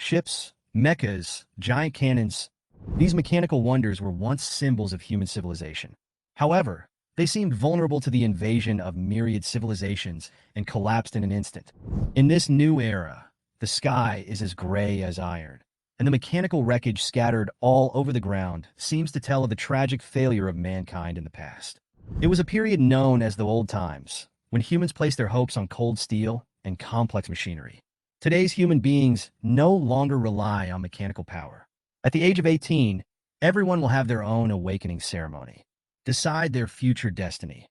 Ships, mechas, giant cannons, these mechanical wonders were once symbols of human civilization. However, they seemed vulnerable to the invasion of myriad civilizations and collapsed in an instant. In this new era, the sky is as gray as iron, and the mechanical wreckage scattered all over the ground seems to tell of the tragic failure of mankind in the past. It was a period known as the old times, when humans placed their hopes on cold steel and complex machinery. Today's human beings no longer rely on mechanical power. At the age of 18, everyone will have their own awakening ceremony. Decide their future destiny.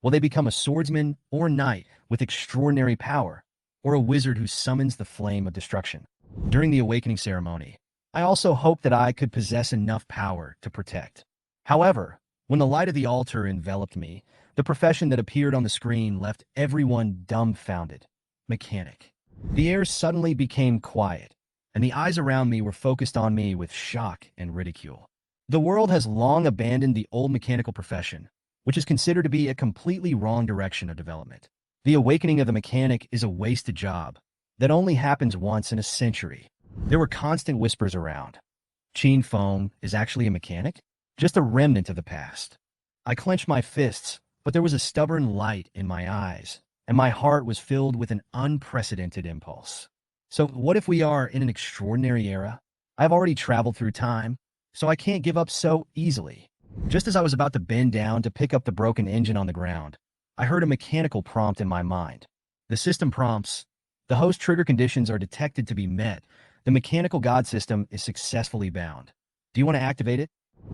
Will they become a swordsman or knight with extraordinary power, or a wizard who summons the flame of destruction? During the awakening ceremony, I also hoped that I could possess enough power to protect. However, when the light of the altar enveloped me, the profession that appeared on the screen left everyone dumbfounded. Mechanic. The air suddenly became quiet, and the eyes around me were focused on me with shock and ridicule. The world has long abandoned the old mechanical profession, which is considered to be a completely wrong direction of development. The awakening of the mechanic is a wasted job that only happens once in a century. There were constant whispers around. Chen Feng is actually a mechanic? Just a remnant of the past. I clenched my fists, but there was a stubborn light in my eyes, and my heart was filled with an unprecedented impulse. So what if we are in an extraordinary era? I've already traveled through time, so I can't give up so easily. Just as I was about to bend down to pick up the broken engine on the ground, I heard a mechanical prompt in my mind. The system prompts, the host trigger conditions are detected to be met. The mechanical god system is successfully bound. Do you want to activate it?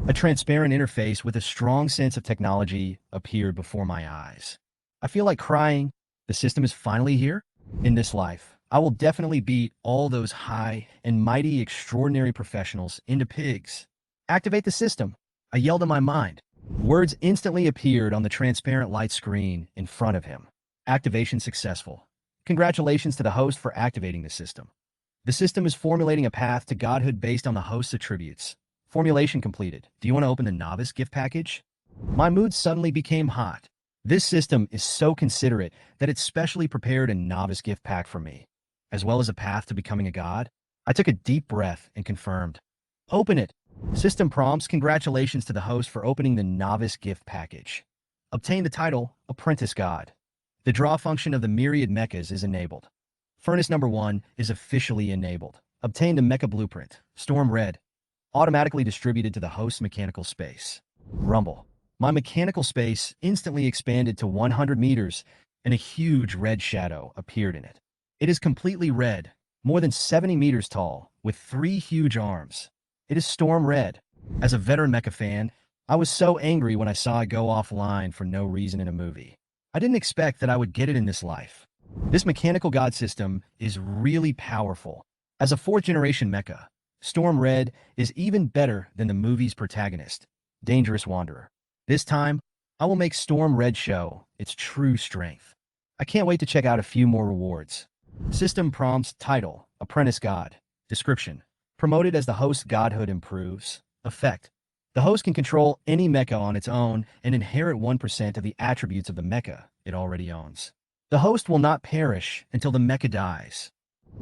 A transparent interface with a strong sense of technology appeared before my eyes. I feel like crying. The system is finally here? In this life, I will definitely beat all those high and mighty extraordinary professionals into pigs. Activate the system. I yelled in my mind. Words instantly appeared on the transparent light screen in front of him. Activation successful. Congratulations to the host for activating the system. The system is formulating a path to godhood based on the host's attributes. Formulation completed. Do you want to open the novice gift package? My mood suddenly became hot. This system is so considerate that it specially prepared a novice gift pack for me, as well as a path to becoming a god. I took a deep breath and confirmed. Open it. System prompts, congratulations to the host for opening the novice gift package. Obtain the title, Apprentice God. The draw function of the myriad mechas is enabled. Furnace number 1 is officially enabled. Obtain the mecha blueprint, Storm Red, automatically distributed to the host's mechanical space. Rumble. My mechanical space instantly expanded to 100 meters, and a huge red shadow appeared in it. It is completely red, more than 70 meters tall, with 3 huge arms. It is Storm Red. As a veteran mecha fan, I was so angry when I saw it go offline for no reason in a movie. I didn't expect that I would get it in this life. This mechanical god system is really powerful. As a 4th-generation mecha, Storm Red is even better than the movie's protagonist, Dangerous Wanderer. This time, I will make Storm Red show its true strength. I can't wait to check out a few more rewards. System prompts title, Apprentice God. Description. Promoted as the host's godhood improves. Effect. The host can control any mecha on its own and inherit 1% of the attributes of the mecha it already owns. The host will not perish until the mecha dies.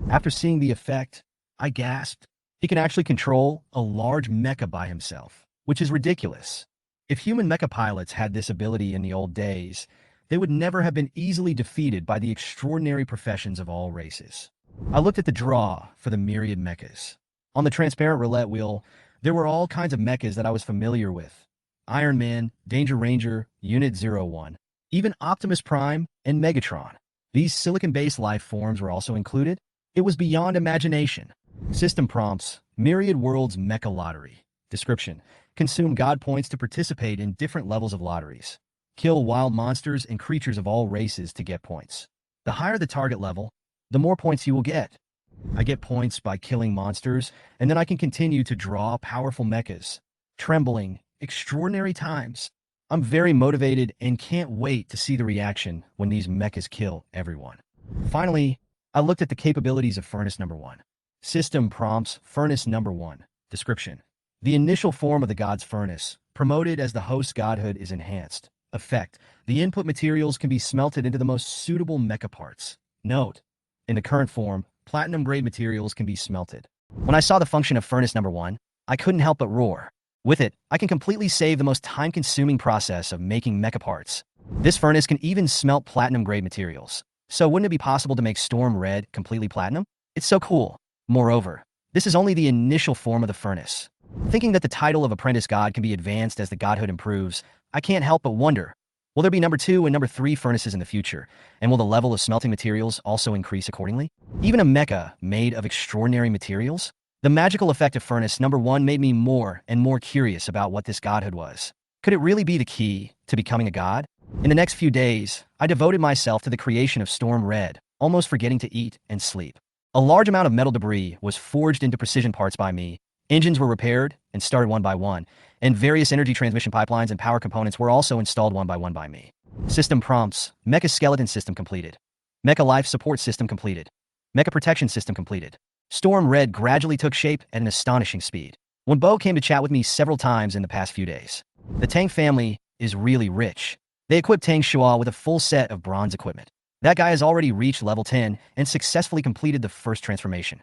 After seeing the effect, I gasped. He can actually control a large mecha by himself, which is ridiculous. If human mecha pilots had this ability in the old days, they would never have been easily defeated by the extraordinary professions of all races. I looked at the draw for the myriad mechas. On the transparent roulette wheel, there were all kinds of mechas that I was familiar with. Iron Man, Danger Ranger, Unit 01, even Optimus Prime and Megatron. These silicon-based life forms were also included. It was beyond imagination. System prompts, Myriad Worlds Mecha Lottery. Description. Consume God points to participate in different levels of lotteries. Kill wild monsters and creatures of all races to get points. The higher the target level, the more points you will get. I get points by killing monsters, and then I can continue to draw powerful mechas. Trembling, extraordinary times. I'm very motivated and can't wait to see the reaction when these mechas kill everyone. Finally, I looked at the capabilities of Furnace number 1. System prompts, Furnace number 1. Description. The initial form of the god's furnace, promoted as the host's godhood, is enhanced. Effect. The input materials can be smelted into the most suitable mecha parts. Note. In the current form, platinum-grade materials can be smelted. When I saw the function of furnace number 1, I couldn't help but roar. With it, I can completely save the most time-consuming process of making mecha parts. This furnace can even smelt platinum-grade materials. So wouldn't it be possible to make Storm Red completely platinum? It's so cool. Moreover, this is only the initial form of the furnace. Thinking that the title of Apprentice God can be advanced as the godhood improves, I can't help but wonder, will there be number 2 and number 3 furnaces in the future, and will the level of smelting materials also increase accordingly? Even a mecha made of extraordinary materials? The magical effect of furnace number 1 made me more and more curious about what this godhood was. Could it really be the key to becoming a god? In the next few days, I devoted myself to the creation of Storm Red, almost forgetting to eat and sleep. A large amount of metal debris was forged into precision parts by me, engines were repaired and started one by one, and various energy transmission pipelines and power components were also installed one by me. System prompts: Mecha skeleton system completed. Mecha life support system completed. Mecha protection system completed. Storm Red gradually took shape at an astonishing speed. When Bo came to chat with me several times in the past few days. The Tang family is really rich. They equipped Tang Shua with a full set of bronze equipment. That guy has already reached level 10 and successfully completed the first transformation.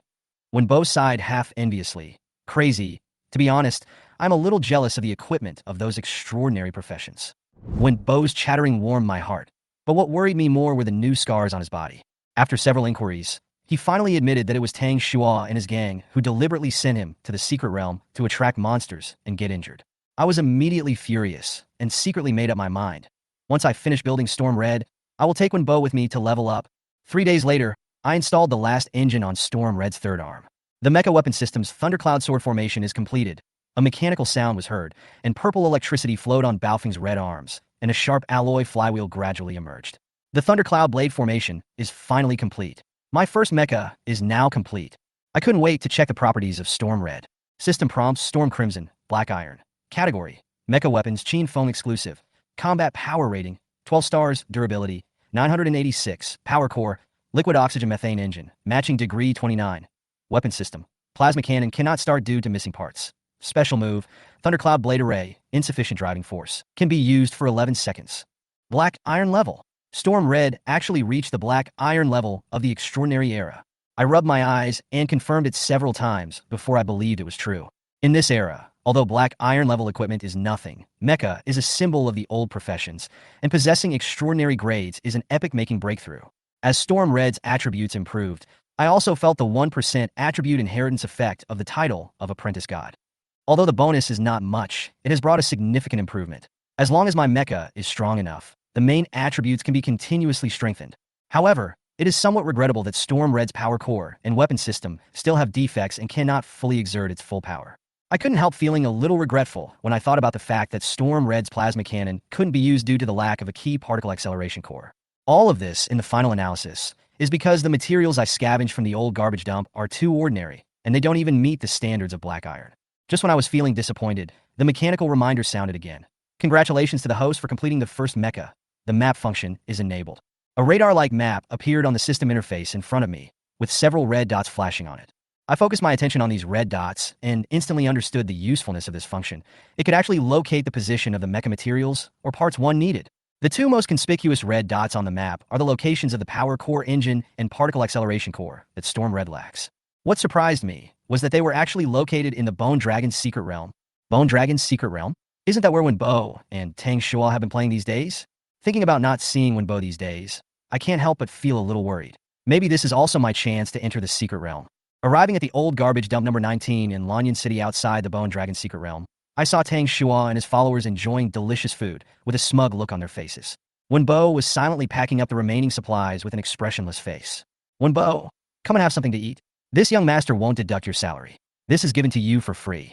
When Bo sighed half enviously, crazy, to be honest, I'm a little jealous of the equipment of those extraordinary professions. When Bo's chattering warmed my heart, but what worried me more were the new scars on his body. After several inquiries, he finally admitted that it was Tang Shua and his gang who deliberately sent him to the secret realm to attract monsters and get injured. I was immediately furious and secretly made up my mind. Once I finish building Storm Red, I will take Wenbo with me to level up. 3 days later, I installed the last engine on Storm Red's third arm. The mecha weapon system's thundercloud sword formation is completed. A mechanical sound was heard, and purple electricity flowed on Baofeng's red arms, and a sharp alloy flywheel gradually emerged. The thundercloud blade formation is finally complete. My first mecha is now complete. I couldn't wait to check the properties of Storm Red. System prompts: Storm Crimson, Black Iron. Category: Mecha Weapons, Chen Feng exclusive. Combat Power Rating: 12 stars. Durability: 986. Power Core: Liquid Oxygen Methane Engine. Matching Degree: 29. Weapon System: Plasma Cannon cannot start due to missing parts. Special Move: Thundercloud Blade Array. Insufficient driving force. Can be used for 11 seconds. Black Iron Level: Storm Red actually reached the Black Iron level of the Extraordinary Era. I rubbed my eyes and confirmed it several times before I believed it was true. In this era, although Black Iron level equipment is nothing, Mecha is a symbol of the old professions, and possessing extraordinary grades is an epic-making breakthrough. As Storm Red's attributes improved, I also felt the 1% attribute inheritance effect of the title of Apprentice God. Although the bonus is not much, it has brought a significant improvement. As long as my mecha is strong enough, the main attributes can be continuously strengthened. However, it is somewhat regrettable that Storm Red's power core and weapon system still have defects and cannot fully exert its full power. I couldn't help feeling a little regretful when I thought about the fact that Storm Red's plasma cannon couldn't be used due to the lack of a key particle acceleration core. All of this, in the final analysis, is because the materials I scavenged from the old garbage dump are too ordinary, and they don't even meet the standards of Black Iron. Just when I was feeling disappointed, the mechanical reminder sounded again. Congratulations to the host for completing the first mecha. The map function is enabled. A radar-like map appeared on the system interface in front of me, with several red dots flashing on it. I focused my attention on these red dots and instantly understood the usefulness of this function. It could actually locate the position of the mecha materials or parts one needed. The two most conspicuous red dots on the map are the locations of the power core engine and particle acceleration core that Storm Red lacks. What surprised me was that they were actually located in the Bone Dragon's secret realm. Bone Dragon's secret realm? Isn't that where Wenbo and Tang Shua have been playing these days? Thinking about not seeing Wenbo these days, I can't help but feel a little worried. Maybe this is also my chance to enter the secret realm. Arriving at the old garbage dump number 19 in Lanyan City outside the Bone Dragon secret realm, I saw Tang Shua and his followers enjoying delicious food with a smug look on their faces. Wenbo was silently packing up the remaining supplies with an expressionless face. Wenbo, come and have something to eat. This young master won't deduct your salary. This is given to you for free.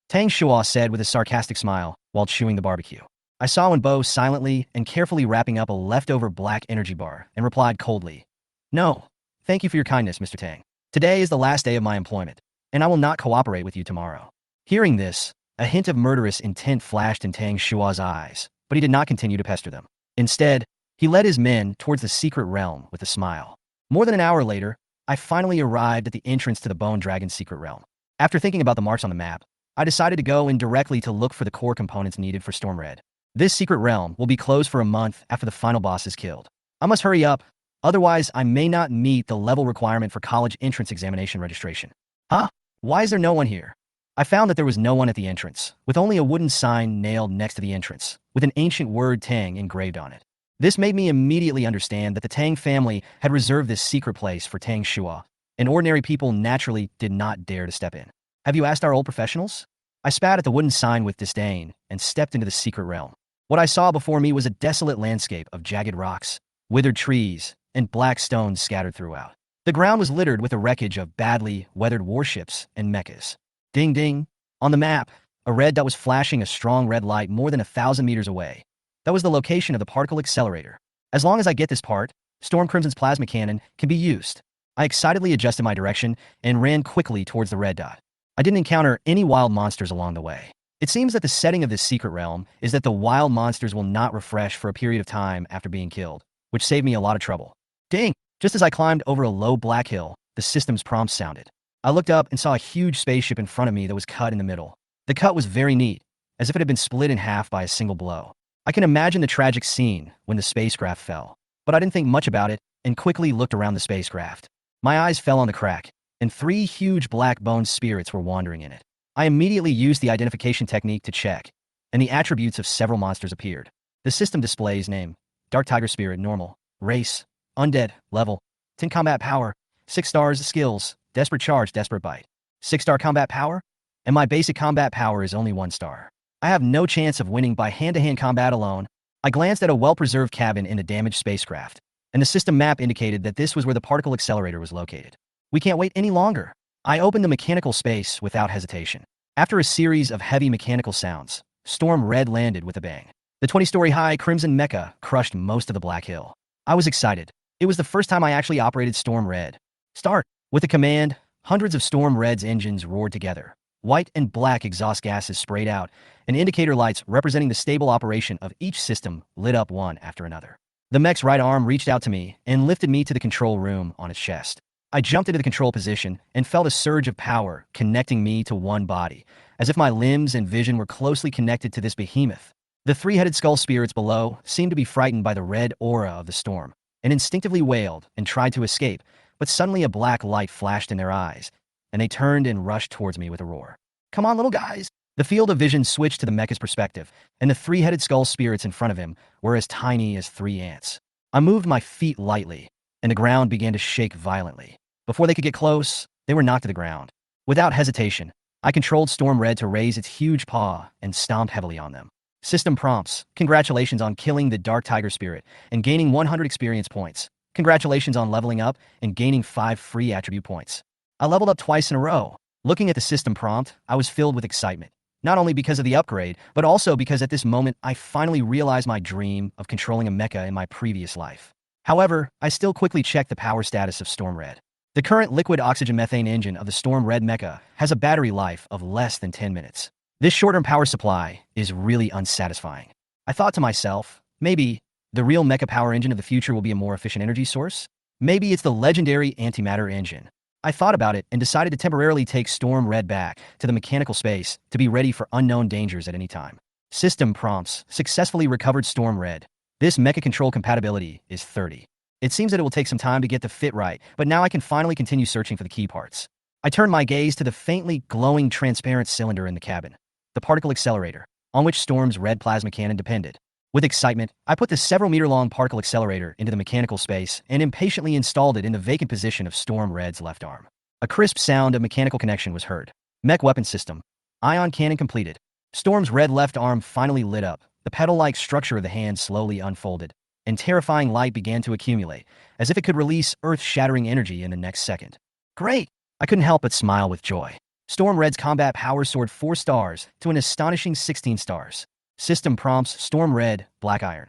Tang Shua said with a sarcastic smile while chewing the barbecue. I saw Wenbo silently and carefully wrapping up a leftover black energy bar and replied coldly, "No, thank you for your kindness, Mr. Tang. Today is the last day of my employment, and I will not cooperate with you tomorrow." Hearing this, a hint of murderous intent flashed in Tang Shua's eyes, but he did not continue to pester them. Instead, he led his men towards the secret realm with a smile. More than an hour later, I finally arrived at the entrance to the Bone Dragon's secret realm. After thinking about the marks on the map, I decided to go in directly to look for the core components needed for Storm Red. This secret realm will be closed for a month after the final boss is killed. I must hurry up, otherwise I may not meet the level requirement for college entrance examination registration. Huh? Why is there no one here? I found that there was no one at the entrance, with only a wooden sign nailed next to the entrance, with an ancient word Tang engraved on it. This made me immediately understand that the Tang family had reserved this secret place for Tang Shua, and ordinary people naturally did not dare to step in. Have you asked our old professionals? I spat at the wooden sign with disdain and stepped into the secret realm. What I saw before me was a desolate landscape of jagged rocks, withered trees, and black stones scattered throughout. The ground was littered with the wreckage of badly weathered warships and mechas. Ding ding. On the map, a red dot was flashing a strong red light more than 1,000 meters away. That was the location of the particle accelerator. As long as I get this part, Storm Crimson's plasma cannon can be used. I excitedly adjusted my direction and ran quickly towards the red dot. I didn't encounter any wild monsters along the way. It seems that the setting of this secret realm is that the wild monsters will not refresh for a period of time after being killed, which saved me a lot of trouble. Ding! Just as I climbed over a low black hill, the system's prompt sounded. I looked up and saw a huge spaceship in front of me that was cut in the middle. The cut was very neat, as if it had been split in half by a single blow. I can imagine the tragic scene when the spacecraft fell, but I didn't think much about it and quickly looked around the spacecraft. My eyes fell on the crack, and 3 huge black-boned spirits were wandering in it. I immediately used the identification technique to check, and the attributes of several monsters appeared. The system displays name, Dark Tiger Spirit Normal, Race, Undead, Level, 10 Combat Power, 6 stars Skills, Desperate Charge, Desperate Bite, 6-star Combat Power, and my basic combat power is only 1 star. I have no chance of winning by hand-to-hand combat alone. I glanced at a well-preserved cabin in a damaged spacecraft, and the system map indicated that this was where the particle accelerator was located. We can't wait any longer. I opened the mechanical space without hesitation. After a series of heavy mechanical sounds, Storm Red landed with a bang. The 20-story-high Crimson Mecha crushed most of the Black Hill. I was excited. It was the first time I actually operated Storm Red. Start! With a command, hundreds of Storm Red's engines roared together. White and black exhaust gases sprayed out, and indicator lights representing the stable operation of each system lit up one after another. The mech's right arm reached out to me and lifted me to the control room on its chest. I jumped into the control position and felt a surge of power connecting me to one body, as if my limbs and vision were closely connected to this behemoth. The 3-headed skull spirits below seemed to be frightened by the red aura of the storm, and instinctively wailed and tried to escape, but suddenly a black light flashed in their eyes, and they turned and rushed towards me with a roar. Come on, little guys! The field of vision switched to the mecha's perspective, and the 3-headed skull spirits in front of him were as tiny as 3 ants. I moved my feet lightly, and the ground began to shake violently. Before they could get close, they were knocked to the ground. Without hesitation, I controlled Storm Red to raise its huge paw and stomped heavily on them. System prompts: congratulations on killing the Dark Tiger Spirit and gaining 100 experience points. Congratulations on leveling up and gaining 5 free attribute points. I leveled up twice in a row. Looking at the system prompt, I was filled with excitement. Not only because of the upgrade, but also because at this moment I finally realized my dream of controlling a mecha in my previous life. However, I still quickly checked the power status of Storm Red. The current liquid oxygen methane engine of the Storm Red mecha has a battery life of less than 10 minutes. This short-term power supply is really unsatisfying. I thought to myself, maybe the real mecha power engine of the future will be a more efficient energy source? Maybe it's the legendary antimatter engine. I thought about it and decided to temporarily take Storm Red back to the mechanical space to be ready for unknown dangers at any time. System prompts: successfully recovered Storm Red. This mecha control compatibility is 30. It seems that it will take some time to get the fit right, but now I can finally continue searching for the key parts. I turned my gaze to the faintly glowing transparent cylinder in the cabin, the particle accelerator, on which Storm's red plasma cannon depended. With excitement, I put the several-meter-long particle accelerator into the mechanical space and impatiently installed it in the vacant position of Storm Red's left arm. A crisp sound of mechanical connection was heard. Mech weapon system. Ion cannon completed. Storm's red left arm finally lit up. The petal-like structure of the hand slowly unfolded, and terrifying light began to accumulate, as if it could release earth-shattering energy in the next second. Great! I couldn't help but smile with joy. Storm Red's combat power soared 4 stars to an astonishing 16 stars. System prompts: Storm Red, Black Iron.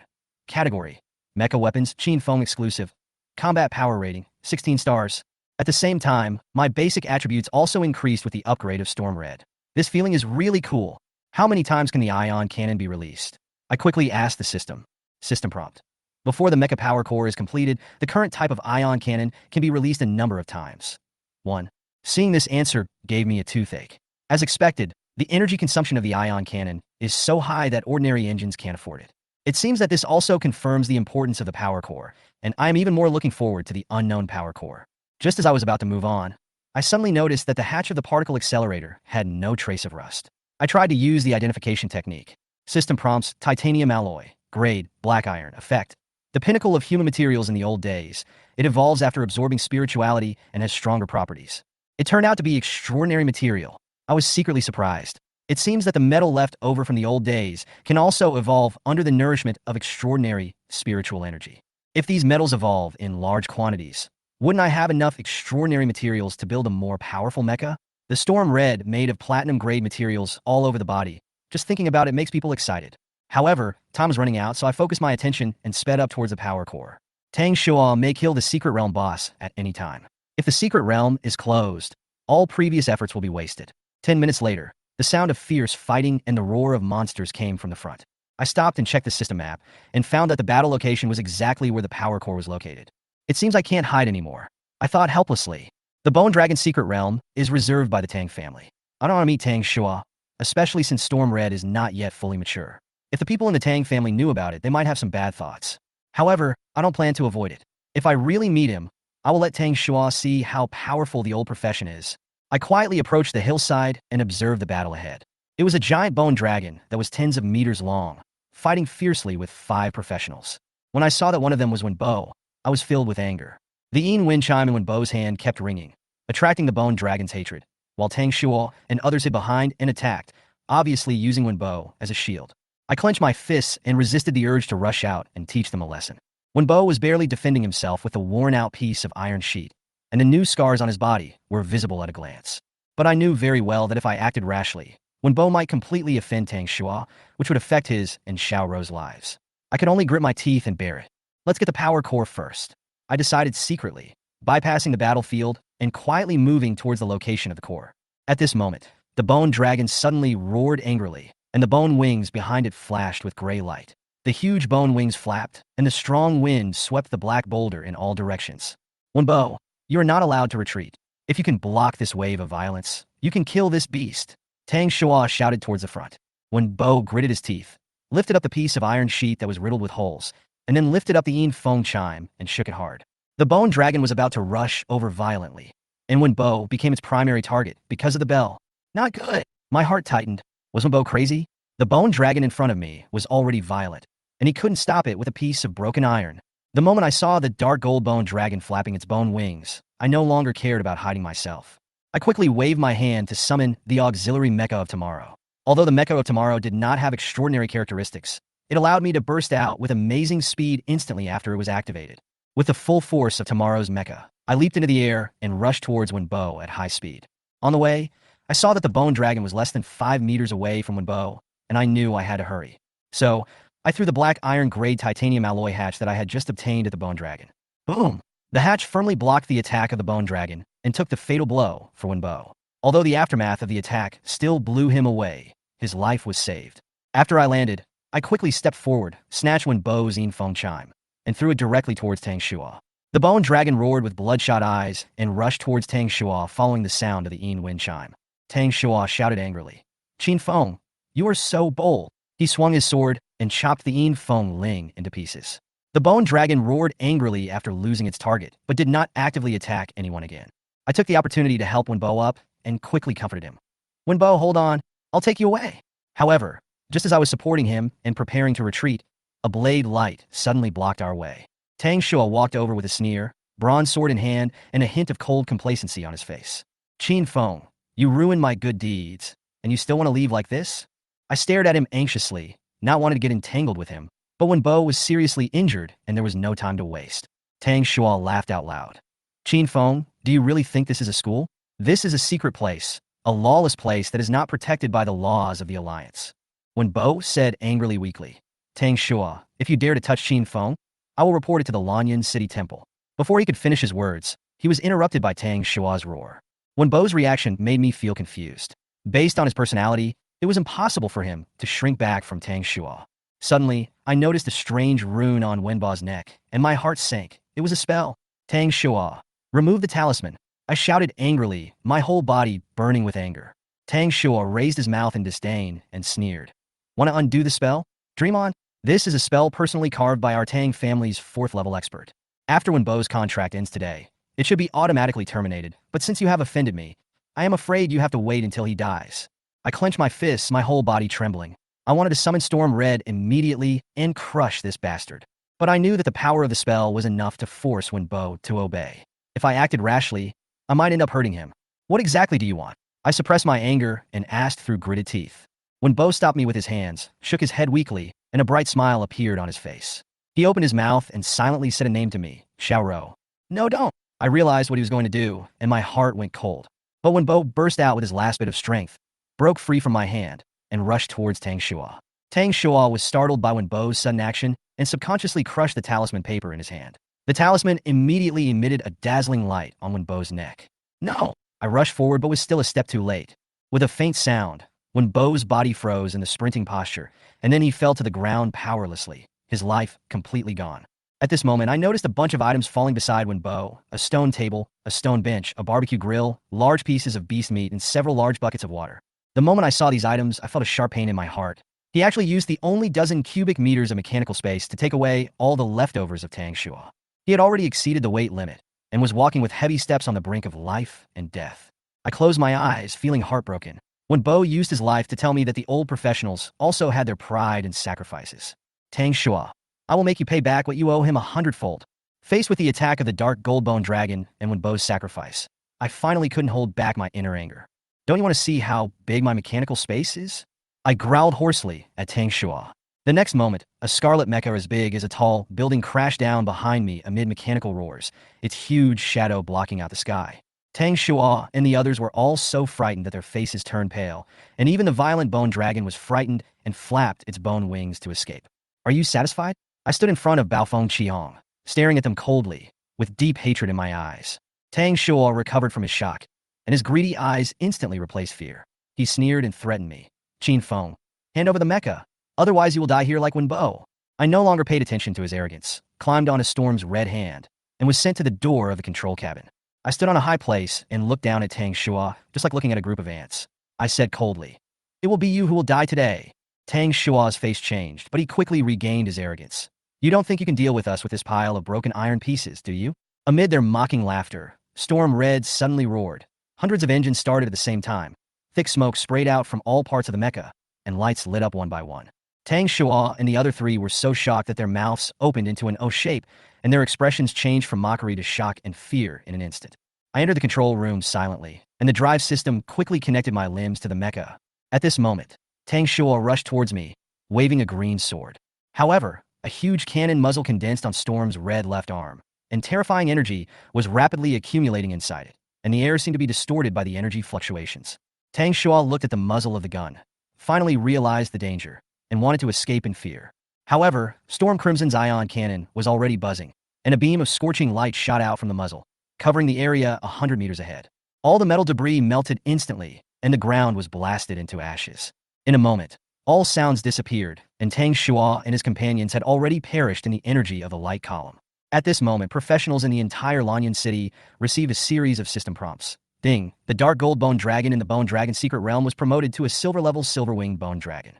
Category: Mecha Weapons, Chen Feng exclusive. Combat power rating, 16 stars. At the same time, my basic attributes also increased with the upgrade of Storm Red. This feeling is really cool. How many times can the ion cannon be released? I quickly asked the system. System prompt: before the mecha power core is completed, the current type of ion cannon can be released a number of times. 1. Seeing this answer gave me a toothache. As expected, the energy consumption of the ion cannon is so high that ordinary engines can't afford it. It seems that this also confirms the importance of the power core, and I am even more looking forward to the unknown power core. Just as I was about to move on, I suddenly noticed that the hatch of the particle accelerator had no trace of rust. I tried to use the identification technique. System prompts, titanium alloy, grade, black iron, effect. The pinnacle of human materials in the old days, it evolves after absorbing spirituality and has stronger properties. It turned out to be extraordinary material. I was secretly surprised. It seems that the metal left over from the old days can also evolve under the nourishment of extraordinary spiritual energy. If these metals evolve in large quantities, wouldn't I have enough extraordinary materials to build a more powerful mecha? The storm red made of platinum-grade materials all over the body. Just thinking about it makes people excited. However, time was running out, so I focused my attention and sped up towards the power core. Tang Shua may kill the secret realm boss at any time. If the secret realm is closed, all previous efforts will be wasted. 10 minutes later, the sound of fierce fighting and the roar of monsters came from the front. I stopped and checked the system map and found that the battle location was exactly where the power core was located. It seems I can't hide anymore, I thought helplessly. The Bone Dragon's secret realm is reserved by the Tang family. I don't want to meet Tang Shua, especially since Storm Red is not yet fully mature. If the people in the Tang family knew about it, they might have some bad thoughts. However, I don't plan to avoid it. If I really meet him, I will let Tang Shua see how powerful the old profession is. I quietly approached the hillside and observed the battle ahead. It was a giant bone dragon that was tens of meters long, fighting fiercely with 5 professionals. When I saw that one of them was Wenbo, I was filled with anger. The Yin wind chime in Wenbo's hand kept ringing, attracting the bone dragon's hatred, while Tang Shua and others hid behind and attacked, obviously using Wenbo as a shield. I clenched my fists and resisted the urge to rush out and teach them a lesson. Wenbo was barely defending himself with a worn-out piece of iron sheet, and the new scars on his body were visible at a glance. But I knew very well that if I acted rashly, Wenbo might completely offend Tang Shua, which would affect his and Xiao Rou's lives. I could only grit my teeth and bear it. Let's get the power core first, I decided secretly, bypassing the battlefield and quietly moving towards the location of the core. At this moment, the bone dragon suddenly roared angrily, and the bone wings behind it flashed with gray light. The huge bone wings flapped, and the strong wind swept the black boulder in all directions. Wenbo, you are not allowed to retreat. If you can block this wave of violence, you can kill this beast. Tang Shua shouted towards the front. Wenbo gritted his teeth, lifted up the piece of iron sheet that was riddled with holes, and then lifted up the Yin Feng chime and shook it hard. The bone dragon was about to rush over violently, and Wenbo became its primary target because of the bell. Not good. My heart tightened. Was Wenbo crazy? The bone dragon in front of me was already violent, and he couldn't stop it with a piece of broken iron. The moment I saw the dark gold bone dragon flapping its bone wings, I no longer cared about hiding myself. I quickly waved my hand to summon the auxiliary Mecha of Tomorrow. Although the Mecha of Tomorrow did not have extraordinary characteristics, it allowed me to burst out with amazing speed instantly after it was activated. With the full force of Tomorrow's Mecha, I leaped into the air and rushed towards Wenbo at high speed. On the way, I saw that the bone dragon was less than 5 meters away from Wenbo, and I knew I had to hurry. So, I threw the black iron-grade titanium alloy hatch that I had just obtained at the bone dragon. Boom! The hatch firmly blocked the attack of the bone dragon and took the fatal blow for Wenbo. Although the aftermath of the attack still blew him away, his life was saved. After I landed, I quickly stepped forward, snatched Wenbo's Yin Feng chime, and threw it directly towards Tang Shua. The bone dragon roared with bloodshot eyes and rushed towards Tang Shua following the sound of the Yin wind chime. Tang Shua shouted angrily, Chen Feng, you are so bold. He swung his sword and chopped the Yin Feng Ling into pieces. The bone dragon roared angrily after losing its target, but did not actively attack anyone again. I took the opportunity to help Wenbo up and quickly comforted him. Wenbo, hold on, I'll take you away. However, just as I was supporting him and preparing to retreat, a blade light suddenly blocked our way. Tang Shua walked over with a sneer, bronze sword in hand, and a hint of cold complacency on his face. Chen Feng, you ruined my good deeds, and you still want to leave like this? I stared at him anxiously, not wanting to get entangled with him, but Wenbo was seriously injured and there was no time to waste. Tang Shua laughed out loud. Chen Feng, do you really think this is a school? This is a secret place, a lawless place that is not protected by the laws of the Alliance. Wenbo said angrily weakly, Tang Shua, if you dare to touch Chen Feng, I will report it to the Lanyan City Temple. Before he could finish his words, he was interrupted by Tang Shua's roar. Wenbo's reaction made me feel confused. Based on his personality, it was impossible for him to shrink back from Tang Shua. Suddenly, I noticed a strange rune on Wenbo's neck, and my heart sank. It was a spell. Tang Shua, remove the talisman. I shouted angrily, my whole body burning with anger. Tang Shua raised his mouth in disdain and sneered. Want to undo the spell? Dream on. This is a spell personally carved by our Tang family's 4th level expert. After Wenbo's contract ends today, It should be automatically terminated, but since you have offended me, I am afraid you have to wait until he dies. I clenched my fists, my whole body trembling. I wanted to summon Storm Red immediately and crush this bastard. But I knew that the power of the spell was enough to force Wenbo to obey. If I acted rashly, I might end up hurting him. What exactly do you want? I suppressed my anger and asked through gritted teeth. Wenbo stopped me with his hands, shook his head weakly, and a bright smile appeared on his face. He opened his mouth and silently said a name to me, Xiaoro. No, don't. I realized what he was going to do, and my heart went cold. But Wenbo burst out with his last bit of strength, broke free from my hand, and rushed towards Tang Shua. Tang Shua was startled by Wenbo's sudden action and subconsciously crushed the talisman paper in his hand. The talisman immediately emitted a dazzling light on Wenbo's neck. No! I rushed forward but was still a step too late. With a faint sound, Wenbo's body froze in the sprinting posture, and then he fell to the ground powerlessly, his life completely gone. At this moment, I noticed a bunch of items falling beside Wenbo: a stone table, a stone bench, a barbecue grill, large pieces of beast meat, and several large buckets of water. The moment I saw these items, I felt a sharp pain in my heart. He actually used the only dozen cubic meters of mechanical space to take away all the leftovers of Tang Shua. He had already exceeded the weight limit and was walking with heavy steps on the brink of life and death. I closed my eyes, feeling heartbroken. Wenbo used his life to tell me that the old professionals also had their pride and sacrifices. Tang Shua, I will make you pay back what you owe him 100-fold. Faced with the attack of the dark gold-bone dragon and Wenbo's sacrifice, I finally couldn't hold back my inner anger. Don't you want to see how big my mechanical space is? I growled hoarsely at Tang Shua. The next moment, a scarlet mecha as big as a tall building crashed down behind me amid mechanical roars, its huge shadow blocking out the sky. Tang Shua and the others were all so frightened that their faces turned pale, and even the violent bone dragon was frightened and flapped its bone wings to escape. Are you satisfied? I stood in front of Baofeng Qihong, staring at them coldly, with deep hatred in my eyes. Tang Shua recovered from his shock, and his greedy eyes instantly replaced fear. He sneered and threatened me. Chen Feng, hand over the mecha, otherwise you will die here like Wenbo. I no longer paid attention to his arrogance, climbed on a Storm's red hand, and was sent to the door of the control cabin. I stood on a high place and looked down at Tang Shua, just like looking at a group of ants. I said coldly, "It will be you who will die today." Tang Shua's face changed, but he quickly regained his arrogance. You don't think you can deal with us with this pile of broken iron pieces, do you? Amid their mocking laughter, Storm Red suddenly roared. Hundreds of engines started at the same time. Thick smoke sprayed out from all parts of the mecha, and lights lit up one by one. Tang Shua and the other three were so shocked that their mouths opened into an O shape, and their expressions changed from mockery to shock and fear in an instant. I entered the control room silently, and the drive system quickly connected my limbs to the mecha. At this moment, Tang Shua rushed towards me, waving a green sword. However, a huge cannon muzzle condensed on Storm's red left arm, and terrifying energy was rapidly accumulating inside it, and the air seemed to be distorted by the energy fluctuations. Tang Shua looked at the muzzle of the gun, finally realized the danger, and wanted to escape in fear. However, Storm Crimson's ion cannon was already buzzing, and a beam of scorching light shot out from the muzzle, covering the area 100 meters ahead. All the metal debris melted instantly, and the ground was blasted into ashes. In a moment, all sounds disappeared, and Tang Shua and his companions had already perished in the energy of the light column. At this moment, professionals in the entire Lanyan city received a series of system prompts. Ding, the dark gold bone dragon in the Bone Dragon Secret Realm was promoted to a silver-level silver-winged bone dragon.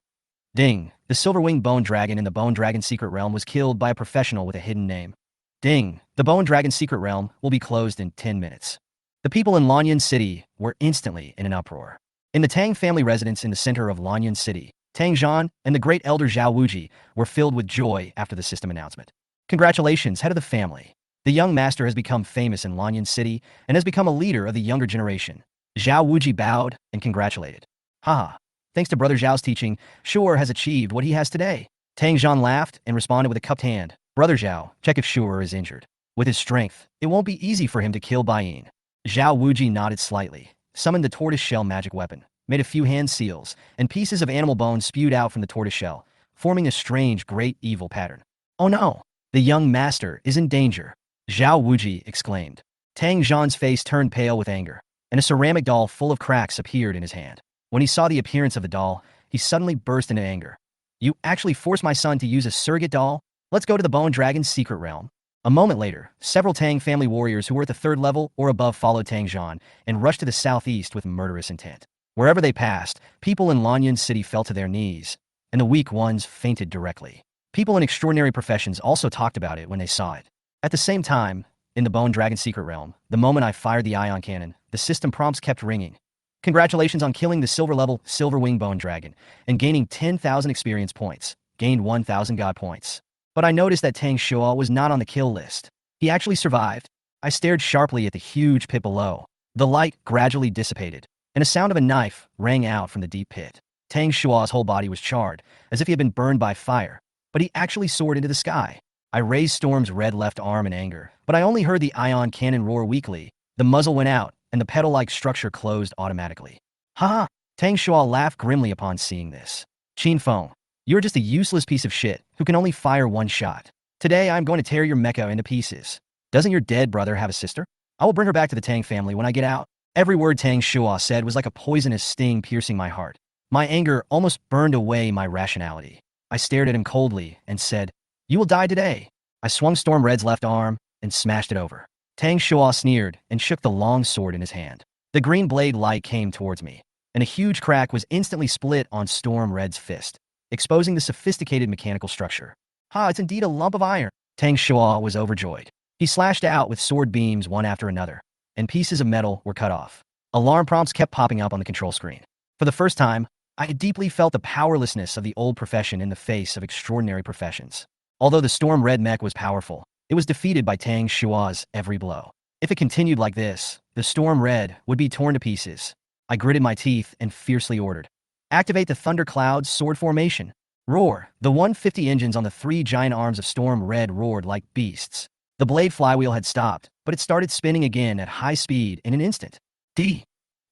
Ding, the silver-winged bone dragon in the Bone Dragon Secret Realm was killed by a professional with a hidden name. Ding, the Bone Dragon Secret Realm will be closed in 10 minutes. The people in Lanyan City were instantly in an uproar. In the Tang family residence in the center of Lanyan City, Tang Zhan and the great elder Zhao Wuji were filled with joy after the system announcement. Congratulations, head of the family. The young master has become famous in Lanyan City and has become a leader of the younger generation. Zhao Wuji bowed and congratulated. Haha, thanks to Brother Zhao's teaching, Shu'er has achieved what he has today. Tang Zhan laughed and responded with a cupped hand. Brother Zhao, check if Shu'er is injured. With his strength, it won't be easy for him to kill Baiyin. Zhao Wuji nodded slightly, summoned the tortoise-shell magic weapon, made a few hand seals, and pieces of animal bone spewed out from the tortoise-shell, forming a strange great evil pattern. Oh no! The young master is in danger. Zhao Wuji exclaimed. Tang Zhan's face turned pale with anger, and a ceramic doll full of cracks appeared in his hand. When he saw the appearance of the doll, he suddenly burst into anger. You actually forced my son to use a surrogate doll? Let's go to the Bone Dragon's secret realm. A moment later, several Tang family warriors who were at the 3rd level or above followed Tang Zhan and rushed to the southeast with murderous intent. Wherever they passed, people in Lanyan City fell to their knees, and the weak ones fainted directly. People in extraordinary professions also talked about it when they saw it. At the same time, in the Bone Dragon secret realm, the moment I fired the ion cannon, the system prompts kept ringing. Congratulations on killing the silver-level Silver Wing Bone Dragon and gaining 10,000 experience points. Gained 1,000 God points. But I noticed that Tang Shuo was not on the kill list. He actually survived. I stared sharply at the huge pit below. The light gradually dissipated, and a sound of a knife rang out from the deep pit. Tang Shuo's whole body was charred, as if he had been burned by fire, but he actually soared into the sky. I raised Storm's red left arm in anger, but I only heard the ion cannon roar weakly. The muzzle went out, and the petal-like structure closed automatically. Ha! Tang Shuo laughed grimly upon seeing this. Chen Feng, you're just a useless piece of shit who can only fire one shot. Today I'm going to tear your mecha into pieces. Doesn't your dead brother have a sister? I will bring her back to the Tang family when I get out. Every word Tang Shuo said was like a poisonous sting piercing my heart. My anger almost burned away my rationality. I stared at him coldly and said, "You will die today." I swung Storm Red's left arm and smashed it over. Tang Shuo sneered and shook the long sword in his hand. The green blade light came towards me, and a huge crack was instantly split on Storm Red's fist, exposing the sophisticated mechanical structure. Ha, it's indeed a lump of iron. Tang Shuo was overjoyed. He slashed out with sword beams one after another, and pieces of metal were cut off. Alarm prompts kept popping up on the control screen. For the first time, I had deeply felt the powerlessness of the old profession in the face of extraordinary professions. Although the Storm Red mech was powerful, it was defeated by Tang Shuo's every blow. If it continued like this, the Storm Red would be torn to pieces. I gritted my teeth and fiercely ordered, "Activate the Thundercloud sword formation." Roar! The 150 engines on the 3 giant arms of Storm Red roared like beasts. The blade flywheel had stopped, but it started spinning again at high speed in an instant. D!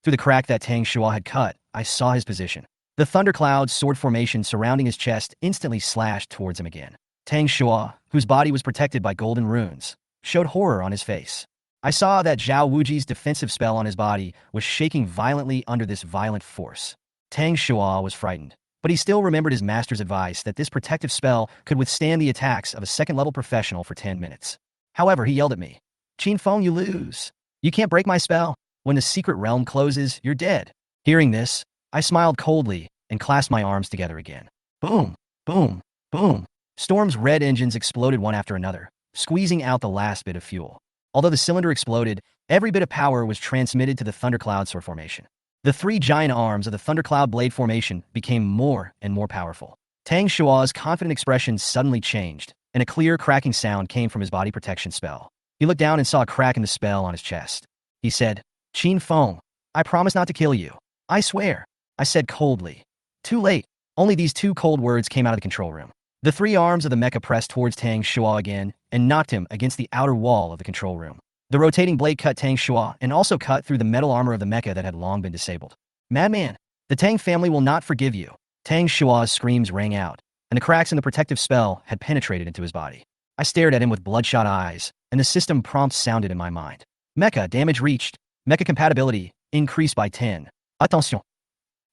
Through the crack that Tang Shuo had cut, I saw his position. The thundercloud sword formation surrounding his chest instantly slashed towards him again. Tang Shuo, whose body was protected by golden runes, showed horror on his face. I saw that Zhao Wuji's defensive spell on his body was shaking violently under this violent force. Tang Shuo was frightened, but he still remembered his master's advice that this protective spell could withstand the attacks of a second-level professional for 10 minutes. However, he yelled at me, "Chen Feng, you lose. You can't break my spell. When the secret realm closes, you're dead." Hearing this, I smiled coldly and clasped my arms together again. Boom, boom, boom. Storm's red engines exploded one after another, squeezing out the last bit of fuel. Although the cylinder exploded, every bit of power was transmitted to the Thundercloud sword formation. The 3 giant arms of the Thundercloud blade formation became more and more powerful. Tang Shuo's confident expression suddenly changed, and a clear cracking sound came from his body protection spell. He looked down and saw a crack in the spell on his chest. He said, "Chen Feng, I promise not to kill you. I swear," I said coldly. Too late. Only these 2 cold words came out of the control room. The 3 arms of the mecha pressed towards Tang Shuo again and knocked him against the outer wall of the control room. The rotating blade cut Tang Shuo and also cut through the metal armor of the mecha that had long been disabled. "Madman, the Tang family will not forgive you." Tang Shuo's screams rang out, and the cracks in the protective spell had penetrated into his body. I stared at him with bloodshot eyes, and the system prompts sounded in my mind. Mecha damage reached. Mecha compatibility increased by 10. Attention.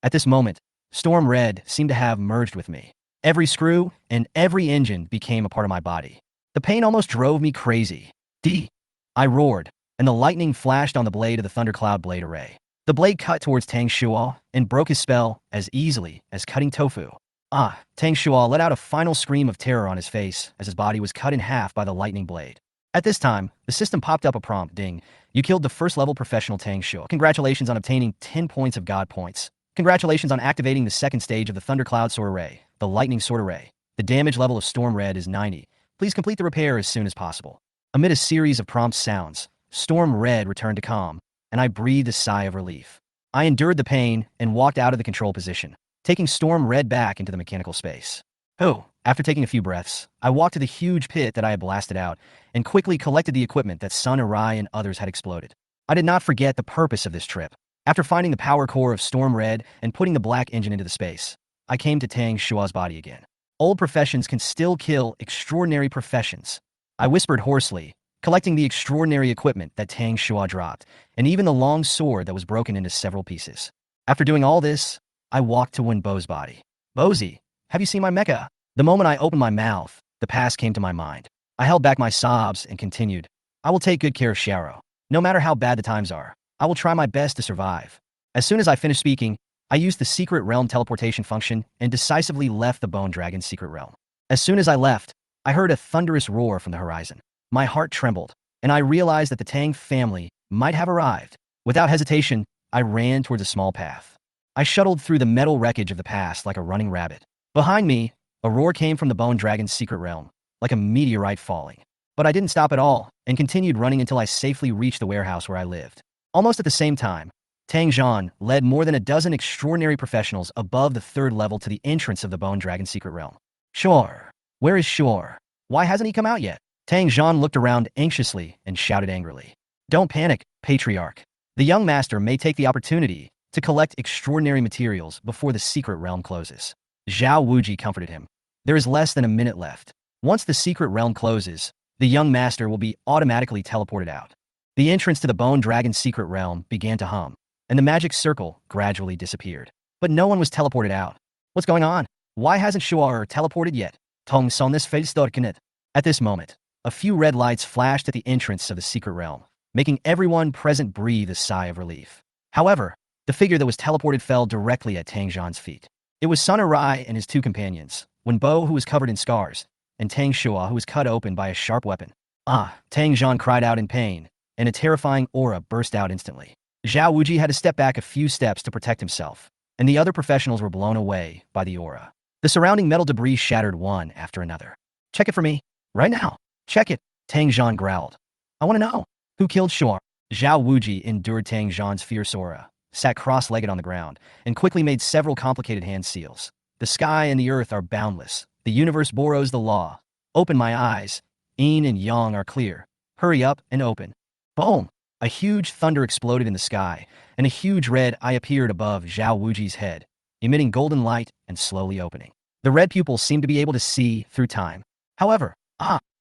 At this moment, Storm Red seemed to have merged with me. Every screw and every engine became a part of my body. The pain almost drove me crazy. D! I roared, and the lightning flashed on the blade of the Thundercloud blade array. The blade cut towards Tang Shuo and broke his spell as easily as cutting tofu. Ah! Tang Shuo let out a final scream of terror on his face as his body was cut in half by the lightning blade. At this time, the system popped up a prompt, "Ding. You killed the first-level professional Tang Shuo. Congratulations on obtaining 10 points of God points. Congratulations on activating the second stage of the Thundercloud Sword Array, the Lightning Sword Array. The damage level of Storm Red is 90. Please complete the repair as soon as possible." Amid a series of prompt sounds, Storm Red returned to calm, and I breathed a sigh of relief. I endured the pain and walked out of the control position, taking Storm Red back into the mechanical space. Oh, after taking a few breaths, I walked to the huge pit that I had blasted out and quickly collected the equipment that Sun Arai and others had exploded. I did not forget the purpose of this trip. After finding the power core of Storm Red and putting the black engine into the space, I came to Tang Shuo's body again. Old professions can still kill extraordinary professions. I whispered hoarsely, collecting the extraordinary equipment that Tang Shuo dropped, and even the long sword that was broken into several pieces. After doing all this, I walked to Wenbo's body. "Bozi, have you seen my mecha?" The moment I opened my mouth, the past came to my mind. I held back my sobs and continued, "I will take good care of Xiao. No matter how bad the times are, I will try my best to survive." As soon as I finished speaking, I used the secret realm teleportation function and decisively left the Bone Dragon's secret realm. As soon as I left, I heard a thunderous roar from the horizon. My heart trembled, and I realized that the Tang family might have arrived. Without hesitation, I ran towards a small path. I shuttled through the metal wreckage of the past like a running rabbit. Behind me, a roar came from the Bone Dragon's secret realm, like a meteorite falling. But I didn't stop at all, and continued running until I safely reached the warehouse where I lived. Almost at the same time, Tang Zhan led more than a dozen extraordinary professionals above the third level to the entrance of the Bone Dragon's secret realm. Sure. Where is Sure? Why hasn't he come out yet? Tang Zhan looked around anxiously and shouted angrily. Don't panic, Patriarch. The young master may take the opportunity to collect extraordinary materials before the secret realm closes. Zhao Wuji comforted him. There is less than a minute left. Once the secret realm closes, the young master will be automatically teleported out. The entrance to the Bone Dragon's secret realm began to hum, and the magic circle gradually disappeared. But no one was teleported out. What's going on? Why hasn't Shuar teleported yet? Tong son this Feldstörkenet. At this moment, a few red lights flashed at the entrance of the secret realm, making everyone present breathe a sigh of relief. However, the figure that was teleported fell directly at Tang Zhan's feet. It was Sun Arai and his two companions, Wen Bo, who was covered in scars, and Tang Shua, who was cut open by a sharp weapon. Ah! Tang Zhan cried out in pain, and a terrifying aura burst out instantly. Zhao Wuji had to step back a few steps to protect himself, and the other professionals were blown away by the aura. The surrounding metal debris shattered one after another. Check it for me. Right now. Check it, Tang Zhan growled. I want to know. Who killed Shuar? Zhao Wuji endured Tang Zhan's fierce aura, sat cross-legged on the ground, and quickly made several complicated hand seals. The sky and the earth are boundless. The universe borrows the law. Open my eyes. Yin and Yang are clear. Hurry up and open. Boom! A huge thunder exploded in the sky, and a huge red eye appeared above Zhao Wuji's head, emitting golden light and slowly opening. The red pupils seemed to be able to see through time. However,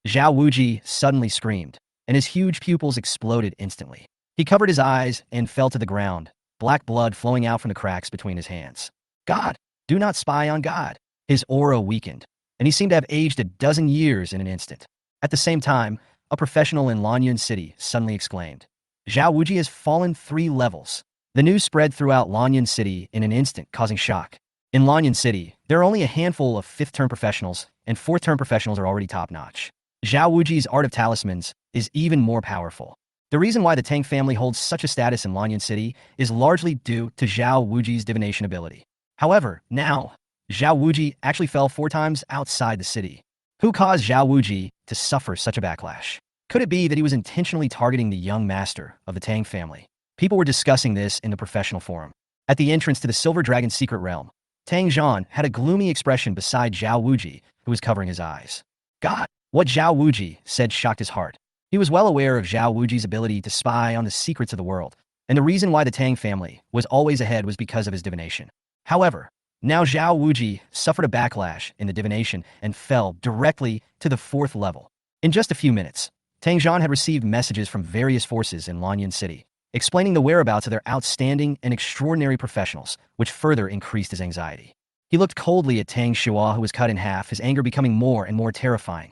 Zhao Wuji suddenly screamed, and his huge pupils exploded instantly. He covered his eyes and fell to the ground, black blood flowing out from the cracks between his hands. God! Do not spy on God! His aura weakened, and he seemed to have aged a dozen years in an instant. At the same time, a professional in Lanyun City suddenly exclaimed, Zhao Wuji has fallen 3 levels. The news spread throughout Lanyun City in an instant, causing shock. In Lanyun City, there are only a handful of 5th-term professionals, and 4th-term professionals are already top-notch. Zhao Wuji's art of talismans is even more powerful. The reason why the Tang family holds such a status in Lanyun City is largely due to Zhao Wuji's divination ability. However, now, Zhao Wuji actually fell 4 times outside the city. Who caused Zhao Wuji to suffer such a backlash? Could it be that he was intentionally targeting the young master of the Tang family? People were discussing this in the professional forum. At the entrance to the Silver Dragon's secret realm, Tang Zhan had a gloomy expression beside Zhao Wuji, who was covering his eyes. God! What Zhao Wuji said shocked his heart. He was well aware of Zhao Wuji's ability to spy on the secrets of the world, and the reason why the Tang family was always ahead was because of his divination. However, now Zhao Wuji suffered a backlash in the divination and fell directly to the 4th level. In just a few minutes, Tang Zhan had received messages from various forces in Lanyun City, explaining the whereabouts of their outstanding and extraordinary professionals, which further increased his anxiety. He looked coldly at Tang Shua, who was cut in half, his anger becoming more and more terrifying.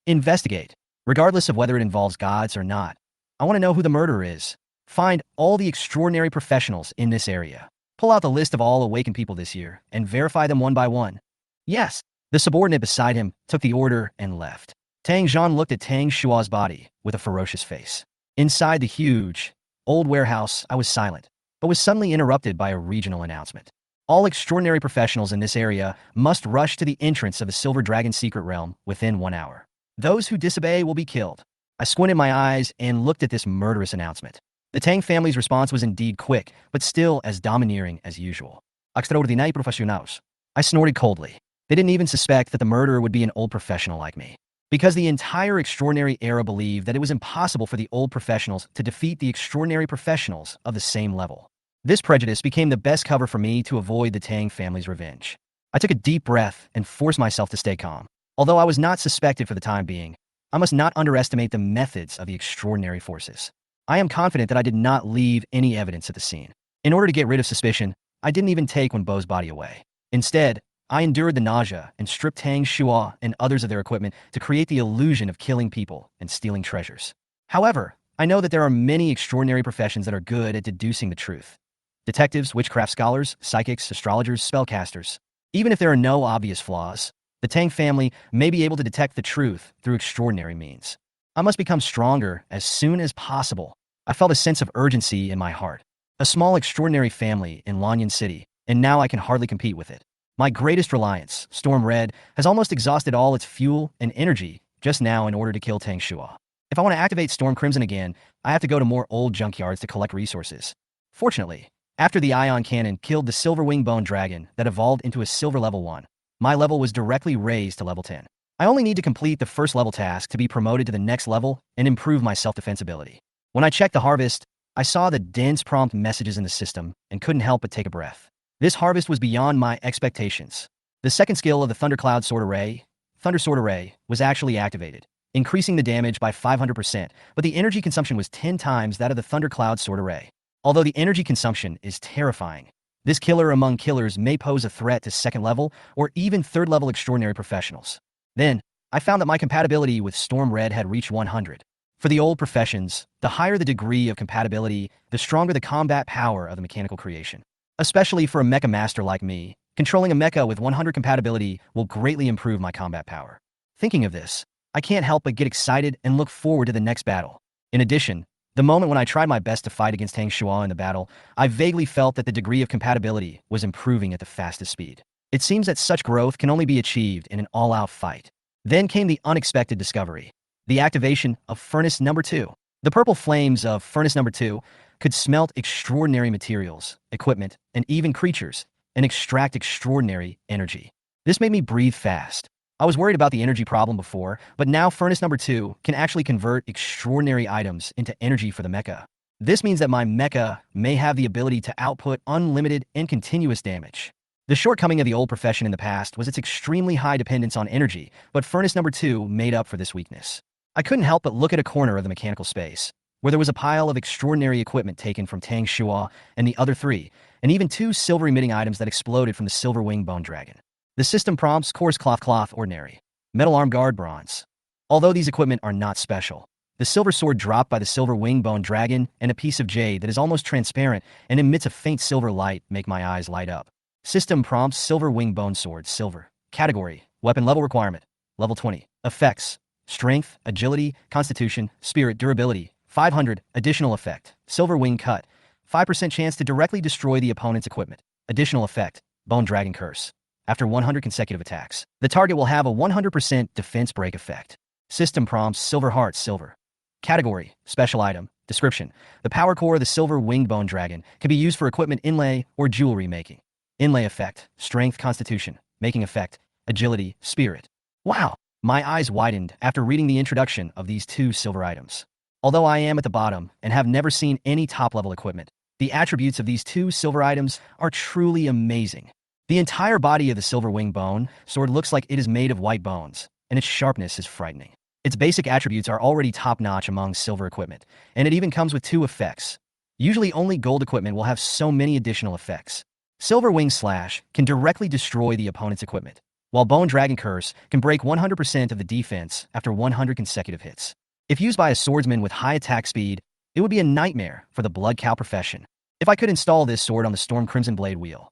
Investigate. Regardless of whether it involves gods or not. I want to know who the murderer is. Find all the extraordinary professionals in this area. Pull out the list of all awakened people this year and verify them one by one. Yes. The subordinate beside him took the order and left. Tang Zhan looked at Tang Shua's body with a ferocious face. Inside the huge, old warehouse, I was silent, but was suddenly interrupted by a regional announcement. All extraordinary professionals in this area must rush to the entrance of the Silver Dragon's secret realm within 1 hour. Those who disobey will be killed. I squinted my eyes and looked at this murderous announcement. The Tang family's response was indeed quick, but still as domineering as usual. Extraordinary professionals. I snorted coldly. They didn't even suspect that the murderer would be an old professional like me. Because the entire extraordinary era believed that it was impossible for the old professionals to defeat the extraordinary professionals of the same level. This prejudice became the best cover for me to avoid the Tang family's revenge. I took a deep breath and forced myself to stay calm. Although I was not suspected for the time being, I must not underestimate the methods of the extraordinary forces. I am confident that I did not leave any evidence at the scene. In order to get rid of suspicion, I didn't even take Wen Bo's body away. Instead, I endured the nausea and stripped Tang Shua and others of their equipment to create the illusion of killing people and stealing treasures. However, I know that there are many extraordinary professions that are good at deducing the truth. Detectives, witchcraft scholars, psychics, astrologers, spellcasters. Even if there are no obvious flaws, the Tang family may be able to detect the truth through extraordinary means. I must become stronger as soon as possible. I felt a sense of urgency in my heart. A small extraordinary family in Lanyan City, and now I can hardly compete with it. My greatest reliance, Storm Red, has almost exhausted all its fuel and energy just now in order to kill Tang Shua. If I want to activate Storm Crimson again, I have to go to more old junkyards to collect resources. Fortunately, after the ion cannon killed the silver wing bone dragon that evolved into a silver level 1, my level was directly raised to level 10. I only need to complete the first level task to be promoted to the next level and improve my self-defense ability. When I checked the harvest, I saw the dense prompt messages in the system and couldn't help but take a breath. This harvest was beyond my expectations. The second skill of the Thundercloud Sword Array, Thunder Sword Array, was actually activated, increasing the damage by 500%, but the energy consumption was 10 times that of the Thundercloud Sword Array. Although the energy consumption is terrifying, this killer among killers may pose a threat to second level or even third level extraordinary professionals. Then, I found that my compatibility with Storm Red had reached 100. For the old professions, the higher the degree of compatibility, the stronger the combat power of the mechanical creation. Especially for a mecha master like me, controlling a mecha with 100 compatibility will greatly improve my combat power. Thinking of this, I can't help but get excited and look forward to the next battle. In addition, the moment when I tried my best to fight against Tang Shua in the battle, I vaguely felt that the degree of compatibility was improving at the fastest speed. It seems that such growth can only be achieved in an all-out fight. Then came the unexpected discovery, the activation of Furnace Number 2. The purple flames of Furnace Number 2 could smelt extraordinary materials, equipment, and even creatures, and extract extraordinary energy. This made me breathe fast. I was worried about the energy problem before, but now Furnace Number 2 can actually convert extraordinary items into energy for the mecha. This means that my mecha may have the ability to output unlimited and continuous damage. The shortcoming of the old profession in the past was its extremely high dependence on energy, but Furnace Number 2 made up for this weakness. I couldn't help but look at a corner of the mechanical space, where there was a pile of extraordinary equipment taken from Tang Shua and the other 3, and even 2 silver-emitting items that exploded from the silver wing bone dragon. The system prompts coarse cloth ordinary, metal arm guard bronze. Although these equipment are not special, the silver sword dropped by the silver wing bone dragon and a piece of jade that is almost transparent and emits a faint silver light make my eyes light up. System prompts silver wing bone sword silver. Category, weapon level requirement, level 20. Effects, strength, agility, constitution, spirit, durability, 500, additional effect, silver wing cut, 5% chance to directly destroy the opponent's equipment. Additional effect, bone dragon curse. After 100 consecutive attacks, the target will have a 100% defense break effect. System prompts silver heart silver. Category, special item, description. The power core of the silver winged bone dragon can be used for equipment inlay or jewelry making. Inlay effect, strength, constitution, making effect, agility, spirit. Wow! My eyes widened after reading the introduction of these 2 silver items. Although I am at the bottom and have never seen any top-level equipment, the attributes of these 2 silver items are truly amazing. The entire body of the silver wing bone sword looks like it is made of white bones, and its sharpness is frightening. Its basic attributes are already top-notch among silver equipment, and it even comes with 2 effects. Usually only gold equipment will have so many additional effects. Silver Wing Slash can directly destroy the opponent's equipment, while Bone Dragon Curse can break 100% of the defense after 100 consecutive hits. If used by a swordsman with high attack speed, it would be a nightmare for the Blood Cow profession. If I could install this sword on the Storm Crimson Blade wheel,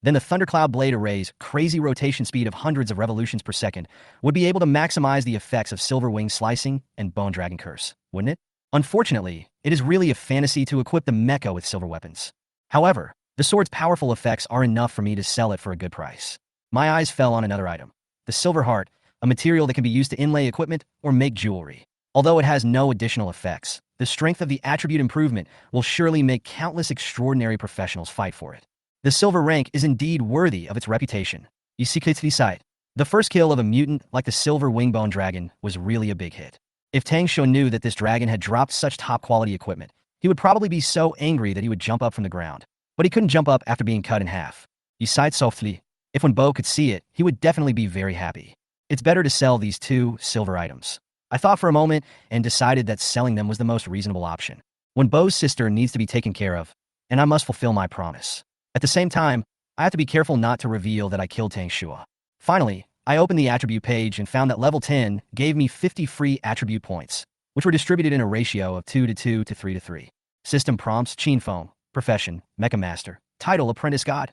then the Thundercloud Blade Array's crazy rotation speed of hundreds of revolutions per second would be able to maximize the effects of Silver Wing Slicing and Bone Dragon Curse, wouldn't it? Unfortunately, it is really a fantasy to equip the mecha with silver weapons. However, the sword's powerful effects are enough for me to sell it for a good price. My eyes fell on another item, the Silver Heart, a material that can be used to inlay equipment or make jewelry. Although it has no additional effects, the strength of the attribute improvement will surely make countless extraordinary professionals fight for it. The silver rank is indeed worthy of its reputation. The first kill of a mutant like the silver wingbone dragon was really a big hit. If Tang Shou knew that this dragon had dropped such top-quality equipment, he would probably be so angry that he would jump up from the ground. But he couldn't jump up after being cut in half. If when Bo could see it, he would definitely be very happy. It's better to sell these 2 silver items. I thought for a moment and decided that selling them was the most reasonable option. When Bo's sister needs to be taken care of, and I must fulfill my promise. At the same time, I have to be careful not to reveal that I killed Tang Shua. Finally, I opened the attribute page and found that level 10 gave me 50 free attribute points, which were distributed in a ratio of 2 to 2 to 3 to 3. System prompts, Chen Feng, profession, Mecha Master, title, Apprentice God.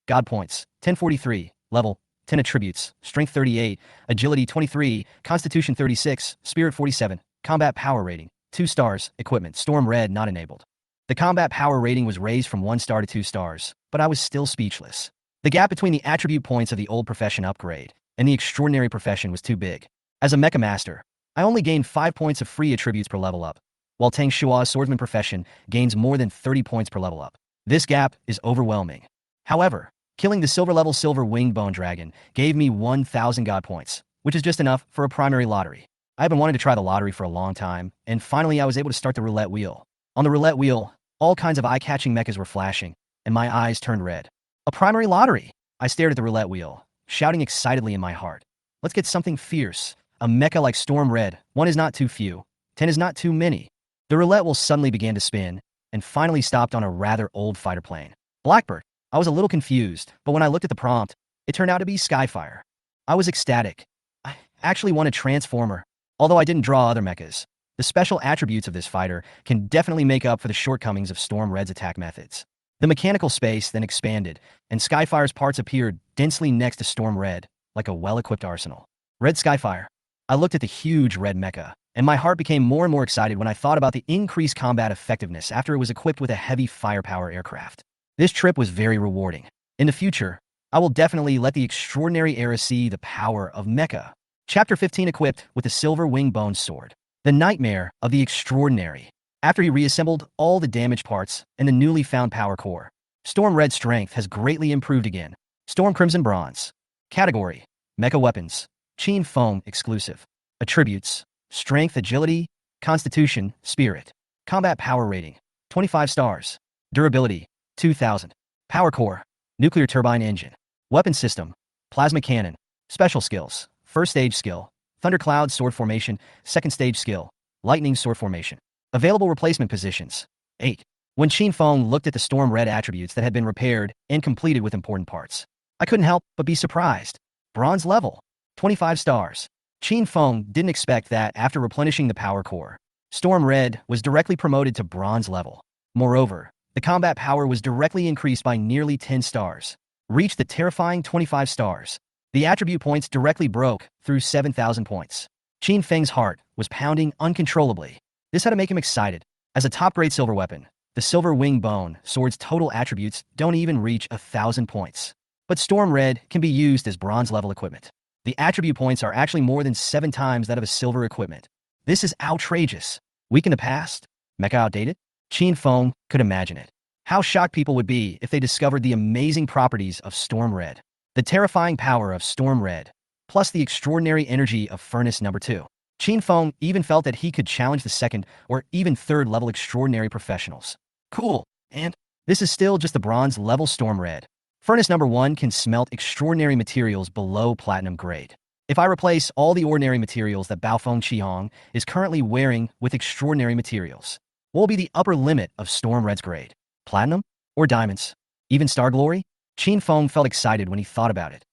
God points, 1043, level, 10 attributes, strength 38, agility 23, constitution 36, spirit 47, Combat power rating, 2 stars, equipment, Storm Red not enabled. The combat power rating was raised from 1 star to 2 stars, but I was still speechless. The gap between the attribute points of the old profession upgrade and the extraordinary profession was too big. As a Mecha Master, I only gained 5 points of free attributes per level up, while Tang Shua's swordsman profession gains more than 30 points per level up. This gap is overwhelming. However, killing the silver level silver winged bone dragon gave me 1,000 god points, which is just enough for a primary lottery. I have been wanting to try the lottery for a long time, and finally I was able to start the roulette wheel. On the roulette wheel, all kinds of eye-catching mechas were flashing, and my eyes turned red. A primary lottery! I stared at the roulette wheel, shouting excitedly in my heart. Let's get something fierce. A mecha like Storm Red. 1 is not too few. 10 is not too many. The roulette wheel suddenly began to spin, and finally stopped on a rather old fighter plane. Blackbird. I was a little confused, but when I looked at the prompt, it turned out to be Skyfire. I was ecstatic. I actually won a Transformer. Although I didn't draw other mechas, the special attributes of this fighter can definitely make up for the shortcomings of Storm Red's attack methods. The mechanical space then expanded, and Skyfire's parts appeared densely next to Storm Red, like a well-equipped arsenal. Red Skyfire. I looked at the huge red mecha, and my heart became more and more excited when I thought about the increased combat effectiveness after it was equipped with a heavy firepower aircraft. This trip was very rewarding. In the future, I will definitely let the extraordinary era see the power of Mecha. Chapter 15 equipped with the silver wing bone sword. The nightmare of the extraordinary. After he reassembled all the damaged parts and the newly found power core, Storm Red's strength has greatly improved again. Storm Crimson Bronze. Category: Mecha Weapons. Chen Feng exclusive. Attributes: Strength, Agility, Constitution, Spirit. Combat power rating: 25 stars. Durability: 2000. Power core: Nuclear turbine engine. Weapon system: Plasma cannon. Special skills: First stage skill: Thundercloud sword formation. Second stage skill: Lightning sword formation. Available replacement positions: 8. When Chen Feng looked at the Storm Red attributes that had been repaired and completed with important parts, I couldn't help but be surprised. Bronze level: 25 stars. Chen Feng didn't expect that after replenishing the power core, Storm Red was directly promoted to bronze level. Moreover, the combat power was directly increased by nearly 10 stars, reached the terrifying 25 stars. The attribute points directly broke through 7,000 points. Chen Feng's heart was pounding uncontrollably. This had to make him excited. As a top-grade silver weapon, the silver wing bone sword's total attributes don't even reach 1,000 points. But Storm Red can be used as bronze-level equipment. The attribute points are actually more than 7 times that of a silver equipment. This is outrageous. Weak in the past? Mecha outdated? Chen Feng could imagine it. How shocked people would be if they discovered the amazing properties of Storm Red. The terrifying power of Storm Red, plus the extraordinary energy of Furnace Number 2. Chen Feng even felt that he could challenge the second or even third level extraordinary professionals. Cool, and this is still just the bronze level Storm Red. Furnace Number 1 can smelt extraordinary materials below platinum grade. If I replace all the ordinary materials that Baofeng Qihong is currently wearing with extraordinary materials, what will be the upper limit of Storm Red's grade? Platinum? Or diamonds? Even Star Glory? Chen Feng felt excited when he thought about it.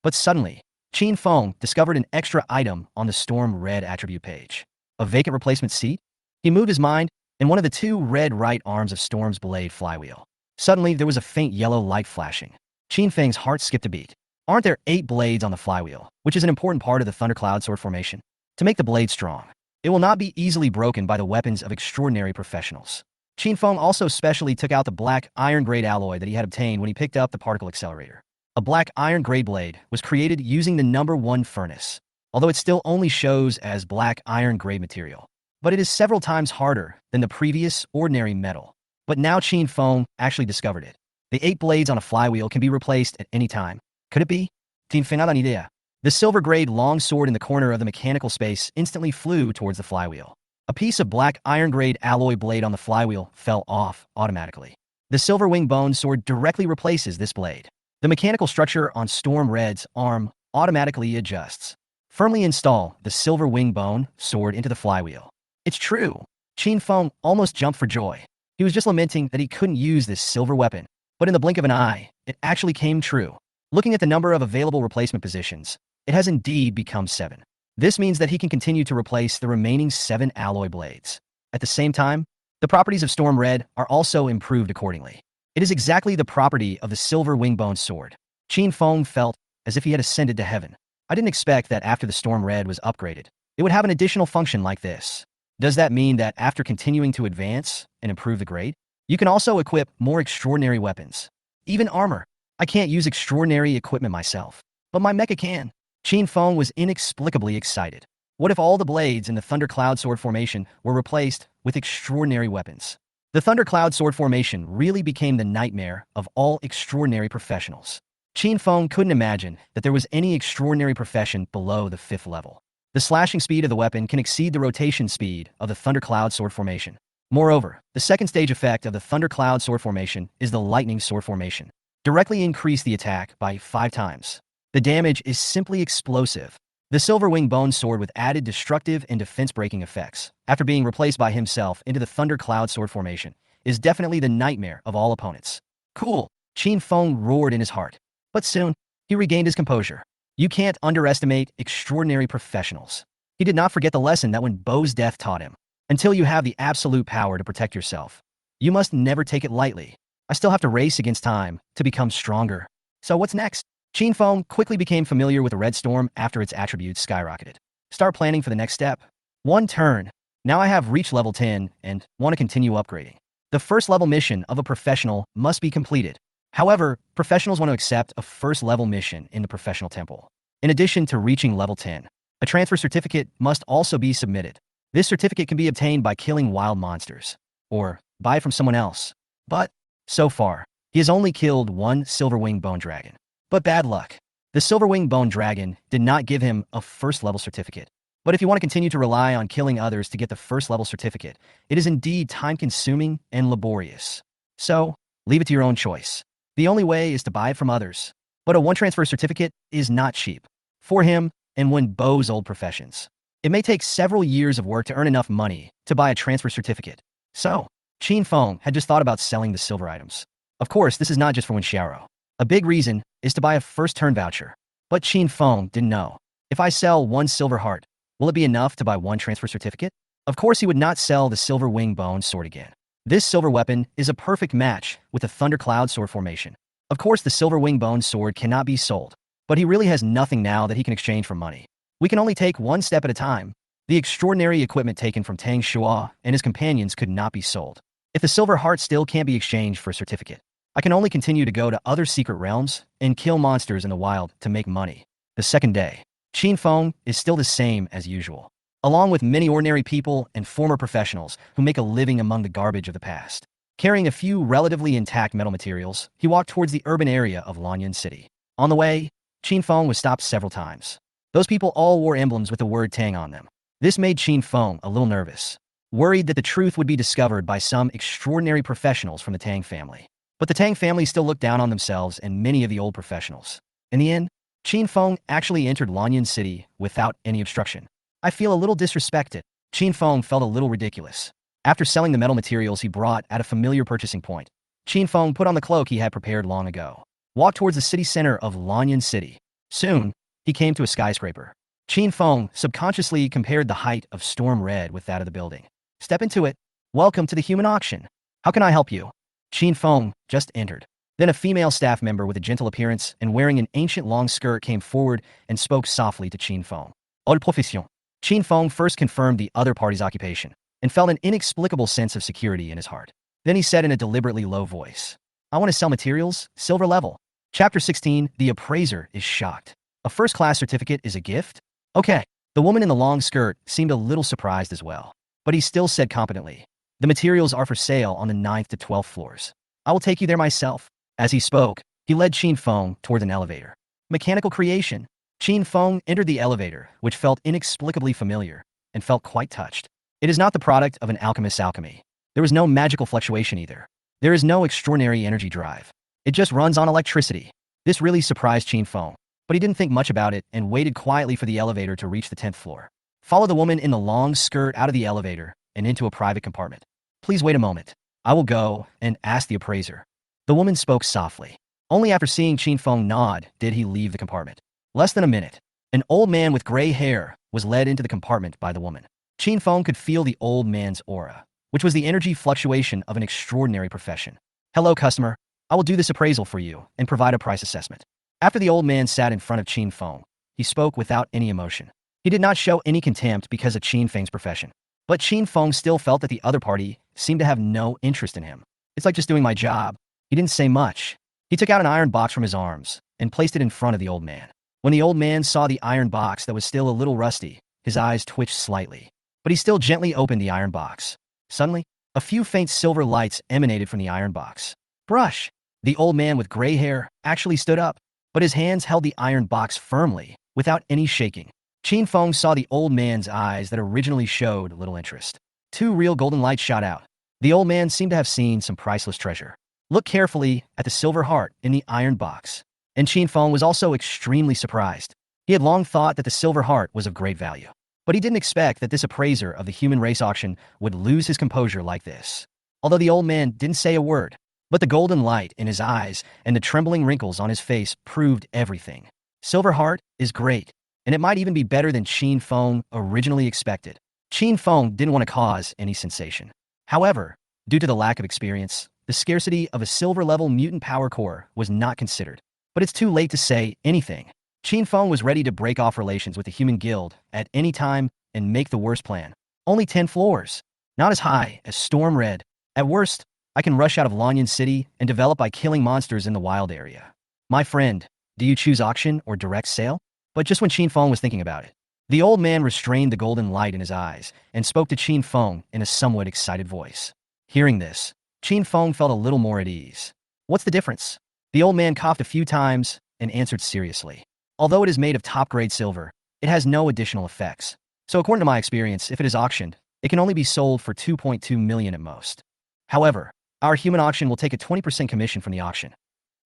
But suddenly, Chen Feng discovered an extra item on the Storm Red attribute page. A vacant replacement seat? He moved his mind, and one of the 2 red right arms of Storm's blade flywheel. Suddenly, there was a faint yellow light flashing. Chen Feng's heart skipped a beat. Aren't there 8 blades on the flywheel, which is an important part of the Thundercloud sword formation? To make the blade strong, it will not be easily broken by the weapons of extraordinary professionals. Chen Feng also specially took out the black iron-grade alloy that he had obtained when he picked up the particle accelerator. A black iron-grade blade was created using the number 1 furnace, although it still only shows as black iron-grade material. But it is several times harder than the previous ordinary metal. But now Chen Feng actually discovered it. The 8 blades on a flywheel can be replaced at any time. Could it be? Tin Fenada ni idea. The silver-grade long sword in the corner of the mechanical space instantly flew towards the flywheel. A piece of black iron-grade alloy blade on the flywheel fell off automatically. The silver wing bone sword directly replaces this blade. The mechanical structure on Storm Red's arm automatically adjusts. Firmly install the silver wing bone sword into the flywheel. It's true. Chen Feng almost jumped for joy. He was just lamenting that he couldn't use this silver weapon. But in the blink of an eye, it actually came true. Looking at the number of available replacement positions, it has indeed become 7. This means that he can continue to replace the remaining 7 alloy blades. At the same time, the properties of Storm Red are also improved accordingly. It is exactly the property of the silver wingbone sword. Chen Feng felt as if he had ascended to heaven. I didn't expect that after the Storm Red was upgraded, it would have an additional function like this. Does that mean that after continuing to advance and improve the grade, you can also equip more extraordinary weapons? Even armor. I can't use extraordinary equipment myself, but my mecha can. Chen Feng was inexplicably excited. What if all the blades in the Thundercloud Sword formation were replaced with extraordinary weapons? The Thundercloud Sword formation really became the nightmare of all extraordinary professionals. Chen Feng couldn't imagine that there was any extraordinary profession below the 5th level. The slashing speed of the weapon can exceed the rotation speed of the Thundercloud Sword formation. Moreover, the second stage effect of the Thundercloud Sword formation is the Lightning Sword formation. Directly increase the attack by 5 times. The damage is simply explosive. The Silver Wing Bone Sword with added destructive and defense-breaking effects, after being replaced by himself into the Thundercloud Sword formation, is definitely the nightmare of all opponents. Cool, Chen Feng roared in his heart. But soon, he regained his composure. You can't underestimate extraordinary professionals. He did not forget the lesson that when Bo's death taught him. Until you have the absolute power to protect yourself, you must never take it lightly. I still have to race against time to become stronger. So what's next? Chen Feng quickly became familiar with the Red Storm after its attributes skyrocketed. Start planning for the next step. 1 turn. Now I have reached level 10 and want to continue upgrading. The first level mission of a professional must be completed. However, professionals want to accept a first level mission in the professional temple. In addition to reaching level 10, a transfer certificate must also be submitted. This certificate can be obtained by killing wild monsters, or buy it from someone else. But, so far, he has only killed 1 Silverwing Bone Dragon. But bad luck. The Silverwing Bone Dragon did not give him a first level certificate. But if you want to continue to rely on killing others to get the first level certificate, it is indeed time-consuming and laborious. So, leave it to your own choice. The only way is to buy it from others. But a 1 transfer certificate is not cheap. For him, and when Bo's old professions, it may take several years of work to earn enough money to buy a transfer certificate. So, Chen Feng had just thought about selling the silver items. Of course, this is not just for Wen Xiaoro. A big reason is to buy a first turn voucher. But Chen Feng didn't know. If I sell 1 silver heart, will it be enough to buy 1 transfer certificate? Of course, he would not sell the Silver Wing Bone Sword again. This silver weapon is a perfect match with the Thundercloud Sword formation. Of course, the Silver Wing Bone Sword cannot be sold, but he really has nothing now that he can exchange for money. We can only take 1 step at a time. The extraordinary equipment taken from Tang Shua and his companions could not be sold. If the silver heart still can't be exchanged for a certificate, I can only continue to go to other secret realms and kill monsters in the wild to make money. The second day, Chen Feng is still the same as usual, along with many ordinary people and former professionals who make a living among the garbage of the past. Carrying a few relatively intact metal materials, he walked towards the urban area of Lanyan City. On the way, Chen Feng was stopped several times. Those people all wore emblems with the word Tang on them. This made Chen Feng a little nervous, worried that the truth would be discovered by some extraordinary professionals from the Tang family. But the Tang family still looked down on themselves and many of the old professionals. In the end, Chen Feng actually entered Lanyan City without any obstruction. I feel a little disrespected. Chen Feng felt a little ridiculous. After selling the metal materials he brought at a familiar purchasing point, Chen Feng put on the cloak he had prepared long ago, walked towards the city center of Lanyan City. Soon, he came to a skyscraper. Chen Feng subconsciously compared the height of Storm Red with that of the building. Step into it. Welcome to the human auction. How can I help you? Chen Feng just entered. Then a female staff member with a gentle appearance and wearing an ancient long skirt came forward and spoke softly to Chen Feng. Haute profession. Chen Feng first confirmed the other party's occupation and felt an inexplicable sense of security in his heart. Then he said in a deliberately low voice, I want to sell materials, silver level. Chapter 16, The Appraiser is shocked. A first-class certificate is a gift? Okay. The woman in the long skirt seemed a little surprised as well. But he still said competently, the materials are for sale on the 9th to 12th floors. I will take you there myself. As he spoke, he led Chen Feng toward an elevator. Mechanical creation. Chen Feng entered the elevator, which felt inexplicably familiar, and felt quite touched. It is not the product of an alchemist's alchemy. There is no magical fluctuation either. There is no extraordinary energy drive. It just runs on electricity. This really surprised Chen Feng, but he didn't think much about it and waited quietly for the elevator to reach the 10th floor. Follow the woman in the long skirt out of the elevator and into a private compartment. Please wait a moment. I will go and ask the appraiser. The woman spoke softly. Only after seeing Chen Feng nod did he leave the compartment. Less than a minute, an old man with gray hair was led into the compartment by the woman. Chen Feng could feel the old man's aura, which was the energy fluctuation of an extraordinary profession. Hello, customer. I will do this appraisal for you and provide a price assessment. After the old man sat in front of Chen Feng, he spoke without any emotion. He did not show any contempt because of Chen Feng's profession. But Chen Feng still felt that the other party seemed to have no interest in him. It's like just doing my job. He didn't say much. He took out an iron box from his arms and placed it in front of the old man. When the old man saw the iron box that was still a little rusty, his eyes twitched slightly. But he still gently opened the iron box. Suddenly, a few faint silver lights emanated from the iron box. Brush! The old man with gray hair actually stood up, but his hands held the iron box firmly, without any shaking. Chen Feng saw the old man's eyes that originally showed little interest. Two real golden lights shot out. The old man seemed to have seen some priceless treasure. Look carefully at the silver heart in the iron box. And Chen Feng was also extremely surprised. He had long thought that the silver heart was of great value. But he didn't expect that this appraiser of the human race auction would lose his composure like this. Although the old man didn't say a word, but the golden light in his eyes and the trembling wrinkles on his face proved everything. Silver heart is great, and it might even be better than Chen Feng originally expected. Chen Feng didn't want to cause any sensation. However, due to the lack of experience, the scarcity of a silver-level mutant power core was not considered. But it's too late to say anything. Chen Feng was ready to break off relations with the human guild at any time and make the worst plan. Only 10 floors. Not as high as Storm Red. At worst, I can rush out of Lanyan City and develop by killing monsters in the wild area. My friend, do you choose auction or direct sale? But just when Chen Feng was thinking about it, the old man restrained the golden light in his eyes and spoke to Chen Feng in a somewhat excited voice. Hearing this, Chen Feng felt a little more at ease. What's the difference? The old man coughed a few times and answered seriously. Although it is made of top-grade silver, it has no additional effects. So according to my experience, if it is auctioned, it can only be sold for 2.2 million at most. However, our human auction will take a 20% commission from the auction.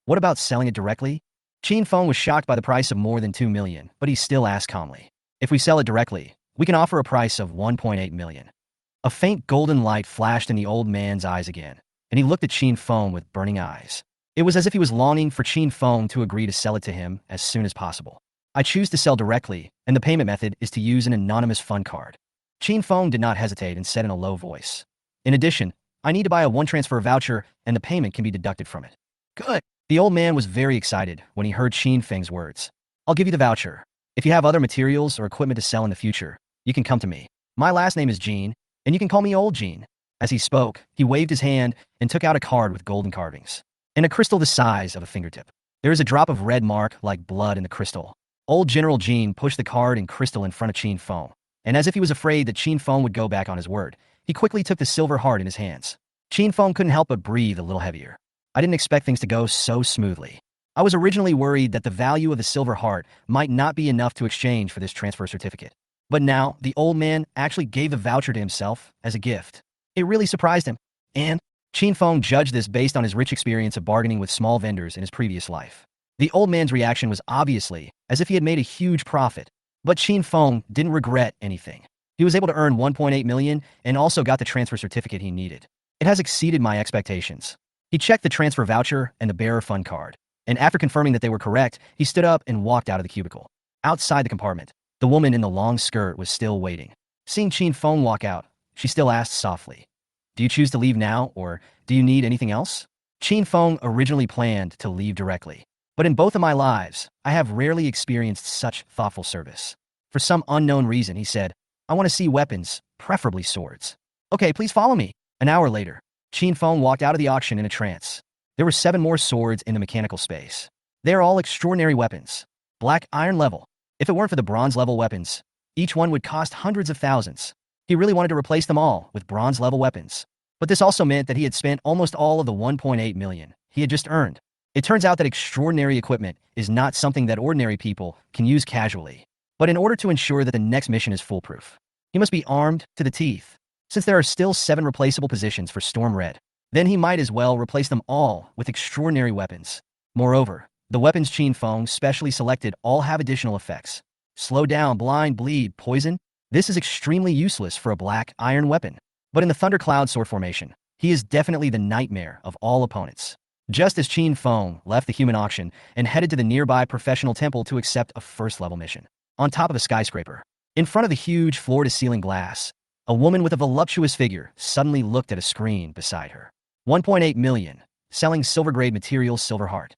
What about selling it directly? Chen Feng was shocked by the price of more than 2 million, but he still asked calmly. If we sell it directly, we can offer a price of 1.8 million. A faint golden light flashed in the old man's eyes again, and he looked at Chen Feng with burning eyes. It was as if he was longing for Chen Feng to agree to sell it to him as soon as possible. I choose to sell directly, and the payment method is to use an anonymous fund card. Chen Feng did not hesitate and said in a low voice. In addition, I need to buy a one-transfer voucher, and the payment can be deducted from it. Good. The old man was very excited when he heard Chen Feng's words. I'll give you the voucher. If you have other materials or equipment to sell in the future, you can come to me. My last name is Jean, and you can call me Old Jean. As he spoke, he waved his hand and took out a card with golden carvings and a crystal the size of a fingertip. There is a drop of red mark like blood in the crystal. Old General Jean pushed the card and crystal in front of Chen Feng, and as if he was afraid that Chen Feng would go back on his word, he quickly took the silver heart in his hands. Chen Feng couldn't help but breathe a little heavier. I didn't expect things to go so smoothly. I was originally worried that the value of the silver heart might not be enough to exchange for this transfer certificate. But now, the old man actually gave the voucher to himself as a gift. It really surprised him. And Chen Feng judged this based on his rich experience of bargaining with small vendors in his previous life. The old man's reaction was obviously as if he had made a huge profit. But Chen Feng didn't regret anything. He was able to earn 1.8 million and also got the transfer certificate he needed. It has exceeded my expectations. He checked the transfer voucher and the bearer fund card, and after confirming that they were correct, he stood up and walked out of the cubicle. Outside the compartment, the woman in the long skirt was still waiting. Seeing Chen Feng walk out, she still asked softly, "Do you choose to leave now, or do you need anything else?" Chen Feng originally planned to leave directly, but in both of my lives, I have rarely experienced such thoughtful service. For some unknown reason, he said, "I want to see weapons, preferably swords." "Okay, please follow me." An hour later, Chen Feng walked out of the auction in a trance. There were 7 more swords in the mechanical space. They are all extraordinary weapons. Black iron level. If it weren't for the bronze level weapons, each one would cost hundreds of thousands. He really wanted to replace them all with bronze level weapons. But this also meant that he had spent almost all of the 1.8 million he had just earned. It turns out that extraordinary equipment is not something that ordinary people can use casually. But in order to ensure that the next mission is foolproof, he must be armed to the teeth. Since there are still 7 replaceable positions for Storm Red, then he might as well replace them all with extraordinary weapons. Moreover, the weapons Chen Feng specially selected all have additional effects. Slow down, blind, bleed, poison. This is extremely useless for a black iron weapon. But in the Thundercloud sword formation, he is definitely the nightmare of all opponents. Just as Chen Feng left the human auction and headed to the nearby professional temple to accept a first-level mission. On top of a skyscraper, in front of the huge floor-to-ceiling glass, a woman with a voluptuous figure suddenly looked at a screen beside her. 1.8 million, selling silver-grade materials silver heart.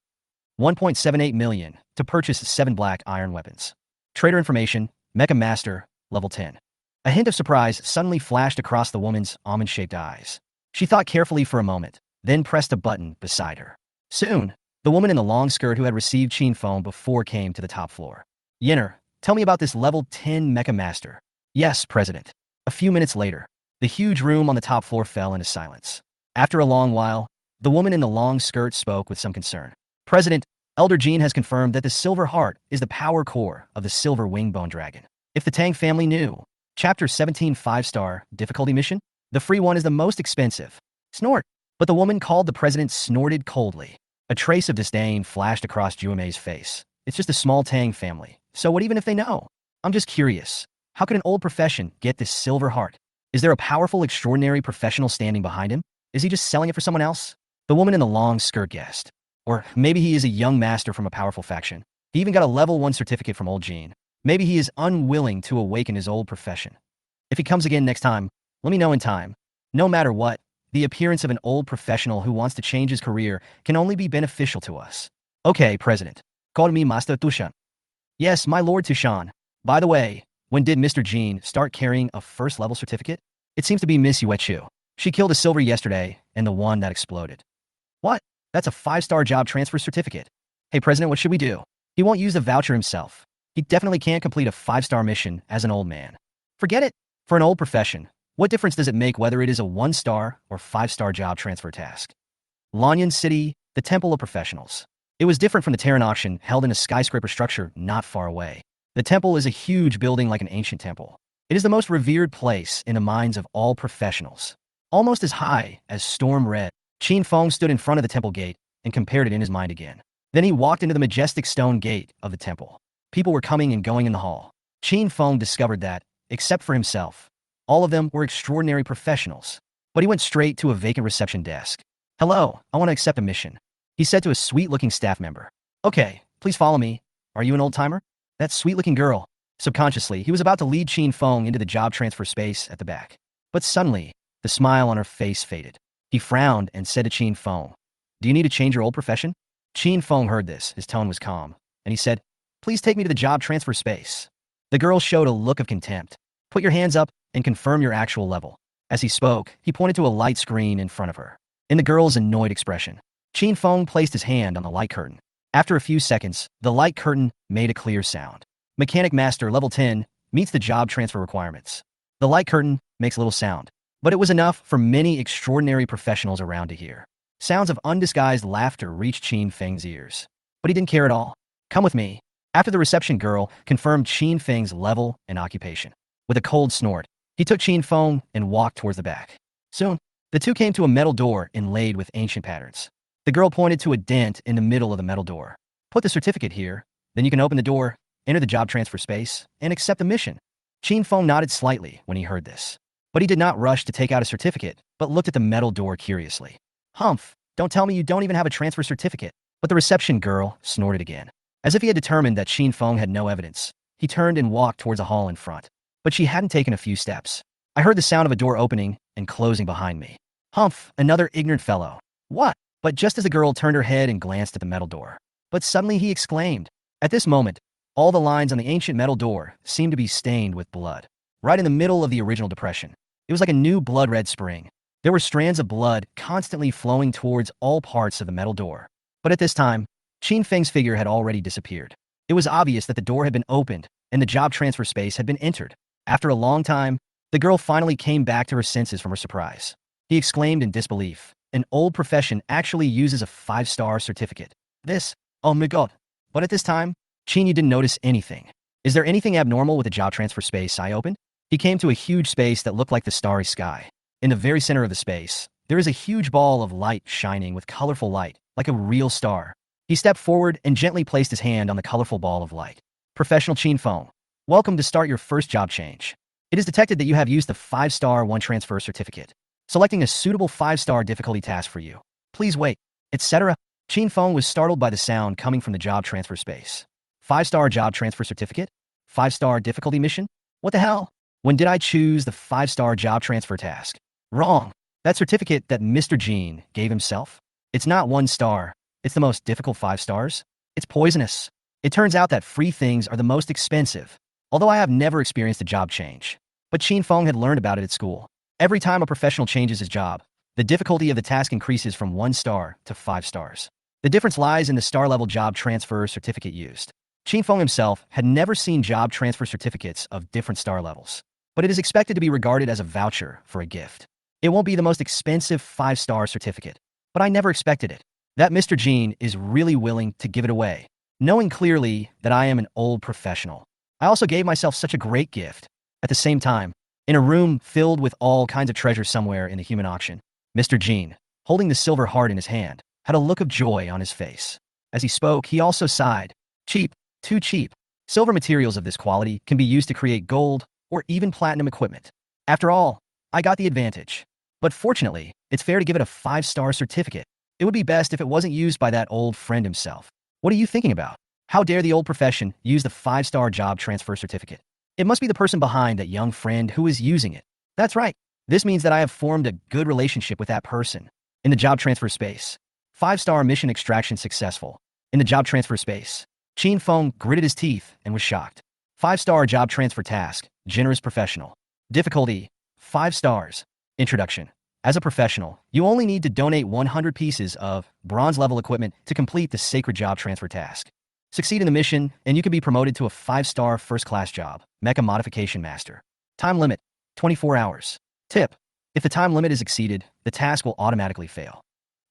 1.78 million, to purchase 7 black iron weapons. Trader information, Mecha Master, level 10. A hint of surprise suddenly flashed across the woman's almond-shaped eyes. She thought carefully for a moment, then pressed a button beside her. Soon, the woman in the long skirt who had received Chen Feng before came to the top floor. Yenner, tell me about this level 10 Mecha Master. Yes, President. A few minutes later, the huge room on the top floor fell into silence. After a long while, the woman in the long skirt spoke with some concern. President, Elder Jean has confirmed that the Silver Heart is the power core of the Silver Wingbone Dragon. If the Tang family knew. Chapter 17 5-star difficulty mission? The free one is the most expensive. Snort. But the woman called the president snorted coldly. A trace of disdain flashed across Juamei's face. It's just a small Tang family. So what even if they know? I'm just curious. How could an old profession get this Silver Heart? Is there a powerful, extraordinary professional standing behind him? Is he just selling it for someone else? The woman in the long skirt guessed. Or maybe he is a young master from a powerful faction. He even got a level 1 certificate from old Jean. Maybe he is unwilling to awaken his old profession. If he comes again next time, let me know in time. No matter what, the appearance of an old professional who wants to change his career can only be beneficial to us. Okay, President. Call me Master Tushan. Yes, my Lord Tushan. By the way, when did Mr. Jean start carrying a first-level certificate? It seems to be Miss Yuechu. She killed a silver yesterday, and the one that exploded. What? That's a 5-star job transfer certificate. Hey, President, what should we do? He won't use the voucher himself. He definitely can't complete a 5-star mission as an old man. Forget it. For an old profession, what difference does it make whether it is a 1-star or 5-star job transfer task? Lanyan City, the Temple of Professionals. It was different from the Terran auction held in a skyscraper structure not far away. The temple is a huge building like an ancient temple. It is the most revered place in the minds of all professionals. Almost as high as Storm Red, Chen Feng stood in front of the temple gate and compared it in his mind again. Then he walked into the majestic stone gate of the temple. People were coming and going in the hall. Chen Feng discovered that, except for himself, all of them were extraordinary professionals. But he went straight to a vacant reception desk. Hello, I want to accept a mission, he said to a sweet-looking staff member. Okay, please follow me. Are you an old-timer? That sweet-looking girl. Subconsciously, he was about to lead Chen Feng into the job transfer space at the back. But suddenly, the smile on her face faded. He frowned and said to Chen Feng, do you need to change your old profession? Chen Feng heard this. His tone was calm, and he said, please take me to the job transfer space. The girl showed a look of contempt. Put your hands up and confirm your actual level. As he spoke, he pointed to a light screen in front of her. In the girl's annoyed expression, Chen Feng placed his hand on the light curtain. After a few seconds, the light curtain made a clear sound. Mechanic Master level 10 meets the job transfer requirements. The light curtain makes little sound, but it was enough for many extraordinary professionals around to hear. Sounds of undisguised laughter reached Chen Feng's ears. But he didn't care at all. Come with me. After the reception girl confirmed Chen Feng's level and occupation. With a cold snort, he took Chen Feng and walked towards the back. Soon, the two came to a metal door inlaid with ancient patterns. The girl pointed to a dent in the middle of the metal door. Put the certificate here, then you can open the door, enter the job transfer space, and accept the mission. Chen Feng nodded slightly when he heard this. But he did not rush to take out a certificate, but looked at the metal door curiously. Humph, don't tell me you don't even have a transfer certificate. But the reception girl snorted again. As if he had determined that Chen Feng had no evidence, he turned and walked towards a hall in front. But she hadn't taken a few steps. I heard the sound of a door opening and closing behind me. Humph, another ignorant fellow. What? But just as the girl turned her head and glanced at the metal door. But suddenly he exclaimed. At this moment, all the lines on the ancient metal door seemed to be stained with blood. Right in the middle of the original depression. It was like a new blood-red spring. There were strands of blood constantly flowing towards all parts of the metal door. But at this time, Chen Feng's figure had already disappeared. It was obvious that the door had been opened and the job transfer space had been entered. After a long time, the girl finally came back to her senses from her surprise. He exclaimed in disbelief. An old profession actually uses a 5-star certificate. This, oh my god. But at this time, Chen Yu didn't notice anything. Is there anything abnormal with the job transfer space I opened? He came to a huge space that looked like the starry sky. In the very center of the space, there is a huge ball of light shining with colorful light, like a real star. He stepped forward and gently placed his hand on the colorful ball of light. Professional Chen Feng, welcome to start your first job change. It is detected that you have used the 5-star 1 transfer certificate. Selecting a suitable 5-star difficulty task for you. Please wait, etc. Chen Feng was startled by the sound coming from the job transfer space. 5-star job transfer certificate? 5-star difficulty mission? What the hell? When did I choose the 5-star job transfer task? Wrong. That certificate that Mr. Jean gave himself? It's not 1 star. It's the most difficult 5 stars. It's poisonous. It turns out that free things are the most expensive. although I have never experienced a job change. But Chen Feng had learned about it at school. Every time a professional changes his job, the difficulty of the task increases from 1 star to 5 stars. The difference lies in the star-level job transfer certificate used. Chen Feng himself had never seen job transfer certificates of different star levels, but it is expected to be regarded as a voucher for a gift. It won't be the most expensive 5-star certificate, but I never expected it. That Mr. Jean is really willing to give it away, knowing clearly that I am an old professional. I also gave myself such a great gift. At the same time, in a room filled with all kinds of treasures somewhere in the human auction, Mr. Jean, holding the silver heart in his hand, had a look of joy on his face. As he spoke, he also sighed. Cheap, too cheap. Silver materials of this quality can be used to create gold or even platinum equipment. After all, I got the advantage. But fortunately, it's fair to give it a 5-star certificate. It would be best if it wasn't used by that old friend himself. What are you thinking about? How dare the old profession use the 5-star job transfer certificate? It must be the person behind that young friend who is using it. That's right. This means that I have formed a good relationship with that person. In the job transfer space, 5-star mission extraction successful. In the job transfer space, Chen Feng gritted his teeth and was shocked. 5-star job transfer task, generous professional. Difficulty, 5 stars. Introduction. As a professional, you only need to donate 100 pieces of bronze-level equipment to complete the sacred job transfer task. Succeed in the mission, and you can be promoted to a 5-star first-class job, Mecha Modification Master. Time limit, 24 hours. Tip. If the time limit is exceeded, the task will automatically fail.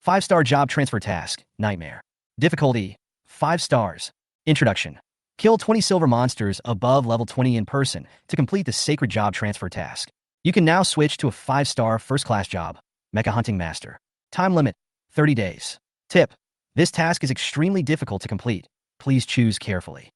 5-star job transfer task, Nightmare. Difficulty, 5 stars. Introduction. Kill 20 silver monsters above level 20 in person to complete the sacred job transfer task. You can now switch to a 5-star first-class job, Mecha Hunting Master. Time limit, 30 days. Tip. This task is extremely difficult to complete. Please choose carefully.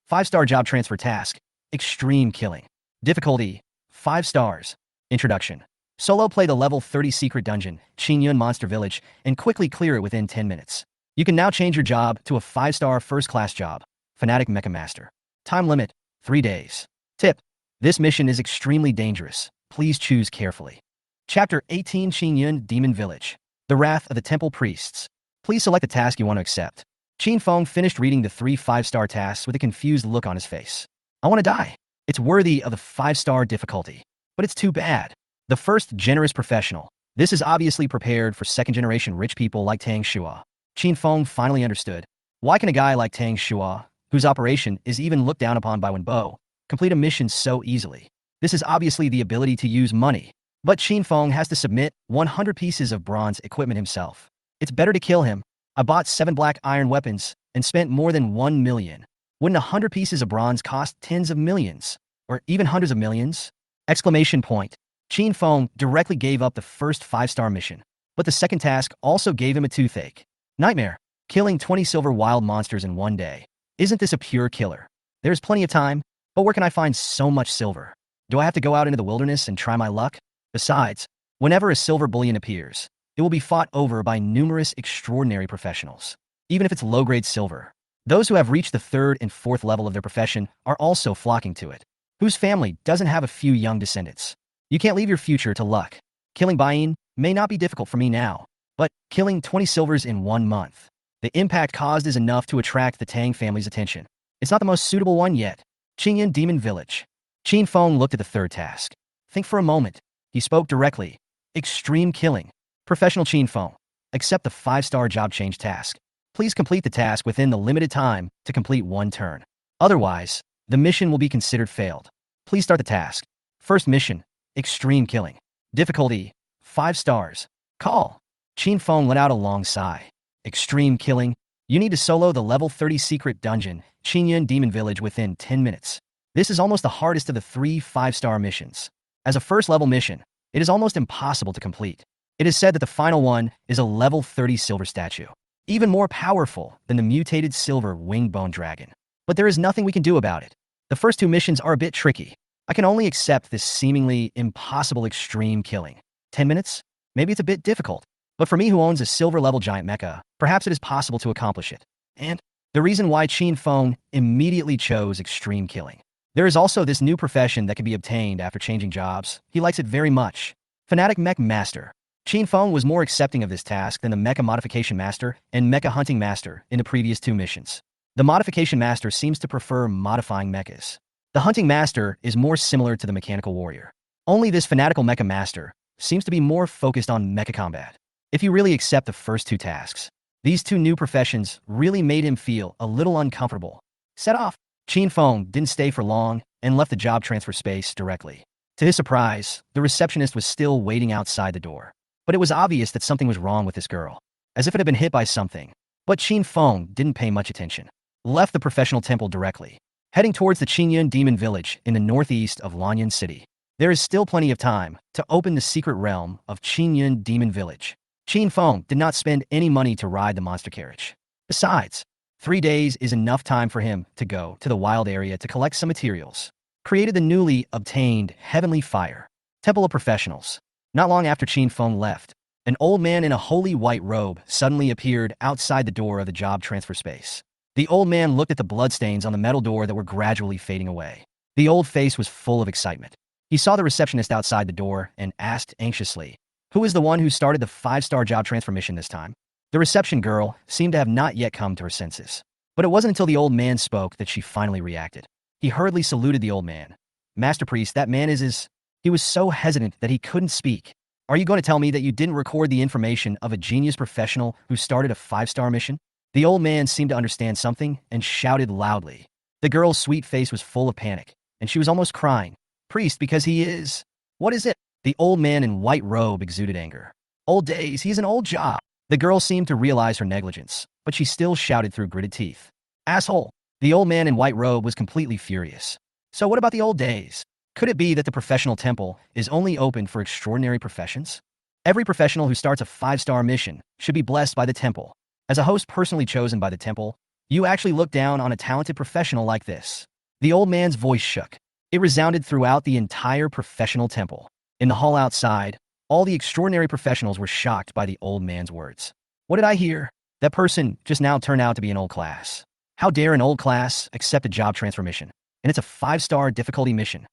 5-star job transfer task, Extreme Killing. Difficulty, 5 stars. Introduction. Solo play the level 30 secret dungeon, Qingyun Monster Village, and quickly clear it within 10 minutes. You can now change your job to a 5-star first-class job, Fanatic Mecha Master. Time limit, 3 days. Tip. This mission is extremely dangerous. Please choose carefully. Chapter 18 Qingyun Demon Village. The Wrath of the Temple Priests. Please select the task you want to accept. Chen Feng finished reading the 3 5-star tasks with a confused look on his face. I want to die. It's worthy of the 5-star difficulty. But it's too bad. The first, generous professional. This is obviously prepared for second-generation rich people like Tang Shua. Chen Feng finally understood. Why can a guy like Tang Shua, whose operation is even looked down upon by Wenbo, complete a mission so easily? This is obviously the ability to use money. But Chen Feng has to submit 100 pieces of bronze equipment himself. It's better to kill him. I bought 7 black iron weapons and spent more than 1 million. Wouldn't 100 pieces of bronze cost tens of millions? Or even hundreds of millions? Exclamation point. Chen Feng directly gave up the first 5-star mission. But the second task also gave him a toothache. Nightmare. Killing 20 silver wild monsters in 1 day. Isn't this a pure killer? There's plenty of time, but where can I find so much silver? Do I have to go out into the wilderness and try my luck? Besides, whenever a silver bullion appears, it will be fought over by numerous extraordinary professionals. Even if it's low-grade silver, those who have reached the 3rd and 4th level of their profession are also flocking to it. Whose family doesn't have a few young descendants? You can't leave your future to luck. Killing Bain may not be difficult for me now, but killing 20 silvers in 1 month. The impact caused is enough to attract the Tang family's attention. It's not the most suitable one yet. Qingyun Demon Village. Chen Feng looked at the 3rd task. Think for a moment. He spoke directly. Extreme Killing. Professional Chen Feng. Accept the 5-star job change task. Please complete the task within the limited time to complete 1 turn. Otherwise, the mission will be considered failed. Please start the task. First mission, Extreme Killing. Difficulty, 5 stars. Call. Chen Feng let out a long sigh. Extreme Killing. You need to solo the level 30 secret dungeon, Qingyun Demon Village, within 10 minutes. This is almost the hardest of the 3 5-star missions. As a first-level mission, it is almost impossible to complete. It is said that the final one is a level 30 silver statue, even more powerful than the mutated silver winged bone dragon. But there is nothing we can do about it. The first 2 missions are a bit tricky. I can only accept this seemingly impossible Extreme Killing. 10 minutes? Maybe it's a bit difficult. But for me, who owns a silver-level giant mecha, perhaps it is possible to accomplish it. And the reason why Chen Feng immediately chose Extreme Killing. There is also this new profession that can be obtained after changing jobs. He likes it very much. Fanatic Mecha Master. Chen Feng was more accepting of this task than the Mecha Modification Master and Mecha Hunting Master in the previous 2 missions. The Modification Master seems to prefer modifying mechas. The hunting master is more similar to the mechanical warrior. Only this fanatical mecha master seems to be more focused on mecha combat. If you really accept the first two tasks, these two new professions really made him feel a little uncomfortable. Set off. Chen Feng didn't stay for long and left the job transfer space directly. To his surprise, the receptionist was still waiting outside the door. But it was obvious that something was wrong with this girl, as if it had been hit by something. But Chen Feng didn't pay much attention. Left the professional temple directly, heading towards the Qingyun Demon Village in the northeast of Lanyan City. There is still plenty of time to open the secret realm of Qingyun Demon Village. Chen Feng did not spend any money to ride the monster carriage. Besides, 3 days is enough time for him to go to the wild area to collect some materials. Created the newly obtained Heavenly Fire Temple of Professionals. Not long after Chen Feng left, an old man in a holy white robe suddenly appeared outside the door of the job transfer space. The old man looked at the bloodstains on the metal door that were gradually fading away. The old face was full of excitement. He saw the receptionist outside the door and asked anxiously, "Who is the one who started the 5-star job transfer mission this time?" The reception girl seemed to have not yet come to her senses. But it wasn't until the old man spoke that she finally reacted. He hurriedly saluted the old man. "Master Priest, that man is..." He was so hesitant that he couldn't speak. "Are you going to tell me that you didn't record the information of a genius professional who started a 5-star mission?" The old man seemed to understand something and shouted loudly. The girl's sweet face was full of panic, and she was almost crying. "Priest, because he is..." "What is it?" The old man in white robe exuded anger. "Old days, he's an old job." The girl seemed to realize her negligence, but she still shouted through gritted teeth. "Asshole!" The old man in white robe was completely furious. "So what about the old days? Could it be that the professional temple is only open for extraordinary professions? Every professional who starts a 5-star mission should be blessed by the temple. As a host personally chosen by the temple, you actually look down on a talented professional like this." The old man's voice shook. It resounded throughout the entire professional temple. In the hall outside, all the extraordinary professionals were shocked by the old man's words. "What did I hear? That person just now turned out to be an old class. How dare an old class accept a job transfer mission? And it's a 5-star difficulty mission.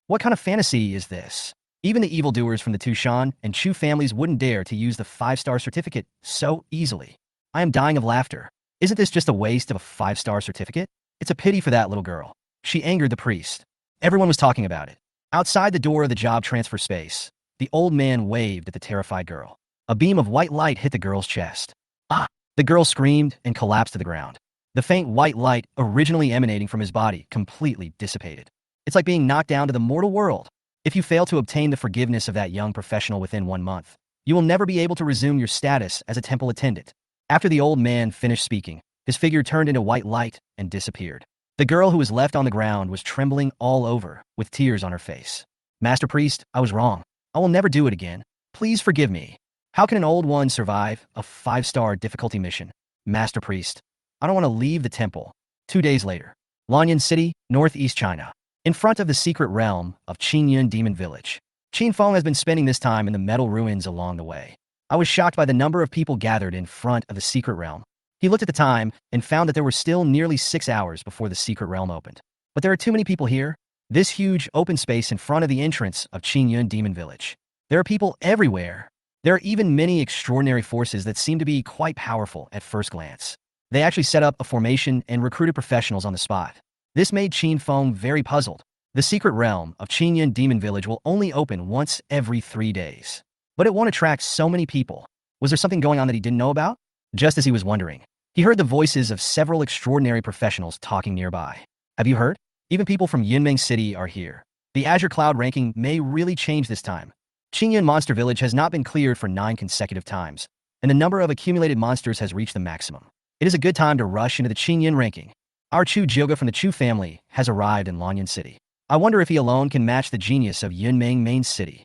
What kind of fantasy is this? Even the evildoers from the Tushan and Chu families wouldn't dare to use the 5-star certificate so easily. I am dying of laughter. Isn't this just a waste of a 5-star certificate? It's a pity for that little girl." She angered the priest. Everyone was talking about it. Outside the door of the job transfer space, the old man waved at the terrified girl. A beam of white light hit the girl's chest. "Ah!" The girl screamed and collapsed to the ground. The faint white light originally emanating from his body completely dissipated. It's like being knocked down to the mortal world. If you fail to obtain the forgiveness of that young professional within 1 month, you will never be able to resume your status as a temple attendant. After the old man finished speaking, his figure turned into white light and disappeared. The girl who was left on the ground was trembling all over, with tears on her face. "Master Priest, I was wrong. I will never do it again. Please forgive me. How can an old one survive a 5-star difficulty mission? Master Priest, I don't want to leave the temple." 2 days later, Lanyan City, northeast China. In front of the secret realm of Qingyun Demon Village. Chen Feng has been spending this time in the metal ruins along the way. I was shocked by the number of people gathered in front of the secret realm. He looked at the time and found that there were still nearly 6 hours before the secret realm opened. But there are too many people here. This huge open space in front of the entrance of Qingyun Demon Village. There are people everywhere. There are even many extraordinary forces that seem to be quite powerful at first glance. They actually set up a formation and recruited professionals on the spot. This made Chen Feng very puzzled. The secret realm of Qingyun Demon Village will only open once every 3 days. But it won't attract so many people. Was there something going on that he didn't know about? Just as he was wondering, he heard the voices of several extraordinary professionals talking nearby. "Have you heard? Even people from Yunmeng City are here. The Azure Cloud ranking may really change this time. Qingyun Monster Village has not been cleared for 9 consecutive times, and the number of accumulated monsters has reached the maximum. It is a good time to rush into the Qingyun ranking. Our Chu Jyoga from the Chu family has arrived in Lanyan City. I wonder if he alone can match the genius of Yunmeng Main City.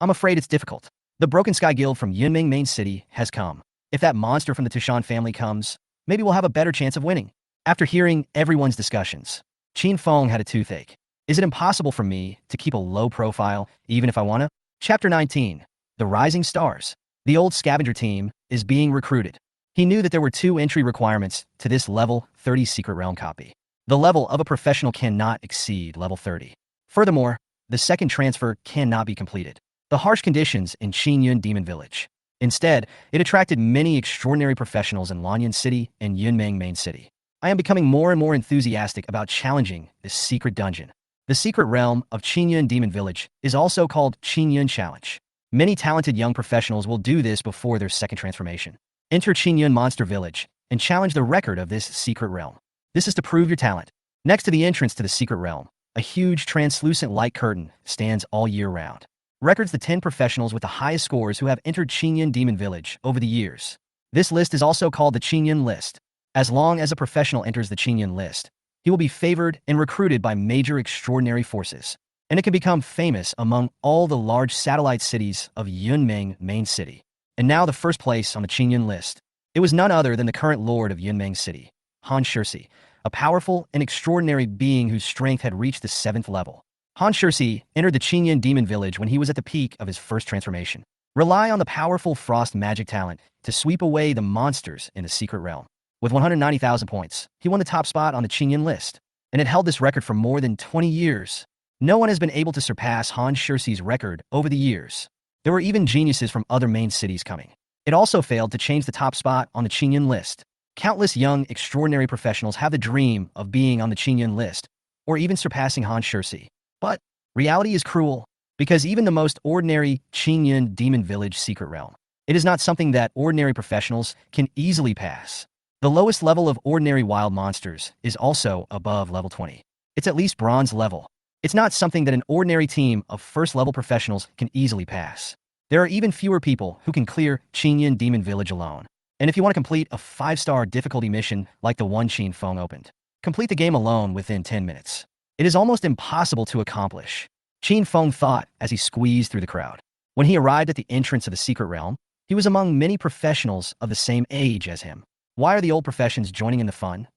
I'm afraid it's difficult. The Broken Sky Guild from Yunmeng Main City has come. If that monster from the Tushan family comes, maybe we'll have a better chance of winning." After hearing everyone's discussions, Chen Feng had a toothache. Is it impossible for me to keep a low profile even if I want to? Chapter 19. The Rising Stars. The old scavenger team is being recruited. He knew that there were 2 entry requirements to this level 30 secret realm copy. The level of a professional cannot exceed level 30. Furthermore, the second transfer cannot be completed. The harsh conditions in Qingyun Demon Village. Instead, it attracted many extraordinary professionals in Lanyan City and Yunmeng Main City. I am becoming more and more enthusiastic about challenging this secret dungeon. The secret realm of Qingyun Demon Village is also called Qingyun Challenge. Many talented young professionals will do this before their second transformation. Enter Qingyun Monster Village and challenge the record of this secret realm. This is to prove your talent. Next to the entrance to the secret realm, a huge translucent light curtain stands all year round. Records the 10 professionals with the highest scores who have entered Qingyun Demon Village over the years. This list is also called the Qingyun List. As long as a professional enters the Qingyun List, he will be favored and recruited by major extraordinary forces, and it can become famous among all the large satellite cities of Yunmeng main city. And now the first place on the Qingyun List. It was none other than the current lord of Yunmeng City, Han Shirsi, a powerful and extraordinary being whose strength had reached the 7th level. Han Shirsi entered the Qingyun Demon Village when he was at the peak of his first transformation. Rely on the powerful frost magic talent to sweep away the monsters in the secret realm. With 190,000 points, he won the top spot on the Qingyun List, and had held this record for more than 20 years. No one has been able to surpass Han Shirsi's record over the years. There were even geniuses from other main cities coming. It also failed to change the top spot on the Qingyun List. Countless young, extraordinary professionals have the dream of being on the Qingyun List, or even surpassing Han Shirsi. But reality is cruel, because even the most ordinary Qingyun Demon Village secret realm, it is not something that ordinary professionals can easily pass. The lowest level of ordinary wild monsters is also above level 20. It's at least bronze level. It's not something that an ordinary team of first-level professionals can easily pass. There are even fewer people who can clear Qingyun Demon Village alone. And if you want to complete a 5-star difficulty mission like the one Chen Feng opened, complete the game alone within 10 minutes. It is almost impossible to accomplish. Chen Feng thought as he squeezed through the crowd. When he arrived at the entrance of the secret realm, he was among many professionals of the same age as him. Why are the old professions joining in the fun?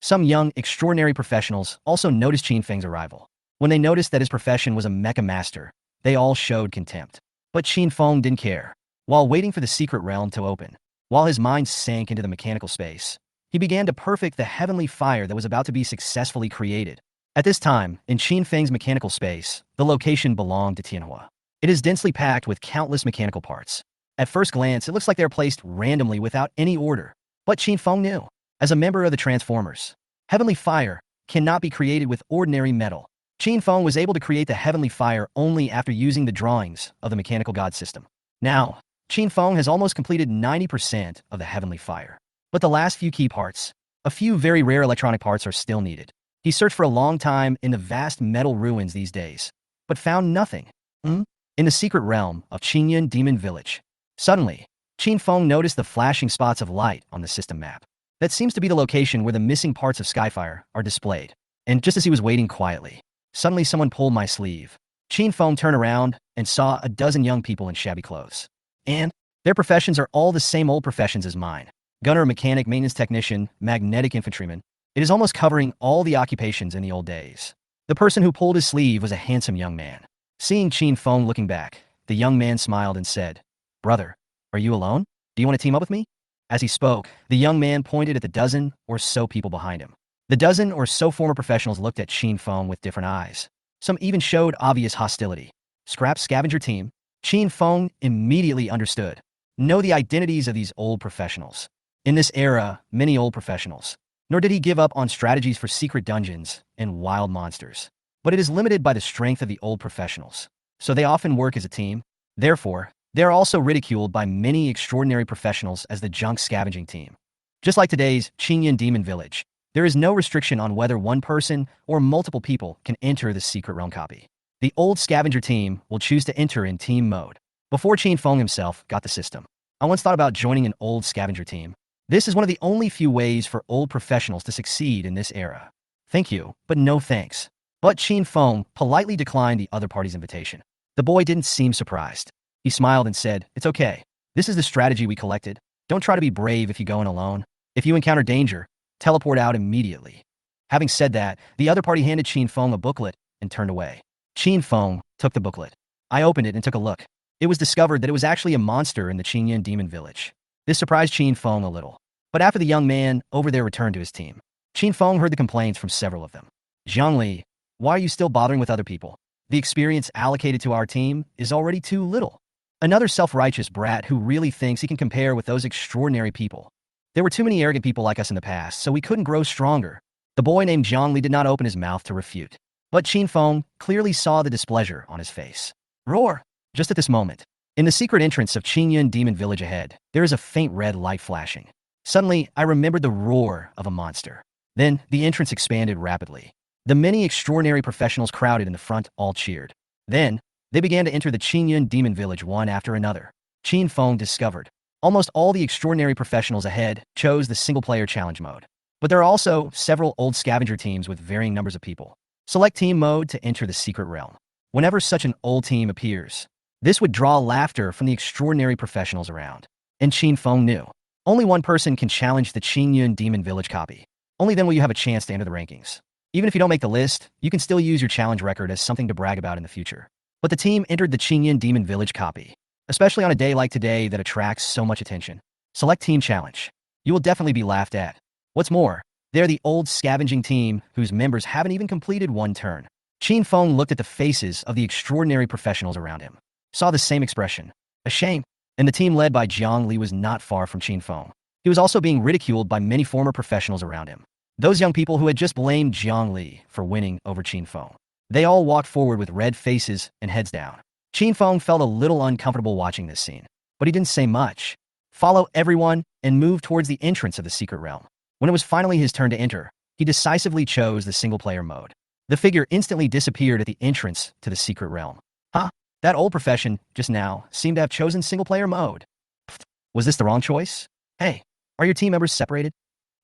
Some young, extraordinary professionals also noticed Chen Feng's arrival. When they noticed that his profession was a mecha master, they all showed contempt. But Chen Feng didn't care. While waiting for the secret realm to open, while his mind sank into the mechanical space, he began to perfect the heavenly fire that was about to be successfully created. At this time, in Chen Feng's mechanical space, the location belonged to Tianhua. It is densely packed with countless mechanical parts. At first glance, it looks like they are placed randomly without any order. But Chen Feng knew, as a member of the Transformers, heavenly fire cannot be created with ordinary metal. Chen Feng was able to create the heavenly fire only after using the drawings of the mechanical god system. Now, Chen Feng has almost completed 90% of the heavenly fire. But the last few key parts, a few very rare electronic parts, are still needed. He searched for a long time in the vast metal ruins these days, but found nothing. In the secret realm of Qingyun Demon Village, suddenly, Chen Feng noticed the flashing spots of light on the system map. That seems to be the location where the missing parts of Skyfire are displayed. And just as he was waiting quietly, suddenly someone pulled my sleeve. Chen Feng turned around and saw a dozen young people in shabby clothes. And their professions are all the same old professions as mine. Gunner, mechanic, maintenance technician, magnetic infantryman. It is almost covering all the occupations in the old days. The person who pulled his sleeve was a handsome young man. Seeing Chen Feng looking back, the young man smiled and said, "Brother, are you alone? Do you want to team up with me?" As he spoke, the young man pointed at the dozen or so people behind him. The dozen or so former professionals looked at Chen Feng with different eyes. Some even showed obvious hostility. Scrap scavenger team. Chen Feng immediately understood. Know the identities of these old professionals. In this era, many old professionals. Nor did he give up on strategies for secret dungeons and wild monsters. But it is limited by the strength of the old professionals. So they often work as a team. Therefore, they are also ridiculed by many extraordinary professionals as the junk scavenging team. Just like today's Qingyun Demon Village, there is no restriction on whether one person or multiple people can enter the secret realm copy. The old scavenger team will choose to enter in team mode. Before Chen Feng himself got the system, I once thought about joining an old scavenger team. This is one of the only few ways for old professionals to succeed in this era. Thank you, but no thanks. But Chen Feng politely declined the other party's invitation. The boy didn't seem surprised. He smiled and said, "It's okay. This is the strategy we collected. Don't try to be brave if you go in alone. If you encounter danger, teleport out immediately." Having said that, the other party handed Chen Feng a booklet and turned away. Chen Feng took the booklet. I opened it and took a look. It was discovered that it was actually a monster in the Qingyun Demon Village. This surprised Chen Feng a little. But after the young man over there returned to his team, Chen Feng heard the complaints from several of them. "Zhangli, why are you still bothering with other people? The experience allocated to our team is already too little." Another self-righteous brat who really thinks he can compare with those extraordinary people. There were too many arrogant people like us in the past, so we couldn't grow stronger. The boy named Zhang Li did not open his mouth to refute. But Chen Feng clearly saw the displeasure on his face. Roar! Just at this moment, in the secret entrance of Qingyun Demon Village ahead, there is a faint red light flashing. Suddenly, I remembered the roar of a monster. Then, the entrance expanded rapidly. The many extraordinary professionals crowded in the front all cheered. Then, they began to enter the Qingyun Demon Village one after another. Chen Feng discovered. Almost all the extraordinary professionals ahead chose the single-player challenge mode. But there are also several old scavenger teams with varying numbers of people. Select team mode to enter the secret realm. Whenever such an old team appears, this would draw laughter from the extraordinary professionals around. And Chen Feng knew. Only one person can challenge the Qingyun Demon Village copy. Only then will you have a chance to enter the rankings. Even if you don't make the list, you can still use your challenge record as something to brag about in the future. But the team entered the Qingyun Demon Village copy, especially on a day like today that attracts so much attention. Select Team Challenge. You will definitely be laughed at. What's more, they're the old scavenging team whose members haven't even completed one turn. Chen Feng looked at the faces of the extraordinary professionals around him. Saw the same expression. A shame. And the team led by Zhang Li was not far from Chen Feng. He was also being ridiculed by many former professionals around him. Those young people who had just blamed Zhang Li for winning over Chen Feng. They all walked forward with red faces and heads down. Chen Feng felt a little uncomfortable watching this scene, but he didn't say much. Follow everyone and move towards the entrance of the secret realm. When it was finally his turn to enter, he decisively chose the single-player mode. The figure instantly disappeared at the entrance to the secret realm. Huh? That old profession, just now, seemed to have chosen single-player mode. Pfft, was this the wrong choice? Hey, are your team members separated?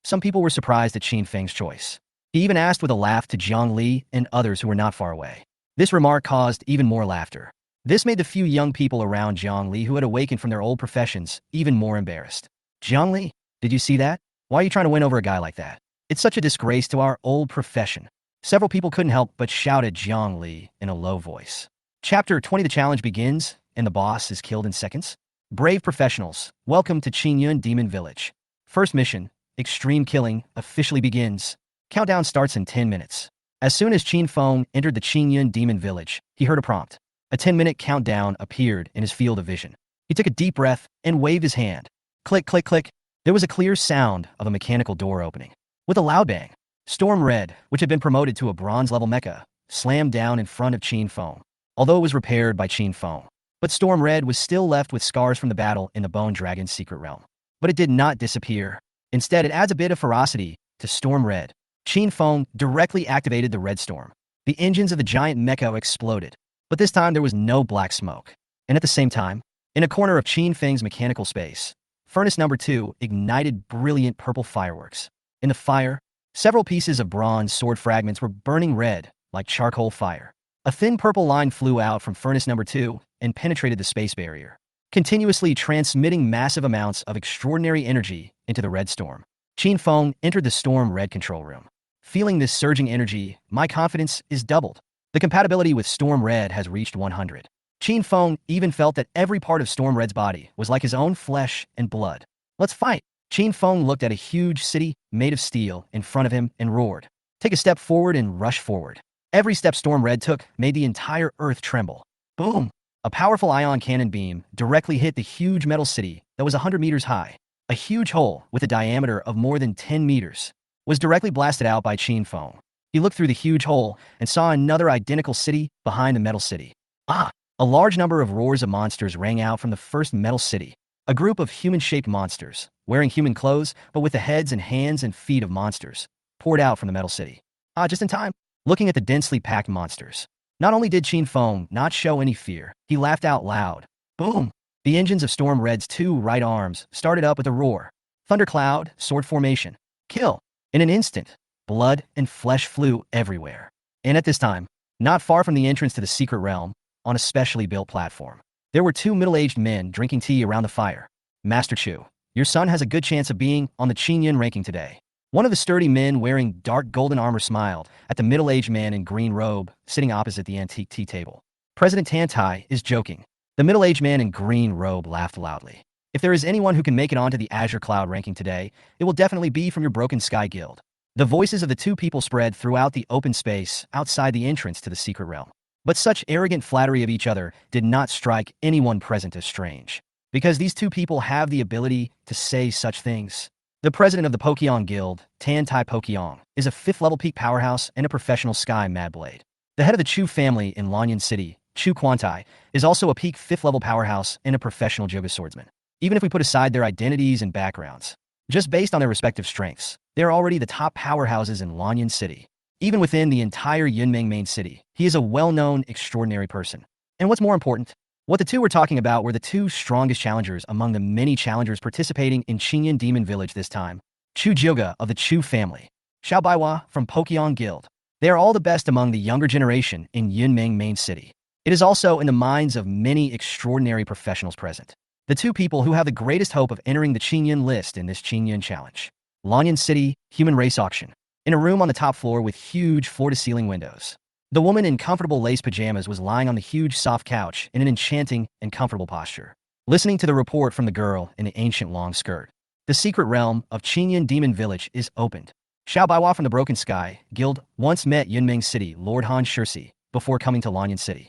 Some people were surprised at Chen Feng's choice. He even asked with a laugh to Zhang Li and others who were not far away. This remark caused even more laughter. This made the few young people around Zhang Li who had awakened from their old professions even more embarrassed. Zhang Li, did you see that? Why are you trying to win over a guy like that? It's such a disgrace to our old profession. Several people couldn't help but shout at Zhang Li in a low voice. Chapter 20. The challenge begins, and the boss is killed in seconds. Brave professionals, welcome to Qingyun Demon Village. First mission, extreme killing, officially begins. Countdown starts in 10 minutes. As soon as Chen Feng entered the Qingyun Demon Village, he heard a prompt. A 10-minute countdown appeared in his field of vision. He took a deep breath and waved his hand. Click, click, click. There was a clear sound of a mechanical door opening. With a loud bang, Storm Red, which had been promoted to a bronze-level mecha, slammed down in front of Chen Feng, although it was repaired by Chen Feng. But Storm Red was still left with scars from the battle in the Bone Dragon's secret realm. But it did not disappear. Instead, it adds a bit of ferocity to Storm Red. Chen Feng directly activated the Red Storm. The engines of the giant mecha exploded. But this time there was no black smoke. And at the same time, in a corner of Chen Feng's mechanical space, Furnace number 2 ignited brilliant purple fireworks. In the fire, several pieces of bronze sword fragments were burning red, like charcoal fire. A thin purple line flew out from Furnace number 2 and penetrated the space barrier, continuously transmitting massive amounts of extraordinary energy into the Red Storm. Chen Feng entered the Storm Red control room. Feeling this surging energy, my confidence is doubled. The compatibility with Storm Red has reached 100. Chen Feng even felt that every part of Storm Red's body was like his own flesh and blood. Let's fight! Chen Feng looked at a huge city made of steel in front of him and roared. Take a step forward and rush forward. Every step Storm Red took made the entire earth tremble. Boom! A powerful ion cannon beam directly hit the huge metal city that was 100 meters high. A huge hole with a diameter of more than 10 meters was directly blasted out by Chen Feng. He looked through the huge hole and saw another identical city behind the metal city. Ah! A large number of roars of monsters rang out from the first metal city. A group of human-shaped monsters, wearing human clothes but with the heads and hands and feet of monsters, poured out from the metal city. Just in time. Looking at the densely packed monsters. Not only did Chen Feng not show any fear, he laughed out loud. Boom! The engines of Storm Red's 2 right arms started up with a roar. Thundercloud, sword formation. Kill! In an instant, blood and flesh flew everywhere. And at this time, not far from the entrance to the secret realm, on a specially built platform, there were 2 middle-aged men drinking tea around the fire. Master Chu, your son has a good chance of being on the Qingyun ranking today. One of the sturdy men wearing dark golden armor smiled at the middle-aged man in green robe sitting opposite the antique tea table. President Tantai is joking. The middle-aged man in green robe laughed loudly. If there is anyone who can make it onto the Azure Cloud ranking today, it will definitely be from your Broken Sky Guild. The voices of the 2 people spread throughout the open space outside the entrance to the secret realm. But such arrogant flattery of each other did not strike anyone present as strange, because these 2 people have the ability to say such things. The president of the Pokyong Guild, Tan Tai Pokyong, is a 5th level peak powerhouse and a professional sky mad blade. The head of the Chu family in Lanyan City, Chu Quantai, is also a peak 5th level powerhouse and a professional Joga swordsman. Even if we put aside their identities and backgrounds, just based on their respective strengths, they are already the top powerhouses in Lanyan City. Even within the entire Yunmeng main city, he is a well-known, extraordinary person. And what's more important, what the two were talking about were the two strongest challengers among the many challengers participating in Qinyan Demon Village this time. Chu Jioga of the Chu family, Xiao Baiwa from Pokyong Guild. They are all the best among the younger generation in Yunmeng main city. It is also in the minds of many extraordinary professionals present. The two people who have the greatest hope of entering the Qinyan list in this Qinyan challenge. Lanyan City Human Race Auction. In a room on the top floor with huge floor-to-ceiling windows. The woman in comfortable lace pajamas was lying on the huge soft couch in an enchanting and comfortable posture, listening to the report from the girl in the ancient long skirt. The secret realm of Qinyan Demon Village is opened. Xiao Baiwa from the Broken Sky Guild once met Yunmeng City Lord Han Shirsi before coming to Lanyan City.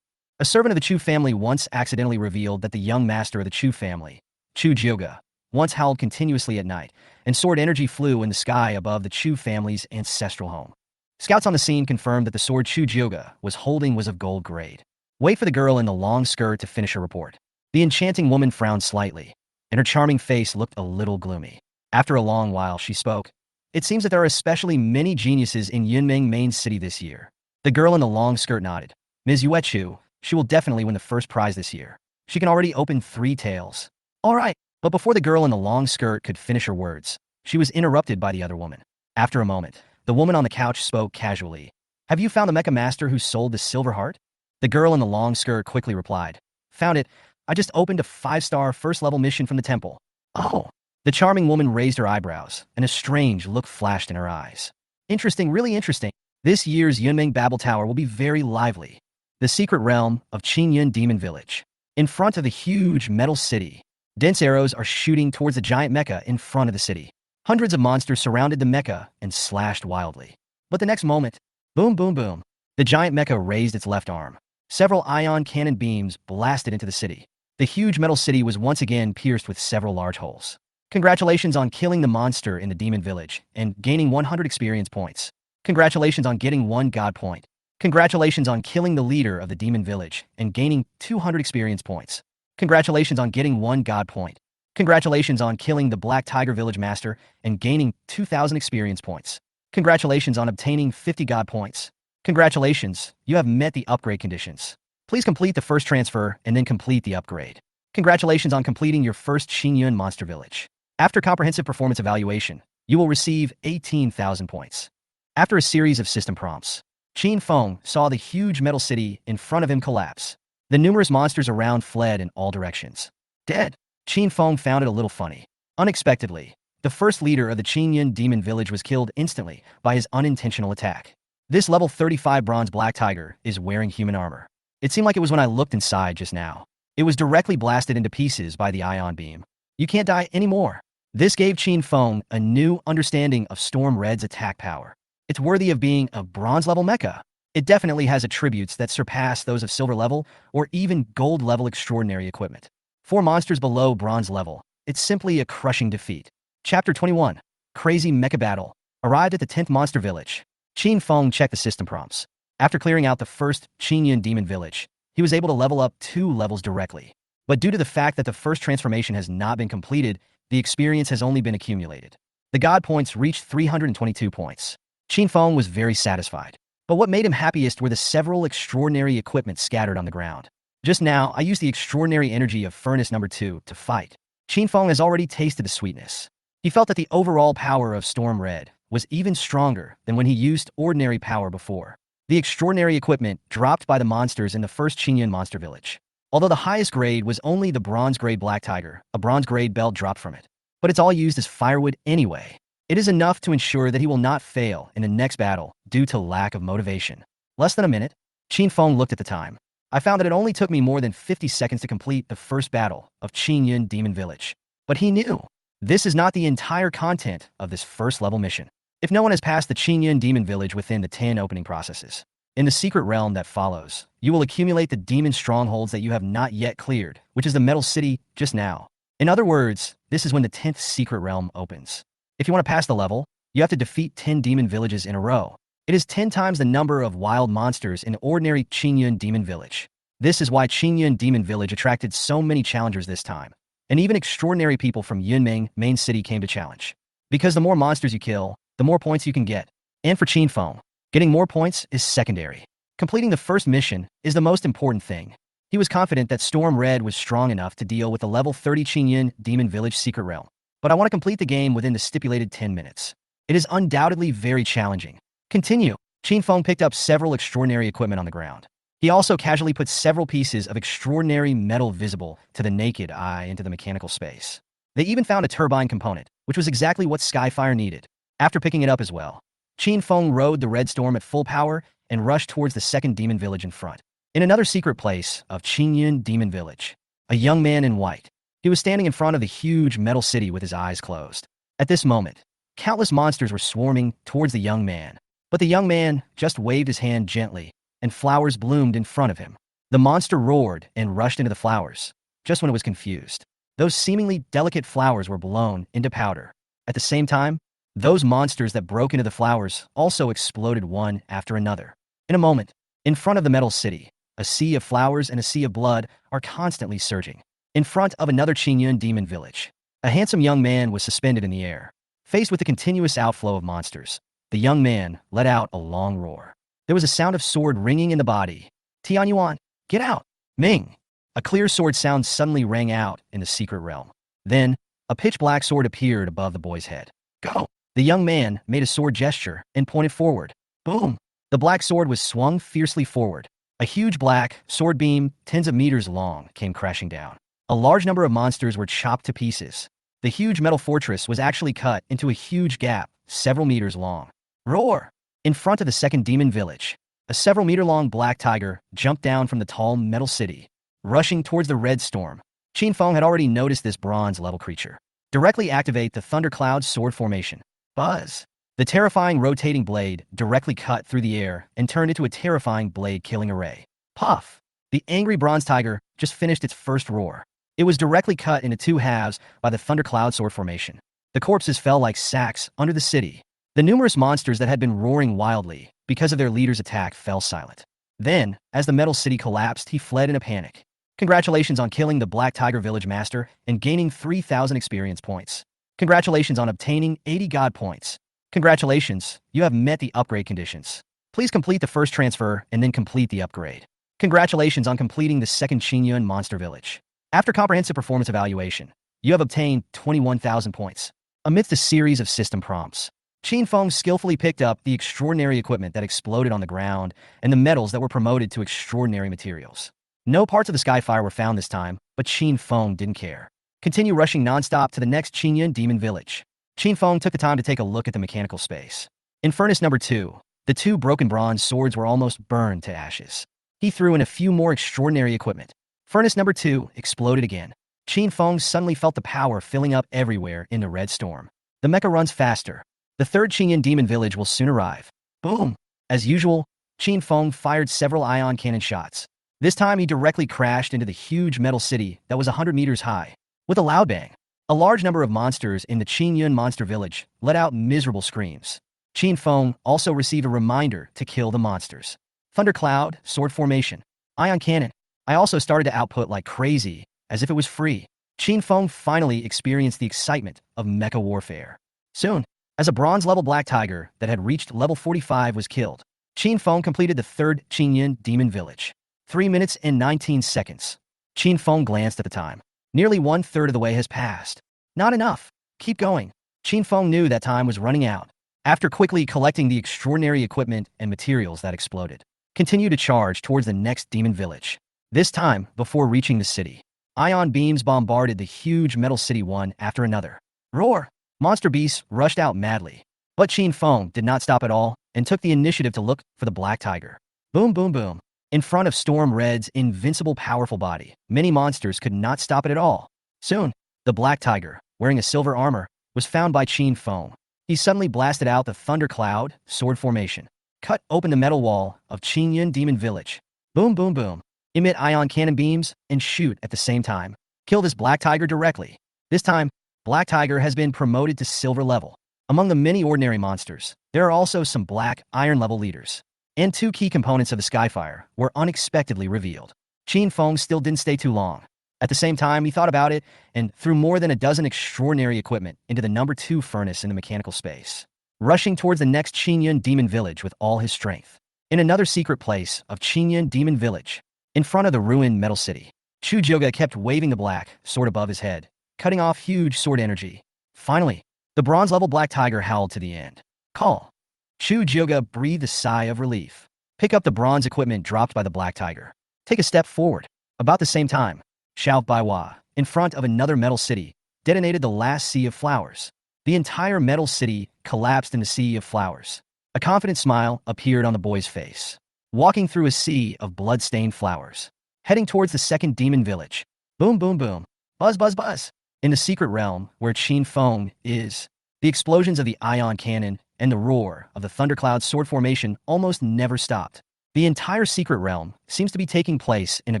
A servant of the Chu family once accidentally revealed that the young master of the Chu family, Chu Jioga, once howled continuously at night, and sword energy flew in the sky above the Chu family's ancestral home. Scouts on the scene confirmed that the sword Chu Jioga was holding was of gold grade. Wait for the girl in the long skirt to finish her report. The enchanting woman frowned slightly, and her charming face looked a little gloomy. After a long while, she spoke. It seems that there are especially many geniuses in Yunmeng main city this year. The girl in the long skirt nodded. Ms. Yuechu, she will definitely win the first prize this year. She can already open 3 tails. All right. But before the girl in the long skirt could finish her words, she was interrupted by the other woman. After a moment, the woman on the couch spoke casually. Have you found the Mecha master who sold the silver heart? The girl in the long skirt quickly replied. Found it. I just opened a 5-star first-level mission from the temple. Oh. The charming woman raised her eyebrows, and a strange look flashed in her eyes. Interesting, really interesting. This year's Yunmeng Babel Tower will be very lively. The secret realm of Qinyan Demon Village. In front of the huge metal city, dense arrows are shooting towards the giant mecha in front of the city. Hundreds of monsters surrounded the mecha and slashed wildly. But the next moment, boom, boom, boom, the giant mecha raised its left arm. Several ion cannon beams blasted into the city. The huge metal city was once again pierced with several large holes. Congratulations on killing the monster in the demon village and gaining 100 experience points. Congratulations on getting 1 god point. Congratulations on killing the leader of the demon village and gaining 200 experience points. Congratulations on getting 1 god point. Congratulations on killing the Black Tiger Village Master and gaining 2,000 experience points. Congratulations on obtaining 50 God points. Congratulations, you have met the upgrade conditions. Please complete the first transfer and then complete the upgrade. Congratulations on completing your first Xinyun Monster Village. After comprehensive performance evaluation, you will receive 18,000 points. After a series of system prompts, Chen Feng saw the huge metal city in front of him collapse. The numerous monsters around fled in all directions. Dead. Chen Feng found it a little funny. Unexpectedly, the first leader of the Qinyan Demon Village was killed instantly by his unintentional attack. This level 35 bronze black tiger is wearing human armor. It seemed like it was when I looked inside just now. It was directly blasted into pieces by the ion beam. You can't die anymore. This gave Chen Feng a new understanding of Storm Red's attack power. It's worthy of being a bronze level mecha. It definitely has attributes that surpass those of silver level or even gold level extraordinary equipment. For monsters below bronze level, it's simply a crushing defeat. Chapter 21. Crazy Mecha Battle. Arrived at the 10th Monster Village. Chen Feng checked the system prompts. After clearing out the first Qinyan Demon Village, he was able to level up 2 levels directly. But due to the fact that the first transformation has not been completed, the experience has only been accumulated. The God points reached 322 points. Chen Feng was very satisfied. But what made him happiest were the several extraordinary equipment scattered on the ground. Just now, I used the extraordinary energy of Furnace number 2 to fight. Chen Feng has already tasted the sweetness. He felt that the overall power of Storm Red was even stronger than when he used ordinary power before. The extraordinary equipment dropped by the monsters in the first Qinyan Monster Village. Although the highest grade was only the bronze grade Black Tiger, a bronze grade belt dropped from it. But it's all used as firewood anyway. It is enough to ensure that he will not fail in the next battle due to lack of motivation. Less than a minute, Chen Feng looked at the time. I found that it only took me more than 50 seconds to complete the first battle of Qinyan Demon Village. But he knew. This is not the entire content of this first level mission. If no one has passed the Qinyan Demon Village within the 10 opening processes, in the secret realm that follows, you will accumulate the demon strongholds that you have not yet cleared, which is the Metal City just now. In other words, this is when the 10th secret realm opens. If you want to pass the level, you have to defeat 10 demon villages in a row. It is 10 times the number of wild monsters in ordinary Qingyun Demon Village. This is why Qingyun Demon Village attracted so many challengers this time. And even extraordinary people from Yunming main city came to challenge. Because the more monsters you kill, the more points you can get. And for Chen Feng, getting more points is secondary. Completing the first mission is the most important thing. He was confident that Storm Red was strong enough to deal with the level 30 Qingyun Demon Village Secret Realm. But I want to complete the game within the stipulated 10 minutes. It is undoubtedly very challenging. Continue. Chen Feng picked up several extraordinary equipment on the ground. He also casually put several pieces of extraordinary metal visible to the naked eye into the mechanical space. They even found a turbine component, which was exactly what Skyfire needed. After picking it up as well, Chen Feng rode the Red Storm at full power and rushed towards the second demon village in front. In another secret place of Qingyun Demon Village, a young man in white. He was standing in front of the huge metal city with his eyes closed. At this moment, countless monsters were swarming towards the young man. But the young man just waved his hand gently, and flowers bloomed in front of him. The monster roared and rushed into the flowers, just when it was confused. Those seemingly delicate flowers were blown into powder. At the same time, those monsters that broke into the flowers also exploded one after another. In a moment, in front of the metal city, a sea of flowers and a sea of blood are constantly surging. In front of another Qingyun demon village, a handsome young man was suspended in the air. Faced with the continuous outflow of monsters, the young man let out a long roar. There was a sound of sword ringing in the body. Tianyuan, get out! Ming! A clear sword sound suddenly rang out in the secret realm. Then, a pitch-black sword appeared above the boy's head. Go! The young man made a sword gesture and pointed forward. Boom! The black sword was swung fiercely forward. A huge black sword beam, tens of meters long, came crashing down. A large number of monsters were chopped to pieces. The huge metal fortress was actually cut into a huge gap, several meters long. Roar! In front of the second demon village, a several-meter-long black tiger jumped down from the tall metal city, rushing towards the red storm. Chen Feng had already noticed this bronze-level creature. Directly activate the thundercloud sword formation. Buzz! The terrifying rotating blade directly cut through the air and turned into a terrifying blade-killing array. Puff! The angry bronze tiger just finished its first roar. It was directly cut into two halves by the thundercloud sword formation. The corpses fell like sacks under the city. The numerous monsters that had been roaring wildly because of their leader's attack fell silent. Then, as the metal city collapsed, he fled in a panic. Congratulations on killing the Black Tiger Village Master and gaining 3,000 experience points. Congratulations on obtaining 80 God points. Congratulations, you have met the upgrade conditions. Please complete the first transfer and then complete the upgrade. Congratulations on completing the second Qingyun Monster Village. After comprehensive performance evaluation, you have obtained 21,000 points. Amidst a series of system prompts, Chen Feng skillfully picked up the extraordinary equipment that exploded on the ground and the metals that were promoted to extraordinary materials. No parts of the Skyfire were found this time, but Chen Feng didn't care. Continue rushing nonstop to the next Qingyun Demon Village. Chen Feng took the time to take a look at the mechanical space. In furnace number 2, the two broken bronze swords were almost burned to ashes. He threw in a few more extraordinary equipment. Furnace number 2 exploded again. Chen Feng suddenly felt the power filling up everywhere in the red storm. The mecha runs faster. The third Qingyun Demon Village will soon arrive. Boom! As usual, Chen Feng fired several ion cannon shots. This time he directly crashed into the huge metal city that was 100 meters high. With a loud bang, a large number of monsters in the Qingyun Monster Village let out miserable screams. Chen Feng also received a reminder to kill the monsters. Thundercloud, sword formation, ion cannon. I also started to output like crazy, as if it was free. Chen Feng finally experienced the excitement of mecha warfare. Soon, as a bronze-level black tiger that had reached level 45 was killed, Chen Feng completed the third Qingyun Demon Village. 3 minutes and 19 seconds. Chen Feng glanced at the time. Nearly 1/3 of the way has passed. Not enough. Keep going. Chen Feng knew that time was running out. After quickly collecting the extraordinary equipment and materials that exploded, continue to charge towards the next demon village. This time, before reaching the city, ion beams bombarded the huge metal city one after another. Roar! Monster beasts rushed out madly. But Chen Feng did not stop at all and took the initiative to look for the black tiger. Boom, boom, boom. In front of Storm Red's invincible powerful body, many monsters could not stop it at all. Soon, the black tiger, wearing a silver armor, was found by Chen Feng. He suddenly blasted out the thundercloud, sword formation, cut open the metal wall of Qingyun Demon Village. Boom, boom, boom. Emit ion cannon beams and shoot at the same time. Kill this black tiger directly. This time, Black Tiger has been promoted to silver level. Among the many ordinary monsters, there are also some black iron-level leaders. And two key components of the Skyfire were unexpectedly revealed. Chen Feng still didn't stay too long. At the same time, he thought about it and threw more than a dozen extraordinary equipment into the number 2 furnace in the mechanical space, rushing towards the next Qingyun Demon Village with all his strength. In another secret place of Qingyun Demon Village, in front of the ruined metal city, Chu Jioga kept waving the black sword above his head, cutting off huge sword energy. Finally, the bronze-level black tiger howled to the end. Call. Chu Jioga breathed a sigh of relief. Pick up the bronze equipment dropped by the black tiger. Take a step forward. About the same time, Xiao Baiwa, in front of another metal city, detonated the last sea of flowers. The entire metal city collapsed in the sea of flowers. A confident smile appeared on the boy's face. Walking through a sea of blood-stained flowers, heading towards the second demon village. Boom, boom, boom. Buzz, buzz, buzz. In the secret realm where Chen Feng is, the explosions of the ion cannon and the roar of the thundercloud sword formation almost never stopped. The entire secret realm seems to be taking place in a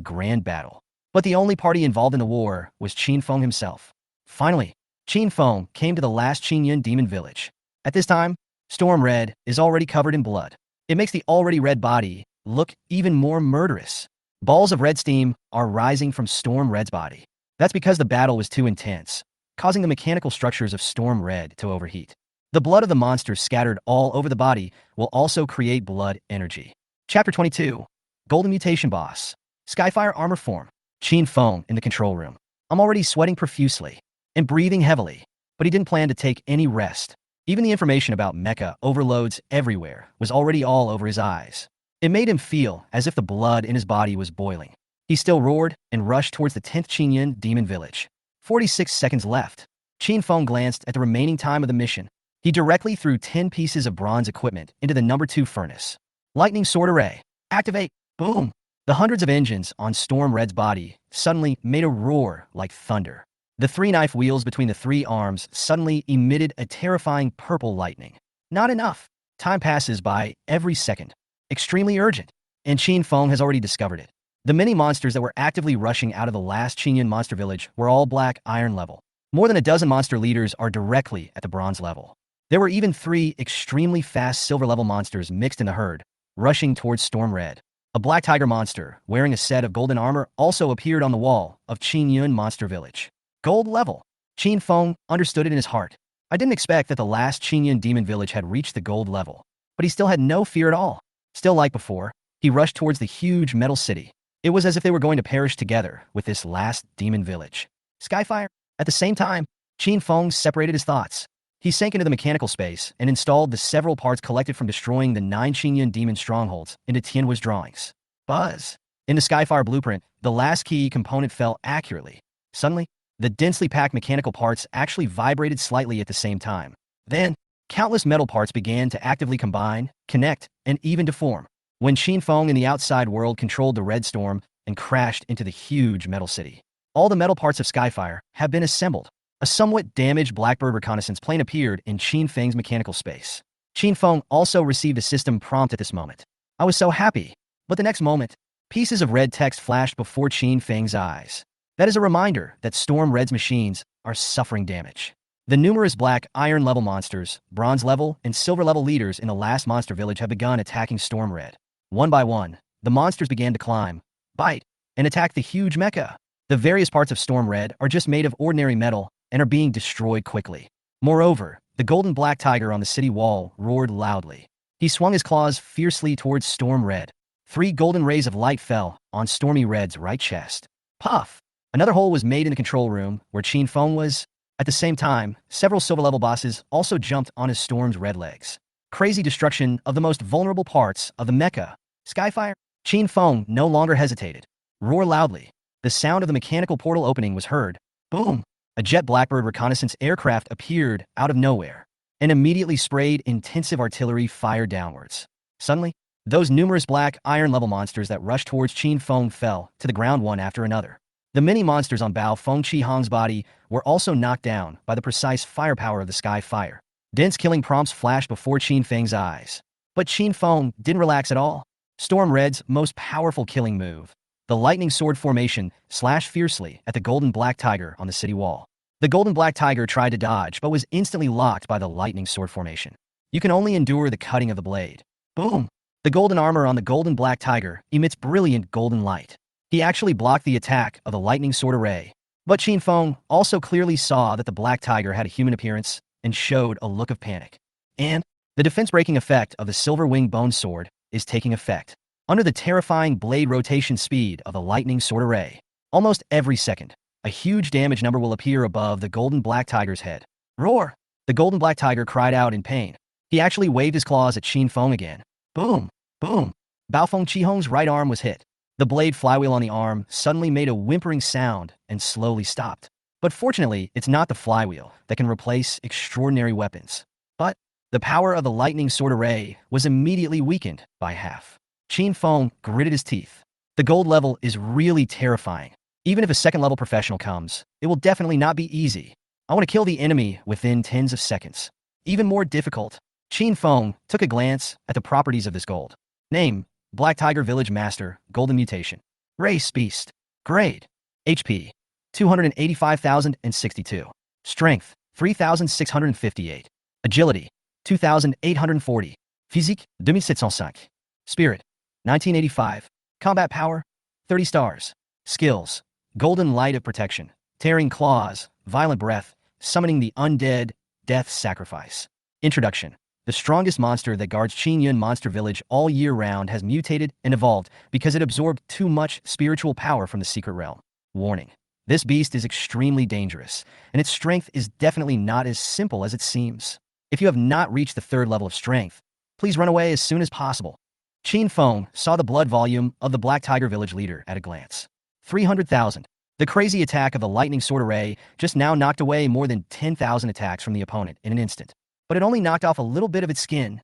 grand battle. But the only party involved in the war was Chen Feng himself. Finally, Chen Feng came to the last Qingyun Demon Village. At this time, Storm Red is already covered in blood. It makes the already red body look even more murderous. Balls of red steam are rising from Storm Red's body. That's because the battle was too intense, causing the mechanical structures of Storm Red to overheat. The blood of the monsters scattered all over the body will also create blood energy. Chapter 22. Golden Mutation Boss. Skyfire Armor Form. Chen Feng in the control room. I'm already sweating profusely and breathing heavily, but he didn't plan to take any rest. Even the information about Mecha overloads everywhere was already all over his eyes. It made him feel as if the blood in his body was boiling. He still roared and rushed towards the 10th Qingyun Demon Village. 46 seconds left. Chen Feng glanced at the remaining time of the mission. He directly threw 10 pieces of bronze equipment into the number 2 furnace. Lightning Sword Array. Activate. Boom. The hundreds of engines on Storm Red's body suddenly made a roar like thunder. The 3 knife wheels between the 3 arms suddenly emitted a terrifying purple lightning. Not enough. Time passes by every second. Extremely urgent. And Chen Feng has already discovered it. The many monsters that were actively rushing out of the last Qingyun monster village were all black iron level. More than a dozen monster leaders are directly at the bronze level. There were even 3 extremely fast silver level monsters mixed in the herd, rushing towards Storm Red. A black tiger monster, wearing a set of golden armor, also appeared on the wall of Qingyun Monster Village. Gold level. Chen Feng understood it in his heart. I didn't expect that the last Qingyun Demon Village had reached the gold level, but he still had no fear at all. Still like before, he rushed towards the huge metal city. It was as if they were going to perish together with this last demon village. Skyfire. At the same time, Chen Feng separated his thoughts. He sank into the mechanical space and installed the several parts collected from destroying the 9 Qingyun demon strongholds into Tianhua's drawings. Buzz. In the Skyfire blueprint, the last key component fell accurately. Suddenly, the densely packed mechanical parts actually vibrated slightly at the same time. Then, countless metal parts began to actively combine, connect, and even deform. When Chen Feng in the outside world controlled the Red Storm and crashed into the huge metal city, all the metal parts of Skyfire have been assembled. A somewhat damaged Blackbird reconnaissance plane appeared in Chen Feng's mechanical space. Chen Feng also received a system prompt at this moment. I was so happy. But the next moment, pieces of red text flashed before Chen Feng's eyes. That is a reminder that Storm Red's machines are suffering damage. The numerous black iron level monsters, bronze level, and silver level leaders in the last monster village have begun attacking Storm Red. One by one, the monsters began to climb, bite, and attack the huge mecha. The various parts of Storm Red are just made of ordinary metal and are being destroyed quickly. Moreover, the golden black tiger on the city wall roared loudly. He swung his claws fiercely towards Storm Red. 3 golden rays of light fell on Stormy Red's right chest. Puff! Another hole was made in the control room where Chen Feng was. At the same time, several silver-level bosses also jumped on his Storm's red legs. Crazy destruction of the most vulnerable parts of the mecha. Skyfire. Chen Feng no longer hesitated. Roar loudly. The sound of the mechanical portal opening was heard. Boom! A jet Blackbird reconnaissance aircraft appeared out of nowhere and immediately sprayed intensive artillery fire downwards. Suddenly, those numerous black iron-level monsters that rushed towards Chen Feng fell to the ground one after another. The many monsters on Bao Feng Chi Hong's body were also knocked down by the precise firepower of the Skyfire. Dense killing prompts flashed before Chen Feng's eyes. But Chen Feng didn't relax at all. Storm Red's most powerful killing move, the lightning sword formation, slashed fiercely at the golden black tiger on the city wall. The golden black tiger tried to dodge, but was instantly locked by the lightning sword formation. You can only endure the cutting of the blade. Boom! The golden armor on the golden black tiger emits brilliant golden light. He actually blocked the attack of the lightning sword array. But Chen Feng also clearly saw that the black tiger had a human appearance and showed a look of panic. And the defense-breaking effect of the silver wing bone sword is taking effect. Under the terrifying blade rotation speed of the lightning sword array, almost every second, a huge damage number will appear above the golden black tiger's head. Roar! The golden black tiger cried out in pain. He actually waved his claws at Chen Feng again. Boom! Boom! Baofeng Qihong's right arm was hit. The blade flywheel on the arm suddenly made a whimpering sound and slowly stopped. But fortunately, it's not the flywheel that can replace extraordinary weapons. But the power of the lightning sword array was immediately weakened by half. Chen Feng gritted his teeth. The gold level is really terrifying. Even if a second-level professional comes, it will definitely not be easy. I want to kill the enemy within tens of seconds. Even more difficult. Chen Feng took a glance at the properties of this gold. Name: Black Tiger Village Master, Golden Mutation. Race: Beast. Grade: HP: 285,062. Strength: 3,658. Agility: 2,840. Physique: 2,705. Spirit: 1985. Combat power: 30 stars. Skills: Golden Light of Protection, Tearing Claws, Violent Breath, Summoning the Undead, Death Sacrifice. Introduction: The strongest monster that guards Qinyun Monster Village all year round has mutated and evolved because it absorbed too much spiritual power from the secret realm. Warning: This beast is extremely dangerous, and its strength is definitely not as simple as it seems. If you have not reached the 3rd level of strength, please run away as soon as possible. Chen Feng saw the blood volume of the Black Tiger Village leader at a glance. 300,000. The crazy attack of the lightning sword array just now knocked away more than 10,000 attacks from the opponent in an instant. But it only knocked off a little bit of its skin.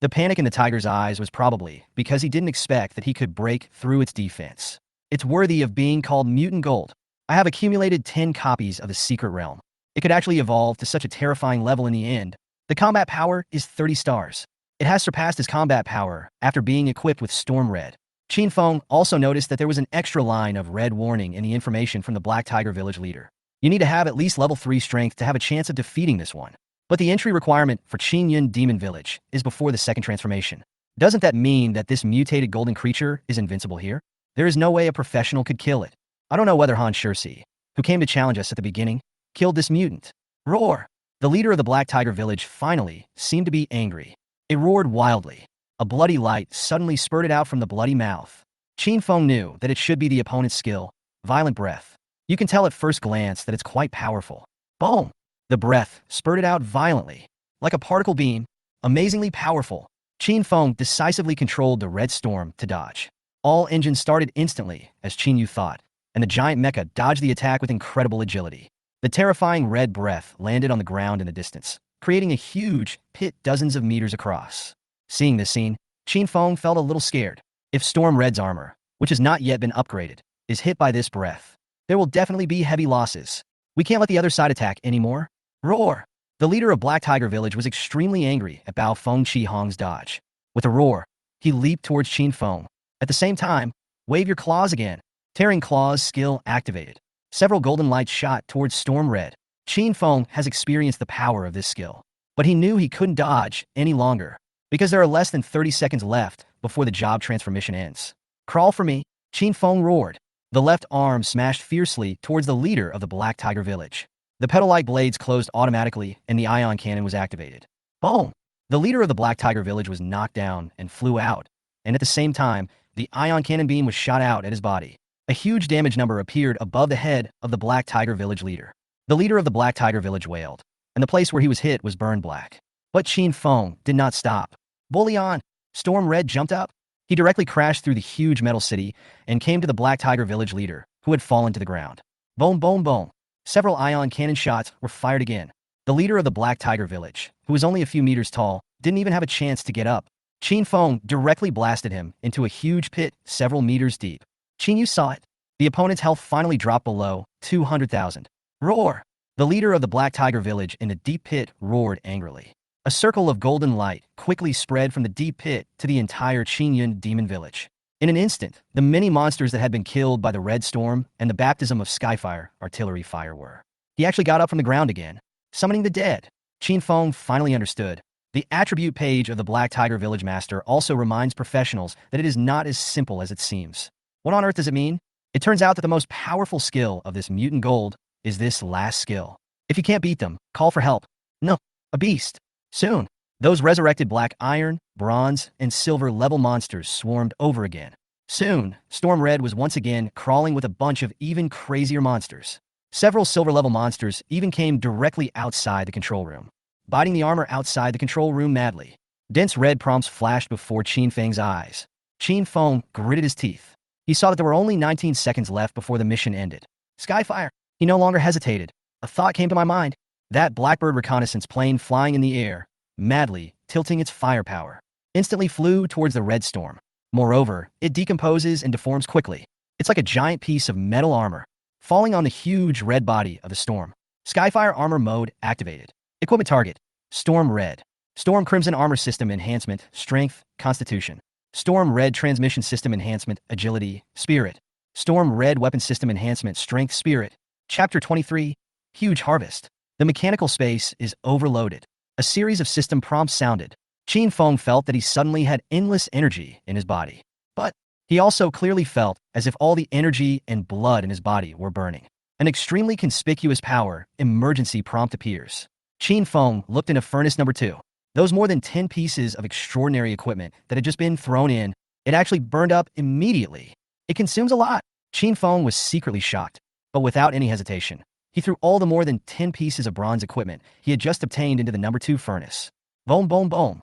The panic in the tiger's eyes was probably because he didn't expect that he could break through its defense. It's worthy of being called mutant gold. I have accumulated 10 copies of the secret realm. It could actually evolve to such a terrifying level in the end. The combat power is 30 stars. It has surpassed his combat power after being equipped with Storm Red. Chen Feng also noticed that there was an extra line of red warning in the information from the Black Tiger Village leader. You need to have at least level 3 strength to have a chance of defeating this one. But the entry requirement for Qinyun Demon Village is before the 2nd transformation. Doesn't that mean that this mutated golden creature is invincible here? There is no way a professional could kill it. I don't know whether Han Shirsi, who came to challenge us at the beginning, killed this mutant. Roar! The leader of the Black Tiger Village finally seemed to be angry. It roared wildly. A bloody light suddenly spurted out from the bloody mouth. Chen Feng knew that it should be the opponent's skill, Violent Breath. You can tell at first glance that it's quite powerful. Boom! The breath spurted out violently, like a particle beam, amazingly powerful. Chen Feng decisively controlled the red storm to dodge. All engines started instantly, as Chen Yu thought, and the giant mecha dodged the attack with incredible agility. The terrifying red breath landed on the ground in the distance, creating a huge pit dozens of meters across. Seeing this scene, Chen Feng felt a little scared. If Storm Red's armor, which has not yet been upgraded, is hit by this breath, there will definitely be heavy losses. We can't let the other side attack anymore. Roar! The leader of Black Tiger Village was extremely angry at Baofeng Qihong's dodge. With a roar, he leaped towards Chen Feng. At the same time, wave your claws again. Tearing Claws skill activated. Several golden lights shot towards Storm Red. Chen Feng has experienced the power of this skill, but he knew he couldn't dodge any longer, because there are less than 30 seconds left before the job transformation ends. Crawl for me, Chen Feng roared. The left arm smashed fiercely towards the leader of the Black Tiger Village. The petal-like blades closed automatically and the ion cannon was activated. Boom! The leader of the Black Tiger Village was knocked down and flew out, and at the same time, the ion cannon beam was shot out at his body. A huge damage number appeared above the head of the Black Tiger Village leader. The leader of the Black Tiger Village wailed, and the place where he was hit was burned black. But Chen Feng did not stop. Bully on! Storm Red jumped up. He directly crashed through the huge metal city and came to the Black Tiger Village leader, who had fallen to the ground. Boom, boom, boom. Several ion cannon shots were fired again. The leader of the Black Tiger Village, who was only a few meters tall, didn't even have a chance to get up. Chen Feng directly blasted him into a huge pit several meters deep. Chen Yu saw it. The opponent's health finally dropped below 200,000. Roar! The leader of the Black Tiger Village in the deep pit roared angrily. A circle of golden light quickly spread from the deep pit to the entire Qinyun Demon Village. In an instant, the many monsters that had been killed by the Red Storm and the baptism of Skyfire artillery fire were He actually got up from the ground again, summoning the dead. Chen Feng finally understood. The attribute page of the Black Tiger Village Master also reminds professionals that it is not as simple as it seems. What on earth does it mean? It turns out that the most powerful skill of this mutant gold is this last skill. If you can't beat them, call for help. No, a beast. Soon, those resurrected black iron, bronze, and silver level monsters swarmed over again. Soon, Storm Red was once again crawling with a bunch of even crazier monsters. Several silver level monsters even came directly outside the control room, biting the armor outside the control room madly. Dense red prompts flashed before Chen Feng's eyes. Chen Feng gritted his teeth. He saw that there were only 19 seconds left before the mission ended. Skyfire. He no longer hesitated. A thought came to my mind. That Blackbird reconnaissance plane flying in the air, madly tilting its firepower, instantly flew towards the red storm. Moreover, it decomposes and deforms quickly. It's like a giant piece of metal armor, falling on the huge red body of the storm. Skyfire armor mode activated. Equipment target. Storm Red. Storm Crimson armor system enhancement, strength, constitution. Storm Red transmission system enhancement, agility, spirit. Storm Red weapon system enhancement, strength, spirit. Chapter 23, Huge Harvest. The mechanical space is overloaded. A series of system prompts sounded. Chen Feng felt that he suddenly had endless energy in his body. But he also clearly felt as if all the energy and blood in his body were burning. An extremely conspicuous power emergency prompt appears. Chen Feng looked into furnace number 2. Those more than 10 pieces of extraordinary equipment that had just been thrown in, it actually burned up immediately. It consumes a lot. Chen Feng was secretly shocked, but without any hesitation, he threw all the more than 10 pieces of bronze equipment he had just obtained into the number 2 furnace. Boom, boom, boom.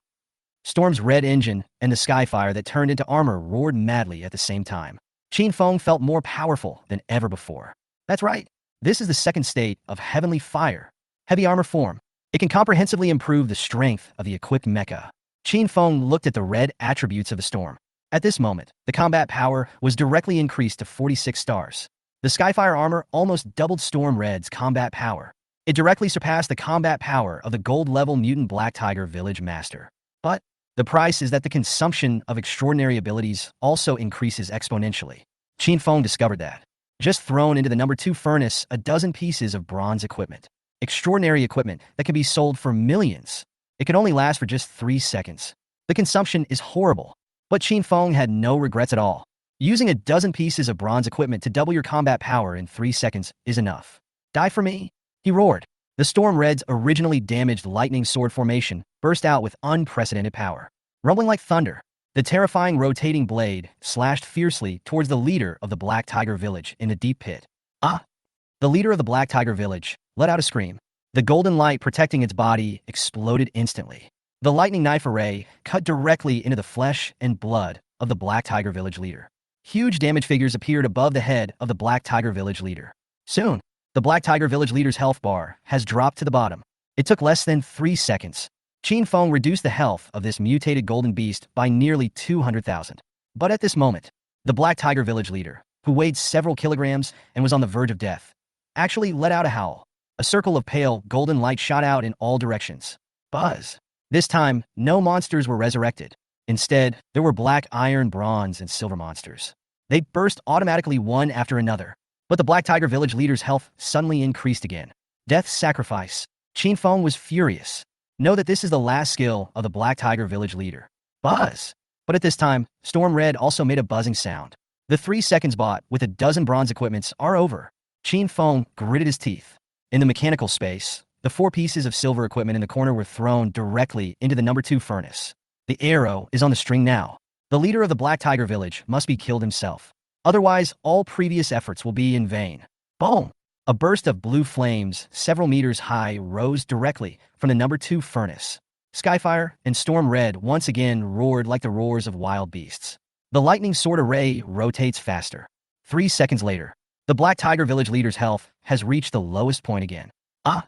Storm's red engine and the Skyfire that turned into armor roared madly at the same time. Chen Feng felt more powerful than ever before. That's right. This is the second state of Heavenly Fire. Heavy armor form. It can comprehensively improve the strength of the equipped mecha. Chen Feng looked at the red attributes of the storm. At this moment, the combat power was directly increased to 46 stars. The Skyfire armor almost doubled Storm Red's combat power. It directly surpassed the combat power of the gold-level mutant Black Tiger Village Master. But the price is that the consumption of extraordinary abilities also increases exponentially. Chen Feng discovered that. Just thrown into the number 2 furnace a dozen pieces of bronze equipment. Extraordinary equipment that can be sold for millions. It can only last for just 3 seconds. The consumption is horrible, but Chen Feng had no regrets at all. Using a dozen pieces of bronze equipment to double your combat power in 3 seconds is enough. Die for me? He roared. The Storm Red's originally damaged lightning sword formation burst out with unprecedented power. Rumbling like thunder, the terrifying rotating blade slashed fiercely towards the leader of the Black Tiger Village in the deep pit. Ah! The leader of the Black Tiger Village let out a scream. The golden light protecting its body exploded instantly. The lightning knife array cut directly into the flesh and blood of the Black Tiger Village leader. Huge damage figures appeared above the head of the Black Tiger Village leader. Soon, the Black Tiger Village leader's health bar has dropped to the bottom. It took less than 3 seconds. Chen Feng reduced the health of this mutated golden beast by nearly 200,000. But at this moment, the Black Tiger Village leader, who weighed several kilograms and was on the verge of death, actually let out a howl. A circle of pale, golden light shot out in all directions. Buzz. This time, no monsters were resurrected. Instead, there were black iron, bronze, and silver monsters. They burst automatically one after another. But the Black Tiger Village leader's health suddenly increased again. Death's sacrifice. Chen Feng was furious. Know that this is the last skill of the Black Tiger Village leader. Buzz. But at this time, Storm Red also made a buzzing sound. The 3 seconds bought with a dozen bronze equipments are over. Chen Feng gritted his teeth. In the mechanical space, the 4 pieces of silver equipment in the corner were thrown directly into the number 2 furnace. The arrow is on the string now. The leader of the Black Tiger Village must be killed himself. Otherwise, all previous efforts will be in vain. Boom! A burst of blue flames, several meters high, rose directly from the number 2 furnace. Skyfire and Storm Red once again roared like the roars of wild beasts. The lightning sword array rotates faster. 3 seconds later, the Black Tiger Village leader's health has reached the lowest point again. Ah!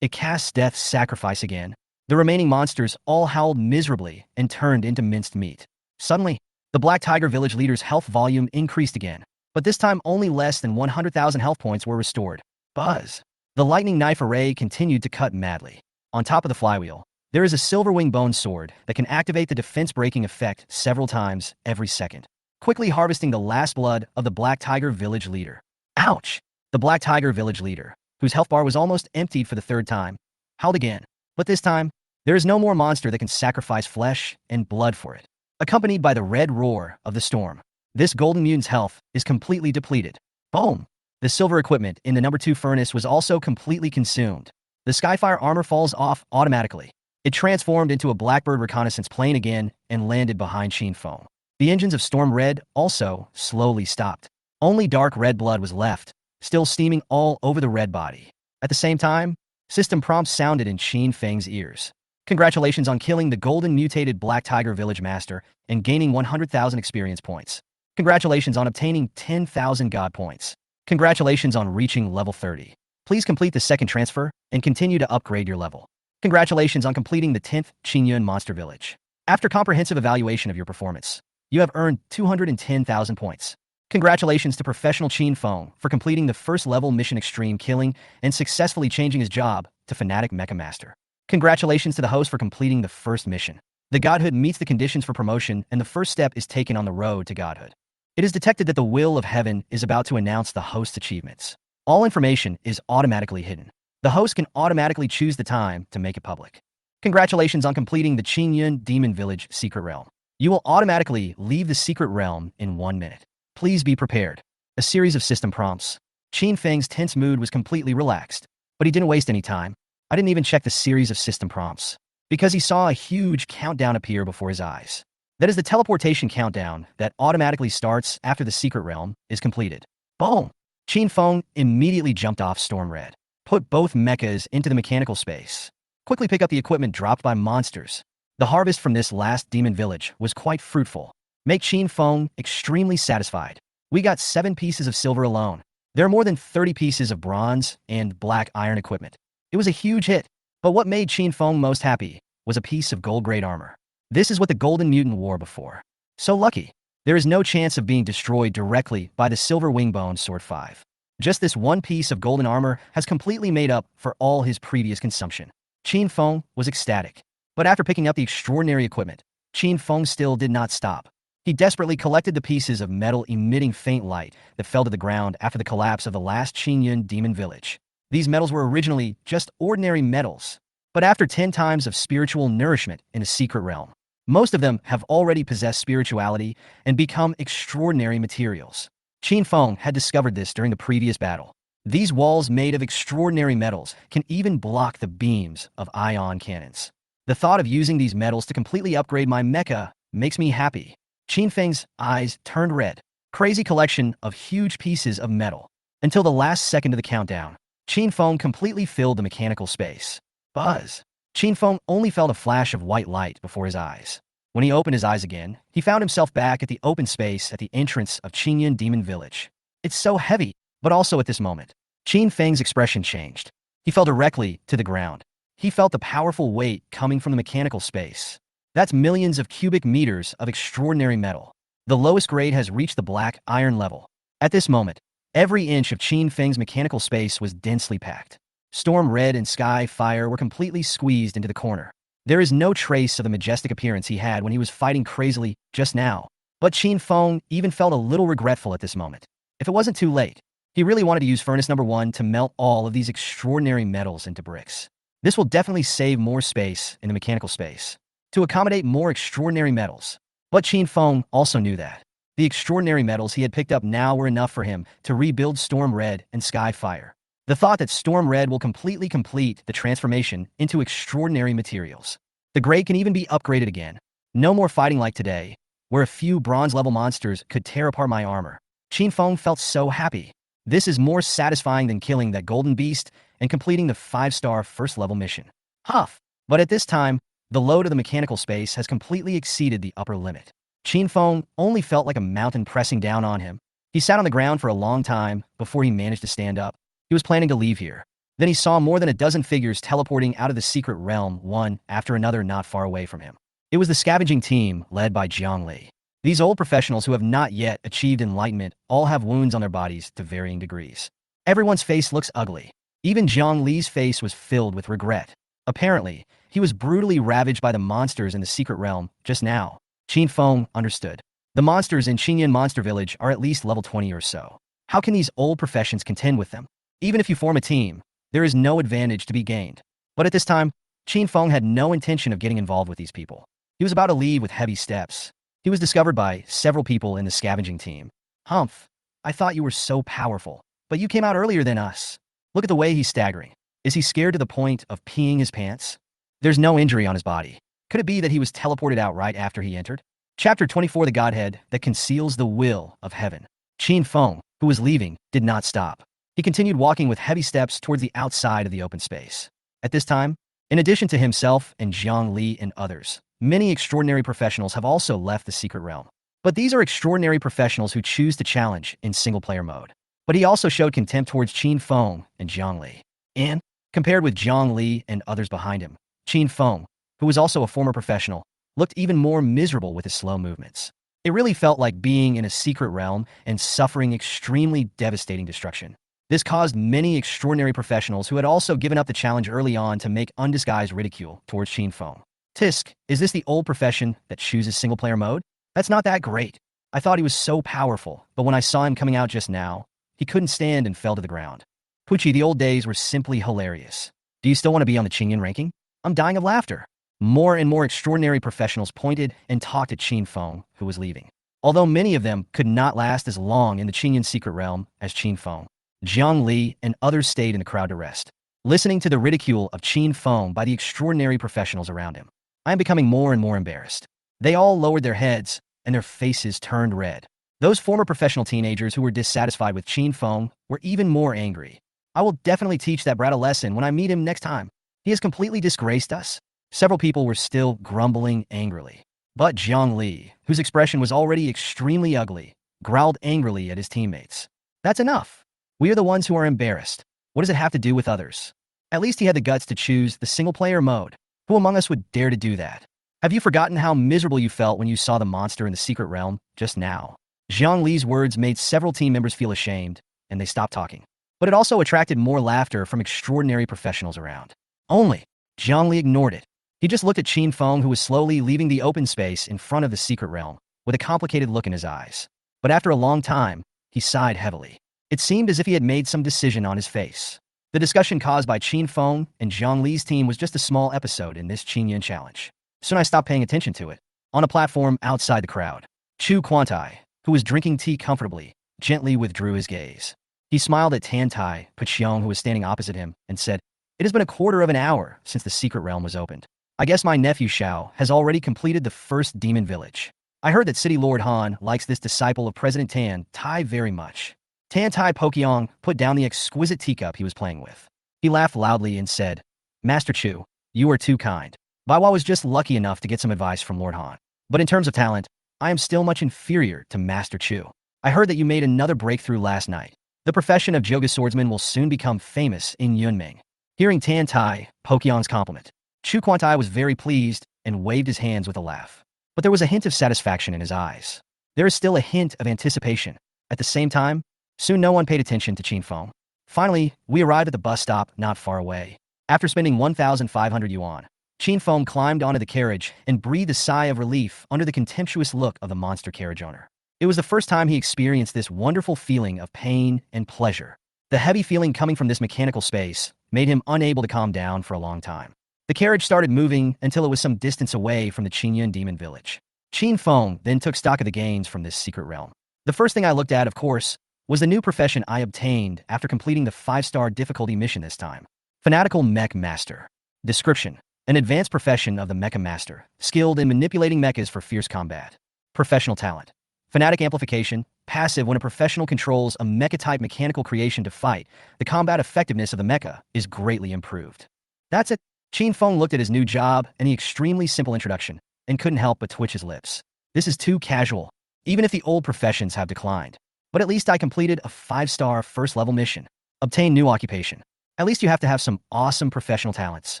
It casts death's sacrifice again. The remaining monsters all howled miserably and turned into minced meat. Suddenly, the Black Tiger Village leader's health volume increased again, but this time only less than 100,000 health points were restored. Buzz! The lightning knife array continued to cut madly. On top of the flywheel, there is a silver wing bone sword that can activate the defense-breaking effect several times every second, quickly harvesting the last blood of the Black Tiger Village leader. Ouch! The Black Tiger Village leader, whose health bar was almost emptied for the third time, howled again. But this time, there is no more monster that can sacrifice flesh and blood for it. Accompanied by the red roar of the storm, this golden mutant's health is completely depleted. Boom! The silver equipment in the number 2 furnace was also completely consumed. The Skyfire armor falls off automatically. It transformed into a Blackbird reconnaissance plane again and landed behind Chen Feng. The engines of Storm Red also slowly stopped. Only dark red blood was left, still steaming all over the red body. At the same time, system prompts sounded in Chen Feng's ears. Congratulations on killing the golden mutated Black Tiger Village Master and gaining 100,000 experience points. Congratulations on obtaining 10,000 God points. Congratulations on reaching level 30. Please complete the second transfer and continue to upgrade your level. Congratulations on completing the 10th Qingyun Monster Village. After comprehensive evaluation of your performance, you have earned 210,000 points. Congratulations to Professional Chen Feng for completing the first level mission Extreme Killing and successfully changing his job to Fanatic Mecha Master. Congratulations to the host for completing the first mission. The Godhood meets the conditions for promotion and the first step is taken on the road to Godhood. It is detected that the will of heaven is about to announce the host's achievements. All information is automatically hidden. The host can automatically choose the time to make it public. Congratulations on completing the Qingyun Demon Village Secret Realm. You will automatically leave the secret realm in 1 minute. Please be prepared. A series of system prompts. Chen Feng's tense mood was completely relaxed, but he didn't waste any time. I didn't even check the series of system prompts, because he saw a huge countdown appear before his eyes. That is the teleportation countdown that automatically starts after the secret realm is completed. Boom! Chen Feng immediately jumped off Storm Red. Put both mechas into the mechanical space. Quickly pick up the equipment dropped by monsters. The harvest from this last demon village was quite fruitful. Make Chen Feng extremely satisfied. We got 7 pieces of silver alone. There are more than 30 pieces of bronze and black iron equipment. It was a huge hit, but what made Chen Feng most happy was a piece of gold-grade armor. This is what the Golden Mutant wore before. So lucky. There is no chance of being destroyed directly by the Silver Wingbone Sword 5. Just this one piece of golden armor has completely made up for all his previous consumption. Chen Feng was ecstatic. But after picking up the extraordinary equipment, Chen Feng still did not stop. He desperately collected the pieces of metal emitting faint light that fell to the ground after the collapse of the last Qingyun Demon Village. These metals were originally just ordinary metals, but after 10 times of spiritual nourishment in a secret realm, most of them have already possessed spirituality and become extraordinary materials. Chen Feng had discovered this during the previous battle. These walls made of extraordinary metals can even block the beams of ion cannons. The thought of using these metals to completely upgrade my mecha makes me happy. Chen Feng's eyes turned red. Crazy collection of huge pieces of metal. Until the last second of the countdown, Chen Feng completely filled the mechanical space. Buzz! Chen Feng only felt a flash of white light before his eyes. When he opened his eyes again, he found himself back at the open space at the entrance of Qingyun Demon Village. It's so heavy, but also at this moment, Chen Feng's expression changed. He fell directly to the ground. He felt the powerful weight coming from the mechanical space. That's millions of cubic meters of extraordinary metal. The lowest grade has reached the black iron level. At this moment, every inch of Chen Feng's mechanical space was densely packed. Storm Red and Sky Fire were completely squeezed into the corner. There is no trace of the majestic appearance he had when he was fighting crazily just now. But Chen Feng even felt a little regretful at this moment. If it wasn't too late, he really wanted to use furnace number 1 to melt all of these extraordinary metals into bricks. This will definitely save more space in the mechanical space to accommodate more extraordinary metals. But Chen Feng also knew that the extraordinary metals he had picked up now were enough for him to rebuild Storm Red and Sky Fire. The thought that Storm Red will completely complete the transformation into extraordinary materials. The Grey can even be upgraded again. No more fighting like today, where a few bronze-level monsters could tear apart my armor. Chen Feng felt so happy. This is more satisfying than killing that golden beast and completing the 5-star first-level mission. Huff! But at this time, the load of the mechanical space has completely exceeded the upper limit. Chen Feng only felt like a mountain pressing down on him. He sat on the ground for a long time before he managed to stand up. He was planning to leave here. Then he saw more than a dozen figures teleporting out of the secret realm, one after another not far away from him. It was the scavenging team led by Jiang Li. These old professionals who have not yet achieved enlightenment all have wounds on their bodies to varying degrees. Everyone's face looks ugly. Even Jiang Li's face was filled with regret. Apparently, he was brutally ravaged by the monsters in the secret realm just now. Chen Feng understood. The monsters in Qingyun Monster Village are at least level 20 or so. How can these old professions contend with them? Even if you form a team, There is no advantage to be gained. But at this time, Chen Feng had no intention of getting involved with these people. He was about to leave with heavy steps. He was discovered by several people in the scavenging team. Humph, I thought you were so powerful, but you came out earlier than us. Look at the way he's staggering. Is he scared to the point of peeing his pants? There's no injury on his body. Could it be that he was teleported out right after he entered? Chapter 24, The Godhead that conceals the will of heaven. Chen Feng, who was leaving, did not stop. He continued walking with heavy steps towards the outside of the open space. At this time, in addition to himself and Jiang Li and others, many extraordinary professionals have also left the secret realm. But these are extraordinary professionals who choose to challenge in single-player mode. But he also showed contempt towards Chen Feng and Jiang Li. And, compared with Jiang Li and others behind him, Chen Feng, who was also a former professional, looked even more miserable with his slow movements. It really felt like being in a secret realm and suffering extremely devastating destruction. This caused many extraordinary professionals who had also given up the challenge early on to make undisguised ridicule towards Chen Feng. Tisk, is this the old profession that chooses single-player mode? That's not that great. I thought he was so powerful, but when I saw him coming out just now, he couldn't stand and fell to the ground. Pucci, the old days were simply hilarious. Do you still want to be on the Qingyan ranking? I'm dying of laughter. More and more extraordinary professionals pointed and talked to Chen Feng, who was leaving. Although many of them could not last as long in the Qingyan secret realm as Chen Feng, Jiang Li and others stayed in the crowd to rest, listening to the ridicule of Chen Feng by the extraordinary professionals around him. I am becoming more and more embarrassed. They all lowered their heads, and their faces turned red. Those former professional teenagers who were dissatisfied with Chen Feng were even more angry. I will definitely teach that brat a lesson when I meet him next time. He has completely disgraced us. Several people were still grumbling angrily. But Jiang Li, whose expression was already extremely ugly, growled angrily at his teammates. That's enough. We are the ones who are embarrassed. What does it have to do with others? At least he had the guts to choose the single-player mode. Who among us would dare to do that? Have you forgotten how miserable you felt when you saw the monster in the secret realm just now? Jiang Li's words made several team members feel ashamed, and they stopped talking. But it also attracted more laughter from extraordinary professionals around. Only, Jiang Li ignored it. He just looked at Chen Feng, who was slowly leaving the open space in front of the secret realm, with a complicated look in his eyes. But after a long time, he sighed heavily. It seemed as if he had made some decision on his face. The discussion caused by Chen Feng and Jiang Li's team was just a small episode in this Qingyan challenge. Soon I stopped paying attention to it. On a platform outside the crowd, Chu Quantai, who was drinking tea comfortably, gently withdrew his gaze. He smiled at Tantai Puqiong, who was standing opposite him, and said, "It has been a quarter of an hour since the secret realm was opened. I guess my nephew Xiao has already completed the first demon village. I heard that City Lord Han likes this disciple of President Tan Tai very much." Tantai Puqiong put down the exquisite teacup he was playing with. He laughed loudly and said, "Master Chu, you are too kind. Baiwa was just lucky enough to get some advice from Lord Han. But in terms of talent, I am still much inferior to Master Chu. I heard that you made another breakthrough last night. The profession of Joga swordsman will soon become famous in Yunming." Hearing Tantai Puqiong's compliment, Chu Quantai was very pleased and waved his hands with a laugh. But there was a hint of satisfaction in his eyes. There is still a hint of anticipation. At the same time, soon no one paid attention to Chen Feng. Finally, we arrived at the bus stop not far away. After spending 1,500 yuan, Chen Feng climbed onto the carriage and breathed a sigh of relief under the contemptuous look of the monster carriage owner. It was the first time he experienced this wonderful feeling of pain and pleasure. The heavy feeling coming from this mechanical space made him unable to calm down for a long time. The carriage started moving until it was some distance away from the Qingyun Demon Village. Chen Feng then took stock of the gains from this secret realm. The first thing I looked at, of course, was the new profession I obtained after completing the 5-star difficulty mission this time. Fanatical Mech Master. Description: an advanced profession of the Mecha Master, skilled in manipulating mechas for fierce combat. Professional talent: fanatic amplification, passive. When a professional controls a mecha-type mechanical creation to fight, the combat effectiveness of the mecha is greatly improved. That's it. Chen Feng looked at his new job and the extremely simple introduction, and couldn't help but twitch his lips. This is too casual, even if the old professions have declined. But at least I completed a 5-star first-level mission. Obtain new occupation. At least you have to have some awesome professional talents.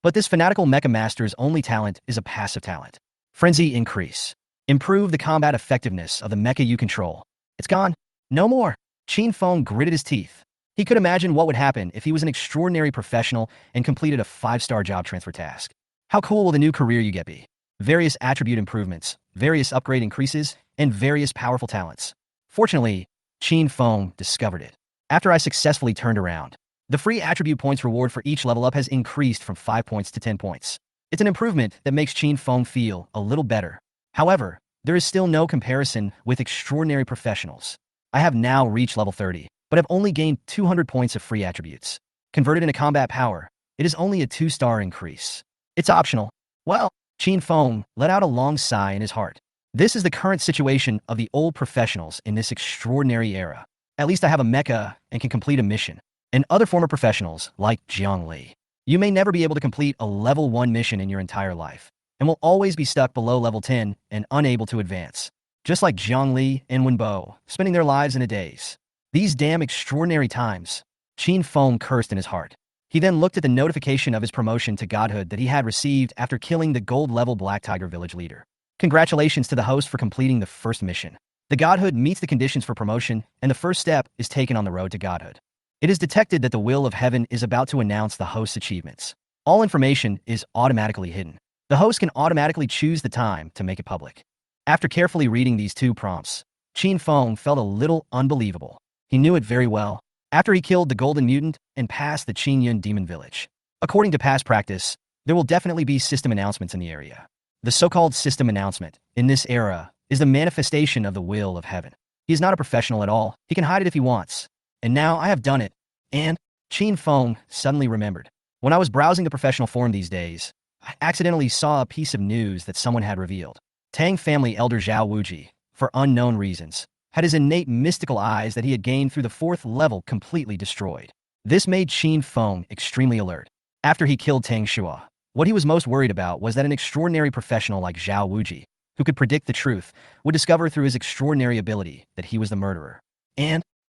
But this fanatical Mecha Master's only talent is a passive talent. Frenzy increase. Improve the combat effectiveness of the mecha you control. It's gone. No more. Chen Feng gritted his teeth. He could imagine what would happen if he was an extraordinary professional and completed a 5-star job transfer task. How cool will the new career you get be? Various attribute improvements, various upgrade increases, and various powerful talents. Fortunately, Chen Feng discovered it. After I successfully turned around, The free attribute points reward for each level up has increased from 5 points to 10 points. It's an improvement that makes Chen Feng feel a little better. However, there is still no comparison with extraordinary professionals. I have now reached level 30, but have only gained 200 points of free attributes. Converted into combat power, it is only a 2-star increase. It's optional. Well, Chen Feng let out a long sigh in his heart. This is the current situation of the old professionals in this extraordinary era. At least I have a mecha and can complete a mission. And other former professionals, like Jiang Li, you may never be able to complete a level 1 mission in your entire life, and will always be stuck below level 10 and unable to advance. Just like Jiang Li and Wenbo, spending their lives in a daze. These damn extraordinary times. Chen Feng cursed in his heart. He then looked at the notification of his promotion to godhood that he had received after killing the gold-level Black Tiger village leader. Congratulations to the host for completing the first mission. The godhood meets the conditions for promotion, and the first step is taken on the road to godhood. It is detected that the will of heaven is about to announce the host's achievements. All information is automatically hidden. The host can automatically choose the time to make it public. After carefully reading these 2 prompts, Chen Feng felt a little unbelievable. He knew it very well. After he killed the golden mutant and passed the Qingyun demon village. According to past practice, there will definitely be system announcements in the area. The so-called system announcement, in this era, is the manifestation of the will of heaven. He is not a professional at all. He can hide it if he wants. And now I have done it. And Chen Feng suddenly remembered. When I was browsing the professional forum these days, I accidentally saw a piece of news that someone had revealed. Tang family elder Zhao Wuji, for unknown reasons, had his innate mystical eyes that he had gained through the 4th level completely destroyed. This made Chen Feng extremely alert. After he killed Tang Shua, what he was most worried about was that an extraordinary professional like Zhao Wuji, who could predict the truth, would discover through his extraordinary ability that he was the murderer.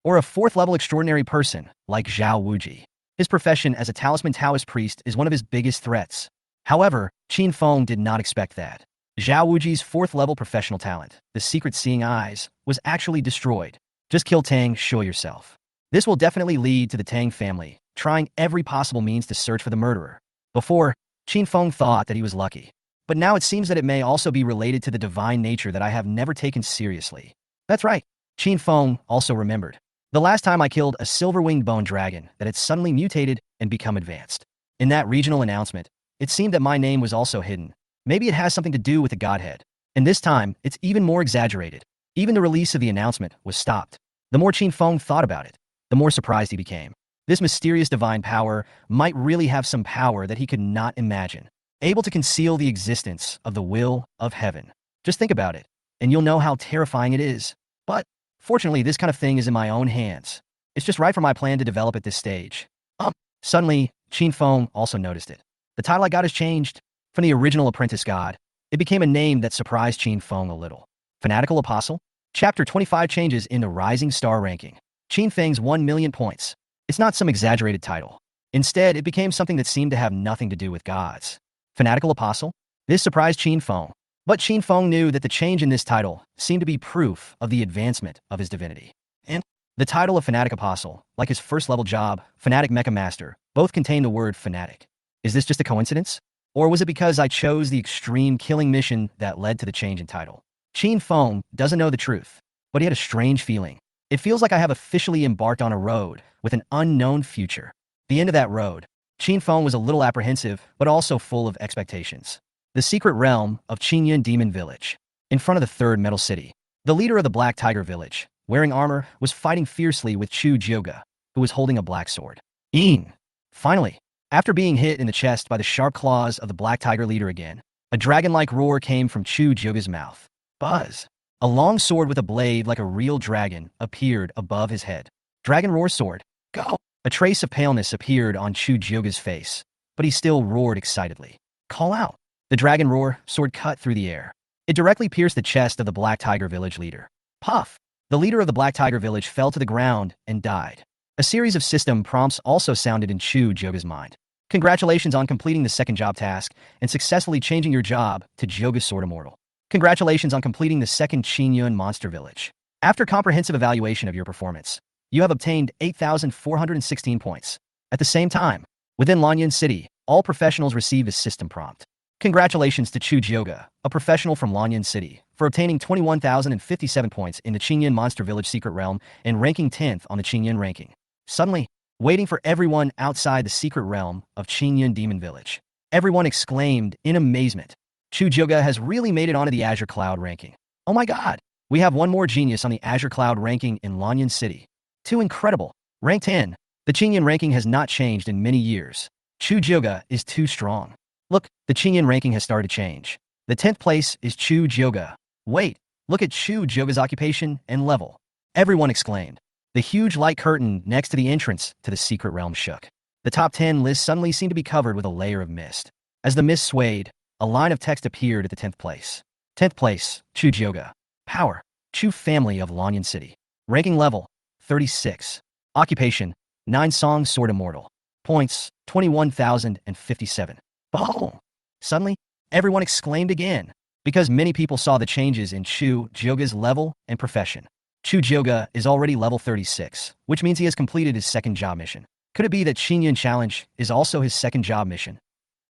Or a 4th level extraordinary person like Zhao Wuji. His profession as a talisman Taoist priest is one of his biggest threats. However, Chen Feng did not expect that. Zhao Wuji's 4th level professional talent, the secret seeing eyes, was actually destroyed. Just kill Tang Shua yourself. This will definitely lead to the Tang family trying every possible means to search for the murderer. Before, Chen Feng thought that he was lucky. But now it seems that it may also be related to the divine nature that I have never taken seriously. That's right. Chen Feng also remembered. The last time I killed a silver-winged bone dragon that had suddenly mutated and become advanced. In that regional announcement, it seemed that my name was also hidden. Maybe it has something to do with the godhead. And this time, it's even more exaggerated. Even the release of the announcement was stopped. The more Chen Feng thought about it, the more surprised he became. This mysterious divine power might really have some power that he could not imagine. Able to conceal the existence of the will of heaven. Just think about it, and you'll know how terrifying it is. But, fortunately, this kind of thing is in my own hands. It's just right for my plan to develop at this stage. Suddenly, Chen Feng also noticed it. The title I got has changed. From the original apprentice god, it became a name that surprised Chen Feng a little. Fanatical Apostle? Chapter 25 changes in the Rising Star ranking. Chen Feng's 1 million points. It's not some exaggerated title. Instead, it became something that seemed to have nothing to do with gods. Fanatical Apostle? This surprised Chen Feng. But Chen Feng knew that the change in this title seemed to be proof of the advancement of his divinity. And the title of Fanatic Apostle, like his first level job, Fanatic Mecha Master, both contain the word fanatic. Is this just a coincidence? Or was it because I chose the extreme killing mission that led to the change in title? Chen Feng doesn't know the truth, but he had a strange feeling. It feels like I have officially embarked on a road with an unknown future. The end of that road, Chen Feng was a little apprehensive, but also full of expectations. The secret realm of Qingyun Demon Village. In front of the 3rd Metal City, the leader of the Black Tiger Village, wearing armor, was fighting fiercely with Chu Jioga, who was holding a black sword. Finally, after being hit in the chest by the sharp claws of the Black Tiger leader again, a dragon-like roar came from Chu Jioga's mouth. Buzz! A long sword with a blade like a real dragon appeared above his head. Dragon roar sword. Go! A trace of paleness appeared on Chu Jioga's face, but he still roared excitedly. Call out! The dragon roar sword cut through the air. It directly pierced the chest of the Black Tiger Village leader. Puff! The leader of the Black Tiger Village fell to the ground and died. A series of system prompts also sounded in Chu Jioga's mind. Congratulations on completing the 2nd job task and successfully changing your job to Jioga's Sword Immortal. Congratulations on completing the 2nd Qingyun Monster Village. After comprehensive evaluation of your performance, you have obtained 8,416 points. At the same time, within Lanyan City, all professionals receive a system prompt. Congratulations to Chu Jioga, a professional from Lanyan City, for obtaining 21,057 points in the Qingyun Monster Village Secret Realm and ranking 10th on the Qingyun ranking. Suddenly, waiting for everyone outside the secret realm of Qingyun Demon Village. Everyone exclaimed in amazement. Chu Juga has really made it onto the Azure Cloud ranking. Oh my god! We have one more genius on the Azure Cloud ranking in Lanyan City. Too incredible. Rank 10. The Qingyun ranking has not changed in many years. Chu Juga is too strong. Look, the Qingyun ranking has started to change. The 10th place is Chu Juga. Wait, look at Chu Juga's occupation and level. Everyone exclaimed. The huge light curtain next to the entrance to the secret realm shook. The top 10 list suddenly seemed to be covered with a layer of mist. As the mist swayed, a line of text appeared at the 10th place. 10th place, Chu Juga. Power, Chu family of Lanyan City. Ranking level, 36. Occupation, 9 Song Sword Immortal. Points, 21,057. Boom! Suddenly, everyone exclaimed again, because many people saw the changes in Chu Juga's level and profession. Chu Juga is already level 36, which means he has completed his second job mission. Could it be that Qingyun Challenge is also his second job mission?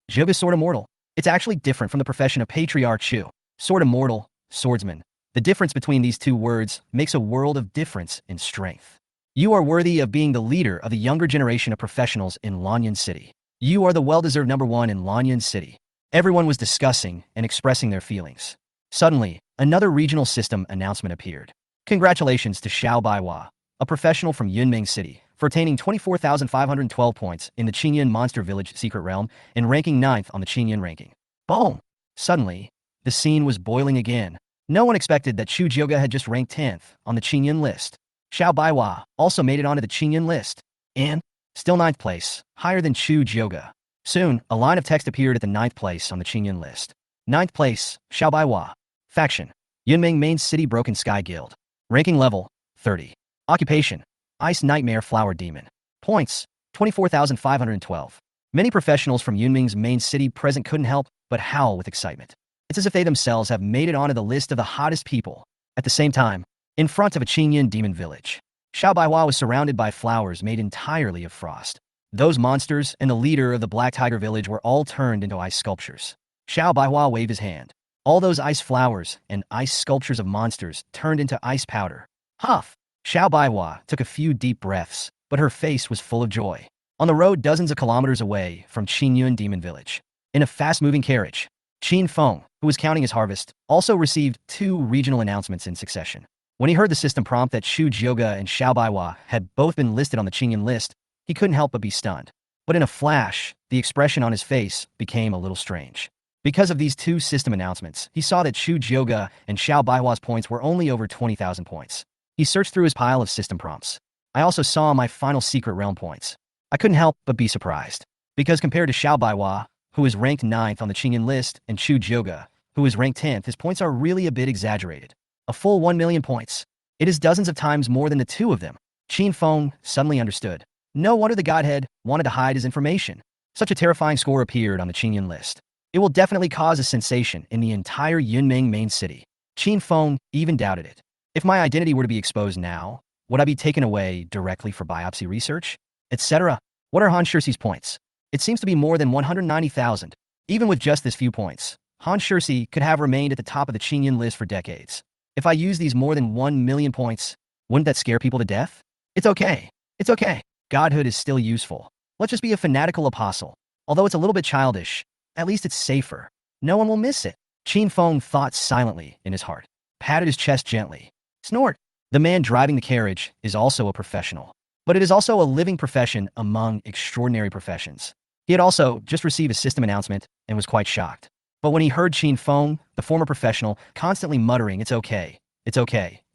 Juga's Sword Immortal. It's actually different from the profession of Patriarch Chu. Sword Immortal, swordsman. The difference between these two words makes a world of difference in strength. You are worthy of being the leader of the younger generation of professionals in Lanyan City. You are the well-deserved number 1 in Lanyan City. Everyone was discussing and expressing their feelings. Suddenly, another regional system announcement appeared. Congratulations to Xiao Baiwa, a professional from Yunming City, for attaining 24,512 points in the Qingyun Monster Village Secret Realm and ranking 9th on the Qingyun ranking. Boom! Suddenly, the scene was boiling again. No one expected that Chu Juga had just ranked 10th on the Qingyun list. Xiao Baiwa also made it onto the Qingyun list. And, still 9th place, higher than Chu Juga. Soon, a line of text appeared at the 9th place on the Qingyun list. 9th place, Xiao Baiwa. Faction, Yunming Main City Broken Sky Guild. Ranking level, 30. Occupation, Ice Nightmare Flower Demon. Points, 24,512. Many professionals from Yunming's main city present couldn't help but howl with excitement. It's as if they themselves have made it onto the list of the hottest people. At the same time, in front of a Qingyun demon village, Xiao Baiwa was surrounded by flowers made entirely of frost. Those monsters and the leader of the Black Tiger village were all turned into ice sculptures. Xiao Baiwa waved his hand. All those ice flowers and ice sculptures of monsters turned into ice powder. Huff! Xiao Baiwa took a few deep breaths, but her face was full of joy. On the road dozens of kilometers away from Qingyun Demon Village, in a fast-moving carriage, Chen Feng, who was counting his harvest, also received 2 regional announcements in succession. When he heard the system prompt that Chu Juga and Xiao Baiwa had both been listed on the Qingyun list, he couldn't help but be stunned. But in a flash, the expression on his face became a little strange. Because of these 2 system announcements, he saw that Chu Juga and Xiao Baiwa's points were only over 20,000 points. He searched through his pile of system prompts. I also saw my final secret realm points. I couldn't help but be surprised. Because compared to Xiao Baiwa, who is ranked 9th on the Qingyun list, and Chu Juga, who is ranked 10th, his points are really a bit exaggerated. A full 1 million points. It is dozens of times more than the 2 of them. Chen Feng suddenly understood. No wonder the Godhead wanted to hide his information. Such a terrifying score appeared on the Qingyun list. It will definitely cause a sensation in the entire Yunming main city. Chen Feng even doubted it. If my identity were to be exposed now, would I be taken away directly for biopsy research, etc.? What are Han Shirsi's points? It seems to be more than 190,000. Even with just this few points, Han Shirsi could have remained at the top of the Qingyun list for decades. If I use these more than 1 million points, wouldn't that scare people to death? It's okay. It's okay. Godhood is still useful. Let's just be a fanatical apostle. Although it's a little bit childish, at least it's safer. No one will miss it. Chen Feng thought silently in his heart, patted his chest gently. Snort. The man driving the carriage is also a professional. But it is also a living profession among extraordinary professions. He had also just received a system announcement and was quite shocked. But when he heard Chen Feng, the former professional, constantly muttering, it's okay,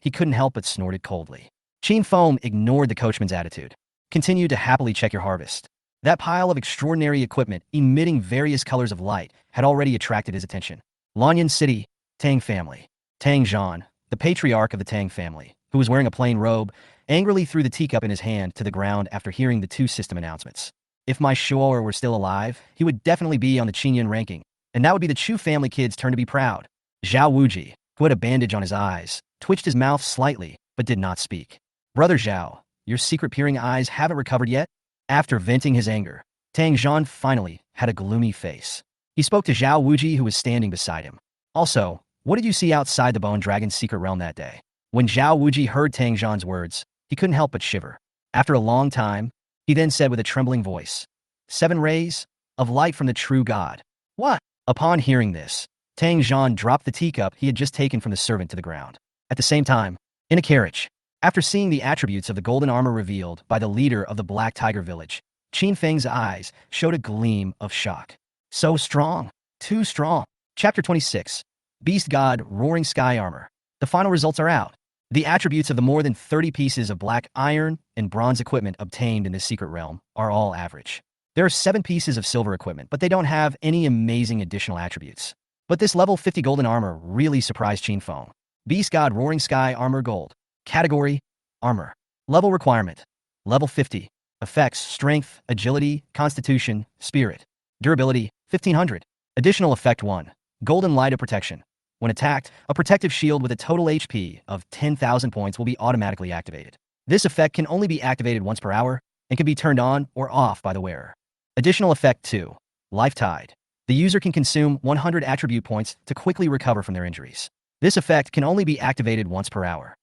he couldn't help but snorted coldly. Chen Feng ignored the coachman's attitude. Continue to happily check your harvest. That pile of extraordinary equipment emitting various colors of light had already attracted his attention. Lanyan City, Tang family. Tang Zhan, the patriarch of the Tang family, who was wearing a plain robe, angrily threw the teacup in his hand to the ground after hearing the 2 system announcements. If my Shuo were still alive, he would definitely be on the Qingyun ranking, and that would be the Chu family kid's turn to be proud. Zhao Wuji, who had a bandage on his eyes, twitched his mouth slightly, but did not speak. Brother Zhao, your secret peering eyes haven't recovered yet? After venting his anger, Tang Zhan finally had a gloomy face. He spoke to Zhao Wuji, who was standing beside him. Also, what did you see outside the Bone Dragon's secret realm that day? When Zhao Wuji heard Tang Zhan's words, he couldn't help but shiver. After a long time, He then said with a trembling voice, 7 rays of light from the true God. What? Upon hearing this, Tang Zhan dropped the teacup he had just taken from the servant to the ground. At the same time, in a carriage, after seeing the attributes of the golden armor revealed by the leader of the Black Tiger village, Chen Feng's eyes showed a gleam of shock. So strong. Too strong. Chapter 26. Beast God Roaring Sky Armor. The final results are out. The attributes of the more than 30 pieces of black iron and bronze equipment obtained in this secret realm are all average. There are 7 pieces of silver equipment, but they don't have any amazing additional attributes. But this level 50 golden armor really surprised Chen Feng. Beast God Roaring Sky Armor Gold. Category: Armor. Level requirement: Level 50. Effects: Strength, Agility, Constitution, Spirit. Durability: 1500. Additional effect 1. Golden Light of Protection. When attacked, a protective shield with a total HP of 10,000 points will be automatically activated. This effect can only be activated once per hour and can be turned on or off by the wearer. Additional effect 2. Life Tide. The user can consume 100 attribute points to quickly recover from their injuries. This effect can only be activated once per hour.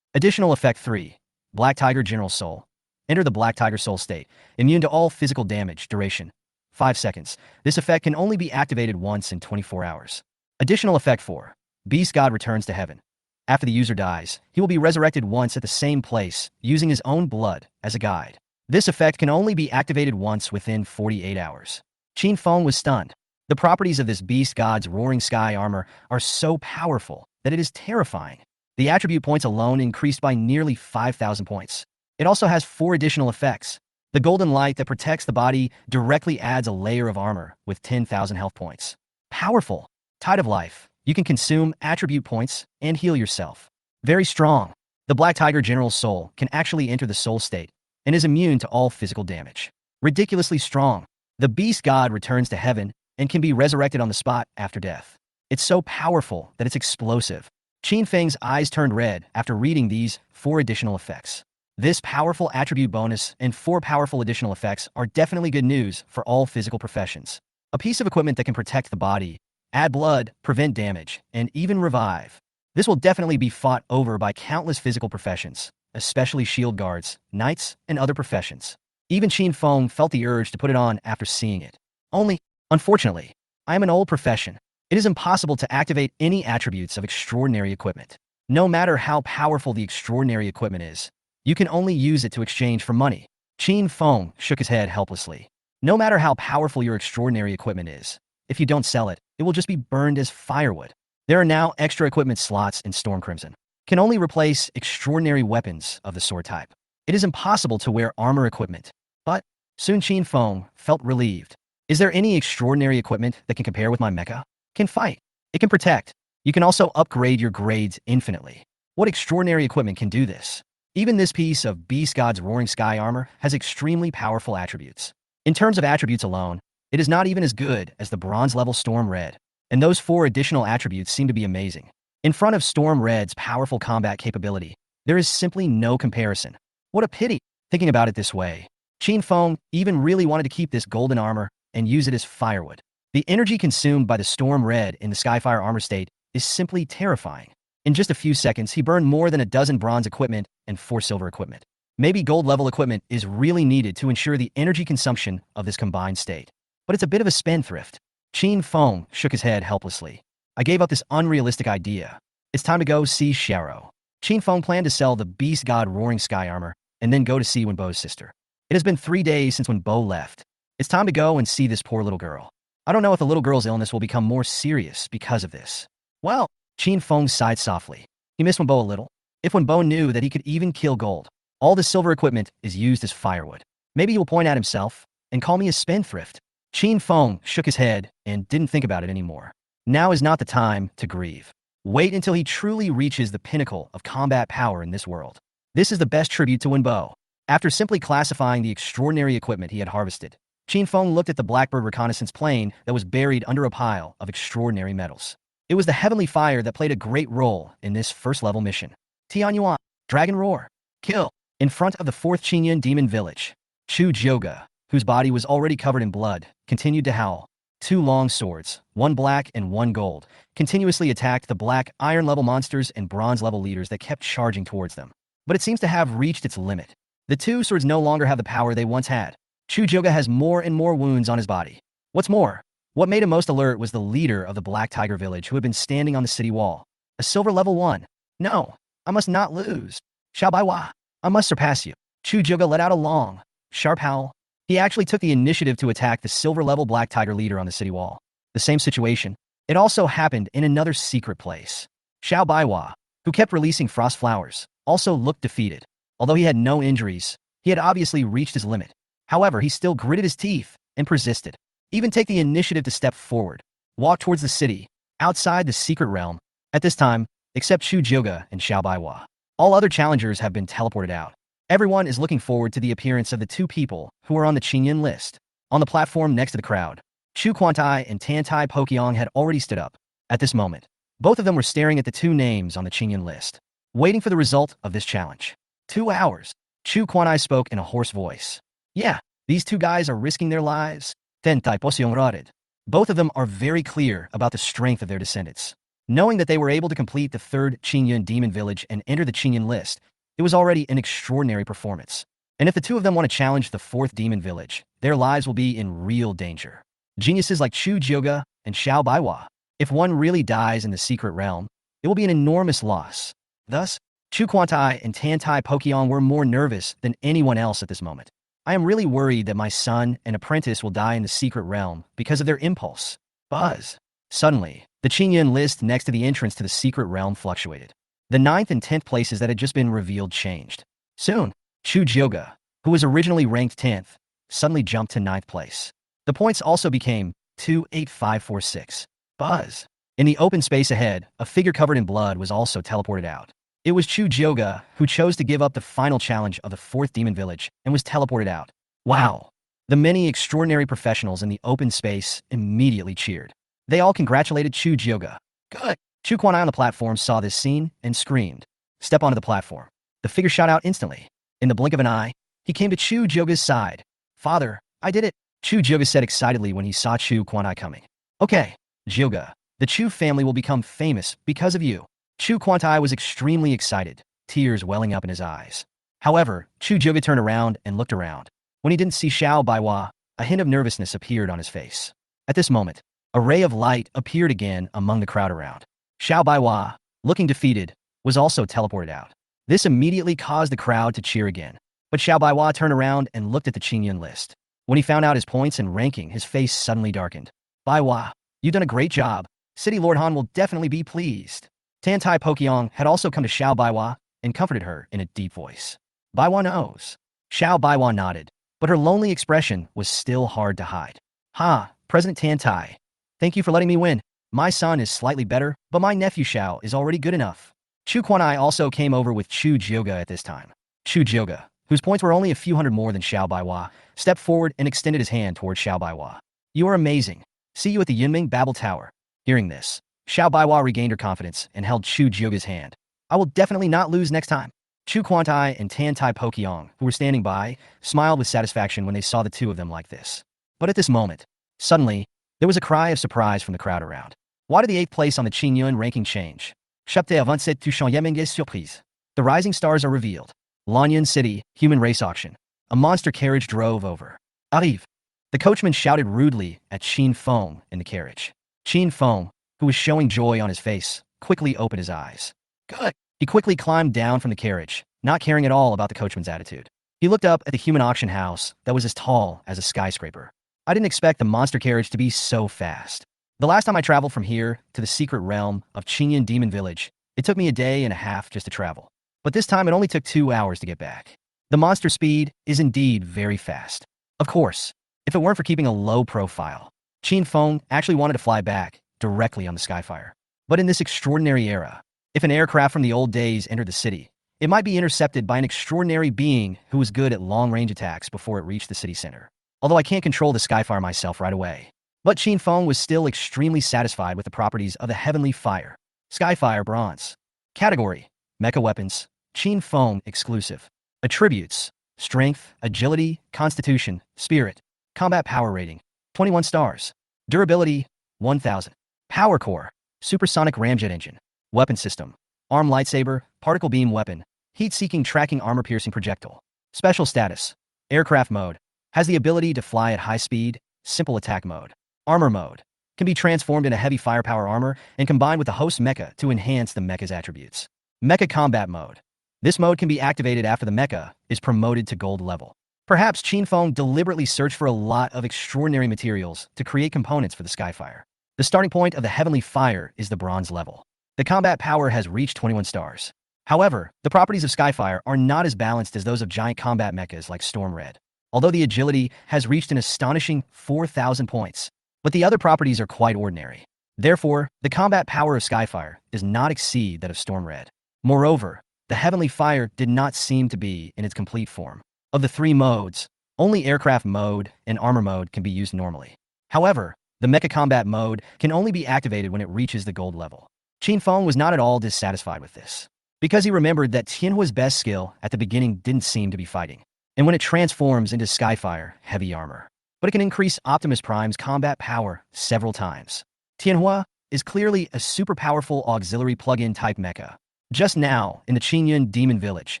Additional effect 3. Black Tiger General Soul. Enter the Black Tiger Soul state, immune to all physical damage, duration 5 seconds. This effect can only be activated once in 24 hours. Additional effect 4. Beast God returns to heaven. After the user dies, he will be resurrected once at the same place, using his own blood as a guide. This effect can only be activated once within 48 hours. Chen Feng was stunned. The properties of this Beast God's Roaring Sky Armor are so powerful that it is terrifying. The attribute points alone increased by nearly 5,000 points. It also has 4 additional effects. The golden light that protects the body directly adds a layer of armor with 10,000 health points. Powerful. Tide of Life. You can consume attribute points and heal yourself. Very strong. The Black Tiger General Soul can actually enter the soul state and is immune to all physical damage. Ridiculously strong. The Beast God returns to heaven and can be resurrected on the spot after death. It's so powerful that it's explosive. Chen Feng's eyes turned red after reading these 4 additional effects. This powerful attribute bonus and 4 powerful additional effects are definitely good news for all physical professions. A piece of equipment that can protect the body, add blood, prevent damage, and even revive. This will definitely be fought over by countless physical professions, especially shield guards, knights, and other professions. Even Chen Feng felt the urge to put it on after seeing it. Only, unfortunately, I am an old profession. It is impossible to activate any attributes of extraordinary equipment. No matter how powerful the extraordinary equipment is, you can only use it to exchange for money. Chen Feng shook his head helplessly. No matter how powerful your extraordinary equipment is, if you don't sell it, it will just be burned as firewood. There are now extra equipment slots in Storm Crimson. Can only replace extraordinary weapons of the sword type. It is impossible to wear armor equipment. But soon Chen Feng felt relieved. Is there any extraordinary equipment that can compare with my mecha? Can fight. It can protect. You can also upgrade your grades infinitely. What extraordinary equipment can do this? Even this piece of Beast God's Roaring Sky Armor has extremely powerful attributes. In terms of attributes alone, it is not even as good as the bronze level Storm Red, and those 4 additional attributes seem to be amazing. In front of Storm Red's powerful combat capability, there is simply no comparison. What a pity. Thinking about it this way, Chen Feng even really wanted to keep this golden armor and use it as firewood. The energy consumed by the Storm Red in the Skyfire armor state is simply terrifying. In just a few seconds, he burned more than a dozen bronze equipment and 4 silver equipment. Maybe gold level equipment is really needed to ensure the energy consumption of this combined state. But it's a bit of a spendthrift. Chen Feng shook his head helplessly. I gave up this unrealistic idea. It's time to go see Xiao. Chen Feng planned to sell the Beast God Roaring Sky Armor and then go to see Wenbo's sister. It has been 3 days since Wenbo left. It's time to go and see this poor little girl. I don't know if the little girl's illness will become more serious because of this. Well, Chen Feng sighed softly. He missed Wenbo a little. If Wenbo knew that he could even kill gold, all the silver equipment is used as firewood. Maybe he will point at himself and call me a spendthrift. Chen Feng shook his head and didn't think about it anymore. Now is not the time to grieve. Wait until he truly reaches the pinnacle of combat power in this world. This is the best tribute to Wenbo. After simply classifying the extraordinary equipment he had harvested, Chen Feng looked at the Blackbird reconnaissance plane that was buried under a pile of extraordinary metals. It was the heavenly fire that played a great role in this first-level mission. Tianyuan, Dragon Roar, kill. In front of the 4th Qingyun Demon Village, Chu Jioga, whose body was already covered in blood, continued to howl. 2 long swords, 1 black and 1 gold, continuously attacked the black iron-level monsters and bronze-level leaders that kept charging towards them. But it seems to have reached its limit. The two swords no longer have the power they once had. Chu Jioga has more and more wounds on his body. What's more, what made him most alert was the leader of the Black Tiger village who had been standing on the city wall. A silver level 1. No, I must not lose. Xiao Baiwa, I must surpass you. Chu Jioga let out a long, sharp howl. He actually took the initiative to attack the silver level Black Tiger leader on the city wall. The same situation. It also happened in another secret place. Xiao Baiwa, who kept releasing frost flowers, also looked defeated. Although he had no injuries, he had obviously reached his limit. However, he still gritted his teeth and persisted. Even take the initiative to step forward, walk towards the city, outside the secret realm. At this time, except Chu Jioga and Xiao Baiwa, all other challengers have been teleported out. Everyone is looking forward to the appearance of the two people who are on the Qingyan list. On the platform next to the crowd, Chu Quantai and Tantai Pokyong had already stood up. At this moment, both of them were staring at the two names on the Qingyan list, waiting for the result of this challenge. 2 hours. Chu Quantai spoke in a hoarse voice. Yeah, these two guys are risking their lives. Tantai Pokyong nodded. Both of them are very clear about the strength of their descendants. Knowing that they were able to complete the third Qingyan demon village and enter the Qingyan list, it was already an extraordinary performance. And if the two of them want to challenge the fourth demon village, their lives will be in real danger. Geniuses like Chu Jioga and Xiao Baiwa. If one really dies in the secret realm, it will be an enormous loss. Thus, Chu Quantai and Tantai Pokyong were more nervous than anyone else at this moment. I am really worried that my son and apprentice will die in the secret realm because of their impulse. Buzz. Suddenly, the Qingyan list next to the entrance to the secret realm fluctuated. The 9th and 10th places that had just been revealed changed. Soon, Chu Jioga, who was originally ranked 10th, suddenly jumped to 9th place. The points also became 28546. Buzz. In the open space ahead, a figure covered in blood was also teleported out. It was Chu Jioga who chose to give up the final challenge of the fourth demon village and was teleported out. Wow! The many extraordinary professionals in the open space immediately cheered. They all congratulated Chu Jioga. Good! Chu Quanai on the platform saw this scene and screamed. Step onto the platform. The figure shot out instantly. In the blink of an eye, he came to Chu Jioga's side. Father, I did it! Chu Jioga said excitedly when he saw Chu Quanai coming. Okay, Jioga, the Chu family will become famous because of you. Chu Quantai was extremely excited, tears welling up in his eyes. However, Chu Jioga turned around and looked around. When he didn't see Xiao Baiwa, a hint of nervousness appeared on his face. At this moment, a ray of light appeared again among the crowd around. Xiao Baiwa, looking defeated, was also teleported out. This immediately caused the crowd to cheer again. But Xiao Baiwa turned around and looked at the Qingyan list. When he found out his points and ranking, his face suddenly darkened. Baiwa, you've done a great job. City Lord Han will definitely be pleased. Tantai Pokyong had also come to Xiao Baiwa and comforted her in a deep voice. Baiwa knows. Xiao Baiwa nodded, but her lonely expression was still hard to hide. Ha, President Tantai. Thank you for letting me win. My son is slightly better, but my nephew Xiao is already good enough. Chu Quanai also came over with Chu Jioga at this time. Chu Jioga, whose points were only a few hundred more than Xiao Baiwa, stepped forward and extended his hand toward Xiao Baiwa. You are amazing. See you at the Yunming Babel Tower. Hearing this, Xiao Baiwa regained her confidence and held Chu Jioga's hand. I will definitely not lose next time. Chu Quantai and Tantai Pokyong, who were standing by, smiled with satisfaction when they saw the two of them like this. But at this moment, suddenly, there was a cry of surprise from the crowd around. Why did the 8th place on the Qingyun ranking change? Chapter avant cette touchant Yemenges surprise. The rising stars are revealed. Lanyan City, human race auction. A monster carriage drove over. Arrive. The coachman shouted rudely at Chen Feng in the carriage. Chen Feng, who was showing joy on his face, quickly opened his eyes. Good. He quickly climbed down from the carriage, not caring at all about the coachman's attitude. He looked up at the human auction house that was as tall as a skyscraper. I didn't expect the monster carriage to be so fast. The last time I traveled from here to the secret realm of Qingyan Demon Village, it took me a day and a half just to travel. But this time it only took 2 hours to get back. The monster speed is indeed very fast. Of course, if it weren't for keeping a low profile, Chen Feng actually wanted to fly back directly on the Skyfire. But in this extraordinary era, if an aircraft from the old days entered the city, it might be intercepted by an extraordinary being who was good at long-range attacks before it reached the city center. Although I can't control the Skyfire myself right away. But Chen Feng was still extremely satisfied with the properties of the Heavenly Fire. Skyfire Bronze. Category: Mecha Weapons. Chen Feng exclusive. Attributes: Strength, Agility, Constitution, Spirit. Combat Power Rating: 21 stars. Durability: 1000. Power Core: Supersonic Ramjet Engine. Weapon System: Arm Lightsaber, Particle Beam Weapon, Heat-Seeking Tracking Armor-Piercing Projectile. Special status. Aircraft mode. Has the ability to fly at high speed. Simple attack mode. Armor mode. Can be transformed into heavy firepower armor and combined with the host mecha to enhance the mecha's attributes. Mecha combat mode. This mode can be activated after the mecha is promoted to gold level. Perhaps Chen Feng deliberately searched for a lot of extraordinary materials to create components for the Skyfire. The starting point of the Heavenly Fire is the bronze level. The combat power has reached 21 stars. However, the properties of Skyfire are not as balanced as those of giant combat mechas like Storm Red. Although the agility has reached an astonishing 4,000 points, but the other properties are quite ordinary. Therefore, the combat power of Skyfire does not exceed that of Storm Red. Moreover, the Heavenly Fire did not seem to be in its complete form. Of the three modes, only aircraft mode and armor mode can be used normally. However, the mecha combat mode can only be activated when it reaches the gold level. Chen Feng was not at all dissatisfied with this, because he remembered that Tianhua's best skill at the beginning didn't seem to be fighting, and when it transforms into Skyfire, heavy armor. But it can increase Optimus Prime's combat power several times. Tianhua is clearly a super powerful auxiliary plug-in type mecha. Just now, in the Qingyun Demon Village,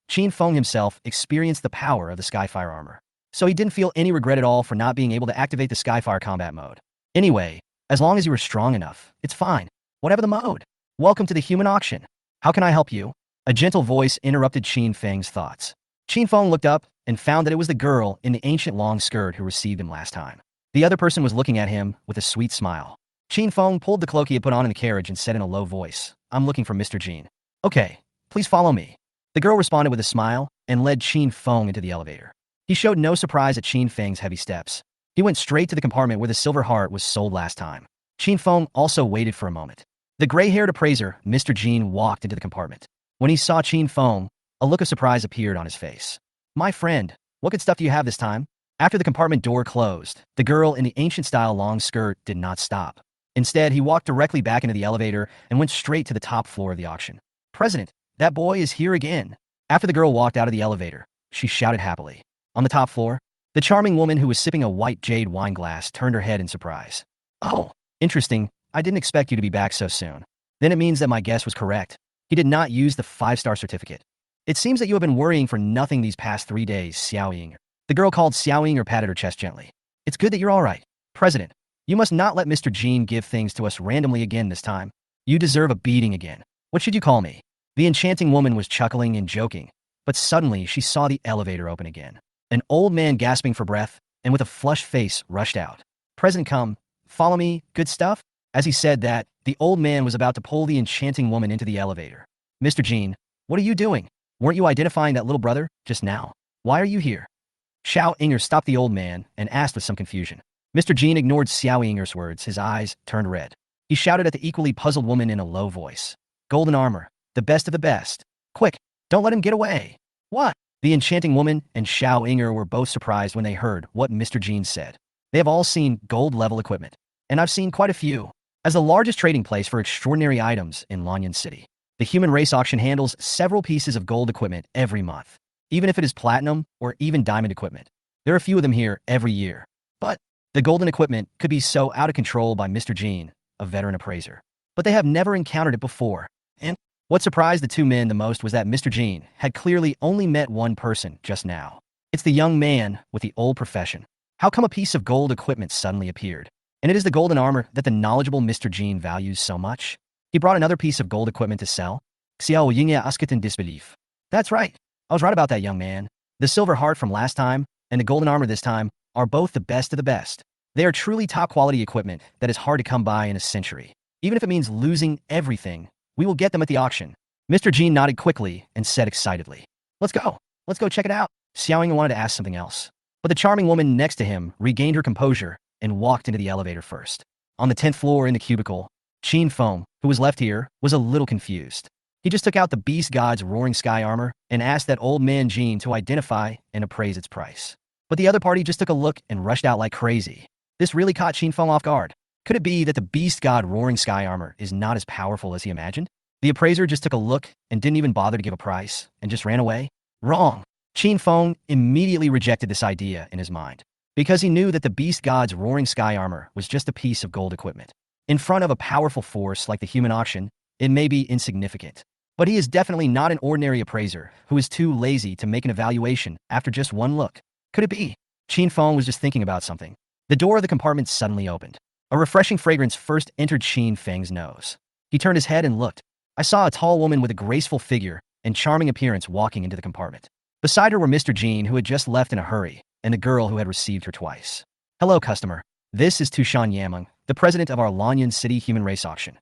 Chen Feng himself experienced the power of the Skyfire armor, so he didn't feel any regret at all for not being able to activate the Skyfire combat mode. Anyway, as long as you were strong enough, it's fine. Whatever the mode. Welcome to the human auction. How can I help you? A gentle voice interrupted Chen Feng's thoughts. Chen Feng looked up and found that it was the girl in the ancient long skirt who received him last time. The other person was looking at him with a sweet smile. Chen Feng pulled the cloak he had put on in the carriage and said in a low voice, "I'm looking for Mr. Jean." "Okay, please follow me." The girl responded with a smile and led Chen Feng into the elevator. He showed no surprise at Chen Feng's heavy steps. He went straight to the compartment where the silver heart was sold last time. Chen Feng also waited for a moment. The gray-haired appraiser, Mr. Jean, walked into the compartment. When he saw Chen Feng, a look of surprise appeared on his face. "My friend, what good stuff do you have this time?" After the compartment door closed, the girl in the ancient-style long skirt did not stop. Instead, he walked directly back into the elevator and went straight to the top floor of the auction. "President, that boy is here again." After the girl walked out of the elevator, she shouted happily. On the top floor, the charming woman who was sipping a white jade wine glass turned her head in surprise. "Oh, interesting. I didn't expect you to be back so soon. Then it means that my guess was correct. He did not use the 5-star certificate. It seems that you have been worrying for nothing these past 3 days, Xiao Ying." The girl called Xiao Ying patted her chest gently. "It's good that you're all right. President, you must not let Mr. Jean give things to us randomly again this time. You deserve a beating again. What should you call me?" The enchanting woman was chuckling and joking, but suddenly she saw the elevator open again. An old man gasping for breath and with a flushed face rushed out. "President, come. Follow me. Good stuff?" As he said that, the old man was about to pull the enchanting woman into the elevator. "Mr. Jean, what are you doing? Weren't you identifying that little brother just now? Why are you here?" Xiao Inger stopped the old man and asked with some confusion. Mr. Jean ignored Xiao Inger's words. His eyes turned red. He shouted at the equally puzzled woman in a low voice. "Golden armor. The best of the best. Quick, don't let him get away." "What?" The enchanting woman and Xiao Inger were both surprised when they heard what Mr. Jean said. They have all seen gold-level equipment, and I've seen quite a few. As the largest trading place for extraordinary items in Lanyan City, the human race auction handles several pieces of gold equipment every month, even if it is platinum or even diamond equipment. There are a few of them here every year. But the golden equipment could be so out of control by Mr. Jean, a veteran appraiser. But they have never encountered it before. And what surprised the two men the most was that Mr. Jean had clearly only met one person just now. It's the young man with the old profession. How come a piece of gold equipment suddenly appeared? And it is the golden armor that the knowledgeable Mr. Jean values so much. He brought another piece of gold equipment to sell. Xiao Yingya asked in disbelief. "That's right. I was right about that, young man. The silver heart from last time and the golden armor this time are both the best of the best. They are truly top-quality equipment that is hard to come by in a century. Even if it means losing everything, we will get them at the auction." Mr. Jean nodded quickly and said excitedly, Let's go. Let's go check it out." Xiao Ying wanted to ask something else, but the charming woman next to him regained her composure and walked into the elevator first. On the 10th floor in the cubicle, Chen Feng, who was left here, was a little confused. He just took out the Beast God's Roaring Sky armor and asked that old man Jean to identify and appraise its price. But the other party just took a look and rushed out like crazy. This really caught Chen Feng off guard. Could it be that the Beast God Roaring Sky armor is not as powerful as he imagined? The appraiser just took a look and didn't even bother to give a price and just ran away? Wrong. Chen Feng immediately rejected this idea in his mind, because he knew that the Beast God's Roaring Sky armor was just a piece of gold equipment. In front of a powerful force like the human auction, it may be insignificant. But he is definitely not an ordinary appraiser who is too lazy to make an evaluation after just one look. Could it be? Chen Feng was just thinking about something. The door of the compartment suddenly opened. A refreshing fragrance first entered Chen Feng's nose. He turned his head and looked. I saw a tall woman with a graceful figure and charming appearance walking into the compartment. Beside her were Mr. Jean, who had just left in a hurry, and the girl who had received her twice. Hello, customer. This is Tushan Yameng, the president of our Lanyan City Human Race Auction.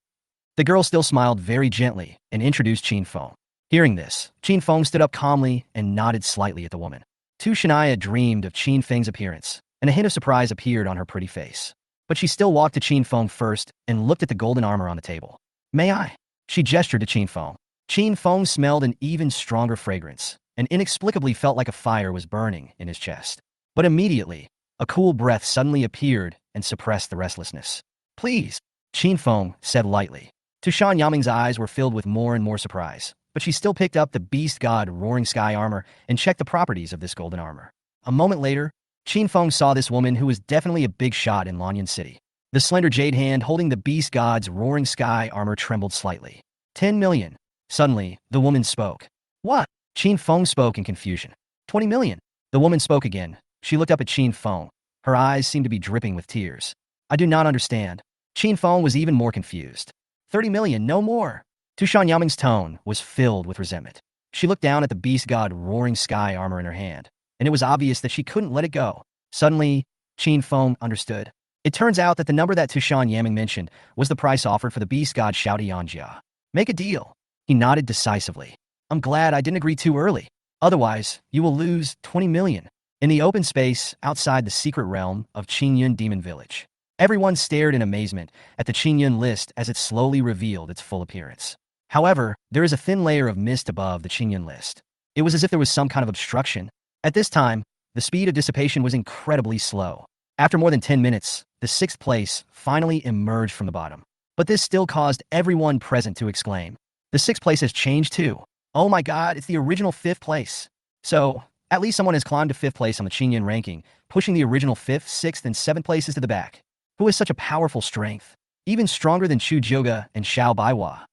The girl still smiled very gently and introduced Chen Feng. Hearing this, Chen Feng stood up calmly and nodded slightly at the woman. Tu Shania dreamed of Chen Feng's appearance, and a hint of surprise appeared on her pretty face. But she still walked to Chen Feng first and looked at the golden armor on the table. May I? She gestured to Chen Feng. Chen Feng smelled an even stronger fragrance, and inexplicably felt like a fire was burning in his chest. But immediately, a cool breath suddenly appeared and suppressed the restlessness. Please, Chen Feng said lightly. Tushan Yaming's eyes were filled with more and more surprise, but she still picked up the beast god Roaring Sky armor and checked the properties of this golden armor. A moment later, Chen Feng saw this woman who was definitely a big shot in Lanyan City. The slender jade hand holding the beast god's Roaring Sky armor trembled slightly. 10 million. Suddenly, the woman spoke. What? Chen Feng spoke in confusion. 20 million. The woman spoke again. She looked up at Chen Feng. Her eyes seemed to be dripping with tears. I do not understand. Chen Feng was even more confused. 30 million, no more. Tushan Yaming's tone was filled with resentment. She looked down at the beast god Roaring Sky armor in her hand, and it was obvious that she couldn't let it go. Suddenly, Chen Feng understood. It turns out that the number that Tushan Yaming mentioned was the price offered for the beast god Shao Dianjia. Make a deal. He nodded decisively. I'm glad I didn't agree too early. Otherwise, you will lose 20 million. In the open space outside the secret realm of Qingyun Demon Village, everyone stared in amazement at the Qingyun list as it slowly revealed its full appearance. However, there is a thin layer of mist above the Qingyun list. It was as if there was some kind of obstruction. At this time, the speed of dissipation was incredibly slow. After more than 10 minutes, the sixth place finally emerged from the bottom. But this still caused everyone present to exclaim. The sixth place has changed too. Oh my god, it's the original fifth place. So, at least someone has climbed to fifth place on the Qingyun ranking, pushing the original fifth, sixth, and seventh places to the back. Who has such a powerful strength? Even stronger than Chu Jioga and Xiao Baiwa.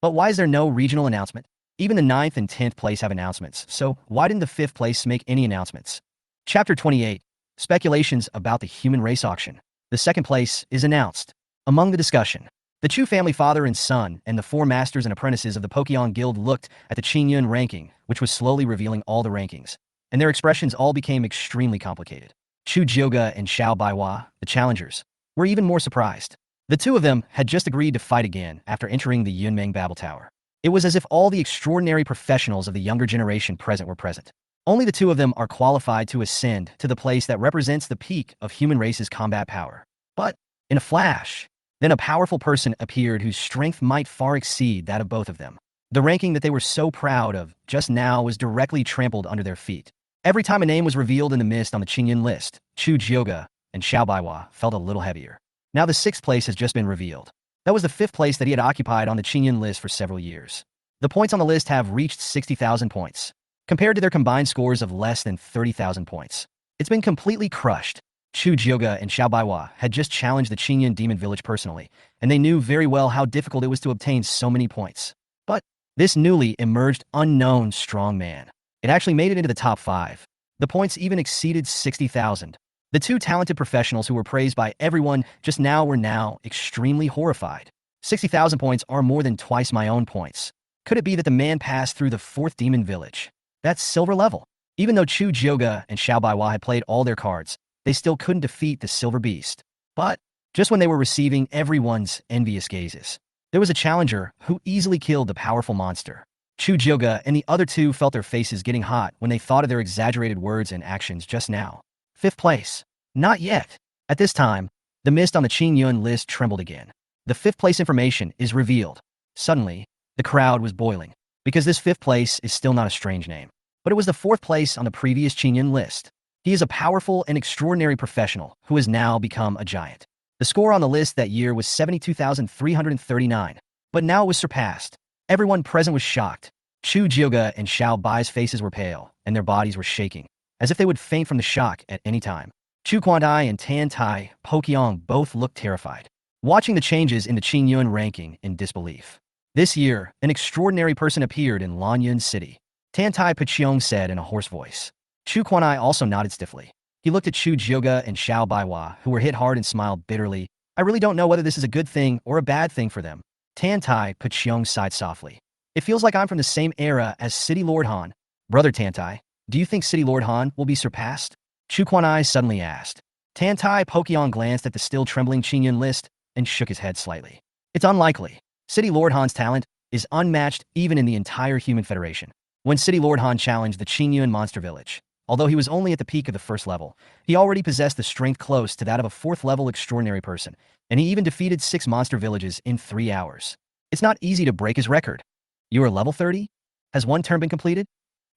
But why is there no regional announcement? Even the ninth and 10th place have announcements, so why didn't the fifth place make any announcements? Chapter 28. Speculations about the human race auction. The second place is announced. Among the discussion, the Chu family father and son and the four masters and apprentices of the Pokémon Guild looked at the Qingyun ranking, which was slowly revealing all the rankings, and their expressions all became extremely complicated. Chu Jioga and Xiao Baiwa, the challengers, were even more surprised. The two of them had just agreed to fight again after entering the Yunmeng Babel Tower. It was as if all the extraordinary professionals of the younger generation present were present. Only the two of them are qualified to ascend to the place that represents the peak of human race's combat power. But, in a flash, then a powerful person appeared whose strength might far exceed that of both of them. The ranking that they were so proud of just now was directly trampled under their feet. Every time a name was revealed in the mist on the Qingyun list, Chu Jioga and Xiao Baiwa felt a little heavier. Now the sixth place has just been revealed. That was the fifth place that he had occupied on the Qingyun list for several years. The points on the list have reached 60,000 points, compared to their combined scores of less than 30,000 points. It's been completely crushed. Chu Jioga and Xiao Baiwa had just challenged the Qingyun Demon Village personally, and they knew very well how difficult it was to obtain so many points. But this newly emerged unknown strong man, it actually made it into the top 5. The points even exceeded 60,000. The two talented professionals who were praised by everyone just now were now extremely horrified. 60,000 points are more than twice my own points. Could it be that the man passed through the 4th Demon Village? That's silver level. Even though Chu Jioga and Xiao Baiwa had played all their cards, they still couldn't defeat the Silver Beast. But, just when they were receiving everyone's envious gazes, there was a challenger who easily killed the powerful monster. Chu Jioga and the other two felt their faces getting hot when they thought of their exaggerated words and actions just now. 5th place. Not yet. At this time, the mist on the Qingyun list trembled again. The 5th place information is revealed. Suddenly, the crowd was boiling, because this 5th place is still not a strange name. But it was the 4th place on the previous Qingyun list. He is a powerful and extraordinary professional who has now become a giant. The score on the list that year was 72,339, but now it was surpassed. Everyone present was shocked. Chu Jioga and Xiao Bai's faces were pale, and their bodies were shaking, as if they would faint from the shock at any time. Chu Quantai and Tan Tai Pokyong both looked terrified, watching the changes in the Qingyun ranking in disbelief. This year, an extraordinary person appeared in Lanyun City. Tantai Pachong said in a hoarse voice. Chu Quanai also nodded stiffly. He looked at Chu Jioga and Xiao Baiwa, who were hit hard and smiled bitterly. I really don't know whether this is a good thing or a bad thing for them. Tantai Pachong sighed softly. It feels like I'm from the same era as City Lord Han. Brother Tantai, do you think City Lord Han will be surpassed? Chu Quanai suddenly asked. Tantai Pokyong glanced at the still trembling Qingyun list and shook his head slightly. It's unlikely. City Lord Han's talent is unmatched even in the entire Human Federation. When City Lord Han challenged the Qingyun Monster Village, although he was only at the peak of the first level, he already possessed the strength close to that of a fourth-level extraordinary person, and he even defeated 6 monster villages in 3 hours. It's not easy to break his record. You are level 30? Has one term been completed?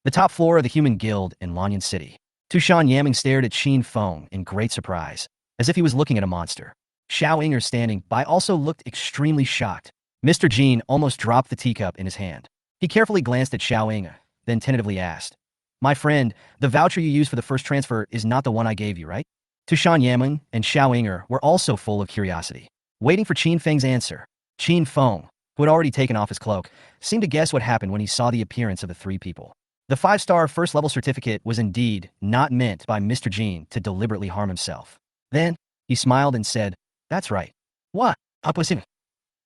The top floor of the Human Guild in Lanyun City. Tushan Yaming stared at Chen Feng in great surprise, as if he was looking at a monster. Xiao Inger standing by also looked extremely shocked. Mr. Jean almost dropped the teacup in his hand. He carefully glanced at Xiao Inger, then tentatively asked, My friend, the voucher you used for the first transfer is not the one I gave you, right? Tushan Yaming and Xiao Inger were also full of curiosity, waiting for Chen Feng's answer. Chen Feng, who had already taken off his cloak, seemed to guess what happened when he saw the appearance of the 3 people. The 5-star first-level certificate was indeed not meant by Mr. Jean to deliberately harm himself. Then, he smiled and said, That's right. What? Up was him.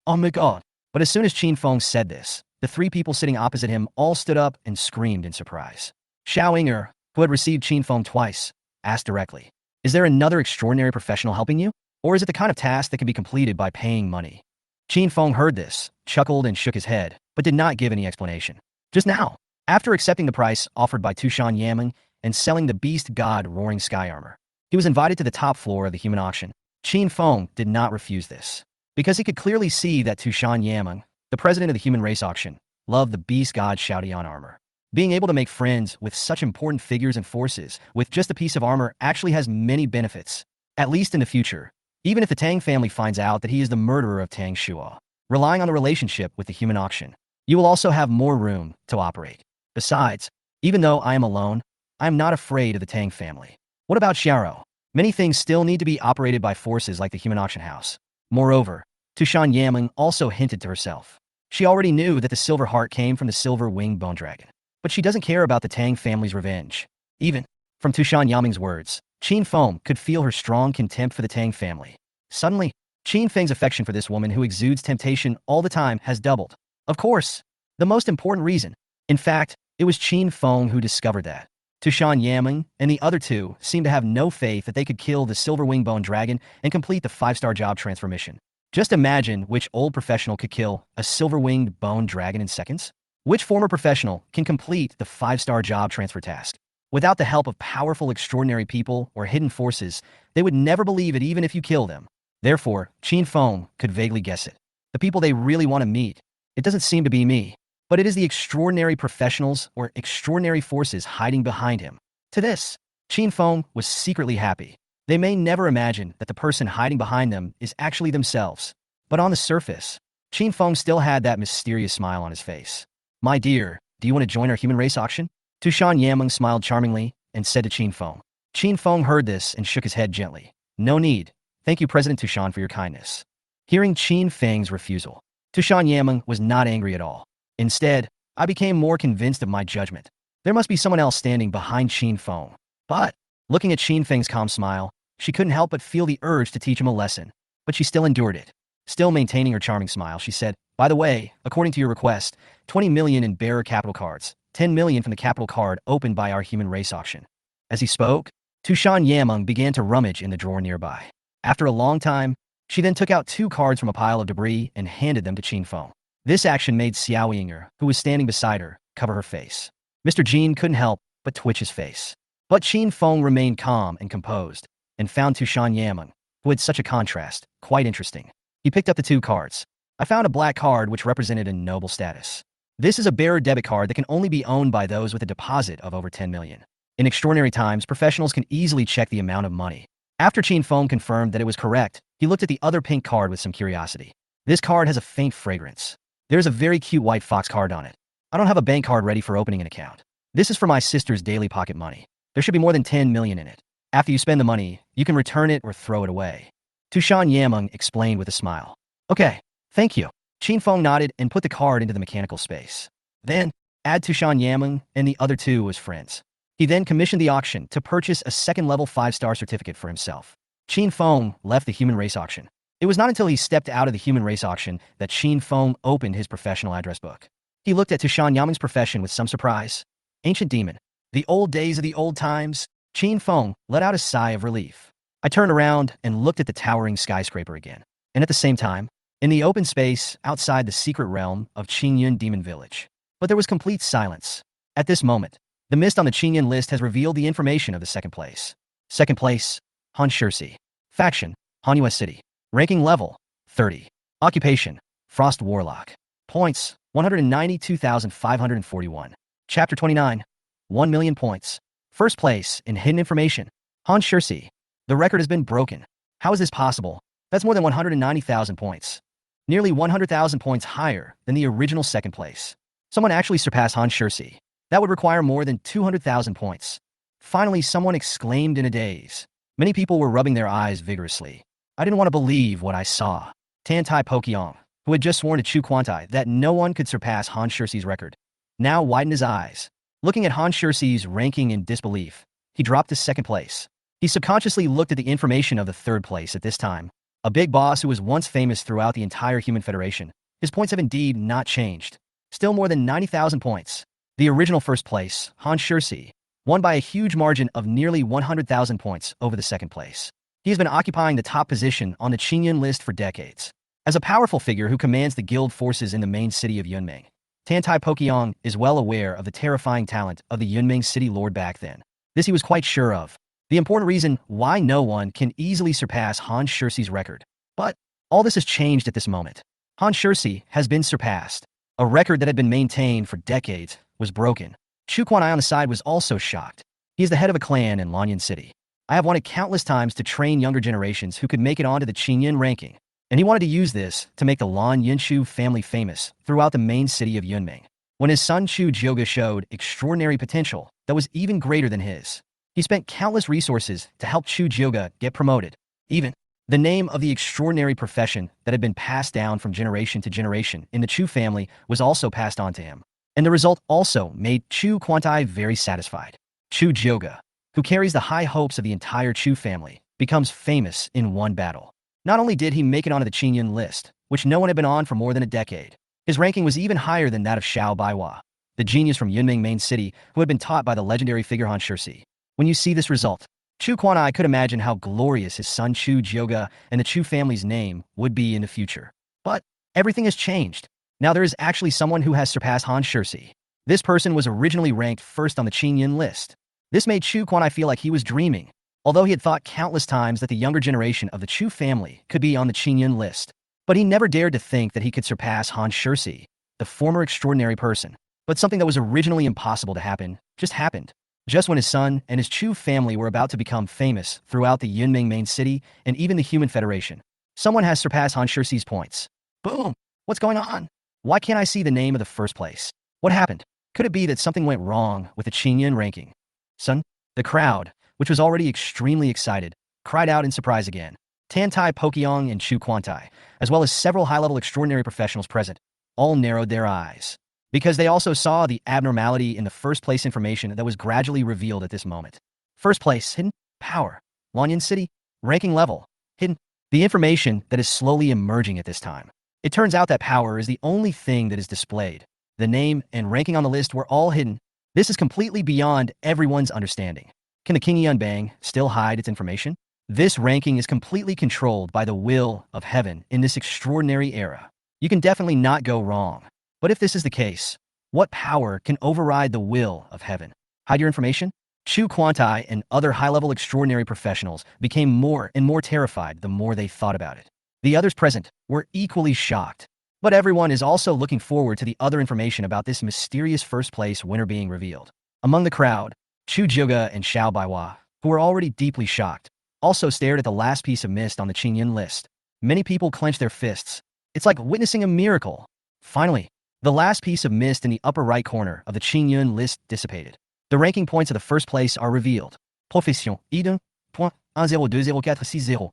Oh my god. But as soon as Chen Feng said this, the 3 people sitting opposite him all stood up and screamed in surprise. Xiao Inger, who had received Chen Feng twice, asked directly, Is there another extraordinary professional helping you? Or is it the kind of task that can be completed by paying money? Chen Feng heard this, chuckled and shook his head, but did not give any explanation. Just now, after accepting the price offered by Tushan Yaming and selling the Beast God Roaring Sky Armor, he was invited to the top floor of the human auction. Chen Feng did not refuse this, because he could clearly see that Tushan Yaming, the president of the human race auction, loved the Beast God Xiaodian armor. Being able to make friends with such important figures and forces with just a piece of armor actually has many benefits, at least in the future, even if the Tang family finds out that he is the murderer of Tang Shua. Relying on the relationship with the human auction, you will also have more room to operate. Besides, even though I am alone, I am not afraid of the Tang family. What about Xiao? Many things still need to be operated by forces like the human auction house. Moreover, Tushan Yaming also hinted to herself. She already knew that the silver heart came from the silver-winged bone dragon, but she doesn't care about the Tang family's revenge. Even from Tushan Yaming's words, Chen Feng could feel her strong contempt for the Tang family. Suddenly, Chen Feng's affection for this woman who exudes temptation all the time has doubled. Of course, the most important reason. In fact, it was Chen Feng who discovered that. Tushan Yaming and the other 2 seemed to have no faith that they could kill the silver-winged bone dragon and complete the 5-star job transfer mission. Just imagine which old professional could kill a silver-winged bone dragon in seconds. Which former professional can complete the 5-star job transfer task? Without the help of powerful extraordinary people or hidden forces, they would never believe it even if you kill them. Therefore, Chen Feng could vaguely guess it. The people they really want to meet. It doesn't seem to be me, but it is the extraordinary professionals or extraordinary forces hiding behind him. To this, Chen Feng was secretly happy. They may never imagine that the person hiding behind them is actually themselves. But on the surface, Chen Feng still had that mysterious smile on his face. My dear, do you want to join our human race auction? Tushan Yaming smiled charmingly and said to Chen Feng. Chen Feng heard this and shook his head gently. No need. Thank you, President Tushan, for your kindness. Hearing Chen Feng's refusal, Tushan Yaming was not angry at all. Instead, I became more convinced of my judgment. There must be someone else standing behind Chen Feng. But, looking at Chen Feng's calm smile, she couldn't help but feel the urge to teach him a lesson. But she still endured it. Still maintaining her charming smile, she said, By the way, according to your request, 20 million in bearer capital cards, 10 million from the capital card opened by our human race auction. As he spoke, Tushan Yaming began to rummage in the drawer nearby. After a long time, she then took out 2 cards from a pile of debris and handed them to Chen Feng. This action made Xiao Yinger, who was standing beside her, cover her face. Mr. Jean couldn't help but twitch his face. But Chen Feng remained calm and composed, and found Tushan Yaming, who had such a contrast, quite interesting. He picked up the 2 cards. I found a black card which represented a noble status. This is a bearer debit card that can only be owned by those with a deposit of over 10 million. In extraordinary times, professionals can easily check the amount of money. After Chen Feng confirmed that it was correct, he looked at the other pink card with some curiosity. This card has a faint fragrance. There's a very cute white fox card on it. I don't have a bank card ready for opening an account. This is for my sister's daily pocket money. There should be more than 10 million in it. After you spend the money, you can return it or throw it away. Tushan Yaming explained with a smile. Okay, thank you. Chen Feng nodded and put the card into the mechanical space. Then, add to Shan Yameng and the other two as friends. He then commissioned the auction to purchase a second-level 5-star certificate for himself. Chen Feng left the human race auction. It was not until he stepped out of the human race auction that Chen Feng opened his professional address book. He looked at Tushan Yameng's profession with some surprise. Ancient demon. The old days of the old times. Chen Feng let out a sigh of relief. I turned around and looked at the towering skyscraper again. And at the same time, in the open space outside the secret realm of Qingyun Demon Village. But there was complete silence. At this moment, the mist on the Qingyun list has revealed the information of the second place. Second place, Han Shirsi. Faction, Hanua City. Ranking level, 30. Occupation, Frost Warlock. Points, 192,541. Chapter 29. 1 million points. First place in hidden information. Han Shirsi. The record has been broken. How is this possible? That's more than 190,000 points. Nearly 100,000 points higher than the original second place. Someone actually surpassed Han Shirsi. That would require more than 200,000 points. Finally, someone exclaimed in a daze. Many people were rubbing their eyes vigorously. I didn't want to believe what I saw. Tantai Pokyong, who had just sworn to Chu Quantai that no one could surpass Han Shirsi's record, now widened his eyes. Looking at Han Shirsi's ranking in disbelief, he dropped to second place. He subconsciously looked at the information of the third place at this time. A big boss who was once famous throughout the entire Human Federation. His points have indeed not changed. Still more than 90,000 points. The original first place, Han Shirsi, won by a huge margin of nearly 100,000 points over the second place. He has been occupying the top position on the Qingyun list for decades. As a powerful figure who commands the guild forces in the main city of Yunming, Tantai Pokyong is well aware of the terrifying talent of the Yunming city lord back then. This he was quite sure of. The important reason why no one can easily surpass Han Shirsi's record. But all this has changed at this moment. Han Shirsi has been surpassed. A record that had been maintained for decades was broken. Chu Quanai on the side was also shocked. He is the head of a clan in Lanyan City. I have wanted countless times to train younger generations who could make it onto the Qingyun ranking, and he wanted to use this to make the Lan Yinshu family famous throughout the main city of Yunming. When his son Chu Jioga showed extraordinary potential that was even greater than his, he spent countless resources to help Chu Jioga get promoted. Even the name of the extraordinary profession that had been passed down from generation to generation in the Chu family was also passed on to him. And the result also made Chu Quantai very satisfied. Chu Jioga, who carries the high hopes of the entire Chu family, becomes famous in one battle. Not only did he make it onto the Qingyun list, which no one had been on for more than a decade, his ranking was even higher than that of Xiao Baiwa, the genius from Yunming main city who had been taught by the legendary figure Han Shirsi. When you see this result, Chu Quanai could imagine how glorious his son Chu Jioga and the Chu family's name would be in the future. But everything has changed. Now there is actually someone who has surpassed Han Shirsi. This person was originally ranked first on the Qingyun list. This made Chu Quanai feel like he was dreaming, although he had thought countless times that the younger generation of the Chu family could be on the Qingyun list. But he never dared to think that he could surpass Han Shirsi, the former extraordinary person. But something that was originally impossible to happen just happened. Just when his son and his Chu family were about to become famous throughout the Yunming main city and even the Human Federation, someone has surpassed Han Shirsi's points. Boom! What's going on? Why can't I see the name of the first place? What happened? Could it be that something went wrong with the Qingyun ranking? Son? The crowd, which was already extremely excited, cried out in surprise again. Tantai Pokyong and Chu Quantai, as well as several high-level extraordinary professionals present, all narrowed their eyes, because they also saw the abnormality in the first-place information that was gradually revealed at this moment. First place, hidden, power, Lanyan City, ranking level, hidden, the information that is slowly emerging at this time. It turns out that power is the only thing that is displayed. The name and ranking on the list were all hidden. This is completely beyond everyone's understanding. Can the Qingyun Bang still hide its information? This ranking is completely controlled by the will of heaven in this extraordinary era. You can definitely not go wrong. But if this is the case, what power can override the will of heaven? Hide your information? Chu Quantai and other high-level extraordinary professionals became more and more terrified the more they thought about it. The others present were equally shocked. But everyone is also looking forward to the other information about this mysterious first-place winner being revealed. Among the crowd, Chu Jioga and Xiao Baiwa, who were already deeply shocked, also stared at the last piece of mist on the Qingyun list. Many people clenched their fists. It's like witnessing a miracle. Finally, the last piece of mist in the upper right corner of the Qingyun list dissipated. The ranking points of the first place are revealed. Profession, I1.10204660.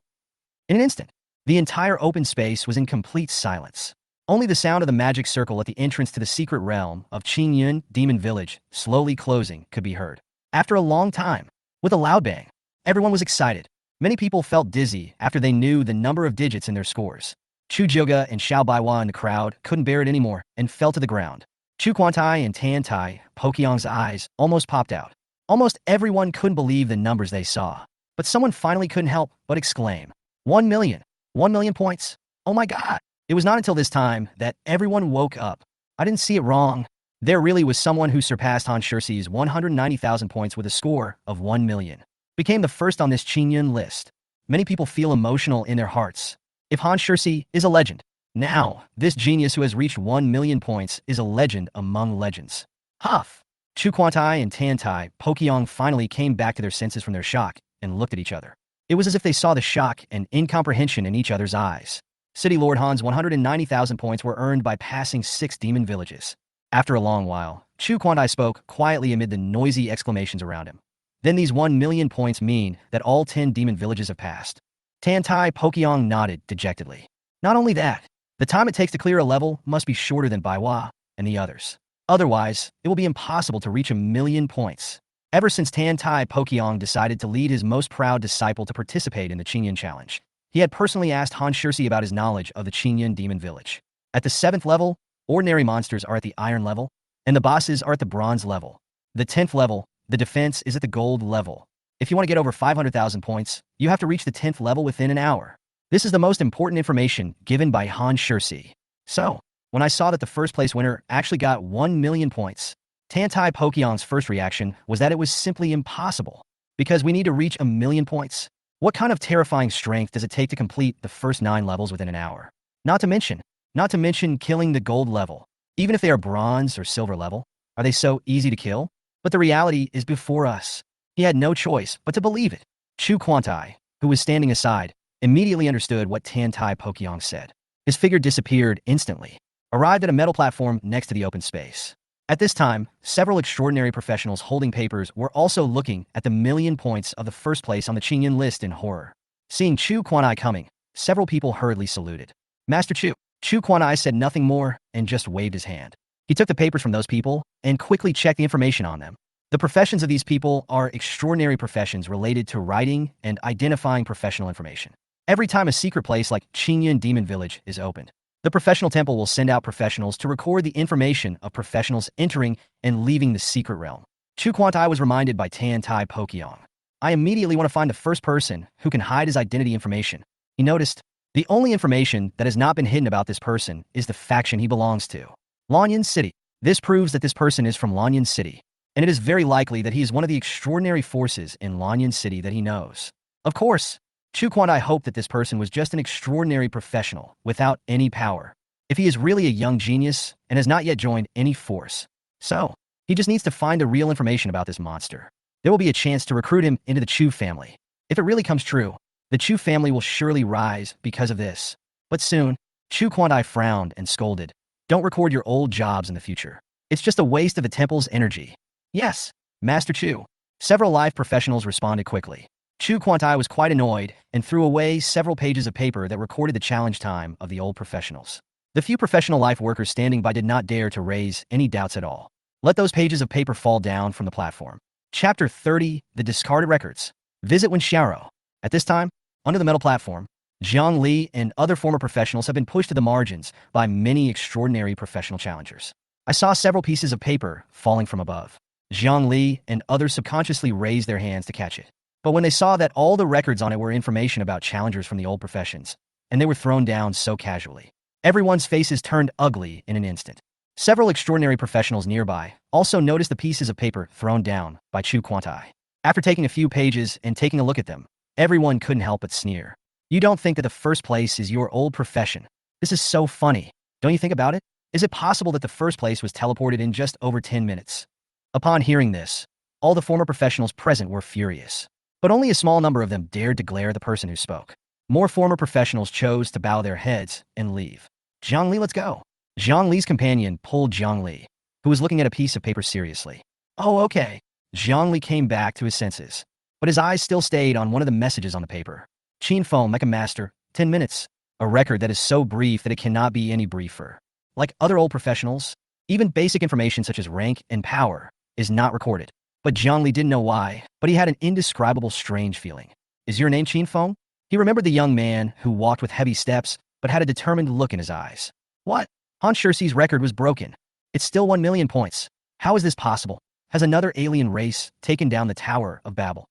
In an instant, the entire open space was in complete silence. Only the sound of the magic circle at the entrance to the secret realm of Qingyun Demon Village, slowly closing, could be heard. After a long time, with a loud bang, everyone was excited. Many people felt dizzy after they knew the number of digits in their scores. Chu Jioga and Xiao Baiwa in the crowd couldn't bear it anymore and fell to the ground. Chu Quantai and Tan Tai, Pokyong's eyes almost popped out. Almost everyone couldn't believe the numbers they saw. But someone finally couldn't help but exclaim, 1 million. 1 million points. Oh my god. It was not until this time that everyone woke up. I didn't see it wrong. There really was someone who surpassed Han Shirsi's 190,000 points with a score of 1 million. Became the first on this Qingyun list. Many people feel emotional in their hearts. If Han Shirsi is a legend, now, this genius who has reached 1 million points is a legend among legends. Huff! Chu Quantai and Tan Tai, Pokyong finally came back to their senses from their shock and looked at each other. It was as if they saw the shock and incomprehension in each other's eyes. City Lord Han's 190,000 points were earned by passing 6 demon villages. After a long while, Chu Quantai spoke quietly amid the noisy exclamations around him. Then these 1 million points mean that all 10 demon villages have passed. Tan Tai Pokyong nodded dejectedly. Not only that, the time it takes to clear a level must be shorter than Baiwa and the others. Otherwise, it will be impossible to reach 1 million points. Ever since Tan Tai Pokyong decided to lead his most proud disciple to participate in the Qingyun Challenge, he had personally asked Han Shirsi about his knowledge of the Qingyun Demon Village. At the 7th level, ordinary monsters are at the iron level, and the bosses are at the bronze level. The 10th level, the defense is at the gold level. If you want to get over 500,000 points, you have to reach the 10th level within an hour. This is the most important information given by Han Shirsi. So, when I saw that the first place winner actually got 1 million points, Tan Tai Pokyong's first reaction was that it was simply impossible. Because we need to reach 1 million points. What kind of terrifying strength does it take to complete the first 9 levels within an hour? Not to mention killing the gold level. Even if they are bronze or silver level, are they so easy to kill? But the reality is before us. He had no choice but to believe it. Chu Quantai, who was standing aside, immediately understood what Tan Tai Pokyong said. His figure disappeared instantly, arrived at a metal platform next to the open space. At this time, several extraordinary professionals holding papers were also looking at the million points of the first place on the Qingyun list in horror. Seeing Chu Quantai coming, several people hurriedly saluted. Master Chu. Chu Quantai said nothing more and just waved his hand. He took the papers from those people and quickly checked the information on them. The professions of these people are extraordinary professions related to writing and identifying professional information. Every time a secret place like Qingyun Demon Village is opened, the professional temple will send out professionals to record the information of professionals entering and leaving the secret realm. Chu Quantai was reminded by Tan Tai Pokyong. I immediately want to find the first person who can hide his identity information. He noticed, the only information that has not been hidden about this person is the faction he belongs to. Lanyan City. This proves that this person is from Lanyan City, and it is very likely that he is one of the extraordinary forces in Lanyan City that he knows. Of course, Chu Quantai hoped that this person was just an extraordinary professional without any power. If he is really a young genius and has not yet joined any force. So, he just needs to find the real information about this monster. There will be a chance to recruit him into the Chu family. If it really comes true, the Chu family will surely rise because of this. But soon, Chu Quantai frowned and scolded. Don't record your old jobs in the future. It's just a waste of the temple's energy. Yes, Master Chu. Several live professionals responded quickly. Chu Quantai was quite annoyed and threw away several pages of paper that recorded the challenge time of the old professionals. The few professional life workers standing by did not dare to raise any doubts at all. Let those pages of paper fall down from the platform. Chapter 30, The Discarded Records. Visit Wen Xiaoro. At this time, under the metal platform, Jiang Li and other former professionals have been pushed to the margins by many extraordinary professional challengers. I saw several pieces of paper falling from above. Jiang Li and others subconsciously raised their hands to catch it. But when they saw that all the records on it were information about challengers from the old professions, and they were thrown down so casually, everyone's faces turned ugly in an instant. Several extraordinary professionals nearby also noticed the pieces of paper thrown down by Chu Quantai. After taking a few pages and taking a look at them, everyone couldn't help but sneer. You don't think that the first place is your old profession? This is so funny. Don't you think about it? Is it possible that the first place was teleported in just over 10 minutes? Upon hearing this, all the former professionals present were furious. But only a small number of them dared to glare at the person who spoke. More former professionals chose to bow their heads and leave. Jiang Li, let's go. Jiang Li's companion pulled Jiang Li, who was looking at a piece of paper seriously. Oh, okay. Jiang Li came back to his senses, but his eyes still stayed on one of the messages on the paper. Chen Feng, Mecha Master, 10 minutes. A record that is so brief that it cannot be any briefer. Like other old professionals, even basic information such as rank and power is not recorded. But Zhangli didn't know why, but he had an indescribable strange feeling. Is your name Chen Feng? He remembered the young man who walked with heavy steps, but had a determined look in his eyes. What? Han Shirsi's record was broken. It's still 1 million points. How is this possible? Has another alien race taken down the Tower of Babel?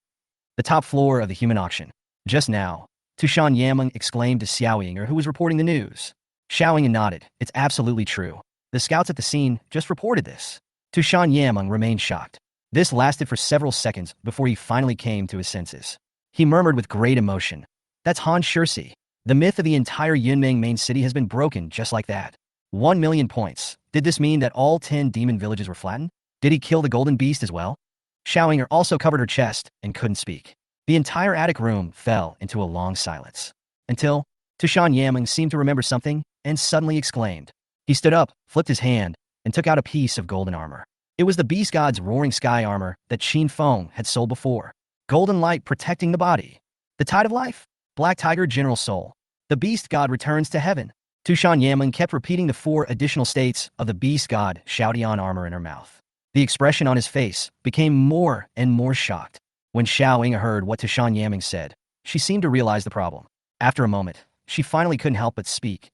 The top floor of the human auction. Just now, Tushan Yameng exclaimed to Xiao Yinger, who was reporting the news. Xiao Yinger nodded. It's absolutely true. The scouts at the scene just reported this. Tushan Yameng remained shocked. This lasted for several seconds before he finally came to his senses. He murmured with great emotion. That's Han Shirsi. The myth of the entire Yunmeng main city has been broken just like that. 1 million points. Did this mean that all 10 demon villages were flattened? Did he kill the golden beast as well? Xiao Yinger also covered her chest and couldn't speak. The entire attic room fell into a long silence. Until Tushan Yameng seemed to remember something and suddenly exclaimed. He stood up, flipped his hand, and took out a piece of golden armor. It was the beast god's roaring sky armor that Chen Feng had sold before. Golden light protecting the body. The tide of life. Black tiger general soul. The beast god returns to heaven. Tushan Yameng kept repeating the 4 additional states of the beast god Xiaodian armor in her mouth. The expression on his face became more and more shocked. When Xiao Yinger heard what Tushan Yameng said, she seemed to realize the problem. After a moment, she finally couldn't help but speak.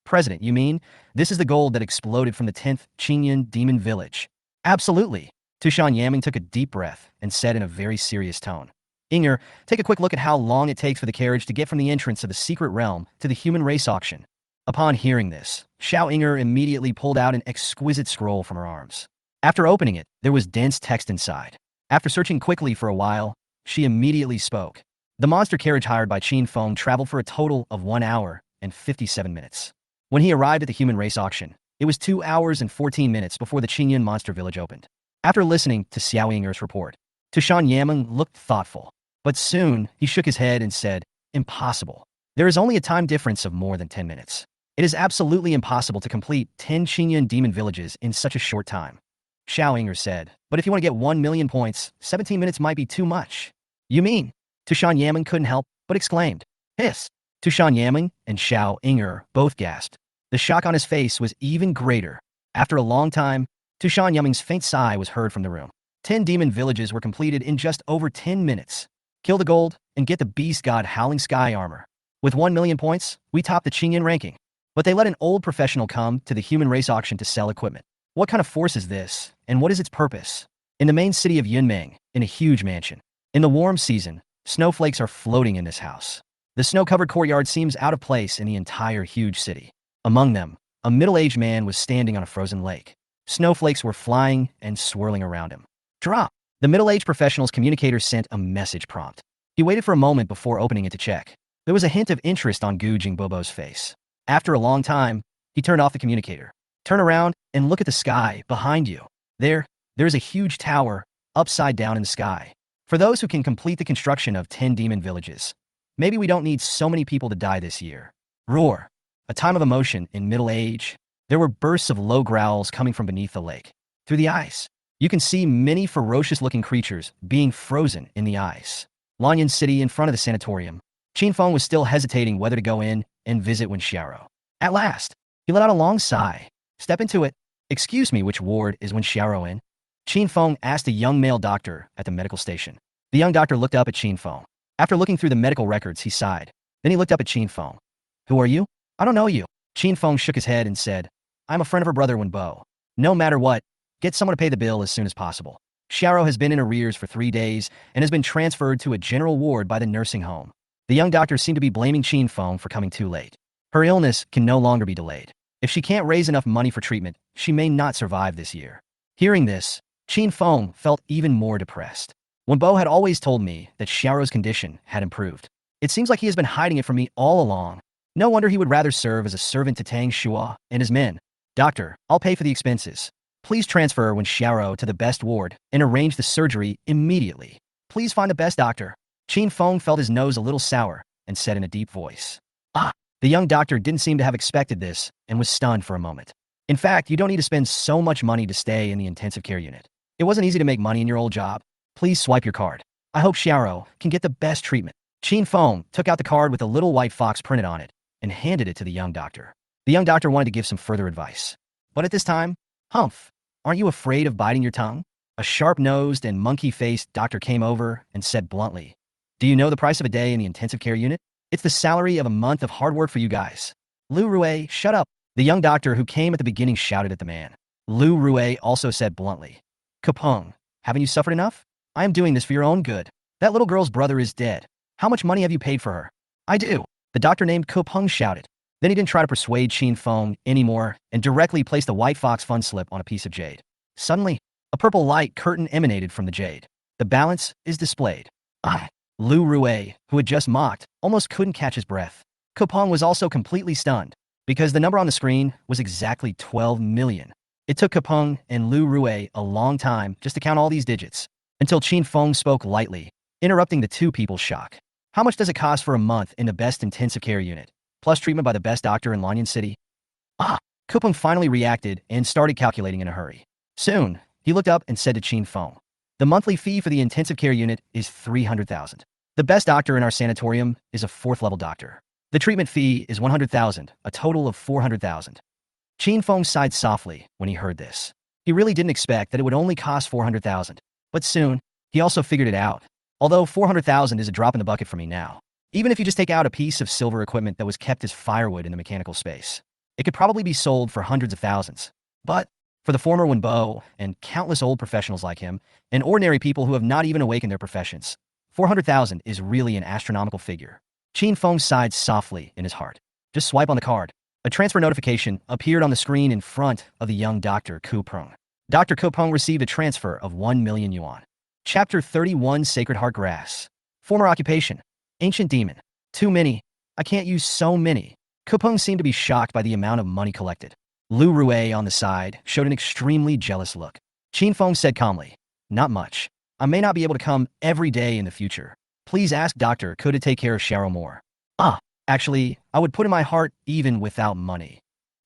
President, you mean, this is the gold that exploded from the 10th Qingyan demon village? Absolutely. Tushan Yameng took a deep breath and said in a very serious tone. Yinger, take a quick look at how long it takes for the carriage to get from the entrance of the secret realm to the human race auction. Upon hearing this, Xiao Yinger immediately pulled out an exquisite scroll from her arms. After opening it, there was dense text inside. After searching quickly for a while, she immediately spoke. The monster carriage hired by Chen Feng traveled for a total of 1 hour and 57 minutes. When he arrived at the human race auction, it was 2 hours and 14 minutes before the Qingyan monster village opened. After listening to Xiao Yinger's report, Tushan Yameng looked thoughtful. But soon, he shook his head and said, impossible. There is only a time difference of more than 10 minutes. It is absolutely impossible to complete 10 Qingyan demon villages in such a short time. Xiao Yinger said, but if you want to get 1 million points, 17 minutes might be too much. You mean? Tushan Yameng couldn't help but exclaimed. Hiss. Tushan Yameng and Xiao Yinger both gasped. The shock on his face was even greater. After a long time, Tushan Yameng's faint sigh was heard from the room. 10 demon villages were completed in just over 10 minutes. Kill the gold and get the beast god Howling Sky armor. With 1 million points, we top the Qingyan ranking. But they let an old professional come to the human race auction to sell equipment. What kind of force is this, and what is its purpose? In the main city of Yunmeng, in a huge mansion. In the warm season, snowflakes are floating in this house. The snow-covered courtyard seems out of place in the entire huge city. Among them, a middle-aged man was standing on a frozen lake. Snowflakes were flying and swirling around him. Drop! The middle-aged professional's communicator sent a message prompt. He waited for a moment before opening it to check. There was a hint of interest on Gu Jingbobo's face. After a long time, he turned off the communicator. Turn around and look at the sky behind you. There is a huge tower, upside down in the sky. For those who can complete the construction of 10 demon villages, maybe we don't need so many people to die this year. Roar. A time of emotion in middle age. There were bursts of low growls coming from beneath the lake. Through the ice, you can see many ferocious-looking creatures being frozen in the ice. Lanyan City in front of the sanatorium. Chen Feng was still hesitating whether to go in and visit when Xiao. At last, he let out a long sigh. Step into it. Excuse me, which ward is when Xiao in? Chen Feng asked a young male doctor at the medical station. The young doctor looked up at Chen Feng. After looking through the medical records, he sighed. Then he looked up at Chen Feng. Who are you? I don't know you. Chen Feng shook his head and said, I'm a friend of her brother Wenbo. No matter what, get someone to pay the bill as soon as possible. Xiao has been in arrears for 3 days and has been transferred to a general ward by the nursing home. The young doctor seemed to be blaming Chen Feng for coming too late. Her illness can no longer be delayed. If she can't raise enough money for treatment, she may not survive this year. Hearing this, Chen Feng felt even more depressed. Wenbo had always told me that Xiao's condition had improved. It seems like he has been hiding it from me all along. No wonder he would rather serve as a servant to Tang Shua and his men. Doctor, I'll pay for the expenses. Please transfer Wen Xiao to the best ward and arrange the surgery immediately. Please find the best doctor. Chen Feng felt his nose a little sour and said in a deep voice. Ah! The young doctor didn't seem to have expected this and was stunned for a moment. In fact, you don't need to spend so much money to stay in the intensive care unit. It wasn't easy to make money in your old job. Please swipe your card. I hope Xiao can get the best treatment. Chen Feng took out the card with a little white fox printed on it and handed it to the young doctor. The young doctor wanted to give some further advice. But at this time, Humph, aren't you afraid of biting your tongue? A sharp-nosed and monkey-faced doctor came over and said bluntly, "Do you know the price of a day in the intensive care unit? It's the salary of a month of hard work for you guys." Lu Rue, shut up. The young doctor who came at the beginning shouted at the man. Lu Rue also said bluntly, "Kapung, haven't you suffered enough? I am doing this for your own good. That little girl's brother is dead. How much money have you paid for her?" "I do," the doctor named Kapung shouted. Then he didn't try to persuade Chen Feng anymore and directly placed a white fox fund slip on a piece of jade. Suddenly, a purple light curtain emanated from the jade. The balance is displayed. Lu Rue, who had just mocked, almost couldn't catch his breath. Kapung was also completely stunned, because the number on the screen was exactly 12 million. It took Kapung and Lu Rue a long time just to count all these digits, until Chen Feng spoke lightly, interrupting the two people's shock. "How much does it cost for a month in the best intensive care unit, plus treatment by the best doctor in Lanyan City?" Kapung finally reacted and started calculating in a hurry. Soon, he looked up and said to Chen Feng, "The monthly fee for the intensive care unit is 300,000. The best doctor in our sanatorium is a 4th-level doctor. The treatment fee is 100,000, a total of 400,000. Chen Feng sighed softly when he heard this. He really didn't expect that it would only cost 400,000, but soon, he also figured it out. Although 400,000 is a drop in the bucket for me now. Even if you just take out a piece of silver equipment that was kept as firewood in the mechanical space, it could probably be sold for hundreds of thousands. But for the former Wenbo and countless old professionals like him, and ordinary people who have not even awakened their professions, 400,000 is really an astronomical figure. Chen Feng sighed softly in his heart. Just swipe on the card. A transfer notification appeared on the screen in front of the young Dr. Kupeng. Dr. Kupeng received a transfer of 1 million yuan. Chapter 31, Sacred Heart Grass. Former occupation. Ancient demon. Too many. I can't use so many. Kupeng seemed to be shocked by the amount of money collected. Lu Rue on the side showed an extremely jealous look. Chen Feng said calmly, "Not much. I may not be able to come every day in the future. Please ask Dr. Ko to take care of Xiao more." Actually, I would put in my heart even without money.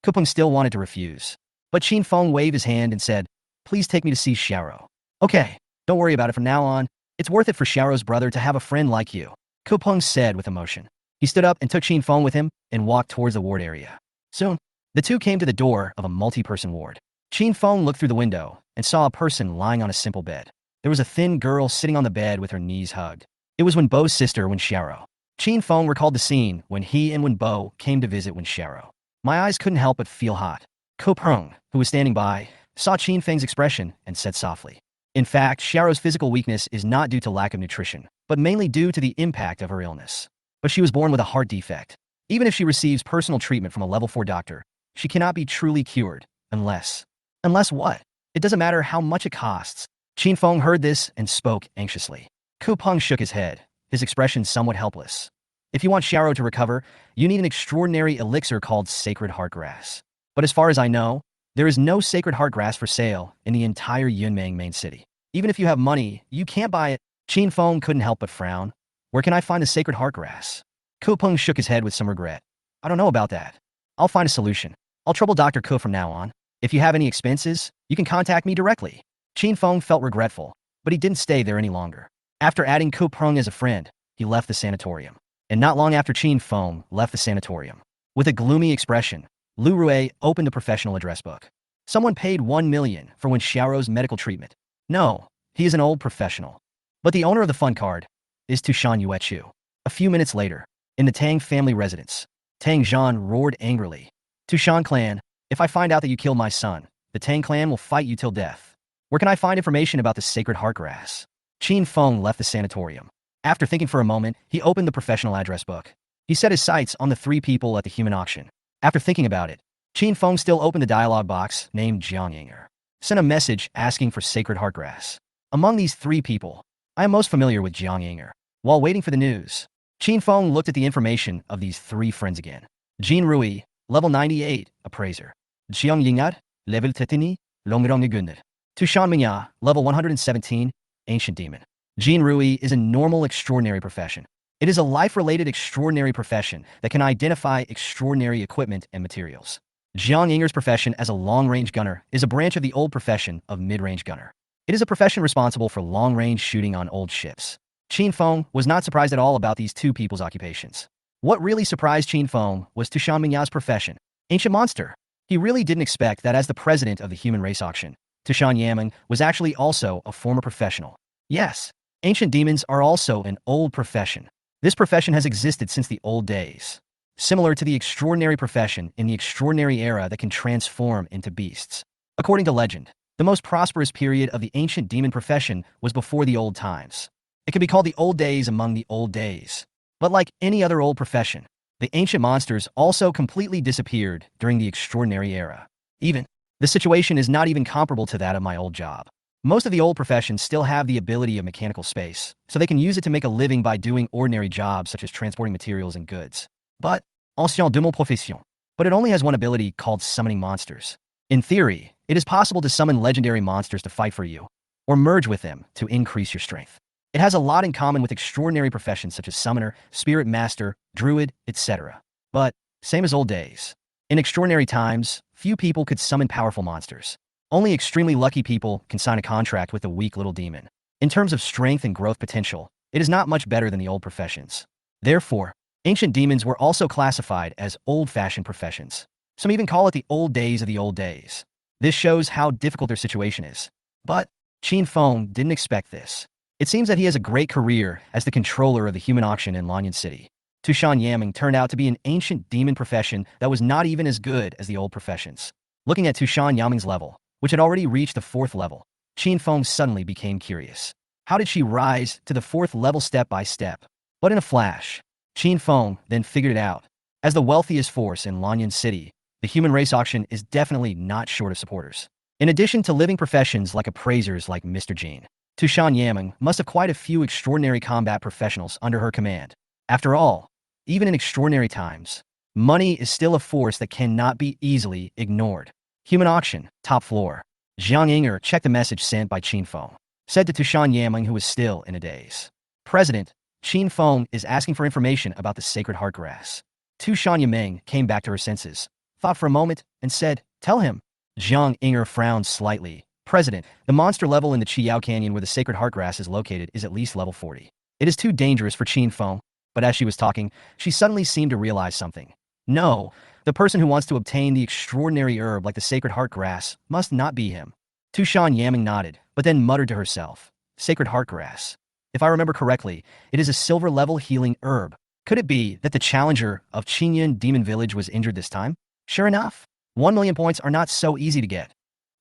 Kupeng still wanted to refuse. But Chen Feng waved his hand and said, "Please take me to see Xiao." "Okay, don't worry about it from now on. It's worth it for Xiao's brother to have a friend like you," Kupeng said with emotion. He stood up and took Chen Feng with him and walked towards the ward area. Soon, the two came to the door of a multi-person ward. Chen Feng looked through the window and saw a person lying on a simple bed. There was a thin girl sitting on the bed with her knees hugged. It was Wenbo's sister, Wenxiao. Chen Feng recalled the scene when he and Wenbo came to visit Wenxiao. My eyes couldn't help but feel hot. Kupeng, who was standing by, saw Chen Feng's expression and said softly, "In fact, Xiao's physical weakness is not due to lack of nutrition, but mainly due to the impact of her illness. But she was born with a heart defect. Even if she receives personal treatment from a level 4 doctor, she cannot be truly cured, unless..." "Unless what? It doesn't matter how much it costs." Chen Feng heard this and spoke anxiously. Kupeng shook his head, his expression somewhat helpless. "If you want Xiao to recover, you need an extraordinary elixir called Sacred Heart Grass. But as far as I know, there is no Sacred Heart Grass for sale in the entire Yunmeng main city. Even if you have money, you can't buy it." Chen Feng couldn't help but frown. "Where can I find the Sacred Heart Grass?" Kupeng shook his head with some regret. "I don't know about that. I'll find a solution. I'll trouble Dr. Ko from now on. If you have any expenses, you can contact me directly." Chen Feng felt regretful, but he didn't stay there any longer. After adding Kupeng as a friend, he left the sanatorium. And not long after Chen Feng left the sanatorium, with a gloomy expression, Lu Rue opened a professional address book. Someone paid 1 million for Wenxiao's medical treatment. No, he is an old professional. But the owner of the fund card is Tushan Yuechu. A few minutes later, in the Tang family residence, Tang Zhan roared angrily. "Tushan clan, if I find out that you killed my son, the Tang clan will fight you till death. Where can I find information about the Sacred Heart Grass?" Chen Feng left the sanatorium. After thinking for a moment, he opened the professional address book. He set his sights on the 3 people at the human auction. After thinking about it, Chen Feng still opened the dialogue box named Jiang Yinger. Sent a message asking for Sacred Heart Grass. Among these 3 people, I am most familiar with Jiang Yinger. While waiting for the news, Chen Feng looked at the information of these 3 friends again. Jin Rui, level 98, appraiser. Jiang Yinger, level 30, Longrong Gunner. Tushan Minya, level 117, ancient demon. Jin Rui is a normal extraordinary profession. It is a life-related extraordinary profession that can identify extraordinary equipment and materials. Jiang Yinger's profession as a long-range gunner is a branch of the old profession of mid-range gunner. It is a profession responsible for long-range shooting on old ships. Chen Feng was not surprised at all about these 2 people's occupations. What really surprised Chen Feng was Tushan Minya's profession. Ancient monster. He really didn't expect that as the president of the human race auction, Tushan Yameng was actually also a former professional. Yes, ancient demons are also an old profession. This profession has existed since the old days. Similar to the extraordinary profession in the extraordinary era that can transform into beasts. According to legend, the most prosperous period of the ancient demon profession was before the old times. It could be called the old days among the old days. But like any other old profession, the ancient monsters also completely disappeared during the extraordinary era. The situation is not even comparable to that of my old job. Most of the old professions still have the ability of mechanical space, so they can use it to make a living by doing ordinary jobs such as transporting materials and goods. But, ancien de mon profession. But it only has one ability called summoning monsters. In theory, it is possible to summon legendary monsters to fight for you, or merge with them to increase your strength. It has a lot in common with extraordinary professions such as summoner, spirit master, druid, etc. But, same as old days. In extraordinary times, few people could summon powerful monsters. Only extremely lucky people can sign a contract with a weak little demon. In terms of strength and growth potential, it is not much better than the old professions. Therefore, ancient demons were also classified as old-fashioned professions. Some even call it the old days of the old days. This shows how difficult their situation is. But Chen Feng didn't expect this. It seems that he has a great career as the controller of the human auction in Lanyan City. Tushan Yameng turned out to be an ancient demon profession that was not even as good as the old professions. Looking at Tushan Yameng's level, which had already reached the 4th level, Chen Feng suddenly became curious. How did she rise to the 4th level step by step? But in a flash, Chen Feng then figured it out. As the wealthiest force in Lanyan City, the human race auction is definitely not short of supporters. In addition to living professions like appraisers like Mr. Jean, Tushan Yameng must have quite a few extraordinary combat professionals under her command. After all, even in extraordinary times, money is still a force that cannot be easily ignored. Human auction, top floor. Jiang Yinger checked the message sent by Chen Feng. Said to Tushan Yameng, who was still in a daze. President, Chen Feng is asking for information about the sacred heart grass. Tushan Yameng came back to her senses, thought for a moment, and said, tell him. Jiang Yinger frowned slightly. President, the monster level in the Qiyao Canyon where the sacred heart grass is located is at least level 40. It is too dangerous for Chen Feng. But as she was talking, she suddenly seemed to realize something. No, the person who wants to obtain the extraordinary herb like the sacred heart grass must not be him. Tushan Yameng nodded, but then muttered to herself, sacred heart grass. If I remember correctly, it is a silver-level healing herb. Could it be that the challenger of Qinyan Demon Village was injured this time? Sure enough, 1 million points are not so easy to get.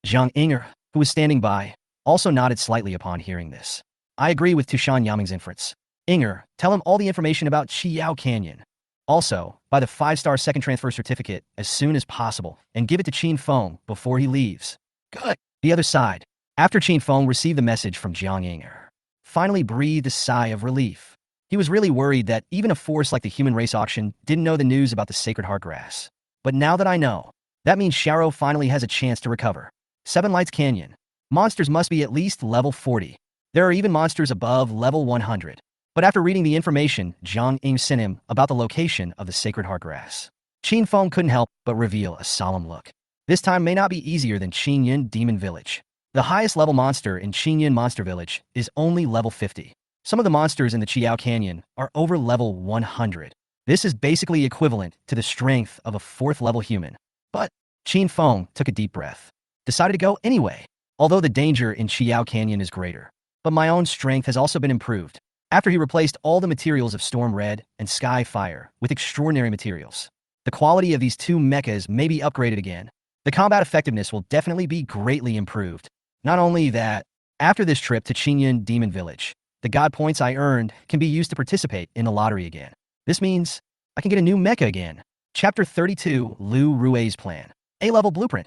Jiang Yinger, who was standing by, also nodded slightly upon hearing this. I agree with Tushan Yameng's inference. Yinger, tell him all the information about Qiyao Canyon. Also, buy the 5-star second transfer certificate as soon as possible and give it to Chen Feng before he leaves. Good. The other side. After Chen Feng received the message from Jiang Yinger, finally breathed a sigh of relief. He was really worried that even a force like the human race auction didn't know the news about the sacred heart grass. But now that I know, that means Xiao finally has a chance to recover. 7 Lights Canyon. Monsters must be at least level 40. There are even monsters above level 100. But after reading the information Jiang Ying sent him about the location of the sacred heart grass, Chen Feng couldn't help but reveal a solemn look. This time may not be easier than Qinyan Demon Village. The highest level monster in Qinyan Monster Village is only level 50. Some of the monsters in the Qiyao Canyon are over level 100. This is basically equivalent to the strength of a 4th level human. But Chen Feng took a deep breath, decided to go anyway. Although the danger in Qiyao Canyon is greater, but my own strength has also been improved. After he replaced all the materials of Storm Red and Sky Fire with extraordinary materials, the quality of these 2 mechas may be upgraded again. The combat effectiveness will definitely be greatly improved. Not only that, after this trip to Qinyan Demon Village, the god points I earned can be used to participate in the lottery again. This means I can get a new mecha again. Chapter 32, Lu Rui's Plan. A-level blueprint.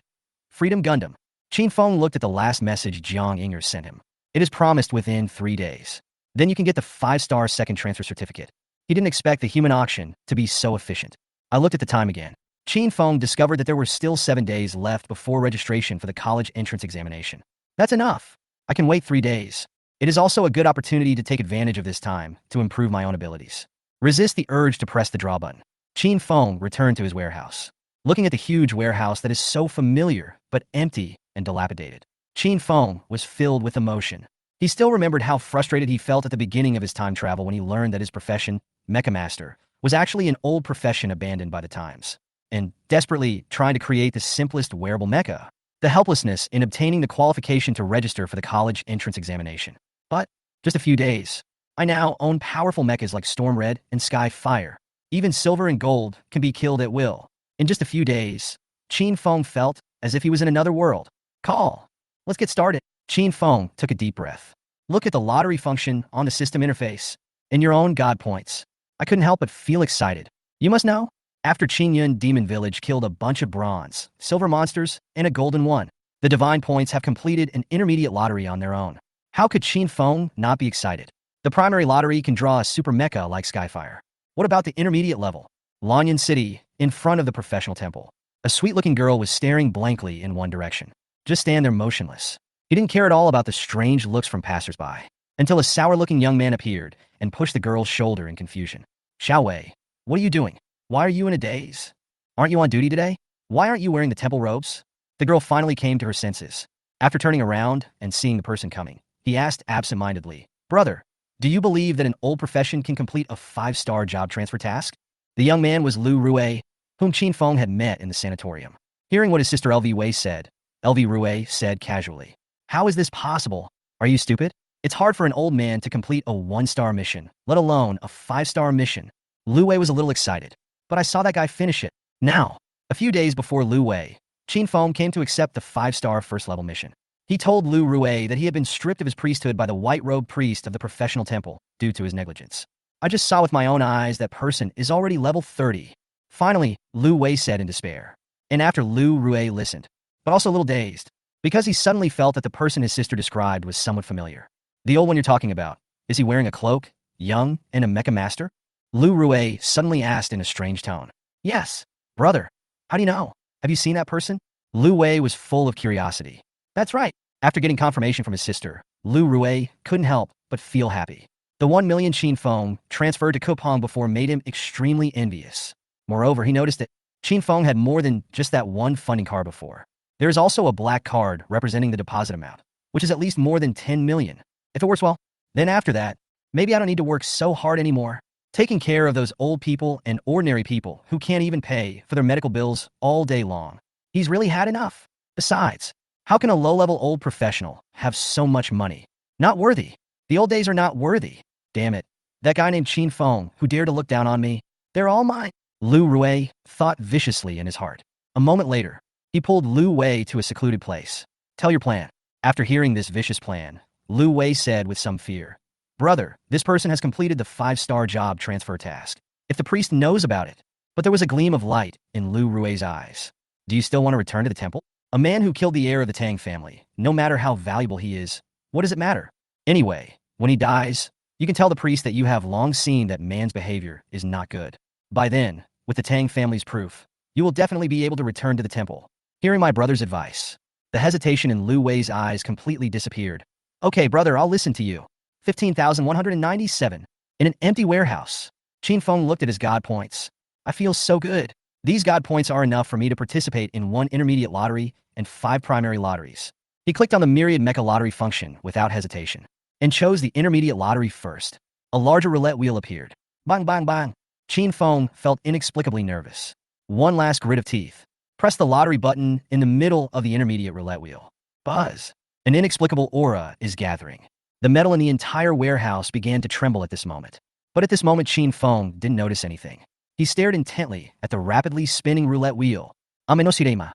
Freedom Gundam. Chen Feng looked at the last message Jiang Yinger sent him. It is promised within 3 days. Then you can get the 5-star second transfer certificate. He didn't expect the human auction to be so efficient. I looked at the time again. Chen Feng discovered that there were still 7 days left before registration for the college entrance examination. That's enough. I can wait 3 days. It is also a good opportunity to take advantage of this time to improve my own abilities. Resist the urge to press the draw button. Chen Feng returned to his warehouse. Looking at the huge warehouse that is so familiar, but empty and dilapidated, Chen Feng was filled with emotion. He still remembered how frustrated he felt at the beginning of his time travel when he learned that his profession, Mecha Master, was actually an old profession abandoned by the times. and desperately trying to create the simplest wearable mecha. The helplessness in obtaining the qualification to register for the college entrance examination. But, just a few days, I now own powerful mechas like Storm Red and Sky Fire. Even silver and gold can be killed at will. In just a few days, Chen Feng felt as if he was in another world. Call. Let's get started. Chen Feng took a deep breath. Look at the lottery function on the system interface. In your own god points. I couldn't help but feel excited. You must know, after Qin Yun Demon Village killed a bunch of bronze, silver monsters, and a golden one, the divine points have completed an intermediate lottery on their own. How could Chen Feng not be excited? The primary lottery can draw a super mecha like Skyfire. What about the intermediate level? Lanyan City, in front of the professional temple. A sweet-looking girl was staring blankly in one direction. Just stand there motionless. He didn't care at all about the strange looks from passersby, until a sour-looking young man appeared and pushed the girl's shoulder in confusion. Xiao Wei, what are you doing? Why are you in a daze? Aren't you on duty today? Why aren't you wearing the temple robes? The girl finally came to her senses. After turning around and seeing the person coming, he asked absent-mindedly, Brother, do you believe that an old profession can complete a 5-star job transfer task? The young man was Lu Rui, whom Chen Feng had met in the sanatorium. Hearing what his sister LV Wei said, LV Rui said casually, How is this possible? Are you stupid? It's hard for an old man to complete a 1-star mission, let alone a 5-star mission. Lu Wei was a little excited, but I saw that guy finish it. Now, a few days before Lu Wei, Chen Feng came to accept the 5-star first-level mission. He told Lu Rui that he had been stripped of his priesthood by the white-robed priest of the professional temple due to his negligence. I just saw with my own eyes that person is already level 30. Finally, Lu Wei said in despair. And after Lu Rui listened, but also a little dazed, because he suddenly felt that the person his sister described was somewhat familiar. The old one you're talking about, is he wearing a cloak, young, and a mecha master? Lu Rui suddenly asked in a strange tone. Yes, brother. How do you know? Have you seen that person? Lu Wei was full of curiosity. That's right. After getting confirmation from his sister, Lu Rui couldn't help but feel happy. The 1 million Chen Feng transferred to Kupang before made him extremely envious. Moreover, he noticed that Chen Feng had more than just that one funding card before. There is also a black card representing the deposit amount, which is at least more than 10 million. If it works well, then after that, maybe I don't need to work so hard anymore. Taking care of those old people and ordinary people who can't even pay for their medical bills all day long. He's really had enough. Besides, how can a low-level old professional have so much money? Not worthy. The old days are not worthy. Damn it. That guy named Chen Feng who dared to look down on me, they're all mine. Lu Rui thought viciously in his heart. A moment later, he pulled Lu Wei to a secluded place. Tell your plan. After hearing this vicious plan, Lu Wei said with some fear, Brother, this person has completed the 5-star job transfer task. If the priest knows about it. But there was a gleam of light in Lu Rui's eyes. Do you still want to return to the temple? A man who killed the heir of the Tang family, no matter how valuable he is, what does it matter? Anyway, when he dies, you can tell the priest that you have long seen that man's behavior is not good. By then, with the Tang family's proof, you will definitely be able to return to the temple. Hearing my brother's advice, the hesitation in Lu Wei's eyes completely disappeared. Okay, brother, I'll listen to you. 15,197. In an empty warehouse, Chen Feng looked at his god points. I feel so good. These god points are enough for me to participate in 1 intermediate lottery and 5 primary lotteries. He clicked on the myriad mecha lottery function without hesitation and chose the intermediate lottery first. A larger roulette wheel appeared. Bang, bang, bang. Chen Feng felt inexplicably nervous. One last grit of teeth. Press the lottery button in the middle of the intermediate roulette wheel. Buzz. An inexplicable aura is gathering. The metal in the entire warehouse began to tremble at this moment. But at this moment, Chen Feng didn't notice anything. He stared intently at the rapidly spinning roulette wheel. Amenosidema.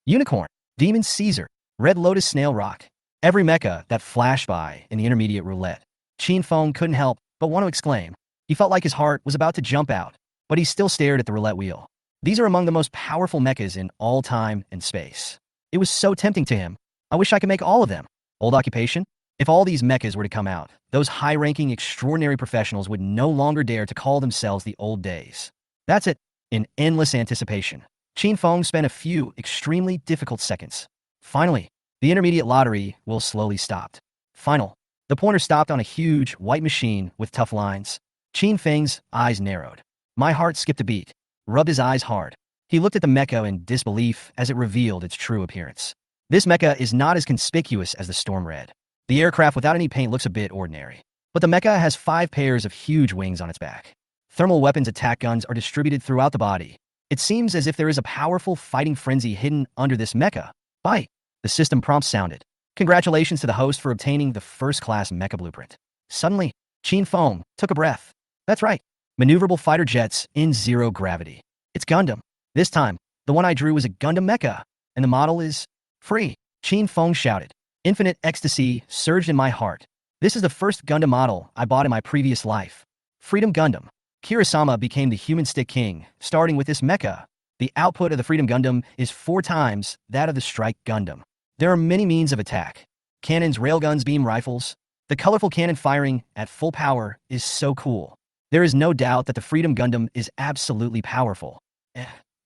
Unicorn. Demon Caesar. Red Lotus Snail Rock. Every mecha that flashed by in the intermediate roulette. Chen Feng couldn't help but want to exclaim. He felt like his heart was about to jump out, but he still stared at the roulette wheel. These are among the most powerful mechas in all time and space. It was so tempting to him. I wish I could make all of them. Old occupation? If all these mechas were to come out, those high-ranking extraordinary professionals would no longer dare to call themselves the old days. That's it. In endless anticipation, Chen Feng spent a few extremely difficult seconds. Finally, the intermediate lottery will slowly stopped. Final. The pointer stopped on a huge, white machine with tough lines. Chen Feng's eyes narrowed. My heart skipped a beat. Rubbed his eyes hard. He looked at the mecha in disbelief as it revealed its true appearance. This mecha is not as conspicuous as the Storm Red. The aircraft without any paint looks a bit ordinary. But the mecha has 5 pairs of huge wings on its back. Thermal weapons attack guns are distributed throughout the body. It seems as if there is a powerful fighting frenzy hidden under this mecha. Fight! The system prompt sounded. Congratulations to the host for obtaining the first-class mecha blueprint. Suddenly, Chen Feng took a breath. That's right. Maneuverable fighter jets in zero gravity. It's Gundam. This time, the one I drew was a Gundam mecha, and the model is free. Chen Feng shouted. Infinite ecstasy surged in my heart. This is the first Gundam model I bought in my previous life. Freedom Gundam. Kirasama became the human stick king, starting with this mecha. The output of the Freedom Gundam is 4 times that of the Strike Gundam. There are many means of attack. Cannons, railguns, beam rifles. The colorful cannon firing at full power is so cool. There is no doubt that the Freedom Gundam is absolutely powerful.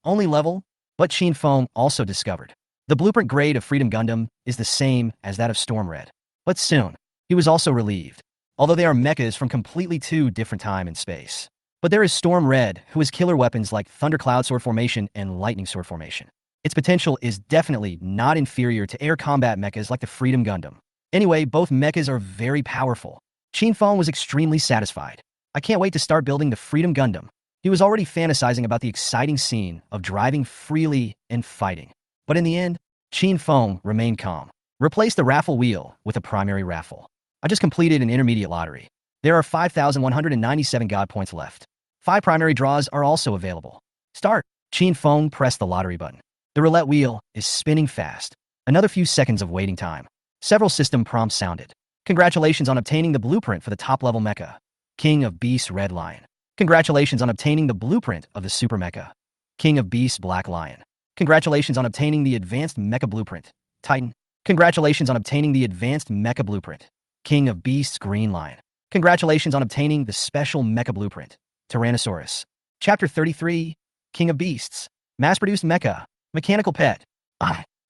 Only level, but Chen Feng also discovered. The blueprint grade of Freedom Gundam is the same as that of Storm Red. But soon, he was also relieved, although they are mechas from completely 2 different time and space. But there is Storm Red, who has killer weapons like Thundercloud Sword Formation and Lightning Sword Formation. Its potential is definitely not inferior to air combat mechas like the Freedom Gundam. Anyway, both mechas are very powerful. Chen Feng was extremely satisfied. I can't wait to start building the Freedom Gundam. He was already fantasizing about the exciting scene of driving freely and fighting. But in the end, Chen Feng remained calm. Replace the raffle wheel with a primary raffle. I just completed an intermediate lottery. There are 5,197 God points left. 5 primary draws are also available. Start. Chen Feng pressed the lottery button. The roulette wheel is spinning fast. Another few seconds of waiting time. Several system prompts sounded. Congratulations on obtaining the blueprint for the top-level mecha. King of Beasts Red Lion. Congratulations on obtaining the blueprint of the Super Mecha. King of Beasts Black Lion. Congratulations on obtaining the Advanced Mecha Blueprint. Titan. Congratulations on obtaining the Advanced Mecha Blueprint. King of Beasts Green Lion. Congratulations on obtaining the Special Mecha Blueprint. Tyrannosaurus. Chapter 33. King of Beasts. Mass-produced mecha. Mechanical pet.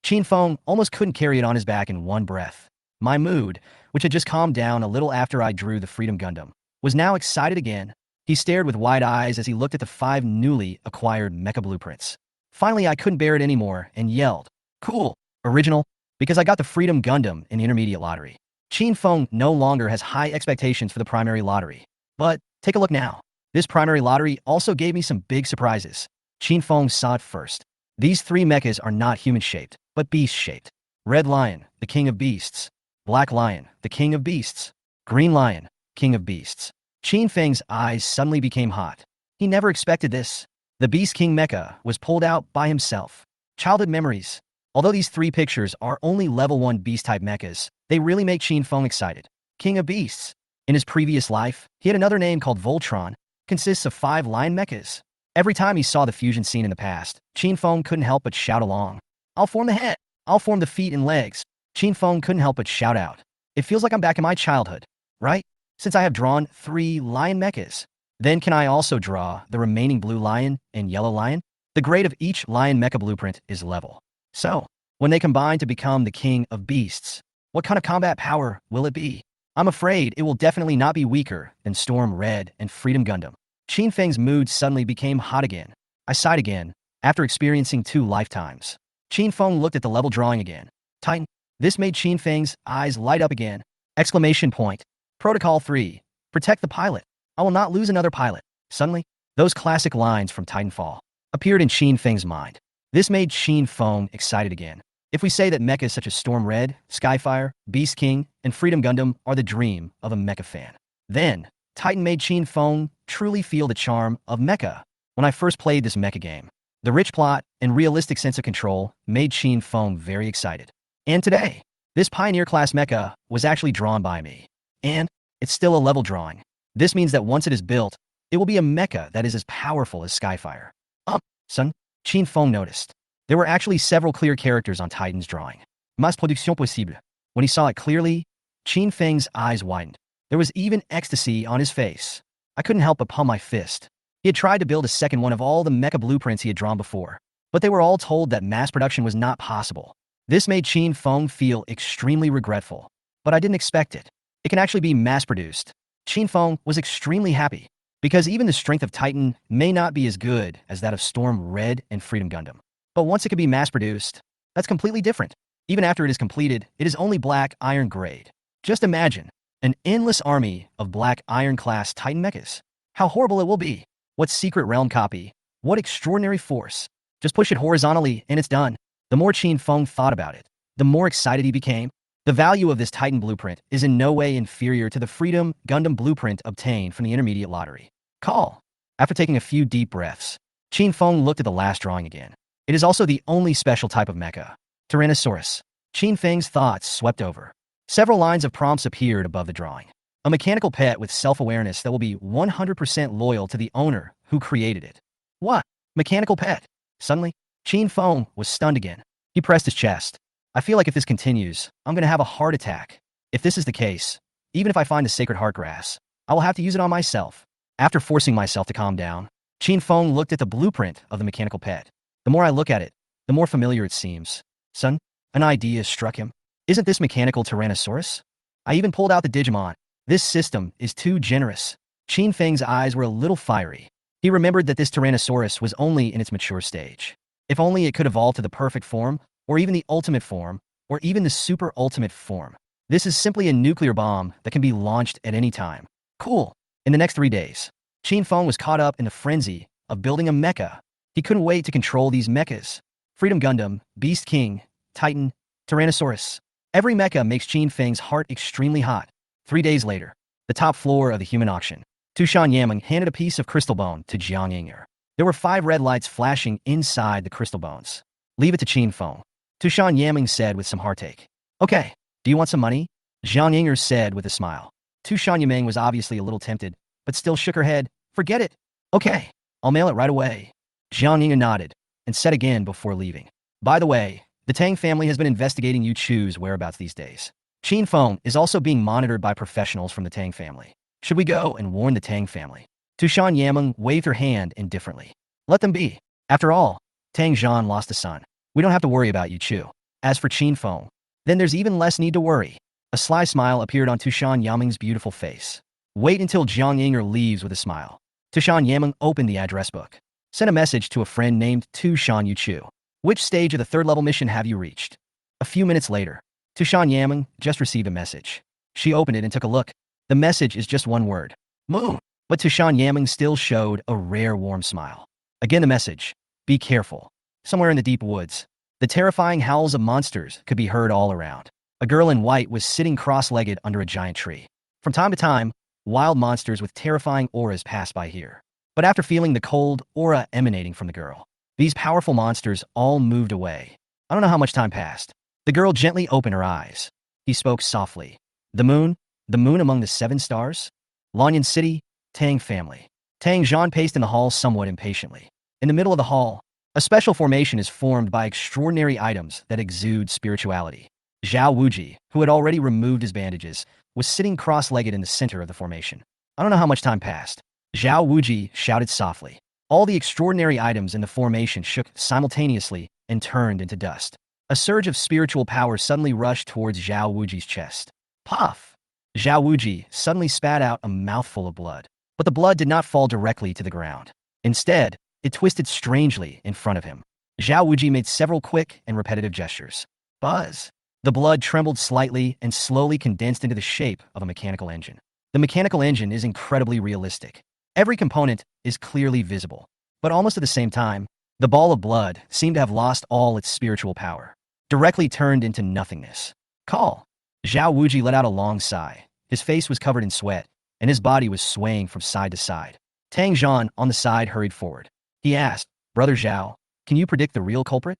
Chen Feng almost couldn't carry it on his back in one breath. My mood, which had just calmed down a little after I drew the Freedom Gundam, was now excited again. He stared with wide eyes as he looked at the 5 newly acquired mecha blueprints. Finally, I couldn't bear it anymore and yelled, "Cool! Original!" Because I got the Freedom Gundam in the intermediate lottery. Chen Feng no longer has high expectations for the primary lottery. But take a look now. This primary lottery also gave me some big surprises. Chen Feng saw it first. These 3 mechas are not human-shaped, but beast-shaped. Red Lion, the King of Beasts. Black Lion, the King of Beasts. Green Lion, King of Beasts. Chen Feng's eyes suddenly became hot. He never expected this. The Beast King mecha was pulled out by himself. Childhood memories. Although these 3 pictures are only level 1 beast-type mechas, they really make Chen Feng excited. King of Beasts. In his previous life, he had another name called Voltron. Consists of 5 lion mechas. Every time he saw the fusion scene in the past, Chen Feng couldn't help but shout along. I'll form the head. I'll form the feet and legs. Chen Feng couldn't help but shout out. It feels like I'm back in my childhood, right? Since I have drawn 3 lion mechas. Then can I also draw the remaining blue lion and yellow lion? The grade of each lion mecha blueprint is level. So, when they combine to become the King of Beasts, what kind of combat power will it be? I'm afraid it will definitely not be weaker than Storm Red and Freedom Gundam. Chen Feng's mood suddenly became hot again. I sighed again, after experiencing 2 lifetimes. Chen Feng looked at the level drawing again. Titan. This made Chen Feng's eyes light up again. Exclamation point. Protocol 3. Protect the pilot. I will not lose another pilot. Suddenly, those classic lines from Titanfall appeared in Chen Feng's mind. This made Chen Feng excited again. If we say that mechas such as Storm Red, Skyfire, Beast King, and Freedom Gundam are the dream of a mecha fan, then Titan made Chen Feng truly feel the charm of mecha. When I first played this mecha game, the rich plot and realistic sense of control made Chen Feng very excited. And today, this Pioneer-class mecha was actually drawn by me. And it's still a level drawing. This means that once it is built, it will be a mecha that is as powerful as Skyfire. Son, Chen Feng noticed. There were actually several clear characters on Titan's drawing. Mass production possible. When he saw it clearly, Chen Feng's eyes widened. There was even ecstasy on his face. I couldn't help but pump my fist. He had tried to build a second one of all the mecha blueprints he had drawn before, but they were all told that mass production was not possible. This made Chen Feng feel extremely regretful, but I didn't expect it. It can actually be mass-produced. Chen Feng was extremely happy, because even the strength of Titan may not be as good as that of Storm Red and Freedom Gundam. But once it can be mass-produced, that's completely different. Even after it is completed, it is only black iron grade. Just imagine an endless army of black iron-class Titan mechas. How horrible it will be. What secret realm copy What extraordinary force. Just push it horizontally and it's done. The more Chen Feng thought about it, the more excited he became. The value of this Titan blueprint is in no way inferior to the Freedom Gundam blueprint obtained from the intermediate lottery. Call. After taking a few deep breaths, Chen Feng looked at the last drawing again. It is also the only special type of mecha. Tyrannosaurus. Chen Feng's thoughts swept over. Several lines of prompts appeared above the drawing. A mechanical pet with self-awareness that will be 100% loyal to the owner who created it. What? Mechanical pet? Suddenly, Chen Feng was stunned again. He pressed his chest. I feel like if this continues, I'm going to have a heart attack. If this is the case, even if I find the sacred heart grass, I will have to use it on myself. After forcing myself to calm down, Chen Feng looked at the blueprint of the mechanical pet. The more I look at it, the more familiar it seems. Son, an idea struck him. Isn't this mechanical Tyrannosaurus? I even pulled out the Digimon. This system is too generous. Chen Feng's eyes were a little fiery. He remembered that this Tyrannosaurus was only in its mature stage. If only it could evolve to the perfect form, or even the ultimate form, or even the super ultimate form. This is simply a nuclear bomb that can be launched at any time. Cool. In the next 3 days, Chen Feng was caught up in the frenzy of building a mecha. He couldn't wait to control these mechas. Freedom Gundam, Beast King, Titan, Tyrannosaurus. Every mecha makes Chen Feng's heart extremely hot. 3 days later, the top floor of the human auction. Tushan Yameng handed a piece of crystal bone to Jiang Yinger. There were 5 red lights flashing inside the crystal bones. Leave it to Chen Feng. Tushan Yameng said with some heartache. Okay, do you want some money? Jiang Yinger said with a smile. Tushan Yameng was obviously a little tempted, but still shook her head. Forget it. Okay, I'll mail it right away. Jiang Yinger nodded and said again before leaving. By the way, the Tang family has been investigating Yu Chu's whereabouts these days. Chen Feng is also being monitored by professionals from the Tang family. Should we go and warn the Tang family? Tushan Yameng waved her hand indifferently. Let them be. After all, Tang Zhan lost a son. We don't have to worry about Yu Chu. As for Chen Feng, then there's even less need to worry. A sly smile appeared on Tushan Yameng's beautiful face. Wait until Jiang Yinger leaves with a smile. Tushan Yameng opened the address book. Sent a message to a friend named Tushan Yu Chu. Which stage of the 3rd level mission have you reached? A few minutes later, Tushan Yameng just received a message. She opened it and took a look. The message is just one word. Moon. But Tushan Yameng still showed a rare warm smile. Again the message. Be careful. Somewhere in the deep woods, the terrifying howls of monsters could be heard all around. A girl in white was sitting cross-legged under a giant tree. From time to time, wild monsters with terrifying auras passed by here. But after feeling the cold aura emanating from the girl, these powerful monsters all moved away. I don't know how much time passed. The girl gently opened her eyes. He spoke softly. The moon among the 7 stars? Lanyan City, Tang family. Tang Zhan paced in the hall somewhat impatiently. In the middle of the hall, a special formation is formed by extraordinary items that exude spirituality. Zhao Wuji, who had already removed his bandages, was sitting cross-legged in the center of the formation. I don't know how much time passed. Zhao Wuji shouted softly. All the extraordinary items in the formation shook simultaneously and turned into dust. A surge of spiritual power suddenly rushed towards Zhao Wuji's chest. Puff! Zhao Wuji suddenly spat out a mouthful of blood. But the blood did not fall directly to the ground. Instead, it twisted strangely in front of him. Zhao Wuji made several quick and repetitive gestures. Buzz! The blood trembled slightly and slowly condensed into the shape of a mechanical engine. The mechanical engine is incredibly realistic. Every component is clearly visible. But almost at the same time, the ball of blood seemed to have lost all its spiritual power. Directly turned into nothingness. Call! Zhao Wuji let out a long sigh. His face was covered in sweat, and his body was swaying from side to side. Tang Zhan on the side hurried forward. He asked, Brother Zhao, can you predict the real culprit?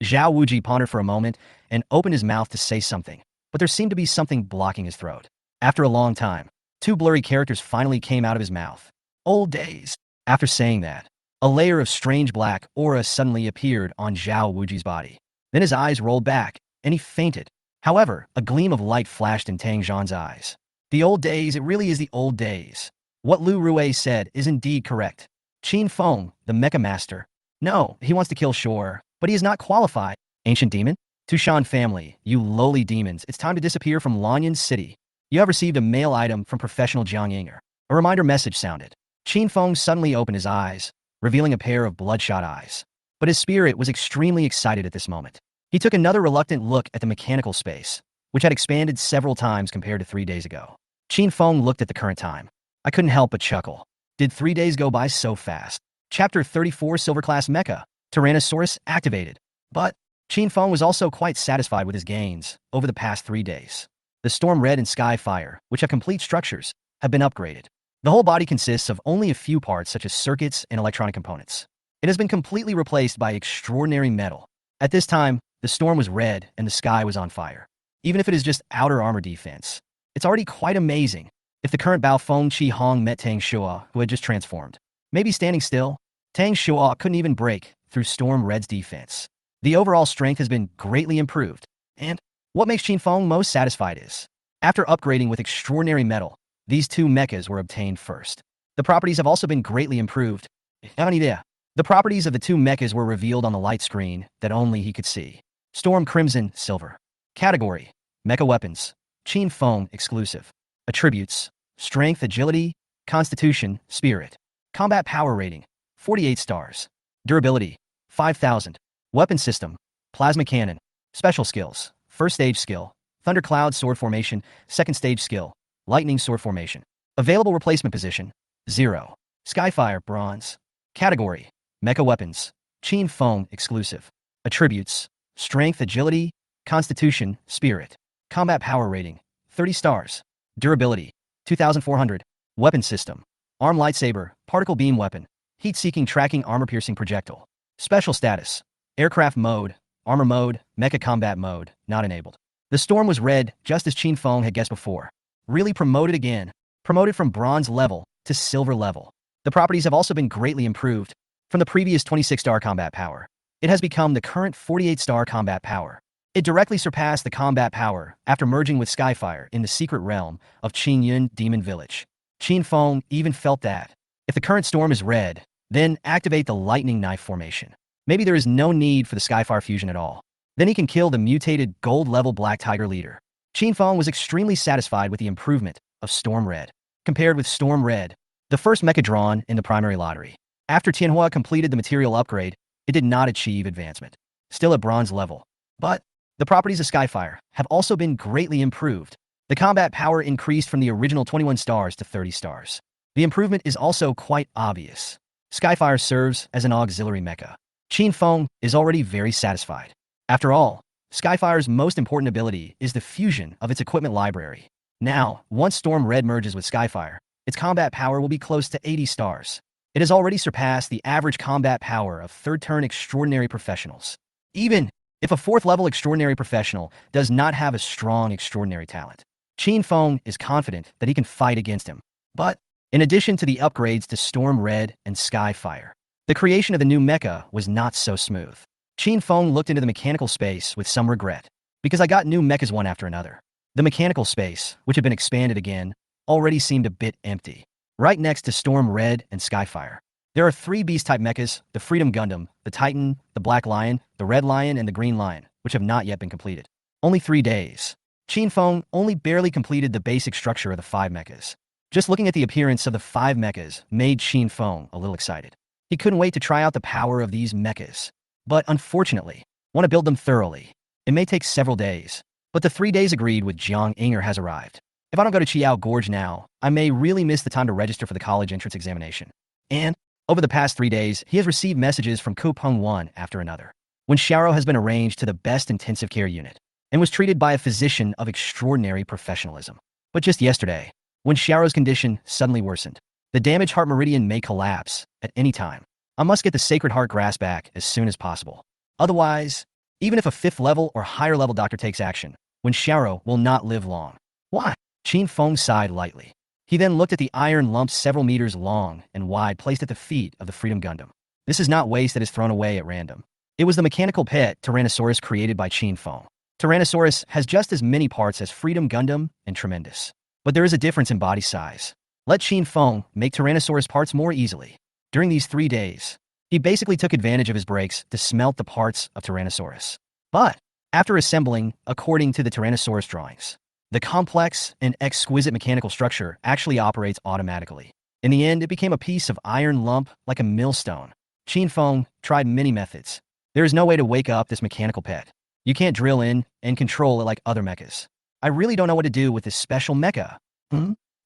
Zhao Wuji pondered for a moment and opened his mouth to say something, but there seemed to be something blocking his throat. After a long time, 2 blurry characters finally came out of his mouth. Old days. After saying that, a layer of strange black aura suddenly appeared on Zhao Wuji's body. Then his eyes rolled back, and he fainted. However, a gleam of light flashed in Tang Zhan's eyes. The old days, it really is the old days. What Lu Rui said is indeed correct. Chen Feng, the Mecha Master. No, he wants to kill Shore, but he is not qualified. Ancient demon? Tushan family, you lowly demons, it's time to disappear from Lanyan City. You have received a mail item from professional Jiang Yinger. A reminder message sounded. Chen Feng suddenly opened his eyes, revealing a pair of bloodshot eyes. But his spirit was extremely excited at this moment. He took another reluctant look at the mechanical space, which had expanded several times compared to 3 days ago. Chen Feng looked at the current time. I couldn't help but chuckle. Did 3 days go by so fast? Chapter 34 Silver Class Mecha, Tyrannosaurus activated. But Chen Feng was also quite satisfied with his gains over the past 3 days. The Storm Red and Sky Fire, which have complete structures, have been upgraded. The whole body consists of only a few parts such as circuits and electronic components. It has been completely replaced by extraordinary metal. At this time, the storm was red and the sky was on fire. Even if it is just outer armor defense, it's already quite amazing. If the current Bao Feng Qi Hong met Tang Shua, who had just transformed, maybe standing still, Tang Shua couldn't even break through Storm Red's defense. The overall strength has been greatly improved. And what makes Chen Feng most satisfied is, after upgrading with extraordinary metal, these 2 mechas were obtained first. The properties have also been greatly improved. The properties of the 2 mechas were revealed on the light screen that only he could see. Storm Crimson Silver. Category: Mecha Weapons. Chen Feng exclusive. Attributes: Strength, Agility, Constitution, Spirit. Combat Power Rating: 48 stars. Durability: 5000. Weapon System: Plasma Cannon. Special Skills: First Stage Skill, Thundercloud Sword Formation. Second Stage Skill, Lightning Sword Formation. Available Replacement Position: 0. Skyfire Bronze. Category: Mecha Weapons. Chen Feng exclusive. Attributes: Strength, Agility, Constitution, Spirit. Combat Power Rating: 30 stars. Durability: 2400. Weapon System: Arm Lightsaber, Particle Beam Weapon, Heat-Seeking Tracking Armor-Piercing Projectile. Special Status: Aircraft Mode, Armor Mode, Mecha Combat Mode, not enabled. The storm was red, just as Chen Feng had guessed before. Really promoted again. Promoted from bronze level to silver level. The properties have also been greatly improved. From the previous 26-star combat power, it has become the current 48-star combat power. It directly surpassed the combat power after merging with Skyfire in the secret realm of Qingyun Demon Village. Chen Feng even felt that, if the current storm is red, then activate the Lightning Knife formation. Maybe there is no need for the Skyfire fusion at all. Then he can kill the mutated gold-level Black Tiger leader. Chen Feng was extremely satisfied with the improvement of Storm Red. Compared with Storm Red, the first mecha drawn in the primary lottery. After Tianhua completed the material upgrade, it did not achieve advancement. Still at bronze level. But the properties of Skyfire have also been greatly improved. The combat power increased from the original 21 stars to 30 stars. The improvement is also quite obvious. Skyfire serves as an auxiliary mecha. Chen Feng is already very satisfied. After all, Skyfire's most important ability is the fusion of its equipment library. Now, once Storm Red merges with Skyfire, its combat power will be close to 80 stars. It has already surpassed the average combat power of third-turn extraordinary professionals. Even if a 4th-level extraordinary professional does not have a strong extraordinary talent, Chen Feng is confident that he can fight against him. But, in addition to the upgrades to Storm Red and Skyfire, the creation of the new mecha was not so smooth. Chen Feng looked into the mechanical space with some regret, because I got new mechas one after another. The mechanical space, which had been expanded again, already seemed a bit empty. Right next to Storm Red and Skyfire, there are 3 Beast-type mechas: the Freedom Gundam, the Titan, the Black Lion, the Red Lion, and the Green Lion, which have not yet been completed. Only 3 days. Chen Feng only barely completed the basic structure of the 5 mechas. Just looking at the appearance of the 5 mechas made Chen Feng a little excited. He couldn't wait to try out the power of these mechas. But unfortunately, want to build them thoroughly. It may take several days. But the 3 days agreed with Jiang Inger has arrived. If I don't go to Chiao Gorge now, I may really miss the time to register for the college entrance examination. And over the past 3 days, he has received messages from Kupeng one after another. When Xiao has been arranged to the best intensive care unit and was treated by a physician of extraordinary professionalism. But just yesterday, when Xiao's condition suddenly worsened, the damaged heart meridian may collapse at any time. I must get the Sacred Heart Grass back as soon as possible. Otherwise, even if a 5th level or higher level doctor takes action, when Xiao will not live long. Why? Chen Feng sighed lightly. He then looked at the iron lumps several meters long and wide placed at the feet of the Freedom Gundam. This is not waste that is thrown away at random. It was the mechanical pet Tyrannosaurus created by Chen Feng. Tyrannosaurus has just as many parts as Freedom Gundam and Tremendous. But there is a difference in body size. Let Chen Feng make Tyrannosaurus parts more easily. During these 3 days, he basically took advantage of his breaks to smelt the parts of Tyrannosaurus. But, after assembling, according to the Tyrannosaurus drawings, the complex and exquisite mechanical structure actually operates automatically. In the end, it became a piece of iron lump like a millstone. Chen Feng tried many methods. There is no way to wake up this mechanical pet. You can't drill in and control it like other mechas. I really don't know what to do with this special mecha.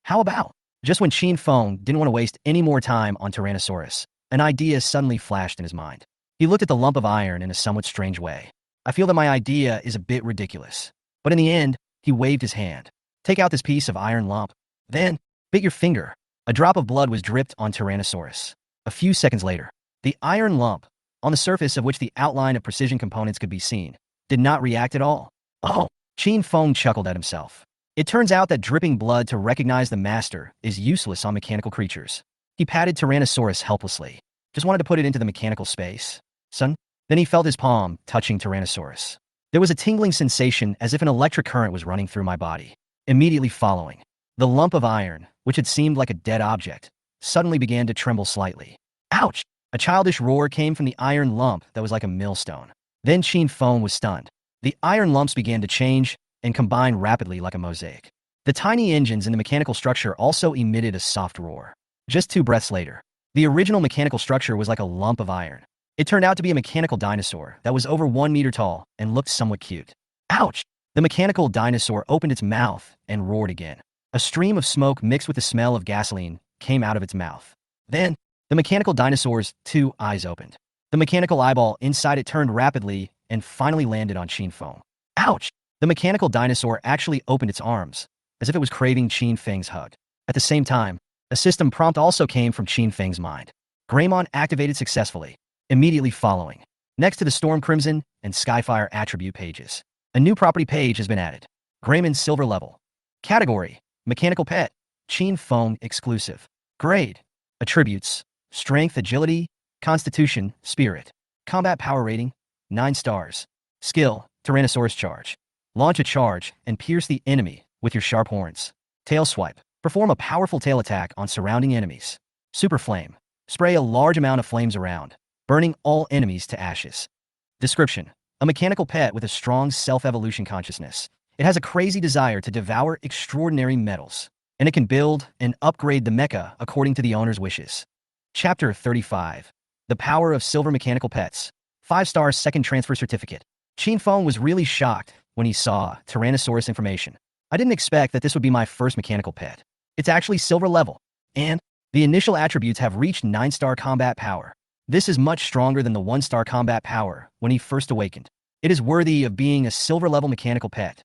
How about? Just when Chen Feng didn't want to waste any more time on Tyrannosaurus, An idea suddenly flashed in his mind. He looked at the lump of iron in a somewhat strange way. I feel that my idea is a bit ridiculous. But in the end, he waved his hand. Take out this piece of iron lump. Then, bit your finger. A drop of blood was dripped on Tyrannosaurus. A few seconds later, the iron lump, on the surface of which the outline of precision components could be seen, did not react at all. Oh, Chen Feng chuckled at himself. It turns out that dripping blood to recognize the master is useless on mechanical creatures. He patted Tyrannosaurus helplessly. Just wanted to put it into the mechanical space. Son? Then he felt his palm touching Tyrannosaurus. There was a tingling sensation as if an electric current was running through my body. Immediately following, the lump of iron, which had seemed like a dead object, suddenly began to tremble slightly. Ouch! A childish roar came from the iron lump that was like a millstone. Then Chen Feng was stunned. The iron lumps began to change and combine rapidly like a mosaic. The tiny engines in the mechanical structure also emitted a soft roar. Just 2 breaths later, the original mechanical structure was like a lump of iron. It turned out to be a mechanical dinosaur that was over 1 meter tall and looked somewhat cute. Ouch! The mechanical dinosaur opened its mouth and roared again. A stream of smoke mixed with the smell of gasoline came out of its mouth. Then, the mechanical dinosaur's 2 eyes opened. The mechanical eyeball inside it turned rapidly and finally landed on Chen Feng. Ouch! The mechanical dinosaur actually opened its arms, as if it was craving Chen Feng's hug. At the same time, a system prompt also came from Chen Feng's mind. Greymon activated successfully, immediately following. Next to the Storm Crimson and Skyfire attribute pages, a new property page has been added. Greymon's Silver Level. Category: Mechanical Pet. Chen Feng exclusive. Grade: Attributes: Strength, Agility, Constitution, Spirit. Combat Power Rating: 9 stars. Skill: Tyrannosaurus Charge. Launch a charge and pierce the enemy with your sharp horns. Tail Swipe. Perform a powerful tail attack on surrounding enemies. Super Flame. Spray a large amount of flames around, burning all enemies to ashes. Description: A mechanical pet with a strong self-evolution consciousness. It has a crazy desire to devour extraordinary metals, and it can build and upgrade the mecha according to the owner's wishes. Chapter 35. The Power of Silver Mechanical Pets. 5-star second transfer certificate. Chen Feng was really shocked when he saw Tyrannosaurus information. I didn't expect that this would be my first mechanical pet. It's actually silver level, and the initial attributes have reached 9-star combat power. This is much stronger than the 1-star combat power when he first awakened. It is worthy of being a silver-level mechanical pet.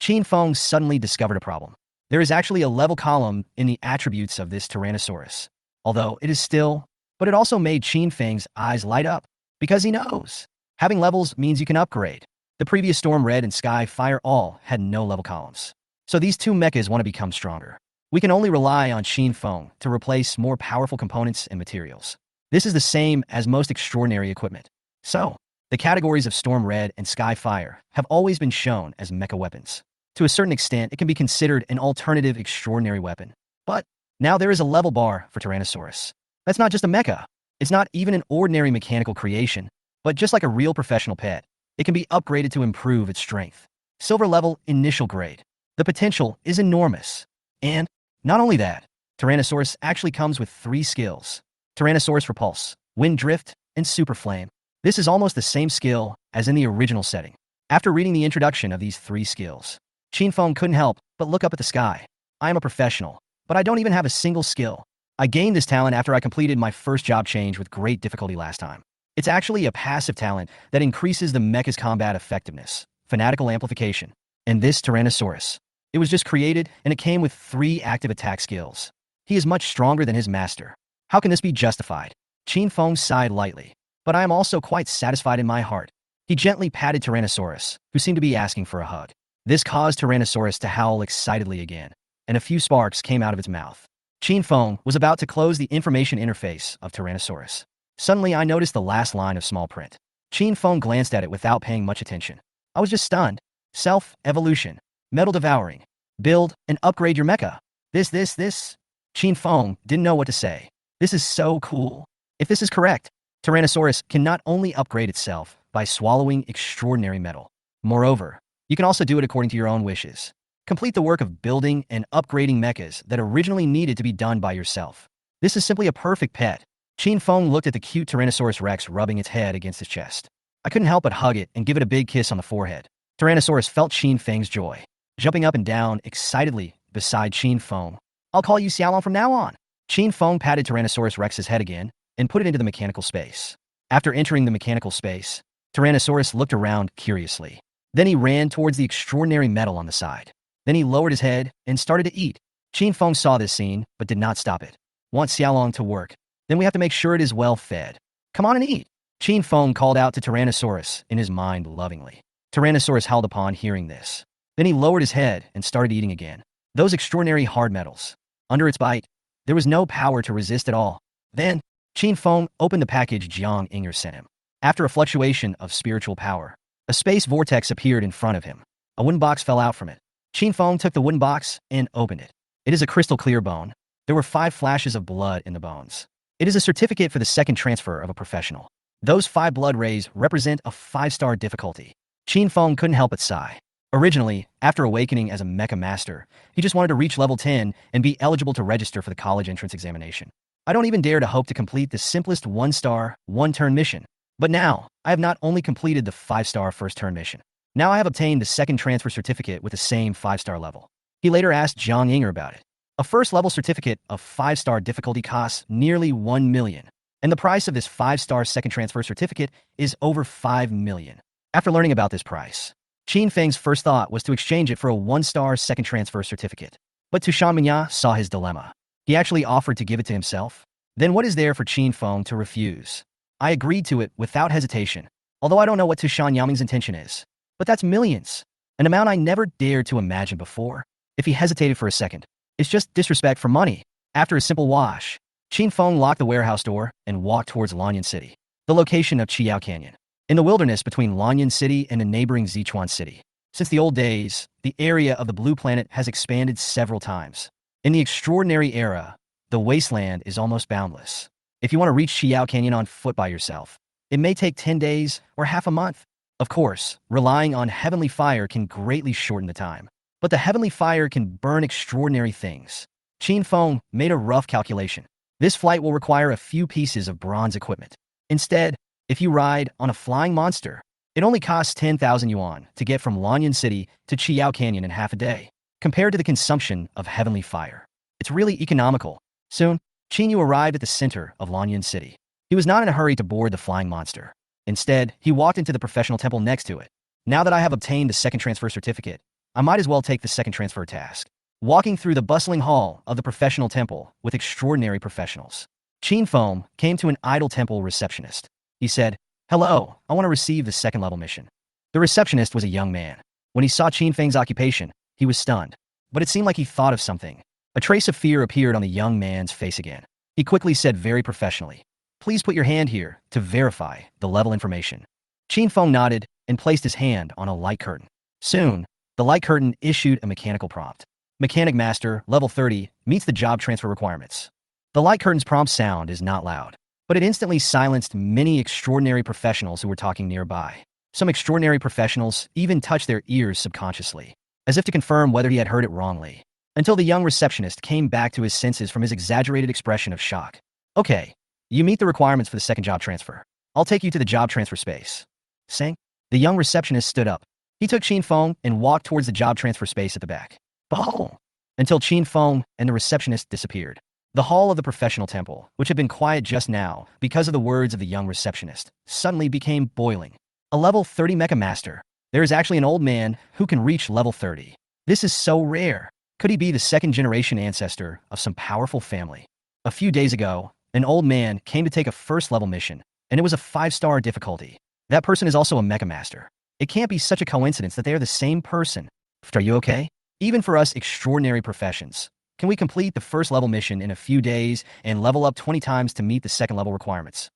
Chen Feng suddenly discovered a problem. There is actually a level column in the attributes of this Tyrannosaurus. Although it is still, but it also made Chen Feng's eyes light up, because he knows. Having levels means you can upgrade. The previous Storm Red and Sky Fire all had no level columns. So these 2 mechas want to become stronger. We can only rely on Chen Feng to replace more powerful components and materials. This is the same as most extraordinary equipment. So, the categories of Storm Red and Sky Fire have always been shown as mecha weapons. To a certain extent, it can be considered an alternative extraordinary weapon. But now there is a level bar for Tyrannosaurus. That's not just a mecha. It's not even an ordinary mechanical creation, but just like a real professional pet. It can be upgraded to improve its strength. Silver level initial grade. The potential is enormous. And not only that, Tyrannosaurus actually comes with 3 skills. Tyrannosaurus Repulse, Wind Drift, and Super Flame. This is almost the same skill as in the original setting. After reading the introduction of these 3 skills, Chen Feng couldn't help but look up at the sky. I am a professional, but I don't even have a single skill. I gained this talent after I completed my first job change with great difficulty last time. It's actually a passive talent that increases the mecha's combat effectiveness, fanatical amplification. And this Tyrannosaurus, it was just created and it came with 3 active attack skills. He is much stronger than his master. How can this be justified? Chen Feng sighed lightly, but I am also quite satisfied in my heart. He gently patted Tyrannosaurus, who seemed to be asking for a hug. This caused Tyrannosaurus to howl excitedly again, and a few sparks came out of its mouth. Chen Feng was about to close the information interface of Tyrannosaurus. Suddenly, I noticed the last line of small print. Chen Feng glanced at it without paying much attention. I was just stunned. Self-evolution. Metal devouring. Build and upgrade your mecha. This. Chen Feng didn't know what to say. This is so cool. If this is correct, Tyrannosaurus can not only upgrade itself by swallowing extraordinary metal. Moreover, you can also do it according to your own wishes. Complete the work of building and upgrading mechas that originally needed to be done by yourself. This is simply a perfect pet. Chen Feng looked at the cute Tyrannosaurus Rex rubbing its head against his chest. I couldn't help but hug it and give it a big kiss on the forehead. Tyrannosaurus felt Chen Feng's joy, jumping up and down excitedly beside Chen Feng. I'll call you Xiaolong from now on. Chen Feng patted Tyrannosaurus Rex's head again, and put it into the mechanical space. After entering the mechanical space, Tyrannosaurus looked around curiously. Then he ran towards the extraordinary metal on the side. Then he lowered his head and started to eat. Chen Feng saw this scene, but did not stop it. Want Xiaolong to work? Then we have to make sure it is well fed. Come on and eat. Chen Feng called out to Tyrannosaurus in his mind lovingly. Tyrannosaurus howled upon hearing this. Then he lowered his head and started eating again. Those extraordinary hard metals. Under its bite, there was no power to resist at all. Then, Chen Feng opened the package Jiang Inger sent him. After a fluctuation of spiritual power, a space vortex appeared in front of him. A wooden box fell out from it. Chen Feng took the wooden box and opened it. It is a crystal clear bone. There were 5 flashes of blood in the bones. It is a certificate for the second transfer of a professional. Those 5 blood rays represent a 5-star difficulty. Chen Feng couldn't help but sigh. Originally, after awakening as a Mecha master, he just wanted to reach level 10 and be eligible to register for the college entrance examination. I don't even dare to hope to complete the simplest 1-star, 1-turn mission. But now, I have not only completed the 5-star first turn mission. Now I have obtained the second transfer certificate with the same 5-star level. He later asked Jiang Inger about it. A first-level certificate of 5-star difficulty costs nearly 1 million, and the price of this 5-star second transfer certificate is over 5 million. After learning about this price, Chen Feng's first thought was to exchange it for a 1-star second transfer certificate. But Tushan Manga saw his dilemma. He actually offered to give it to himself. Then what is there for Chen Feng to refuse? I agreed to it without hesitation, although I don't know what Tushan Yaming's intention is. But that's millions, an amount I never dared to imagine before. If he hesitated for a second, it's just disrespect for money. After a simple wash, Chen Feng locked the warehouse door and walked towards Lanyan City, the location of Chiao Canyon, in the wilderness between Lanyan City and the neighboring Sichuan City. Since the old days, the area of the Blue Planet has expanded several times. In the extraordinary era, the wasteland is almost boundless. If you want to reach Chiao Canyon on foot by yourself, it may take 10 days or half a month. Of course, relying on heavenly fire can greatly shorten the time. But the heavenly fire can burn extraordinary things. Chen Feng made a rough calculation. This flight will require a few pieces of bronze equipment. Instead, if you ride on a flying monster, it only costs 10,000 yuan to get from Lanyan City to Chiao Canyon in half a day. Compared to the consumption of heavenly fire, it's really economical. Soon, Chen Yu arrived at the center of Lanyan City. He was not in a hurry to board the flying monster. Instead, he walked into the professional temple next to it. Now that I have obtained the second transfer certificate, I might as well take the second transfer task. Walking through the bustling hall of the professional temple with extraordinary professionals, Chen Feng came to an idol temple receptionist. He said, "Hello, I want to receive the second level mission." The receptionist was a young man. When he saw Chen Feng's occupation, he was stunned. But it seemed like he thought of something. A trace of fear appeared on the young man's face again. He quickly said very professionally, "Please put your hand here to verify the level information." Chen Feng nodded and placed his hand on a light curtain. Soon, the light curtain issued a mechanical prompt. Mechanic Master, level 30, meets the job transfer requirements. The light curtain's prompt sound is not loud, but it instantly silenced many extraordinary professionals who were talking nearby. Some extraordinary professionals even touched their ears subconsciously, as if to confirm whether he had heard it wrongly, until the young receptionist came back to his senses from his exaggerated expression of shock. "Okay, you meet the requirements for the second job transfer. I'll take you to the job transfer space." Saying, the young receptionist stood up. He took Chen Feng and walked towards the job transfer space at the back. Boom! Until Chen Feng and the receptionist disappeared. The hall of the professional temple, which had been quiet just now because of the words of the young receptionist, suddenly became boiling. A level 30 Mecha Master. There is actually an old man who can reach level 30. This is so rare. Could he be the second-generation ancestor of some powerful family? A few days ago, an old man came to take a first-level mission, and it was a 5-star difficulty. That person is also a Mecha Master. It can't be such a coincidence that they are the same person. Are you okay? Even for us extraordinary professions, can we complete the first-level mission in a few days and level up 20 times to meet the second-level requirements?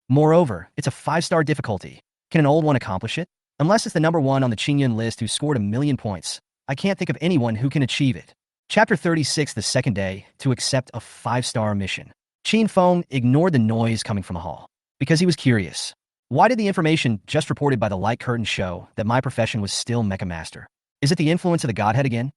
Moreover, it's a 5-star difficulty. Can an old one accomplish it? Unless it's the number 1 on the Qingyun list who scored 1,000,000 points, I can't think of anyone who can achieve it. Chapter 36, the second day, to accept a 5-star mission. Chen Feng ignored the noise coming from the hall, because he was curious. Why did the information just reported by the light curtain show that my profession was still Mecha Master? Is it the influence of the Godhead again?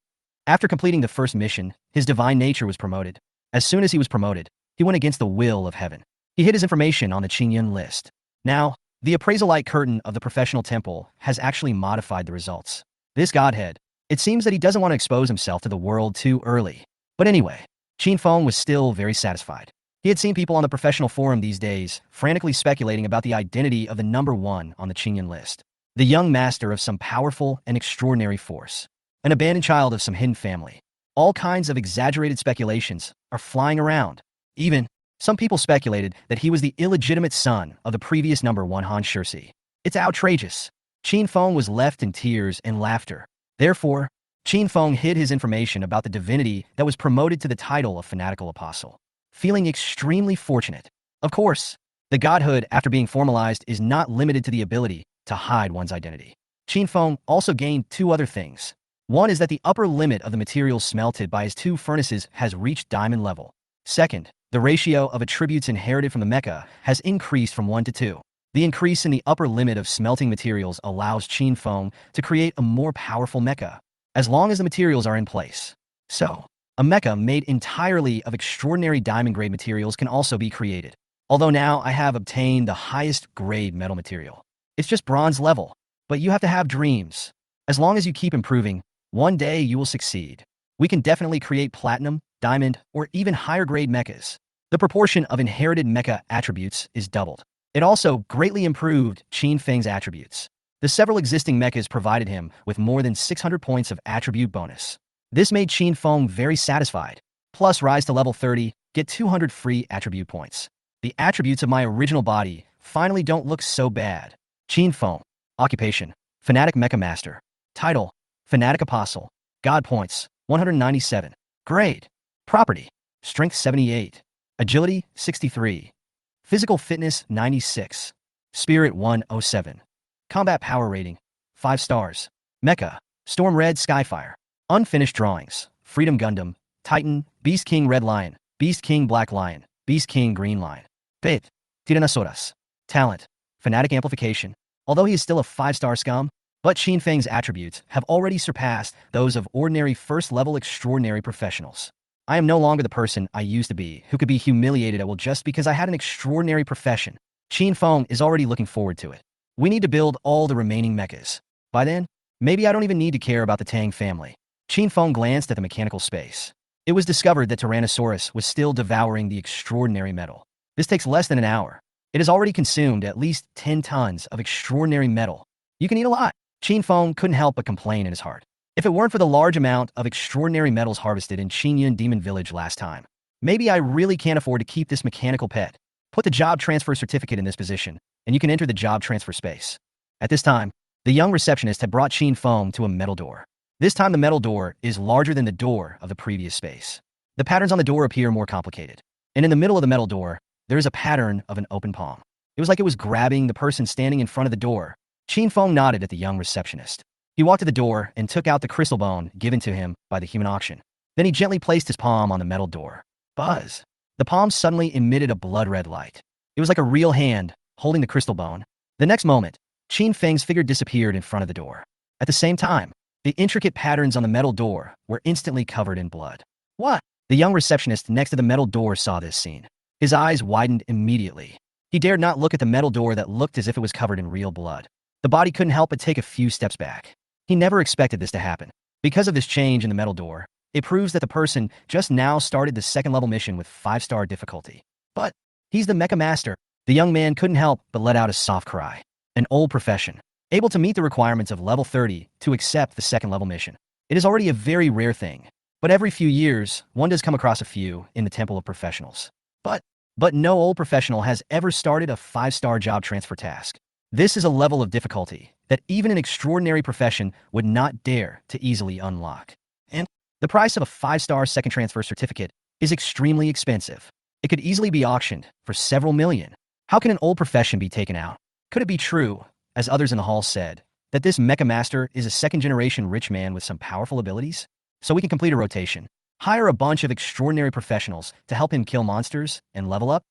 After completing the first mission, his divine nature was promoted. As soon as he was promoted, he went against the will of heaven. He hid his information on the Qingyun list. Now, the appraisal light curtain of the professional temple has actually modified the results. This Godhead, it seems that he doesn't want to expose himself to the world too early. But anyway, Chen Feng was still very satisfied. He had seen people on the professional forum these days frantically speculating about the identity of the number one on the Qingyan list, the young master of some powerful and extraordinary force, an abandoned child of some hidden family. All kinds of exaggerated speculations are flying around. Even, some people speculated that he was the illegitimate son of the previous number one Han Shirsi. It's outrageous. Chen Feng was left in tears and laughter. Therefore, Chen Feng hid his information about the divinity that was promoted to the title of fanatical apostle, feeling extremely fortunate. Of course, the godhood after being formalized is not limited to the ability to hide one's identity. Chen Feng also gained two other things. One is that the upper limit of the materials smelted by his two furnaces has reached diamond level. Second, the ratio of attributes inherited from the Mecha has increased from 1 to 2. The increase in the upper limit of smelting materials allows Chen Feng to create a more powerful Mecha, as long as the materials are in place. So, a Mecha made entirely of extraordinary diamond-grade materials can also be created. Although now I have obtained the highest grade metal material. It's just bronze level, but you have to have dreams. As long as you keep improving, one day you will succeed. We can definitely create platinum, diamond, or even higher grade mechas. The proportion of inherited mecha attributes is doubled. It also greatly improved Chen Feng's attributes. The several existing mechas provided him with more than 600 points of attribute bonus. This made Chen Feng very satisfied. Plus rise to level 30, get 200 free attribute points. The attributes of my original body finally don't look so bad. Chen Feng. Occupation: Fanatic Mecha Master. Title: Fanatic Apostle. God points: 197. Grade: Property: Strength 78. Agility: 63. Physical fitness: 96. Spirit: 107. Combat power rating: 5 stars. Mecha: Storm Red Skyfire. Unfinished drawings: Freedom Gundam, Titan, Beast King Red Lion, Beast King Black Lion, Beast King Green Lion. Bit: Tiranosaurus. Talent: Fanatic Amplification. Although he is still a 5-star scum, but Chen Feng's attributes have already surpassed those of ordinary first-level extraordinary professionals. I am no longer the person I used to be who could be humiliated at will just because I had an extraordinary profession. Chen Feng is already looking forward to it. We need to build all the remaining mechas. By then, maybe I don't even need to care about the Tang family. Chen Feng glanced at the mechanical space. It was discovered that Tyrannosaurus was still devouring the extraordinary metal. This takes less than an hour. It has already consumed at least 10 tons of extraordinary metal. You can eat a lot. Chen Feng couldn't help but complain in his heart. If it weren't for the large amount of extraordinary metals harvested in Qingyun Demon Village last time, maybe I really can't afford to keep this mechanical pet. Put the job transfer certificate in this position, and you can enter the job transfer space. At this time, the young receptionist had brought Chen Feng to a metal door. This time the metal door is larger than the door of the previous space. The patterns on the door appear more complicated. And in the middle of the metal door, there is a pattern of an open palm. It was like it was grabbing the person standing in front of the door. Chen Feng nodded at the young receptionist. He walked to the door and took out the crystal bone given to him by the human auction. Then he gently placed his palm on the metal door. Buzz! The palm suddenly emitted a blood-red light. It was like a real hand holding the crystal bone. The next moment, Chen Feng's figure disappeared in front of the door. At the same time, the intricate patterns on the metal door were instantly covered in blood. What? The young receptionist next to the metal door saw this scene. His eyes widened immediately. He dared not look at the metal door that looked as if it was covered in real blood. The body couldn't help but take a few steps back. He never expected this to happen. Because of this change in the metal door, it proves that the person just now started the second-level mission with 5-star difficulty. But he's the Mecha Master. The young man couldn't help but let out a soft cry. An old profession, able to meet the requirements of level 30 to accept the second-level mission. It is already a very rare thing. But every few years, one does come across a few in the Temple of Professionals. But no old professional has ever started a 5-star job transfer task. This is a level of difficulty that even an extraordinary profession would not dare to easily unlock. And the price of a 5-star second transfer certificate is extremely expensive. It could easily be auctioned for several million. How can an old profession be taken out? Could it be true, as others in the hall said, that this Mecha Master is a second-generation rich man with some powerful abilities? So we can complete a rotation. Hire a bunch of extraordinary professionals to help him kill monsters and level up,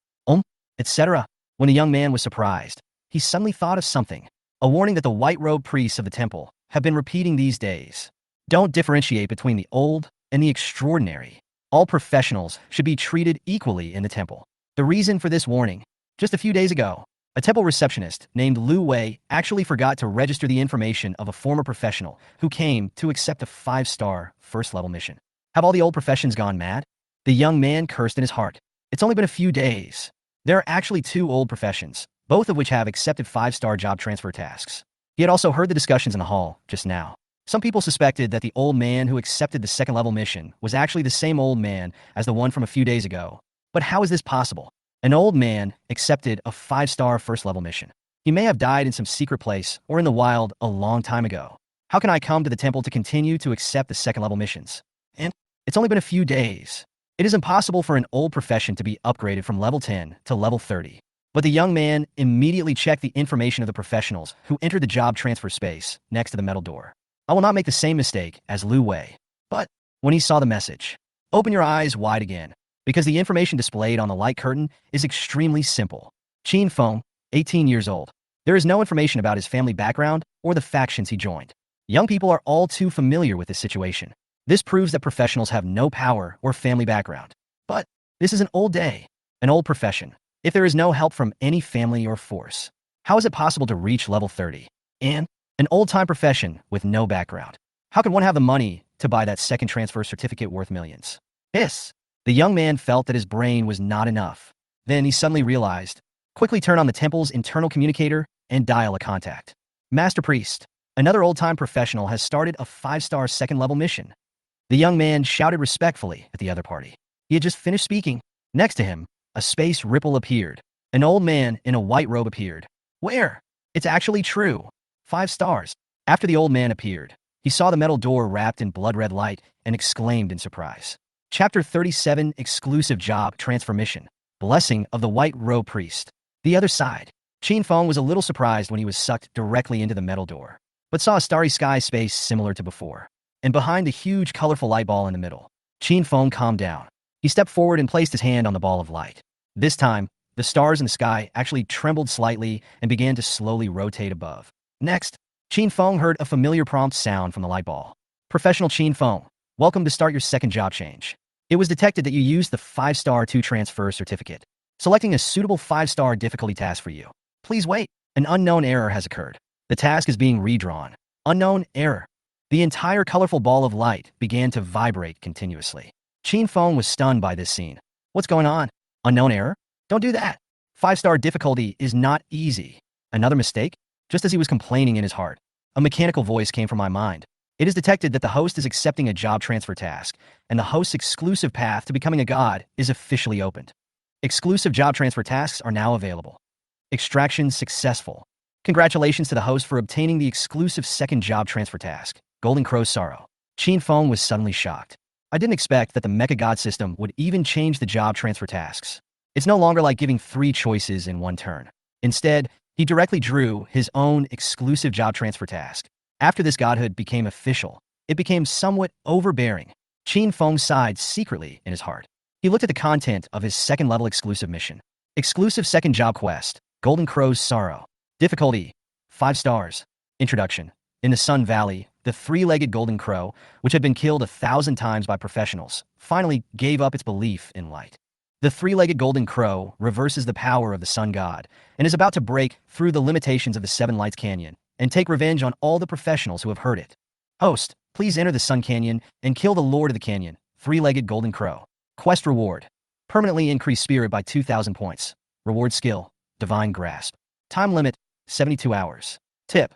etc. When the young man was surprised, he suddenly thought of something. A warning that the white-robed priests of the temple have been repeating these days. Don't differentiate between the old and the extraordinary. All professionals should be treated equally in the temple. The reason for this warning: just a few days ago, a temple receptionist named Lu Wei actually forgot to register the information of a former professional who came to accept a 5-star first-level mission. Have all the old professions gone mad? The young man cursed in his heart. It's only been a few days. There are actually two old professions, both of which have accepted 5-star job transfer tasks. He had also heard the discussions in the hall just now. Some people suspected that the old man who accepted the second-level mission was actually the same old man as the one from a few days ago. But how is this possible? An old man accepted a 5-star first-level mission. He may have died in some secret place or in the wild a long time ago. How can I come to the temple to continue to accept the second-level missions? And it's only been a few days. It is impossible for an old profession to be upgraded from level 10 to level 30. But the young man immediately checked the information of the professionals who entered the job transfer space next to the metal door. I will not make the same mistake as Lu Wei. But when he saw the message, open your eyes wide again, because the information displayed on the light curtain is extremely simple. Chen Feng, 18 years old. There is no information about his family background or the factions he joined. Young people are all too familiar with this situation. This proves that professionals have no power or family background. But this is an old day, an old profession. If there is no help from any family or force, how is it possible to reach level 30? And an old-time profession with no background. How could one have the money to buy that second transfer certificate worth millions? Hiss! The young man felt that his brain was not enough. Then he suddenly realized. Quickly turn on the temple's internal communicator and dial a contact. Master Priest, another old-time professional has started a 5-star second-level mission. The young man shouted respectfully at the other party. He had just finished speaking. Next to him, a space ripple appeared. An old man in a white robe appeared. Where? It's actually true. 5 stars. After the old man appeared, he saw the metal door wrapped in blood-red light and exclaimed in surprise. Chapter 37 Exclusive Job Transfer Mission. Blessing of the White Robe Priest. The other side. Chen Feng was a little surprised when he was sucked directly into the metal door, but saw a starry sky space similar to before. And behind the huge colorful light ball in the middle, Chen Feng calmed down. He stepped forward and placed his hand on the ball of light. This time, the stars in the sky actually trembled slightly and began to slowly rotate above. Next, Chen Feng heard a familiar prompt sound from the light ball. Professional Chen Feng, welcome to start your second job change. It was detected that you used the 5-star 2 transfer certificate, selecting a suitable 5-star difficulty task for you. Please wait. An unknown error has occurred. The task is being redrawn. Unknown error. The entire colorful ball of light began to vibrate continuously. Chen Feng was stunned by this scene. What's going on? Unknown error? Don't do that. 5-star difficulty is not easy. Another mistake? Just as he was complaining in his heart, a mechanical voice came from my mind. It is detected that the host is accepting a job transfer task, and the host's exclusive path to becoming a god is officially opened. Exclusive job transfer tasks are now available. Extraction successful. Congratulations to the host for obtaining the exclusive second job transfer task, Golden Crow's Sorrow. Chen Feng was suddenly shocked. I didn't expect that the Mecha God system would even change the job transfer tasks. It's no longer like giving 3 choices in one turn. Instead, he directly drew his own exclusive job transfer task. After this godhood became official, it became somewhat overbearing. Chen Feng sighed secretly in his heart. He looked at the content of his second-level exclusive mission. Exclusive second job quest, Golden Crow's Sorrow. Difficulty, 5 stars. Introduction. In the Sun Valley, the 3-legged golden crow, which had been killed 1,000 times by professionals, finally gave up its belief in light. The 3-legged golden crow reverses the power of the sun god and is about to break through the limitations of the 7 Lights Canyon and take revenge on all the professionals who have heard it. Host, please enter the Sun Canyon and kill the Lord of the Canyon, 3-legged golden crow. Quest reward. Permanently increase spirit by 2,000 points. Reward skill, divine grasp. Time limit, 72 hours. Tip.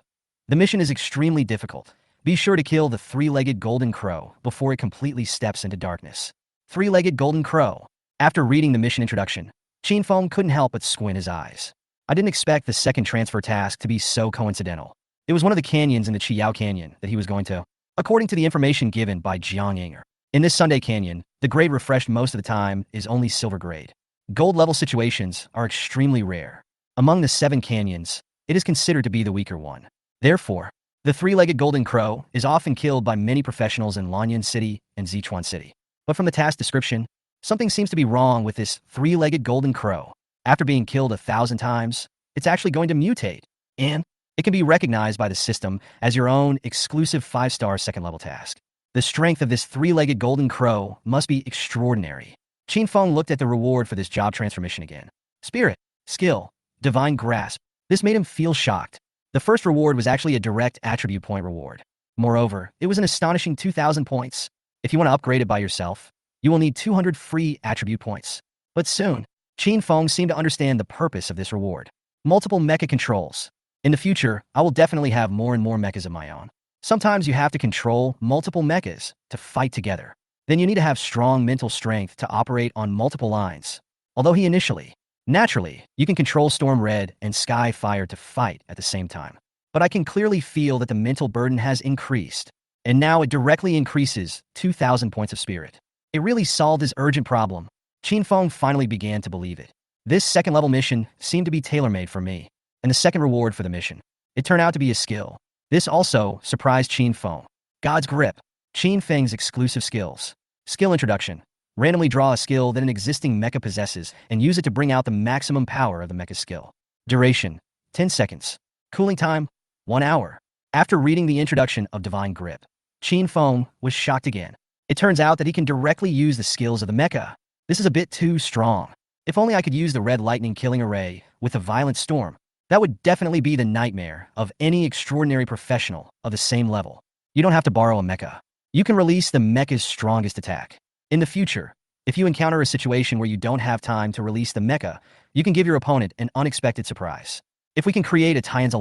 The mission is extremely difficult. Be sure to kill the 3-legged golden crow before it completely steps into darkness. 3-legged golden crow. After reading the mission introduction, Chen Feng couldn't help but squint his eyes. I didn't expect the second transfer task to be so coincidental. It was one of the canyons in the Chiao Canyon that he was going to. According to the information given by Jiang Yanger, in this Sunday Canyon, the grade refreshed most of the time is only silver grade. Gold level situations are extremely rare. Among the 7 canyons, it is considered to be the weaker one. Therefore, the 3-legged golden crow is often killed by many professionals in Lanyan City and Zichuan City. But from the task description, something seems to be wrong with this 3-legged golden crow. After being killed 1,000 times, it's actually going to mutate, and it can be recognized by the system as your own exclusive 5-star second-level task. The strength of this 3-legged golden crow must be extraordinary. Chen Feng looked at the reward for this job transformation again. Spirit, skill, divine grasp. This made him feel shocked. The first reward was actually a direct attribute point reward. Moreover, it was an astonishing 2,000 points. If you want to upgrade it by yourself, you will need 200 free attribute points. But soon, Chen Feng seemed to understand the purpose of this reward. Multiple mecha controls. In the future, I will definitely have more and more mechas of my own. Sometimes you have to control multiple mechas to fight together. Then you need to have strong mental strength to operate on multiple lines. Although naturally, you can control Storm Red and Sky Fire to fight at the same time. But I can clearly feel that the mental burden has increased. And now it directly increases 2,000 points of spirit. It really solved his urgent problem. Chen Feng finally began to believe it. This second-level mission seemed to be tailor-made for me. And the second reward for the mission. It turned out to be a skill. This also surprised Chen Feng. God's Grip. Chen Feng's exclusive skills. Skill introduction. Randomly draw a skill that an existing mecha possesses and use it to bring out the maximum power of the mecha skill. Duration. 10 seconds. Cooling time. 1 hour. After reading the introduction of Divine Grip, Chen Feng was shocked again. It turns out that he can directly use the skills of the mecha. This is a bit too strong. If only I could use the red lightning killing array with a violent storm. That would definitely be the nightmare of any extraordinary professional of the same level. You don't have to borrow a mecha. You can release the mecha's strongest attack. In the future, if you encounter a situation where you don't have time to release the mecha, you can give your opponent an unexpected surprise. If we can create a Taiyan's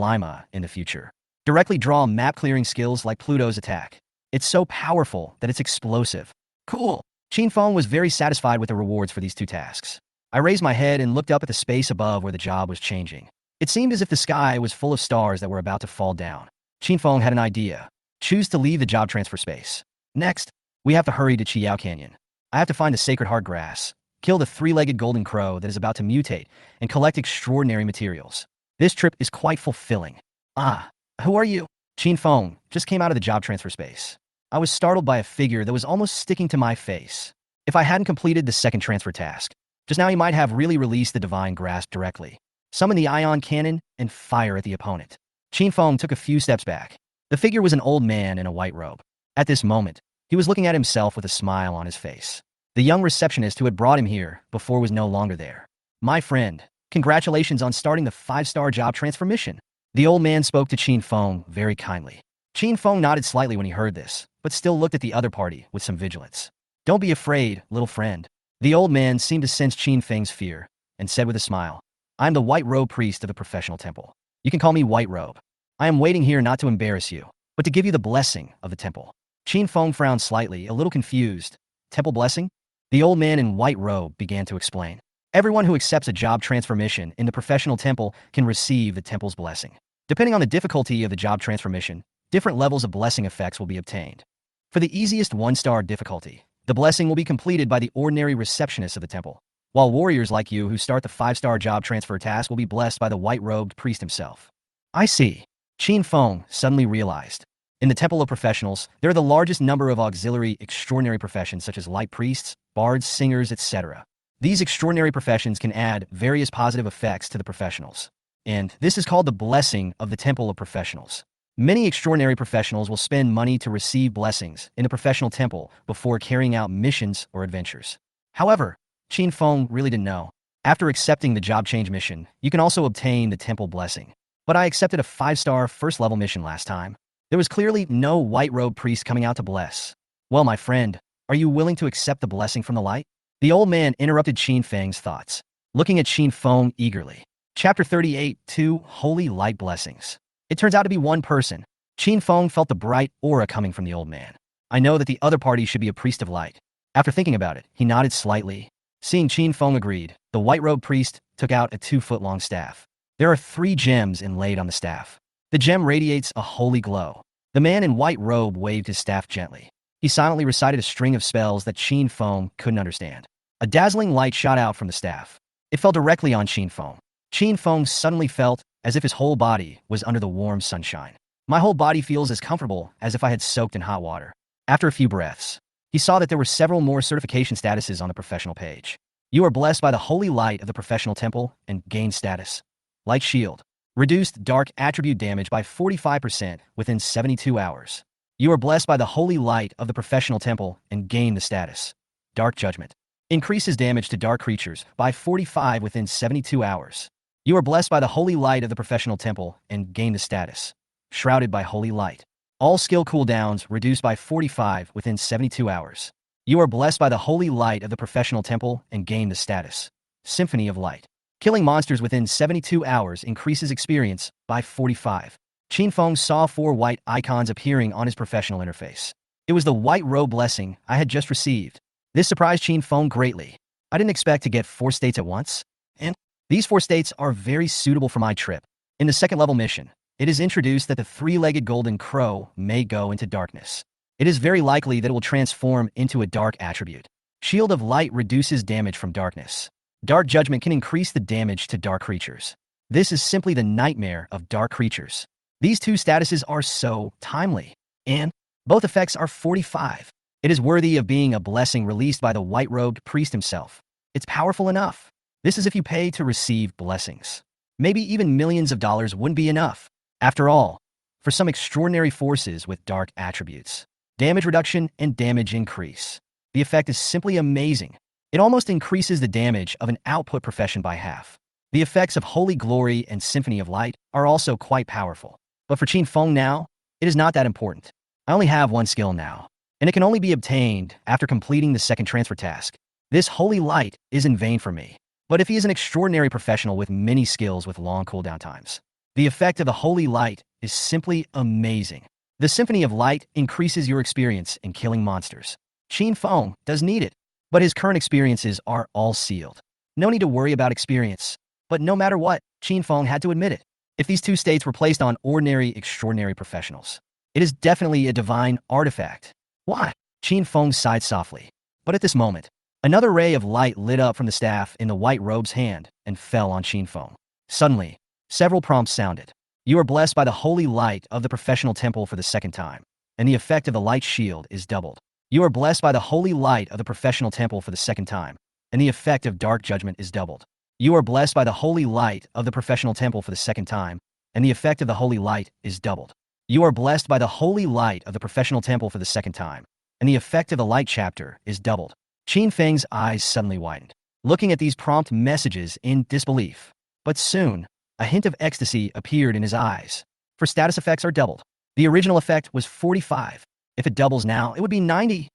in the future, directly draw map-clearing skills like Pluto's attack. It's so powerful that it's explosive. Cool. Chen Feng was very satisfied with the rewards for these two tasks. I raised my head and looked up at the space above where the job was changing. It seemed as if the sky was full of stars that were about to fall down. Chen Feng had an idea. Choose to leave the job transfer space. Next, we have to hurry to Chiao Canyon. I have to find the Sacred Heart Grass, kill the three-legged golden crow that is about to mutate, and collect extraordinary materials. This trip is quite fulfilling. Ah, who are you? Chen Feng just came out of the job transfer space. I was startled by a figure that was almost sticking to my face. If I hadn't completed the second transfer task, just now he might have really released the Divine Grasp directly. Summon the ion cannon and fire at the opponent. Chen Feng took a few steps back. The figure was an old man in a white robe. At this moment, he was looking at himself with a smile on his face. The young receptionist who had brought him here before was no longer there. My friend, congratulations on starting the 5-star job transfer mission. The old man spoke to Chen Feng very kindly. Chen Feng nodded slightly when he heard this, but still looked at the other party with some vigilance. Don't be afraid, little friend. The old man seemed to sense Chen Feng's fear and said with a smile, I'm the White Robe priest of the professional temple. You can call me White Robe. I am waiting here not to embarrass you, but to give you the blessing of the temple. Chen Feng frowned slightly, a little confused. Temple blessing? The old man in white robe began to explain. Everyone who accepts a job transfer mission in the professional temple can receive the temple's blessing. Depending on the difficulty of the job transfer mission, different levels of blessing effects will be obtained. For the easiest 1-star difficulty, the blessing will be completed by the ordinary receptionist of the temple, while warriors like you who start the 5-star job transfer task will be blessed by the white-robed priest himself. I see. Chen Feng suddenly realized. In the Temple of Professionals, there are the largest number of auxiliary extraordinary professions such as light priests, bards, singers, etc. These extraordinary professions can add various positive effects to the professionals. And this is called the blessing of the Temple of Professionals. Many extraordinary professionals will spend money to receive blessings in the professional temple before carrying out missions or adventures. However, Chen Feng really didn't know. After accepting the job change mission, you can also obtain the temple blessing. But I accepted a 5-star first-level mission last time. There was clearly no white-robed priest coming out to bless. Well, my friend, are you willing to accept the blessing from the light? The old man interrupted Chen Feng's thoughts, looking at Chen Feng eagerly. Chapter 38, 2 Holy Light Blessings. It turns out to be one person. Chen Feng felt the bright aura coming from the old man. I know that the other party should be a priest of light. After thinking about it, he nodded slightly. Seeing Chen Feng agreed, the white-robed priest took out a 2-foot-long staff. There are 3 gems inlaid on the staff. The gem radiates a holy glow. The man in white robe waved his staff gently. He silently recited a string of spells that Chen Feng couldn't understand. A dazzling light shot out from the staff. It fell directly on Chen Feng. Chen Feng suddenly felt as if his whole body was under the warm sunshine. My whole body feels as comfortable as if I had soaked in hot water. After a few breaths, he saw that there were several more certification statuses on the professional page. You are blessed by the holy light of the professional temple and gain status. Light Shield. Reduced dark attribute damage by 45% within 72 hours. You are blessed by the holy light of the professional temple and gain the status. Dark Judgment. Increases damage to dark creatures by 45 within 72 hours. You are blessed by the holy light of the professional temple and gain the status. Shrouded by holy light. All skill cooldowns reduced by 45 within 72 hours. You are blessed by the holy light of the professional temple and gain the status Symphony of Light. Killing monsters within 72 hours increases experience by 45. Chen Feng saw 4 white icons appearing on his professional interface. It was the white robe blessing I had just received. This surprised Chen Feng greatly. I didn't expect to get 4 states at once, and these 4 states are very suitable for my trip. In the second level mission, it is introduced that the 3-legged golden crow may go into darkness. It is very likely that it will transform into a dark attribute. Shield of Light reduces damage from darkness. Dark Judgment can increase the damage to dark creatures. This is simply the nightmare of dark creatures. These 2 statuses are so timely, and both effects are 45. It is worthy of being a blessing released by the white-robed priest himself. It's powerful enough. This is if you pay to receive blessings. Maybe even millions of dollars wouldn't be enough. After all, for some extraordinary forces with dark attributes. Damage reduction and damage increase. The effect is simply amazing. It almost increases the damage of an output profession by half. The effects of Holy Glory and Symphony of Light are also quite powerful. But for Chen Feng now, it is not that important. I only have 1 skill now, and it can only be obtained after completing the second transfer task. This Holy Light is in vain for me. But if he is an extraordinary professional with many skills with long cooldown times, the effect of the Holy Light is simply amazing. The Symphony of Light increases your experience in killing monsters. Chen Feng does need it, but his current experiences are all sealed. No need to worry about experience. But no matter what, Chen Feng had to admit it. If these 2 states were placed on ordinary, extraordinary professionals, it is definitely a divine artifact. Why? Chen Feng sighed softly. But at this moment, another ray of light lit up from the staff in the white robe's hand and fell on Chen Feng. Suddenly, several prompts sounded. You are blessed by the holy light of the professional temple for the second time, and the effect of the light shield is doubled. You are blessed by the holy light of the professional temple for the second time, and the effect of dark judgment is doubled. You are blessed by the holy light of the professional temple for the second time, and the effect of the holy light is doubled. You are blessed by the holy light of the professional temple for the second time, and the effect of the light chapter is doubled. Chen Feng's eyes suddenly widened, looking at these prompt messages in disbelief. But soon, a hint of ecstasy appeared in his eyes. For status effects are doubled. The original effect was 45. If it doubles now, it would be 90.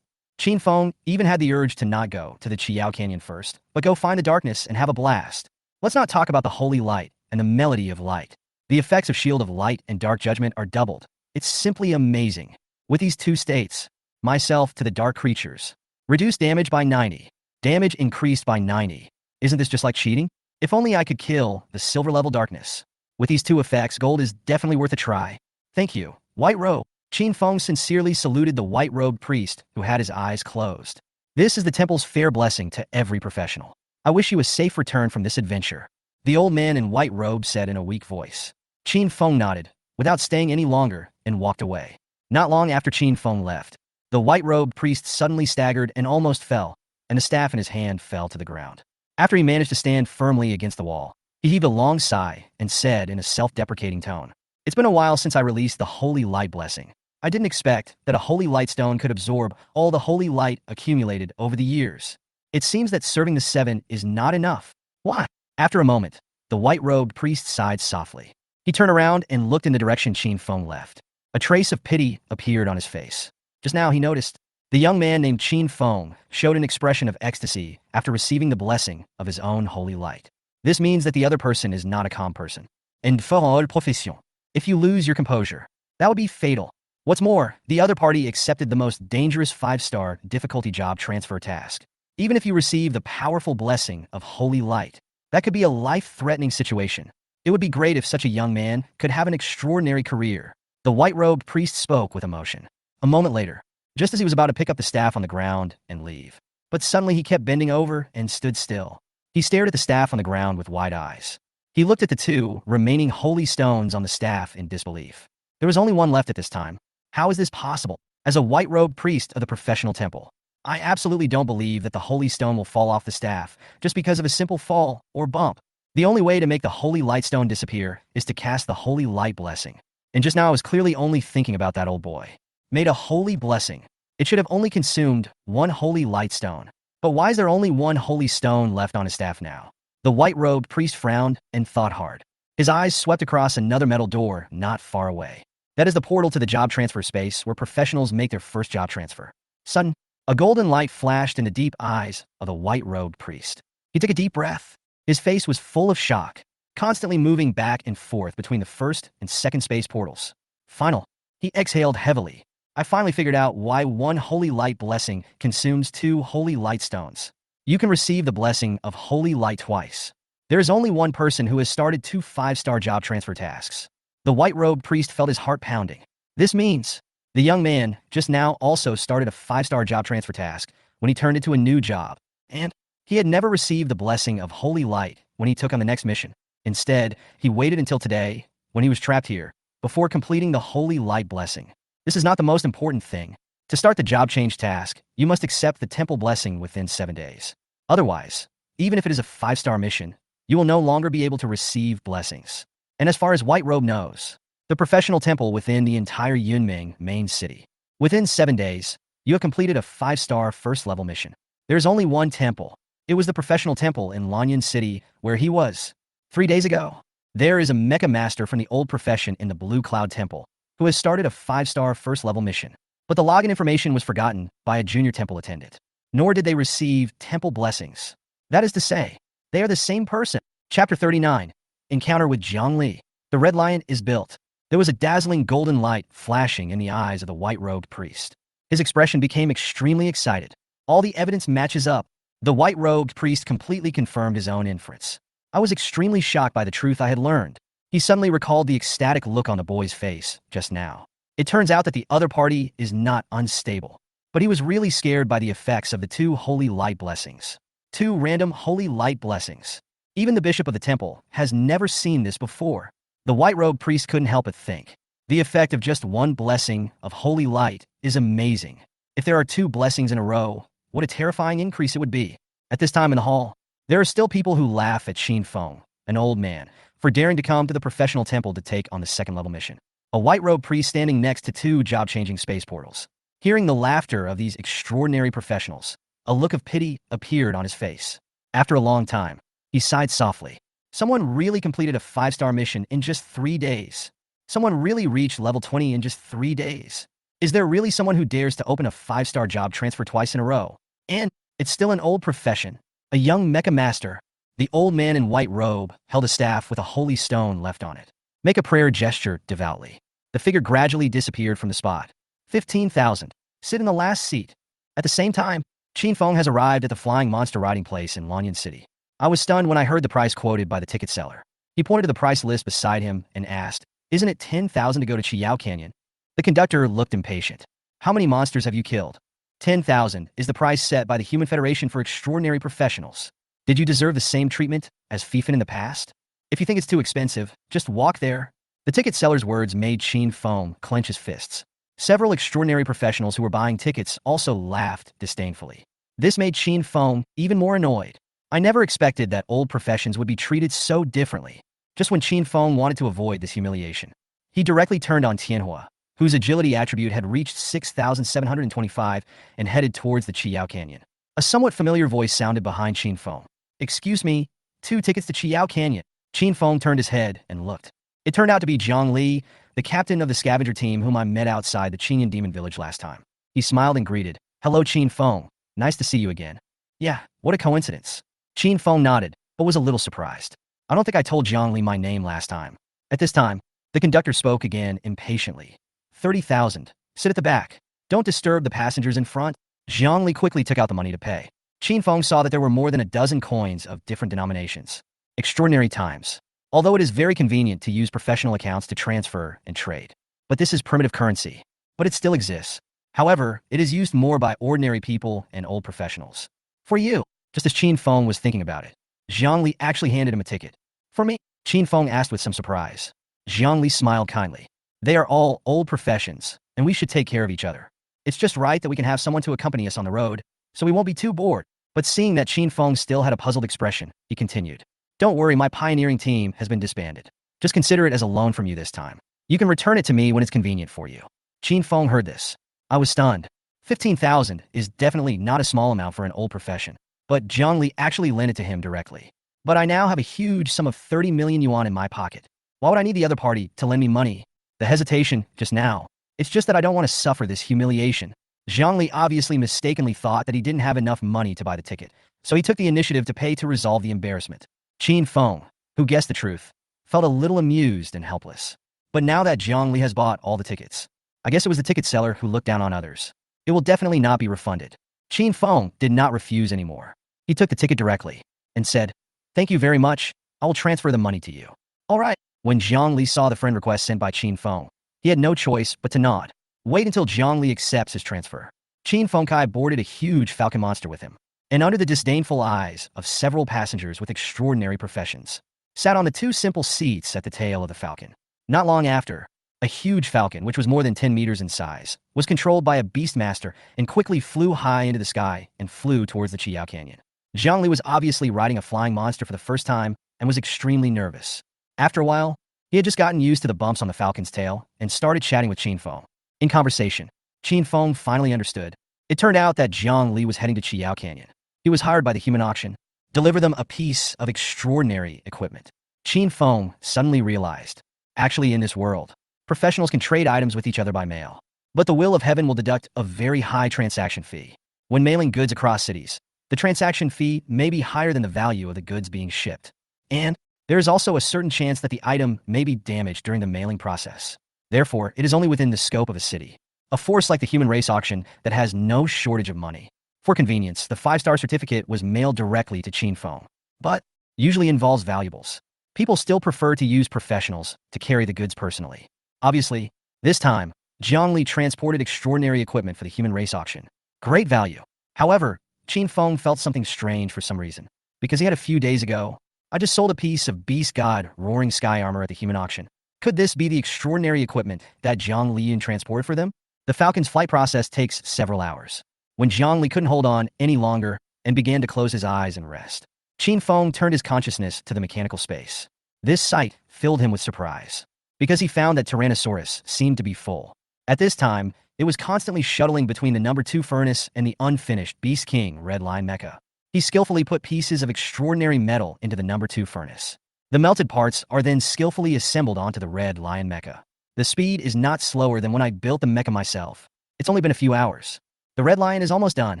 Chen Feng even had the urge to not go to the Chiao Canyon first, but go find the darkness and have a blast. Let's not talk about the holy light and the melody of light. The effects of Shield of Light and Dark Judgment are doubled. It's simply amazing. With these 2 states, myself to the dark creatures. Reduced damage by 90. Damage increased by 90. Isn't this just like cheating? If only I could kill the silver level darkness. With these 2 effects, gold is definitely worth a try. Thank you, White Robe. Chen Feng sincerely saluted the white-robed priest who had his eyes closed. This is the temple's fair blessing to every professional. I wish you a safe return from this adventure. The old man in white robe said in a weak voice. Chen Feng nodded, without staying any longer, and walked away. Not long after Chen Feng left, the white-robed priest suddenly staggered and almost fell, and the staff in his hand fell to the ground. After he managed to stand firmly against the wall, he heaved a long sigh and said in a self-deprecating tone, "It's been a while since I released the Holy Light Blessing. I didn't expect that a Holy Light Stone could absorb all the Holy Light accumulated over the years. It seems that serving the 7 is not enough. Why?" After a moment, the white-robed priest sighed softly. He turned around and looked in the direction Chen Feng left. A trace of pity appeared on his face. Just now he noticed the young man named Chen Feng showed an expression of ecstasy after receiving the blessing of his own holy light. This means that the other person is not a calm person. And for profession, if you lose your composure, that would be fatal. What's more, the other party accepted the most dangerous 5-star difficulty job transfer task. Even if you receive the powerful blessing of holy light, that could be a life-threatening situation. It would be great if such a young man could have an extraordinary career. The white-robed priest spoke with emotion. A moment later, just as he was about to pick up the staff on the ground and leave, but suddenly he kept bending over and stood still. He stared at the staff on the ground with wide eyes. He looked at the 2 remaining holy stones on the staff in disbelief. There was only one left at this time. How is this possible? As a white-robed priest of the professional temple, I absolutely don't believe that the holy stone will fall off the staff just because of a simple fall or bump. The only way to make the holy light stone disappear is to cast the holy light blessing. And just now I was clearly only thinking about that old boy. Made a holy blessing. It should have only consumed 1 holy light stone. But why is there only 1 holy stone left on his staff now? The white-robed priest frowned and thought hard. His eyes swept across another metal door not far away. That is the portal to the job transfer space where professionals make their first job transfer. Sudden, A golden light flashed in the deep eyes of the white-robed priest. He took a deep breath. His face was full of shock, constantly moving back and forth between the first and second space portals. Final. He exhaled heavily. I finally figured out why one holy light blessing consumes 2 holy light stones. You can receive the blessing of holy light twice. There is only one person who has started 2 5-star job transfer tasks. The white-robed priest felt his heart pounding. This means the young man just now also started a 5-star job transfer task when he turned into a new job, and he had never received the blessing of holy light when he took on the next mission. Instead, he waited until today, when he was trapped here, before completing the holy light blessing. This is not the most important thing. To start the job change task, you must accept the temple blessing within 7 days. Otherwise, even if it is a 5-star mission, you will no longer be able to receive blessings. And as far as White Robe knows, the professional temple within the entire Yunming main city. Within 7 days, you have completed a 5-star first-level mission. There is only one temple. It was the professional temple in Lanyan City where he was 3 days ago. There is a Mecha master from the old profession in the Blue Cloud Temple who has started a 5-star first-level mission. But the login information was forgotten by a junior temple attendant. Nor did they receive temple blessings. That is to say, they are the same person. Chapter 39. Encounter with Zhongli. The Red Lion is built. There was a dazzling golden light flashing in the eyes of the white-robed priest. His expression became extremely excited. All the evidence matches up. The white-robed priest completely confirmed his own inference. I was extremely shocked by the truth I had learned. He suddenly recalled the ecstatic look on the boy's face just now. It turns out that the other party is not unstable, but he was really scared by the effects of the 2 holy light blessings. 2 random holy light blessings. Even the bishop of the temple has never seen this before. The white-robed priest couldn't help but think. The effect of just 1 blessing of holy light is amazing. If there are 2 blessings in a row, what a terrifying increase it would be. At this time in the hall, there are still people who laugh at Chen Feng, an old man, for daring to come to the professional temple to take on the 2nd-level mission. A white-robed priest standing next to 2 job-changing space portals. Hearing the laughter of these extraordinary professionals, a look of pity appeared on his face. After a long time, he sighed softly. Someone really completed a 5-star mission in just 3 days. Someone really reached level 20 in just 3 days. Is there really someone who dares to open a 5-star job transfer twice in a row? And it's still an old profession. A young mecha master. The old man in white robe held a staff with a holy stone left on it. Make a prayer gesture devoutly. The figure gradually disappeared from the spot. 15,000. Sit in the last seat. At the same time, Chen Feng has arrived at the flying monster riding place in Lanyan City. I was stunned when I heard the price quoted by the ticket seller. He pointed to the price list beside him and asked, "Isn't it 10,000 to go to Chiao Canyon?" The conductor looked impatient. "How many monsters have you killed?" 10,000 is the price set by the Human Federation for extraordinary professionals. Did you deserve the same treatment as Fiefin in the past? If you think it's too expensive, just walk there. The ticket seller's words made Chen Feng clench his fists. Several extraordinary professionals who were buying tickets also laughed disdainfully. This made Chen Feng even more annoyed. I never expected that old professions would be treated so differently. Just when Chen Feng wanted to avoid this humiliation, he directly turned on Tianhua, whose agility attribute had reached 6,725 and headed towards the Chiao Canyon. A somewhat familiar voice sounded behind Chen Feng. "Excuse me, 2 tickets to Chiao Canyon." Chen Feng turned his head and looked. It turned out to be Zhang Li, the captain of the scavenger team whom I met outside the Qingyan Demon Village last time. He smiled and greeted. "Hello, Chen Feng. Nice to see you again." "Yeah, what a coincidence." Chen Feng nodded, but was a little surprised. "I don't think I told Zhang Li my name last time." At this time, the conductor spoke again impatiently. 30,000. Sit at the back. Don't disturb the passengers in front. Zhang Li quickly took out the money to pay. Chen Feng saw that there were more than a dozen coins of different denominations. Extraordinary times. Although it is very convenient to use professional accounts to transfer and trade. But this is primitive currency. But it still exists. However, it is used more by ordinary people and old professionals. "For you." Just as Chen Feng was thinking about it, Zhang Li actually handed him a ticket. "For me?" Chen Feng asked with some surprise. Zhang Li smiled kindly. "They are all old professions, and we should take care of each other. It's just right that we can have someone to accompany us on the road, so we won't be too bored." But seeing that Chen Feng still had a puzzled expression, he continued. "Don't worry, my pioneering team has been disbanded. Just consider it as a loan from you this time. You can return it to me when it's convenient for you." Chen Feng heard this. I was stunned. 15,000 is definitely not a small amount for an old profession. But Zhang Li actually lent it to him directly. "But I now have a huge sum of 30 million yuan in my pocket. Why would I need the other party to lend me money?" The hesitation just now. "It's just that I don't want to suffer this humiliation." Zhang obviously mistakenly thought that he didn't have enough money to buy the ticket, so he took the initiative to pay to resolve the embarrassment. Chen Feng, who guessed the truth, felt a little amused and helpless. But now that Zhang Li has bought all the tickets, I guess it was the ticket seller who looked down on others. It will definitely not be refunded. Chen Feng did not refuse anymore. He took the ticket directly and said, "Thank you very much. I will transfer the money to you." All right. When Zhang Li saw the friend request sent by Chen Feng, he had no choice but to nod. Wait until Zhang Li accepts his transfer. Chen Fengkai boarded a huge falcon monster with him, and under the disdainful eyes of several passengers with extraordinary professions, sat on the two simple seats at the tail of the falcon. Not long after, a huge falcon, which was more than 10 meters in size, was controlled by a beastmaster and quickly flew high into the sky and flew towards the Chiao Canyon. Zhang Li was obviously riding a flying monster for the first time and was extremely nervous. After a while, he had just gotten used to the bumps on the falcon's tail and started chatting with Chen Feng. In conversation, Chen Feng finally understood. It turned out that Zhang Li was heading to Chiao Canyon. He was hired by the human auction, deliver them a piece of extraordinary equipment. Chen Feng suddenly realized, actually in this world, professionals can trade items with each other by mail. But the will of heaven will deduct a very high transaction fee. When mailing goods across cities, the transaction fee may be higher than the value of the goods being shipped. And there is also a certain chance that the item may be damaged during the mailing process. Therefore, it is only within the scope of a city, a force like the human race auction that has no shortage of money. For convenience, the 5-star certificate was mailed directly to Chen Feng, but usually involves valuables. People still prefer to use professionals to carry the goods personally. Obviously, this time, Zhang Li transported extraordinary equipment for the human race auction. Great value. However, Chen Feng felt something strange for some reason, because he had a few days ago, I just sold a piece of Beast God Roaring Sky armor at the human auction. Could this be the extraordinary equipment that Zhang Li transported for them? The Falcon's flight process takes several hours. When Zhang Li couldn't hold on any longer and began to close his eyes and rest, Chen Feng turned his consciousness to the mechanical space. This sight filled him with surprise, because he found that Tyrannosaurus seemed to be full. At this time, it was constantly shuttling between the number 2 furnace and the unfinished Beast King Red Lion Mecha. He skillfully put pieces of extraordinary metal into the number 2 furnace. The melted parts are then skillfully assembled onto the Red Lion Mecha. The speed is not slower than when I built the mecha myself. It's only been a few hours. The Red Lion is almost done.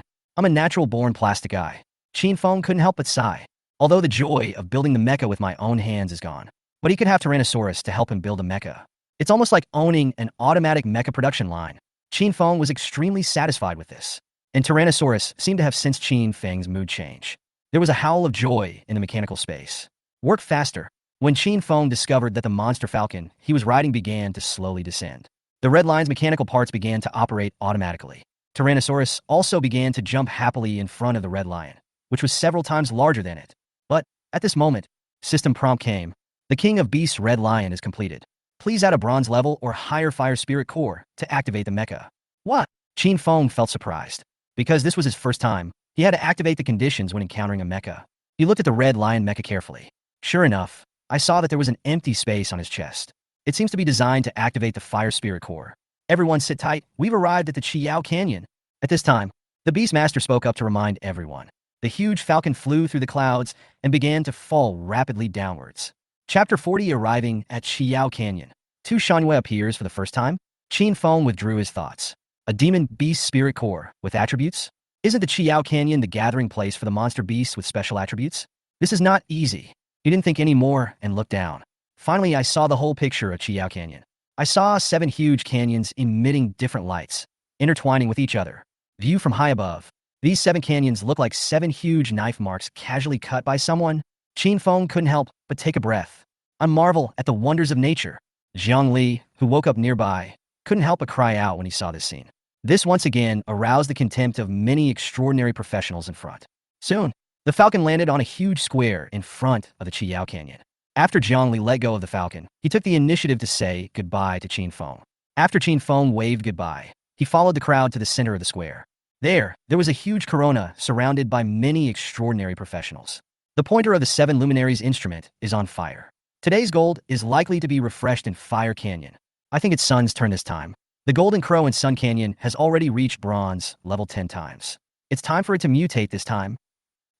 I'm a natural-born plastic guy. Chen Feng couldn't help but sigh. Although the joy of building the mecha with my own hands is gone. But he could have Tyrannosaurus to help him build a mecha. It's almost like owning an automatic mecha production line. Chen Feng was extremely satisfied with this. And Tyrannosaurus seemed to have sensed Chen Feng's mood change. There was a howl of joy in the mechanical space. Work faster. When Chen Feng discovered that the monster falcon he was riding began to slowly descend, the Red Lion's mechanical parts began to operate automatically. Tyrannosaurus also began to jump happily in front of the Red Lion, which was several times larger than it. But at this moment, system prompt came. The King of Beasts Red Lion is completed. Please add a bronze level or higher fire spirit core to activate the mecha. What? Chen Feng felt surprised. Because this was his first time, he had to activate the conditions when encountering a mecha. He looked at the Red Lion mecha carefully. Sure enough, I saw that there was an empty space on his chest. It seems to be designed to activate the fire spirit core. Everyone sit tight, we've arrived at the Chiao Canyon. At this time, the Beastmaster spoke up to remind everyone. The huge falcon flew through the clouds and began to fall rapidly downwards. Chapter 40 Arriving at Chiao Canyon. Tu Shanhui appears for the first time. Chen Feng withdrew his thoughts. A demon beast spirit core with attributes? Isn't the Chiao Canyon the gathering place for the monster beasts with special attributes? This is not easy. He didn't think any more and looked down. Finally, I saw the whole picture of Chiao Canyon. I saw 7 huge canyons emitting different lights, intertwining with each other. View from high above. These 7 canyons look like 7 huge knife marks casually cut by someone. Chen Feng couldn't help but take a breath. I marvel at the wonders of nature. Zhang Li, who woke up nearby, couldn't help but cry out when he saw this scene. This once again aroused the contempt of many extraordinary professionals in front. Soon, the falcon landed on a huge square in front of the Chiao Canyon. After Zhang Li let go of the falcon, he took the initiative to say goodbye to Chen Feng. After Chen Feng waved goodbye, he followed the crowd to the center of the square. There was a huge corona surrounded by many extraordinary professionals. The pointer of the 7 luminaries instrument is on fire. Today's gold is likely to be refreshed in Fire Canyon. I think it's Sun's turn this time. The Golden Crow in Sun Canyon has already reached bronze level 10 times. It's time for it to mutate this time.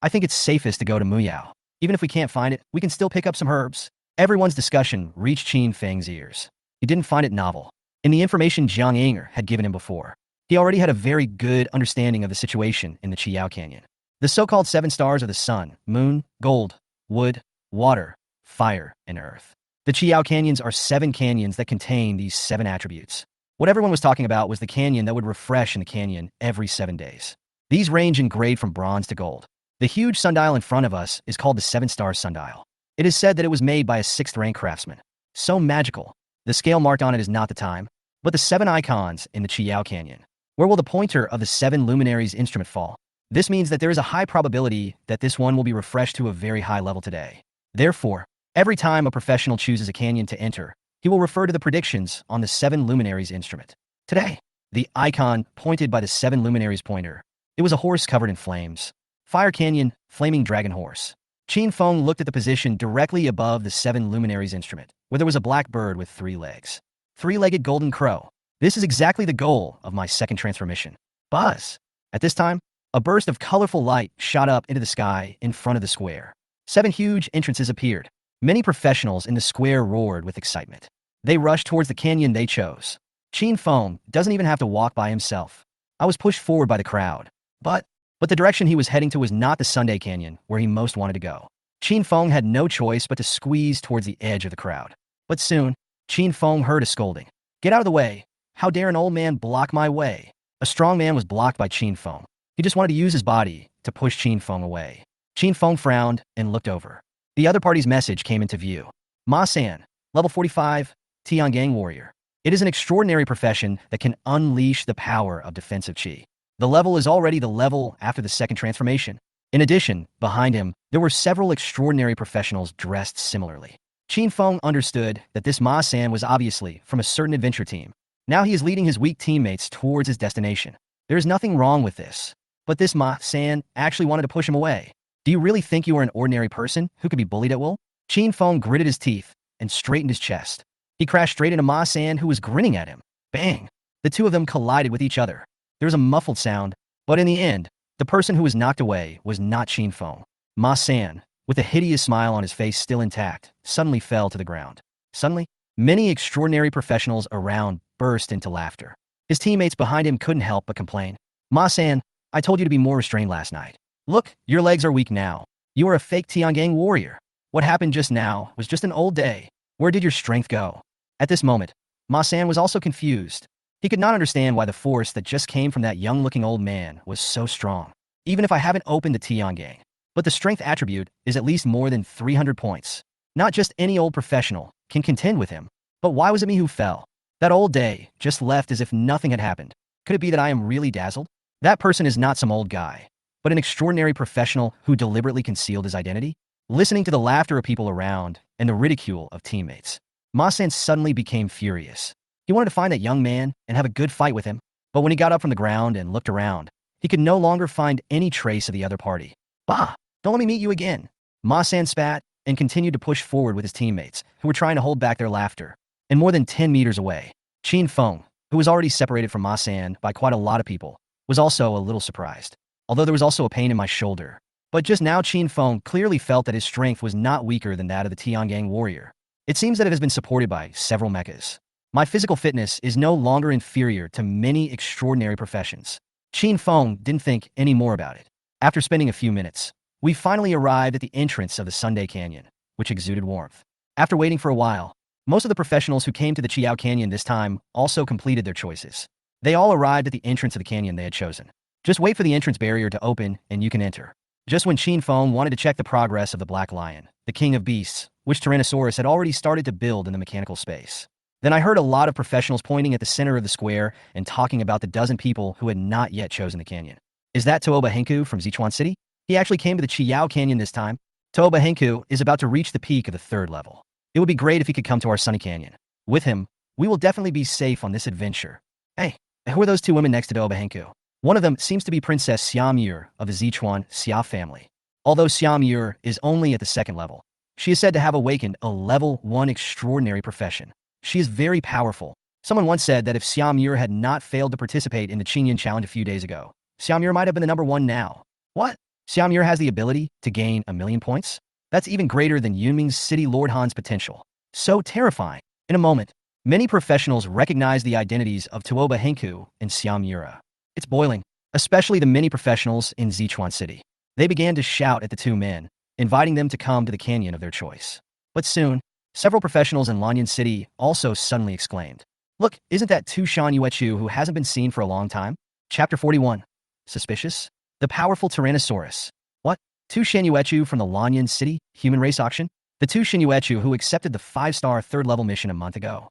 I think it's safest to go to Muyao. Even if we can't find it, we can still pick up some herbs. Everyone's discussion reached Chen Feng's ears. He didn't find it novel. In the information Jiang Yinger had given him before, He already had a very good understanding of the situation in the Chiao Canyon. The so-called 7 stars are the sun, moon, gold, wood, water, fire, and earth. The Chiao Canyons are 7 canyons that contain these 7 attributes. What everyone was talking about was the canyon that would refresh in the canyon every 7 days. These range in grade from bronze to gold. The huge sundial in front of us is called the 7-star sundial. It is said that it was made by a 6th-rank craftsman. So magical. The scale marked on it is not the time, but the 7 icons in the Chiao Canyon. Where will the pointer of the 7 luminaries instrument fall? This means that there is a high probability that this one will be refreshed to a very high level today. Therefore, every time a professional chooses a canyon to enter, he will refer to the predictions on the 7 luminaries instrument. Today, the icon pointed by the 7 luminaries pointer. It was a horse covered in flames. Fire Canyon, Flaming Dragon Horse. Chen Feng looked at the position directly above the 7 luminaries instrument, where there was a black bird with 3 legs. 3-legged golden crow. This is exactly the goal of my second transformation. Buzz. At this time, a burst of colorful light shot up into the sky in front of the square. 7 huge entrances appeared. Many professionals in the square roared with excitement. They rushed towards the canyon they chose. Chen Feng doesn't even have to walk by himself. I was pushed forward by the crowd. But the direction he was heading to was not the Sunday Canyon where he most wanted to go. Chen Feng had no choice but to squeeze towards the edge of the crowd. But soon, Chen Feng heard a scolding. "Get out of the way! How dare an old man block my way?" A strong man was blocked by Chen Feng. He just wanted to use his body to push Chen Feng away. Chen Feng frowned and looked over. The other party's message came into view. Ma-san, level 45, Tiangang warrior. It is an extraordinary profession that can unleash the power of defensive chi. The level is already the level after the second transformation. In addition, behind him, there were several extraordinary professionals dressed similarly. Chen Feng understood that this Ma-san was obviously from a certain adventure team. Now he is leading his weak teammates towards his destination. There is nothing wrong with this. But this Ma-san actually wanted to push him away. Do you really think you are an ordinary person who could be bullied at will? Chen Feng gritted his teeth and straightened his chest. He crashed straight into Ma-san, who was grinning at him. Bang! The two of them collided with each other. There was a muffled sound, but in the end, the person who was knocked away was not Chen Feng. Ma-san, with a hideous smile on his face still intact, suddenly fell to the ground. Suddenly, many extraordinary professionals around burst into laughter. His teammates behind him couldn't help but complain. "Ma-san, I told you to be more restrained last night. Look, your legs are weak now. You are a fake Tiangang warrior. What happened just now was just an old day. Where did your strength go?" At this moment, Ma-san was also confused. He could not understand why the force that just came from that young-looking old man was so strong. Even if I haven't opened the Tiangang, but the strength attribute is at least more than 300 points. Not just any old professional can contend with him. But why was it me who fell? That old day just left as if nothing had happened. Could it be that I am really dazzled? That person is not some old guy, but an extraordinary professional who deliberately concealed his identity? Listening to the laughter of people around and the ridicule of teammates, Ma-san suddenly became furious. He wanted to find that young man and have a good fight with him, but when he got up from the ground and looked around, he could no longer find any trace of the other party. "Bah! Don't let me meet you again." Ma-san spat and continued to push forward with his teammates, who were trying to hold back their laughter. And more than 10 meters away, Chen Feng, who was already separated from Ma-san by quite a lot of people, was also a little surprised. Although there was also a pain in my shoulder. But just now Chen Feng clearly felt that his strength was not weaker than that of the Tiangang warrior. It seems that it has been supported by several mechas. My physical fitness is no longer inferior to many extraordinary professions. Chen Feng didn't think any more about it. After spending a few minutes, we finally arrived at the entrance of the Sunday Canyon, which exuded warmth. After waiting for a while, most of the professionals who came to the Chiao Canyon this time also completed their choices. They all arrived at the entrance of the canyon they had chosen. Just wait for the entrance barrier to open and you can enter. Just when Chen Feng wanted to check the progress of the Black Lion, the king of beasts, which Tyrannosaurus had already started to build in the mechanical space. Then I heard a lot of professionals pointing at the center of the square and talking about the dozen people who had not yet chosen the canyon. Is that Toba Henku from Sichuan City? He actually came to the Chiao Canyon this time. Toba Henku is about to reach the peak of the 3rd level. It would be great if he could come to our sunny canyon. With him, we will definitely be safe on this adventure. Hey, who are those 2 women next to Toba Henku? One of them seems to be Princess Xiam Yur of the Sichuan Xia family. Although Xiam Yur is only at the 2nd level, she is said to have awakened a level 1 extraordinary profession. She is very powerful. Someone once said that if Xiam Yur had not failed to participate in the Qingyan Challenge a few days ago, Xiam Yur might have been the number 1 now. What? Xiam Yur has the ability to gain 1,000,000 points? That's even greater than Yunming's City Lord Han's potential. So terrifying. In a moment, Many professionals recognize the identities of Tuoba Henku and Xiao Mura. It's boiling, especially the many professionals in Zichuan City. They began to shout at the two men, inviting them to come to the canyon of their choice. But soon, several professionals in Lanyan City also suddenly exclaimed, "Look, isn't that Tu Shan Yuechu who hasn't been seen for a long time?" Chapter 41. Suspicious? The powerful Tyrannosaurus. What? Tu Shan Yuechu from the Lanyan City human race auction? The Tu Shan Yuechu who accepted the 5-star third-level mission a month ago.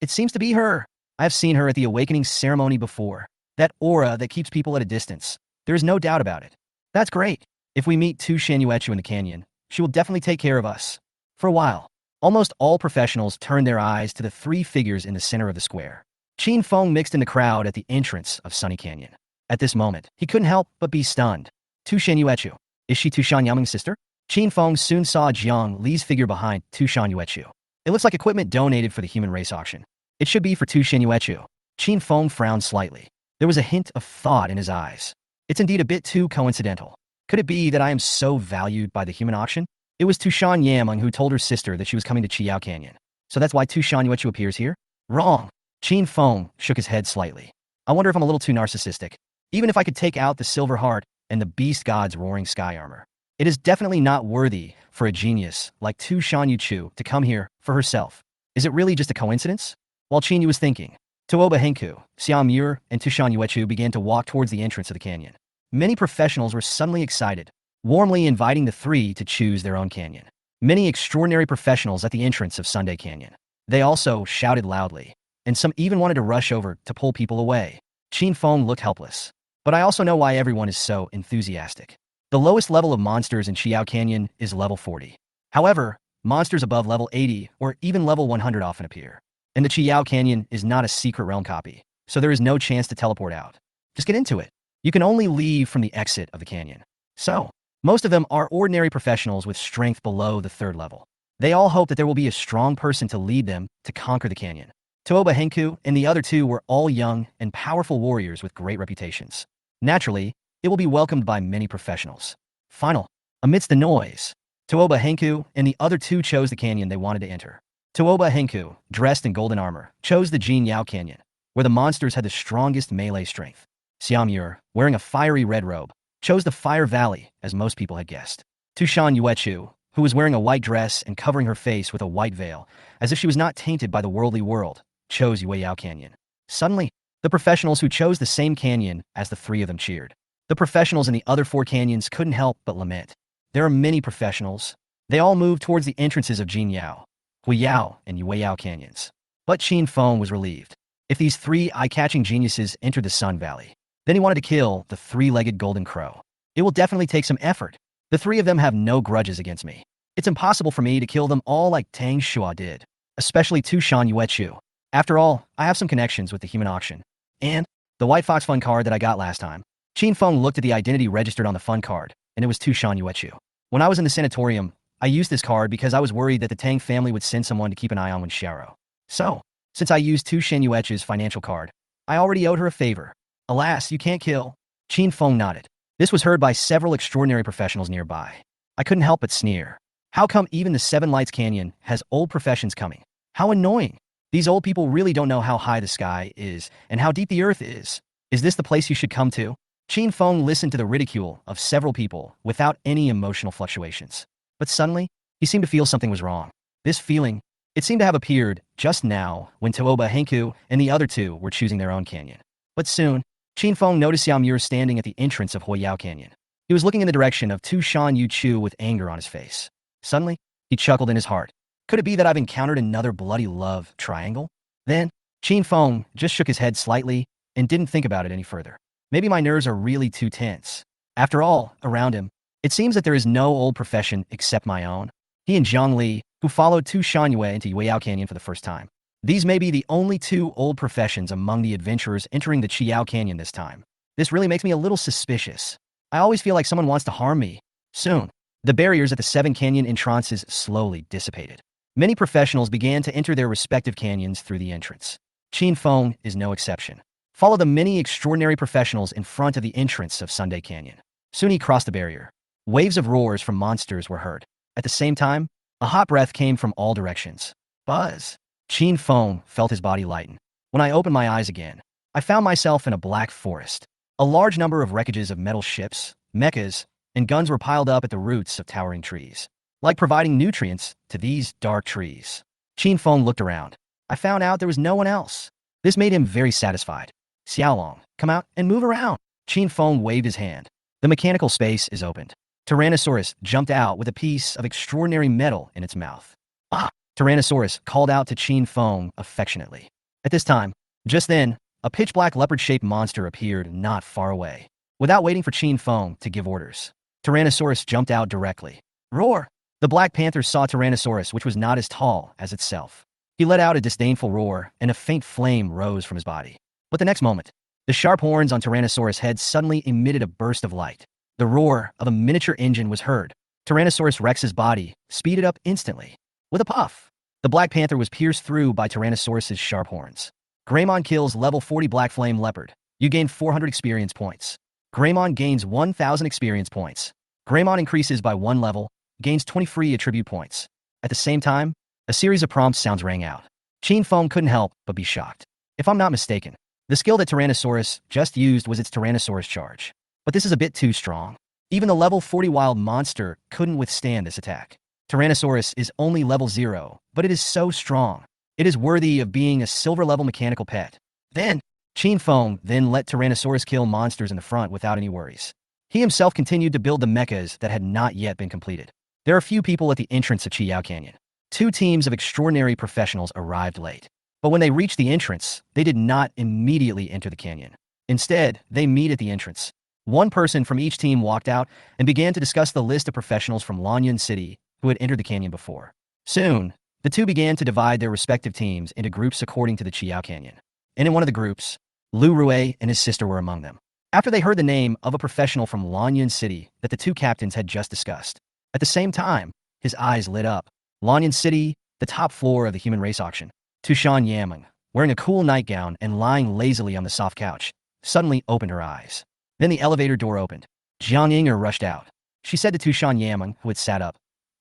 It seems to be her. I have seen her at the awakening ceremony before. That aura that keeps people at a distance. There is no doubt about it. That's great. If we meet Tu Shan Yuechu in the canyon, she will definitely take care of us. For a while, almost all professionals turned their eyes to the three figures in the center of the square. Chen Feng mixed in the crowd at the entrance of Sunny Canyon. At this moment, he couldn't help but be stunned. Tu Shan Yuechu. Is she Tu Shan Yaming's sister? Chen Feng soon saw Jiang Li's figure behind Tu Shan Yuechu. It looks like equipment donated for the human race auction. It should be for Tu Shan Yuechu. Chen Feng frowned slightly. There was a hint of thought in his eyes. It's indeed a bit too coincidental. Could it be that I am so valued by the human auction? It was Tu Shan Yaming who told her sister that she was coming to Chiao Canyon. So that's why Tu Shan Yuechu appears here? Wrong. Chen Feng shook his head slightly. I wonder if I'm a little too narcissistic. Even if I could take out the silver heart and the beast god's roaring sky armor. It is definitely not worthy for a genius like Tu Shan Yuechu to come here for herself. Is it really just a coincidence? While Chen Yu was thinking, Tuoba Henku, Xiao Mura, and Tu Shan Yuechu began to walk towards the entrance of the canyon. Many professionals were suddenly excited, warmly inviting the three to choose their own canyon. Many extraordinary professionals at the entrance of Sunday Canyon. They also shouted loudly, and some even wanted to rush over to pull people away. Chen Feng looked helpless. But I also know why everyone is so enthusiastic. The lowest level of monsters in Chiao Canyon is level 40. However, monsters above level 80 or even level 100 often appear. And the Chiao Canyon is not a secret realm copy, so there is no chance to teleport out. Just get into it. You can only leave from the exit of the canyon. So, most of them are ordinary professionals with strength below the 3rd level. They all hope that there will be a strong person to lead them to conquer the canyon. Tuoba Henku and the other two were all young and powerful warriors with great reputations. Naturally, it will be welcomed by many professionals. Final, amidst the noise, Tuoba Henku and the other two chose the canyon they wanted to enter. Tuoba Henku, dressed in golden armor, chose the Jin Yao Canyon, where the monsters had the strongest melee strength. Xiao Mura, wearing a fiery red robe, chose the Fire Valley, as most people had guessed. Tu Shan Yuechu, who was wearing a white dress and covering her face with a white veil, as if she was not tainted by the worldly world, chose Yueyao Canyon. Suddenly, the professionals who chose the same canyon as the three of them cheered. The professionals in the other 4 canyons couldn't help but lament. There are many professionals. They all moved towards the entrances of Jinyao, Huiyao, and Yueyao canyons. But Chen Feng was relieved. If these 3 eye-catching geniuses entered the Sun Valley, then he wanted to kill the 3-legged golden crow. It will definitely take some effort. The 3 of them have no grudges against me. It's impossible for me to kill them all like Tang Shua did, especially Tu Shan Yuechu. After all, I have some connections with the human auction. And the White Fox Fun card that I got last time. Chen Feng looked at the identity registered on the fun card, and it was Tu Shan Yuechu. When I was in the sanatorium, I used this card because I was worried that the Tang family would send someone to keep an eye on Wen Xiaoro. So, since I used Tu Shan Yuechu's financial card, I already owed her a favor. Alas, you can't kill. Chen Feng nodded. This was heard by several extraordinary professionals nearby. I couldn't help but sneer. How come even the Seven Lights Canyon has old professions coming? How annoying. These old people really don't know how high the sky is and how deep the earth is. Is this the place you should come to? Chen Feng listened to the ridicule of several people without any emotional fluctuations. But suddenly, he seemed to feel something was wrong. This feeling, it seemed to have appeared just now when Tuoba Henku and the other two were choosing their own canyon. But soon, Chen Feng noticed Xiao Mura standing at the entrance of Huiyao Canyon. He was looking in the direction of Tu Shan Yuechu with anger on his face. Suddenly, he chuckled in his heart. Could it be that I've encountered another bloody love triangle? Then, Chen Feng just shook his head slightly and didn't think about it any further. Maybe my nerves are really too tense. After all, around him, it seems that there is no old profession except my own. He and Jiang Li, who followed Tu Shan Yue into Yueyao Canyon for the first time. These may be the only 2 old professions among the adventurers entering the Chiao Canyon this time. This really makes me a little suspicious. I always feel like someone wants to harm me. Soon, the barriers at the 7 canyon entrances slowly dissipated. Many professionals began to enter their respective canyons through the entrance. Chen Feng is no exception. Follow the many extraordinary professionals in front of the entrance of Sunday Canyon. Soon he crossed the barrier. Waves of roars from monsters were heard. At the same time, a hot breath came from all directions. Buzz! Chen Feng felt his body lighten. When I opened my eyes again, I found myself in a black forest. A large number of wreckages of metal ships, mechas, and guns were piled up at the roots of towering trees, like providing nutrients to these dark trees. Chen Feng looked around. I found out there was no one else. This made him very satisfied. Xiaolong, come out and move around. Chen Feng waved his hand. The mechanical space is opened. Tyrannosaurus jumped out with a piece of extraordinary metal in its mouth. Ah! Tyrannosaurus called out to Chen Feng affectionately. At this time, just then, a pitch-black leopard-shaped monster appeared not far away. Without waiting for Chen Feng to give orders, Tyrannosaurus jumped out directly. Roar! The Black Panther saw Tyrannosaurus, which was not as tall as itself. He let out a disdainful roar, and a faint flame rose from his body. But the next moment, the sharp horns on Tyrannosaurus' head suddenly emitted a burst of light. The roar of a miniature engine was heard. Tyrannosaurus Rex's body speeded up instantly. With a puff, the Black Panther was pierced through by Tyrannosaurus's sharp horns. Greymon kills level 40 Black Flame Leopard. You gain 400 experience points. Greymon gains 1,000 experience points. Greymon increases by 1 level, gains 20 free attribute points. At the same time, a series of prompt sounds rang out. Chen Feng couldn't help but be shocked. If I'm not mistaken, the skill that Tyrannosaurus just used was its Tyrannosaurus charge. But this is a bit too strong. Even the level 40 wild monster couldn't withstand this attack. Tyrannosaurus is only level 0, but it is so strong. It is worthy of being a silver-level mechanical pet. Then, Chen Feng then let Tyrannosaurus kill monsters in the front without any worries. He himself continued to build the mechas that had not yet been completed. There are few people at the entrance of Chiyao Canyon. 2 teams of extraordinary professionals arrived late. But when they reached the entrance, they did not immediately enter the canyon. Instead, they meet at the entrance. One person from each team walked out and began to discuss the list of professionals from Lanyan City who had entered the canyon before. Soon, the two began to divide their respective teams into groups according to the Chiyao Canyon. And in one of the groups, Lu Rui and his sister were among them. After they heard the name of a professional from Lanyan City that the 2 captains had just discussed, at the same time, his eyes lit up. Lanyan City, the top floor of the human race auction. Tushan Yameng, wearing a cool nightgown and lying lazily on the soft couch, suddenly opened her eyes. Then the elevator door opened. Jiang Yinger rushed out. She said to Tushan Yameng, who had sat up,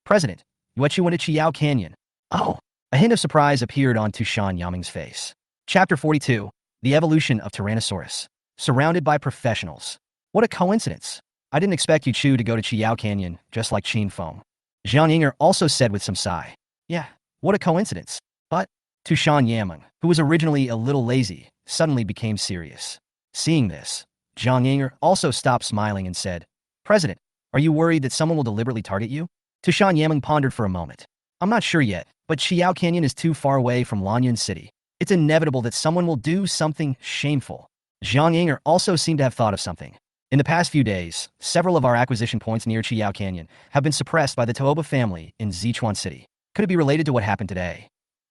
"President, you went to Chiyao Canyon." Oh! A hint of surprise appeared on Tushan Yameng's face. Chapter 42. The Evolution of Tyrannosaurus. Surrounded by professionals. What a coincidence. I didn't expect you to go to Chiyao Canyon, just like Chen Feng. Jiang Yinger also said with some sigh. Yeah, what a coincidence. But Tushan Yameng, who was originally a little lazy, suddenly became serious. Seeing this, Jiang Yinger also stopped smiling and said, "President, are you worried that someone will deliberately target you?" Tushan Yameng pondered for a moment. "I'm not sure yet, but Chiyao Canyon is too far away from Lanyan City. It's inevitable that someone will do something shameful." Jiang Yinger also seemed to have thought of something. In the past few days, several of our acquisition points near Chiyao Canyon have been suppressed by the Tooba family in Sichuan City. Could it be related to what happened today?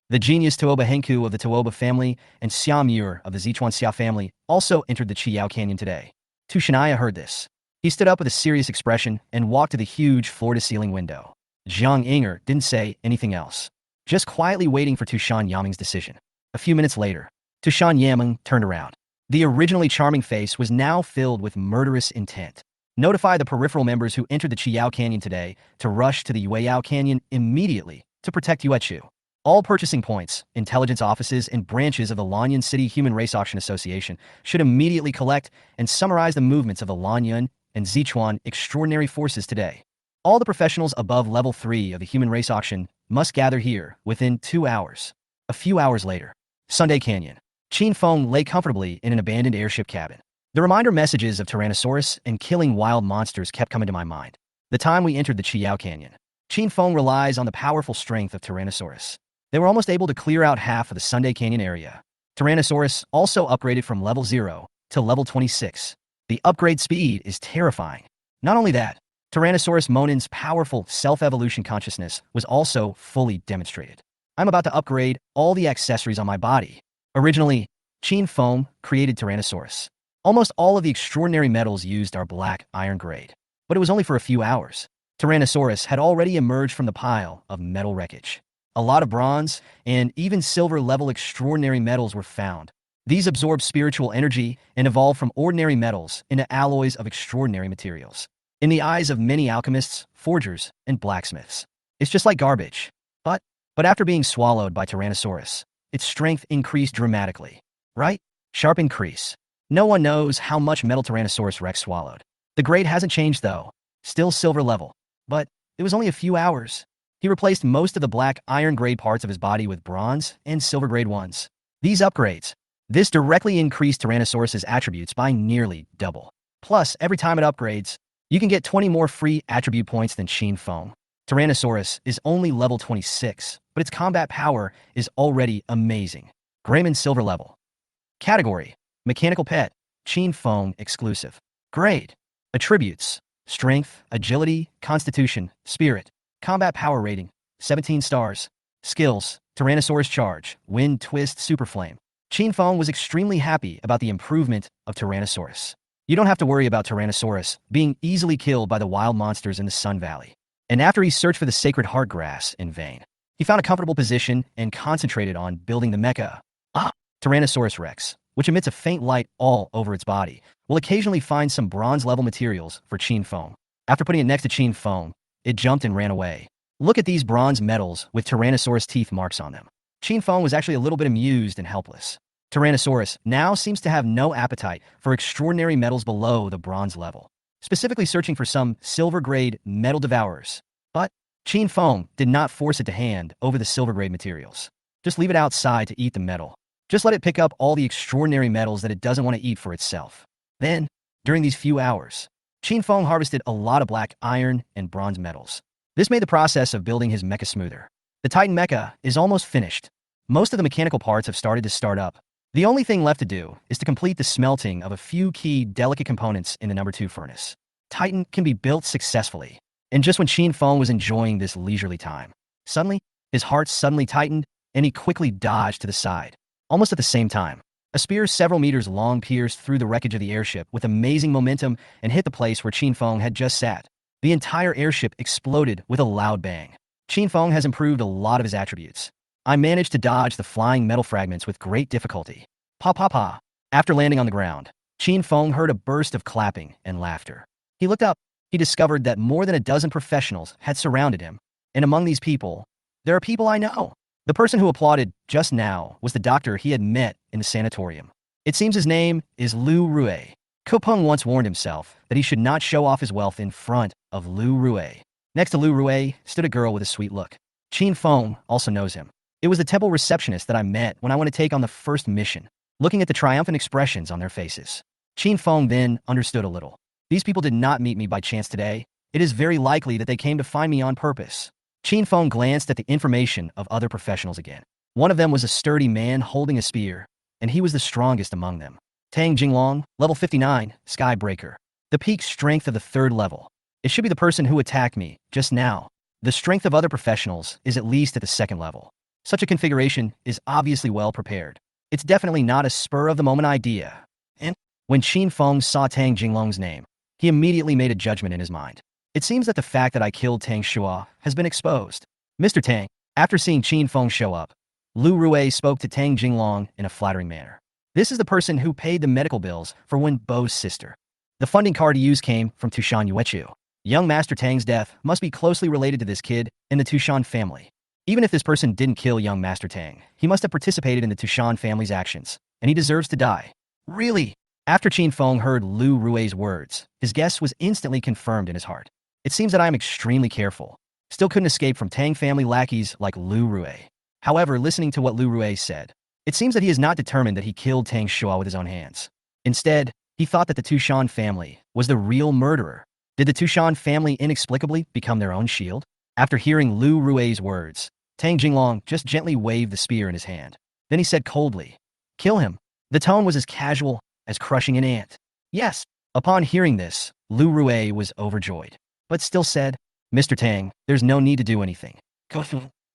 The genius Tooba Henku of the Tooba family and Xiam Yur of the Sichuan Xia family also entered the Chiyao Canyon today. Tushanaya heard this. He stood up with a serious expression and walked to the huge floor-to-ceiling window. Jiang Yinger didn't say anything else, just quietly waiting for Tushan Yameng's decision. A few minutes later, Tushan Yameng turned around. The originally charming face was now filled with murderous intent. Notify the peripheral members who entered the Chiyao Canyon today to rush to the Yueyao Canyon immediately to protect Yuechu. All purchasing points, intelligence offices, and branches of the Lanyan City Human Race Auction Association should immediately collect and summarize the movements of the Lanyan and Sichuan extraordinary forces today. All the professionals above level 3 of the Human Race Auction must gather here within 2 hours. A few hours later, Sunday Canyon. Chen Feng lay comfortably in an abandoned airship cabin. The reminder messages of Tyrannosaurus and killing wild monsters kept coming to my mind. The time we entered the Chiyao Canyon. Chen Feng relies on the powerful strength of Tyrannosaurus. They were almost able to clear out half of the Sunday Canyon area. Tyrannosaurus also upgraded from level 0 to level 26. The upgrade speed is terrifying. Not only that, Tyrannosaurus Monin's powerful self-evolution consciousness was also fully demonstrated. I'm about to upgrade all the accessories on my body. Originally, Chen Feng created Tyrannosaurus. Almost all of the extraordinary metals used are black iron grade, but it was only for a few hours. Tyrannosaurus had already emerged from the pile of metal wreckage. A lot of bronze and even silver-level extraordinary metals were found. These absorb spiritual energy and evolve from ordinary metals into alloys of extraordinary materials. In the eyes of many alchemists, forgers, and blacksmiths, it's just like garbage. But after being swallowed by Tyrannosaurus, its strength increased dramatically. Right? Sharp increase. No one knows how much metal Tyrannosaurus Rex swallowed. The grade hasn't changed though. Still silver level. But it was only a few hours. He replaced most of the black iron grade parts of his body with bronze and silver grade ones. These upgrades. This directly increased Tyrannosaurus's attributes by nearly double. Plus, every time it upgrades, you can get 20 more free attribute points than Chen Feng. Tyrannosaurus is only level 26, but its combat power is already amazing. Grayman silver level. Category: Mechanical Pet, Chen Feng exclusive. Grade: Attributes: Strength, Agility, Constitution, Spirit. Combat power rating: 17 stars. Skills: Tyrannosaurus Charge, Wind Twist Super Flame. Chen Feng was extremely happy about the improvement of Tyrannosaurus. You don't have to worry about Tyrannosaurus being easily killed by the wild monsters in the Sun Valley. And after he searched for the sacred heart grass in vain, he found a comfortable position and concentrated on building the Mecha. Tyrannosaurus Rex, which emits a faint light all over its body, will occasionally find some bronze-level materials for Chen Feng. After putting it next to Chen Feng, it jumped and ran away. Look at these bronze medals with Tyrannosaurus teeth marks on them. Chen Feng was actually a little bit amused and helpless. Tyrannosaurus now seems to have no appetite for extraordinary metals below the bronze level, specifically searching for some silver-grade metal devourers. But Chen Feng did not force it to hand over the silver-grade materials. Just leave it outside to eat the metal. Just let it pick up all the extraordinary metals that it doesn't want to eat for itself. Then, during these few hours, Chen Feng harvested a lot of black iron and bronze metals. This made the process of building his mecha smoother. The Titan Mecha is almost finished. Most of the mechanical parts have started to start up. The only thing left to do is to complete the smelting of a few key delicate components in the number 2 furnace. Titan can be built successfully. And just when Chen Feng was enjoying this leisurely time, suddenly, his heart suddenly tightened, and he quickly dodged to the side. Almost at the same time, a spear several meters long pierced through the wreckage of the airship with amazing momentum and hit the place where Chen Feng had just sat. The entire airship exploded with a loud bang. Chen Feng has improved a lot of his attributes. I managed to dodge the flying metal fragments with great difficulty. Pa pa pa. After landing on the ground, Chen Feng heard a burst of clapping and laughter. He looked up. He discovered that more than a dozen professionals had surrounded him. And among these people, there are people I know. The person who applauded just now was the doctor he had met in the sanatorium. It seems his name is Lu Rue. Kopeng once warned himself that he should not show off his wealth in front of Lu Rue. Next to Lu Rue stood a girl with a sweet look. Chen Feng also knows him. It was the temple receptionist that I met when I went to take on the first mission. Looking at the triumphant expressions on their faces, Chen Feng then understood a little. These people did not meet me by chance today. It is very likely that they came to find me on purpose. Chen Feng glanced at the information of other professionals again. One of them was a sturdy man holding a spear, and he was the strongest among them. Tang Jinglong, level 59, Skybreaker. The peak strength of the 3rd level. It should be the person who attacked me just now. The strength of other professionals is at least at the 2nd level. Such a configuration is obviously well prepared. It's definitely not a spur-of-the-moment idea. And when Chen Feng saw Tang Jinglong's name, he immediately made a judgment in his mind. It seems that the fact that I killed Tang Shua has been exposed. Mr. Tang, after seeing Chen Feng show up, Lu Rue spoke to Tang Jinglong in a flattering manner. This is the person who paid the medical bills for Wen Bo's sister. The funding card he used came from Tushan Yuechu. Young Master Tang's death must be closely related to this kid in the Tushan family. Even if this person didn't kill young Master Tang, he must have participated in the Tushan family's actions, and he deserves to die. Really? After Chen Feng heard Lu Rue's words, his guess was instantly confirmed in his heart. It seems that I am extremely careful. Still couldn't escape from Tang family lackeys like Lu Rue. However, listening to what Lu Rue said, it seems that he is not determined that he killed Tang Shua with his own hands. Instead, he thought that the Tushan family was the real murderer. Did the Tushan family inexplicably become their own shield? After hearing Lu Rue's words, Tang Jinglong just gently waved the spear in his hand. Then he said coldly, "Kill him." The tone was as casual as crushing an ant. Yes. Upon hearing this, Lu Rue was overjoyed, but still said, "Mr. Tang, there's no need to do anything."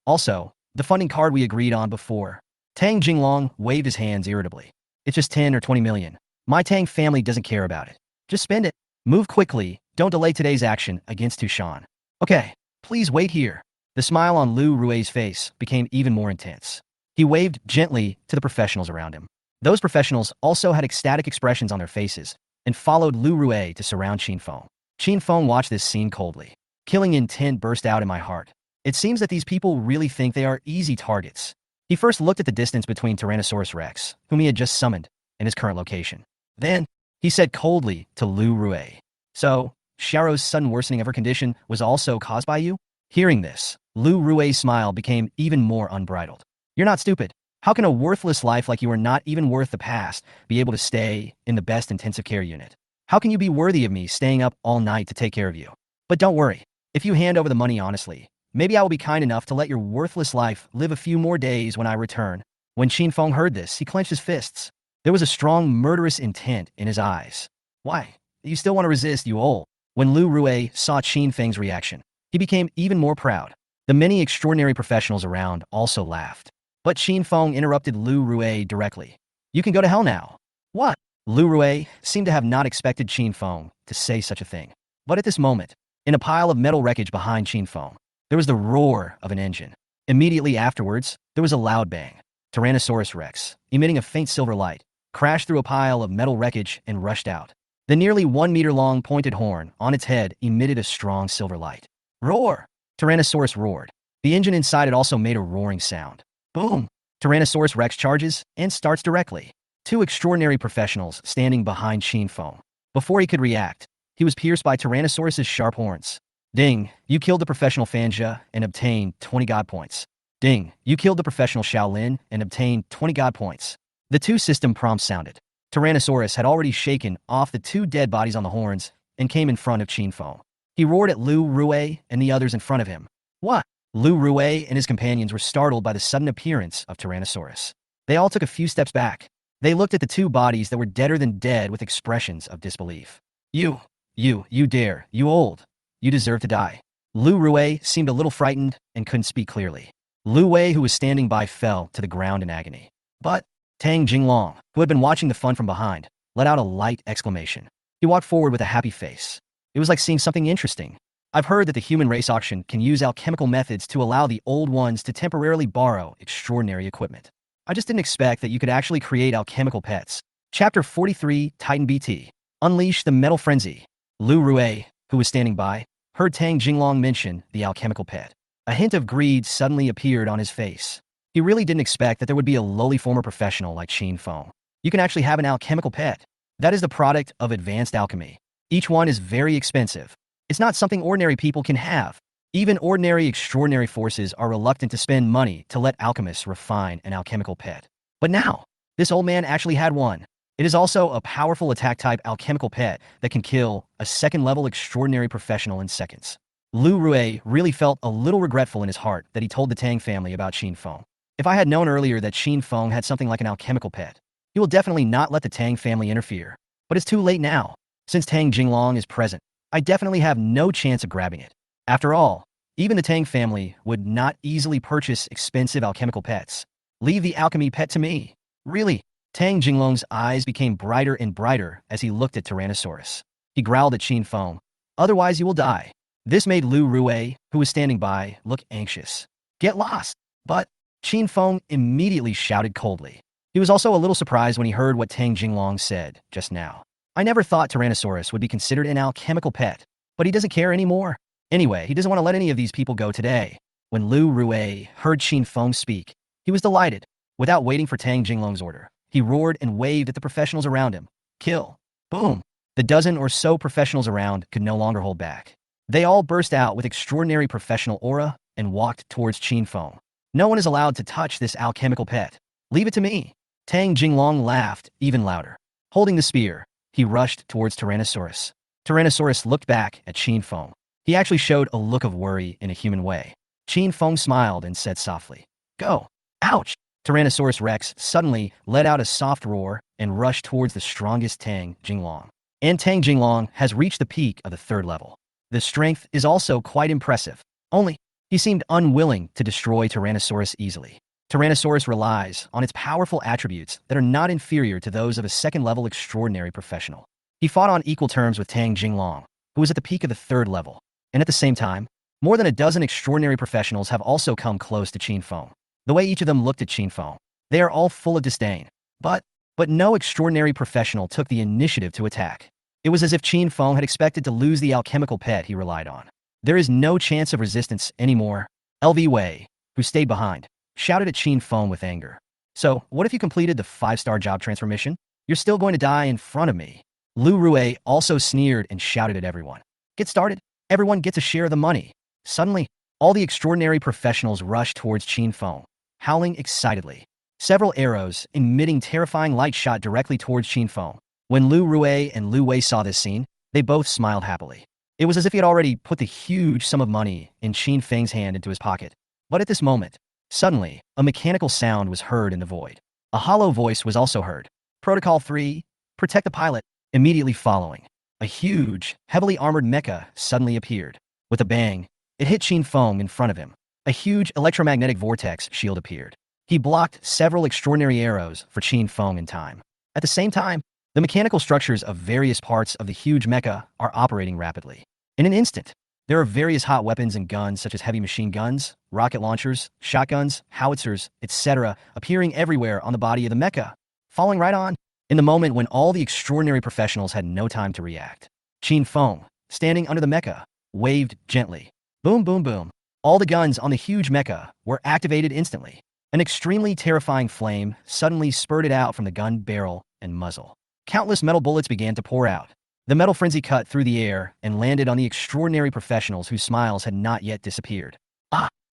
Also, the funding card we agreed on before. Tang Jinglong waved his hands irritably. "It's just 10 or 20 million. My Tang family doesn't care about it. Just spend it. Move quickly. Don't delay today's action against Tushan. Okay, please wait here." The smile on Lu Rue's face became even more intense. He waved gently to the professionals around him. Those professionals also had ecstatic expressions on their faces and followed Lu Rue to surround Chen Feng. Chen Feng watched this scene coldly. Killing intent burst out in my heart. It seems that these people really think they are easy targets. He first looked at the distance between Tyrannosaurus Rex, whom he had just summoned, and his current location. Then, he said coldly to Lu Rue, "So, Xiao's sudden worsening of her condition was also caused by you?" Hearing this, Lu Rue's smile became even more unbridled. "You're not stupid. How can a worthless life like you are not even worth the past be able to stay in the best intensive care unit? How can you be worthy of me staying up all night to take care of you? But don't worry. If you hand over the money honestly, maybe I will be kind enough to let your worthless life live a few more days when I return." When Chen Feng heard this, he clenched his fists. There was a strong murderous intent in his eyes. "Why? You still want to resist, you old?" When Lu Rue saw Chen Feng's reaction, he became even more proud. The many extraordinary professionals around also laughed. But Chen Feng interrupted Lu Rue directly. "You can go to hell now." "What?" Lu Rue seemed to have not expected Chen Feng to say such a thing. But at this moment, in a pile of metal wreckage behind Chen Feng, there was the roar of an engine. Immediately afterwards, there was a loud bang. Tyrannosaurus Rex, emitting a faint silver light, crashed through a pile of metal wreckage and rushed out. The nearly 1-meter-long pointed horn on its head emitted a strong silver light. "Roar!" Tyrannosaurus roared. The engine inside it also made a roaring sound. Boom! Tyrannosaurus Rex charges and starts directly. Two extraordinary professionals standing behind Chen Feng. Before he could react, he was pierced by Tyrannosaurus's sharp horns. "Ding, you killed the professional Fanja and obtained 20 God points." "Ding, you killed the professional Shaolin and obtained 20 God points." The two system prompts sounded. Tyrannosaurus had already shaken off the two dead bodies on the horns and came in front of Chen Feng. He roared at Lu Rue and the others in front of him. "What?" Lu Rue and his companions were startled by the sudden appearance of Tyrannosaurus. They all took a few steps back. They looked at the two bodies that were deader than dead with expressions of disbelief. You dare, you old. You deserve to die." Lu Rue seemed a little frightened and couldn't speak clearly. Lu Wei, who was standing by, fell to the ground in agony. But Tang Jinglong, who had been watching the fun from behind, let out a light exclamation. He walked forward with a happy face. It was like seeing something interesting. "I've heard that the human race auction can use alchemical methods to allow the old ones to temporarily borrow extraordinary equipment. I just didn't expect that you could actually create alchemical pets." Chapter 43, Titan BT. Unleash the Metal Frenzy. Lu Rue, who was standing by, heard Tang Jinglong mention the alchemical pet. A hint of greed suddenly appeared on his face. He really didn't expect that there would be a lowly former professional like Chen Feng. You can actually have an alchemical pet. That is the product of advanced alchemy. Each one is very expensive. It's not something ordinary people can have. Even ordinary extraordinary forces are reluctant to spend money to let alchemists refine an alchemical pet. But now, this old man actually had one. It is also a powerful attack-type alchemical pet that can kill a second-level extraordinary professional in seconds. Lu Rue really felt a little regretful in his heart that he told the Tang family about Chen Feng. If I had known earlier that Chen Feng had something like an alchemical pet, he will definitely not let the Tang family interfere. But it's too late now. Since Tang Jinglong is present, I definitely have no chance of grabbing it. After all, even the Tang family would not easily purchase expensive alchemical pets. Leave the alchemy pet to me. Really? Tang Jinglong's eyes became brighter and brighter as he looked at Tyrannosaurus. He growled at Chen Feng. "Otherwise you will die." This made Lu Rue, who was standing by, look anxious. "Get lost." But Chen Feng immediately shouted coldly. He was also a little surprised when he heard what Tang Jinglong said just now. "I never thought Tyrannosaurus would be considered an alchemical pet, but he doesn't care anymore. Anyway, he doesn't want to let any of these people go today." When Lu Rue heard Chen Feng speak, he was delighted. Without waiting for Tang Jinglong's order, he roared and waved at the professionals around him. "Kill." Boom. The dozen or so professionals around could no longer hold back. They all burst out with extraordinary professional aura and walked towards Chen Feng. "No one is allowed to touch this alchemical pet. Leave it to me." Tang Jinglong laughed even louder. Holding the spear, he rushed towards Tyrannosaurus. Tyrannosaurus looked back at Chen Feng. He actually showed a look of worry in a human way. Chen Feng smiled and said softly, "Go." Ouch! Tyrannosaurus Rex suddenly let out a soft roar and rushed towards the strongest Tang Jinglong. And Tang Jinglong has reached the peak of the 3rd level. The strength is also quite impressive. Only, he seemed unwilling to destroy Tyrannosaurus easily. Tyrannosaurus relies on its powerful attributes that are not inferior to those of a 2nd-level extraordinary professional. He fought on equal terms with Tang Jinglong, who was at the peak of the 3rd level. And at the same time, more than a dozen extraordinary professionals have also come close to Chen Feng. The way each of them looked at Chen Feng, they are all full of disdain. But no extraordinary professional took the initiative to attack. It was as if Chen Feng had expected to lose the alchemical pet he relied on. There is no chance of resistance anymore. LV Wei, who stayed behind, shouted at Chen Feng with anger. So, what if you completed the 5-star job transfer mission? You're still going to die in front of me. Lu Rui also sneered and shouted at everyone. Get started. Everyone gets a share of the money. Suddenly, all the extraordinary professionals rushed towards Chen Feng, howling excitedly. Several arrows, emitting terrifying light, shot directly towards Chen Feng. When Lu Rui and Lu Wei saw this scene, they both smiled happily. It was as if he had already put the huge sum of money in Chen Feng's hand into his pocket. But at this moment, suddenly, a mechanical sound was heard in the void. A hollow voice was also heard. Protocol 3, protect the pilot. Immediately following, a huge, heavily armored mecha suddenly appeared. With a bang, it hit Chen Feng in front of him. A huge electromagnetic vortex shield appeared. He blocked several extraordinary arrows for Chen Feng in time. At the same time, the mechanical structures of various parts of the huge mecha are operating rapidly. In an instant, there are various hot weapons and guns such as heavy machine guns, rocket launchers, shotguns, howitzers, etc. appearing everywhere on the body of the mecha, falling right on. In the moment when all the extraordinary professionals had no time to react, Chen Feng, standing under the mecha, waved gently. Boom, boom, boom. All the guns on the huge mecha were activated instantly. An extremely terrifying flame suddenly spurted out from the gun barrel and muzzle. Countless metal bullets began to pour out. The metal frenzy cut through the air and landed on the extraordinary professionals whose smiles had not yet disappeared.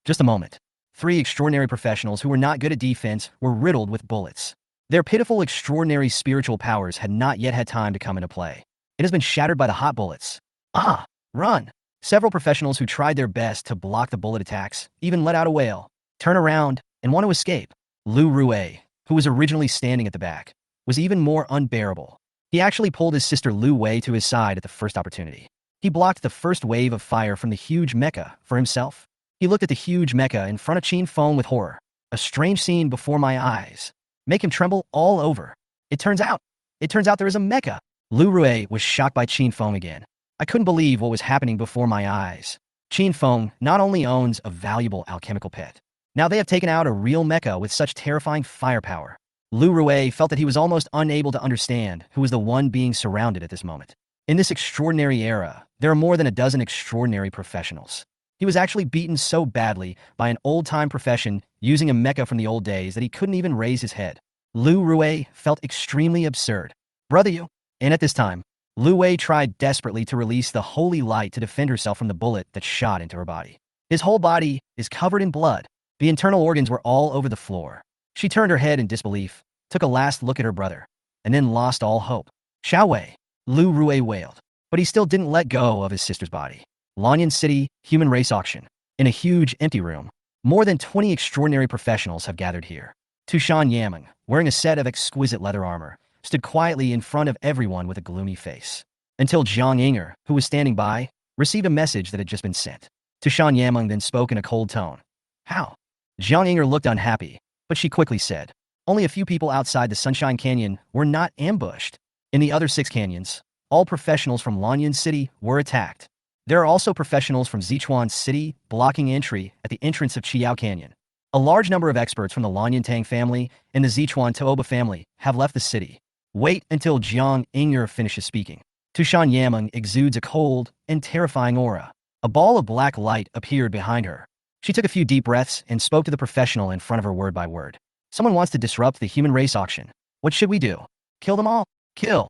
Just a moment. 3 extraordinary professionals who were not good at defense were riddled with bullets. Their pitiful extraordinary spiritual powers had not yet had time to come into play. It has been shattered by the hot bullets. Run! Several professionals who tried their best to block the bullet attacks even let out a wail, turn around, and want to escape. Lu Rui, who was originally standing at the back, was even more unbearable. He actually pulled his sister Lu Wei to his side at the first opportunity. He blocked the first wave of fire from the huge mecha for himself. He looked at the huge mecha in front of Chen Feng with horror. A strange scene before my eyes. Make him tremble all over. It turns out there is a mecha. Lu Rui was shocked by Chen Feng again. I couldn't believe what was happening before my eyes. Chen Feng not only owns a valuable alchemical pet. Now they have taken out a real mecha with such terrifying firepower. Lu Rui felt that he was almost unable to understand who was the one being surrounded at this moment. In this extraordinary era, there are more than a dozen extraordinary professionals. He was actually beaten so badly by an old-time profession using a mecha from the old days that he couldn't even raise his head. Lu Rui felt extremely absurd. Brother you. And at this time, Lu Wei tried desperately to release the holy light to defend herself from the bullet that shot into her body. His whole body is covered in blood. The internal organs were all over the floor. She turned her head in disbelief, took a last look at her brother, and then lost all hope. Xiao Wei, Lu Rui wailed, but he still didn't let go of his sister's body. Lanyan City Human Race Auction. In a huge, empty room, more than 20 extraordinary professionals have gathered here. Tushan Yameng, wearing a set of exquisite leather armor, stood quietly in front of everyone with a gloomy face. Until Zhang Yinger, who was standing by, received a message that had just been sent. Tushan Yameng then spoke in a cold tone. How? Zhang Yinger looked unhappy, but she quickly said, only a few people outside the Sunshine Canyon were not ambushed. In the other 6 canyons, all professionals from Lanyan City were attacked. There are also professionals from Sichuan City blocking entry at the entrance of Chiao Canyon. A large number of experts from the Lanyan Tang family and the Sichuan Tooba family have left the city. Wait until Zhang Yinger finishes speaking. Tushan Yameng exudes a cold and terrifying aura. A ball of black light appeared behind her. She took a few deep breaths and spoke to the professional in front of her word by word. Someone wants to disrupt the human race auction. What should we do? Kill them all? Kill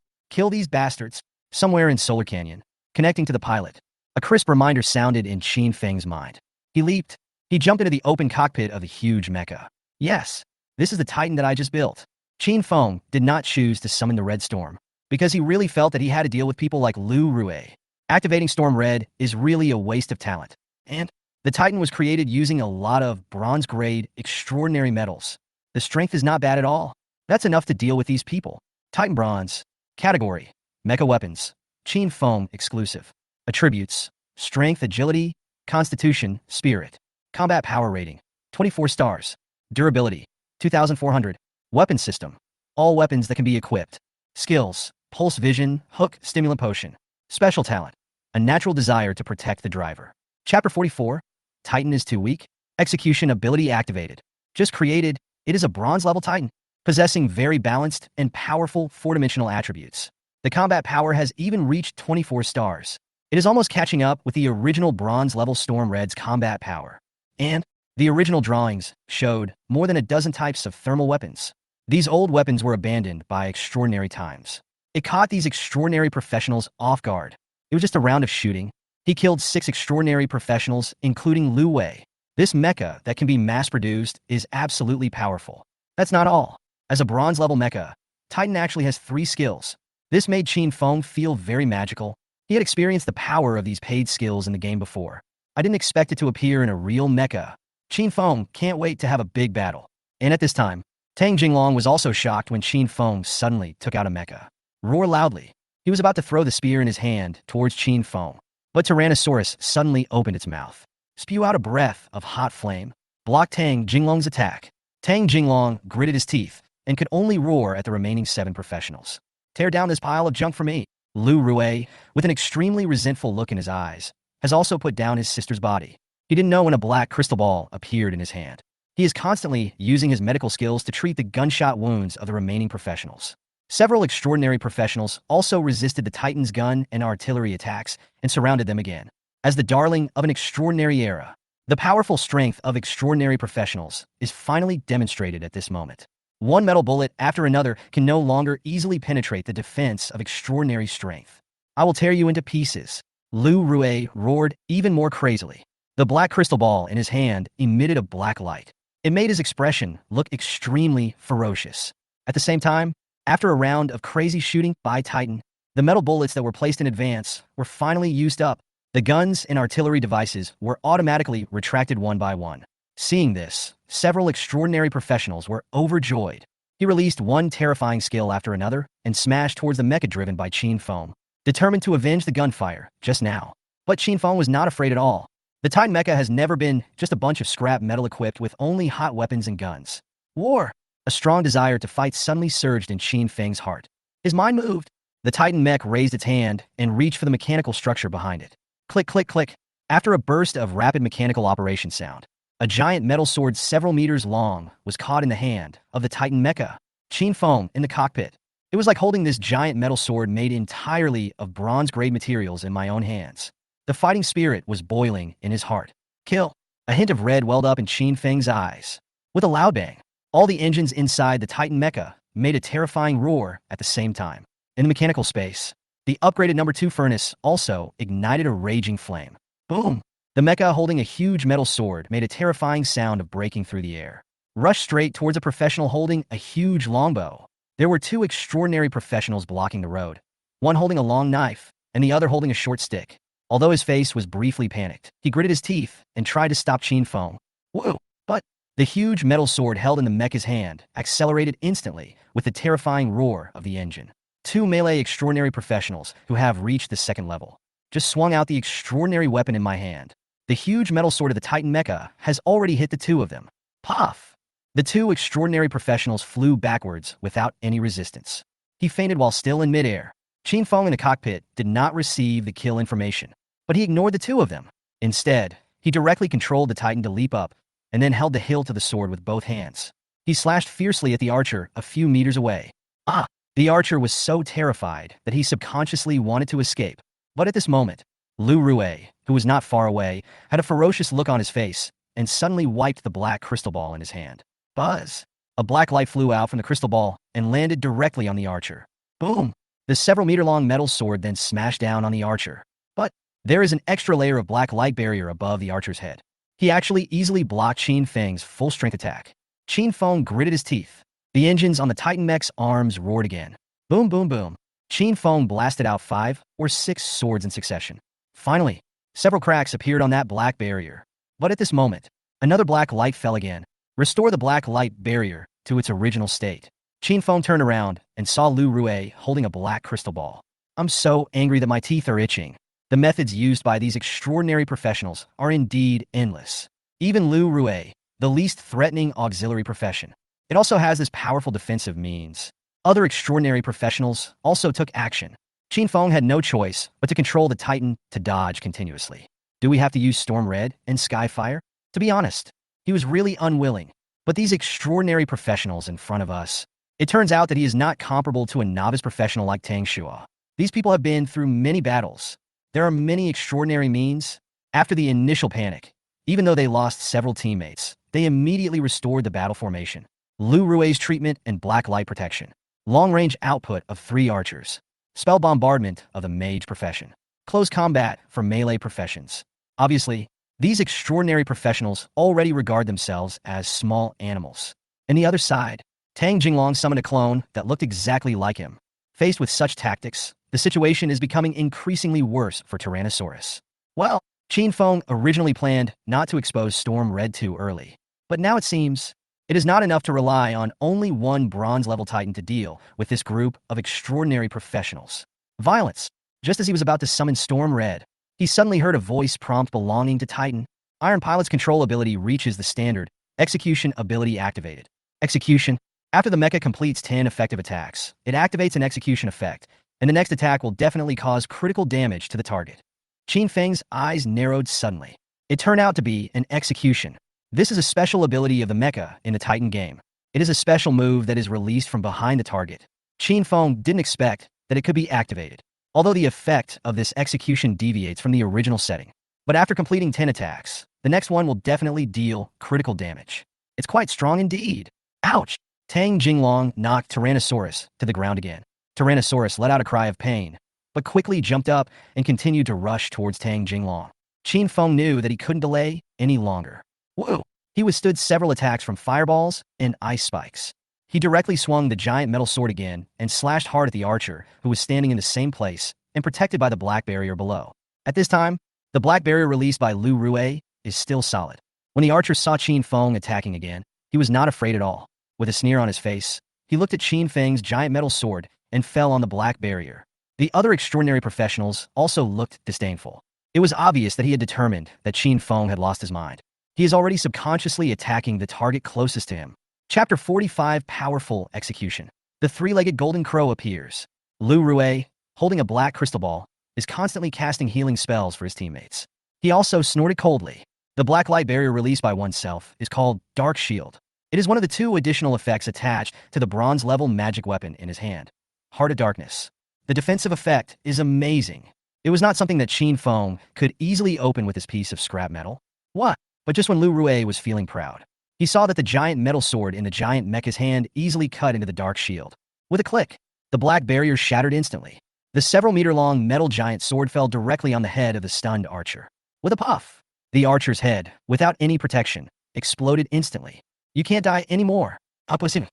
these bastards. Somewhere in Solar Canyon, connecting to the pilot, a crisp reminder sounded in Chen Feng's mind. He leaped. He jumped into the open cockpit of the huge mecha. Yes, this is the Titan that I just built. Chen Feng did not choose to summon the Red Storm, because he really felt that he had to deal with people like Lu Rui. Activating Storm Red is really a waste of talent. And the Titan was created using a lot of bronze-grade, extraordinary metals. The strength is not bad at all. That's enough to deal with these people. Titan Bronze. Category: Mecha Weapons. Chen Feng exclusive. Attributes: Strength, Agility, Constitution, Spirit. Combat Power Rating: 24 stars. Durability: 2,400. Weapon System: All weapons that can be equipped. Skills: Pulse Vision, Hook, Stimulant Potion. Special Talent: A natural desire to protect the driver. Chapter 44. Titan is too weak. Execution Ability activated. Just created, it is a bronze-level Titan, possessing very balanced and powerful 4-dimensional attributes. The combat power has even reached 24 stars. It is almost catching up with the original bronze-level Storm Red's combat power. And The original drawings showed more than a dozen types of thermal weapons. These old weapons were abandoned by extraordinary times. It caught these extraordinary professionals off guard. It was just a round of shooting. He killed 6 extraordinary professionals, including Lu Wei. This mecha that can be mass-produced is absolutely powerful. That's not all. As a bronze-level mecha, Titan actually has 3 skills. This made Chen Feng feel very magical. He had experienced the power of these paid skills in the game before. I didn't expect it to appear in a real mecha. Chen Feng can't wait to have a big battle. And at this time, Tang Jinglong was also shocked when Chen Feng suddenly took out a mecha. Roar loudly. He was about to throw the spear in his hand towards Chen Feng, but Tyrannosaurus suddenly opened its mouth, spew out a breath of hot flame, blocked Tang Jinglong's attack. Tang Jinglong gritted his teeth and could only roar at the remaining 7 professionals. Tear down this pile of junk for me. Lu Rui, with an extremely resentful look in his eyes, has also put down his sister's body. He didn't know when a black crystal ball appeared in his hand. He is constantly using his medical skills to treat the gunshot wounds of the remaining professionals. Several extraordinary professionals also resisted the Titan's gun and artillery attacks and surrounded them again. As the darling of an extraordinary era, the powerful strength of extraordinary professionals is finally demonstrated at this moment. One metal bullet after another can no longer easily penetrate the defense of extraordinary strength. I will tear you into pieces. Lu Rui roared even more crazily. The black crystal ball in his hand emitted a black light. It made his expression look extremely ferocious. At the same time, after a round of crazy shooting by Titan, the metal bullets that were placed in advance were finally used up. The guns and artillery devices were automatically retracted one by one. Seeing this, several extraordinary professionals were overjoyed. He released one terrifying skill after another and smashed towards the mecha driven by Chen Feng, determined to avenge the gunfire just now. But Chen Feng was not afraid at all. The Titan mecha has never been just a bunch of scrap metal equipped with only hot weapons and guns. War! A strong desire to fight suddenly surged in Chen Feng's heart. His mind moved. The Titan mech raised its hand and reached for the mechanical structure behind it. Click, click, click. After a burst of rapid mechanical operation sound, a giant metal sword several meters long was caught in the hand of the Titan mecha. Chen Feng in the cockpit. It was like holding this giant metal sword made entirely of bronze-grade materials in my own hands. The fighting spirit was boiling in his heart. Kill. A hint of red welled up in Chen Feng's eyes. With a loud bang, all the engines inside the Titan mecha made a terrifying roar at the same time. In the mechanical space, the upgraded number 2 furnace also ignited a raging flame. Boom! The mecha holding a huge metal sword made a terrifying sound of breaking through the air. Rushed straight towards a professional holding a huge longbow. There were 2 extraordinary professionals blocking the road, one holding a long knife and the other holding a short stick. Although his face was briefly panicked, he gritted his teeth and tried to stop Chen Feng. Whoa! But the huge metal sword held in the mecha's hand accelerated instantly with the terrifying roar of the engine. 2 melee extraordinary professionals who have reached the 2nd level just swung out the extraordinary weapon in my hand. The huge metal sword of the Titan mecha has already hit the 2 of them. Puff! The 2 extraordinary professionals flew backwards without any resistance. He fainted while still in midair. Chen Feng in the cockpit did not receive the kill information, but he ignored the 2 of them. Instead, he directly controlled the Titan to leap up and then held the hilt of the sword with both hands. He slashed fiercely at the archer a few meters away. Ah! The archer was so terrified that he subconsciously wanted to escape. But at this moment, Lu Rui, who was not far away, had a ferocious look on his face and suddenly wiped the black crystal ball in his hand. Buzz! A black light flew out from the crystal ball and landed directly on the archer. Boom! The several meter-long metal sword then smashed down on the archer. But there is an extra layer of black light barrier above the archer's head. He actually easily blocked Chen Feng's full-strength attack. Chen Feng gritted his teeth. The engines on the Titan mech's arms roared again. Boom, boom, boom. Chen Feng blasted out 5 or 6 swords in succession. Finally, several cracks appeared on that black barrier. But at this moment, another black light fell again. Restore the black light barrier to its original state. Chen Feng turned around and saw Lu Rui holding a black crystal ball. I'm so angry that my teeth are itching. The methods used by these extraordinary professionals are indeed endless. Even Lu Rui, the least threatening auxiliary profession, it also has this powerful defensive means. Other extraordinary professionals also took action. Chen Feng had no choice but to control the Titan to dodge continuously. Do we have to use Storm Red and Skyfire? To be honest, he was really unwilling. But these extraordinary professionals in front of us, it turns out that he is not comparable to a novice professional like Tang Shua. These people have been through many battles. There are many extraordinary means. After the initial panic, Even though they lost several teammates, they immediately restored the battle formation. Lu Rue's treatment and black light protection. Long-range output of 3 archers. Spell bombardment of the mage profession. Close combat for melee professions. Obviously, these extraordinary professionals already regard themselves as small animals. On the other side, Tang Jinglong summoned a clone that looked exactly like him. Faced with such tactics, the situation is becoming increasingly worse for Tyrannosaurus. Well, Chen Feng originally planned not to expose Storm Red too early, but now it seems it is not enough to rely on only one bronze-level titan to deal with this group of extraordinary professionals. Violence. Just as he was about to summon Storm Red, he suddenly heard a voice prompt belonging to Titan. Iron Pilot's control ability reaches the standard execution ability activated. Execution. After the mecha completes 10 effective attacks, it activates an execution effect, and the next attack will definitely cause critical damage to the target. Chen Feng's eyes narrowed suddenly. It turned out to be an execution. This is a special ability of the mecha in the Titan game. It is a special move that is released from behind the target. Chen Feng didn't expect that it could be activated, although the effect of this execution deviates from the original setting. But after completing 10 attacks, the next one will definitely deal critical damage. It's quite strong indeed. Ouch! Tang Jinglong knocked Tyrannosaurus to the ground again. Tyrannosaurus let out a cry of pain, but quickly jumped up and continued to rush towards Tang Jinglong. Chen Feng knew that he couldn't delay any longer. Whoa! He withstood several attacks from fireballs and ice spikes. He directly swung the giant metal sword again and slashed hard at the archer, who was standing in the same place and protected by the black barrier below. At this time, the black barrier released by Lu Rue is still solid. When the archer saw Chen Feng attacking again, he was not afraid at all. With a sneer on his face, he looked at Chen Feng's giant metal sword and fell on the black barrier. The other extraordinary professionals also looked disdainful. It was obvious that he had determined that Chen Feng had lost his mind. He is already subconsciously attacking the target closest to him. Chapter 45 Powerful Execution. The three-legged golden crow appears. Lu Rue, holding a black crystal ball, is constantly casting healing spells for his teammates. He also snorted coldly. The black light barrier released by oneself is called Dark Shield. It is one of the 2 additional effects attached to the bronze-level magic weapon in his hand. Heart of Darkness. The defensive effect is amazing. It was not something that Chen Feng could easily open with his piece of scrap metal. What? But just when Lu Rue was feeling proud, he saw that the giant metal sword in the giant mecha's hand easily cut into the dark shield. With a click, the black barrier shattered instantly. The several-meter-long metal giant sword fell directly on the head of the stunned archer. With a puff, the archer's head, without any protection, exploded instantly. You can't die anymore. Opposite.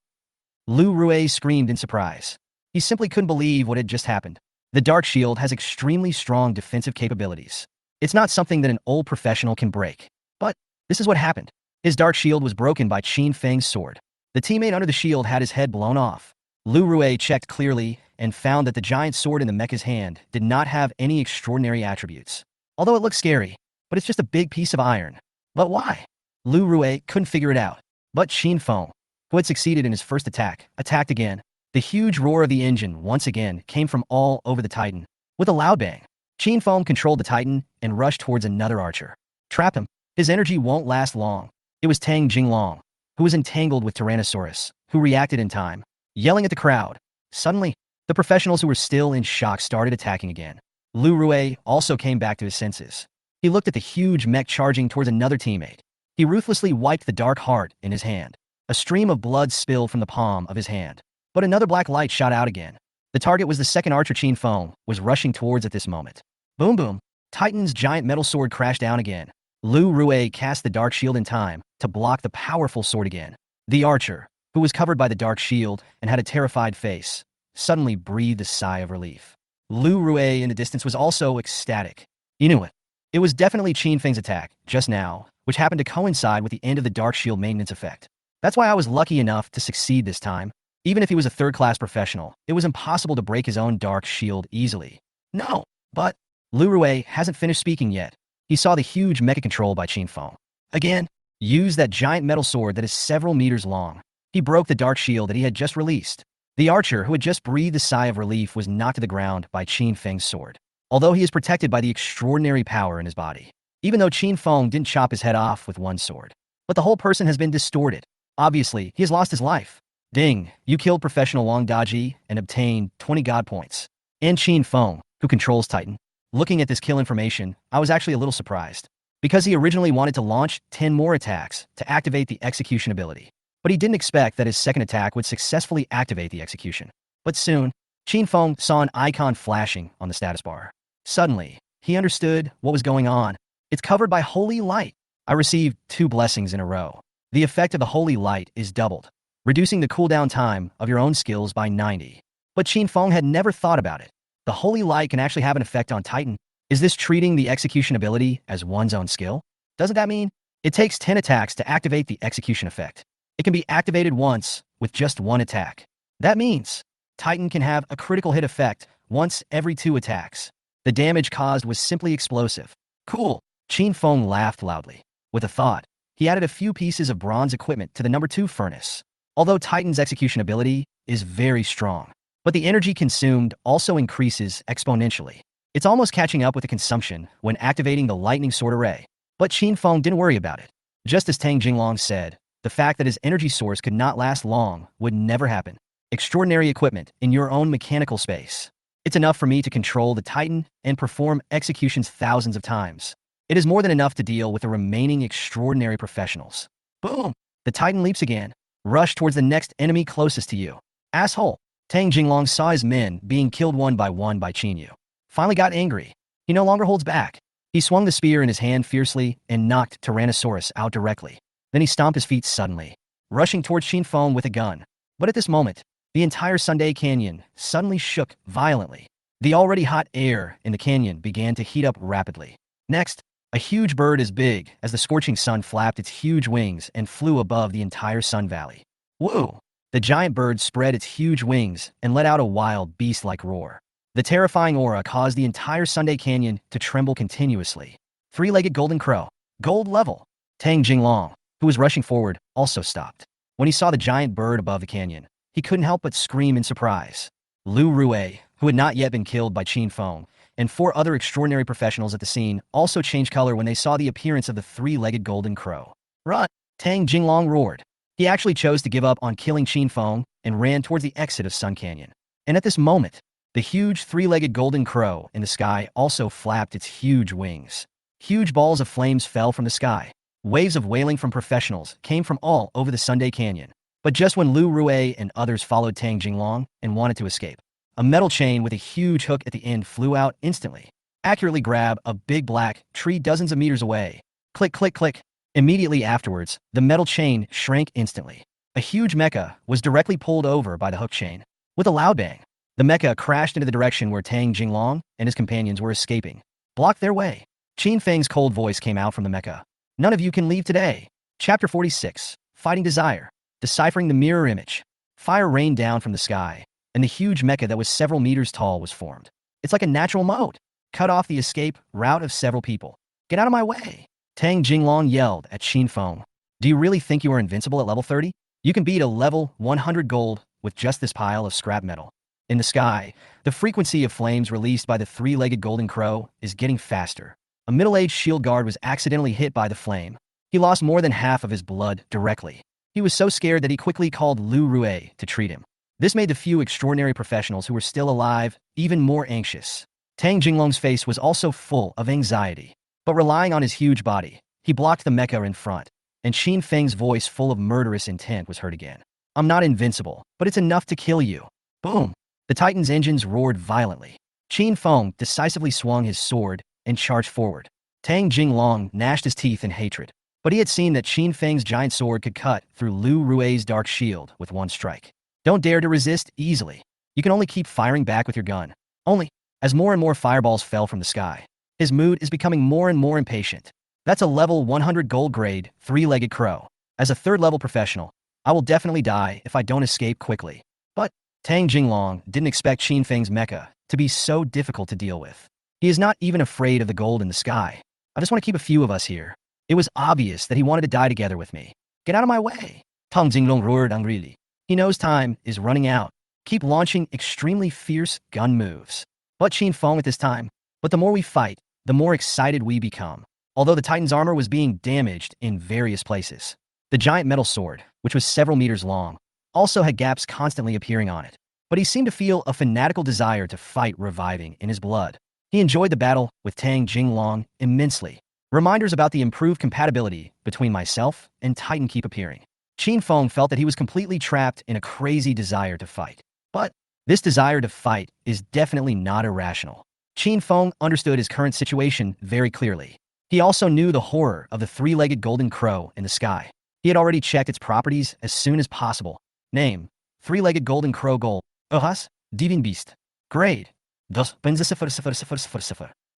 Lu Rue screamed in surprise. He simply couldn't believe what had just happened. The Dark Shield has extremely strong defensive capabilities. It's not something that an old professional can break. But this is what happened. His Dark Shield was broken by Chen Feng's sword. The teammate under the shield had his head blown off. Lu Rue checked clearly and found that the giant sword in the mecha's hand did not have any extraordinary attributes. Although it looked scary, but it's just a big piece of iron. But why? Lu Rue couldn't figure it out. But Chen Feng, who had succeeded in his first attack, attacked again. The huge roar of the engine once again came from all over the Titan. With a loud bang, Chen Feng controlled the Titan and rushed towards another archer. Trap him. His energy won't last long. It was Tang Jinglong, who was entangled with Tyrannosaurus, who reacted in time, yelling at the crowd. Suddenly, the professionals who were still in shock started attacking again. Lu Rue also came back to his senses. He looked at the huge mech charging towards another teammate. He ruthlessly wiped the dark heart in his hand. A stream of blood spilled from the palm of his hand. But another black light shot out again. The target was the second archer Chen Feng was rushing towards at this moment. Boom boom. Titan's giant metal sword crashed down again. Lu Rue cast the dark shield in time to block the powerful sword again. The archer, who was covered by the dark shield and had a terrified face, suddenly breathed a sigh of relief. Lu Rue in the distance was also ecstatic. You knew it. It was definitely Chen Feng's attack, just now, which happened to coincide with the end of the dark shield maintenance effect. That's why I was lucky enough to succeed this time. Even if he was a third-class professional, it was impossible to break his own dark shield easily. No, but Lu Rue hasn't finished speaking yet. He saw the huge mecha control by Chen Feng. Again, use that giant metal sword that is several meters long. He broke the dark shield that he had just released. The archer, who had just breathed a sigh of relief, was knocked to the ground by Chen Feng's sword. Although he is protected by the extraordinary power in his body. Even though Chen Feng didn't chop his head off with one sword. But the whole person has been distorted. Obviously, he has lost his life. Ding, you killed Professional Wang Daji and obtained 20 God points. And Chen Feng, who controls Titan. Looking at this kill information, I was actually a little surprised. because he originally wanted to launch 10 more attacks to activate the execution ability. But he didn't expect that his second attack would successfully activate the execution. But soon, Chen Feng saw an icon flashing on the status bar. Suddenly, he understood what was going on. It's covered by holy light. I received 2 blessings in a row. The effect of the holy light is doubled, reducing the cooldown time of your own skills by 90. But Chen Feng had never thought about it. The holy light can actually have an effect on Titan. Is this treating the execution ability as one's own skill? Doesn't that mean it takes 10 attacks to activate the execution effect? It can be activated once with just 1 attack. That means Titan can have a critical hit effect once every 2 attacks. The damage caused was simply explosive. Cool. Chen Feng laughed loudly. With a thought, he added a few pieces of bronze equipment to the number 2 furnace. Although Titan's execution ability is very strong, but the energy consumed also increases exponentially. It's almost catching up with the consumption when activating the lightning sword array. But Chen Feng didn't worry about it. Just as Tang Jinglong said, the fact that his energy source could not last long would never happen. Extraordinary equipment in your own mechanical space. It's enough for me to control the Titan and perform executions thousands of times. It is more than enough to deal with the remaining extraordinary professionals. Boom! The Titan leaps again. Rush towards the next enemy closest to you. Asshole! Tang Jinglong saw his men being killed one by Chen Yu. Finally got angry. He no longer holds back. He swung the spear in his hand fiercely and knocked Tyrannosaurus out directly. Then he stomped his feet suddenly, rushing towards Chen Feng with a gun. But at this moment, the entire Sunday Canyon suddenly shook violently. The already hot air in the canyon began to heat up rapidly. Next, a huge bird as big as the scorching sun flapped its huge wings and flew above the entire Sun Valley. Whoa! The giant bird spread its huge wings and let out a wild beast-like roar. The terrifying aura caused the entire Sunday Canyon to tremble continuously. 3-legged golden crow. Gold level. Tang Jinglong, who was rushing forward, also stopped. When he saw the giant bird above the canyon, he couldn't help but scream in surprise. Lu Rui, who had not yet been killed by Chen Feng, and 4 other extraordinary professionals at the scene also changed color when they saw the appearance of the 3-legged golden crow. Run! Tang Jinglong roared. He actually chose to give up on killing Chen Feng and ran towards the exit of Sun Canyon. And at this moment, the huge 3-legged golden crow in the sky also flapped its huge wings. Huge balls of flames fell from the sky. Waves of wailing from professionals came from all over the Sunday Canyon. But just when Lu Rui and others followed Tang Jinglong and wanted to escape, a metal chain with a huge hook at the end flew out instantly. Accurately grab a big black tree dozens of meters away. Click, click, click. Immediately afterwards, the metal chain shrank instantly. A huge mecha was directly pulled over by the hook chain. With a loud bang, the mecha crashed into the direction where Tang Jinglong and his companions were escaping. Blocked their way. Chen Feng's cold voice came out from the mecha. None of you can leave today. Chapter 46. Fighting Desire. Deciphering the mirror image. Fire rained down from the sky, and the huge mecha that was several meters tall was formed. It's like a natural moat. Cut off the escape route of several people. Get out of my way. Tang Jinglong yelled at Chen Feng. Do you really think you are invincible at level 30? You can beat a level 100 gold with just this pile of scrap metal. In the sky, the frequency of flames released by the 3-legged golden crow is getting faster. A middle-aged shield guard was accidentally hit by the flame. He lost more than half of his blood directly. He was so scared that he quickly called Lu Rui to treat him. This made the few extraordinary professionals who were still alive even more anxious. Tang Jinglong's face was also full of anxiety. But relying on his huge body, he blocked the mecha in front, and Chen Feng's voice full of murderous intent was heard again. I'm not invincible, but it's enough to kill you. Boom! The Titan's engines roared violently. Chen Feng decisively swung his sword and charged forward. Tang Jinglong gnashed his teeth in hatred, but he had seen that Chen Feng's giant sword could cut through Lu Rui's dark shield with one strike. Don't dare to resist easily. You can only keep firing back with your gun. Only, as more and more fireballs fell from the sky, his mood is becoming more and more impatient. That's a level 100 gold grade, 3-legged crow. As a 3rd-level professional, I will definitely die if I don't escape quickly. But Tang Jinglong didn't expect Chen Feng's mecha to be so difficult to deal with. He is not even afraid of the gold in the sky. I just want to keep a few of us here. It was obvious that he wanted to die together with me. Get out of my way. Tang Jinglong roared angrily. He knows time is running out. Keep launching extremely fierce gun moves. But Chen Feng at this time. But the more we fight, the more excited we become. Although the Titan's armor was being damaged in various places. The giant metal sword, which was several meters long, also had gaps constantly appearing on it. But he seemed to feel a fanatical desire to fight reviving in his blood. He enjoyed the battle with Tang Jinglong immensely. Reminders about the improved compatibility between myself and Titan keep appearing. Chen Feng felt that he was completely trapped in a crazy desire to fight. But this desire to fight is definitely not irrational. Chen Feng understood his current situation very clearly. He also knew the horror of the three-legged golden crow in the sky. He had already checked its properties as soon as possible. Name: three-legged golden crow gold. Uhas, diving beast. Grade: Dus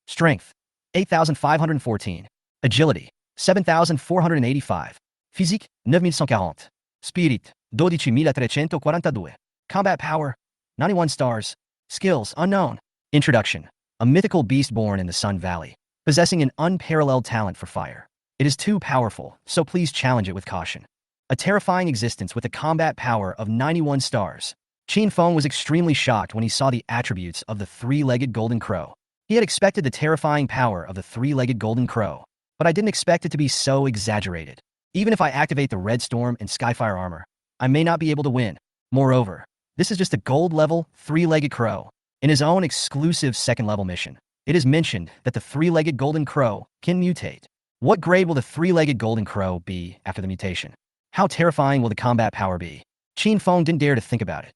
Strength: 8,514. Agility: 7,485. Physique: 9,140. Spirit: 12,342. Combat power: 91 stars. Skills: unknown. Introduction: a mythical beast born in the Sun Valley, possessing an unparalleled talent for fire. It is too powerful, so please challenge it with caution. A terrifying existence with a combat power of 91 stars. Chen Feng was extremely shocked when he saw the attributes of the three-legged golden crow. He had expected the terrifying power of the three-legged golden crow, but I didn't expect it to be so exaggerated. Even if I activate the Red Storm and Skyfire armor, I may not be able to win. Moreover, this is just a gold-level, three-legged crow. In his own exclusive second-level mission, it is mentioned that the three-legged golden crow can mutate. What grade will the three-legged golden crow be after the mutation? How terrifying will the combat power be? Chen Feng didn't dare to think about it.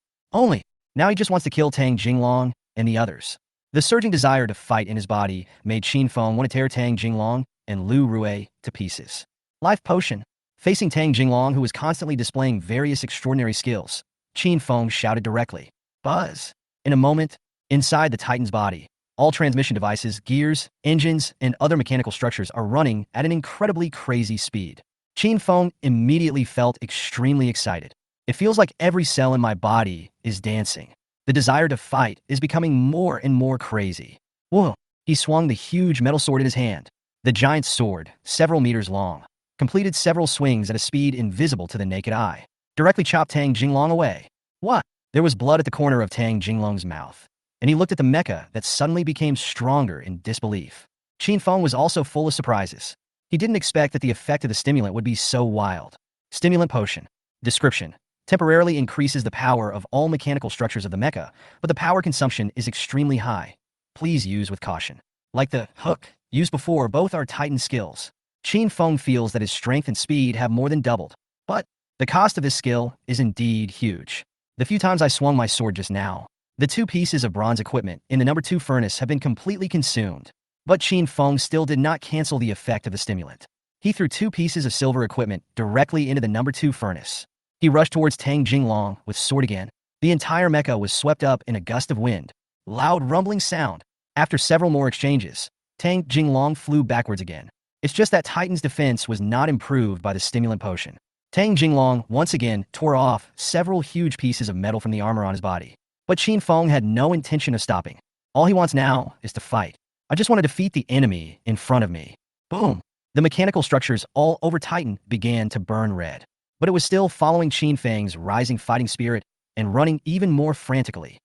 Now he just wants to kill Tang Jinglong and the others. The surging desire to fight in his body made Chen Feng want to tear Tang Jinglong and Lu Rui to pieces. Life Potion. Facing Tang Jinglong, who was constantly displaying various extraordinary skills, Chen Feng shouted directly. Buzz. In a moment, inside the Titan's body, all transmission devices, gears, engines, and other mechanical structures are running at an incredibly crazy speed. Chen Feng immediately felt extremely excited. It feels like every cell in my body is dancing. The desire to fight is becoming more and more crazy. Whoa! He swung the huge metal sword in his hand. The giant sword, several meters long, completed several swings at a speed invisible to the naked eye. Directly chopped Tang Jinglong away. What? There was blood at the corner of Tang Jinglong's mouth, and he looked at the mecha that suddenly became stronger in disbelief. Chen Feng was also full of surprises. He didn't expect that the effect of the stimulant would be so wild. Stimulant potion. Description: temporarily increases the power of all mechanical structures of the mecha, but the power consumption is extremely high. Please use with caution. Like the hook used before, both are Titan skills. Chen Feng feels that his strength and speed have more than doubled, but the cost of this skill is indeed huge. The few times I swung my sword just now, the 2 pieces of bronze equipment in the number 2 furnace have been completely consumed. But Chen Feng still did not cancel the effect of the stimulant. He threw 2 pieces of silver equipment directly into the number 2 furnace. He rushed towards Tang Jinglong with sword again. The entire mecha was swept up in a gust of wind. Loud rumbling sound. After several more exchanges, Tang Jinglong flew backwards again. It's just that Titan's defense was not improved by the stimulant potion. Tang Jinglong once again tore off several huge pieces of metal from the armor on his body. But Chen Feng had no intention of stopping. All he wants now is to fight. I just want to defeat the enemy in front of me. Boom! The mechanical structures all over Titan began to burn red. But it was still following Chen Feng's rising fighting spirit and running even more frantically.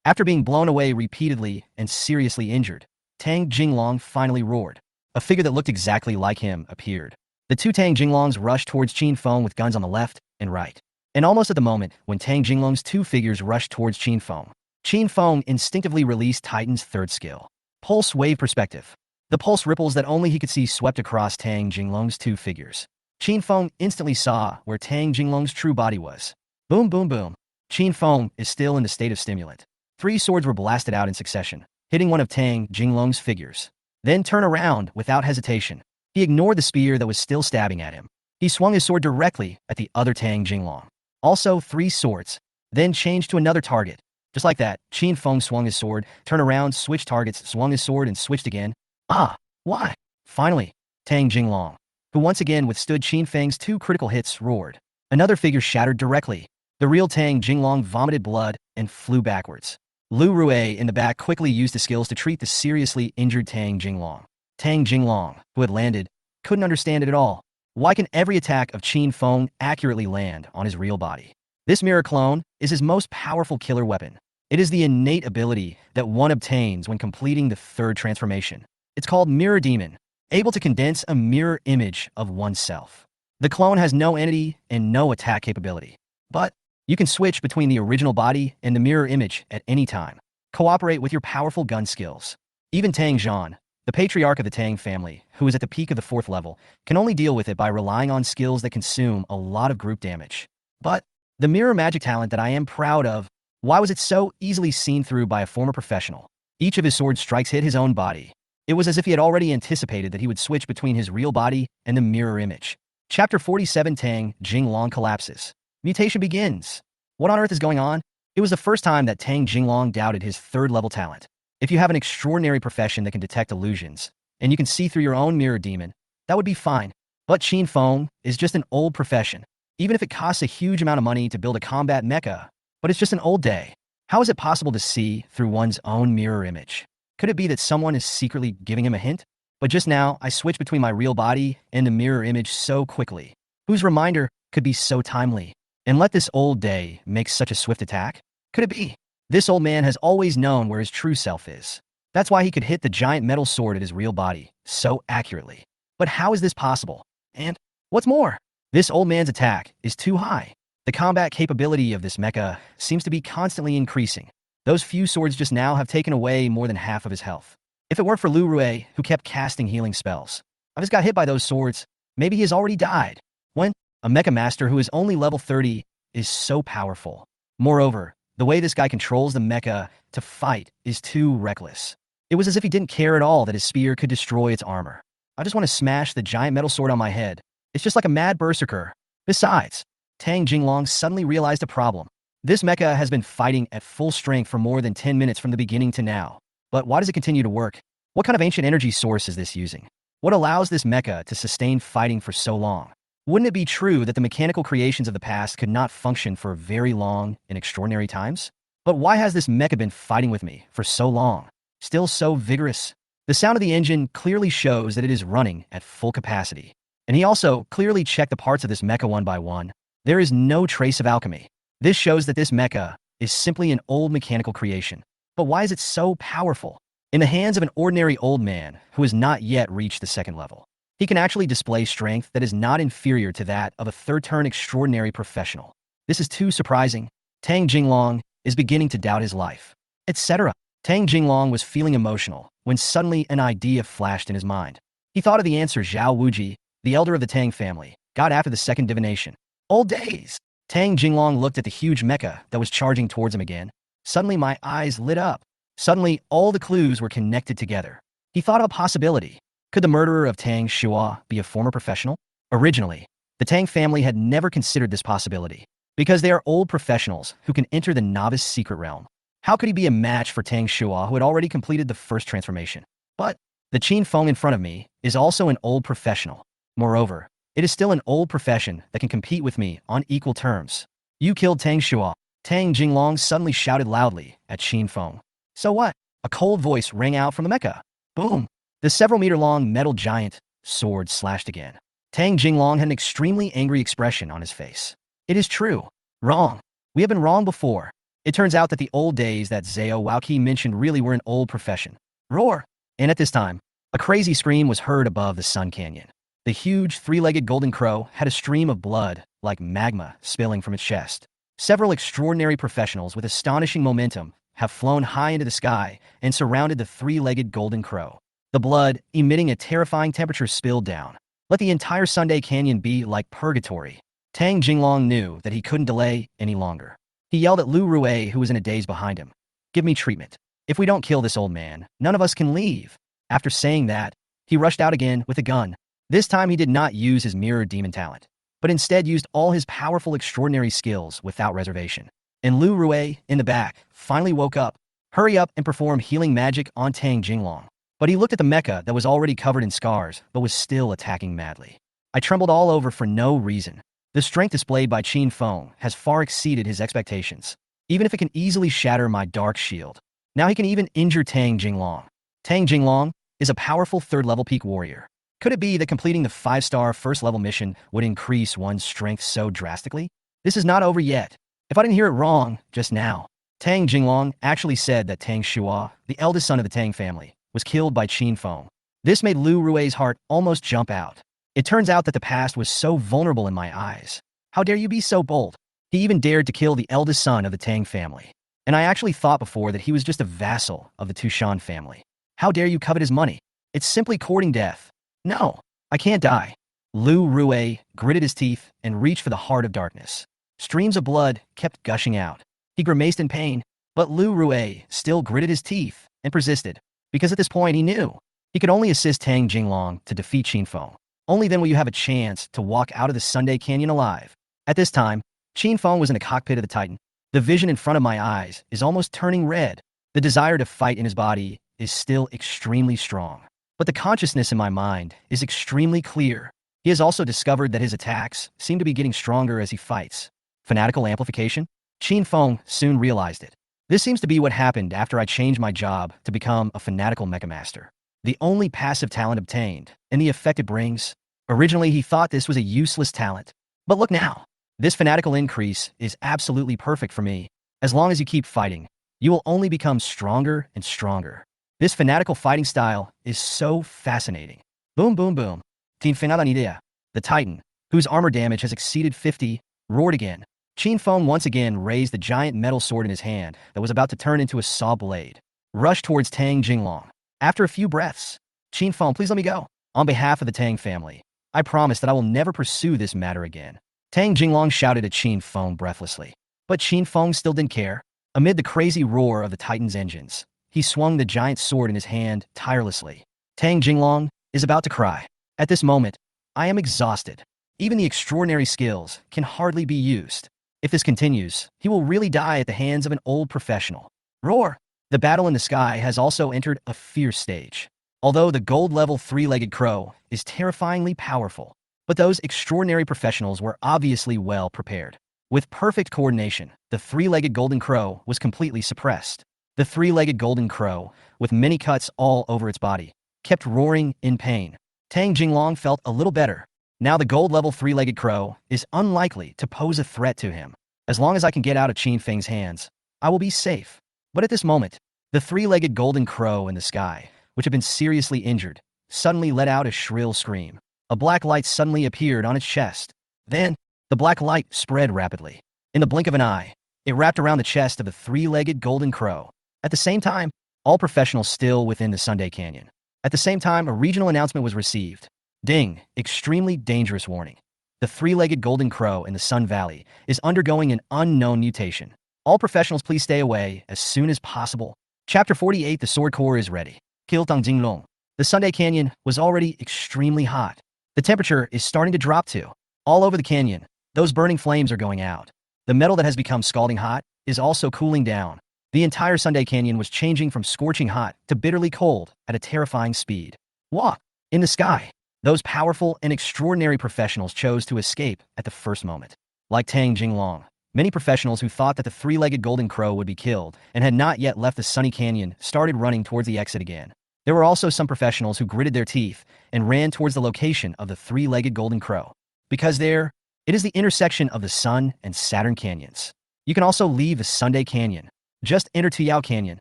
After being blown away repeatedly and seriously injured, Tang Jinglong finally roared. A figure that looked exactly like him appeared. The 2 Tang Jinglongs rushed towards Chen Feng with guns on the left and right. And almost at the moment when Tang Jinglong's 2 figures rushed towards Chen Feng instinctively released Titan's 3rd skill. Pulse Wave Perspective. The pulse ripples that only he could see swept across Tang Jinglong's 2 figures. Chen Feng instantly saw where Tang Jinglong's true body was. Boom, boom, boom. Chen Feng is still in the state of stimulant. 3 swords were blasted out in succession, hitting one of Tang Jinglong's figures. Then turn around without hesitation. He ignored the spear that was still stabbing at him. He swung his sword directly at the other Tang Jinglong. Also 3 swords, then changed to another target. Just like that, Chen Feng swung his sword, turned around, switched targets, swung his sword, and switched again. Why? Finally, Tang Jinglong, who once again withstood Chen Feng's 2 critical hits, roared. Another figure shattered directly. The real Tang Jinglong vomited blood and flew backwards. Lu Rui in the back quickly used the skills to treat the seriously injured Tang Jinglong. Tang Jinglong, who had landed, couldn't understand it at all. Why can every attack of Chen Feng accurately land on his real body? This mirror clone is his most powerful killer weapon. It is the innate ability that one obtains when completing the 3rd transformation. It's called Mirror Demon, able to condense a mirror image of oneself. The clone has no entity and no attack capability, but you can switch between the original body and the mirror image at any time. Cooperate with your powerful gun skills. Even Tang Zhan, the patriarch of the Tang family, who is at the peak of the 4th level, can only deal with it by relying on skills that consume a lot of group damage. But the mirror magic talent that I am proud of, why was it so easily seen through by a former professional? Each of his sword strikes hit his own body. It was as if he had already anticipated that he would switch between his real body and the mirror image. Chapter 47 Tang Jinglong collapses. Mutation begins. What on earth is going on? It was the first time that Tang Jinglong doubted his 3rd level talent. If you have an extraordinary profession that can detect illusions, and you can see through your own mirror demon, that would be fine. But Chen Feng is just an old profession. Even if it costs a huge amount of money to build a combat mecha, but it's just an old day. How is it possible to see through one's own mirror image? Could it be that someone is secretly giving him a hint? But just now, I switched between my real body and the mirror image so quickly. Whose reminder could be so timely? And let this old day make such a swift attack? Could it be? This old man has always known where his true self is. That's why he could hit the giant metal sword at his real body so accurately. But how is this possible? And what's more, this old man's attack is too high. The combat capability of this mecha seems to be constantly increasing. Those few swords just now have taken away more than half of his health. If it weren't for Lu Rui, who kept casting healing spells, I just got hit by those swords. Maybe he has already died. When a mecha master who is only level 30 is so powerful. Moreover, the way this guy controls the mecha to fight is too reckless. It was as if he didn't care at all that his spear could destroy its armor. I just want to smash the giant metal sword on my head. It's just like a mad berserker. Besides, Tang Jinglong suddenly realized a problem. This mecha has been fighting at full strength for more than 10 minutes from the beginning to now. But why does it continue to work? What kind of ancient energy source is this using? What allows this mecha to sustain fighting for so long? Wouldn't it be true that the mechanical creations of the past could not function for very long and extraordinary times? But why has this mecha been fighting with me for so long? Still so vigorous? The sound of the engine clearly shows that it is running at full capacity. And he also clearly checked the parts of this mecha one by one. There is no trace of alchemy. This shows that this mecha is simply an old mechanical creation. But why is it so powerful? In the hands of an ordinary old man who has not yet reached the 2nd level, he can actually display strength that is not inferior to that of a 3rd-turn extraordinary professional. This is too surprising. Tang Jinglong is beginning to doubt his life, etc. Tang Jinglong was feeling emotional when suddenly an idea flashed in his mind. He thought of the answer Zhao Wuji, the elder of the Tang family, got after the 2nd divination. Old days! Tang Jinglong looked at the huge mecha that was charging towards him again. Suddenly my eyes lit up. Suddenly all the clues were connected together. He thought of a possibility. Could the murderer of Tang Shua be a former professional? Originally, the Tang family had never considered this possibility, because they are old professionals who can enter the novice secret realm. How could he be a match for Tang Shua, who had already completed the 1st transformation? But the Chen Feng in front of me is also an old professional. Moreover, it is still an old profession that can compete with me on equal terms. You killed Tang Shua. Tang Jinglong suddenly shouted loudly at Chen Feng. So what? A cold voice rang out from the mecha. Boom! The several-meter-long metal giant sword slashed again. Tang Jinglong had an extremely angry expression on his face. It is true. Wrong. We have been wrong before. It turns out that the old days that Zhao Wuji mentioned really were an old profession. Roar! And at this time, a crazy scream was heard above the Sun Canyon. The huge, 3-legged golden crow had a stream of blood, like magma, spilling from its chest. Several extraordinary professionals with astonishing momentum have flown high into the sky and surrounded the 3-legged golden crow. The blood, emitting a terrifying temperature, spilled down. Let the entire Sunday Canyon be like purgatory. Tang Jinglong knew that he couldn't delay any longer. He yelled at Lu Rui, who was in a daze behind him. Give me treatment. If we don't kill this old man, none of us can leave. After saying that, he rushed out again with a gun. This time he did not use his mirror demon talent, but instead used all his powerful extraordinary skills without reservation. And Lu Rui, in the back, finally woke up. Hurry up and perform healing magic on Tang Jinglong. But he looked at the mecha that was already covered in scars, but was still attacking madly. I trembled all over for no reason. The strength displayed by Chen Feng has far exceeded his expectations, even if it can easily shatter my dark shield. Now he can even injure Tang Jinglong. Tang Jinglong is a powerful 3rd-level peak warrior. Could it be that completing the 5-star 1st-level mission would increase one's strength so drastically? This is not over yet. If I didn't hear it wrong just now, Tang Jinglong actually said that Tang Shua, the eldest son of the Tang family, was killed by Chen Feng. This made Lu Rui's heart almost jump out. It turns out that the past was so vulnerable in my eyes. How dare you be so bold? He even dared to kill the eldest son of the Tang family. And I actually thought before that he was just a vassal of the Tushan family. How dare you covet his money? It's simply courting death. No, I can't die. Lu Rue gritted his teeth and reached for the heart of darkness. Streams of blood kept gushing out. He grimaced in pain, but Lu Rue still gritted his teeth and persisted, because at this point he knew he could only assist Tang Jinglong to defeat Chen Feng. Only then will you have a chance to walk out of the Sunday Canyon alive. At this time, Chen Feng was in the cockpit of the Titan. The vision in front of my eyes is almost turning red. The desire to fight in his body is still extremely strong. But the consciousness in my mind is extremely clear. He has also discovered that his attacks seem to be getting stronger as he fights. Fanatical amplification? Chen Feng soon realized it. This seems to be what happened after I changed my job to become a fanatical mecha master. The only passive talent obtained, and the effect it brings. Originally, he thought this was a useless talent. But look now. This fanatical increase is absolutely perfect for me. As long as you keep fighting, you will only become stronger and stronger. This fanatical fighting style is so fascinating. Boom, boom, boom. Teen Fenada Idea. The Titan, whose armor damage has exceeded 50, roared again. Chen Feng once again raised the giant metal sword in his hand that was about to turn into a saw blade. Rushed towards Tang Jinglong. After a few breaths, Chen Feng, please let me go. On behalf of the Tang family, I promise that I will never pursue this matter again. Tang Jinglong shouted at Chen Feng breathlessly. But Chen Feng still didn't care. Amid the crazy roar of the Titan's engines, he swung the giant sword in his hand tirelessly. Tang Jinglong is about to cry. At this moment, I am exhausted. Even the extraordinary skills can hardly be used. If this continues, he will really die at the hands of an old professional. Roar! The battle in the sky has also entered a fierce stage. Although the gold-level three-legged crow is terrifyingly powerful, but those extraordinary professionals were obviously well prepared. With perfect coordination, the three-legged golden crow was completely suppressed. The three-legged golden crow, with many cuts all over its body, kept roaring in pain. Tang Jinglong felt a little better. Now the gold-level three-legged crow is unlikely to pose a threat to him. As long as I can get out of Chen Feng's hands, I will be safe. But at this moment, the three-legged golden crow in the sky, which had been seriously injured, suddenly let out a shrill scream. A black light suddenly appeared on its chest. Then, the black light spread rapidly. In the blink of an eye, it wrapped around the chest of the three-legged golden crow. At the same time, all professionals still within the Sunday Canyon. At the same time, a regional announcement was received. Ding! Extremely dangerous warning. The three-legged golden crow in the Sun Valley is undergoing an unknown mutation. All professionals please stay away as soon as possible. Chapter 48 The Sword Core is ready. Kiltang Jinglong. The Sunday Canyon was already extremely hot. The temperature is starting to drop too. All over the canyon, those burning flames are going out. The metal that has become scalding hot is also cooling down. The entire Sunday Canyon was changing from scorching hot to bitterly cold at a terrifying speed. Walk! In the sky, those powerful and extraordinary professionals chose to escape at the first moment. Like Tang Jinglong, many professionals who thought that the three-legged golden crow would be killed and had not yet left the sunny canyon started running towards the exit again. There were also some professionals who gritted their teeth and ran towards the location of the three-legged golden crow. Because there, it is the intersection of the Sun and Saturn canyons. You can also leave the Sunday Canyon. Just enter Tuyao Canyon.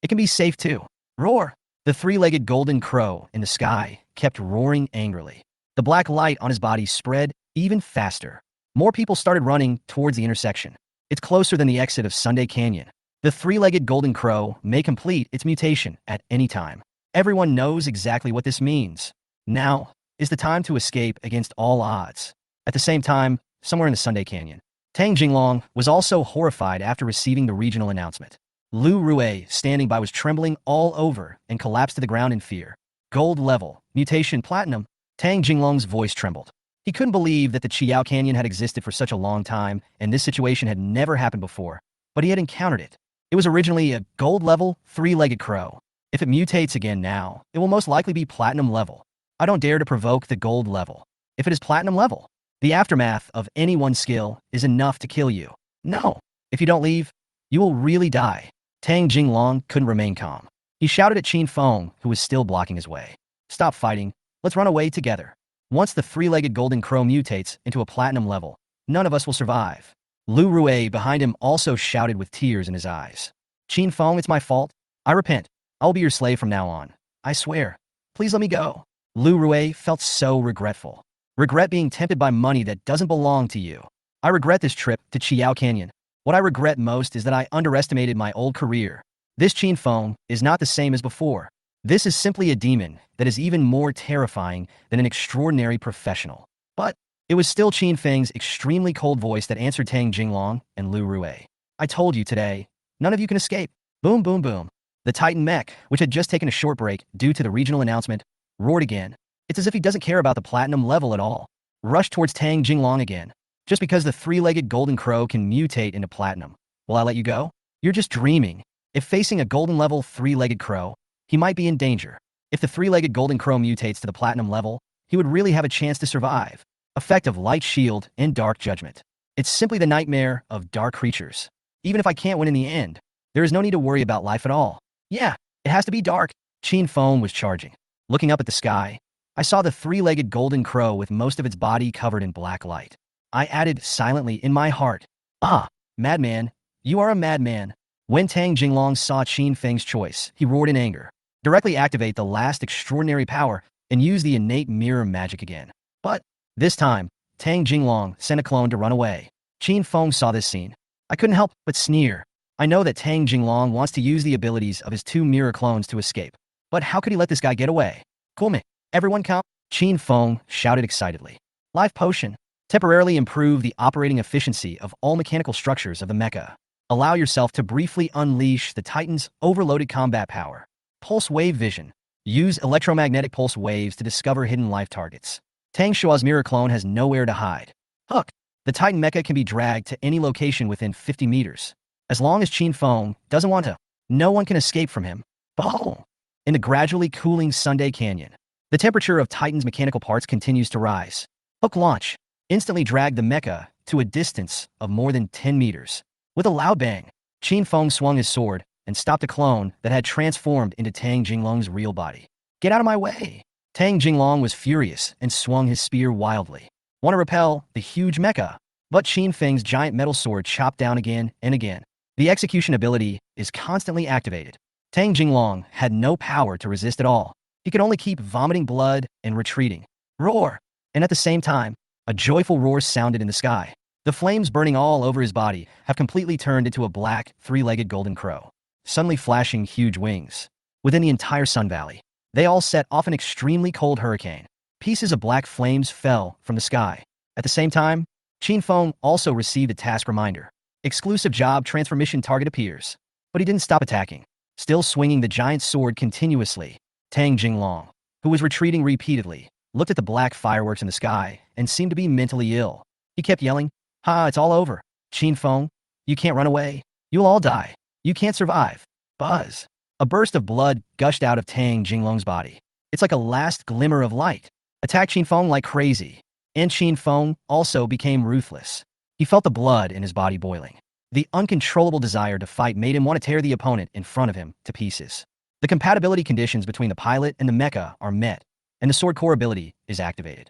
It can be safe too. Roar! The three-legged golden crow in the sky kept roaring angrily. The black light on his body spread even faster. More people started running towards the intersection. It's closer than the exit of Sunday Canyon. The three-legged golden crow may complete its mutation at any time. Everyone knows exactly what this means. Now is the time to escape against all odds. At the same time, somewhere in the Sunday Canyon, Tang Jinglong was also horrified after receiving the regional announcement. Lu Rue, standing by, was trembling all over and collapsed to the ground in fear. Gold level, mutation platinum. Tang Jinglong's voice trembled. He couldn't believe that the Chiao Canyon had existed for such a long time, and this situation had never happened before. But he had encountered it. It was originally a gold level, three-legged crow. If it mutates again now, it will most likely be platinum level. I don't dare to provoke the gold level. If it is platinum level, the aftermath of any one skill is enough to kill you. No, if you don't leave, you will really die. Tang Jinglong couldn't remain calm. He shouted at Chen Feng, who was still blocking his way. Stop fighting. Let's run away together. Once the three-legged golden crow mutates into a platinum level, none of us will survive. Lu Rue behind him also shouted with tears in his eyes. Chen Feng, it's my fault. I repent. I will be your slave from now on. I swear. Please let me go. Lu Rue felt so regretful. Regret being tempted by money that doesn't belong to you. I regret this trip to Chiao Canyon. What I regret most is that I underestimated my old career. This Chen Feng is not the same as before. This is simply a demon that is even more terrifying than an extraordinary professional. But it was still Chen Feng's extremely cold voice that answered Tang Jinglong and Lu Rui. I told you today, none of you can escape. Boom, boom, boom. The Titan mech, which had just taken a short break due to the regional announcement, roared again. It's as if he doesn't care about the platinum level at all. Rushed towards Tang Jinglong again. Just because the three-legged golden crow can mutate into platinum. Will I let you go? You're just dreaming. If facing a golden level three-legged crow, he might be in danger. If the three-legged golden crow mutates to the platinum level, he would really have a chance to survive. Effect of light shield and dark judgment. It's simply the nightmare of dark creatures. Even if I can't win in the end, there is no need to worry about life at all. Yeah, it has to be dark. Chen Feng was charging. Looking up at the sky, I saw the three-legged golden crow with most of its body covered in black light. I added silently in my heart, "Ah, madman, you are a madman." When Tang Jinglong saw Chen Feng's choice, he roared in anger. Directly activate the last extraordinary power and use the innate mirror magic again. But this time, Tang Jinglong sent a clone to run away. Chen Feng saw this scene. I couldn't help but sneer. I know that Tang Jinglong wants to use the abilities of his two mirror clones to escape. But how could he let this guy get away? Cool me. Everyone come. Chen Feng shouted excitedly. Life potion. Temporarily improve the operating efficiency of all mechanical structures of the mecha. Allow yourself to briefly unleash the Titan's overloaded combat power. Pulse wave vision. Use electromagnetic pulse waves to discover hidden life targets. Tang Shua's mirror clone has nowhere to hide. Hook. The Titan mecha can be dragged to any location within 50 meters. As long as Chen Feng doesn't want to, no one can escape from him. Boom! In the gradually cooling Sunday Canyon, the temperature of Titan's mechanical parts continues to rise. Hook launch. Instantly drag the mecha to a distance of more than 10 meters. With a loud bang, Chen Feng swung his sword and stopped a clone that had transformed into Tang Jinglong's real body. Get out of my way! Tang Jinglong was furious and swung his spear wildly. Want to repel the huge mecha? But Chen Feng's giant metal sword chopped down again and again. The execution ability is constantly activated. Tang Jinglong had no power to resist at all. He could only keep vomiting blood and retreating. Roar! And at the same time, a joyful roar sounded in the sky. The flames burning all over his body have completely turned into a black, three-legged golden crow, suddenly flashing huge wings. Within the entire Sun Valley, they all set off an extremely cold hurricane. Pieces of black flames fell from the sky. At the same time, Chen Feng also received a task reminder. Exclusive job transformation target appears. But he didn't stop attacking, still swinging the giant sword continuously. Tang Jinglong, who was retreating repeatedly, looked at the black fireworks in the sky and seemed to be mentally ill. He kept yelling, "Ha, it's all over. Chen Feng, you can't run away. You'll all die. You can't survive." Buzz. A burst of blood gushed out of Tang Jinglong's body. It's like a last glimmer of light. Attack Chen Feng like crazy. And Chen Feng also became ruthless. He felt the blood in his body boiling. The uncontrollable desire to fight made him want to tear the opponent in front of him to pieces. The compatibility conditions between the pilot and the mecha are met, and the sword core ability is activated.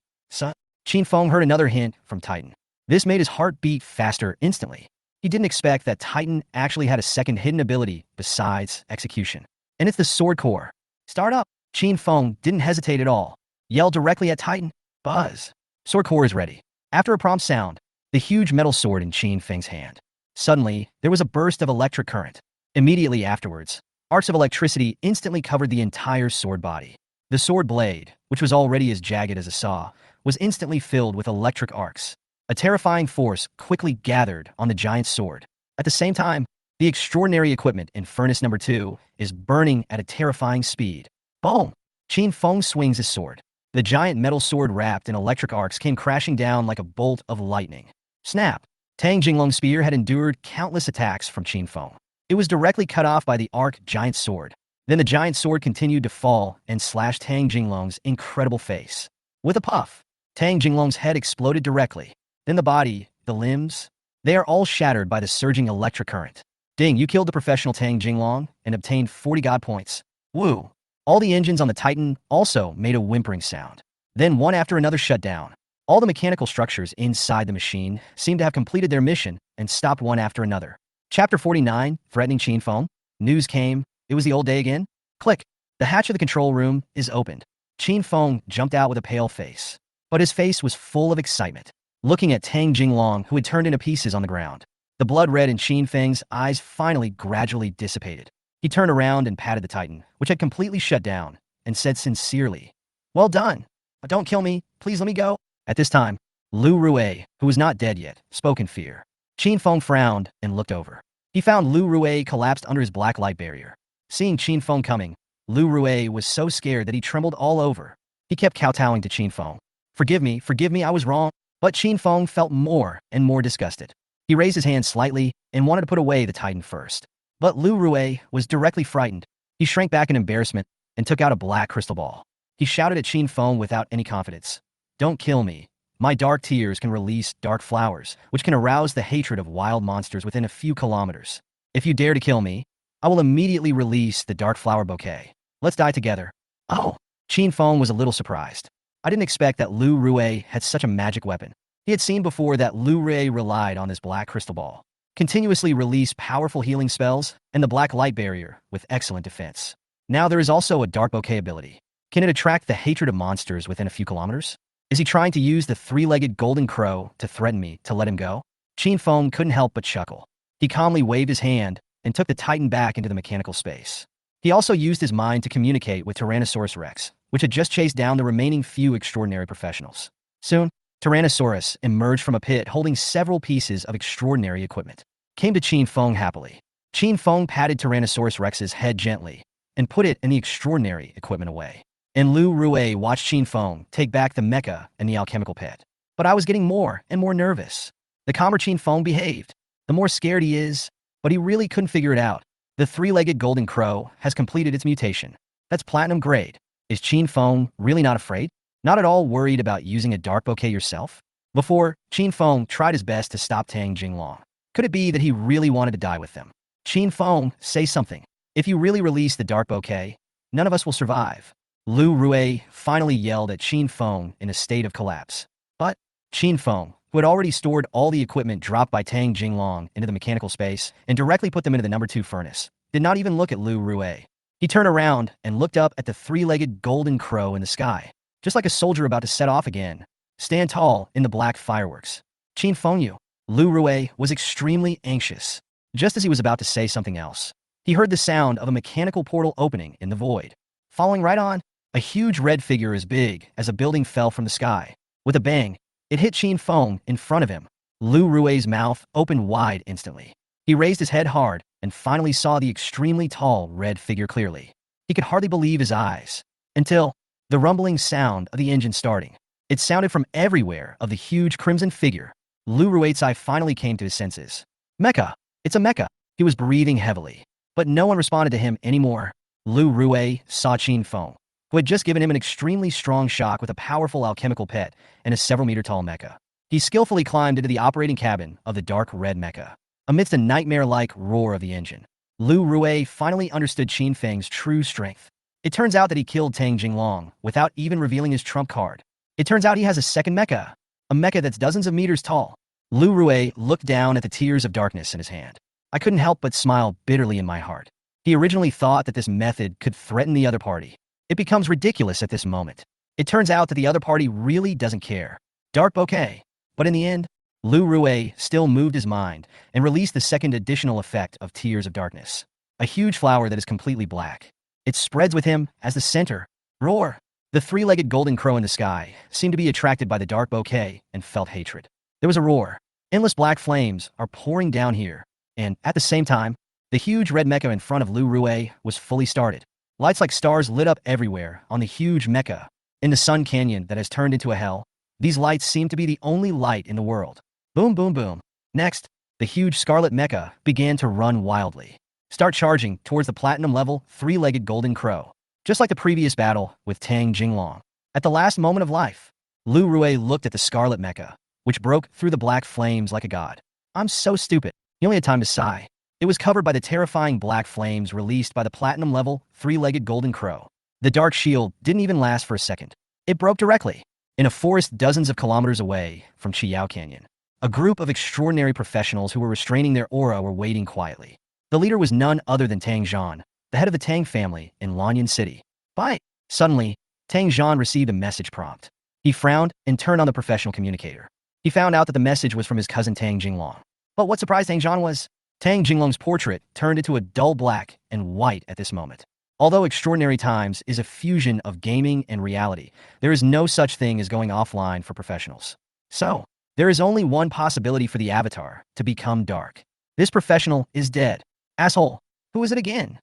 Chen Feng heard another hint from Titan. This made his heart beat faster instantly. He didn't expect that Titan actually had a second hidden ability besides execution. And it's the sword core. Start up. Chen Feng didn't hesitate at all. Yelled directly at Titan. Buzz. Sword core is ready. After a prompt sound, the huge metal sword in Chen Feng's hand. Suddenly, there was a burst of electric current. Immediately afterwards, arcs of electricity instantly covered the entire sword body. The sword blade, which was already as jagged as a saw, was instantly filled with electric arcs. A terrifying force quickly gathered on the giant sword. At the same time, the extraordinary equipment in Furnace Number 2 is burning at a terrifying speed. Boom! Chen Feng swings his sword. The giant metal sword wrapped in electric arcs came crashing down like a bolt of lightning. Snap! Tang Jinglong's spear had endured countless attacks from Chen Feng. It was directly cut off by the arc giant sword. Then the giant sword continued to fall and slash Tang Jinglong's incredible face. With a puff, Tang Jinglong's head exploded directly. Then the body, the limbs, they are all shattered by the surging electric current. Ding, you killed the professional Tang Jinglong and obtained 40 god points. Woo! All the engines on the Titan also made a whimpering sound. Then one after another shut down. All the mechanical structures inside the machine seemed to have completed their mission and stopped one after another. Chapter 49, Threatening Chen Feng. News came. It was the old day again. Click. The hatch of the control room is opened. Chen Feng jumped out with a pale face. But his face was full of excitement, looking at Tang Jinglong, who had turned into pieces on the ground. The blood red in Chen Feng's eyes finally gradually dissipated. He turned around and patted the Titan, which had completely shut down, and said sincerely, "Well done. But don't kill me. Please let me go." At this time, Lu Rue, who was not dead yet, spoke in fear. Chen Feng frowned and looked over. He found Lu Rue collapsed under his black light barrier. Seeing Chen Feng coming, Lu Rue was so scared that he trembled all over. He kept kowtowing to Chen Feng. Forgive me, I was wrong." But Chen Feng felt more and more disgusted. He raised his hand slightly and wanted to put away the Titan first. But Lu Rue was directly frightened. He shrank back in embarrassment and took out a black crystal ball. He shouted at Chen Feng without any confidence, "Don't kill me. My dark tears can release dark flowers, which can arouse the hatred of wild monsters within a few kilometers. If you dare to kill me, I will immediately release the dark flower bouquet. Let's die together." Oh, Chen Feng was a little surprised. I didn't expect that Lu Rue had such a magic weapon. He had seen before that Lu Rue relied on this black crystal ball, continuously released powerful healing spells, and the black light barrier with excellent defense. Now there is also a dark bouquet ability. Can it attract the hatred of monsters within a few kilometers? Is he trying to use the three-legged golden crow to threaten me to let him go? Chen Feng couldn't help but chuckle. He calmly waved his hand and took the Titan back into the mechanical space. He also used his mind to communicate with Tyrannosaurus Rex, which had just chased down the remaining few extraordinary professionals. Soon, Tyrannosaurus emerged from a pit holding several pieces of extraordinary equipment. Came to Chen Feng happily. Chen Feng patted Tyrannosaurus Rex's head gently and put it and the extraordinary equipment away. And Lu Rue watched Chen Feng take back the mecha and the alchemical pit. But I was getting more and more nervous. The calmer Chen Feng behaved, the more scared he is, but he really couldn't figure it out. The three-legged golden crow has completed its mutation. That's platinum grade. Is Chen Feng really not afraid? Not at all worried about using a dark bouquet yourself? Before, Chen Feng tried his best to stop Tang Jinglong. Could it be that he really wanted to die with them? Chen Feng, say something. If you really release the dark bouquet, none of us will survive. Lu Rue finally yelled at Chen Feng in a state of collapse. But Chen Feng, who had already stored all the equipment dropped by Tang Jinglong into the mechanical space and directly put them into the number 2 furnace, did not even look at Lu Rue. He turned around and looked up at the three-legged golden crow in the sky, just like a soldier about to set off again. Stand tall in the black fireworks. Chen Feng you. Lu Rue was extremely anxious. Just as he was about to say something else, he heard the sound of a mechanical portal opening in the void. Following right on, a huge red figure as big as a building fell from the sky. With a bang, it hit Chen Feng in front of him. Lu Rue's mouth opened wide instantly. He raised his head hard and finally saw the extremely tall red figure clearly. He could hardly believe his eyes. Until the rumbling sound of the engine starting. It sounded from everywhere of the huge crimson figure. Lu Rue's eye finally came to his senses. Mecha! It's a mecha! He was breathing heavily. But no one responded to him anymore. Lu Rue saw Chen Feng, who had just given him an extremely strong shock with a powerful alchemical pet and a several-meter-tall mecha. He skillfully climbed into the operating cabin of the dark red mecha. Amidst a nightmare-like roar of the engine, Lu Rue finally understood Chen Feng's true strength. It turns out that he killed Tang Jinglong without even revealing his trump card. It turns out he has a second mecha, a mecha that's dozens of meters tall. Lu Rue looked down at the tears of darkness in his hand. I couldn't help but smile bitterly in my heart. He originally thought that this method could threaten the other party. It becomes ridiculous at this moment. It turns out that the other party really doesn't care. Dark bouquet. But in the end, Lu Rue still moved his mind and released the second additional effect of Tears of Darkness. A huge flower that is completely black. It spreads with him as the center. Roar! The three-legged golden crow in the sky seemed to be attracted by the dark bouquet and felt hatred. There was a roar. Endless black flames are pouring down here. And, at the same time, the huge red mecha in front of Lu Rue was fully started. Lights like stars lit up everywhere on the huge mecha. In the Sun Canyon that has turned into a hell, these lights seem to be the only light in the world. Boom, boom, boom. Next, the huge scarlet mecha began to run wildly. Start charging towards the platinum level three-legged golden crow. Just like the previous battle with Tang Jinglong. At the last moment of life, Lu Rue looked at the scarlet mecha, which broke through the black flames like a god. I'm so stupid. He only had time to sigh. It was covered by the terrifying black flames released by the platinum level three-legged golden crow. The dark shield didn't even last for a second. It broke directly. In a forest dozens of kilometers away from Chiyao Canyon, a group of extraordinary professionals who were restraining their aura were waiting quietly. The leader was none other than Tang Zhan, the head of the Tang family in Lanyan City. Bye. Suddenly, Tang Zhan received a message prompt. He frowned and turned on the professional communicator. He found out that the message was from his cousin Tang Jinglong. But what surprised Tang Zhan was, Tang Jinglong's portrait turned into a dull black and white at this moment. Although Extraordinary Times is a fusion of gaming and reality, there is no such thing as going offline for professionals. So, there is only one possibility for the avatar to become dark. This professional is dead. Asshole. Who is it again?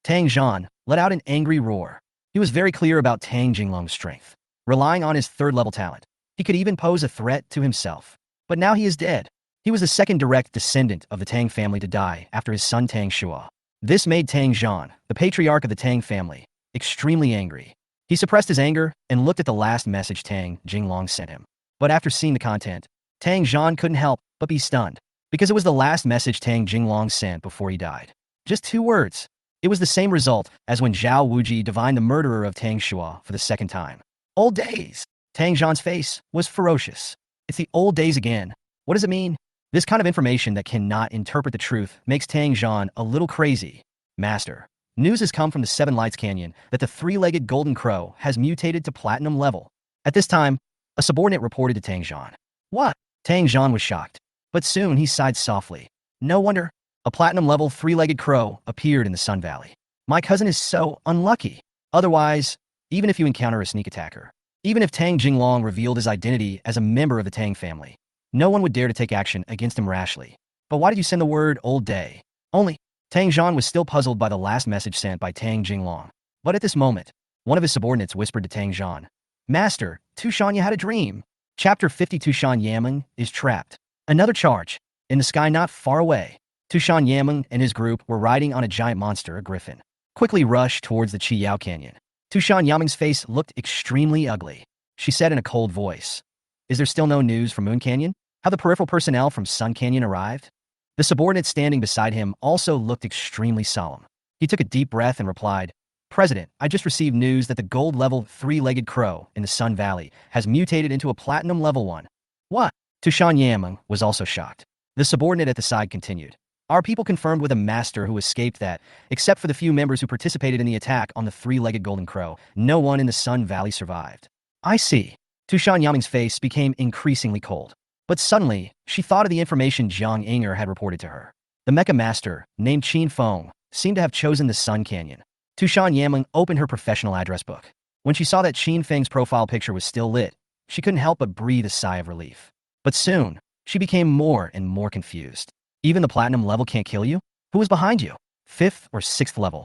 Tang Zhan let out an angry roar. He was very clear about Tang Jinglong's strength. Relying on his third-level talent, he could even pose a threat to himself. But now he is dead. He was the second direct descendant of the Tang family to die after his son Tang Shua. This made Tang Zhan, the patriarch of the Tang family, extremely angry. He suppressed his anger and looked at the last message Tang Jinglong sent him. But after seeing the content, Tang Zhan couldn't help but be stunned, because it was the last message Tang Jinglong sent before he died. Just 2 words. It was the same result as when Zhao Wuji divined the murderer of Tang Shua for the second time. Old days. Tang Zhan's face was ferocious. It's the old days again. What does it mean? This kind of information that cannot interpret the truth makes Tang Zhan a little crazy. Master, news has come from the Seven Lights Canyon that the 3-legged golden crow has mutated to platinum level. At this time, a subordinate reported to Tang Zhan. What? Tang Zhan was shocked. But soon he sighed softly. No wonder. A platinum level 3-legged crow appeared in the Sun Valley. My cousin is so unlucky. Otherwise, even if you encounter a sneak attacker, even if Tang Jinglong revealed his identity as a member of the Tang family, no one would dare to take action against him rashly. But why did you send the word old day? Only, Tang Zhan was still puzzled by the last message sent by Tang Jinglong. But at this moment, one of his subordinates whispered to Tang Zhan, Master, Tushanya had a dream. Chapter 50 Tushan Yameng is trapped. Another charge. In the sky not far away, Tushan Yameng and his group were riding on a giant monster, a griffin. Quickly rushed towards the Qiyao Canyon. Tushan Yameng's face looked extremely ugly. She said in a cold voice, Is there still no news from Moon Canyon? How the peripheral personnel from Sun Canyon arrived? The subordinate standing beside him also looked extremely solemn. He took a deep breath and replied, President, I just received news that the gold-level 3-legged crow in the Sun Valley has mutated into a platinum level 1. What? Tushan Yameng was also shocked. The subordinate at the side continued. Our people confirmed with a master who escaped that, except for the few members who participated in the attack on the 3-legged golden crow, no one in the Sun Valley survived. I see. Tushan Yameng's face became increasingly cold. But suddenly, she thought of the information Jiang Inger had reported to her. The Mecha master, named Chen Feng, seemed to have chosen the Sun Canyon. Tushan Yameng opened her professional address book. When she saw that Chen Feng's profile picture was still lit, she couldn't help but breathe a sigh of relief. But soon, she became more and more confused. Even the platinum level can't kill you? Who is behind you? 5th or 6th level?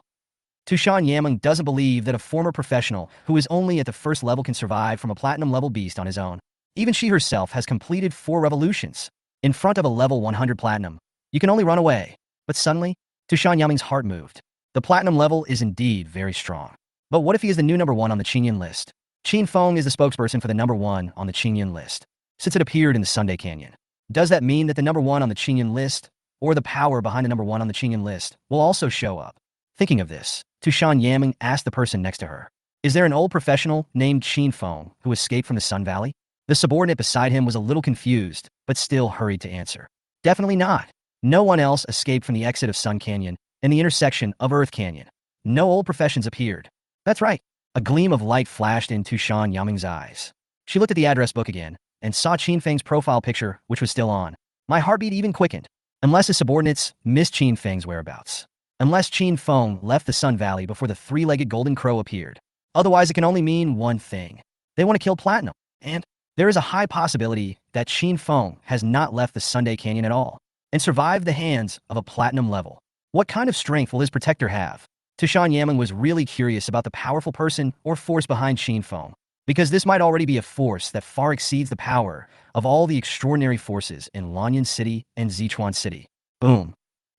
Tushan Yameng doesn't believe that a former professional who is only at the 1st level can survive from a platinum level beast on his own. Even she herself has completed 4 revolutions. In front of a level 100 platinum, you can only run away. But suddenly, Tushan Yameng's heart moved. The platinum level is indeed very strong. But what if he is the new number 1 on the Qinyan list? Chen Feng is the spokesperson for the number 1 on the Qinyan list, since it appeared in the Sunday Canyon. Does that mean that the number 1 on the Qinyan list, or the power behind the number 1 on the Qinyan list, will also show up? Thinking of this, Tushan Yameng asked the person next to her, Is there an old professional named Chen Feng who escaped from the Sun Valley? The subordinate beside him was a little confused, but still hurried to answer. Definitely not. No one else escaped from the exit of Sun Canyon and the intersection of Earth Canyon. No old professions appeared. That's right. A gleam of light flashed in Tushan Yameng's eyes. She looked at the address book again and saw Chen Feng's profile picture, which was still on. My heartbeat even quickened. Unless his subordinates missed Chen Feng's whereabouts. Unless Chen Feng left the Sun Valley before the 3-legged golden crow appeared. Otherwise, it can only mean one thing. They want to kill Platinum. And there is a high possibility that Chen Feng has not left the Sunday Canyon at all and survived the hands of a platinum level. What kind of strength will his protector have? Tushan Yameng was really curious about the powerful person or force behind Chen Feng, because this might already be a force that far exceeds the power of all the extraordinary forces in Lanyan City and Zichuan City. Boom.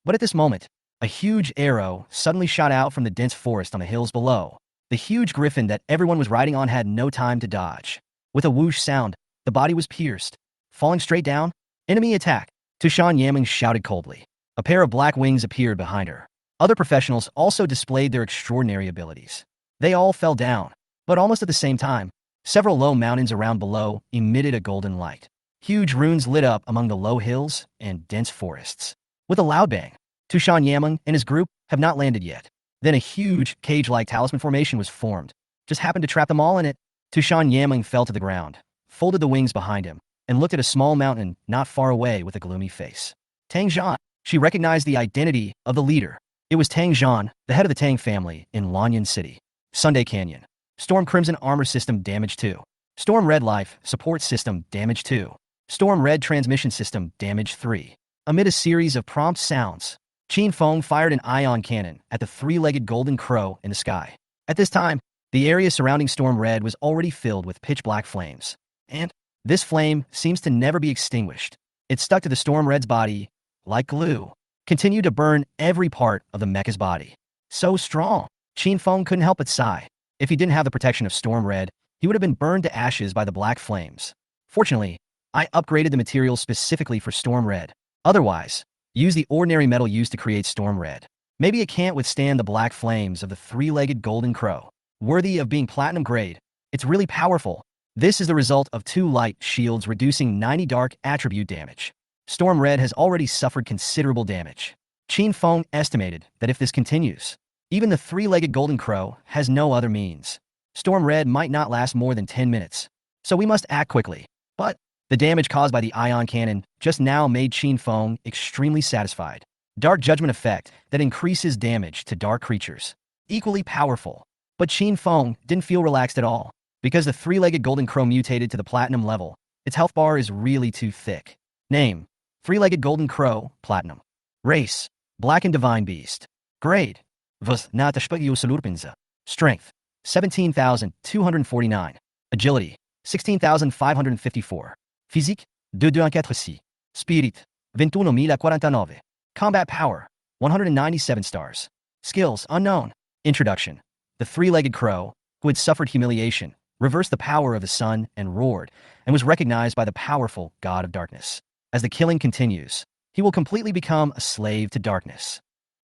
But at this moment, a huge arrow suddenly shot out from the dense forest on the hills below. The huge griffin that everyone was riding on had no time to dodge. With a whoosh sound, the body was pierced. Falling straight down, enemy attack. Tushan Yameng shouted coldly. A pair of black wings appeared behind her. Other professionals also displayed their extraordinary abilities. They all fell down, but almost at the same time, several low mountains around below emitted a golden light. Huge runes lit up among the low hills and dense forests. With a loud bang, Tushan Yameng and his group have not landed yet. Then a huge, cage-like talisman formation was formed. Just happened to trap them all in it. Tushan Yameng fell to the ground, folded the wings behind him, and looked at a small mountain not far away with a gloomy face. Tang Zhan. She recognized the identity of the leader. It was Tang Zhan, the head of the Tang family in Lanyan City. Sunday Canyon. Storm Crimson Armor System damage 2. Storm Red Life Support System damage 2. Storm Red Transmission System damage 3. Amid a series of prompt sounds, Chen Feng fired an ion cannon at the three-legged golden crow in the sky. At this time, the area surrounding Storm Red was already filled with pitch-black flames. And this flame seems to never be extinguished. It stuck to the Storm Red's body like glue, continued to burn every part of the mecha's body. So strong, Chen Feng couldn't help but sigh. If he didn't have the protection of Storm Red, he would have been burned to ashes by the black flames. Fortunately, I upgraded the materials specifically for Storm Red. Otherwise, use the ordinary metal used to create Storm Red. Maybe it can't withstand the black flames of the three-legged golden crow. Worthy of being platinum grade. It's really powerful. This is the result of 2 light shields reducing 90 dark attribute damage. Storm Red has already suffered considerable damage. Chen Feng estimated that if this continues, even the three-legged golden crow has no other means. Storm Red might not last more than 10 minutes, so we must act quickly. But the damage caused by the ion cannon just now made Chen Feng extremely satisfied. Dark Judgment effect that increases damage to dark creatures. Equally powerful. But Chen Feng didn't feel relaxed at all. Because the three-legged golden crow mutated to the platinum level, its health bar is really too thick. Name: Three-legged golden crow, platinum. Race: Black and Divine Beast. Grade: Strength: 17,249. Agility: 16,554. Physique: 2214. Spirit: 21049. Combat power: 197 stars. Skills unknown. Introduction. The three-legged crow, who had suffered humiliation, reversed the power of the sun and roared, and was recognized by the powerful god of darkness. As the killing continues, he will completely become a slave to darkness.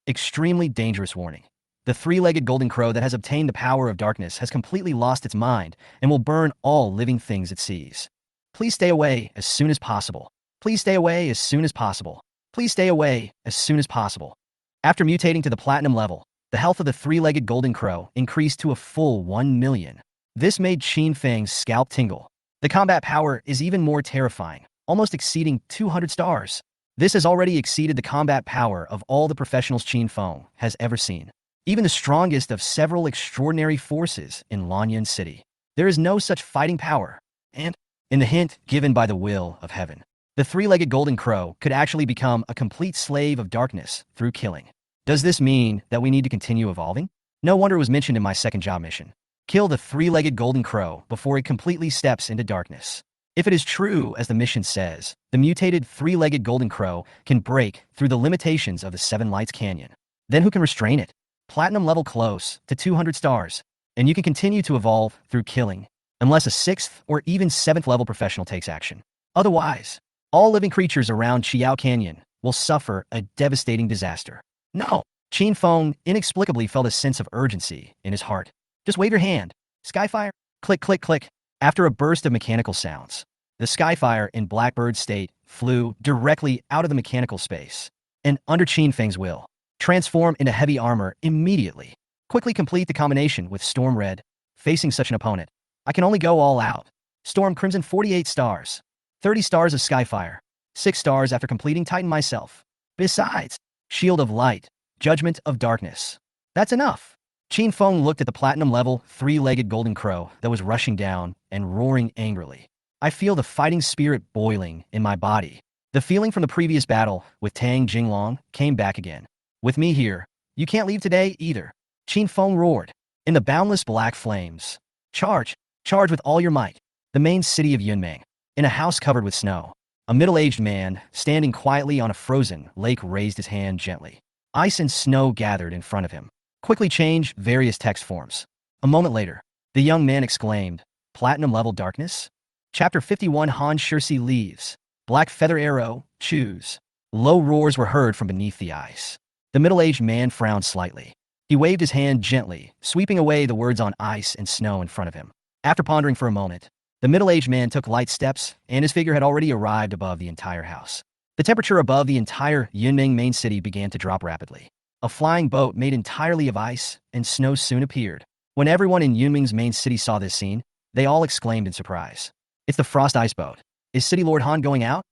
Extremely dangerous warning. The three-legged golden crow that has obtained the power of darkness has completely lost its mind and will burn all living things it sees. Please stay away as soon as possible. Please stay away as soon as possible. Please stay away as soon as possible. After mutating to the platinum level, the health of the three-legged golden crow increased to a full 1 million. This made Chen Feng's scalp tingle. The combat power is even more terrifying, almost exceeding 200 stars. This has already exceeded the combat power of all the professionals Chen Feng has ever seen. Even the strongest of several extraordinary forces in Lanyan City. There is no such fighting power. And, in the hint given by the will of heaven, the three-legged golden crow could actually become a complete slave of darkness through killing. Does this mean that we need to continue evolving? No wonder it was mentioned in my second job mission. Kill the three-legged golden crow before it completely steps into darkness. If it is true, as the mission says, the mutated three-legged golden crow can break through the limitations of the Seven Lights Canyon. Then who can restrain it? Platinum level close to 200 stars. And you can continue to evolve through killing, unless a 6th or even 7th level professional takes action. Otherwise, all living creatures around Chiao Canyon will suffer a devastating disaster. No! Chen Feng inexplicably felt a sense of urgency in his heart. Just wave your hand. Skyfire. Click, click, click. After a burst of mechanical sounds, the Skyfire in Blackbird state flew directly out of the mechanical space, and under Chen Feng's will, transform into heavy armor immediately. Quickly complete the combination with Storm Red. Facing such an opponent, I can only go all out. Storm Crimson 48 stars. 30 stars of Skyfire. 6 stars after completing Titan myself. Besides, Shield of Light, Judgment of Darkness. That's enough. Chen Feng looked at the platinum level, three-legged golden crow that was rushing down and roaring angrily. I feel the fighting spirit boiling in my body. The feeling from the previous battle with Tang Jinglong came back again. With me here, you can't leave today either. Chen Feng roared. In the boundless black flames. Charge! Charge with all your might. The main city of Yunmeng. In a house covered with snow. A middle-aged man, standing quietly on a frozen lake, raised his hand gently. Ice and snow gathered in front of him. Quickly change various text forms. A moment later, the young man exclaimed, Platinum-level darkness? Chapter 51 Han Shirsi leaves. Black feather arrow, choose. Low roars were heard from beneath the ice. The middle-aged man frowned slightly. He waved his hand gently, sweeping away the words on ice and snow in front of him. After pondering for a moment, the middle-aged man took light steps, and his figure had already arrived above the entire house. The temperature above the entire Yunmeng main city began to drop rapidly. A flying boat made entirely of ice and snow soon appeared. When everyone in Yunmeng's main city saw this scene, they all exclaimed in surprise. It's the Frost Ice Boat. Is City Lord Han going out?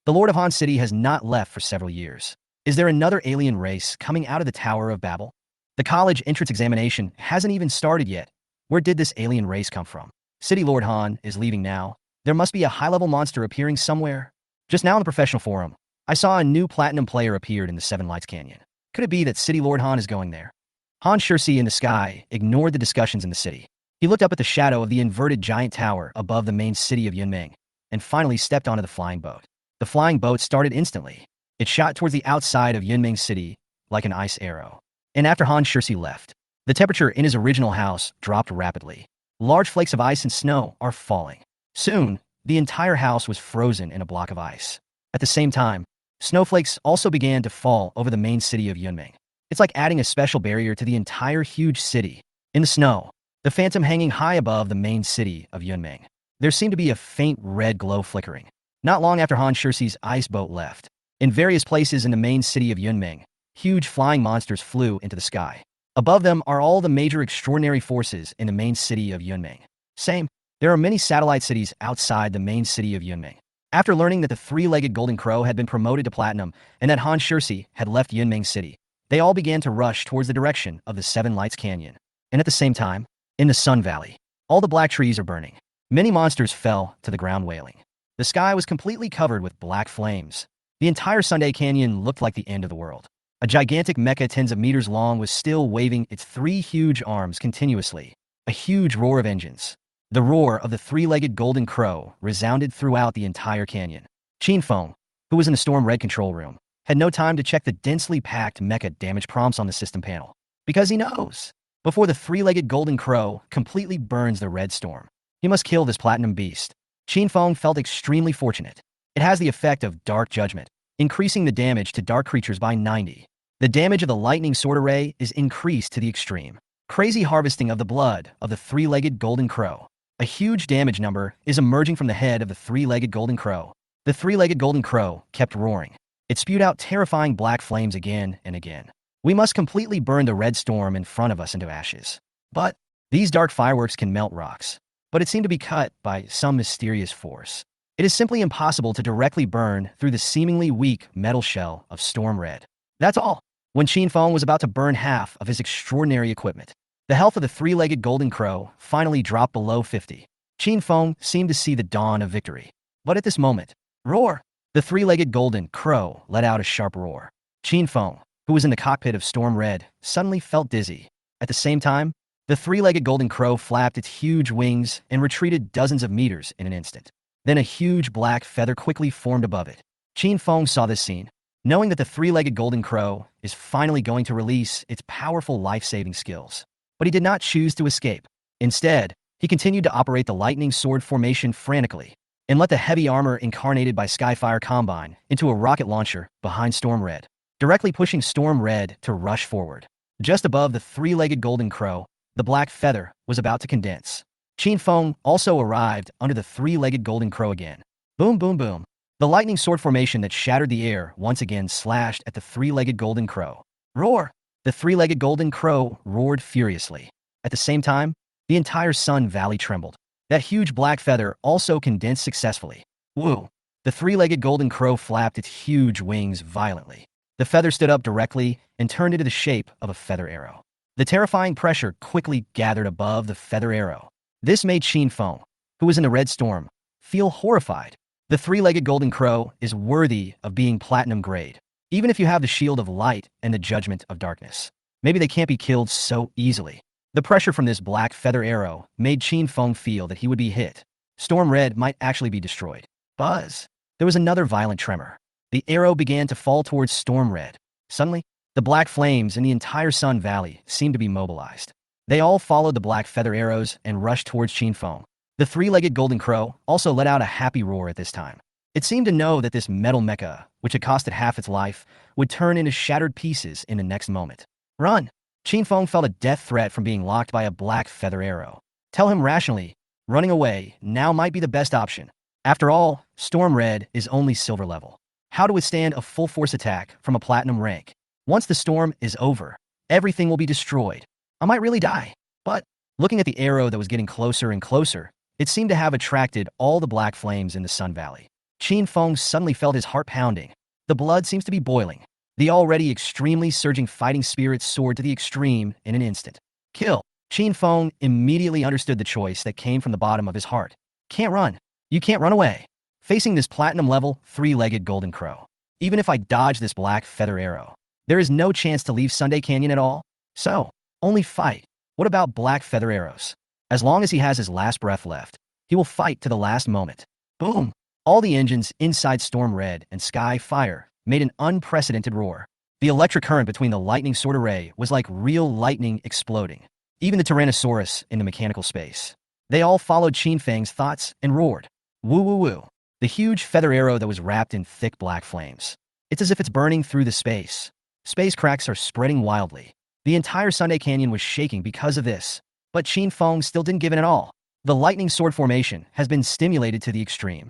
The Lord of Han City has not left for several years. Is there another alien race coming out of the Tower of Babel? The college entrance examination hasn't even started yet. Where did this alien race come from? City Lord Han is leaving now. There must be a high-level monster appearing somewhere. Just now in the professional forum, I saw a new platinum player appeared in the Seven Lights Canyon. Could it be that City Lord Han is going there? Han Shirsi in the sky ignored the discussions in the city. He looked up at the shadow of the inverted giant tower above the main city of Yunming, and finally stepped onto the flying boat. The flying boat started instantly. It shot towards the outside of Yunming City like an ice arrow. And after Han Shirsi left, the temperature in his original house dropped rapidly. Large flakes of ice and snow are falling. Soon, the entire house was frozen in a block of ice. At the same time, snowflakes also began to fall over the main city of Yunming. It's like adding a special barrier to the entire huge city. In the snow, the phantom hanging high above the main city of Yunming, there seemed to be a faint red glow flickering. Not long after Han Shirsi's ice boat left, in various places in the main city of Yunming, huge flying monsters flew into the sky. Above them are all the major extraordinary forces in the main city of Yunming. There are many satellite cities outside the main city of Yunming. After learning that the three-legged golden crow had been promoted to platinum and that Han Shirsi had left Yunming City, they all began to rush towards the direction of the Seven Lights Canyon. And at the same time, in the Sun Valley, all the black trees are burning. Many monsters fell to the ground wailing. The sky was completely covered with black flames. The entire Sunday Canyon looked like the end of the world. A gigantic mecha tens of meters long was still waving its three huge arms continuously. A huge roar of engines. The roar of the three-legged golden crow resounded throughout the entire canyon. Chen Feng, who was in the Storm Red control room, had no time to check the densely packed mecha damage prompts on the system panel. Because he knows, before the three-legged golden crow completely burns the red storm, he must kill this platinum beast. Chen Feng felt extremely fortunate. It has the effect of Dark Judgment, increasing the damage to dark creatures by 90. The damage of the lightning sword array is increased to the extreme. Crazy harvesting of the blood of the three-legged golden crow. A huge damage number is emerging from the head of the three-legged golden crow. The three-legged golden crow kept roaring. It spewed out terrifying black flames again and again. We must completely burn the red storm in front of us into ashes. But these dark fireworks can melt rocks. But it seemed to be cut by some mysterious force. It is simply impossible to directly burn through the seemingly weak metal shell of Storm Red. That's all. When Chen Feng was about to burn half of his extraordinary equipment, the health of the three-legged golden crow finally dropped below 50. Chen Feng seemed to see the dawn of victory. But at this moment, roar! The three-legged golden crow let out a sharp roar. Chen Feng, who was in the cockpit of Storm Red, suddenly felt dizzy. At the same time, the three-legged golden crow flapped its huge wings and retreated dozens of meters in an instant. Then a huge black feather quickly formed above it. Chen Feng saw this scene, knowing that the three-legged golden crow is finally going to release its powerful life-saving skills. But he did not choose to escape. Instead, he continued to operate the lightning sword formation frantically and let the heavy armor incarnated by Skyfire combine into a rocket launcher behind Storm Red, directly pushing Storm Red to rush forward. Just above the three-legged golden crow, the black feather was about to condense. Chen Feng also arrived under the three-legged golden crow again. Boom, boom, boom. The lightning sword formation that shattered the air once again slashed at the three-legged golden crow. Roar! The three-legged golden crow roared furiously. At the same time, the entire Sun Valley trembled. That huge black feather also condensed successfully. Woo! The three-legged golden crow flapped its huge wings violently. The feather stood up directly and turned into the shape of a feather arrow. The terrifying pressure quickly gathered above the feather arrow. This made Chen Feng, who was in the red storm, feel horrified. The three-legged golden crow is worthy of being platinum grade, even if you have the shield of light and the judgment of darkness. Maybe they can't be killed so easily. The pressure from this black feather arrow made Chen Feng feel that he would be hit. Storm Red might actually be destroyed. Buzz! There was another violent tremor. The arrow began to fall towards Storm Red. Suddenly, the black flames in the entire Sun Valley seemed to be mobilized. They all followed the black feather arrows and rushed towards Chen Feng. The three-legged golden crow also let out a happy roar at this time. It seemed to know that this metal mecha, which had costed half its life, would turn into shattered pieces in the next moment. Run! Chen Feng felt a death threat from being locked by a black feather arrow. Tell him rationally, running away now might be the best option. After all, Storm Red is only silver level. How to withstand a full-force attack from a platinum rank? Once the storm is over, everything will be destroyed. I might really die. But, looking at the arrow that was getting closer and closer, it seemed to have attracted all the black flames in the Sun Valley. Chen Feng suddenly felt his heart pounding. The blood seems to be boiling. The already extremely surging fighting spirit soared to the extreme in an instant. Kill. Chen Feng immediately understood the choice that came from the bottom of his heart. Can't run. You can't run away. Facing this platinum-level, three-legged golden crow. Even if I dodge this black feather arrow, there is no chance to leave Sunday Canyon at all. So, only fight. What about black feather arrows? As long as he has his last breath left, he will fight to the last moment. Boom! All the engines inside Storm Red and Sky Fire made an unprecedented roar. The electric current between the lightning sword array was like real lightning exploding. Even the Tyrannosaurus in the mechanical space. They all followed Chen Feng's thoughts and roared. Woo woo woo. The huge feather arrow that was wrapped in thick black flames. It's as if it's burning through the space. Space cracks are spreading wildly. The entire Sunday Canyon was shaking because of this. But Chen Feng still didn't give in at all. The lightning sword formation has been stimulated to the extreme.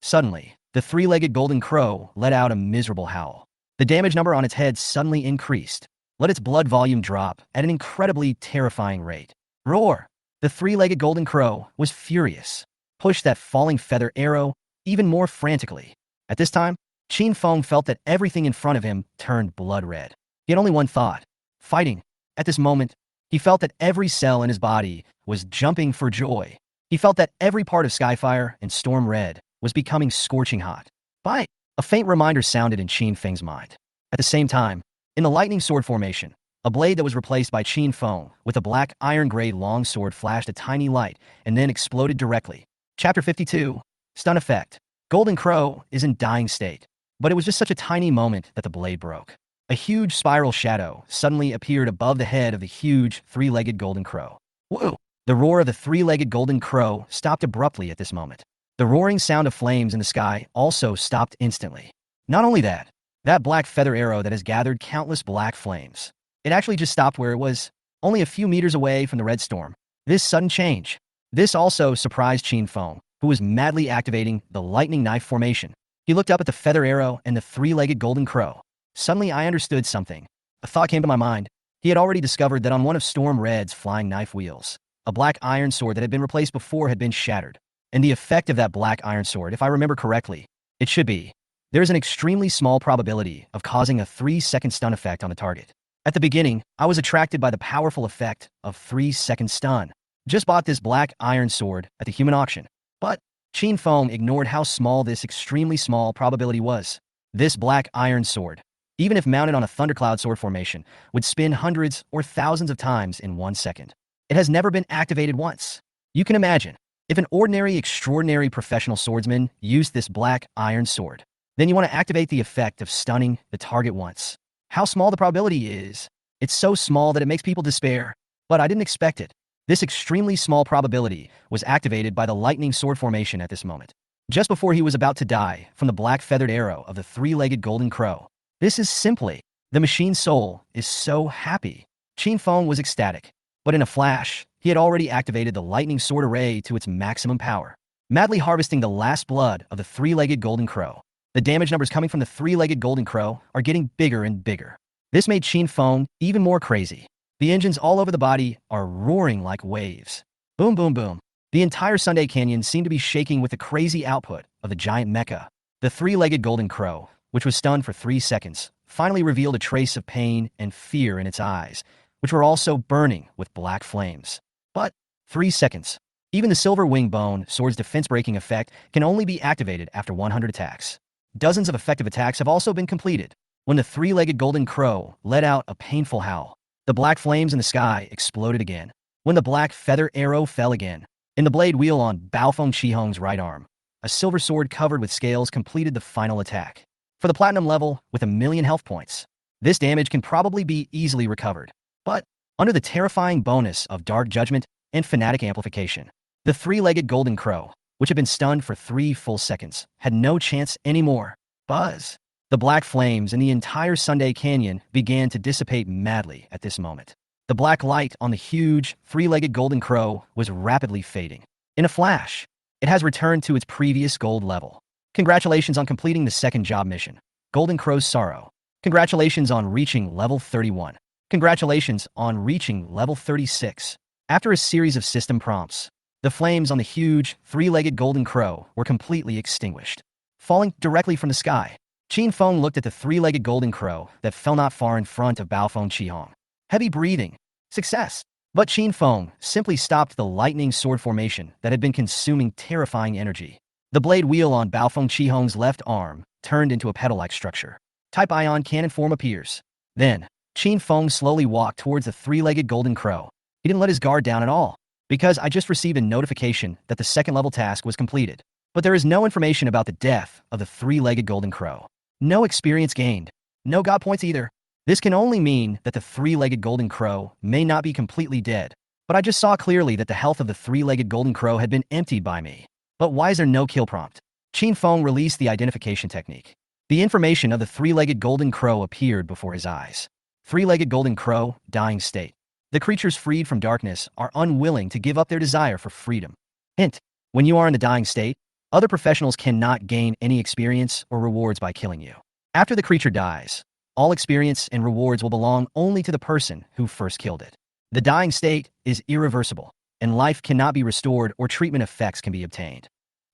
Suddenly, the three-legged golden crow let out a miserable howl. The damage number on its head suddenly increased. Let its blood volume drop at an incredibly terrifying rate. Roar! The three-legged golden crow was furious. Pushed that falling feather arrow even more frantically. At this time, Chen Feng felt that everything in front of him turned blood red. He had only one thought. Fighting. At this moment, he felt that every cell in his body was jumping for joy. He felt that every part of Skyfire and Storm Red was becoming scorching hot. Fight! A faint reminder sounded in Chen Feng's mind. At the same time, in the lightning sword formation, a blade that was replaced by Chen Feng with a black iron-gray long sword flashed a tiny light and then exploded directly. Chapter 52. Stun Effect. Golden Crow is in dying state, but it was just such a tiny moment that the blade broke. A huge spiral shadow suddenly appeared above the head of the huge three-legged golden crow. Whoa! The roar of the three-legged golden crow stopped abruptly at this moment. The roaring sound of flames in the sky also stopped instantly. Not only that, that black feather arrow that has gathered countless black flames. It actually just stopped where it was, only a few meters away from the red storm. This sudden change. This also surprised Chen Feng, who was madly activating the lightning knife formation. He looked up at the feather arrow and the three-legged golden crow. Suddenly I understood something. A thought came to my mind. He had already discovered that on one of Storm Red's flying knife wheels, a black iron sword that had been replaced before had been shattered. And the effect of that black iron sword, if I remember correctly, it should be, there is an extremely small probability of causing a 3-second stun effect on the target. At the beginning, I was attracted by the powerful effect of 3-second stun. Just bought this black iron sword at the human auction. But Chen Feng ignored how small this extremely small probability was. This black iron sword, even if mounted on a thundercloud sword formation, would spin hundreds or thousands of times in 1 second. It has never been activated once. You can imagine, if an ordinary, extraordinary professional swordsman used this black iron sword, then you want to activate the effect of stunning the target once. How small the probability is. It's so small that it makes people despair. But I didn't expect it. This extremely small probability was activated by the lightning sword formation at this moment. Just before he was about to die from the black feathered arrow of the three-legged golden crow. This is simply, the machine's soul is so happy. Chen Feng was ecstatic. But in a flash, he had already activated the lightning sword array to its maximum power, madly harvesting the last blood of the three-legged golden crow. The damage numbers coming from the three-legged golden crow are getting bigger and bigger. This made Chen Feng even more crazy. The engines all over the body are roaring like waves. Boom, boom, boom. The entire Sunday Canyon seemed to be shaking with the crazy output of the giant Mecha. The three-legged golden crow, which was stunned for 3 seconds, finally revealed a trace of pain and fear in its eyes, which were also burning with black flames. But 3 seconds. Even the silver wing bone sword's defense-breaking effect can only be activated after 100 attacks. Dozens of effective attacks have also been completed. When the three-legged golden crow let out a painful howl, the black flames in the sky exploded again. When the black feather arrow fell again, in the blade wheel on Baofeng Qihong's right arm, a silver sword covered with scales completed the final attack. For the platinum level, with 1,000,000 health points, this damage can probably be easily recovered. But, under the terrifying bonus of Dark Judgment and Fanatic Amplification, the three-legged golden crow, which had been stunned for 3 full seconds, had no chance anymore. Buzz! The black flames in the entire Sunday Canyon began to dissipate madly at this moment. The black light on the huge, three-legged golden crow was rapidly fading. In a flash, it has returned to its previous gold level. Congratulations on completing the second job mission, Golden Crow's Sorrow. Congratulations on reaching level 31. Congratulations on reaching level 36. After a series of system prompts, the flames on the huge, three-legged golden crow were completely extinguished. Falling directly from the sky, Chen Feng looked at the three-legged golden crow that fell not far in front of Baofeng Qihong. Heavy breathing. Success. But Chen Feng simply stopped the lightning sword formation that had been consuming terrifying energy. The blade wheel on Baofeng Qihong's left arm turned into a petal-like structure. Type ion cannon form appears. Then, Chen Feng slowly walked towards the three-legged golden crow. He didn't let his guard down at all, because I just received a notification that the second-level task was completed. But there is no information about the death of the three-legged golden crow. No experience gained. No god points either. This can only mean that the three-legged golden crow may not be completely dead. But I just saw clearly that the health of the three-legged golden crow had been emptied by me. But why is there no kill prompt? Chen Feng released the identification technique. The information of the three-legged golden crow appeared before his eyes. Three-legged golden crow, dying state. The creatures freed from darkness are unwilling to give up their desire for freedom. Hint: when you are in the dying state, other professionals cannot gain any experience or rewards by killing you. After the creature dies, all experience and rewards will belong only to the person who first killed it. The dying state is irreversible, and life cannot be restored or treatment effects can be obtained.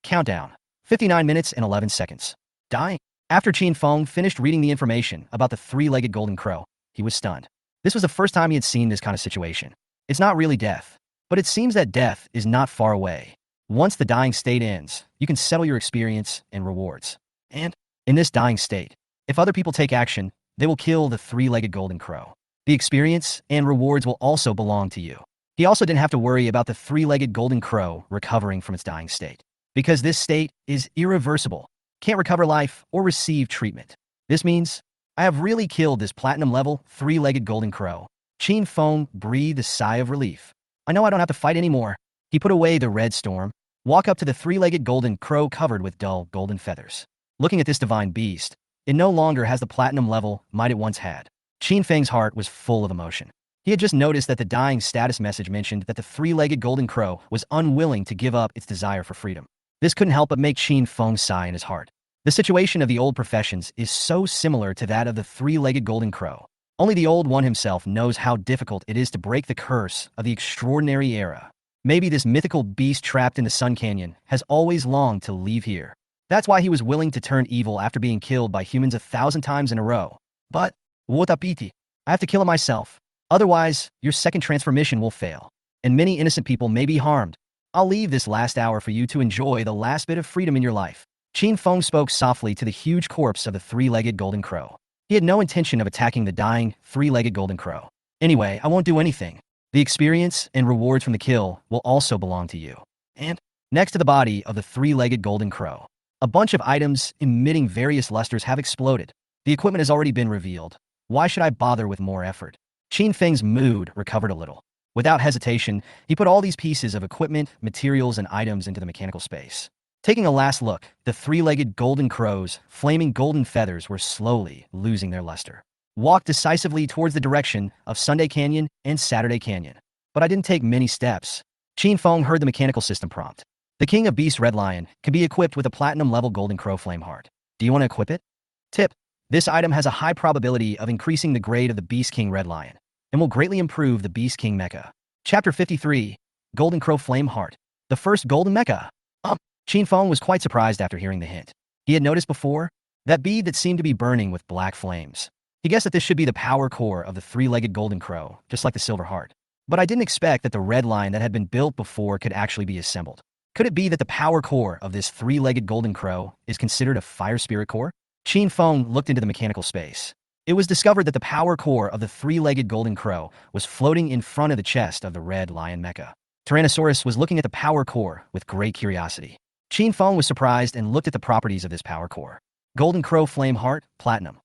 Countdown: 59 minutes and 11 seconds. Dying. After Chen Feng finished reading the information about the three-legged golden crow, he was stunned. This was the first time he had seen this kind of situation. It's not really death, but it seems that death is not far away. Once the dying state ends, you can settle your experience and rewards. And, in this dying state, if other people take action, they will kill the three-legged golden crow. The experience and rewards will also belong to you. He also didn't have to worry about the three-legged golden crow recovering from its dying state, because this state is irreversible, can't recover life or receive treatment. This means I have really killed this platinum-level three-legged golden crow. Chen Feng breathed a sigh of relief. I know I don't have to fight anymore. He put away the red storm, walked up to the three-legged golden crow covered with dull golden feathers. Looking at this divine beast, it no longer has the platinum level might it once had. Chen Feng's heart was full of emotion. He had just noticed that the dying status message mentioned that the three-legged golden crow was unwilling to give up its desire for freedom. This couldn't help but make Chen Feng sigh in his heart. The situation of the old professions is so similar to that of the three-legged golden crow. Only the old one himself knows how difficult it is to break the curse of the extraordinary era. Maybe this mythical beast trapped in the Sun Canyon has always longed to leave here. That's why he was willing to turn evil after being killed by humans 1,000 times in a row. But, what a pity. I have to kill it myself. Otherwise, your second transformation will fail, and many innocent people may be harmed. I'll leave this last hour for you to enjoy the last bit of freedom in your life. Chen Feng spoke softly to the huge corpse of the three-legged golden crow. He had no intention of attacking the dying, three-legged golden crow. Anyway, I won't do anything. The experience and rewards from the kill will also belong to you. And, next to the body of the three-legged golden crow, a bunch of items emitting various lusters have exploded. The equipment has already been revealed. Why should I bother with more effort? Chen Feng's mood recovered a little. Without hesitation, he put all these pieces of equipment, materials, and items into the mechanical space. Taking a last look, the three-legged golden crow's flaming golden feathers were slowly losing their luster. Walked decisively towards the direction of Sunday Canyon and Saturday Canyon. But I didn't take many steps. Chen Feng heard the mechanical system prompt. The King of Beasts Red Lion can be equipped with a platinum-level golden crow flame heart. Do you want to equip it? Tip: this item has a high probability of increasing the grade of the Beast King Red Lion, and will greatly improve the Beast King Mecha. Chapter 53, Golden Crow Flame Heart. The first Golden Mecha. Chen Feng was quite surprised after hearing the hint. He had noticed before that bead that seemed to be burning with black flames. He guessed that this should be the power core of the three-legged golden crow, just like the silver heart. But I didn't expect that the red line that had been built before could actually be assembled. Could it be that the power core of this three-legged golden crow is considered a fire spirit core? Chen Feng looked into the mechanical space. It was discovered that the power core of the three-legged golden crow was floating in front of the chest of the red lion mecha. Tyrannosaurus was looking at the power core with great curiosity. Chen Feng was surprised and looked at the properties of this power core. Golden Crow Flame Heart, Platinum.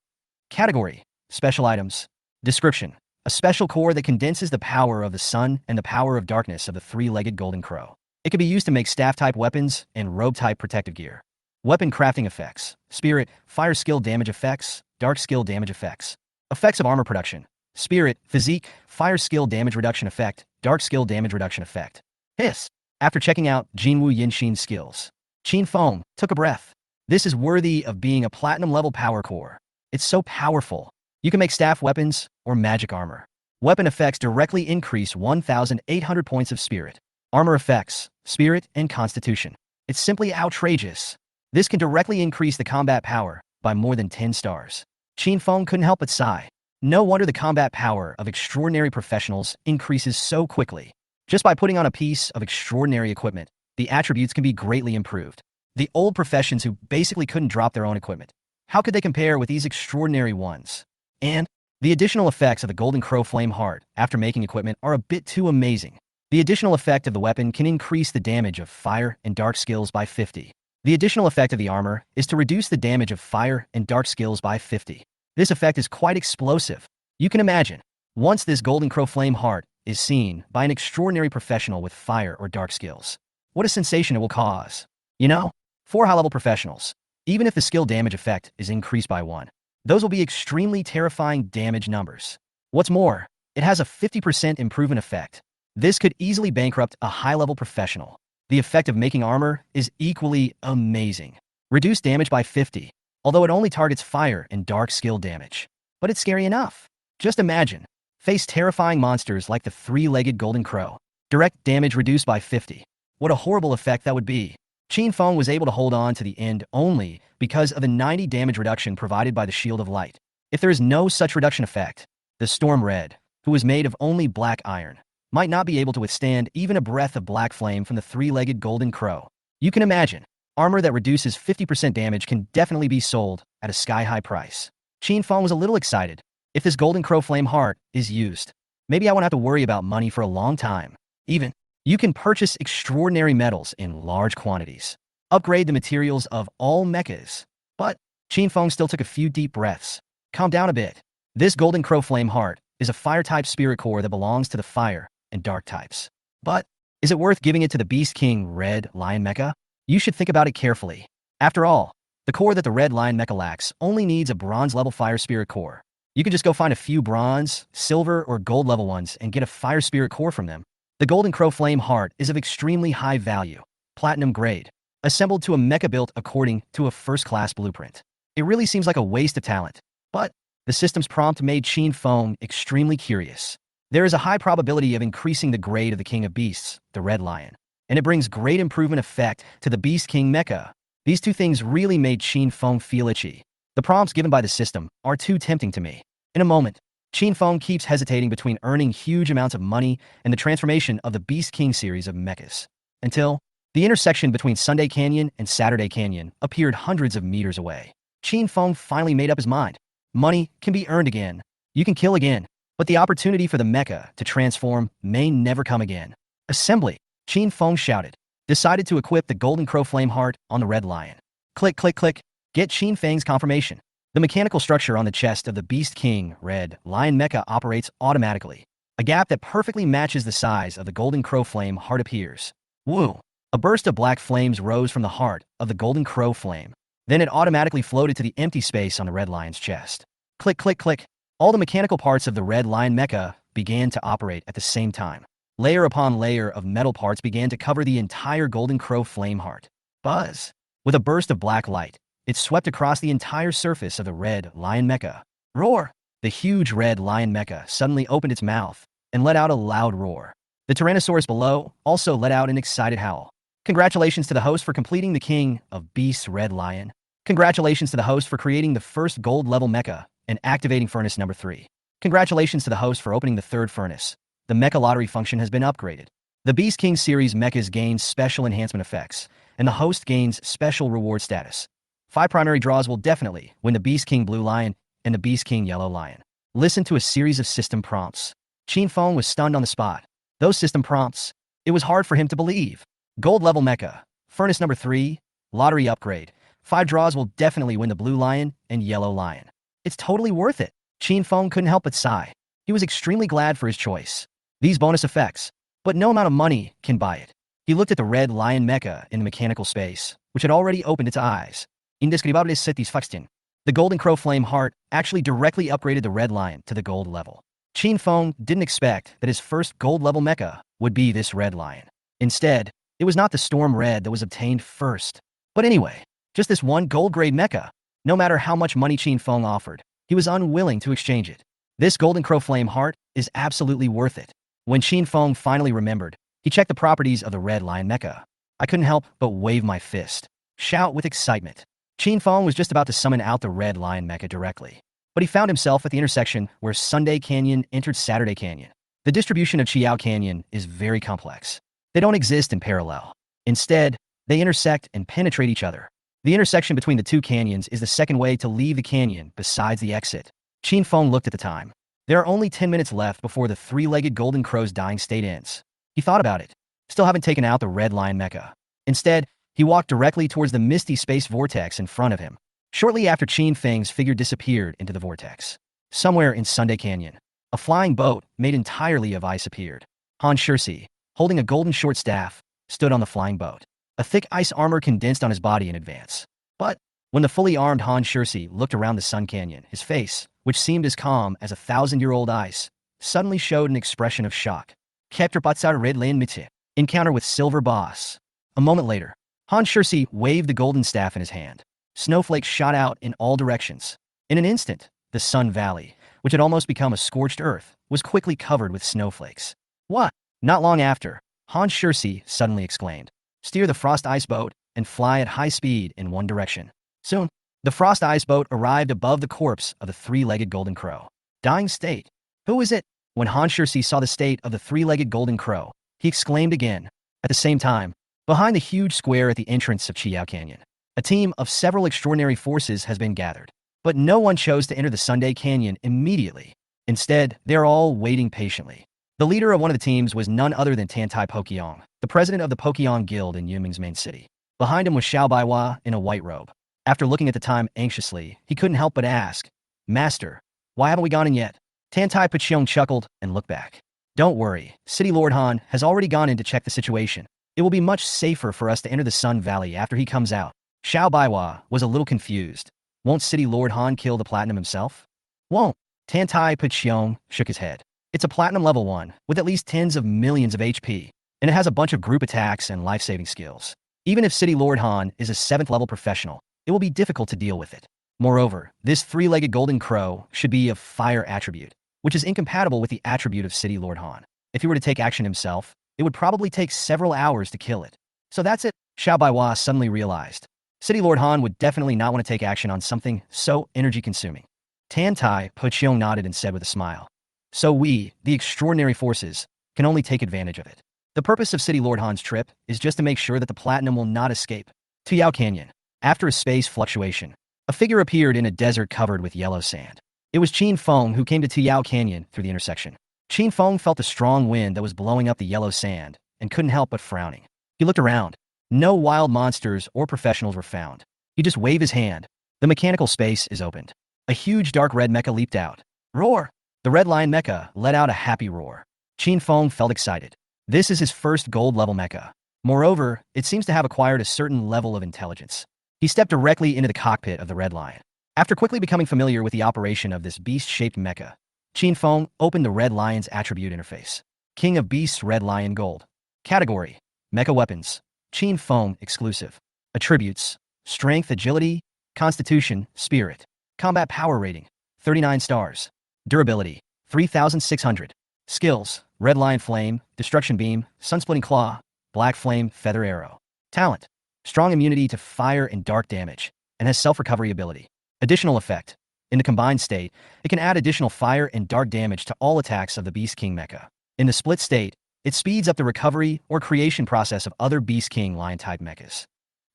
Category: Special Items. Description: a special core that condenses the power of the sun and the power of darkness of the three-legged golden crow. It can be used to make staff-type weapons and robe-type protective gear. Weapon crafting effects: Spirit, Fire skill damage effects, Dark skill damage effects. Effects of armor production: Spirit, Physique, Fire skill damage reduction effect, Dark skill damage reduction effect. Hiss. After checking out Jinwu Yinshin's skills, Chen Feng took a breath. This is worthy of being a platinum-level power core. It's so powerful. You can make staff weapons or magic armor. Weapon effects directly increase 1,800 points of spirit. Armor effects: Spirit and Constitution. It's simply outrageous. This can directly increase the combat power by more than 10 stars. Chen Feng couldn't help but sigh. No wonder the combat power of extraordinary professionals increases so quickly. Just by putting on a piece of extraordinary equipment, the attributes can be greatly improved. The old professions who basically couldn't drop their own equipment, how could they compare with these extraordinary ones? And the additional effects of the Golden Crow Flame Heart after making equipment are a bit too amazing. The additional effect of the weapon can increase the damage of fire and dark skills by 50. The additional effect of the armor is to reduce the damage of fire and dark skills by 50. This effect is quite explosive. You can imagine, once this Golden Crow Flame Heart is seen by an extraordinary professional with fire or dark skills, what a sensation it will cause. You know, for high-level professionals, even if the skill damage effect is increased by 1, those will be extremely terrifying damage numbers. What's more, it has a 50% improvement effect. This could easily bankrupt a high-level professional. The effect of making armor is equally amazing. Reduce damage by 50, although it only targets fire and dark skill damage. But it's scary enough. Just imagine, face terrifying monsters like the 3-legged Golden Crow. Direct damage reduced by 50. What a horrible effect that would be. Chen Feng was able to hold on to the end only because of the 90 damage reduction provided by the Shield of Light. If there is no such reduction effect, the Storm Red, who was made of only black iron, might not be able to withstand even a breath of black flame from the 3-legged Golden Crow. You can imagine, armor that reduces 50% damage can definitely be sold at a sky-high price. Chen Feng was a little excited. If this Golden Crow Flame Heart is used, maybe I won't have to worry about money for a long time. Even, you can purchase extraordinary metals in large quantities. Upgrade the materials of all mechas. But Chen Feng still took a few deep breaths. Calm down a bit. This Golden Crow Flame Heart is a fire-type spirit core that belongs to the fire and dark types. But is it worth giving it to the Beast King Red Lion Mecha? You should think about it carefully. After all, the core that the Red Lion Mecha lacks only needs a bronze-level fire spirit core. You could just go find a few bronze, silver, or gold-level ones and get a fire spirit core from them. The Golden Crow Flame Heart is of extremely high value, platinum grade, assembled to a mecha built according to a first-class blueprint. It really seems like a waste of talent, but the system's prompt made Chen Feng extremely curious. There is a high probability of increasing the grade of the King of Beasts, the Red Lion, and it brings great improvement effect to the Beast King Mecha. These two things really made Chen Feng feel itchy. The prompts given by the system are too tempting to me. In a moment, Chen Feng keeps hesitating between earning huge amounts of money and the transformation of the Beast King series of mechas, until the intersection between Sunday Canyon and Saturday Canyon appeared hundreds of meters away. Chen Feng finally made up his mind. Money can be earned again. You can kill again. But the opportunity for the mecha to transform may never come again. Assembly, Chen Feng shouted. Decided to equip the Golden Crow Flame Heart on the Red Lion. Click, click, click. Get Chen Feng's confirmation. The mechanical structure on the chest of the Beast King Red Lion Mecha operates automatically. A gap that perfectly matches the size of the Golden Crow Flame Heart appears. Woo! A burst of black flames rose from the heart of the Golden Crow Flame. Then it automatically floated to the empty space on the Red Lion's chest. Click, click, click. All the mechanical parts of the Red Lion Mecha began to operate at the same time. Layer upon layer of metal parts began to cover the entire Golden Crow Flame Heart. Buzz! With a burst of black light, it swept across the entire surface of the Red Lion Mecha. Roar! The huge Red Lion Mecha suddenly opened its mouth and let out a loud roar. The Tyrannosaurus below also let out an excited howl. Congratulations to the host for completing the King of Beasts Red Lion. Congratulations to the host for creating the first gold-level mecha and activating furnace number 3. Congratulations to the host for opening the 3rd furnace. The mecha lottery function has been upgraded. The Beast King series mechas gain special enhancement effects, and the host gains special reward status. 5 primary draws will definitely win the Beast King Blue Lion and the Beast King Yellow Lion. Listen to a series of system prompts. Chen Feng was stunned on the spot. Those system prompts, it was hard for him to believe. Gold level mecha, furnace number 3, lottery upgrade. 5 draws will definitely win the Blue Lion and Yellow Lion. It's totally worth it. Chen Feng couldn't help but sigh. He was extremely glad for his choice. These bonus effects, but no amount of money can buy it. He looked at the Red Lion Mecha in the mechanical space, which had already opened its eyes. Indescribable satisfaction. The Golden Crow Flame Heart actually directly upgraded the Red Lion to the gold level. Chen Feng didn't expect that his first gold level mecha would be this Red Lion. Instead, it was not the Storm Red that was obtained first. But anyway, just this one gold-grade mecha. No matter how much money Chen Feng offered, he was unwilling to exchange it. This Golden Crow Flame Heart is absolutely worth it. When Chen Feng finally remembered, he checked the properties of the Red Lion Mecha. I couldn't help but wave my fist, shout with excitement. Chen Feng was just about to summon out the Red Lion Mecha directly, but he found himself at the intersection where Sunday Canyon entered Saturday Canyon. The distribution of Chiao Canyon is very complex. They don't exist in parallel. Instead, they intersect and penetrate each other. The intersection between the two canyons is the second way to leave the canyon besides the exit. Chen Feng looked at the time. There are only 10 minutes left before the three-legged golden crow's dying state ends. He thought about it. Still haven't taken out the Red Lion Mecha. Instead, he walked directly towards the misty space vortex in front of him. Shortly after Chen Feng's figure disappeared into the vortex, somewhere in Sunday Canyon, a flying boat made entirely of ice appeared. Han Shirsi, holding a golden short staff, stood on the flying boat. A thick ice armor condensed on his body in advance. But when the fully armed Han Shirsi looked around the Sun Canyon, his face, which seemed as calm as 1,000-year-old ice, suddenly showed an expression of shock. Capture Red Lion Mitte. Encounter with Silver Boss. A moment later, Han Shirsi waved the golden staff in his hand. Snowflakes shot out in all directions. In an instant, the Sun Valley, which had almost become a scorched earth, was quickly covered with snowflakes. What? Not long after, Han Shirsi suddenly exclaimed, "Steer the Frost Ice Boat and fly at high speed in one direction." Soon, the Frost Ice Boat arrived above the corpse of the three-legged golden crow. Dying state. Who is it? When Han Shirsi saw the state of the three-legged golden crow, he exclaimed again. At the same time, behind the huge square at the entrance of Chiao Canyon, a team of several extraordinary forces has been gathered. But no one chose to enter the Sunday Canyon immediately. Instead, they're all waiting patiently. The leader of one of the teams was none other than Tantai Pokyong, the president of the Pokyong Guild in Yuming's main city. Behind him was Xiao Baiwa in a white robe. After looking at the time anxiously, he couldn't help but ask, "Master, why haven't we gone in yet?" Tantai Pokyong chuckled and looked back. "Don't worry, City Lord Han has already gone in to check the situation. It will be much safer for us to enter the Sun Valley after he comes out." Xiao Baiwa was a little confused. Won't City Lord Han kill the Platinum himself? Won't. Tantai Pokyong shook his head. It's a Platinum level 1, with at least tens of millions of HP, and it has a bunch of group attacks and life-saving skills. Even if City Lord Han is a 7th level professional, it will be difficult to deal with it. Moreover, this three-legged golden crow should be of fire attribute, which is incompatible with the attribute of City Lord Han. If he were to take action himself, it would probably take several hours to kill it. So that's it, Xiao Baiwa suddenly realized. City Lord Han would definitely not want to take action on something so energy-consuming. Tantai Pokyong nodded and said with a smile, "So we, the extraordinary forces, can only take advantage of it. The purpose of City Lord Han's trip is just to make sure that the Platinum will not escape." Chiao Canyon. After a space fluctuation, a figure appeared in a desert covered with yellow sand. It was Chen Feng who came to Chiao Canyon through the intersection. Chen Feng felt the strong wind that was blowing up the yellow sand and couldn't help but frowning. He looked around. No wild monsters or professionals were found. He just waved his hand. The mechanical space is opened. A huge dark red mecha leaped out. Roar! The Red Lion mecha let out a happy roar. Chen Feng felt excited. This is his first gold-level mecha. Moreover, it seems to have acquired a certain level of intelligence. He stepped directly into the cockpit of the Red Lion. After quickly becoming familiar with the operation of this beast-shaped mecha, Chen Feng opened the Red Lion's attribute interface. King of Beasts Red Lion Gold. Category: Mecha Weapons. Chen Feng exclusive. Attributes: Strength, Agility, Constitution, Spirit. Combat Power Rating: 39 stars. Durability: 3,600. Skills: Red Lion Flame, Destruction Beam, Sunsplitting Claw, Black Flame, Feather Arrow. Talent: Strong immunity to fire and dark damage, and has self-recovery ability. Additional effect: in the combined state, it can add additional fire and dark damage to all attacks of the Beast King mecha. In the split state, it speeds up the recovery or creation process of other Beast King Lion-type mechas.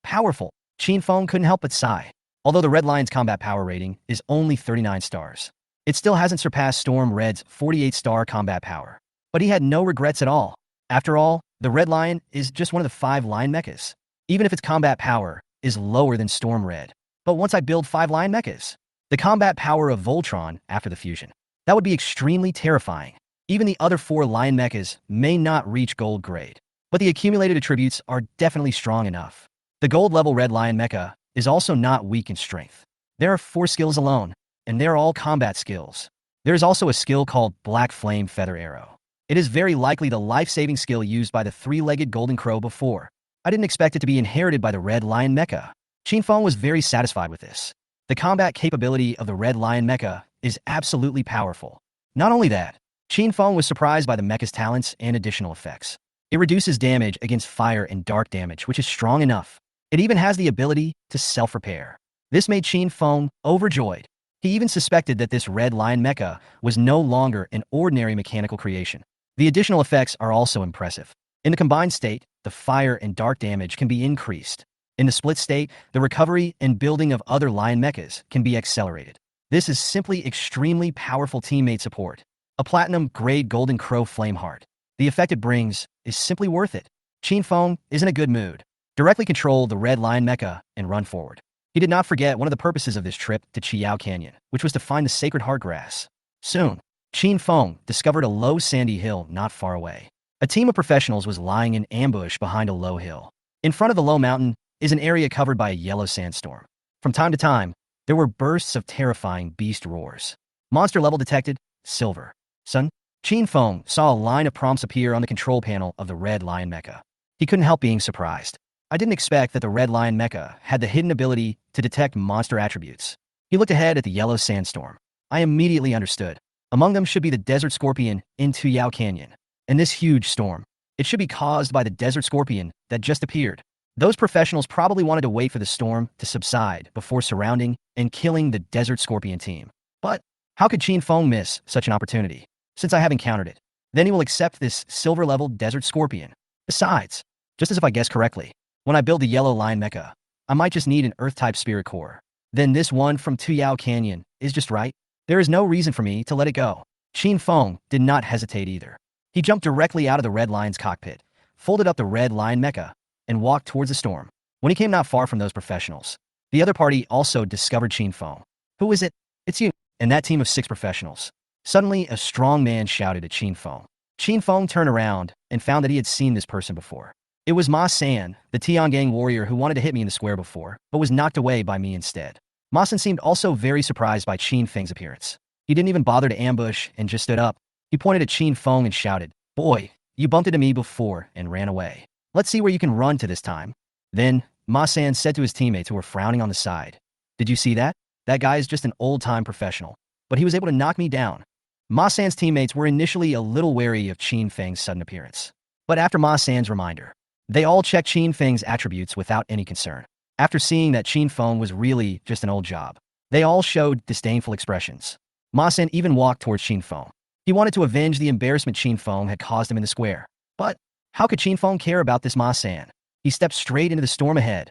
Powerful. Chen Feng couldn't help but sigh. Although the Red Lion's combat power rating is only 39 stars, it still hasn't surpassed Storm Red's 48-star combat power. But he had no regrets at all. After all, the Red Lion is just one of the 5 Lion mechas, even if its combat power is lower than Storm Red. But once I build 5 Lion mechas, the combat power of Voltron after the fusion, that would be extremely terrifying. Even the other 4 Lion mechas may not reach gold grade, but the accumulated attributes are definitely strong enough. The gold-level Red Lion mecha is also not weak in strength. There are 4 skills alone, and they're all combat skills. There is also a skill called Black Flame Feather Arrow. It is very likely the life-saving skill used by the 3-legged golden crow before. I didn't expect it to be inherited by the Red Lion mecha. Chen Feng was very satisfied with this. The combat capability of the Red Lion mecha is absolutely powerful. Not only that, Chen Feng was surprised by the mecha's talents and additional effects. It reduces damage against fire and dark damage, which is strong enough. It even has the ability to self-repair. This made Chen Feng overjoyed. He even suspected that this red lion mecha was no longer an ordinary mechanical creation. The additional effects are also impressive. In the combined state, the fire and dark damage can be increased. In the split state, the recovery and building of other lion mechas can be accelerated. This is simply extremely powerful teammate support. A platinum-grade golden crow flameheart. The effect it brings is simply worth it. Chen Feng is in a good mood. Directly control the red lion mecha and run forward. He did not forget one of the purposes of this trip to Chiao Canyon, which was to find the sacred heart grass. Soon, Chen Feng discovered a low sandy hill not far away. A team of professionals was lying in ambush behind a low hill. In front of the low mountain is an area covered by a yellow sandstorm. From time to time, there were bursts of terrifying beast roars. Monster level detected, silver. Son, Chen Feng saw a line of prompts appear on the control panel of the red lion mecha. He couldn't help being surprised. I didn't expect that the red lion mecha had the hidden ability to detect monster attributes. He looked ahead at the yellow sandstorm. I immediately understood. Among them should be the desert scorpion in Chiao Canyon. And this huge storm, it should be caused by the desert scorpion that just appeared. Those professionals probably wanted to wait for the storm to subside before surrounding and killing the desert scorpion team. But how could Chen Feng miss such an opportunity? Since I have encountered it, then he will accept this silver-level desert scorpion. Besides, just as if I guessed correctly, when I build the yellow lion mecha, I might just need an earth-type spirit core. Then this one from Chiao Canyon is just right. There is no reason for me to let it go. Chen Feng did not hesitate either. He jumped directly out of the red lion's cockpit, folded up the red lion mecha, and walked towards the storm. When he came not far from those professionals, the other party also discovered Chen Feng. Who is it? It's you. And that team of 6 professionals. Suddenly, a strong man shouted at Chen Feng. Chen Feng turned around and found that he had seen this person before. It was Ma San, the Tiangang warrior who wanted to hit me in the square before, but was knocked away by me instead. Ma San seemed also very surprised by Chen Feng's appearance. He didn't even bother to ambush and just stood up. He pointed at Chen Feng and shouted, "Boy, you bumped into me before and ran away. Let's see where you can run to this time." Then, Ma San said to his teammates who were frowning on the side, "Did you see that? That guy is just an old-time professional, but he was able to knock me down." Ma San's teammates were initially a little wary of Chen Feng's sudden appearance. But after Ma San's reminder, they all checked Chen Feng's attributes without any concern. After seeing that Chen Feng was really just an old job, they all showed disdainful expressions. Ma San even walked towards Chen Feng. He wanted to avenge the embarrassment Chen Feng had caused him in the square. But how could Chen Feng care about this Ma San? He stepped straight into the storm ahead.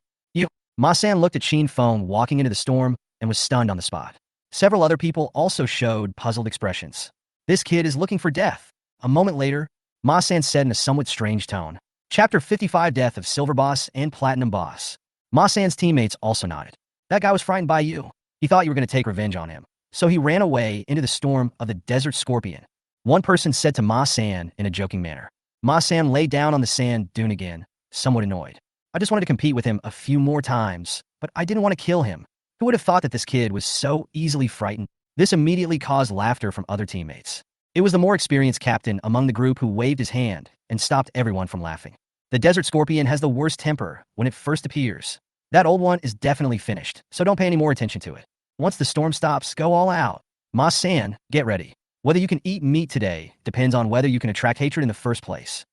Ma San looked at Chen Feng walking into the storm and was stunned on the spot. Several other people also showed puzzled expressions. This kid is looking for death. A moment later, Ma San said in a somewhat strange tone, "Chapter 55 Death of Silver Boss and Platinum Boss." Ma San's teammates also nodded. "That guy was frightened by you. He thought you were going to take revenge on him. So he ran away into the storm of the desert scorpion." One person said to Ma San in a joking manner. Ma San lay down on the sand dune again, somewhat annoyed. "I just wanted to compete with him a few more times, but I didn't want to kill him. Who would have thought that this kid was so easily frightened?" This immediately caused laughter from other teammates. It was the more experienced captain among the group who waved his hand and stopped everyone from laughing. The desert scorpion has the worst temper when it first appears. That old one is definitely finished, so don't pay any more attention to it. Once the storm stops, go all out. Ma San, get ready. Whether you can eat meat today depends on whether you can attract hatred in the first place.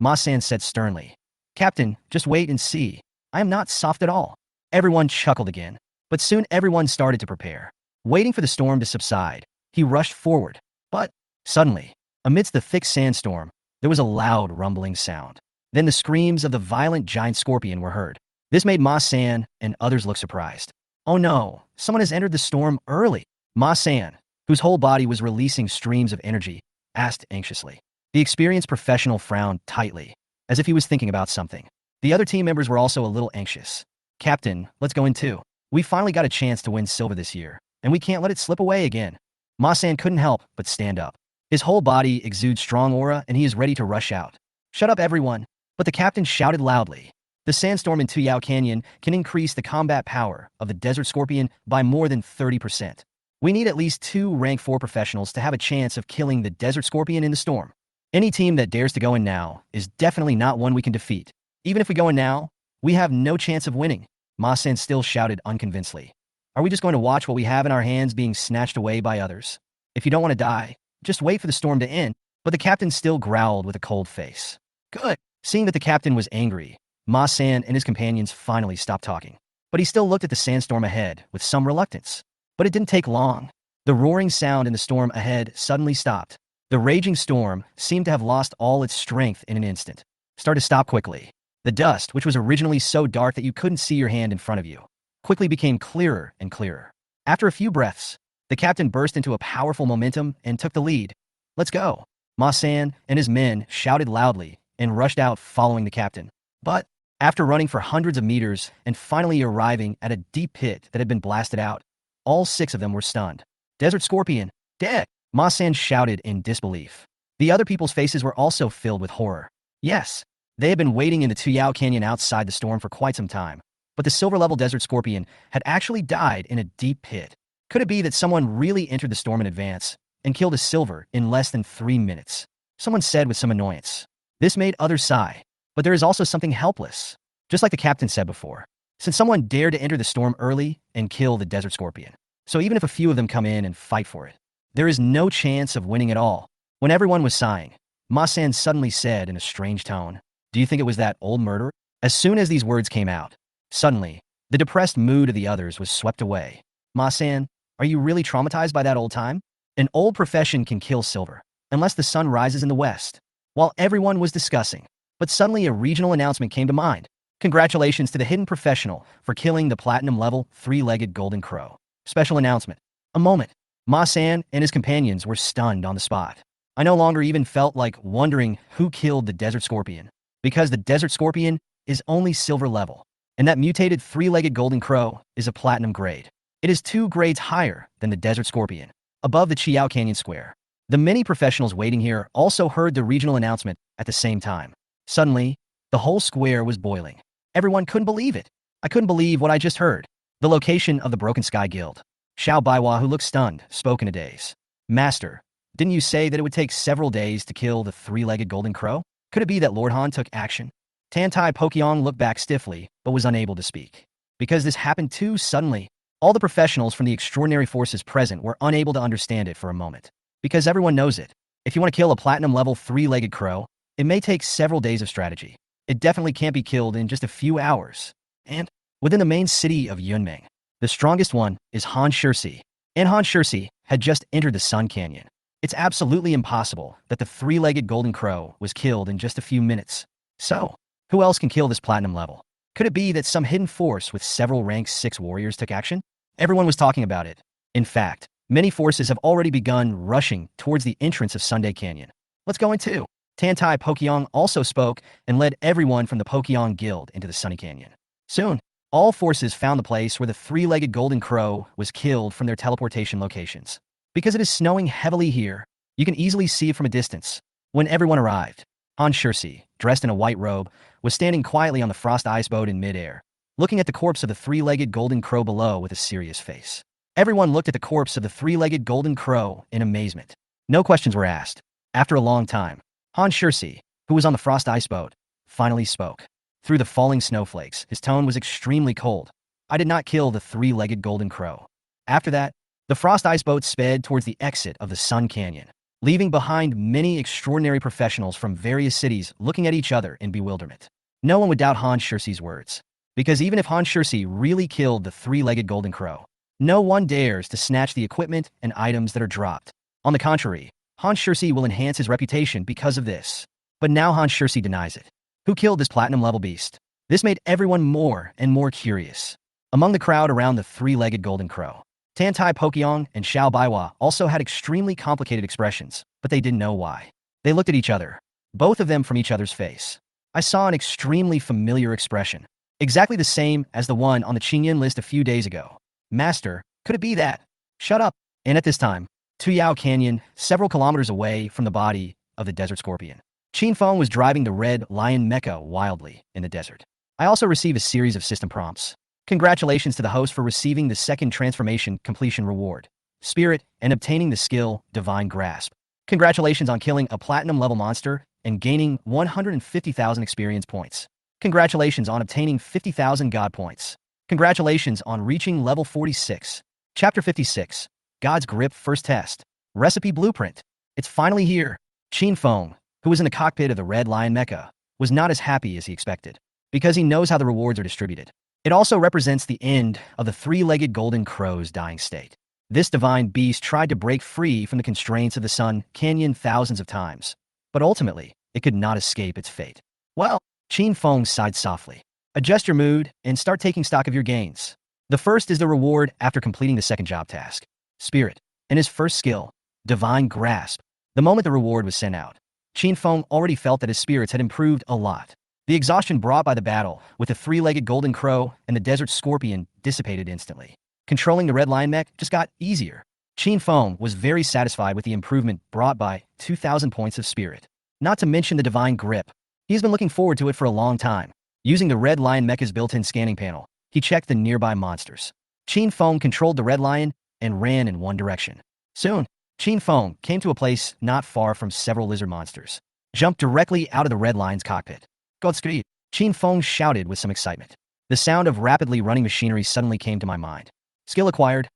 Ma San said sternly. "Captain, just wait and see. I am not soft at all." Everyone chuckled again, but soon everyone started to prepare. Waiting for the storm to subside, he rushed forward. But suddenly, amidst the thick sandstorm, there was a loud rumbling sound. Then the screams of the violent giant scorpion were heard. This made Ma San and others look surprised. "Oh no, someone has entered the storm early." Ma San, whose whole body was releasing streams of energy, asked anxiously. The experienced professional frowned tightly, as if he was thinking about something. The other team members were also a little anxious. "Captain, let's go in too. We finally got a chance to win silver this year, and we can't let it slip away again." Ma San couldn't help but stand up. His whole body exudes strong aura and he is ready to rush out. "Shut up everyone." But the captain shouted loudly. The sandstorm in Chiao Canyon can increase the combat power of the desert scorpion by more than 30%. We need at least 2 rank 4 professionals to have a chance of killing the desert scorpion in the storm. Any team that dares to go in now is definitely not one we can defeat. Even if we go in now, we have no chance of winning. Ma San still shouted unconvincedly. "Are we just going to watch what we have in our hands being snatched away by others? If you don't want to die, just wait for the storm to end." But the captain still growled with a cold face. "Good." Seeing that the captain was angry, Ma San and his companions finally stopped talking. but he still looked at the sandstorm ahead with some reluctance. But it didn't take long. The roaring sound in the storm ahead suddenly stopped. The raging storm seemed to have lost all its strength in an instant. Started to stop quickly. The dust, which was originally so dark that you couldn't see your hand in front of you, quickly became clearer and clearer. After a few breaths, the captain burst into a powerful momentum and took the lead. "Let's go!" Ma San and his men shouted loudly and rushed out following the captain. But after running for hundreds of meters and finally arriving at a deep pit that had been blasted out, all 6 of them were stunned. "Desert Scorpion, dead!" Ma San shouted in disbelief. The other people's faces were also filled with horror. Yes, they had been waiting in the Tuyao Canyon outside the storm for quite some time, but the silver-level Desert Scorpion had actually died in a deep pit. Could it be that someone really entered the storm in advance and killed a silver in less than 3 minutes? Someone said with some annoyance. This made others sigh, but there is also something helpless. Just like the captain said before, since someone dared to enter the storm early and kill the Desert Scorpion. So even if a few of them come in and fight for it, there is no chance of winning at all. When everyone was sighing, Ma San suddenly said in a strange tone, "Do you think it was that old murderer?" As soon as these words came out, suddenly, the depressed mood of the others was swept away. "Ma San, are you really traumatized by that old time? An old profession can kill silver, unless the sun rises in the west." While everyone was discussing, but suddenly a regional announcement came to mind. "Congratulations to the hidden professional for killing the platinum-level 3-legged golden crow. Special announcement." A moment. Ma San and his companions were stunned on the spot. I no longer even felt like wondering who killed the Desert Scorpion, because the Desert Scorpion is only silver level, and that mutated 3-legged golden crow is a platinum grade. It is 2 grades higher than the Desert Scorpion, above the Chiao Canyon Square. The many professionals waiting here also heard the regional announcement at the same time. Suddenly, the whole square was boiling. Everyone couldn't believe it. I couldn't believe what I just heard. The location of the Broken Sky Guild. Xiao Baiwa, who looked stunned, spoke in a daze. "Master, didn't you say that it would take several days to kill the 3-legged golden crow? Could it be that Lord Han took action?" Tantai Pokyong looked back stiffly, but was unable to speak. Because this happened too suddenly, all the professionals from the extraordinary forces present were unable to understand it for a moment. Because everyone knows it. If you want to kill a platinum-level 3-legged crow, it may take several days of strategy. It definitely can't be killed in just a few hours. And within the main city of Yunmeng, the strongest one is Han Shirsi. And Han Shirsi had just entered the Sun Canyon. It's absolutely impossible that the 3-legged golden crow was killed in just a few minutes. So, who else can kill this platinum level? Could it be that some hidden force with several rank 6 warriors took action? Everyone was talking about it. In fact, many forces have already begun rushing towards the entrance of Sunday Canyon. "Let's go in too." Tantai Pokyong also spoke and led everyone from the Pokyong Guild into the Sunny Canyon. Soon, all forces found the place where the 3-legged golden crow was killed from their teleportation locations. Because it is snowing heavily here, you can easily see it from a distance. When everyone arrived, Han Shirsi, dressed in a white robe, was standing quietly on the frost ice boat in midair, looking at the corpse of the 3-legged golden crow below with a serious face. Everyone looked at the corpse of the 3-legged golden crow in amazement. No questions were asked. After a long time, Han Shirsi, who was on the frost ice boat, finally spoke. Through the falling snowflakes, his tone was extremely cold. "I did not kill the 3-legged golden crow." After that, the frost ice boat sped towards the exit of the Sun Canyon, leaving behind many extraordinary professionals from various cities looking at each other in bewilderment. No one would doubt Han Shirsi's words, because even if Han Shirsi really killed the 3-legged golden crow, no one dares to snatch the equipment and items that are dropped. On the contrary, Han Shirsi will enhance his reputation because of this. But now Han Shirsi denies it. Who killed this platinum-level beast? This made everyone more and more curious. Among the crowd around the 3-legged golden crow, Tantai Pokyong and Xiao Baiwa also had extremely complicated expressions, but they didn't know why. They looked at each other, both of them from each other's face. I saw an extremely familiar expression, exactly the same as the one on the Qingyan list a few days ago. "Master, could it be that?" "Shut up." And at this time, Tuyao Canyon, several kilometers away from the body of the Desert Scorpion, Chen Feng was driving the red lion Mecha wildly in the desert. I also received a series of system prompts. Congratulations to the host for receiving the second transformation completion reward, Spirit, and obtaining the skill Divine Grasp. Congratulations on killing a platinum-level monster and gaining 150,000 experience points. Congratulations on obtaining 50,000 God points. Congratulations on reaching level 46. Chapter 56. God's Grip First Test. Recipe Blueprint. It's finally here. Chen Feng, who was in the cockpit of the Red Lion Mecha, was not as happy as he expected, because he knows how the rewards are distributed. It also represents the end of the three-legged golden crow's dying state. This divine beast tried to break free from the constraints of the Sun Canyon thousands of times, but ultimately, it could not escape its fate. Well, Chen Feng sighed softly. Adjust your mood and start taking stock of your gains. The first is the reward after completing the second job task. Spirit. And his first skill, Divine Grasp. The moment the reward was sent out, Chen Feng already felt that his spirits had improved a lot. The exhaustion brought by the battle with the three-legged golden crow and the desert scorpion dissipated instantly. Controlling the red lion mech just got easier. Chen Feng was very satisfied with the improvement brought by 2,000 points of spirit. Not to mention the divine grip. He has been looking forward to it for a long time. Using the red lion mecha's built-in scanning panel, he checked the nearby monsters. Chen Feng controlled the red lion and ran in one direction. Soon, Chen Feng came to a place not far from several lizard monsters. Jumped directly out of the red lion's cockpit. Godspeed! Chen Feng shouted with some excitement. The sound of rapidly running machinery suddenly came to my mind. Skill acquired.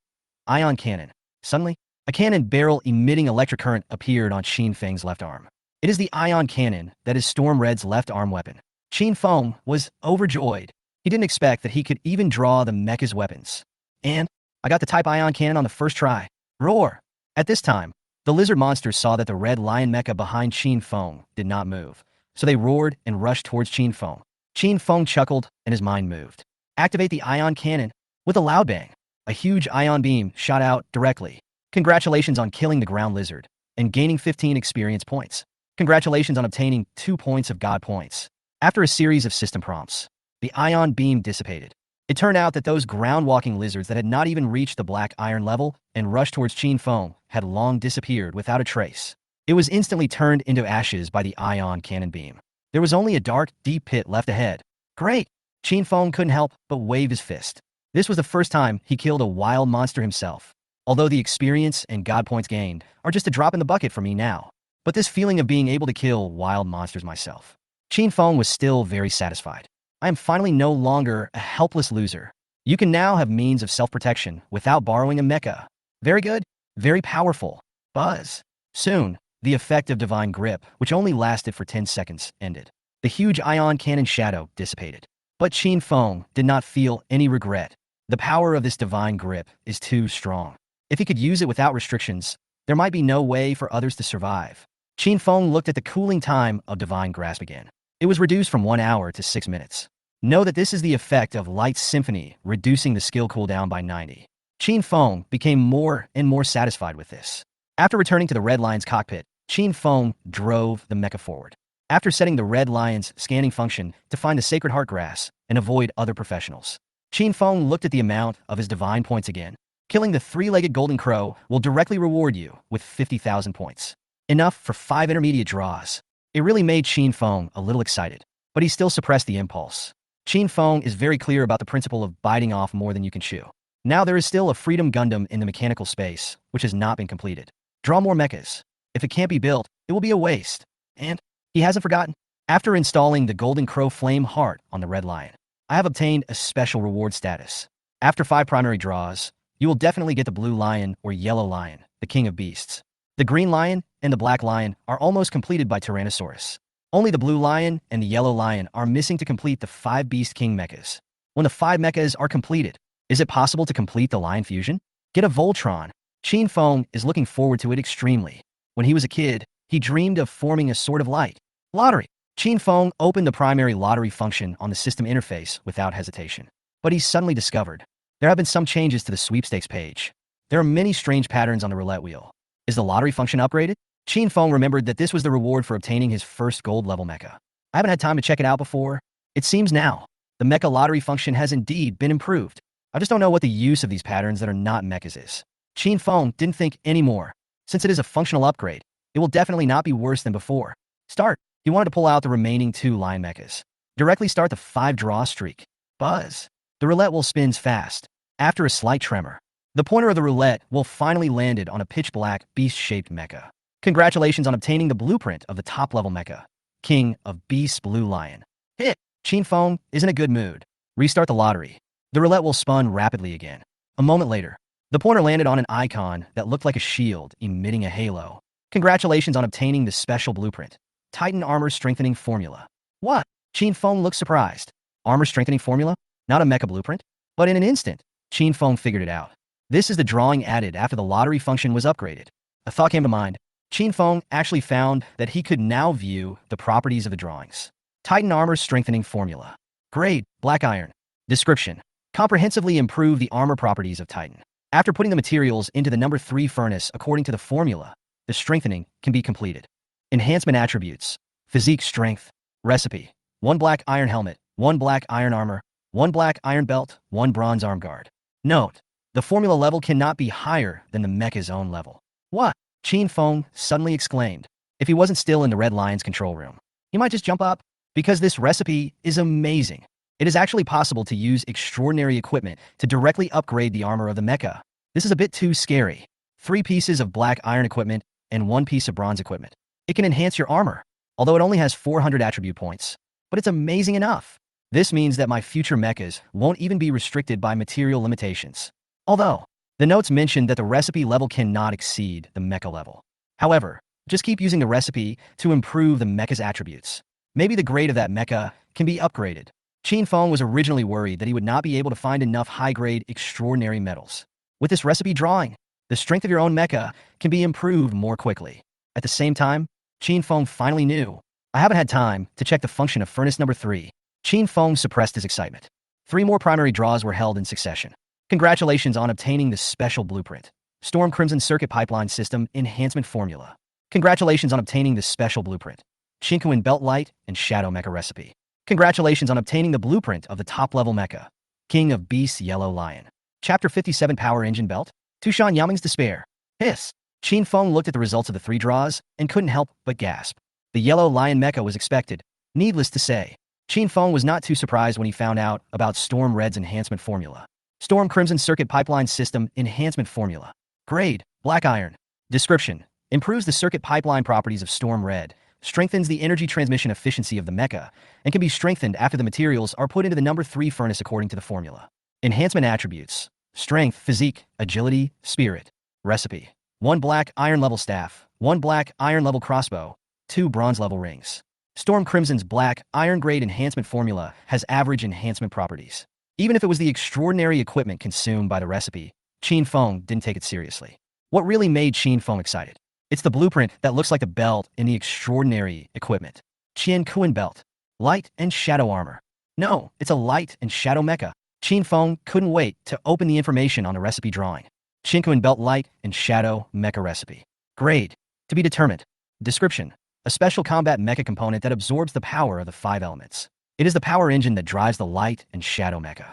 Ion Cannon. Suddenly, a cannon barrel emitting electric current appeared on Chen Feng's left arm. It is the Ion Cannon that is Storm Red's left arm weapon. Chen Feng was overjoyed. He didn't expect that he could even draw the mecha's weapons. And I got the type Ion Cannon on the first try. Roar! At this time, the lizard monsters saw that the red lion mecha behind Chen Feng did not move, so they roared and rushed towards Chen Feng. Chen Feng chuckled and his mind moved. Activate the Ion Cannon. With a loud bang, a huge ion beam shot out directly. Congratulations on killing the ground lizard and gaining 15 experience points. Congratulations on obtaining 2 points of God points. After a series of system prompts, the ion beam dissipated. It turned out that those ground-walking lizards that had not even reached the black iron level and rushed towards Chen Feng had long disappeared without a trace. It was instantly turned into ashes by the ion cannon beam. There was only a dark, deep pit left ahead. Great! Chen Feng couldn't help but wave his fist. This was the first time he killed a wild monster himself. Although the experience and God points gained are just a drop in the bucket for me now. But this feeling of being able to kill wild monsters myself. Chen Feng was still very satisfied. I am finally no longer a helpless loser. You can now have means of self-protection without borrowing a mecha. Very good, very powerful. Buzz. Soon, the effect of divine grip, which only lasted for 10 seconds, ended. The huge ion cannon shadow dissipated. But Chen Feng did not feel any regret. The power of this divine grip is too strong. If he could use it without restrictions, there might be no way for others to survive. Chen Feng looked at the cooling time of divine grasp again. It was reduced from 1 hour to 6 minutes. Know that this is the effect of Light Symphony, reducing the skill cooldown by 90. Chen Feng became more and more satisfied with this. After returning to the Red Lion's cockpit, Chen Feng drove the mecha forward. After setting the Red Lion's scanning function to find the Sacred Heart Grass and avoid other professionals, Chen Feng looked at the amount of his divine points again. Killing the three-legged golden crow will directly reward you with 50,000 points. Enough for 5 intermediate draws. It really made Chen Feng a little excited, but he still suppressed the impulse. Chen Feng is very clear about the principle of biting off more than you can chew. Now there is still a Freedom Gundam in the mechanical space, which has not been completed. Draw more mechas. If it can't be built, it will be a waste. And he hasn't forgotten. After installing the Golden Crow Flame Heart on the Red Lion, I have obtained a special reward status. After 5 primary draws, you will definitely get the Blue Lion or Yellow Lion, the King of Beasts. The Green Lion and the Black Lion are almost completed by Tyrannosaurus. Only the Blue Lion and the Yellow Lion are missing to complete the 5 Beast King mechas. When the 5 mechas are completed, is it possible to complete the Lion Fusion? Get a Voltron. Chen Feng is looking forward to it extremely. When he was a kid, he dreamed of forming a Sword of Light. Lottery. Chen Feng opened the primary lottery function on the system interface without hesitation. But he suddenly discovered there have been some changes to the sweepstakes page. There are many strange patterns on the roulette wheel. Is the lottery function upgraded? Chen Feng remembered that this was the reward for obtaining his first gold level mecha. I haven't had time to check it out before. It seems now, the mecha lottery function has indeed been improved. I just don't know what the use of these patterns that are not mechas is. Chen Feng didn't think anymore. Since it is a functional upgrade, it will definitely not be worse than before. Start. He wanted to pull out the remaining 2 lion mechas. Directly start the 5-draw streak. Buzz. The roulette wheel spins fast. After a slight tremor, the pointer of the roulette wheel finally landed on a pitch-black, beast-shaped mecha. Congratulations on obtaining the blueprint of the top-level mecha, King of Beasts Blue Lion. Hit! Chen Feng is in a good mood. Restart the lottery. The roulette wheel spun rapidly again. A moment later, the pointer landed on an icon that looked like a shield emitting a halo. Congratulations on obtaining the special blueprint, Titan Armor Strengthening Formula. What? Chen Feng looked surprised. Armor Strengthening Formula? not a mecha blueprint? But in an instant, Chen Feng figured it out. This is the drawing added after the lottery function was upgraded. A thought came to mind. Chen Feng actually found that he could now view the properties of the drawings. Titan Armor Strengthening Formula. Grade, Black Iron. Description. Comprehensively improve the armor properties of Titan. After putting the materials into the number 3 furnace according to the formula, the strengthening can be completed. Enhancement attributes. Physique strength. Recipe. 1 black iron helmet, 1 black iron armor, 1 black iron belt, 1 bronze arm guard. Note. The formula level cannot be higher than the mecha's own level. What? Chen Feng suddenly exclaimed. If he wasn't still in the Red Lion's control room, he might just jump up. Because this recipe is amazing. It is actually possible to use extraordinary equipment to directly upgrade the armor of the mecha. This is a bit too scary. 3 pieces of black iron equipment and 1 piece of bronze equipment. It can enhance your armor, although it only has 400 attribute points. But it's amazing enough. This means that my future mechas won't even be restricted by material limitations. Although, the notes mentioned that the recipe level cannot exceed the mecha level. However, just keep using the recipe to improve the mecha's attributes. Maybe the grade of that mecha can be upgraded. Chen Feng was originally worried that he would not be able to find enough high-grade extraordinary metals. With this recipe drawing, the strength of your own mecha can be improved more quickly. At the same time, Chen Feng finally knew. I haven't had time to check the function of furnace number 3. Chen Feng suppressed his excitement. 3 more primary draws were held in succession. Congratulations on obtaining the special blueprint. Storm Crimson Circuit Pipeline System Enhancement Formula. Congratulations on obtaining the special blueprint. Shinkuin Belt Light and Shadow Mecha Recipe. Congratulations on obtaining the blueprint of the top-level mecha. King of Beasts Yellow Lion. Chapter 57 Power Engine Belt. Tushan Yaming's Despair. Hiss. Chen Feng looked at the results of the 3 draws and couldn't help but gasp. The Yellow Lion mecha was expected. Needless to say, Chen Feng was not too surprised when he found out about Storm Red's enhancement formula. Storm Crimson Circuit Pipeline System Enhancement Formula. Grade, Black Iron. Description. Improves the circuit pipeline properties of Storm Red, strengthens the energy transmission efficiency of the mecha, and can be strengthened after the materials are put into the number 3 furnace according to the formula. Enhancement attributes. Strength, physique, agility, spirit. Recipe. 1 black iron level staff, 1 black iron level crossbow, 2 bronze level rings. Storm Crimson's black iron grade enhancement formula has average enhancement properties. Even if it was the extraordinary equipment consumed by the recipe, Chen Feng didn't take it seriously. What really made Chen Feng excited? It's the blueprint that looks like the belt in the extraordinary equipment. Qian Kuan Belt. Light and Shadow Armor. No, it's a light and shadow mecha. Chen Feng couldn't wait to open the information on the recipe drawing. Qian Kuan Belt Light and Shadow Mecha Recipe. Grade. To be determined. Description. A special combat mecha component that absorbs the power of the 5 elements. It is the power engine that drives the light and shadow mecha.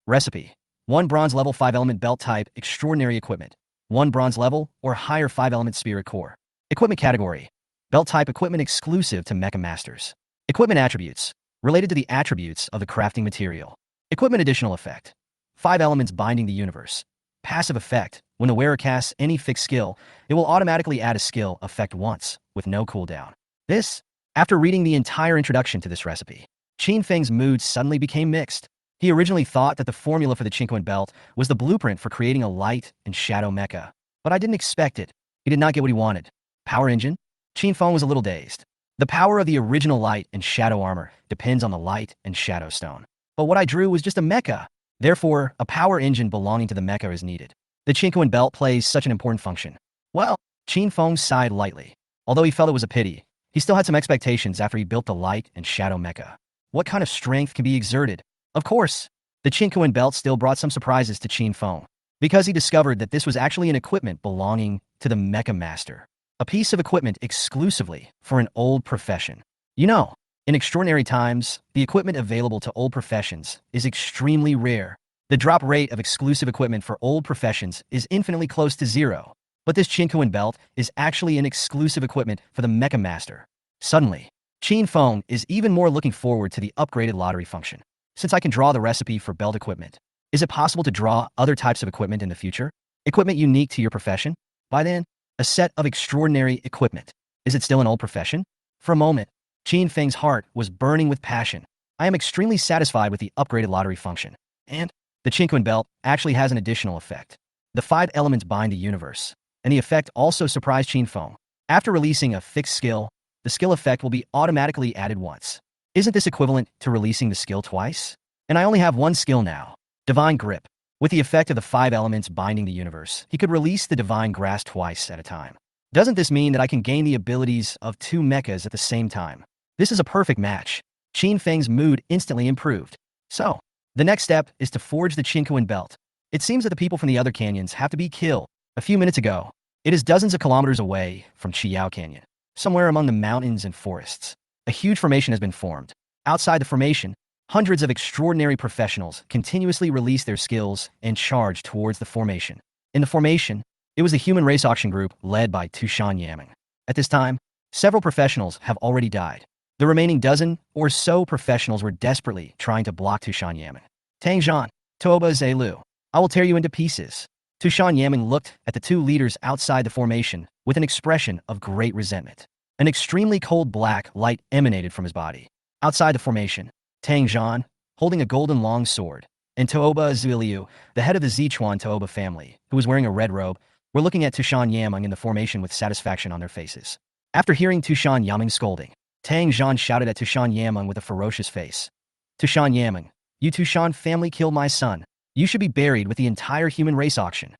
Recipe. 1 bronze level 5-element belt type extraordinary equipment. 1 bronze level or higher 5-element spirit core. Equipment category. Belt type equipment exclusive to mecha masters. Equipment attributes. Related to the attributes of the crafting material. Equipment additional effect. 5 elements binding the universe. Passive effect. When the wearer casts any fixed skill, it will automatically add a skill effect once, with no cooldown. This, after reading the entire introduction to this recipe, Chen Feng's mood suddenly became mixed. He originally thought that the formula for the Qinquan belt was the blueprint for creating a light and shadow mecha. But I didn't expect it. He did not get what he wanted. Power engine? Chen Feng was a little dazed. The power of the original light and shadow armor depends on the light and shadow stone. But what I drew was just a mecha. Therefore, a power engine belonging to the mecha is needed. The Qinquan belt plays such an important function. Well, Chen Feng sighed lightly. Although he felt it was a pity, he still had some expectations after he built the light and shadow mecha. What kind of strength can be exerted? Of course, the Qinquan belt still brought some surprises to Chen Feng, because he discovered that this was actually an equipment belonging to the mecha master. A piece of equipment exclusively for an old profession. You know, in extraordinary times, the equipment available to old professions is extremely rare. The drop rate of exclusive equipment for old professions is infinitely close to 0. But this Qinquan belt is actually an exclusive equipment for the mecha master. Suddenly, Chen Feng is even more looking forward to the upgraded lottery function. Since I can draw the recipe for belt equipment, is it possible to draw other types of equipment in the future? Equipment unique to your profession? By then, a set of extraordinary equipment. Is it still an old profession? For a moment, Chen Feng's heart was burning with passion. I am extremely satisfied with the upgraded lottery function. And the Qinquan belt actually has an additional effect. The 5 elements bind the universe, and the effect also surprised Chen Feng. After releasing a fixed skill, the skill effect will be automatically added once. Isn't this equivalent to releasing the skill twice? And I only have one skill now. Divine Grip. With the effect of the 5 elements binding the universe, he could release the Divine Grasp twice at a time. Doesn't this mean that I can gain the abilities of 2 mechas at the same time? This is a perfect match. Chen Feng's mood instantly improved. So, the next step is to forge the Chinkoan belt. It seems that the people from the other canyons have to be killed. A few minutes ago, it is dozens of kilometers away from Chiyao Canyon, somewhere among the mountains and forests. A huge formation has been formed. Outside the formation, hundreds of extraordinary professionals continuously release their skills and charge towards the formation. In the formation, it was the human race auction group led by Tushan Yaming. At this time, several professionals have already died. The remaining dozen or so professionals were desperately trying to block Tushan Yaming. Tang Zhan, Toba Zelu, I will tear you into pieces. Tushan Yaming looked at the 2 leaders outside the formation with an expression of great resentment. An extremely cold black light emanated from his body. Outside the formation, Tang Zhan, holding a golden long sword, and Toba Ziliu, the head of the Zichuan Toba family, who was wearing a red robe, were looking at Tushan Yaming in the formation with satisfaction on their faces. After hearing Tushan Yaming's scolding, Tang Zhan shouted at Tushan Yaming with a ferocious face. Tushan Yaming, you Tushan family killed my son. You should be buried with the entire human race auction.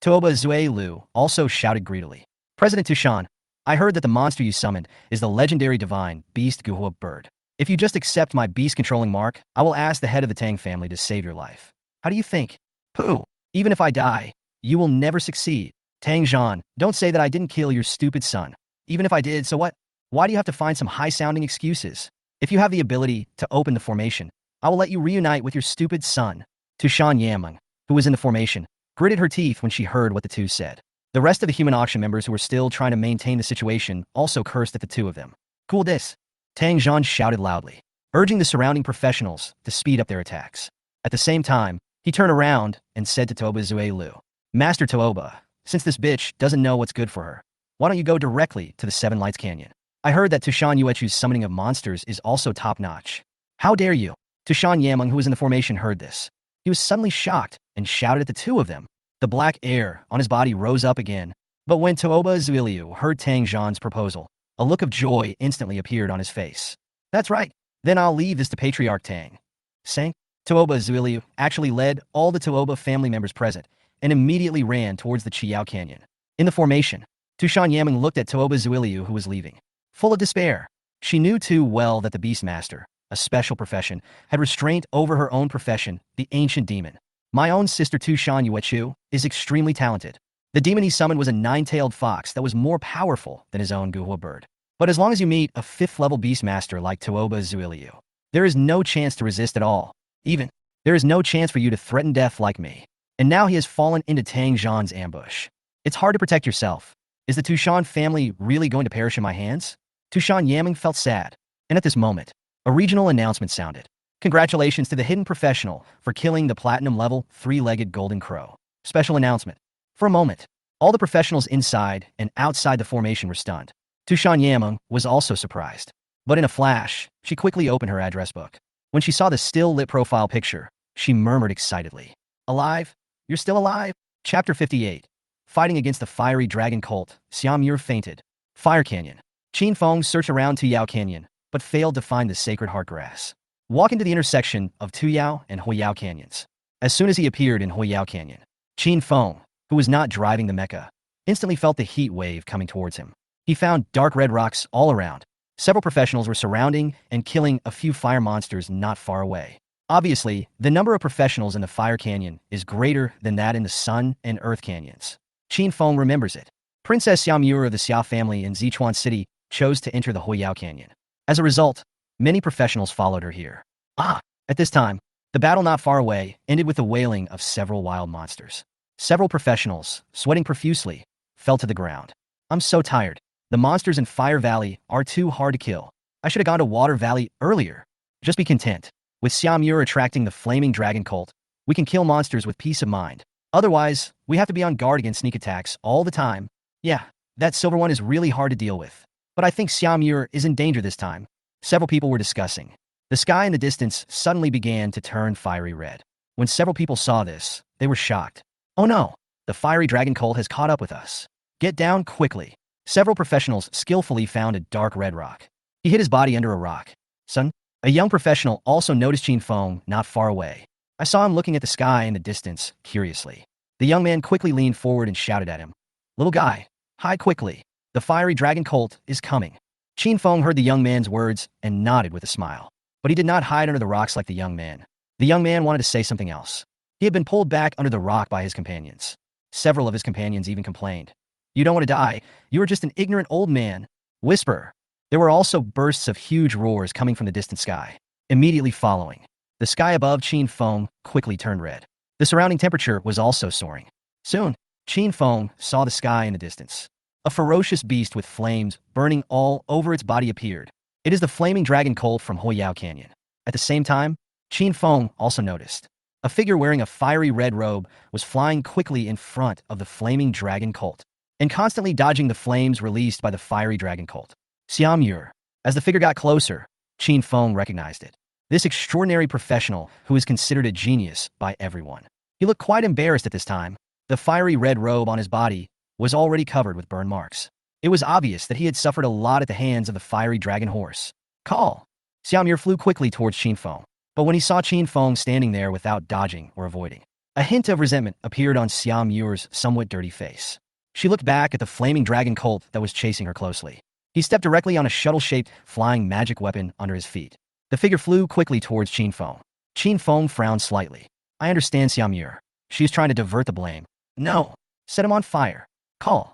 Toba Zui Lu also shouted greedily. President Tushan, I heard that the monster you summoned is the legendary divine beast Guhua bird. If you just accept my beast-controlling mark, I will ask the head of the Tang family to save your life. How do you think? Pooh! Even if I die, you will never succeed. Tang Zhan, don't say that I didn't kill your stupid son. Even if I did, so what? Why do you have to find some high-sounding excuses? If you have the ability to open the formation, I will let you reunite with your stupid son. Tushan Yaming, who was in the formation, gritted her teeth when she heard what the 2 said. The rest of the human auction members who were still trying to maintain the situation also cursed at the 2 of them. Cool this. Tang Zhan shouted loudly, urging the surrounding professionals to speed up their attacks. At the same time, he turned around and said to Toba Zui Lu, Master Toba, since this bitch doesn't know what's good for her, why don't you go directly to the 7 Lights Canyon? I heard that Tushan Yuechu's summoning of monsters is also top-notch. How dare you? Tushan Yaming, who was in the formation, heard this. He was suddenly shocked and shouted at the 2 of them. The black air on his body rose up again. But when Toba Zuiliu heard Tang Zhan's proposal, a look of joy instantly appeared on his face. That's right. Then I'll leave this to Patriarch Tang. Sang. Toba Zuiliu actually led all the Toba family members present and immediately ran towards the Chiyao Canyon. In the formation, Tushan Yaming looked at Toba Zuiliu, who was leaving. Full of despair. She knew too well that the Beastmaster, a special profession, had restraint over her own profession, the ancient demon. My own sister Tushan Yuechu is extremely talented. The demon he summoned was a 9-tailed fox that was more powerful than his own Guhua bird. But as long as you meet a 5th-level Beastmaster like Toba Zuiliu, there is no chance to resist at all. Even, there is no chance for you to threaten death like me. And now he has fallen into Tang Zhan's ambush. It's hard to protect yourself. Is the Tushan family really going to perish in my hands? Tushan Yaming felt sad. And at this moment, a regional announcement sounded. Congratulations to the hidden professional for killing the platinum-level 3-legged golden crow. Special announcement. For a moment, all the professionals inside and outside the formation were stunned. Tushan Yaming was also surprised. But in a flash, she quickly opened her address book. When she saw the still-lit profile picture, she murmured excitedly. Alive? You're still alive? Chapter 58. Fighting against the fiery dragon cult, Xiao Mur fainted. Fire Canyon. Chen Feng searched around Tuyao Canyon, but failed to find the sacred heart grass. Walk into the intersection of Tuyao and Huiyao Canyons. As soon as he appeared in Huiyao Canyon, Chen Feng, who was not driving the Mecha, instantly felt the heat wave coming towards him. He found dark red rocks all around. Several professionals were surrounding and killing a few fire monsters not far away. Obviously, the number of professionals in the Fire Canyon is greater than that in the Sun and Earth Canyons. Chen Feng remembers it. Princess Xiao Mur of the Xiao family in Zichuan City chose to enter the Huiyao Canyon. As a result, many professionals followed her here. At this time, the battle not far away ended with the wailing of several wild monsters. Several professionals, sweating profusely, fell to the ground. I'm so tired. The monsters in Fire Valley are too hard to kill. I should have gone to Water Valley earlier. Just be content. With Xiao Mur attracting the flaming dragon cult, we can kill monsters with peace of mind. Otherwise, we have to be on guard against sneak attacks all the time. Yeah, that silver one is really hard to deal with. But I think Xiao Mur is in danger this time. Several people were discussing. The sky in the distance suddenly began to turn fiery red. When several people saw this, they were shocked. Oh no, the fiery dragon cult has caught up with us. Get down quickly. Several professionals skillfully found a dark red rock. He hid his body under a rock. Son, A young professional also noticed Chen Feng not far away. I saw him looking at the sky in the distance, curiously. The young man quickly leaned forward and shouted at him. Little guy, hide quickly. The fiery dragon cult is coming. Chen Feng heard the young man's words and nodded with a smile. But he did not hide under the rocks like the young man. The young man wanted to say something else. He had been pulled back under the rock by his companions. Several of his companions even complained. You don't want to die. You are just an ignorant old man. Whisper. There were also bursts of huge roars coming from the distant sky. Immediately following, the sky above Chen Feng quickly turned red. The surrounding temperature was also soaring. Soon, Chen Feng saw the sky in the distance. A ferocious beast with flames burning all over its body appeared. It is the flaming dragon cult from Huoyao Canyon. At the same time, Chen Feng also noticed. A figure wearing a fiery red robe was flying quickly in front of the flaming dragon cult and constantly dodging the flames released by the fiery dragon cult. Xiam Yur. As the figure got closer, Chen Feng recognized it. This extraordinary professional who is considered a genius by everyone. He looked quite embarrassed at this time. The fiery red robe on his body was already covered with burn marks. It was obvious that he had suffered a lot at the hands of the fiery dragon horse. Call! Xiam Yur flew quickly towards Chen Feng, but when he saw Chen Feng standing there without dodging or avoiding, a hint of resentment appeared on Xiam Yur's somewhat dirty face. She looked back at the flaming dragon cult that was chasing her closely. He stepped directly on a shuttle-shaped, flying magic weapon under his feet. The figure flew quickly towards Chen Feng. Chen Feng frowned slightly. I understand Xiam Yur. She is trying to divert the blame. No. Set him on fire. Call.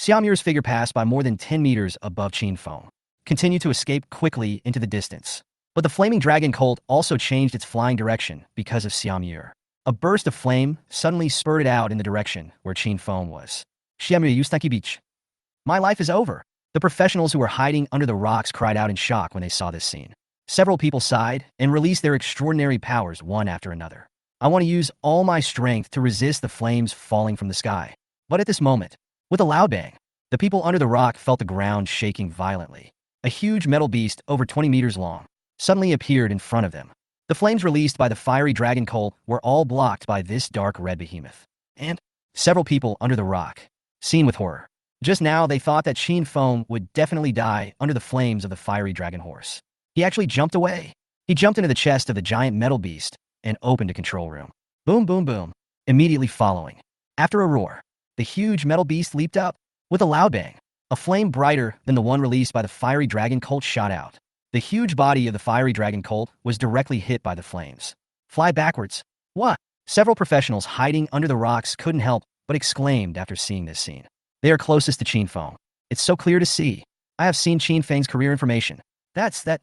Xiam Yur's figure passed by more than 10 meters above Chen Feng, continued to escape quickly into the distance. But the flaming dragon cult also changed its flying direction because of Xiam Yur. A burst of flame suddenly spurted out in the direction where Chen Feng was. Xiam Yur Yustanki Beach. My life is over. The professionals who were hiding under the rocks cried out in shock when they saw this scene. Several people sighed and released their extraordinary powers one after another. I want to use all my strength to resist the flames falling from the sky. But at this moment, with a loud bang, the people under the rock felt the ground shaking violently. A huge metal beast over 20 meters long suddenly appeared in front of them. The flames released by the fiery dragon cult were all blocked by this dark red behemoth. And several people under the rock, seen with horror. Just now, they thought that Chen Feng would definitely die under the flames of the fiery dragon horse. He actually jumped away. He jumped into the chest of the giant metal beast and opened a control room. Boom, boom, boom. Immediately following, after a roar, the huge metal beast leaped up. With a loud bang, a flame brighter than the one released by the fiery dragon cult shot out. The huge body of the fiery dragon cult was directly hit by the flames. Fly backwards. What? Several professionals hiding under the rocks couldn't help but exclaimed after seeing this scene. They are closest to Chen Feng. It's so clear to see. I have seen Chen Feng's career information. That's the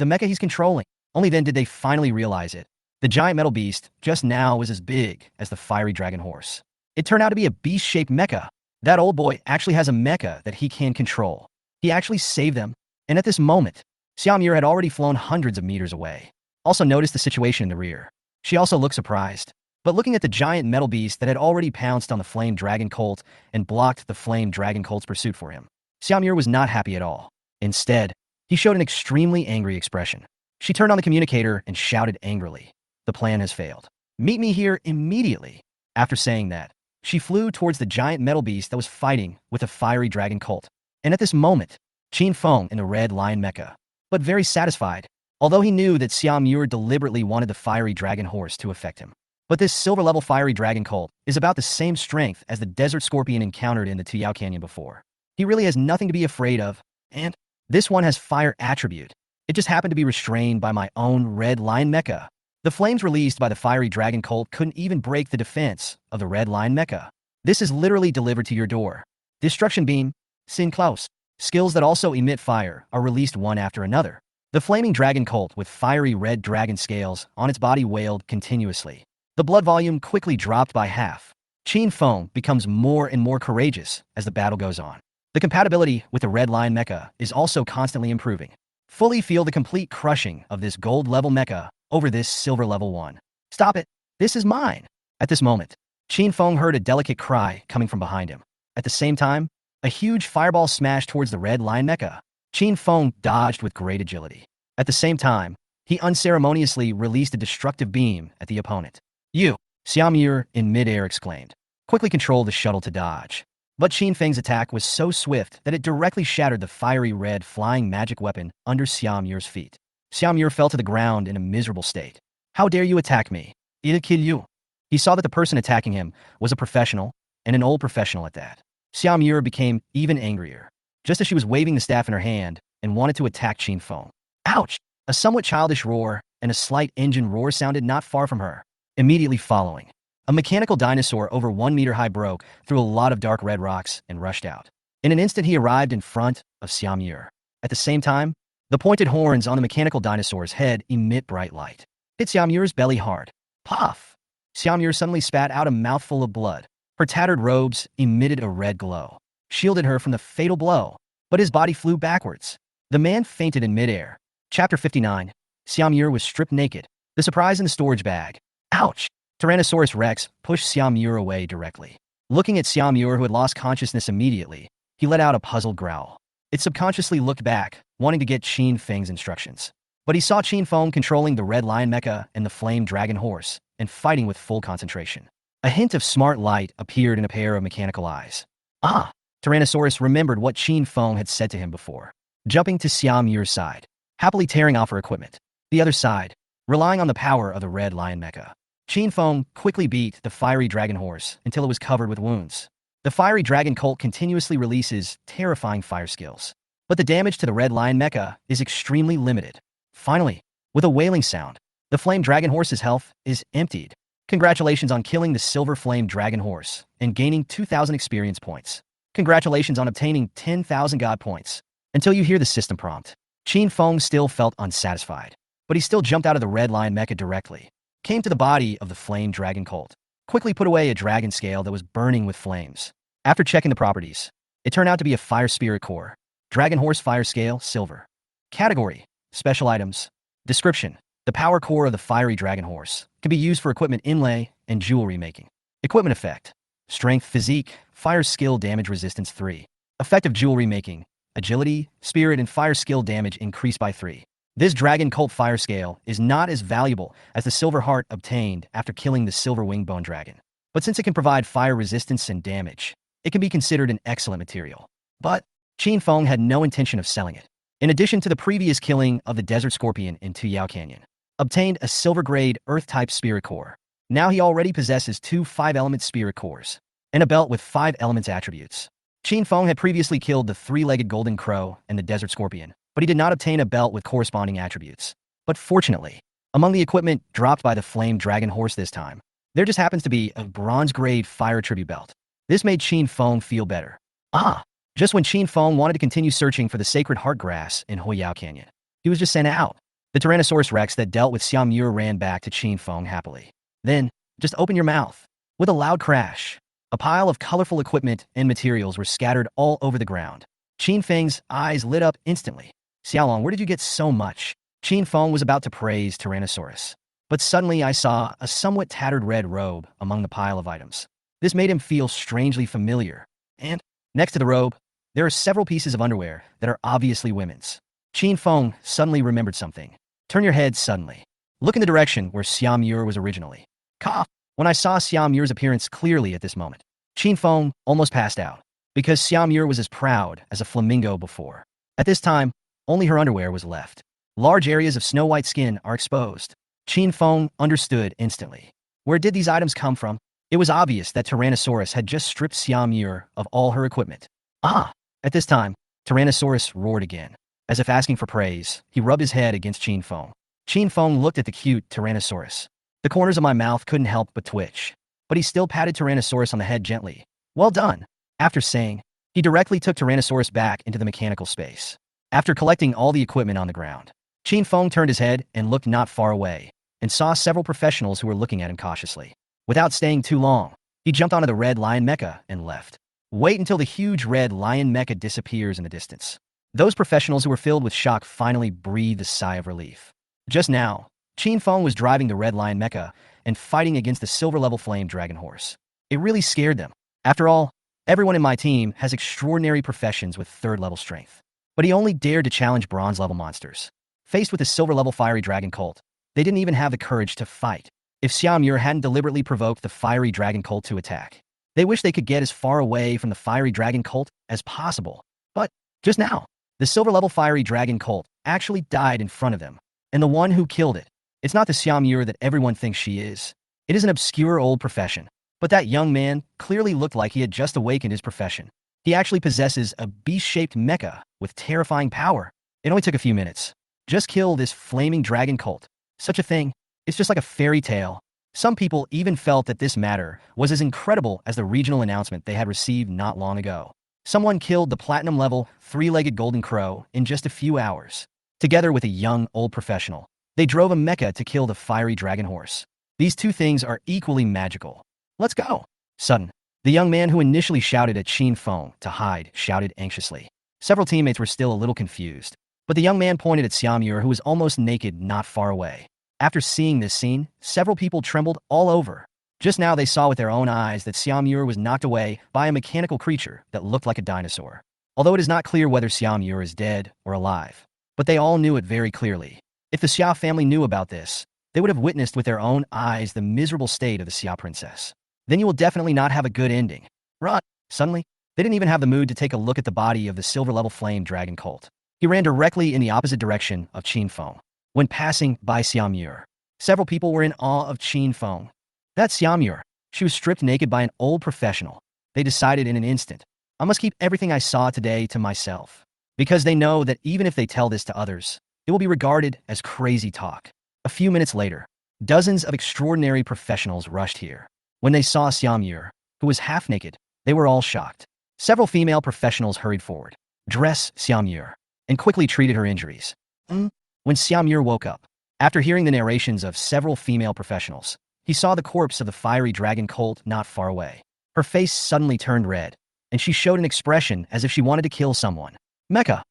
mecha he's controlling. Only then did they finally realize it. The giant metal beast just now was as big as the fiery dragon horse. It turned out to be a beast-shaped mecha. That old boy actually has a mecha that he can control. He actually saved them. And at this moment, Xiam Yur had already flown hundreds of meters away. Also noticed the situation in the rear. She also looked surprised. But looking at the giant metal beast that had already pounced on the flame dragon cult and blocked the flame dragon cult's pursuit for him, Xiam Yur was not happy at all. Instead, he showed an extremely angry expression. She turned on the communicator and shouted angrily, "The plan has failed. Meet me here immediately." After saying that, she flew towards the giant metal beast that was fighting with the fiery dragon cult. And at this moment, Chen Feng in the red lion mecha, but very satisfied, although he knew that Xiam Yur deliberately wanted the fiery dragon horse to affect him. But this silver-level fiery dragon cult is about the same strength as the desert scorpion encountered in the Tuyao Canyon before. He really has nothing to be afraid of, and this one has fire attribute. It just happened to be restrained by my own red lion mecha. The flames released by the fiery dragon cult couldn't even break the defense of the red lion mecha. This is literally delivered to your door. Destruction beam, Sin Klaus. Skills that also emit fire are released one after another. The flaming dragon cult with fiery red dragon scales on its body wailed continuously. The blood volume quickly dropped by half. Chen Feng becomes more and more courageous as the battle goes on. The compatibility with the red lion mecha is also constantly improving. Fully feel the complete crushing of this gold-level mecha over this silver-level one. Stop it! This is mine! At this moment, Chen Feng heard a delicate cry coming from behind him. At the same time, a huge fireball smashed towards the red lion mecha. Chen Feng dodged with great agility. At the same time, he unceremoniously released a destructive beam at the opponent. You! Xiam Yur in midair exclaimed. Quickly control the shuttle to dodge. But Chen Feng's attack was so swift that it directly shattered the fiery red flying magic weapon under Xiam Yur's feet. Xiaomir fell to the ground in a miserable state. How dare you attack me? It'll kill you. He saw that the person attacking him was a professional, and an old professional at that. Xiaomir became even angrier, just as she was waving the staff in her hand and wanted to attack Chen Feng. Ouch! A somewhat childish roar and a slight engine roar sounded not far from her. Immediately following, a mechanical dinosaur over 1 meter high broke through a lot of dark red rocks and rushed out. In an instant he arrived in front of Xiaomir. At the same time, the pointed horns on the mechanical dinosaur's head emit bright light. Hit Xiaomir's belly hard. Puff! Xiaomir suddenly spat out a mouthful of blood. Her tattered robes emitted a red glow, shielded her from the fatal blow, but his body flew backwards. The man fainted in midair. Chapter 59. Xiaomir was stripped naked. The surprise in the storage bag. Ouch! Tyrannosaurus Rex pushed Xiaomir away directly. Looking at Xiaomir, who had lost consciousness immediately, he let out a puzzled growl. It subconsciously looked back, wanting to get Chen Feng's instructions. But he saw Chen Feng controlling the red lion mecha and the flame dragon horse, and fighting with full concentration. A hint of smart light appeared in a pair of mechanical eyes. Ah! Tyrannosaurus remembered what Chen Feng had said to him before. Jumping to Xiaomir's side, happily tearing off her equipment. The other side, relying on the power of the red lion mecha. Chen Feng quickly beat the fiery dragon horse until it was covered with wounds. The fiery dragon cult continuously releases terrifying fire skills, but the damage to the red lion mecha is extremely limited. Finally, with a wailing sound, the flame dragon horse's health is emptied. Congratulations on killing the silver flame dragon horse and gaining 2,000 experience points. Congratulations on obtaining 10,000 god points. Until you hear the system prompt. Chen Feng still felt unsatisfied, but he still jumped out of the red lion mecha directly. Came to the body of the flame dragon cult. Quickly put away a dragon scale that was burning with flames. After checking the properties, it turned out to be a fire spirit core. Dragon horse fire scale, silver. Category, special items. Description, the power core of the fiery dragon horse can be used for equipment inlay and jewelry making. Equipment effect, strength, physique, fire skill, damage resistance 3. Effect of jewelry making, agility, spirit, and fire skill damage increased by 3. This dragon cult fire scale is not as valuable as the silver heart obtained after killing the silver winged bone dragon. But since it can provide fire resistance and damage, it can be considered an excellent material. But Chen Feng had no intention of selling it. In addition to the previous killing of the desert scorpion in Tuyao Canyon, obtained a silver grade earth-type spirit core. Now he already possesses 2 5-element spirit cores, and a belt with 5 elements attributes. Chen Feng had previously killed the 3-legged golden crow and the desert scorpion, but he did not obtain a belt with corresponding attributes. But fortunately, among the equipment dropped by the flame dragon horse this time, there just happens to be a bronze-grade fire tribute belt. This made Chen Feng feel better. Ah! Just when Chen Feng wanted to continue searching for the sacred heart grass in Hoyao Canyon, he was just sent out. The Tyrannosaurus Rex that dealt with Xiaomir ran back to Chen Feng happily. Then, just open your mouth. With a loud crash, a pile of colorful equipment and materials were scattered all over the ground. Chen Feng's eyes lit up instantly. Xiaolong, where did you get so much? Chen Feng was about to praise Tyrannosaurus. But suddenly I saw a somewhat tattered red robe among the pile of items. This made him feel strangely familiar. And, next to the robe, there are several pieces of underwear that are obviously women's. Chen Feng suddenly remembered something. Turn your head suddenly. Look in the direction where Xiaomir was originally. Cough! When I saw Xiaomir's appearance clearly at this moment, Chen Feng almost passed out, because Xiaomir was as proud as a flamingo before. At this time, only her underwear was left. Large areas of snow-white skin are exposed. Chen Feng understood instantly. Where did these items come from? It was obvious that Tyrannosaurus had just stripped Xiaomir of all her equipment. Ah! At this time, Tyrannosaurus roared again. As if asking for praise, he rubbed his head against Chen Feng. Chen Feng looked at the cute Tyrannosaurus. The corners of my mouth couldn't help but twitch. But he still patted Tyrannosaurus on the head gently. Well done. After saying, he directly took Tyrannosaurus back into the mechanical space. After collecting all the equipment on the ground, Chen Feng turned his head and looked not far away, and saw several professionals who were looking at him cautiously. Without staying too long, he jumped onto the red lion mecha and left. Wait until the huge red lion mecha disappears in the distance. Those professionals who were filled with shock finally breathed a sigh of relief. Just now, Chen Feng was driving the red lion mecha and fighting against the silver-level flame dragon horse. It really scared them. After all, everyone in my team has extraordinary professions with 3rd-level strength. But he only dared to challenge bronze-level monsters. Faced with the silver-level fiery dragon cult, they didn't even have the courage to fight. If Xiaomir hadn't deliberately provoked the fiery dragon cult to attack, they wished they could get as far away from the fiery dragon cult as possible. But, just now, the silver-level fiery dragon cult actually died in front of them. And the one who killed it, it's not the Xiaomure that everyone thinks she is. It is an obscure old profession. But that young man clearly looked like he had just awakened his profession. He actually possesses a beast-shaped mecha with terrifying power. It only took a few minutes. Just kill this flaming dragon cult. Such a thing, it's just like a fairy tale. Some people even felt that this matter was as incredible as the regional announcement they had received not long ago. Someone killed the platinum-level, three-legged golden crow in just a few hours. Together with a young, old professional, they drove a mecha to kill the fiery dragon horse. These two things are equally magical. Let's go. Sudden, the young man who initially shouted at Chen Feng to hide shouted anxiously. Several teammates were still a little confused, but the young man pointed at Xiaomure, who was almost naked not far away. After seeing this scene, several people trembled all over. Just now they saw with their own eyes that Xiaomure was knocked away by a mechanical creature that looked like a dinosaur. Although it is not clear whether Xiaomure is dead or alive, but they all knew it very clearly. If the Xia family knew about this, they would have witnessed with their own eyes the miserable state of the Xia princess. Then you will definitely not have a good ending. Run! Suddenly, they didn't even have the mood to take a look at the body of the silver-level flame dragon cult. He ran directly in the opposite direction of Chen Feng. When passing by Xiaomure, several people were in awe of Chen Feng. That's Xiaomure. She was stripped naked by an old professional. They decided in an instant, I must keep everything I saw today to myself. Because they know that even if they tell this to others, it will be regarded as crazy talk. A few minutes later, dozens of extraordinary professionals rushed here. When they saw Xiaomure, who was half naked, they were all shocked. Several female professionals hurried forward, dressed Xiaomure, and quickly treated her injuries. When Xiaomure woke up, after hearing the narrations of several female professionals, he saw the corpse of the fiery dragon cult not far away. Her face suddenly turned red, and she showed an expression as if she wanted to kill someone. Mecha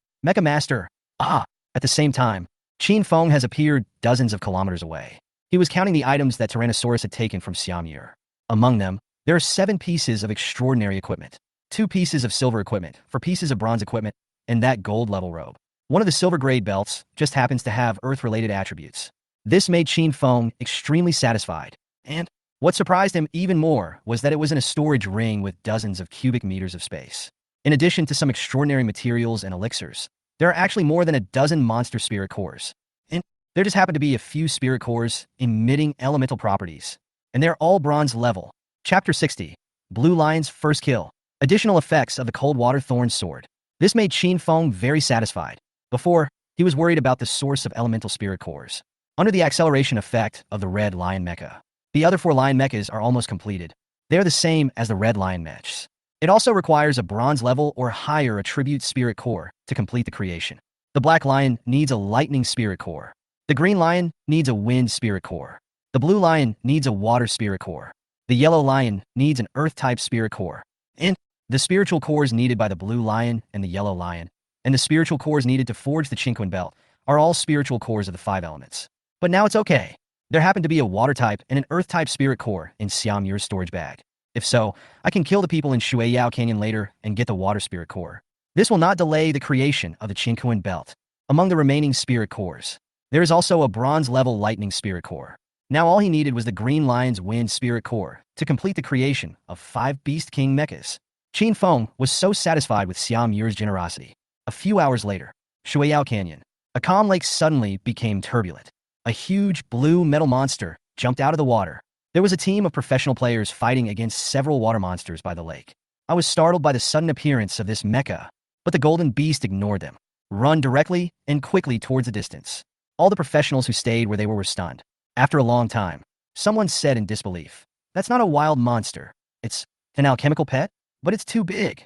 Master. At the same time, Chen Feng has appeared dozens of kilometers away. He was counting the items that Tyrannosaurus had taken from Xiaomure. Among them, there are 7 pieces of extraordinary equipment, 2 pieces of silver equipment, 4 pieces of bronze equipment, and that gold-level robe. One of the silver-grade belts just happens to have Earth-related attributes. This made Chen Feng extremely satisfied, and what surprised him even more was that it was in a storage ring with dozens of cubic meters of space. In addition to some extraordinary materials and elixirs, there are actually more than a dozen monster spirit cores. And there just happen to be a few spirit cores emitting elemental properties. And they're all bronze level. Chapter 60. Blue Lion's First Kill. Additional effects of the Cold Water Thorn Sword. This made Chen Feng very satisfied. Before, he was worried about the source of elemental spirit cores. Under the acceleration effect of the Red Lion Mecha, the other 4 Lion Mechas are almost completed. They are the same as the Red Lion Mechs. It also requires a bronze level or higher attribute spirit core to complete the creation. The Black Lion needs a lightning spirit core. The Green Lion needs a wind spirit core. The Blue Lion needs a water spirit core. The Yellow Lion needs an earth-type spirit core. And the spiritual cores needed by the Blue Lion and the Yellow Lion, and the spiritual cores needed to forge the Qinquan belt, are all spiritual cores of the 5 elements. But now it's okay. There happened to be a water-type and an earth-type spirit core in Xiaomure's storage bag. If so, I can kill the people in Shuiyao Canyon later and get the water spirit core. This will not delay the creation of the Qinquan belt. Among the remaining spirit cores, there is also a bronze-level lightning spirit core. Now all he needed was the Green Lion's wind spirit core to complete the creation of 5 Beast King mechas. Chen Feng was so satisfied with Xiaomure's generosity. A few hours later, Shuiyao Canyon, a calm lake suddenly became turbulent. A huge blue metal monster jumped out of the water. There was a team of professional players fighting against several water monsters by the lake. I was startled by the sudden appearance of this mecha, but the golden beast ignored them, run directly and quickly towards the distance. All the professionals who stayed where they were stunned. After a long time, someone said in disbelief, "That's not a wild monster. It's an alchemical pet, but it's too big.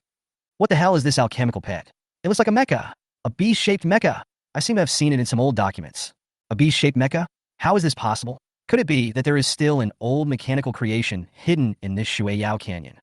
What the hell is this alchemical pet? It looks like a mecha, a beast-shaped mecha. I seem to have seen it in some old documents. A beast-shaped mecha? How is this possible? Could it be that there is still an old mechanical creation hidden in this Shuiyao Canyon?"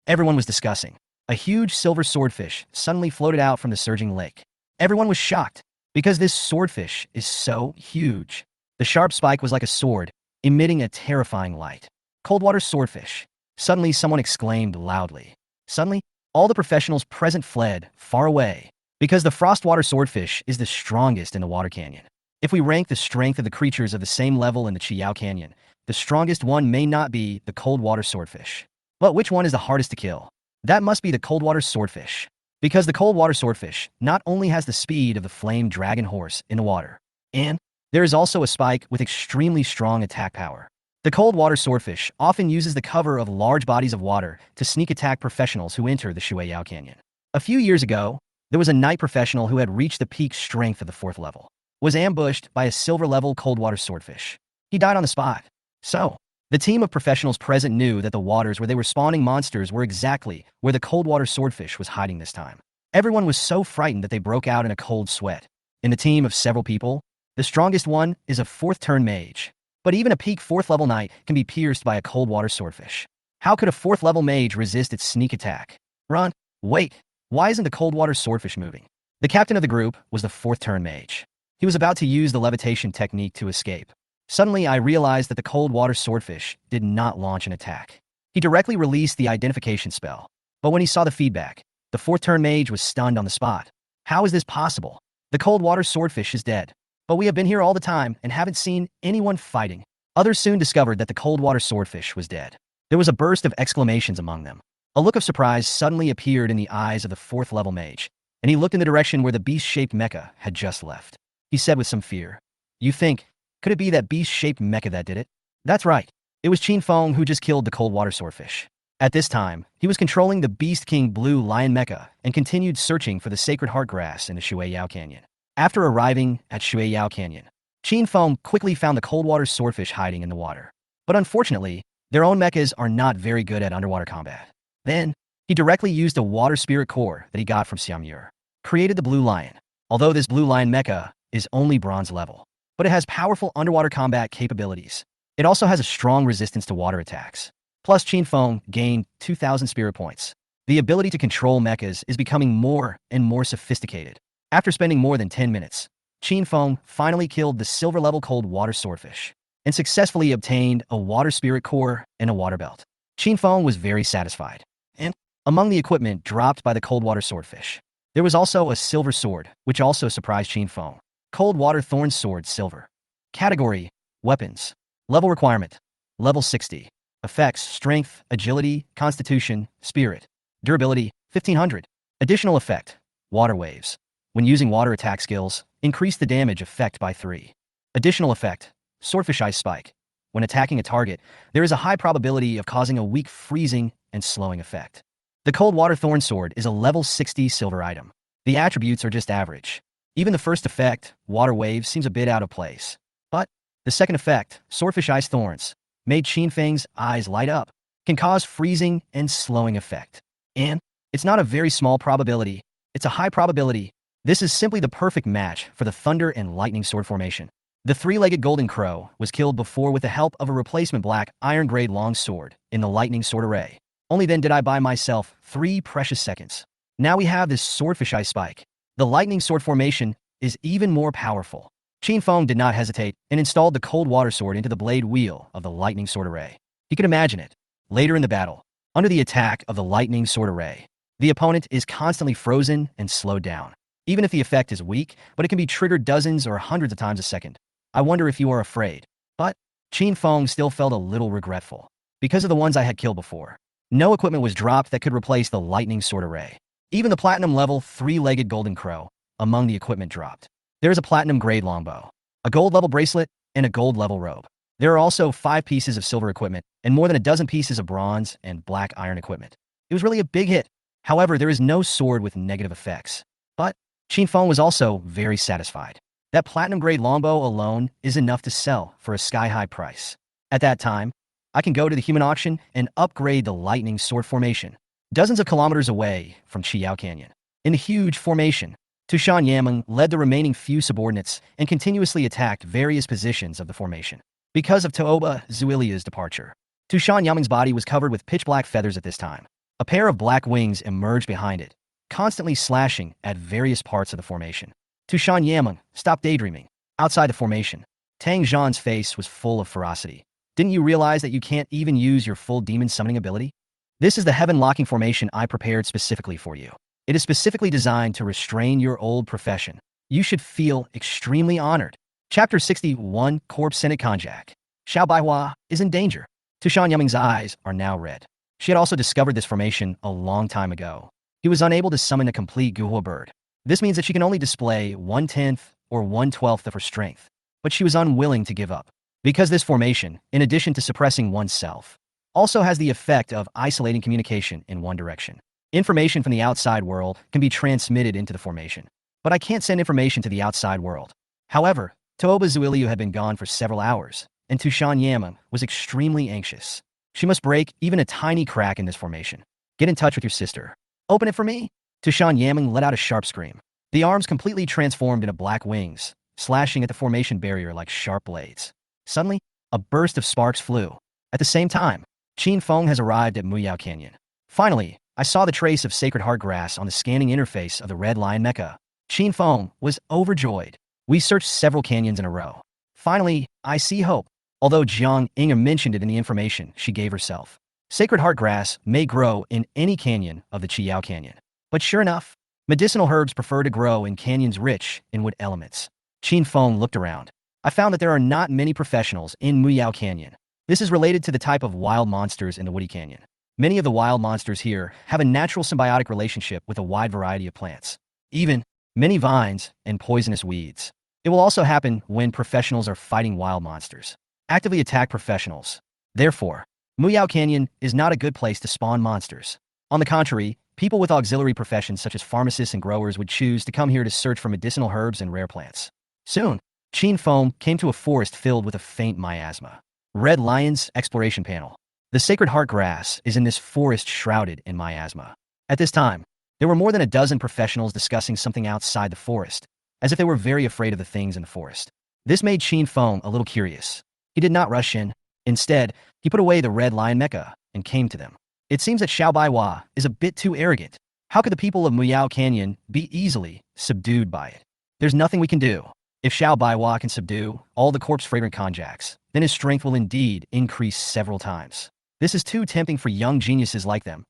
Everyone was discussing. A huge silver swordfish suddenly floated out from the surging lake. Everyone was shocked, because this swordfish is so huge. The sharp spike was like a sword, emitting a terrifying light. Coldwater swordfish. Suddenly, someone exclaimed loudly. Suddenly, all the professionals present fled far away, because the frostwater swordfish is the strongest in the water canyon. If we rank the strength of the creatures of the same level in the Chiyao Canyon, the strongest one may not be the coldwater swordfish. But which one is the hardest to kill? That must be the coldwater swordfish. Because the coldwater swordfish not only has the speed of the flame dragon horse in the water, and There is also a spike with extremely strong attack power. The cold water swordfish often uses the cover of large bodies of water to sneak attack professionals who enter the Shueiyao Canyon. A few years ago, there was a night professional who had reached the peak strength of the 4th level, was ambushed by a silver-level cold water swordfish. He died on the spot. So, the team of professionals present knew that the waters where they were spawning monsters were exactly where the cold water swordfish was hiding this time. Everyone was so frightened that they broke out in a cold sweat. In the team of several people, the strongest one is a 4th turn mage. But even a peak 4th level knight can be pierced by a cold water swordfish. How could a 4th level mage resist its sneak attack? Run. Wait. Why isn't the cold water swordfish moving? The captain of the group was the 4th turn mage. He was about to use the levitation technique to escape. Suddenly, I realized that the cold water swordfish did not launch an attack. He directly released the identification spell. But when he saw the feedback, the 4th turn mage was stunned on the spot. How is this possible? The cold water swordfish is dead. But we have been here all the time and haven't seen anyone fighting. Others soon discovered that the cold water swordfish was dead. There was a burst of exclamations among them. A look of surprise suddenly appeared in the eyes of the 4th level mage, and he looked in the direction where the beast-shaped mecha had just left. He said with some fear, "You think, could it be that beast-shaped mecha that did it?" That's right. It was Chen Feng who just killed the cold water swordfish. At this time, he was controlling the Beast King Blue Lion mecha and continued searching for the sacred heart grass in the Shueiyao Canyon. After arriving at Shueiyao Canyon, Chen Feng quickly found the cold water swordfish hiding in the water. But unfortunately, their own mechas are not very good at underwater combat. Then, he directly used a water spirit core that he got from Xiamur, created the Blue Lion. Although this Blue Lion mecha is only bronze level, but it has powerful underwater combat capabilities. It also has a strong resistance to water attacks. Plus, Chen Feng gained 2,000 spirit points. The ability to control mechas is becoming more and more sophisticated. After spending more than 10 minutes, Chen Feng finally killed the silver-level cold water swordfish and successfully obtained a water spirit core and a water belt. Chen Feng was very satisfied. And among the equipment dropped by the cold water swordfish, there was also a silver sword, which also surprised Chen Feng. Cold water thorn sword silver. Category: weapons. Level requirement: level 60. Effects: strength, agility, constitution, spirit. Durability: 1500. Additional effect: water waves. When using water attack skills, increase the damage effect by 3. Additional effect: swordfish ice spike. When attacking a target, there is a high probability of causing a weak freezing and slowing effect. The cold water thorn sword is a level 60 silver item. The attributes are just average. Even the first effect, water waves, seems a bit out of place. But the second effect, swordfish ice thorns, made Chen Feng's eyes light up, can cause freezing and slowing effect. And it's not a very small probability, it's a high probability. This is simply the perfect match for the thunder and lightning sword formation. The 3-legged golden crow was killed before with the help of a replacement black iron grade long sword in the lightning sword array. Only then did I buy myself 3 precious seconds. Now we have this swordfish ice spike. The lightning sword formation is even more powerful. Chen Feng did not hesitate and installed the cold water sword into the blade wheel of the lightning sword array. He could imagine it. Later in the battle, under the attack of the lightning sword array, the opponent is constantly frozen and slowed down. Even if the effect is weak, but it can be triggered dozens or hundreds of times a second. I wonder if you are afraid. But Chen Feng still felt a little regretful. Because of the ones I had killed before, no equipment was dropped that could replace the lightning sword array. Even the platinum level 3-legged golden crow among the equipment dropped. There is a platinum grade longbow, a gold level bracelet, and a gold level robe. There are also 5 pieces of silver equipment and more than a dozen pieces of bronze and black iron equipment. It was really a big hit. However, there is no sword with negative effects. But Chen Feng was also very satisfied. That platinum grade longbow alone is enough to sell for a sky-high price. At that time, I can go to the human auction and upgrade the lightning sword formation. Dozens of kilometers away from Shueiyao Canyon, in the huge formation, Tushan Yameng led the remaining few subordinates and continuously attacked various positions of the formation. Because of Tooba Zuilia's departure, Tushan Yameng's body was covered with pitch-black feathers at this time. A pair of black wings emerged behind it, constantly slashing at various parts of the formation. Tushan Yameng stopped daydreaming. Outside the formation, Tang Zhan's face was full of ferocity. Didn't you realize that you can't even use your full demon summoning ability? This is the heaven locking formation I prepared specifically for you. It is specifically designed to restrain your old profession. You should feel extremely honored. Chapter 61, Corpse Senate Konjac. Xiao Baihua is in danger. Tushan Yameng's eyes are now red. She had also discovered this formation a long time ago. He was unable to summon a complete Guhua bird. This means that she can only display 1/10 or 1/12 of her strength. but she was unwilling to give up. Because this formation, in addition to suppressing oneself, also has the effect of isolating communication in one direction. Information from the outside world can be transmitted into the formation, but I can't send information to the outside world. However, Toba Zuilio had been gone for several hours, and Tushan Yama was extremely anxious. She must break even a tiny crack in this formation. Get in touch with your sister. Open it for me. Tushan Yaming let out a sharp scream. The arms completely transformed into black wings, slashing at the formation barrier like sharp blades. Suddenly, a burst of sparks flew. At the same time, Chen Feng has arrived at Muyao Canyon. Finally, I saw the trace of Sacred Heart grass on the scanning interface of the Red Lion Mecha. Chen Feng was overjoyed. We searched several canyons in a row. Finally, I see hope. Although Jiang Inga mentioned it in the information she gave herself. Sacred Heart grass may grow in any canyon of the Chiyao Canyon. But sure enough, medicinal herbs prefer to grow in canyons rich in wood elements. Chen Feng looked around. I found that there are not many professionals in Muyao Canyon. This is related to the type of wild monsters in the Woody Canyon. Many of the wild monsters here have a natural symbiotic relationship with a wide variety of plants. Even many vines and poisonous weeds. It will also happen when professionals are fighting wild monsters. Actively attack professionals. Therefore, Muyao Canyon is not a good place to spawn monsters. On the contrary, people with auxiliary professions such as pharmacists and growers would choose to come here to search for medicinal herbs and rare plants. Soon, Chen Feng came to a forest filled with a faint miasma. Red Lion's exploration panel. The Sacred Heart grass is in this forest shrouded in miasma. At this time, there were more than a dozen professionals discussing something outside the forest, as if they were very afraid of the things in the forest. This made Chen Feng a little curious. He did not rush in. Instead, he put away the Red Lion Mecha and came to them. It seems that Xiao Baihua is a bit too arrogant. How could the people of Muyao Canyon be easily subdued by it? There's nothing we can do. If Xiao Baihua can subdue all the corpse-fragrant konjaks, then his strength will indeed increase several times. This is too tempting for young geniuses like them.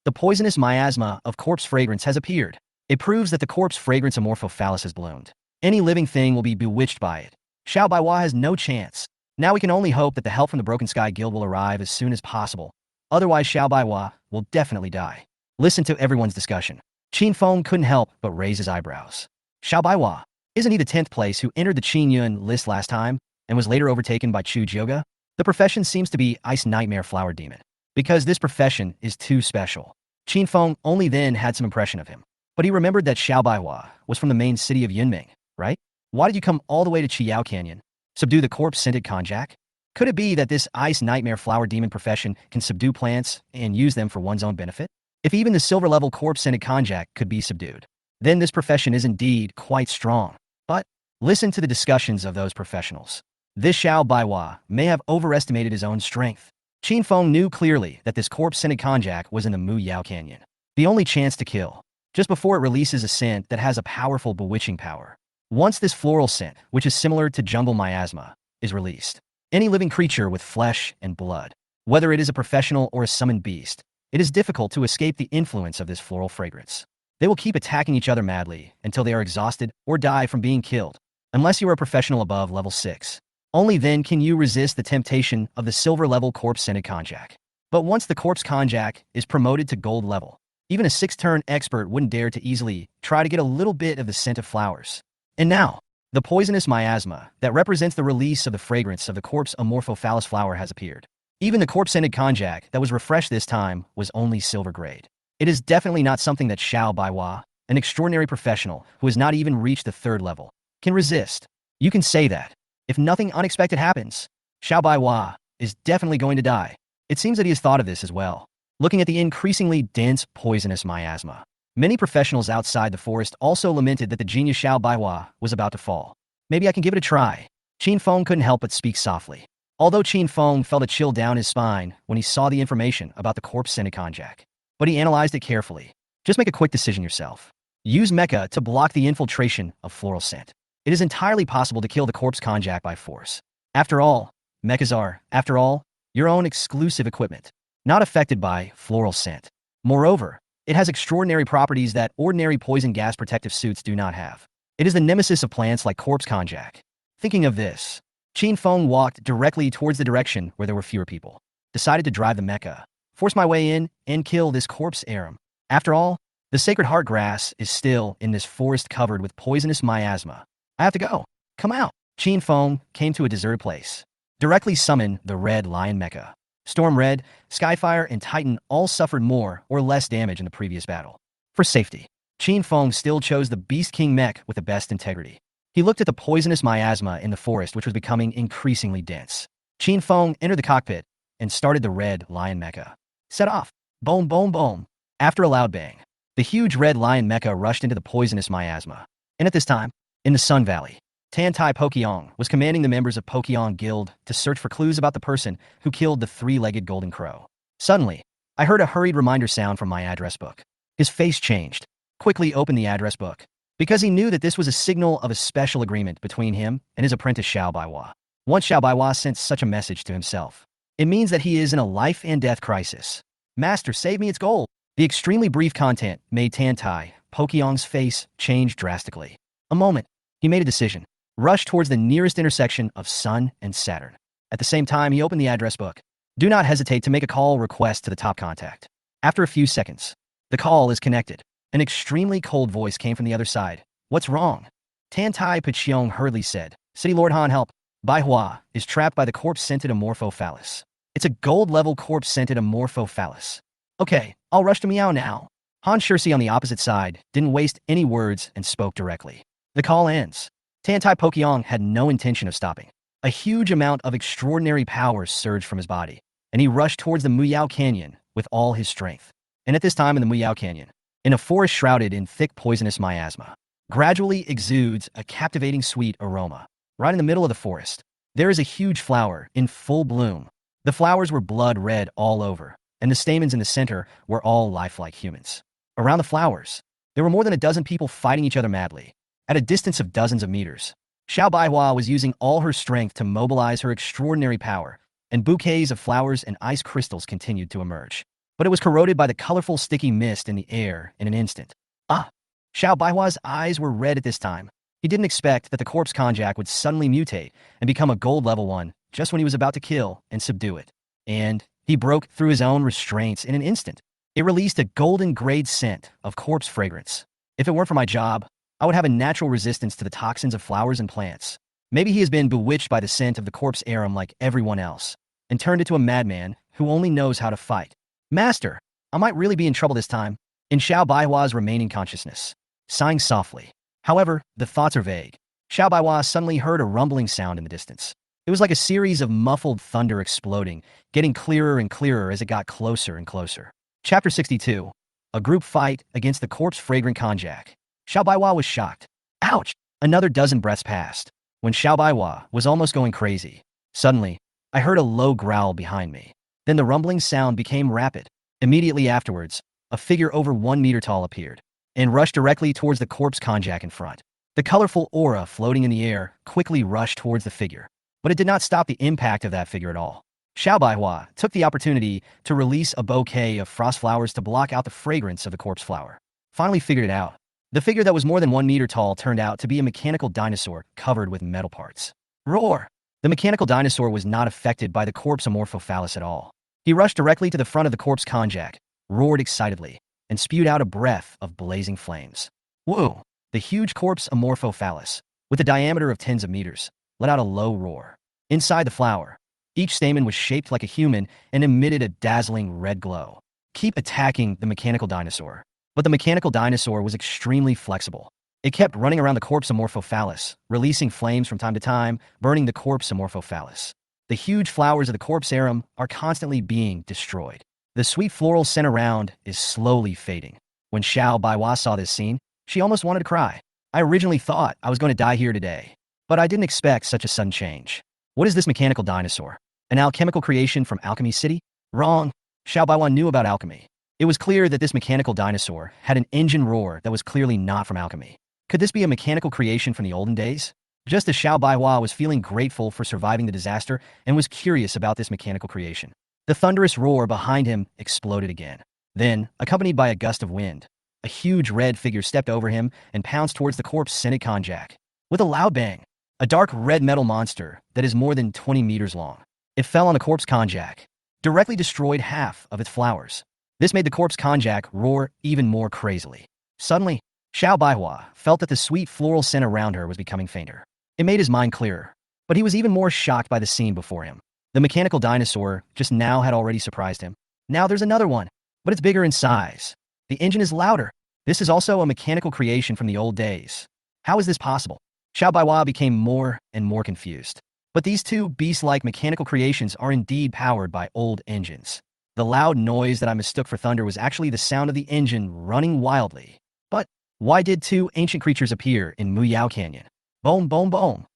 The poisonous miasma of corpse fragrance has appeared. It proves that the corpse fragrance amorphophallus has bloomed. Any living thing will be bewitched by it. Xiao Baihua has no chance. Now we can only hope that the help from the Broken Sky Guild will arrive as soon as possible. Otherwise, Xiao Baihua will definitely die. Listen to everyone's discussion. Chen Feng couldn't help but raise his eyebrows. Xiao Baihua, isn't he the 10th place who entered the Qin Yun list last time and was later overtaken by Chu Jioga? The profession seems to be Ice Nightmare Flower Demon. Because this profession is too special. Chen Feng only then had some impression of him. But he remembered that Xiao Baihua was from the main city of Yunming, right? Why did you come all the way to Chiyao Canyon? Subdue the corpse-scented konjac? Could it be that this Ice Nightmare Flower Demon profession can subdue plants and use them for one's own benefit? If even the silver-level corpse-scented konjac could be subdued, then this profession is indeed quite strong. But listen to the discussions of those professionals. This Xiao Baihua may have overestimated his own strength. Chen Feng knew clearly that this corpse-scented konjac was in the Muyao Canyon. The only chance to kill, just before it releases a scent that has a powerful bewitching power. Once this floral scent, which is similar to jungle miasma, is released, any living creature with flesh and blood, whether it is a professional or a summoned beast, it is difficult to escape the influence of this floral fragrance. They will keep attacking each other madly until they are exhausted or die from being killed, unless you are a professional above level 6. Only then can you resist the temptation of the silver-level corpse-scented konjac. But once the corpse konjac is promoted to gold level, even a 6-turn expert wouldn't dare to easily try to get a little bit of the scent of flowers. And now, the poisonous miasma that represents the release of the fragrance of the corpse amorphophallus flower has appeared. Even the corpse-scented konjac that was refreshed this time was only silver grade. It is definitely not something that Xiao Baihua, an extraordinary professional who has not even reached the 3rd level, can resist. You can say that. If nothing unexpected happens, Xiao Baihua is definitely going to die. It seems that he has thought of this as well. Looking at the increasingly dense poisonous miasma, many professionals outside the forest also lamented that the genius Xiao Baihua was about to fall. Maybe I can give it a try. Chen Feng couldn't help but speak softly. Although Chen Feng felt a chill down his spine when he saw the information about the corpse-scented konjac. But he analyzed it carefully. Just make a quick decision yourself. Use Mecha to block the infiltration of floral scent. It is entirely possible to kill the corpse konjac by force. After all, Mechas are, after all, your own exclusive equipment, not affected by floral scent. Moreover, it has extraordinary properties that ordinary poison gas protective suits do not have. It is the nemesis of plants like corpse konjac. Thinking of this, Chen Feng walked directly towards the direction where there were fewer people. Decided to drive the Mecha, force my way in, and kill this corpse arum. After all, the Sacred Heart grass is still in this forest covered with poisonous miasma. I have to go. Come out. Chen Feng came to a deserted place. Directly summoned the Red Lion Mecha. Storm Red, Skyfire, and Titan all suffered more or less damage in the previous battle. For safety, Chen Feng still chose the Beast King mech with the best integrity. He looked at the poisonous miasma in the forest, which was becoming increasingly dense. Chen Feng entered the cockpit and started the Red Lion Mecha. Set off. Boom, boom, boom. After a loud bang, the huge Red Lion Mecha rushed into the poisonous miasma. And at this time, in the Sun Valley, Tan Tai Pokyong was commanding the members of Pokyong Guild to search for clues about the person who killed the three-legged golden crow. Suddenly, I heard a hurried reminder sound from my address book. His face changed. Quickly opened the address book, because he knew that this was a signal of a special agreement between him and his apprentice Xiao Baiwa. Once Xiao Baiwa sent such a message to himself, it means that he is in a life and death crisis. Master, save me, it's gold. The extremely brief content made Tan Tai Pokyong's face change drastically. A moment, he made a decision. Rushed towards the nearest intersection of Sun and Saturn. At the same time, he opened the address book. Do not hesitate to make a call request to the top contact. After a few seconds, the call is connected. An extremely cold voice came from the other side. What's wrong? Tan Tai Pokyong hurriedly said, City Lord Han, help. Bai Hua is trapped by the corpse-scented amorphophallus. It's a gold-level corpse-scented amorphophallus. Okay, I'll rush to Meow now. Han Shirsi on the opposite side didn't waste any words and spoke directly. The call ends. Tan Tai Pokyong had no intention of stopping. A huge amount of extraordinary power surged from his body, and he rushed towards the Muyao Canyon with all his strength. And at this time in the Muyao Canyon, in a forest shrouded in thick poisonous miasma, gradually exudes a captivating sweet aroma. Right in the middle of the forest, there is a huge flower in full bloom. The flowers were blood red all over, and the stamens in the center were all lifelike humans. Around the flowers, there were more than a dozen people fighting each other madly. At a distance of dozens of meters, Xiao Baihua was using all her strength to mobilize her extraordinary power, and bouquets of flowers and ice crystals continued to emerge. But it was corroded by the colorful sticky mist in the air in an instant. Xiao Baihua's eyes were red at this time. He didn't expect that the corpse konjac would suddenly mutate and become a gold level 1 just when he was about to kill and subdue it. And he broke through his own restraints in an instant. It released a golden grade scent of corpse fragrance. If it weren't for my job, I would have a natural resistance to the toxins of flowers and plants. Maybe he has been bewitched by the scent of the corpse arum like everyone else, and turned into a madman who only knows how to fight. Master, I might really be in trouble this time. In Xiao Baihua's remaining consciousness, sighing softly. However, the thoughts are vague. Xiao Baihua suddenly heard a rumbling sound in the distance. It was like a series of muffled thunder exploding, getting clearer and clearer as it got closer and closer. Chapter 62. A group fight against the corpse-fragrant konjac. Xiao Baihua was shocked. Ouch! Another dozen breaths passed. When Xiao Baihua was almost going crazy, suddenly, I heard a low growl behind me. Then the rumbling sound became rapid. Immediately afterwards, a figure over 1 meter tall appeared and rushed directly towards the corpse konjac in front. The colorful aura floating in the air quickly rushed towards the figure, but it did not stop the impact of that figure at all. Xiao Baihua took the opportunity to release a bouquet of frost flowers to block out the fragrance of the corpse flower. Finally figured it out. The figure that was more than 1 meter tall turned out to be a mechanical dinosaur covered with metal parts. Roar! The mechanical dinosaur was not affected by the corpse amorphophallus at all. He rushed directly to the front of the corpse konjac, roared excitedly, and spewed out a breath of blazing flames. Whoa! The huge corpse amorphophallus, with a diameter of tens of meters, let out a low roar. Inside the flower, each stamen was shaped like a human and emitted a dazzling red glow. Keep attacking the mechanical dinosaur. But the mechanical dinosaur was extremely flexible. It kept running around the corpse amorphophallus, releasing flames from time to time, burning the corpse amorphophallus. The huge flowers of the corpse arum are constantly being destroyed. The sweet floral scent around is slowly fading. When Xiao Baihua saw this scene, she almost wanted to cry. I originally thought I was going to die here today, but I didn't expect such a sudden change. What is this mechanical dinosaur? An alchemical creation from Alchemy City? Wrong. Xiao Baihua knew about alchemy. It was clear that this mechanical dinosaur had an engine roar that was clearly not from alchemy. Could this be a mechanical creation from the olden days? Just as Xiao Baihua was feeling grateful for surviving the disaster and was curious about this mechanical creation, the thunderous roar behind him exploded again. Then, accompanied by a gust of wind, a huge red figure stepped over him and pounced towards the corpse-scented konjac. With a loud bang, a dark red metal monster that is more than 20 meters long. It fell on the corpse konjac, directly destroyed half of its flowers. This made the corpse konjac roar even more crazily. Suddenly, Xiao Baihua felt that the sweet floral scent around her was becoming fainter. It made his mind clearer. But he was even more shocked by the scene before him. The mechanical dinosaur just now had already surprised him. Now there's another one, but it's bigger in size. The engine is louder. This is also a mechanical creation from the old days. How is this possible? Xiao Baiwa became more and more confused. But these two beast-like mechanical creations are indeed powered by old engines. The loud noise that I mistook for thunder was actually the sound of the engine running wildly. But why did two ancient creatures appear in Muyao Canyon? Boom, boom, boom.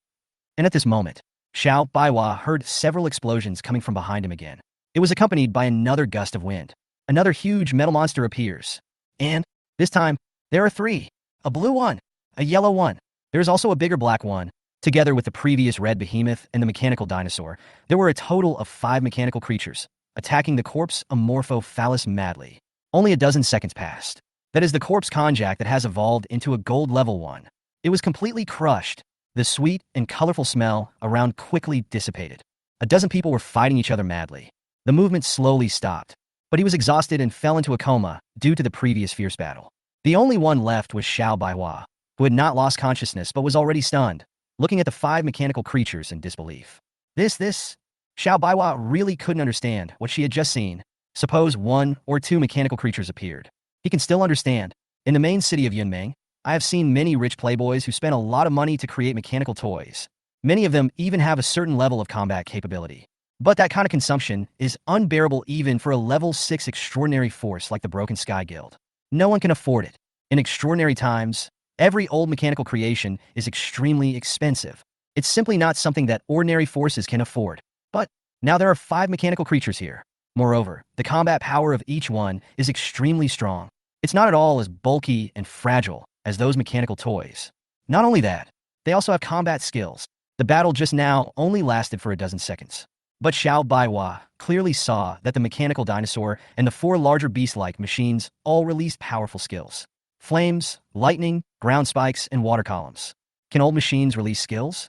And at this moment, Xiao Baiwa heard several explosions coming from behind him again. It was accompanied by another gust of wind. Another huge metal monster appears. And this time, there are three. A blue one, a yellow one. There is also a bigger black one. Together with the previous red behemoth and the mechanical dinosaur, there were a total of 5 mechanical creatures, attacking the corpse Amorphophallus madly. Only a dozen seconds passed. That is the corpse Konjac that has evolved into a gold level one. It was completely crushed. The sweet and colorful smell around quickly dissipated. A dozen people were fighting each other madly. The movement slowly stopped, but he was exhausted and fell into a coma due to the previous fierce battle. The only one left was Xiao Baiwa, who had not lost consciousness but was already stunned, looking at the 5 mechanical creatures in disbelief. Xiao Baiwa really couldn't understand what she had just seen. Suppose 1 or 2 mechanical creatures appeared. He can still understand. In the main city of Yunmeng, I have seen many rich playboys who spent a lot of money to create mechanical toys. Many of them even have a certain level of combat capability. But that kind of consumption is unbearable even for a level 6 extraordinary force like the Broken Sky Guild. No one can afford it. In extraordinary times, every old mechanical creation is extremely expensive. It's simply not something that ordinary forces can afford. But now there are 5 mechanical creatures here. Moreover, the combat power of each one is extremely strong. It's not at all as bulky and fragile as those mechanical toys. Not only that, they also have combat skills. The battle just now only lasted for a dozen seconds. But Xiao Baiwa clearly saw that the mechanical dinosaur and the 4 larger beast-like machines all released powerful skills. Flames, lightning, ground spikes, and water columns. Can old machines release skills?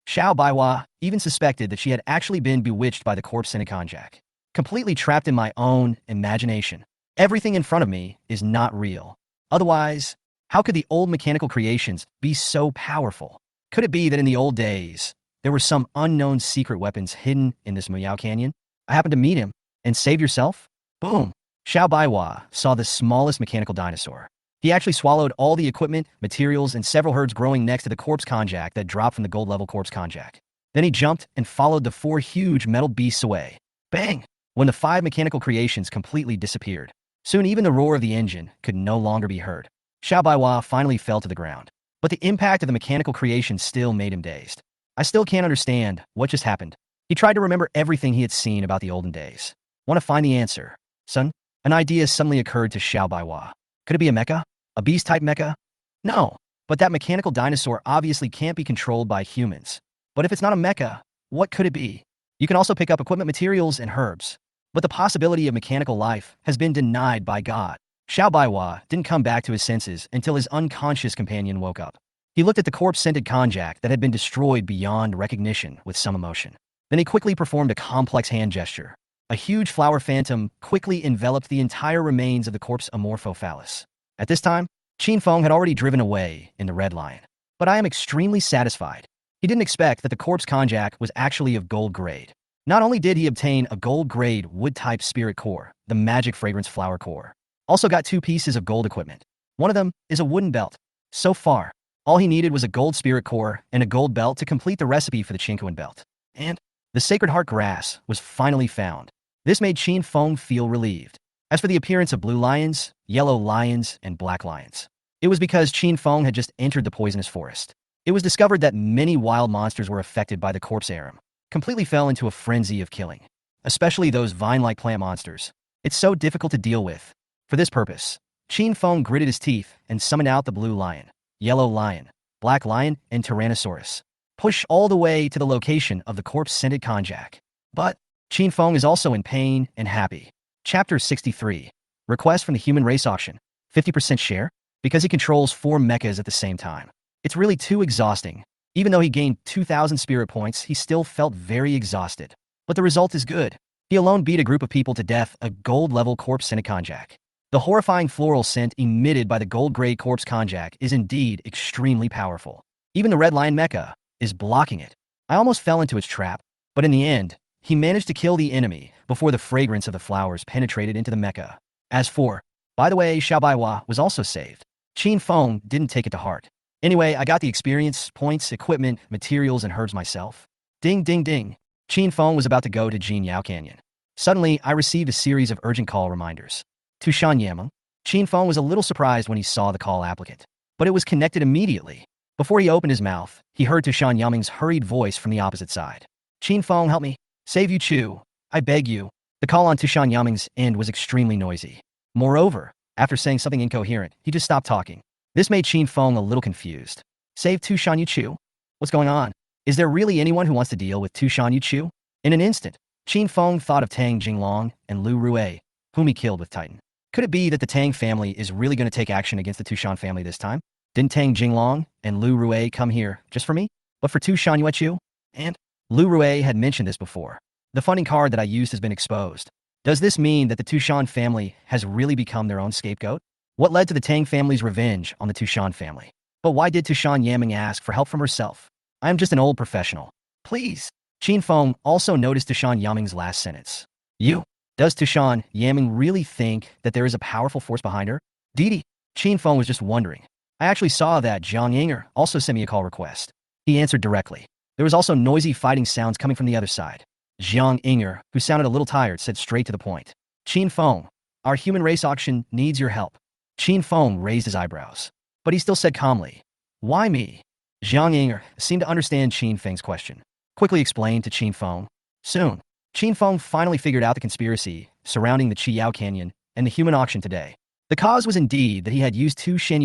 Xiao Baiwa even suspected that she had actually been bewitched by the corpse Konjac. Completely trapped in my own imagination. Everything in front of me is not real. Otherwise, how could the old mechanical creations be so powerful? Could it be that in the old days, there were some unknown secret weapons hidden in this Muyao Canyon? I happened to meet him, and save yourself? Boom! Xiao Baiwa saw the smallest mechanical dinosaur. He actually swallowed all the equipment, materials, and several herds growing next to the corpse Konjac that dropped from the gold-level corpse Konjac. Then he jumped and followed the 4 huge metal beasts away. Bang! When the 5 mechanical creations completely disappeared. Soon even the roar of the engine could no longer be heard. Xiao Baiwa finally fell to the ground. But the impact of the mechanical creation still made him dazed. I still can't understand what just happened. He tried to remember everything he had seen about the olden days. Want to find the answer. Son, an idea suddenly occurred to Xiao Baiwa. Could it be a mecha? A beast-type mecha? No, but that mechanical dinosaur obviously can't be controlled by humans. But if it's not a mecha, what could it be? You can also pick up equipment materials and herbs. But the possibility of mechanical life has been denied by God. Xiao Baiwa didn't come back to his senses until his unconscious companion woke up. He looked at the corpse-scented Konjac that had been destroyed beyond recognition with some emotion. Then he quickly performed a complex hand gesture. A huge flower phantom quickly enveloped the entire remains of the corpse Amorphophallus. At this time, Chen Feng had already driven away in the Red Lion. But I am extremely satisfied. He didn't expect that the corpse Konjac was actually of gold grade. Not only did he obtain a gold grade wood-type spirit core, the magic fragrance flower core, also got 2 pieces of gold equipment. One of them is a wooden belt. So far, all he needed was a gold spirit core and a gold belt to complete the recipe for the Chinquan belt. And the Sacred Heart grass was finally found. This made Chen Feng feel relieved. As for the appearance of blue lions, yellow lions, and black lions, it was because Chen Feng had just entered the poisonous forest. It was discovered that many wild monsters were affected by the corpse arum, completely fell into a frenzy of killing, especially those vine-like plant monsters. It's so difficult to deal with. For this purpose, Chen Feng gritted his teeth and summoned out the blue lion, yellow lion, black lion, and Tyrannosaurus. Push all the way to the location of the corpse-scented Konjac. But Chen Feng is also in pain and happy. Chapter 63. Request from the human race auction. 50% share? Because he controls 4 mechas at the same time. It's really too exhausting. Even though he gained 2,000 spirit points, he still felt very exhausted. But the result is good. He alone beat a group of people to death, a gold-level corpse-scented Konjac. The horrifying floral scent emitted by the gold-grade corpse Konjac is indeed extremely powerful. Even the Red Lion Mecha, is blocking it. I almost fell into its trap, but in the end, he managed to kill the enemy before the fragrance of the flowers penetrated into the Mecha. As for, by the way, Xiao Baiwa was also saved. Chen Feng didn't take it to heart. Anyway, I got the experience, points, equipment, materials, and herbs myself. Ding, ding, ding. Chen Feng was about to go to Jin Yao Canyon. Suddenly, I received a series of urgent call reminders. To Shan Yameng. Chen Feng was a little surprised when he saw the call applicant, but it was connected immediately. Before he opened his mouth, he heard Tushan Yameng's hurried voice from the opposite side. Chen Feng, help me. Save Yu Chu. I beg you. The call on Tushan Yameng's end was extremely noisy. Moreover, after saying something incoherent, he just stopped talking. This made Chen Feng a little confused. Save Tushan Yu Chu? What's going on? Is there really anyone who wants to deal with Tushan Yu Chu? In an instant, Chen Feng thought of Tang Jinglong and Lu Rui, whom he killed with Titan. Could it be that the Tang family is really going to take action against the Tushan family this time? Didn't Tang Jinglong and Lu Rui come here just for me? But for Tushan Yuechu? And Lu Rui had mentioned this before. The funding card that I used has been exposed. Does this mean that the Tushan family has really become their own scapegoat? What led to the Tang family's revenge on the Tushan family? But why did Tushan Yameng ask for help from herself? I am just an old professional. Please. Chen Feng also noticed Tushan Yameng's last sentence. You. Does Tushan Yameng really think that there is a powerful force behind her? Didi. Chen Feng was just wondering. I actually saw that Jiang Yinger also sent me a call request. He answered directly. There was also noisy fighting sounds coming from the other side. Jiang Yinger, who sounded a little tired, said straight to the point. Chen Feng, our human race auction needs your help. Chen Feng raised his eyebrows, but he still said calmly, why me? Jiang Yinger seemed to understand Chen Feng's question. Quickly explained to Chen Feng. Soon, Chen Feng finally figured out the conspiracy surrounding the Qiyao Canyon and the human auction today. The cause was indeed that he had used Tu Shan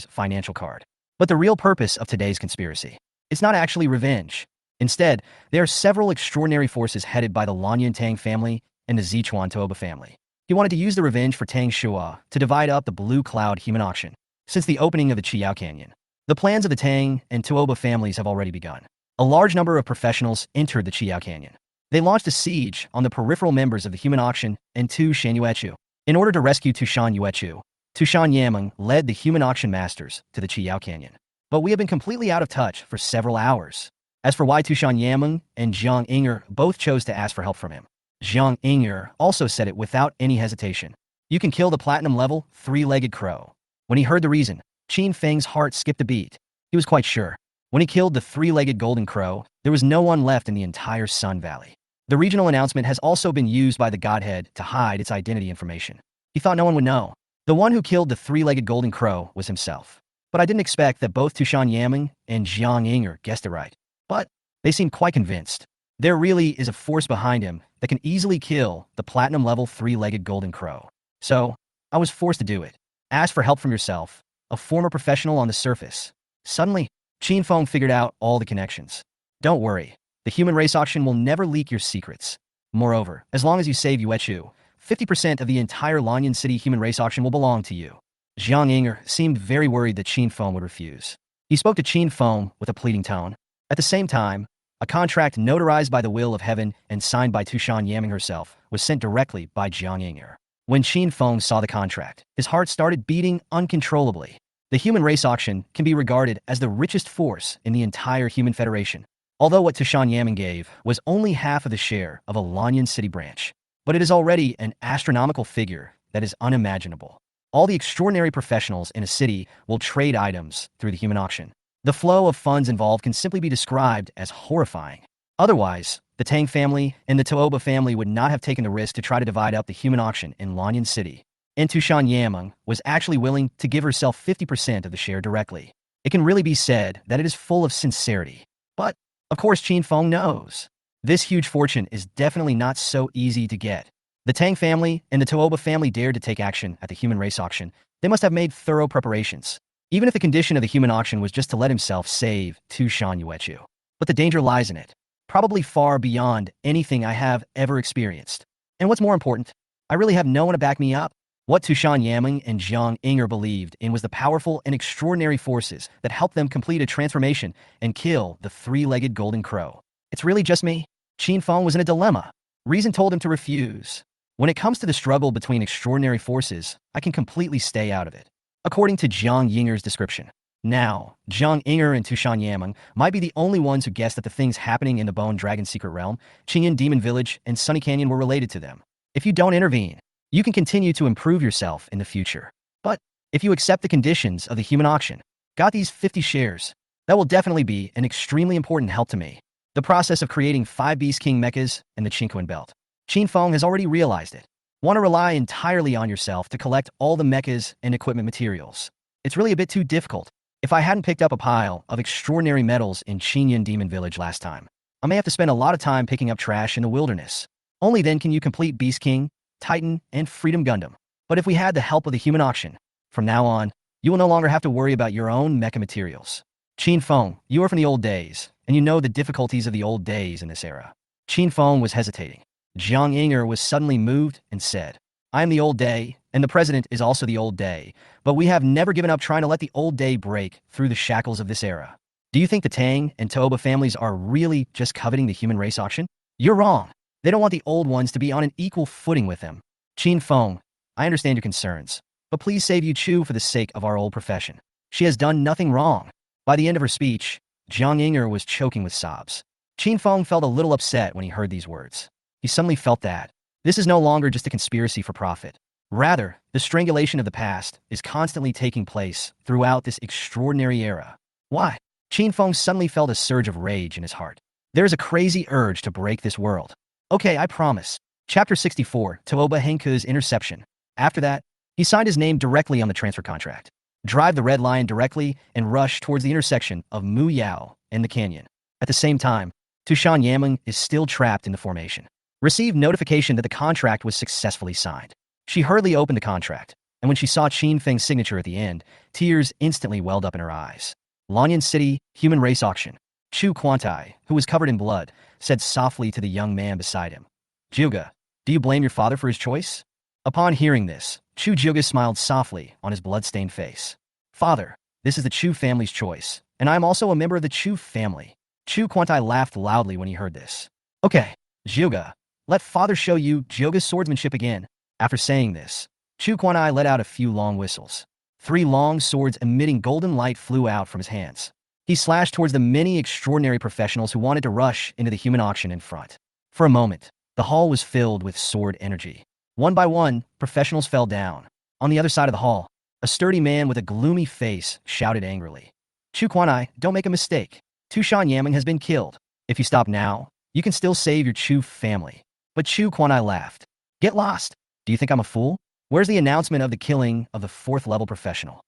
financial card. But the real purpose of today's conspiracy is not actually revenge. Instead, there are several extraordinary forces headed by the Lanyan Tang family and the Zichuan Toba family. He wanted to use the revenge for Tang Shua to divide up the Blue Cloud human auction. Since the opening of the Qiyao Canyon, the plans of the Tang and Toba families have already begun. A large number of professionals entered the Qiyao Canyon. They launched a siege on the peripheral members of the human auction and Tu Shan Yuechu. In order to rescue Tushan Yuechu, Tushan Yameng led the human auction masters to the Qiyao Canyon. But we have been completely out of touch for several hours. As for why Tushan Yameng and Jiang Yinger both chose to ask for help from him, Jiang Yinger also said it without any hesitation. You can kill the platinum level three-legged crow. When he heard the reason, Chen Feng's heart skipped a beat. He was quite sure. When he killed the three-legged golden crow, there was no one left in the entire Sun Valley. The regional announcement has also been used by the Godhead to hide its identity information. He thought no one would know. The one who killed the three-legged golden crow was himself. But I didn't expect that both Tushan Yameng and Jiang Yinger guessed it right. But they seemed quite convinced. There really is a force behind him that can easily kill the platinum level three-legged golden crow. So, I was forced to do it. Ask for help from yourself, a former professional on the surface. Suddenly, Chen Feng figured out all the connections. Don't worry, the human race auction will never leak your secrets. Moreover, as long as you save Yuechu, 50% of the entire Lanyan City human race auction will belong to you. Jiang Yinger seemed very worried that Chen Feng would refuse. He spoke to Chen Feng with a pleading tone. At the same time, a contract notarized by the will of heaven and signed by Tushan Yameng herself was sent directly by Jiang Yinger. When Chen Feng saw the contract, his heart started beating uncontrollably. The human race auction can be regarded as the richest force in the entire human federation. Although what Tushan Yameng gave was only half of the share of a Lanyan City branch, but it is already an astronomical figure that is unimaginable. All the extraordinary professionals in a city will trade items through the human auction. The flow of funds involved can simply be described as horrifying. Otherwise, the Tang family and the Toba family would not have taken the risk to try to divide up the human auction in Lanyan City. And Tushan Yameng was actually willing to give herself 50% of the share directly. It can really be said that it is full of sincerity. But, of course, Chen Feng knows. This huge fortune is definitely not so easy to get. The Tang family and the Toba family dared to take action at the human race auction. They must have made thorough preparations. Even if the condition of the human auction was just to let himself save Tushan Yuechu. But the danger lies in it. Probably far beyond anything I have ever experienced. And what's more important, I really have no one to back me up. What Tushan Yameng and Jiang Yinger believed in was the powerful and extraordinary forces that helped them complete a transformation and kill the three-legged golden crow. It's really just me. Chen Feng was in a dilemma. Reason told him to refuse. When it comes to the struggle between extraordinary forces, I can completely stay out of it. According to Jiang Yinger's description, Now, Zhang Inger and Tushan Yameng might be the only ones who guessed that the things happening in the Bone Dragon Secret Realm, Qingyan Demon Village, and Sunny Canyon were related to them. If you don't intervene, you can continue to improve yourself in the future. But if you accept the conditions of the human auction, got these 50 shares, that will definitely be an extremely important help to me. The process of creating 5 Beast King mechas and the Qingquan belt. Chen Feng has already realized it. Want to rely entirely on yourself to collect all the mechas and equipment materials. It's really a bit too difficult. If I hadn't picked up a pile of extraordinary metals in Qingyan Demon Village last time, I may have to spend a lot of time picking up trash in the wilderness. Only then can you complete Beast King, Titan, and Freedom Gundam. But if we had the help of the human auction, from now on, you will no longer have to worry about your own mecha materials. Chen Feng, you are from the old days, and you know the difficulties of the old days in this era. Chen Feng was hesitating. Zhang Inger was suddenly moved and said, I am the old day, and the president is also the old day, but we have never given up trying to let the old day break through the shackles of this era. Do you think the Tang and Toba families are really just coveting the human race auction? You're wrong. They don't want the old ones to be on an equal footing with them. Chen Feng, I understand your concerns, but please save Yu Chu for the sake of our old profession. She has done nothing wrong. By the end of her speech, Zhang Inger was choking with sobs. Chen Feng felt a little upset when he heard these words. He suddenly felt that this is no longer just a conspiracy for profit. Rather, the strangulation of the past is constantly taking place throughout this extraordinary era. Why? Chen Feng suddenly felt a surge of rage in his heart. There is a crazy urge to break this world. Okay, I promise. Chapter 64, Tooba Henku's Interception. After that, he signed his name directly on the transfer contract. Drive the Red Lion directly and rush towards the intersection of Mu Yao and the canyon. At the same time, Tushan Yameng is still trapped in the formation. Received notification that the contract was successfully signed. She hurriedly opened the contract, and when she saw Chen Feng's signature at the end, tears instantly welled up in her eyes. Lanyan City, Human Race Auction. Chu Quantai, who was covered in blood, said softly to the young man beside him, Juga, do you blame your father for his choice? Upon hearing this, Chu Juga smiled softly on his blood-stained face. Father, this is the Chu family's choice, and I am also a member of the Chu family. Chu Quantai laughed loudly when he heard this. Okay, Juga, let father show you Juga's swordsmanship again. After saying this, Chu Quantai let out a few long whistles. 3 long swords emitting golden light flew out from his hands. He slashed towards the many extraordinary professionals who wanted to rush into the human auction in front. For a moment, the hall was filled with sword energy. One by one, professionals fell down. On the other side of the hall, a sturdy man with a gloomy face shouted angrily, Chu Quanai, don't make a mistake. Tushan Yameng has been killed. If you stop now, you can still save your Chu family. But Chu Quanai laughed. Get lost. Do you think I'm a fool? Where's the announcement of the killing of the 4th level professional?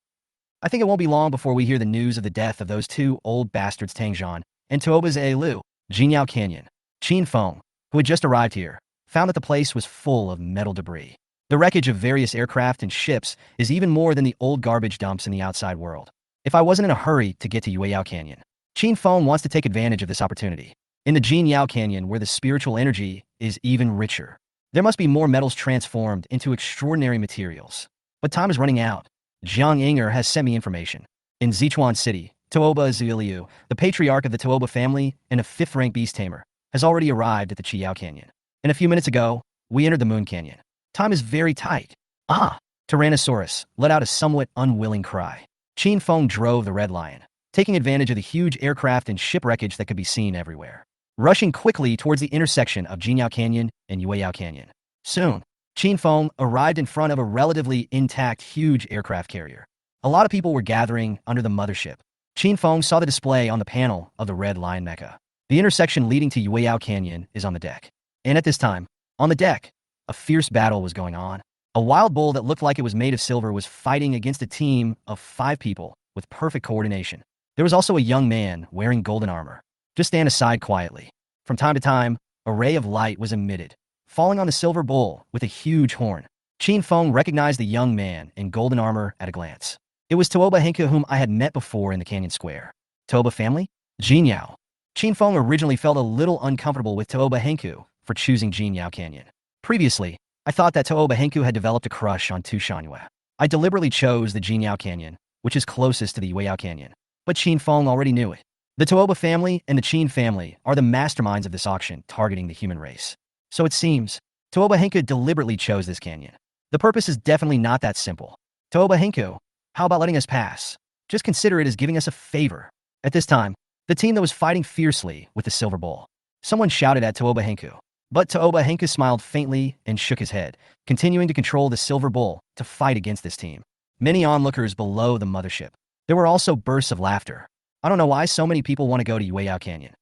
I think it won't be long before we hear the news of the death of those 2 old bastards Tangzhan and Tuoba's Lu, Jinyao Canyon. Chen Feng, who had just arrived here, found that the place was full of metal debris. The wreckage of various aircraft and ships is even more than the old garbage dumps in the outside world. If I wasn't in a hurry to get to Yueyao Canyon, Chen Feng wants to take advantage of this opportunity. In the Jinyao Canyon, where the spiritual energy is even richer, there must be more metals transformed into extraordinary materials. But time is running out. Zhang Inger has sent me information. In Zichuan City, Tooba Ziliu, the patriarch of the Tooba family and a 5th-rank beast tamer, has already arrived at the Chiyao Canyon. And a few minutes ago, we entered the Moon Canyon. Time is very tight. Ah! Tyrannosaurus let out a somewhat unwilling cry. Chen Feng drove the Red Lion, taking advantage of the huge aircraft and ship wreckage that could be seen everywhere, rushing quickly towards the intersection of Jinyao Canyon and Yueyao Canyon. Soon, Chen Feng arrived in front of a relatively intact huge aircraft carrier. A lot of people were gathering under the mothership. Chen Feng saw the display on the panel of the Red Lion Mecha. The intersection leading to Yueyao Canyon is on the deck. And at this time, on the deck, a fierce battle was going on. A wild bull that looked like it was made of silver was fighting against a team of 5 people with perfect coordination. There was also a young man wearing golden armor. Just stand aside quietly. From time to time, a ray of light was emitted, falling on the silver bull with a huge horn. Chen Feng recognized the young man in golden armor at a glance. It was Tooba Henku, whom I had met before in the canyon square. Tooba family? Jinyao. Chen Feng originally felt a little uncomfortable with Tooba Henku for choosing Jinyao Canyon. Previously, I thought that Tooba Henku had developed a crush on Tu Shanhua. I deliberately chose the Jinyao Canyon, which is closest to the Yueyao Canyon. But Chen Feng already knew it. The Tooba family and the Chen family are the masterminds of this auction targeting the human race. So it seems, Tooba Henku deliberately chose this canyon. The purpose is definitely not that simple. Tooba Henku, how about letting us pass? Just consider it as giving us a favor. At this time, the team that was fighting fiercely with the silver bowl. Someone shouted at Tooba Henku. But Tooba Henku smiled faintly and shook his head, continuing to control the silver bowl to fight against this team. Many onlookers below the mothership. There were also bursts of laughter. I don't know why so many people want to go to Yueyao Canyon.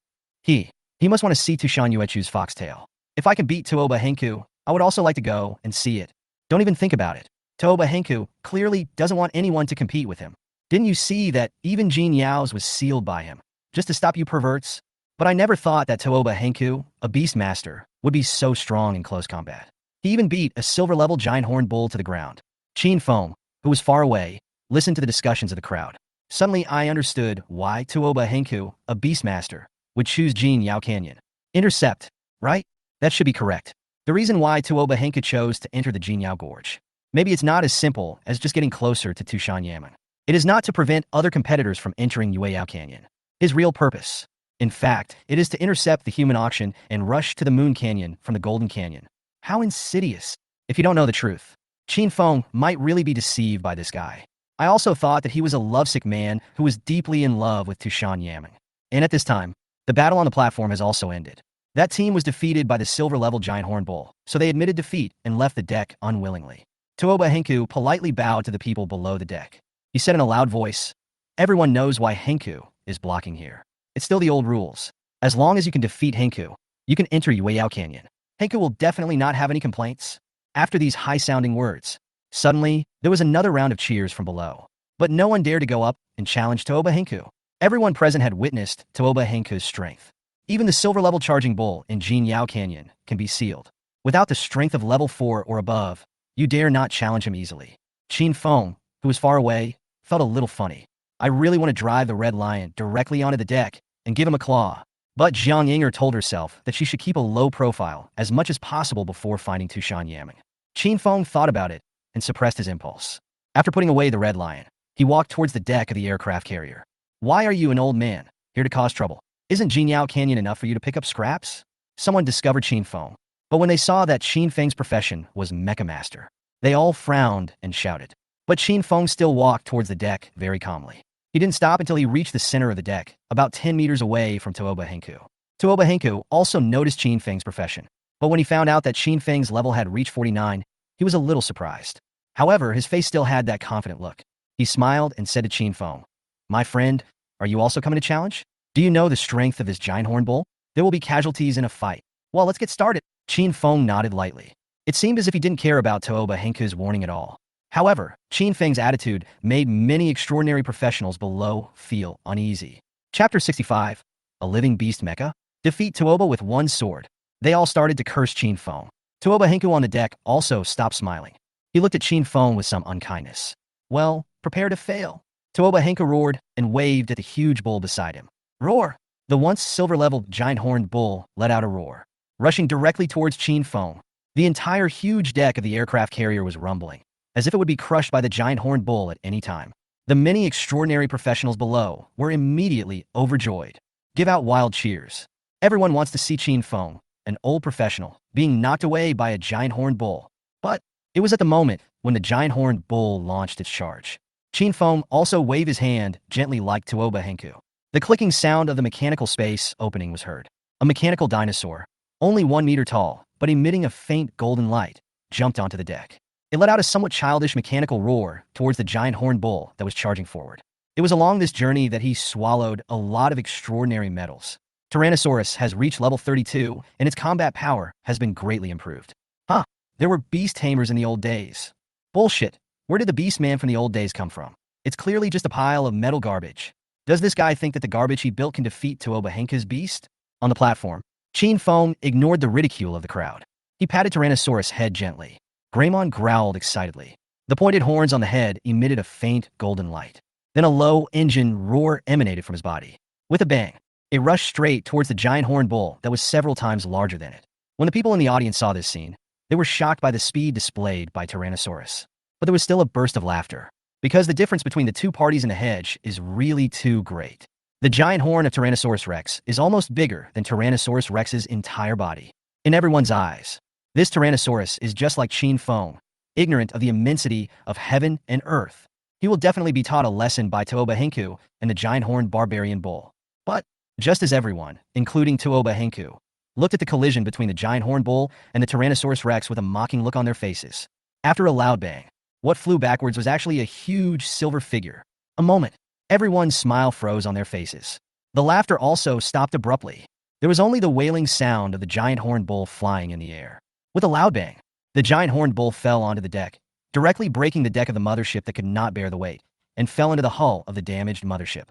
He must want to see Tushan Yuechu's foxtail. If I can beat Tooba Henku, I would also like to go and see it. Don't even think about it. Tooba Henku clearly doesn't want anyone to compete with him. Didn't you see that even Jin Yao's was sealed by him? Just to stop you perverts? But I never thought that Tooba Henku, a beast master, would be so strong in close combat. He even beat a silver-level giant horned bull to the ground. Chen Feng, who was far away, listened to the discussions of the crowd. Suddenly I understood why Tooba Henku, a beast master, would choose Jin Yao Canyon. Intercept, right? That should be correct. The reason why Tooba Henku chose to enter the Jin Yao Gorge. Maybe it's not as simple as just getting closer to Tushan Yamen. It is not to prevent other competitors from entering Yueyao Canyon. His real purpose. In fact, it is to intercept the human auction and rush to the Moon Canyon from the Golden Canyon. How insidious. If you don't know the truth, Chen Feng might really be deceived by this guy. I also thought that he was a lovesick man who was deeply in love with Tushan Yamen. And at this time, the battle on the platform has also ended. That team was defeated by the silver-level giant horn bull, so they admitted defeat and left the deck unwillingly. Tooba Henku politely bowed to the people below the deck. He said in a loud voice, "Everyone knows why Henku is blocking here. It's still the old rules. As long as you can defeat Henku, you can enter Yueyao Canyon. Henku will definitely not have any complaints." After these high-sounding words, suddenly, there was another round of cheers from below. But no one dared to go up and challenge Tooba Henku. Everyone present had witnessed Tooba Henku's strength. Even the silver-level charging bull in Jin Yao Canyon can be sealed. Without the strength of level 4 or above, you dare not challenge him easily. Chen Feng, who was far away, felt a little funny. I really want to drive the red lion directly onto the deck and give him a claw. But Jiang Yinger told herself that she should keep a low profile as much as possible before finding Tushan Yamen. Chen Feng thought about it and suppressed his impulse. After putting away the red lion, he walked towards the deck of the aircraft carrier. "Why are you an old man, here to cause trouble? Isn't Jin Yao Canyon enough for you to pick up scraps?" Someone discovered Chen Feng. But when they saw that Chen Feng's profession was Mecha Master, they all frowned and shouted. But Chen Feng still walked towards the deck very calmly. He didn't stop until he reached the center of the deck, about 10 meters away from Tooba Henku. Tooba Henku also noticed Chen Feng's profession. But when he found out that Chen Feng's level had reached 49, he was a little surprised. However, his face still had that confident look. He smiled and said to Chen Feng, "My friend, are you also coming to challenge? Do you know the strength of this giant horn bull? There will be casualties in a fight. Well, let's get started." Chen Feng nodded lightly. It seemed as if he didn't care about Tooba Henku's warning at all. However, Chen Feng's attitude made many extraordinary professionals below feel uneasy. Chapter 65, A Living Beast Mecha? Defeat Tooba with one sword. They all started to curse Chen Feng. Tooba Henku on the deck also stopped smiling. He looked at Chen Feng with some unkindness. "Well, prepare to fail." Tooba Henku roared and waved at the huge bull beside him. Roar! The once silver-leveled giant-horned bull let out a roar, rushing directly towards Chen Feng. The entire huge deck of the aircraft carrier was rumbling, as if it would be crushed by the giant-horned bull at any time. The many extraordinary professionals below were immediately overjoyed. Give out wild cheers. Everyone wants to see Chen Feng, an old professional, being knocked away by a giant-horned bull. But it was at the moment when the giant-horned bull launched its charge. Chen Feng also waved his hand gently like Tooba Henku. The clicking sound of the mechanical space opening was heard. A mechanical dinosaur, only 1 meter tall, but emitting a faint golden light, jumped onto the deck. It let out a somewhat childish mechanical roar towards the giant horned bull that was charging forward. It was along this journey that he swallowed a lot of extraordinary metals. Tyrannosaurus has reached level 32, and its combat power has been greatly improved. Huh, there were beast tamers in the old days. Bullshit, where did the beast man from the old days come from? It's clearly just a pile of metal garbage. Does this guy think that the garbage he built can defeat Tooba Henku's beast? On the platform, Chen Feng ignored the ridicule of the crowd. He patted Tyrannosaurus' head gently. Greymon growled excitedly. The pointed horns on the head emitted a faint golden light. Then a low engine roar emanated from his body. With a bang, it rushed straight towards the giant horned bull that was several times larger than it. When the people in the audience saw this scene, they were shocked by the speed displayed by Tyrannosaurus. But there was still a burst of laughter, because the difference between the two parties in the hedge is really too great. The giant horn of Tyrannosaurus Rex is almost bigger than Tyrannosaurus Rex's entire body. In everyone's eyes, this Tyrannosaurus is just like Chen Feng, ignorant of the immensity of heaven and earth. He will definitely be taught a lesson by Tooba Hinku and the giant horned barbarian bull. But just as everyone, including Tooba Hinku, looked at the collision between the giant horned bull and the Tyrannosaurus Rex with a mocking look on their faces. After a loud bang, what flew backwards was actually a huge silver figure. A moment, everyone's smile froze on their faces. The laughter also stopped abruptly. There was only the wailing sound of the giant horned bull flying in the air. With a loud bang, the giant horned bull fell onto the deck, directly breaking the deck of the mothership that could not bear the weight, and fell into the hull of the damaged mothership.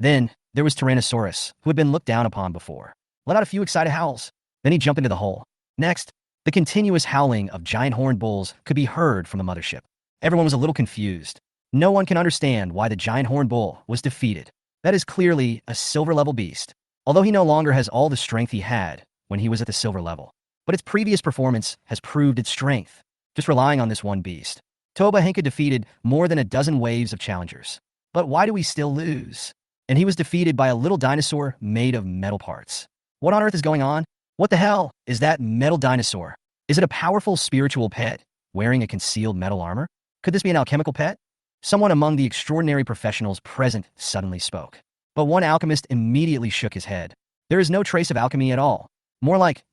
Then, there was Tyrannosaurus, who had been looked down upon before. Let out a few excited howls. Then he jumped into the hole. Next, the continuous howling of giant horned bulls could be heard from the mothership. Everyone was a little confused. No one can understand why the giant horned bull was defeated. That is clearly a silver-level beast, although he no longer has all the strength he had when he was at the silver level. But its previous performance has proved its strength, just relying on this one beast. Tooba Hinku defeated more than a dozen waves of challengers. But why do we still lose? And he was defeated by a little dinosaur made of metal parts. What on earth is going on? What the hell is that metal dinosaur? Is it a powerful spiritual pet wearing a concealed metal armor? Could this be an alchemical pet? Someone among the extraordinary professionals present suddenly spoke. But one alchemist immediately shook his head. There is no trace of alchemy at all. More like.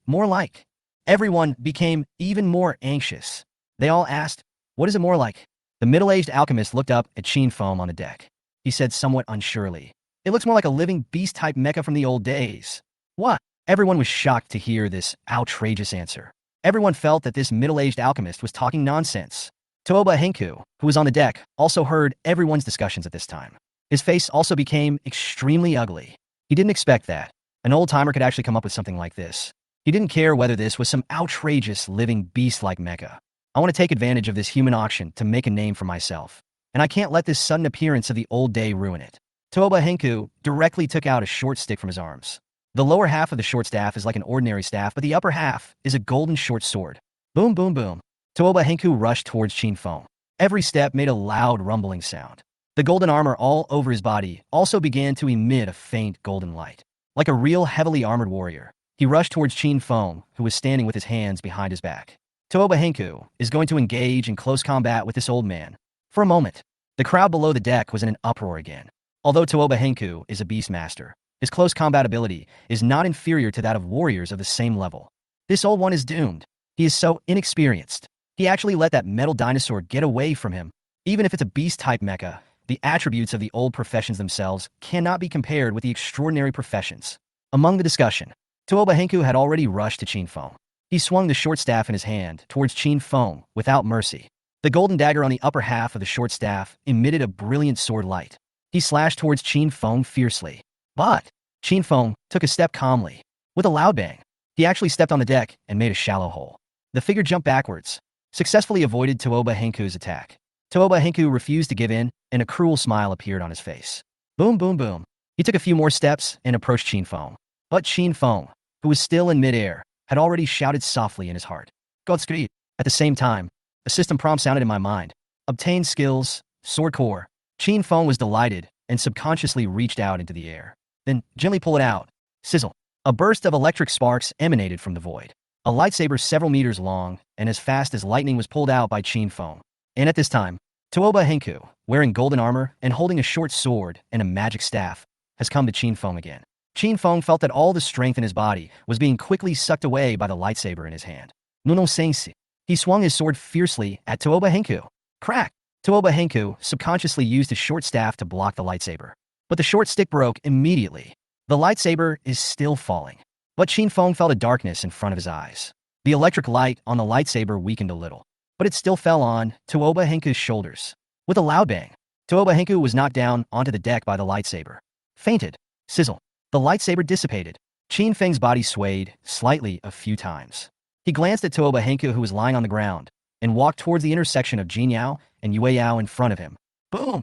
Everyone became even more anxious. They all asked, what is it more like? The middle-aged alchemist looked up at Chen Feng on the deck. He said somewhat unsurely, it looks more like a living beast-type mecha from the old days. What? Everyone was shocked to hear this outrageous answer. Everyone felt that this middle-aged alchemist was talking nonsense. Tooba Hinku, who was on the deck, also heard everyone's discussions at this time. His face also became extremely ugly. He didn't expect that an old-timer could actually come up with something like this. He didn't care whether this was some outrageous living beast-like mecha. I want to take advantage of this human auction to make a name for myself, and I can't let this sudden appearance of the old day ruin it. Tooba Hinku directly took out a short stick from his arms. The lower half of the short staff is like an ordinary staff, but the upper half is a golden short sword. Boom, boom, boom. Tooba Hinku rushed towards Chen Feng. Every step made a loud rumbling sound. The golden armor all over his body also began to emit a faint golden light. Like a real heavily armored warrior, he rushed towards Chen Feng, who was standing with his hands behind his back. Tooba Hinku is going to engage in close combat with this old man. For a moment, the crowd below the deck was in an uproar again. Although Tooba Hinku is a beastmaster, his close combat ability is not inferior to that of warriors of the same level. This old one is doomed. He is so inexperienced. He actually let that metal dinosaur get away from him. Even if it's a beast-type mecha, the attributes of the old professions themselves cannot be compared with the extraordinary professions. Among the discussion, Tooba Hinku had already rushed to Chen Feng. He swung the short staff in his hand towards Chen Feng without mercy. The golden dagger on the upper half of the short staff emitted a brilliant sword light. He slashed towards Chen Feng fiercely. But Chen Feng took a step calmly. With a loud bang, he actually stepped on the deck and made a shallow hole. The figure jumped backwards, successfully avoided Tooba Hinku's attack. Tooba Hinku refused to give in, and a cruel smile appeared on his face. Boom, boom, boom. He took a few more steps and approached Chen Feng. But Chen Feng, who was still in midair, had already shouted softly in his heart. Godspeed. At the same time, a system prompt sounded in my mind. Obtain skills, sword core. Chen Feng was delighted and subconsciously reached out into the air. Then gently pull it out. Sizzle. A burst of electric sparks emanated from the void. A lightsaber several meters long and as fast as lightning was pulled out by Chen Feng. And at this time, Tooba Hinku, wearing golden armor and holding a short sword and a magic staff, has come to Chen Feng again. Chen Feng felt that all the strength in his body was being quickly sucked away by the lightsaber in his hand. Nuno Sensi. He swung his sword fiercely at Tooba Hinku. Crack! Tooba Hinku subconsciously used his short staff to block the lightsaber. But the short stick broke immediately. The lightsaber is still falling. But Chen Feng felt a darkness in front of his eyes. The electric light on the lightsaber weakened a little, but it still fell on Tooba Hinku's shoulders. With a loud bang, Tooba Hinku was knocked down onto the deck by the lightsaber. Fainted. Sizzle. The lightsaber dissipated. Chen Feng's body swayed slightly a few times. He glanced at Tooba Hinku, who was lying on the ground, and walked towards the intersection of Jin Yao and Yue Yao in front of him. Boom!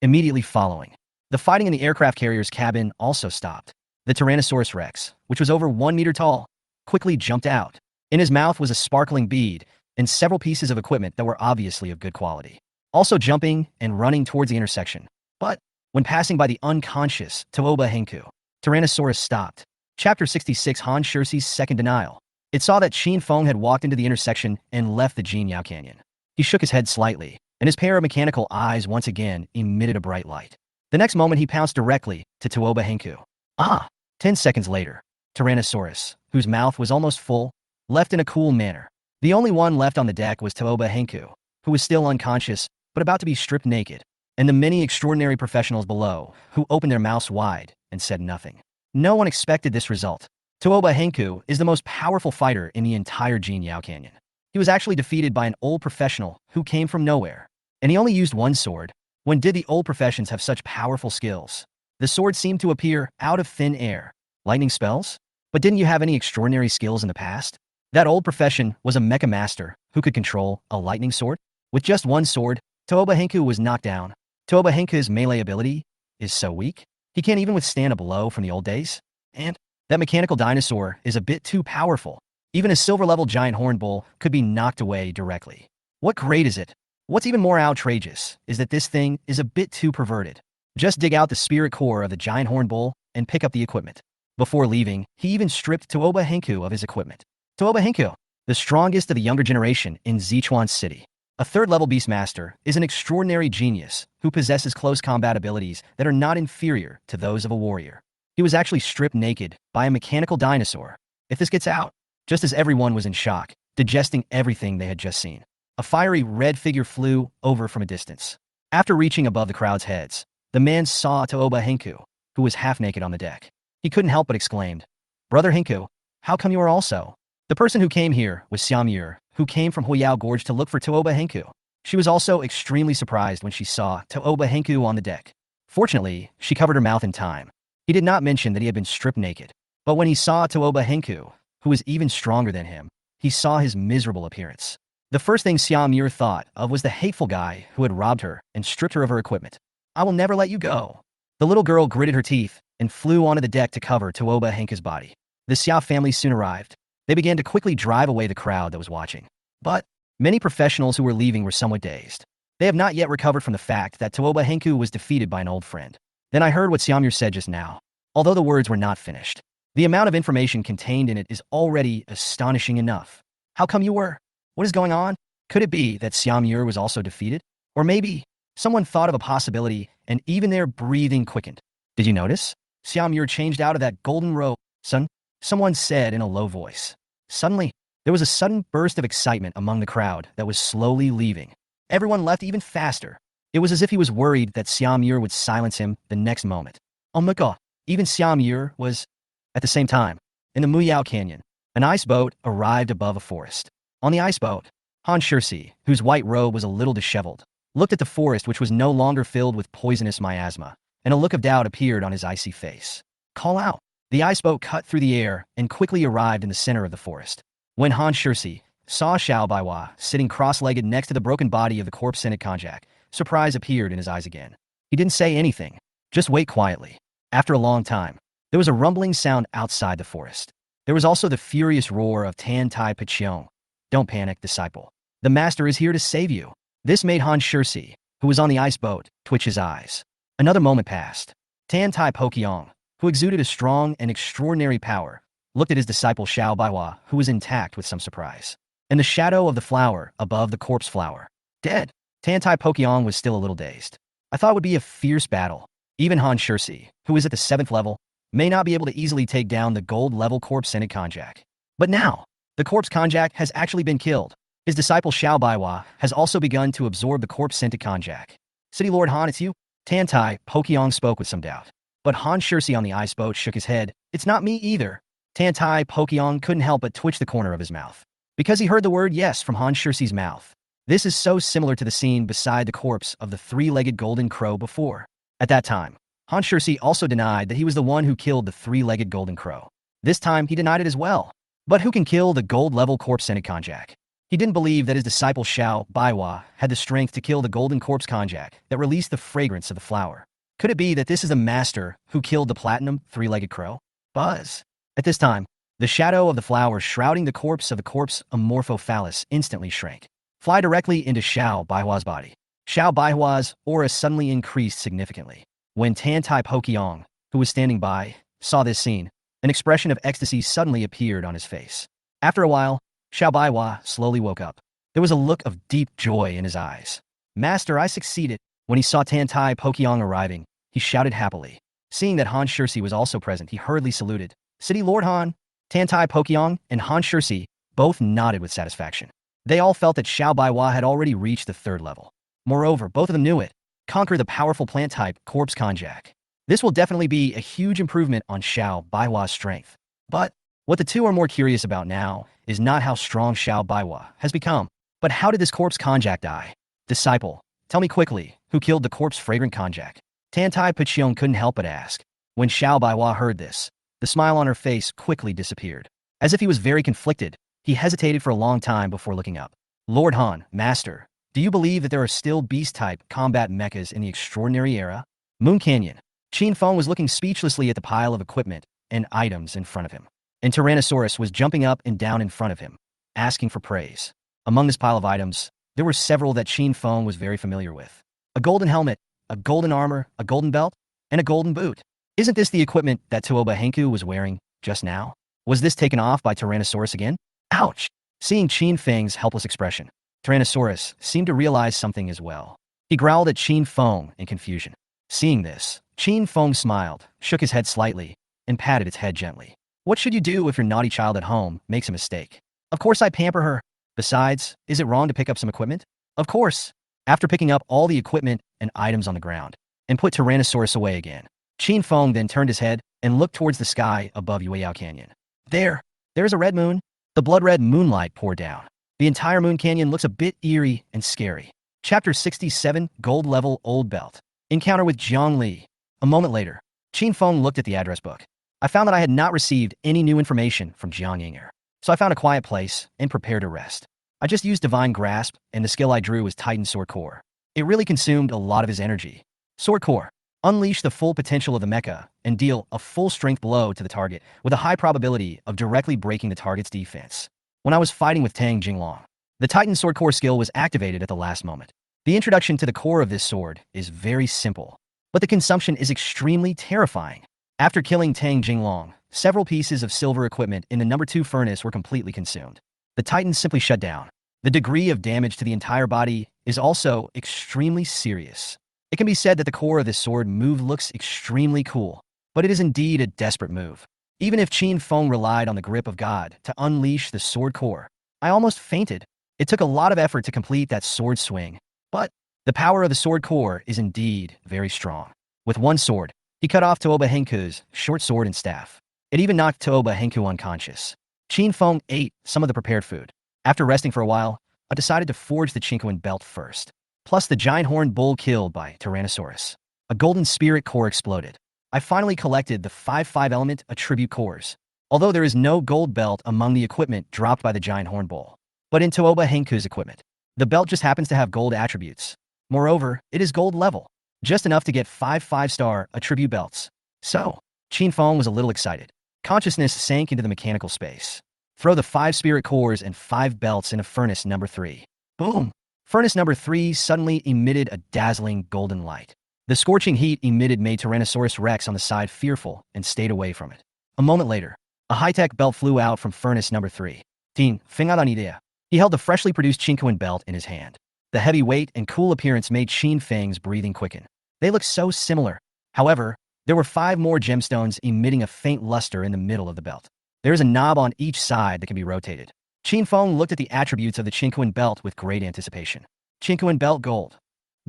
Immediately following, the fighting in the aircraft carrier's cabin also stopped. The Tyrannosaurus Rex, which was over 1 meter tall, quickly jumped out. In his mouth was a sparkling bead and several pieces of equipment that were obviously of good quality. Also jumping and running towards the intersection. But when passing by the unconscious Tooba Hinku, Tyrannosaurus stopped. Chapter 66 Han Shirsi's Second Denial. It saw that Chen Feng had walked into the intersection and left the Jin Yao Canyon. He shook his head slightly. and his pair of mechanical eyes once again emitted a bright light. The next moment he pounced directly to Tooba Henku. Ah! 10 seconds later, Tyrannosaurus, whose mouth was almost full, left in a cool manner. The only one left on the deck was Tooba Henku, who was still unconscious, but about to be stripped naked, and the many extraordinary professionals below, who opened their mouths wide and said nothing. No one expected this result. Tooba Henku is the most powerful fighter in the entire Jin Yao Canyon. He was actually defeated by an old professional who came from nowhere, and he only used one sword. When did the old professions have such powerful skills? The sword seemed to appear out of thin air. Lightning spells? But didn't you have any extraordinary skills in the past? That old profession was a mecha master who could control a lightning sword? With just one sword, Tooba Henku was knocked down. Tooba Henku's melee ability is so weak, he can't even withstand a blow from the old days. And that mechanical dinosaur is a bit too powerful. Even a silver-level giant horned bull could be knocked away directly. What grade is it? What's even more outrageous is that this thing is a bit too perverted. Just dig out the spirit core of the giant horned bull and pick up the equipment. Before leaving, he even stripped Tooba Henku of his equipment. Tooba Henku, the strongest of the younger generation in Zichuan City. A third-level Beastmaster is an extraordinary genius who possesses close combat abilities that are not inferior to those of a warrior. He was actually stripped naked by a mechanical dinosaur. If this gets out, just as everyone was in shock, digesting everything they had just seen, a fiery red figure flew over from a distance. After reaching above the crowd's heads, the man saw Tooba Henku, who was half naked on the deck. He couldn't help but exclaimed, "Brother Henku, how come you are also?" The person who came here was Xiaomur, who came from Huiyao Gorge to look for Tooba Henku. She was also extremely surprised when she saw Tooba Henku on the deck. Fortunately, she covered her mouth in time. He did not mention that he had been stripped naked. But when he saw Tooba Henku, who was even stronger than him, he saw his miserable appearance. The first thing Xiaomur thought of was the hateful guy who had robbed her and stripped her of her equipment. "I will never let you go." The little girl gritted her teeth and flew onto the deck to cover Tooba Henku's body. The Xiao family soon arrived. They began to quickly drive away the crowd that was watching. But many professionals who were leaving were somewhat dazed. They have not yet recovered from the fact that Tooba Henku was defeated by an old friend. Then I heard what Xiaomur said just now, although the words were not finished. The amount of information contained in it is already astonishing enough. How come you were? What is going on? Could it be that Xiaomur was also defeated? Or maybe someone thought of a possibility and even their breathing quickened. Did you notice? Xiaomur changed out of that golden robe. Son, someone said in a low voice. Suddenly, there was a sudden burst of excitement among the crowd that was slowly leaving. Everyone left even faster. It was as if he was worried that Xiaomur would silence him the next moment. Oh my god, even Xiaomur was... At the same time, in the Muyao Canyon, an ice boat arrived above a forest. On the ice boat, Han Shirsi, whose white robe was a little disheveled, looked at the forest which was no longer filled with poisonous miasma, and a look of doubt appeared on his icy face. Call out! The ice boat cut through the air and quickly arrived in the center of the forest. When Han Shirsi saw Xiao Baiwa sitting cross-legged next to the broken body of the corpse scented konjac, surprise appeared in his eyes again. He didn't say anything, just wait quietly. After a long time, there was a rumbling sound outside the forest. There was also the furious roar of Tan Tai Pachiong. Don't panic, disciple. The master is here to save you. This made Han Shirsi, who was on the ice boat, twitch his eyes. Another moment passed. Tan Tai Pokyong, who exuded a strong and extraordinary power, looked at his disciple Xiao Baiwa, who was intact with some surprise. In the shadow of the flower above the corpse flower, dead, Tan Tai Pokyong was still a little dazed. I thought it would be a fierce battle. Even Han Shirsi, who is at the 7th level, may not be able to easily take down the gold-level corpse-scented konjac. But now, the corpse konjac has actually been killed. His disciple Xiao Baiwa has also begun to absorb the corpse-scented konjac. City Lord Han, it's you? Tan Tai Pokyong spoke with some doubt. But Han Shirsi on the ice boat shook his head. It's not me either. Tan Tai Pokyong couldn't help but twitch the corner of his mouth, because he heard the word yes from Han Shirsi's mouth. This is so similar to the scene beside the corpse of the three-legged golden crow before. At that time, Han Shirsi also denied that he was the one who killed the three-legged golden crow. This time, he denied it as well. But who can kill the gold-level corpse-scented konjac? He didn't believe that his disciple Xiao Baiwa had the strength to kill the golden corpse konjac that released the fragrance of the flower. Could it be that this is the master who killed the platinum three-legged crow? Buzz. At this time, the shadow of the flower shrouding the corpse of the corpse amorphophallus instantly shrank. Fly directly into Xiao Baihua's body. Xiao Baihua's aura suddenly increased significantly. When Tan Tai Pokyong, who was standing by, saw this scene, an expression of ecstasy suddenly appeared on his face. After a while, Xiao Baiwa slowly woke up. There was a look of deep joy in his eyes. Master, I succeeded. When he saw Tan Tai Pokyong arriving, he shouted happily. Seeing that Han Shirsi was also present, he hurriedly saluted. City Lord Han, Tan Tai Pokyong, and Han Shirsi both nodded with satisfaction. They all felt that Xiao Baiwa had already reached the 3rd level. Moreover, both of them knew it. Conquer the powerful plant type, Corpse Konjac. This will definitely be a huge improvement on Xiao Baiwa's strength. But what the two are more curious about now is not how strong Xiao Baiwa has become, but how did this Corpse Konjac die? Disciple, tell me quickly, who killed the Corpse Fragrant Konjac? Tan Tai Pokyong couldn't help but ask. When Xiao Baiwa heard this, the smile on her face quickly disappeared. As if he was very conflicted, he hesitated for a long time before looking up. Lord Han, Master, do you believe that there are still beast-type combat mechas in the extraordinary era? Moon Canyon. Chen Feng was looking speechlessly at the pile of equipment and items in front of him. And Tyrannosaurus was jumping up and down in front of him, asking for praise. Among this pile of items, there were several that Chen Feng was very familiar with. A golden helmet, a golden armor, a golden belt, and a golden boot. Isn't this the equipment that Tuoba Henku was wearing just now? Was this taken off by Tyrannosaurus again? Ouch! Seeing Chen Feng's helpless expression, Tyrannosaurus seemed to realize something as well. He growled at Chen Feng in confusion. Seeing this, Chen Feng smiled, shook his head slightly, and patted its head gently. What should you do if your naughty child at home makes a mistake? Of course I pamper her. Besides, is it wrong to pick up some equipment? Of course. After picking up all the equipment and items on the ground, and put Tyrannosaurus away again, Chen Feng then turned his head and looked towards the sky above Yueyao Canyon. There's a red moon. The blood-red moonlight poured down. The entire Moon Canyon looks a bit eerie and scary. Chapter 67, Gold Level Old Belt. Encounter with Jiang Li. A moment later, Chen Feng looked at the address book. I found that I had not received any new information from Jiang Yinger, so I found a quiet place and prepared to rest. I just used Divine Grasp, and the skill I drew was Titan Sword Core. It really consumed a lot of his energy. Sword Core. Unleash the full potential of the mecha and deal a full-strength blow to the target with a high probability of directly breaking the target's defense. When I was fighting with Tang Jinglong, the Titan Sword Core skill was activated at the last moment. The introduction to the core of this sword is very simple, but the consumption is extremely terrifying. After killing Tang Jinglong, several pieces of silver equipment in the number 2 furnace were completely consumed. The Titan simply shut down. The degree of damage to the entire body is also extremely serious. It can be said that the core of this sword move looks extremely cool, but it is indeed a desperate move. Even if Chen Feng relied on the grip of God to unleash the sword core, I almost fainted. It took a lot of effort to complete that sword swing, but the power of the sword core is indeed very strong. With one sword, he cut off Tuoba Henku's short sword and staff. It even knocked Tuoba Henku unconscious. Chen Feng ate some of the prepared food. After resting for a while, I decided to forge the Chinquan belt first. Plus the giant horned bull killed by Tyrannosaurus. A golden spirit core exploded. I finally collected the 5 element attribute cores, although there is no gold belt among the equipment dropped by the giant horned bull. But in Tuoba Henku's equipment, the belt just happens to have gold attributes. Moreover, it is gold level, just enough to get 5-star attribute belts. So, Chen Feng was a little excited. Consciousness sank into the mechanical space. Throw the 5 spirit cores and 5 belts into furnace number 3. Boom! Furnace number 3 suddenly emitted a dazzling golden light. The scorching heat emitted made Tyrannosaurus Rex on the side fearful and stayed away from it. A moment later, a high-tech belt flew out from furnace number 3. Chen Feng had an idea. He held the freshly produced Chinquan belt in his hand. The heavy weight and cool appearance made Chen Feng's breathing quicken. They looked so similar. However, there were 5 more gemstones emitting a faint luster in the middle of the belt. There is a knob on each side that can be rotated. Chen Feng looked at the attributes of the Chinquan belt with great anticipation. Chinquan belt gold.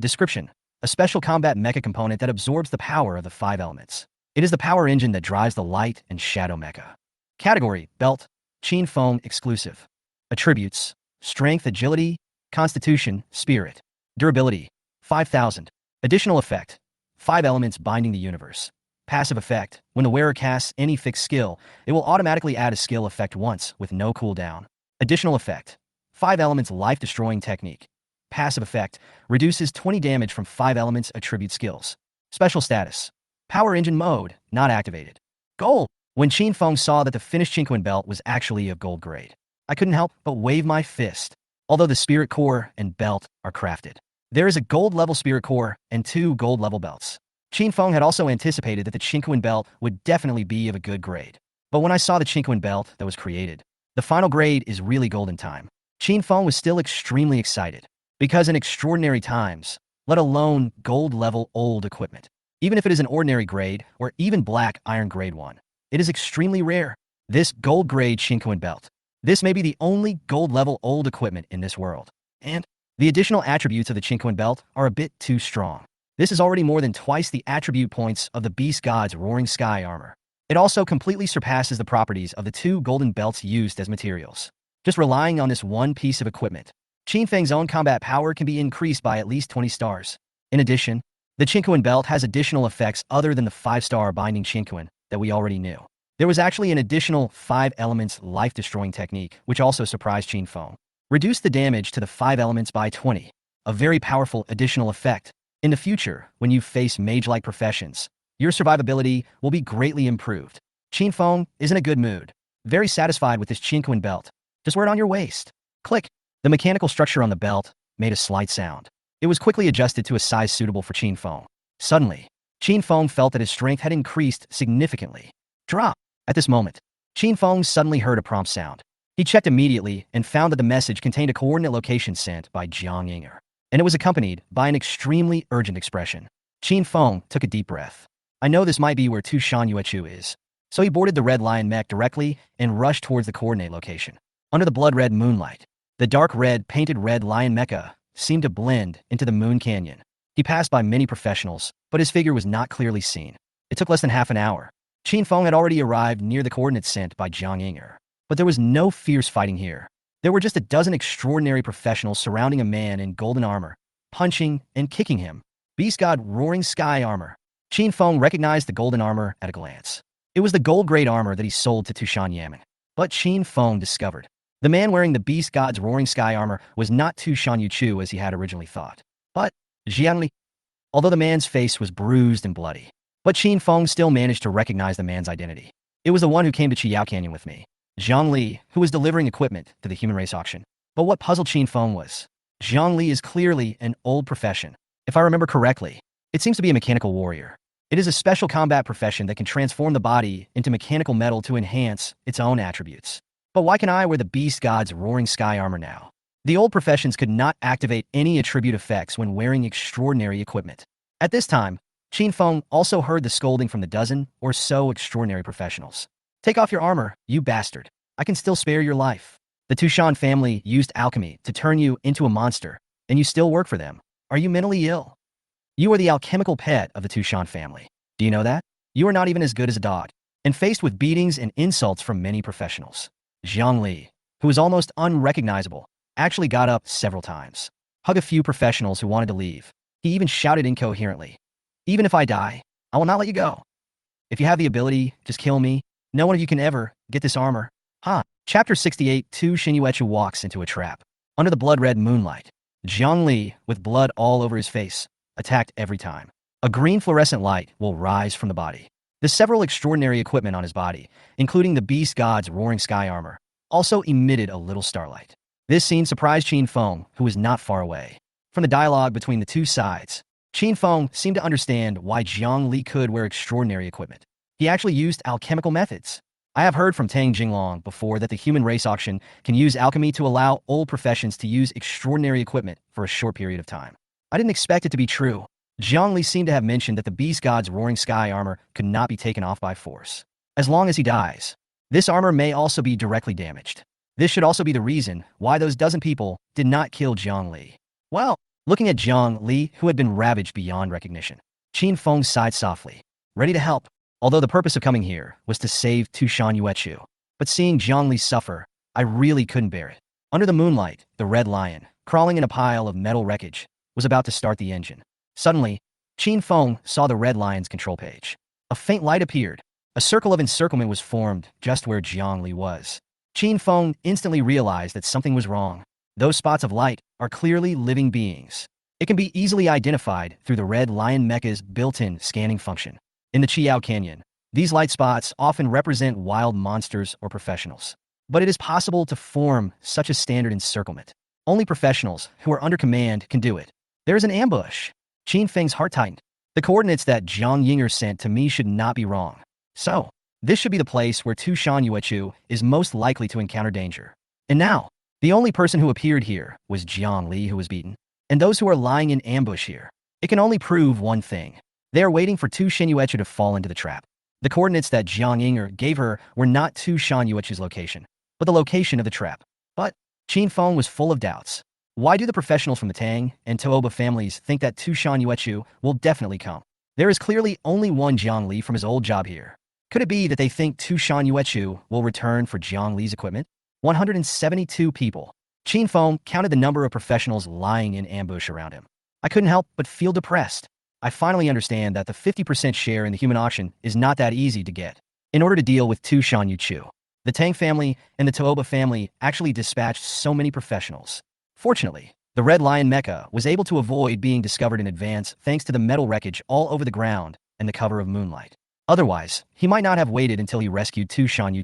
Description: a special combat mecha component that absorbs the power of the 5 elements. It is the power engine that drives the light and shadow mecha. Category: belt. Chen Feng exclusive. Attributes: strength, agility, constitution, spirit. Durability: 5000. Additional effect: 5 elements binding the universe. Passive effect: when the wearer casts any fixed skill, it will automatically add a skill effect once with no cooldown. Additional effect: 5 elements life-destroying technique. Passive effect: reduces 20 damage from 5 elements attribute skills. Special status: power engine mode, not activated. Gold! When Chen Feng saw that the finished Chinquan belt was actually of gold grade, I couldn't help but wave my fist. Although the spirit core and belt are crafted, there is a gold level spirit core and 2 gold level belts. Chen Feng had also anticipated that the Chinquan belt would definitely be of a good grade. But when I saw the Chinquan belt that was created, the final grade is really golden time. Chen Feng was still extremely excited. because in extraordinary times, let alone gold-level old equipment, even if it is an ordinary grade or even black iron grade one, it is extremely rare. This gold-grade Shinkoin belt. This may be the only gold-level old equipment in this world. And the additional attributes of the Shinkoin belt are a bit too strong. This is already more than twice the attribute points of the Beast God's Roaring Sky armor. It also completely surpasses the properties of the two golden belts used as materials. Just relying on this one piece of equipment, Chen Feng's own combat power can be increased by at least 20 stars. In addition, the Shinkoin belt has additional effects other than the 5-star binding Shinkoin that we already knew. There was actually an additional 5 elements life-destroying technique, which also surprised Chen Feng. Reduce the damage to the 5 elements by 20. A very powerful additional effect. In the future, when you face mage-like professions, your survivability will be greatly improved. Chen Feng is in a good mood. Very satisfied with this Shinkoin belt. Just wear it on your waist. Click. The mechanical structure on the belt made a slight sound. It was quickly adjusted to a size suitable for Chen Feng. Suddenly, Chen Feng felt that his strength had increased significantly. Drop. At this moment, Chen Feng suddenly heard a prompt sound. He checked immediately and found that the message contained a coordinate location sent by Jiang Yinger, and it was accompanied by an extremely urgent expression. Chen Feng took a deep breath. I know this might be where Tu Shan Yuechu is. So he boarded the red lion mech directly and rushed towards the coordinate location. Under the blood-red moonlight, the dark red painted red lion mecha seemed to blend into the moon canyon. He passed by many professionals, but his figure was not clearly seen. It took less than half an hour. Chen Feng had already arrived near the coordinates sent by Jiang Yinger. But there was no fierce fighting here. There were just a dozen extraordinary professionals surrounding a man in golden armor, punching and kicking him. Beast God Roaring Sky armor. Chen Feng recognized the golden armor at a glance. It was the gold-grade armor that he sold to Tushan Yamen. But Chen Feng discovered the man wearing the Beast God's Roaring Sky armor was not Tushan Yuchu as he had originally thought, but Jiangli. Although the man's face was bruised and bloody, but Chen Feng still managed to recognize the man's identity. It was the one who came to Chiyao Canyon with me, Zhang Li, who was delivering equipment to the human race auction. But what puzzled Chen Feng was, Zhang Li is clearly an old profession. If I remember correctly, it seems to be a mechanical warrior. It is a special combat profession that can transform the body into mechanical metal to enhance its own attributes. But why can I wear the Beast God's Roaring Sky armor now? The old professions could not activate any attribute effects when wearing extraordinary equipment. At this time, Chen Feng also heard the scolding from the dozen or so extraordinary professionals. Take off your armor, you bastard. I can still spare your life. The Tushan family used alchemy to turn you into a monster, and you still work for them. Are you mentally ill? You are the alchemical pet of the Tushan family. Do you know that? You are not even as good as a dog. And faced with beatings and insults from many professionals, Zhang Li, who was almost unrecognizable, actually got up several times, hugged a few professionals who wanted to leave. He even shouted incoherently, "Even if I die, I will not let you go. If you have the ability, just kill me. No one of you can ever get this armor." Chapter 68. Tu Shinyuechu walks into a trap. Under the blood-red moonlight, Zhang Li, with blood all over his face, attacked every time. A green fluorescent light will rise from the body. The several extraordinary equipment on his body, including the Beast God's Roaring Sky armor, also emitted a little starlight. This scene surprised Chen Feng, who was not far away. From the dialogue between the two sides, Chen Feng seemed to understand why Zhang Li could wear extraordinary equipment. He actually used alchemical methods. I have heard from Tang Jinglong before that the human race auction can use alchemy to allow old professions to use extraordinary equipment for a short period of time. I didn't expect it to be true. Zhang Li seemed to have mentioned that the Beast God's Roaring Sky armor could not be taken off by force. As long as he dies, this armor may also be directly damaged. This should also be the reason why those dozen people did not kill Zhang Li. Well, looking at Zhang Li, who had been ravaged beyond recognition, Chen Feng sighed softly, ready to help. Although the purpose of coming here was to save Tushan Yuechu, but seeing Zhang Li suffer, I really couldn't bear it. Under the moonlight, the red lion, crawling in a pile of metal wreckage, was about to start the engine. Suddenly, Chen Feng saw the red lion's control page. A faint light appeared. A circle of encirclement was formed just where Zhang Li was. Chen Feng instantly realized that something was wrong. Those spots of light are clearly living beings. It can be easily identified through the red lion mecha's built-in scanning function. In the Chiyao Canyon, these light spots often represent wild monsters or professionals. But it is possible to form such a standard encirclement. Only professionals who are under command can do it. There is an ambush. Chen Feng's heart tightened. The coordinates that Jiang Yinger sent to me should not be wrong. So, this should be the place where Tu Shan Yuechu is most likely to encounter danger. And now, the only person who appeared here was Jiang Li, who was beaten. and those who are lying in ambush here. It can only prove one thing. They are waiting for Tu Shan to fall into the trap. The coordinates that Jiang Ying'er gave her were not Tu Shan location, but the location of the trap. But Chen Feng was full of doubts. Why do the professionals from the Tang and Toba families think that Tu Shan will definitely come? There is clearly only one Jiang Li from his old job here. Could it be that they think Tu Shan will return for Jiang Li's equipment? 172 people. Chen Feng counted the number of professionals lying in ambush around him. I couldn't help but feel depressed. I finally understand that the 50% share in the human auction is not that easy to get. In order to deal with Tu Shan the Tang family and the Toba family actually dispatched so many professionals. Fortunately, the Red Lion Mecha was able to avoid being discovered in advance thanks to the metal wreckage all over the ground and the cover of moonlight. Otherwise, he might not have waited until he rescued Tu Shan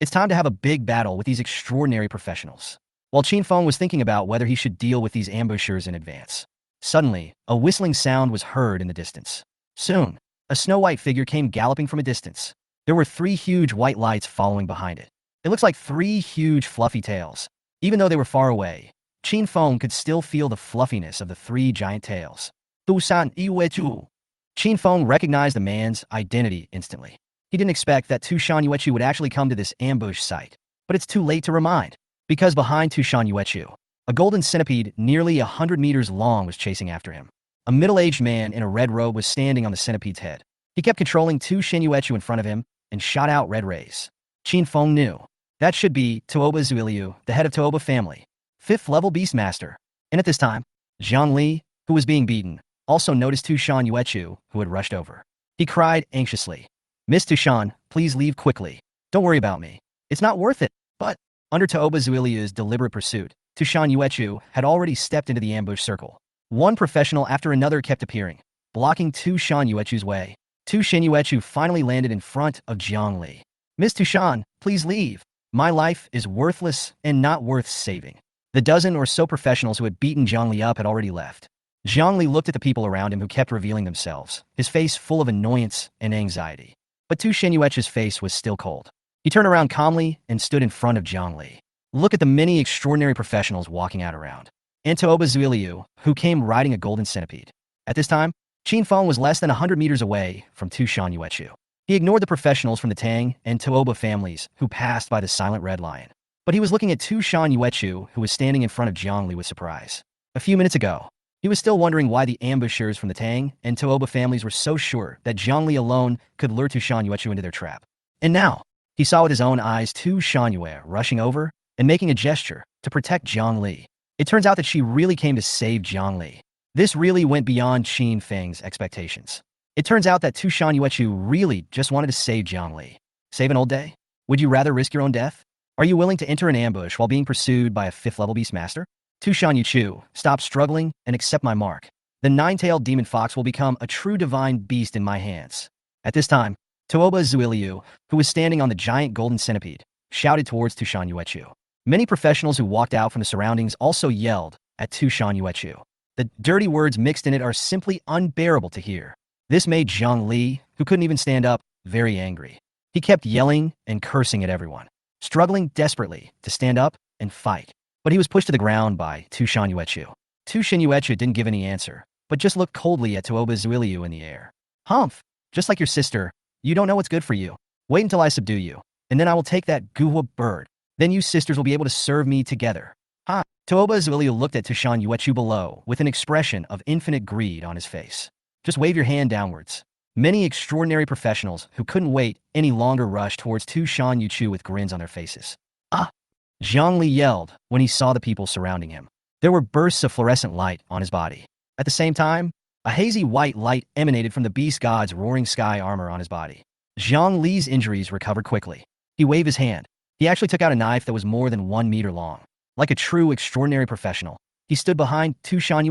It's time to have a big battle with these extraordinary professionals. While Chen Feng was thinking about whether he should deal with these ambushers in advance, suddenly, a whistling sound was heard in the distance. Soon, a snow-white figure came galloping from a distance. There were 3 huge white lights following behind it. It looks like 3 huge fluffy tails. Even though they were far away, Chen Feng could still feel the fluffiness of the 3 giant tails. Chen Feng recognized the man's identity instantly. He didn't expect that Tu Shan would actually come to this ambush site. But it's too late to remind, because behind Tu Shan a golden centipede nearly 100 meters long was chasing after him. A middle-aged man in a red robe was standing on the centipede's head. He kept controlling Tu Shan in front of him and shot out red rays. Chen Feng knew. That should be Toba Zuiliu, the head of Toba family, 5th level Beastmaster. And at this time, Jiang Li, who was being beaten, also noticed Tu Shan who had rushed over. He cried anxiously, "Miss Tu Shan, please leave quickly. Don't worry about me. It's not worth it." But, under Toba Zuiliu's deliberate pursuit, Tu Shan had already stepped into the ambush circle. One professional after another kept appearing, blocking Tu Shan way. Tu Shan finally landed in front of Jiang Li. "Miss Tu Shan, please leave. My life is worthless and not worth saving." The dozen or so professionals who had beaten Jiang Li up had already left. Jiang Li looked at the people around him who kept revealing themselves, his face full of annoyance and anxiety. But Tu Shan face was still cold. He turned around calmly and stood in front of Jiang Li. Look at the many extraordinary professionals walking out around. And Toba Zuiliu, who came riding a golden centipede. At this time, Chen Feng was less than 100 meters away from Tu Shan He ignored the professionals from the Tang and Toba families who passed by the silent red lion. But he was looking at Tu Shan who was standing in front of Jiang Li with surprise. A few minutes ago, he was still wondering why the ambushers from the Tang and Toba families were so sure that Jiang Li alone could lure Tu Shan into their trap. And now, he saw with his own eyes Tu Shan rushing over and making a gesture to protect Jiang Li. It turns out that she really came to save Jiang Li. This really went beyond Chen Feng's expectations. It turns out that Tu Shan really just wanted to save Jiang Li. Save an old day? Would you rather risk your own death? Are you willing to enter an ambush while being pursued by a 5th level Beastmaster? Tu Shan stop struggling and accept my mark. The 9-tailed demon fox will become a true divine beast in my hands. At this time, Toba Zuiliu, who was standing on the giant golden centipede, shouted towards Tu Shan Many professionals who walked out from the surroundings also yelled at Tu Shan The dirty words mixed in it are simply unbearable to hear. This made Jiang Li, who couldn't even stand up, very angry. He kept yelling and cursing at everyone, struggling desperately to stand up and fight. But he was pushed to the ground by Tu Shan Tu Shan didn't give any answer, but just looked coldly at Toba Zuiliu in the air. "Humph, just like your sister, you don't know what's good for you. Wait until I subdue you, and then I will take that guhua bird. Then you sisters will be able to serve me together." Ha! Toba Zuiliu looked at Tu Shan below with an expression of infinite greed on his face. "Just wave your hand downwards." Many extraordinary professionals who couldn't wait any longer rushed towards Tu Shan with grins on their faces. "Ah!" Jiang Li yelled when he saw the people surrounding him. There were bursts of fluorescent light on his body. At the same time, a hazy white light emanated from the beast god's roaring sky armor on his body. Jiang Li's injuries recovered quickly. He waved his hand. He actually took out a knife that was more than 1 meter long. Like a true extraordinary professional, he stood behind Tu Shan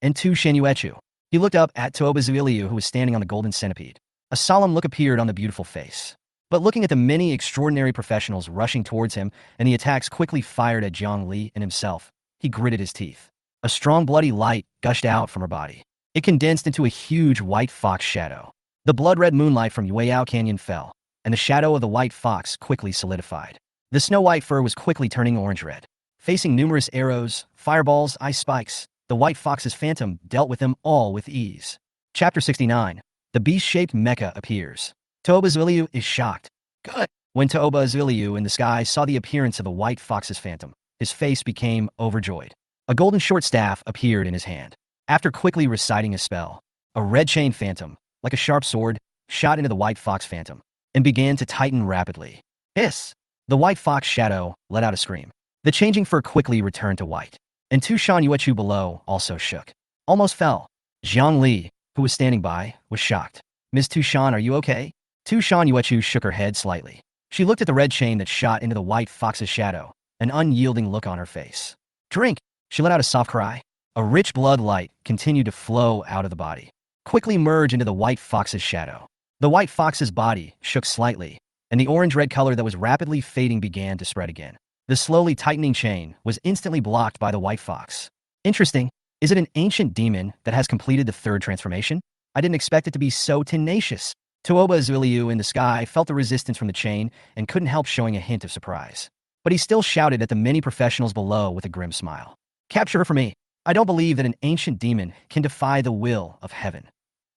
and Tu Shan He looked up at Toba Zuiliu, who was standing on the golden centipede. A solemn look appeared on the beautiful face. But looking at the many extraordinary professionals rushing towards him and the attacks quickly fired at Jiang Li and himself, he gritted his teeth. A strong bloody light gushed out from her body. It condensed into a huge white fox shadow. The blood-red moonlight from Yueyao Canyon fell, and the shadow of the white fox quickly solidified. The snow-white fur was quickly turning orange-red, facing numerous arrows, fireballs, ice spikes, the White Fox's phantom dealt with them all with ease. Chapter 69. The beast-shaped Mecha appears. Toba Zuiliu is shocked. Good. When Toba Zuiliu in the sky saw the appearance of the White Fox's phantom, his face became overjoyed. A golden short staff appeared in his hand. After quickly reciting a spell, a red chain phantom, like a sharp sword, shot into the White Fox phantom and began to tighten rapidly. Hiss! The White Fox shadow let out a scream. The changing fur quickly returned to white, and Tu Shan Yuechu below also shook. Almost fell. Zhang Li, who was standing by, was shocked. Ms. Tu Shan, are you okay? Tu Shan Yuechu shook her head slightly. She looked at the red chain that shot into the White Fox's shadow, an unyielding look on her face. Drink! She let out a soft cry. A rich blood light continued to flow out of the body, quickly merge into the White Fox's shadow. The White Fox's body shook slightly, and the orange-red color that was rapidly fading began to spread again. The slowly tightening chain was instantly blocked by the White Fox. Interesting. Is it an ancient demon that has completed the third transformation? I didn't expect it to be so tenacious. Toba Zuiliu in the sky felt the resistance from the chain and couldn't help showing a hint of surprise. But he still shouted at the many professionals below with a grim smile. Capture her for me. I don't believe that an ancient demon can defy the will of heaven.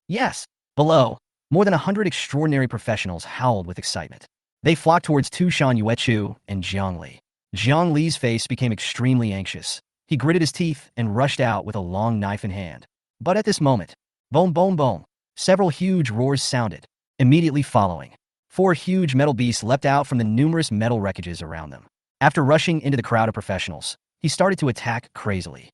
Yes. Below, more than 100 extraordinary professionals howled with excitement. They flocked towards Tu Shan Yuechu and Zhang Li. Zhang Li's face became extremely anxious. He gritted his teeth and rushed out with a long knife in hand. But at this moment, boom, boom, boom, several huge roars sounded. Immediately following, 4 huge metal beasts leapt out from the numerous metal wreckages around them. After rushing into the crowd of professionals, he started to attack crazily.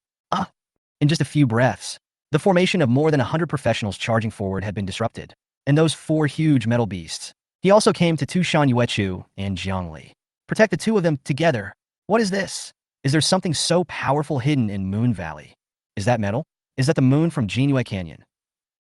In just a few breaths, the formation of more than 100 professionals charging forward had been disrupted, and those 4 huge metal beasts. He also came to Tu Shan Yuechu and Zhang Li. Protect the two of them together. What is this? Is there something so powerful hidden in Moon Valley? Is that metal? Is that the moon from Jinyue Canyon?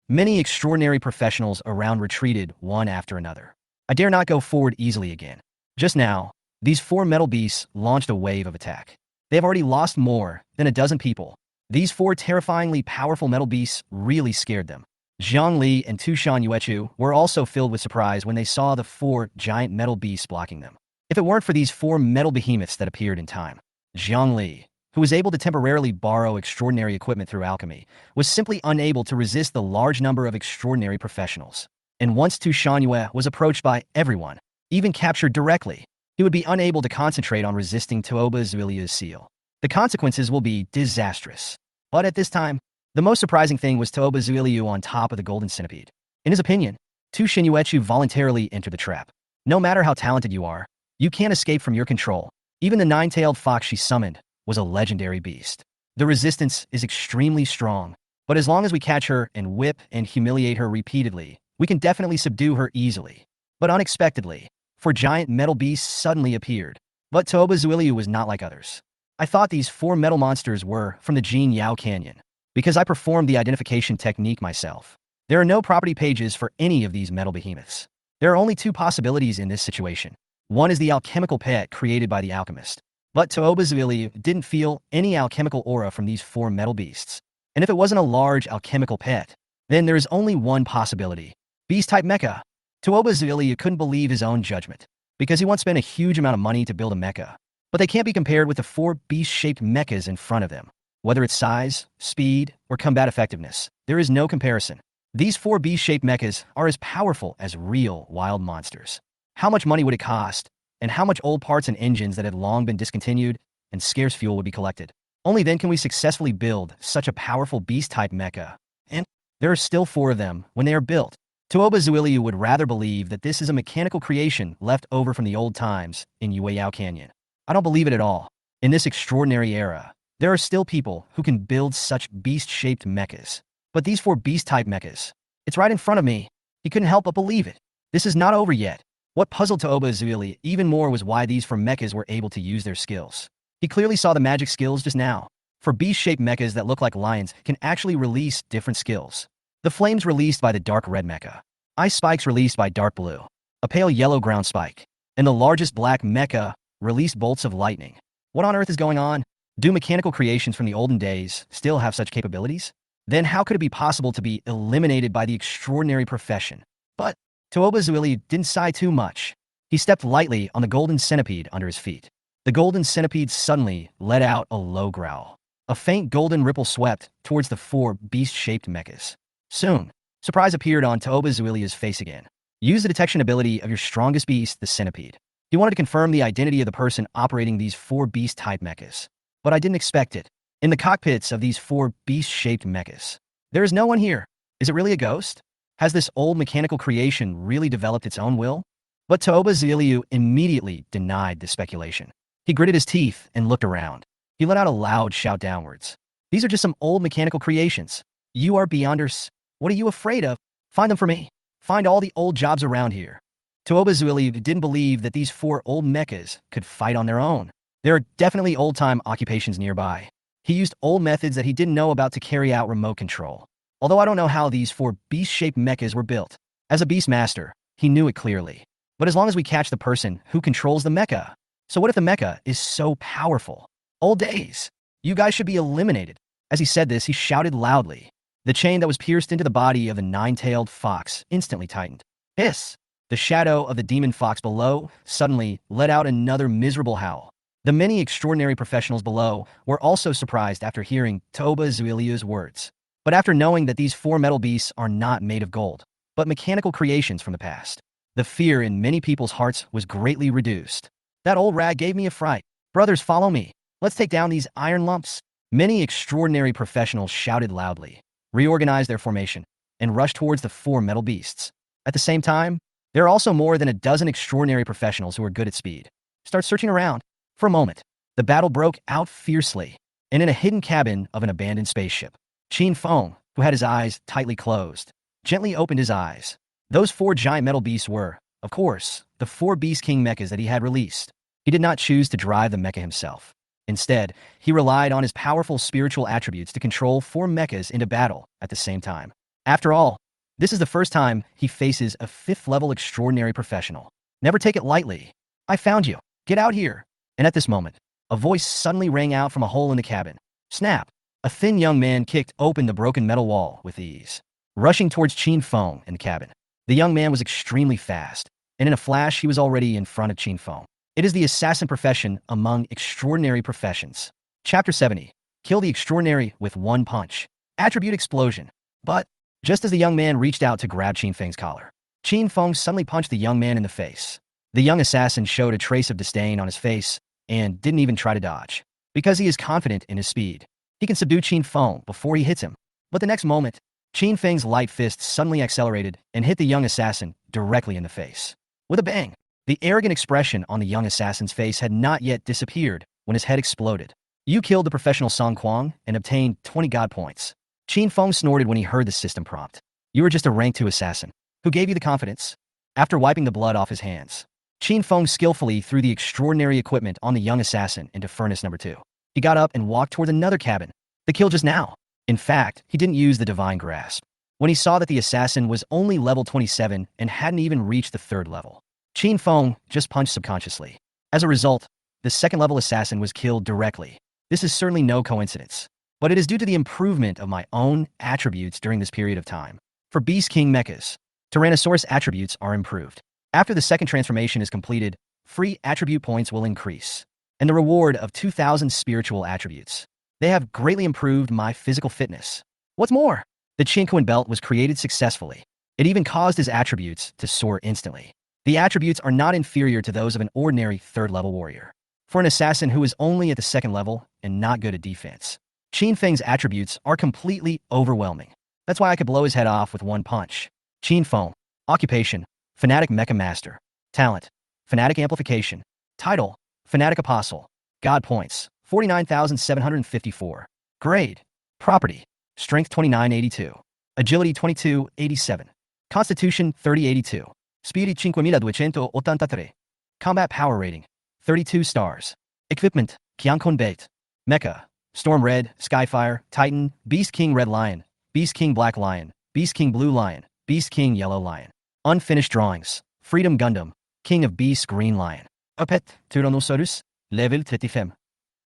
Many extraordinary professionals around retreated one after another. I dare not go forward easily again. Just now, these 4 metal beasts launched a wave of attack. They have already lost more than a dozen people. These 4 terrifyingly powerful metal beasts really scared them. Zhang Li and Tu Shan Yuechu were also filled with surprise when they saw the 4 giant metal beasts blocking them. If it weren't for these 4 metal behemoths that appeared in time, Zhang Li, who was able to temporarily borrow extraordinary equipment through alchemy, was simply unable to resist the large number of extraordinary professionals. And once Tu Shan Yue was approached by everyone, even captured directly, he would be unable to concentrate on resisting Toba Zuiliu's seal. The consequences will be disastrous. But at this time, the most surprising thing was Toba Zuiliu on top of the golden centipede. In his opinion, Tu Shan Yuechu voluntarily entered the trap. No matter how talented you are, you can't escape from your control. Even the 9-tailed fox she summoned was a legendary beast. The resistance is extremely strong, but as long as we catch her and whip and humiliate her repeatedly, we can definitely subdue her easily. But unexpectedly, 4 giant metal beasts suddenly appeared. But Toba Zuiliu was not like others. I thought these 4 metal monsters were from the Jinyue Canyon, because I performed the identification technique myself. There are no property pages for any of these metal behemoths. There are only 2 possibilities in this situation. One is the alchemical pet created by the alchemist. But Toba Zuiliu didn't feel any alchemical aura from these 4 metal beasts. And if it wasn't a large alchemical pet, then there is only one possibility. Beast-type mecha. Toba Zuiliu couldn't believe his own judgment, because he once spent a huge amount of money to build a mecha. But they can't be compared with the 4 beast-shaped mechas in front of them. Whether it's size, speed, or combat effectiveness, there is no comparison. These 4 beast-shaped mechas are as powerful as real wild monsters. How much money would it cost? And how much old parts and engines that had long been discontinued and scarce fuel would be collected? Only then can we successfully build such a powerful beast-type mecha. And there are still 4 of them when they are built. Toba Zuiliu would rather believe that this is a mechanical creation left over from the old times in Yueyao Canyon. I don't believe it at all. In this extraordinary era, there are still people who can build such beast-shaped mechas. But these 4 beast-type mechas, it's right in front of me. He couldn't help but believe it. This is not over yet. What puzzled Toba Zuiliu even more was why these 4 mechas were able to use their skills. He clearly saw the magic skills just now. For beast-shaped mechas that look like lions can actually release different skills. The flames released by the dark red mecha, ice spikes released by dark blue, a pale yellow ground spike, and the largest black mecha released bolts of lightning. What on earth is going on? Do mechanical creations from the olden days still have such capabilities? Then how could it be possible to be eliminated by the extraordinary profession? But Toba Zuiliu didn't sigh too much. He stepped lightly on the golden centipede under his feet. The golden centipede suddenly let out a low growl. A faint golden ripple swept towards the four beast-shaped mechas. Soon, surprise appeared on Toba Zuilia's face again. Use the detection ability of your strongest beast, the centipede. He wanted to confirm the identity of the person operating these four beast-type mechas. But I didn't expect it. In the cockpits of these four beast-shaped mechas, there is no one here. Is it really a ghost? Has this old mechanical creation really developed its own will? But Toba Zuiliu immediately denied this speculation. He gritted his teeth and looked around. He let out a loud shout downwards. These are just some old mechanical creations. You are beyonders. What are you afraid of? Find them for me. Find all the old jobs around here. Toba Zuiliu didn't believe that these four old mechas could fight on their own. There are definitely old-time occupations nearby. He used old methods that he didn't know about to carry out remote control. Although I don't know how these four beast-shaped mechas were built. As a beast master, he knew it clearly. But as long as we catch the person who controls the mecha. So what if the mecha is so powerful? Old days. You guys should be eliminated. As he said this, he shouted loudly. The chain that was pierced into the body of the nine-tailed fox instantly tightened. Hiss! The shadow of the demon fox below suddenly let out another miserable howl. The many extraordinary professionals below were also surprised after hearing Toba Zuiliu's words. But after knowing that these four metal beasts are not made of gold, but mechanical creations from the past, the fear in many people's hearts was greatly reduced. That old rag gave me a fright. Brothers, follow me. Let's take down these iron lumps. Many extraordinary professionals shouted loudly, reorganized their formation, and rushed towards the four metal beasts. At the same time, there are also more than a dozen extraordinary professionals who are good at speed. Start searching around. For a moment, the battle broke out fiercely, and in a hidden cabin of an abandoned spaceship, Chen Feng, who had his eyes tightly closed, gently opened his eyes. Those four giant metal beasts were, of course, the four Beast King mechas that he had released. He did not choose to drive the mecha himself. Instead, he relied on his powerful spiritual attributes to control four mechas into battle at the same time. After all, this is the first time he faces a fifth-level extraordinary professional. Never take it lightly. I found you. Get out here. And at this moment, a voice suddenly rang out from a hole in the cabin. Snap! A thin young man kicked open the broken metal wall with ease, rushing towards Chen Feng in the cabin. The young man was extremely fast, and in a flash he was already in front of Chen Feng. It is the assassin profession among extraordinary professions. Chapter 70. Kill the extraordinary with one punch. Attribute explosion. But, just as the young man reached out to grab Chen Feng's collar, Chen Feng suddenly punched the young man in the face. The young assassin showed a trace of disdain on his face and didn't even try to dodge. Because he is confident in his speed, he can subdue Chen Feng before he hits him. But the next moment, Chen Feng's light fist suddenly accelerated and hit the young assassin directly in the face. With a bang, the arrogant expression on the young assassin's face had not yet disappeared when his head exploded. You killed the professional Song Kuang and obtained 20 god points. Chen Feng snorted when he heard the system prompt. You were just a rank 2 assassin. Who gave you the confidence? After wiping the blood off his hands, Chen Feng skillfully threw the extraordinary equipment on the young assassin into furnace number 2. He got up and walked toward another cabin. The kill just now. In fact, he didn't use the divine grasp. When he saw that the assassin was only level 27 and hadn't even reached the 3rd level, Chen Feng just punched subconsciously. As a result, the 2nd level assassin was killed directly. This is certainly no coincidence, but it is due to the improvement of my own attributes during this period of time. For Beast King mechas, Tyrannosaurus attributes are improved. After the 2nd transformation is completed, free attribute points will increase, and the reward of 2,000 spiritual attributes. They have greatly improved my physical fitness. What's more, the Chinquan belt was created successfully. It even caused his attributes to soar instantly. The attributes are not inferior to those of an ordinary 3rd level warrior. For an assassin who is only at the 2nd level and not good at defense, Chen Feng's attributes are completely overwhelming. That's why I could blow his head off with one punch. Chen Feng. Occupation: Fanatic Mecha Master. Talent: Fanatic Amplification. Title: Fanatic Apostle. God points: 49,754. Grade: Property: Strength 2982. Agility 2287. Constitution 3082. Speed 5283. Combat Power Rating: 32 stars. Equipment: Qiankun Bait. Mecha: Storm Red, Skyfire, Titan, Beast King Red Lion, Beast King Black Lion, Beast King Blue Lion, Beast King Yellow Lion. Unfinished drawings: Freedom Gundam, King of Beasts Green Lion. Apet, Tyrannosaurus, Level 35.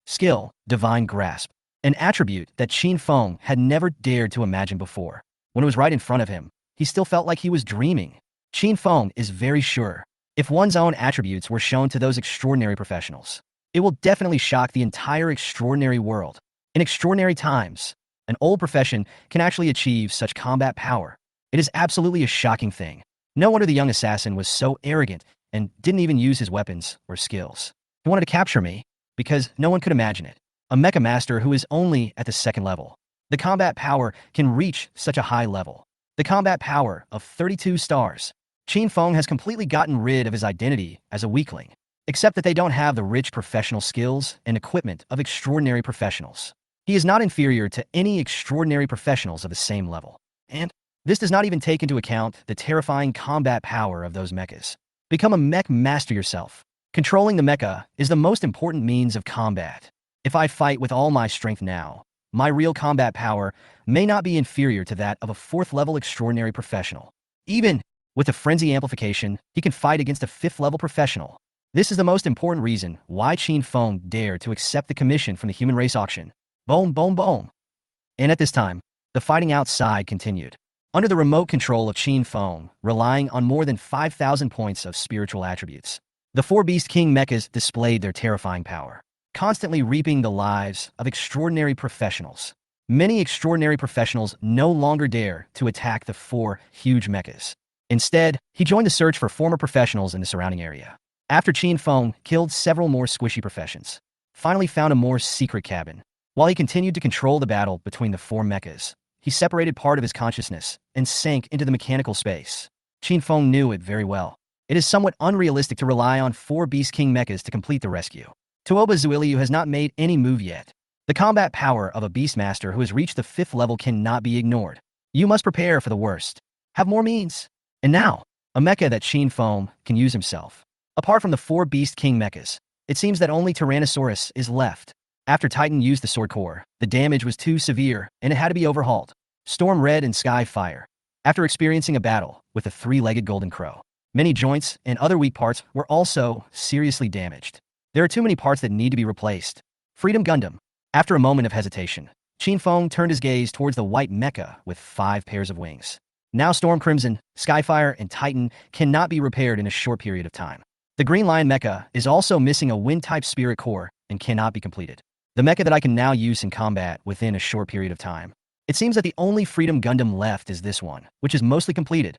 Skill: Divine Grasp. An attribute that Chen Feng had never dared to imagine before. When it was right in front of him, he still felt like he was dreaming. Chen Feng is very sure. If one's own attributes were shown to those extraordinary professionals, it will definitely shock the entire extraordinary world. In extraordinary times, an old profession can actually achieve such combat power. It is absolutely a shocking thing. No wonder the young assassin was so arrogant and didn't even use his weapons or skills. He wanted to capture me because no one could imagine it. A mecha master who is only at the second level. The combat power can reach such a high level. The combat power of 32 stars. Chen Feng has completely gotten rid of his identity as a weakling, except that they don't have the rich professional skills and equipment of extraordinary professionals. He is not inferior to any extraordinary professionals of the same level. And this does not even take into account the terrifying combat power of those mechas. Become a mech master yourself. Controlling the mecha is the most important means of combat. If I fight with all my strength now, my real combat power may not be inferior to that of a 4th level extraordinary professional. Even with the frenzy amplification, he can fight against a 5th level professional. This is the most important reason why Chen Feng dared to accept the commission from the human race auction. Boom, boom, boom. And at this time, the fighting outside continued. Under the remote control of Chen Feng, relying on more than 5,000 points of spiritual attributes, the 4 Beast King mechas displayed their terrifying power, constantly reaping the lives of extraordinary professionals. Many extraordinary professionals no longer dare to attack the 4 huge mechas. Instead, he joined the search for former professionals in the surrounding area. After Chen Feng killed several more squishy professions, finally found a more secret cabin. While he continued to control the battle between the 4 mechas, he separated part of his consciousness and sank into the mechanical space. Chen Feng knew it very well. It is somewhat unrealistic to rely on 4 Beast King mechas to complete the rescue. Toba Zuiliu has not made any move yet. The combat power of a Beastmaster who has reached the 5th level cannot be ignored. You must prepare for the worst. Have more means. And now, a mecha that Chen Feng can use himself. Apart from the 4 Beast King mechas, it seems that only Tyrannosaurus is left. After Titan used the Sword Core, the damage was too severe and it had to be overhauled. Storm Red and Sky Fire. After experiencing a battle with the 3-legged Golden Crow, many joints and other weak parts were also seriously damaged. There are too many parts that need to be replaced. Freedom Gundam. After a moment of hesitation, Chen Feng turned his gaze towards the white mecha with 5 pairs of wings. Now Storm Crimson, Skyfire, and Titan cannot be repaired in a short period of time. The Green Lion mecha is also missing a Wind-type Spirit Core and cannot be completed. The mecha that I can now use in combat within a short period of time. It seems that the only Freedom Gundam left is this one, which is mostly completed.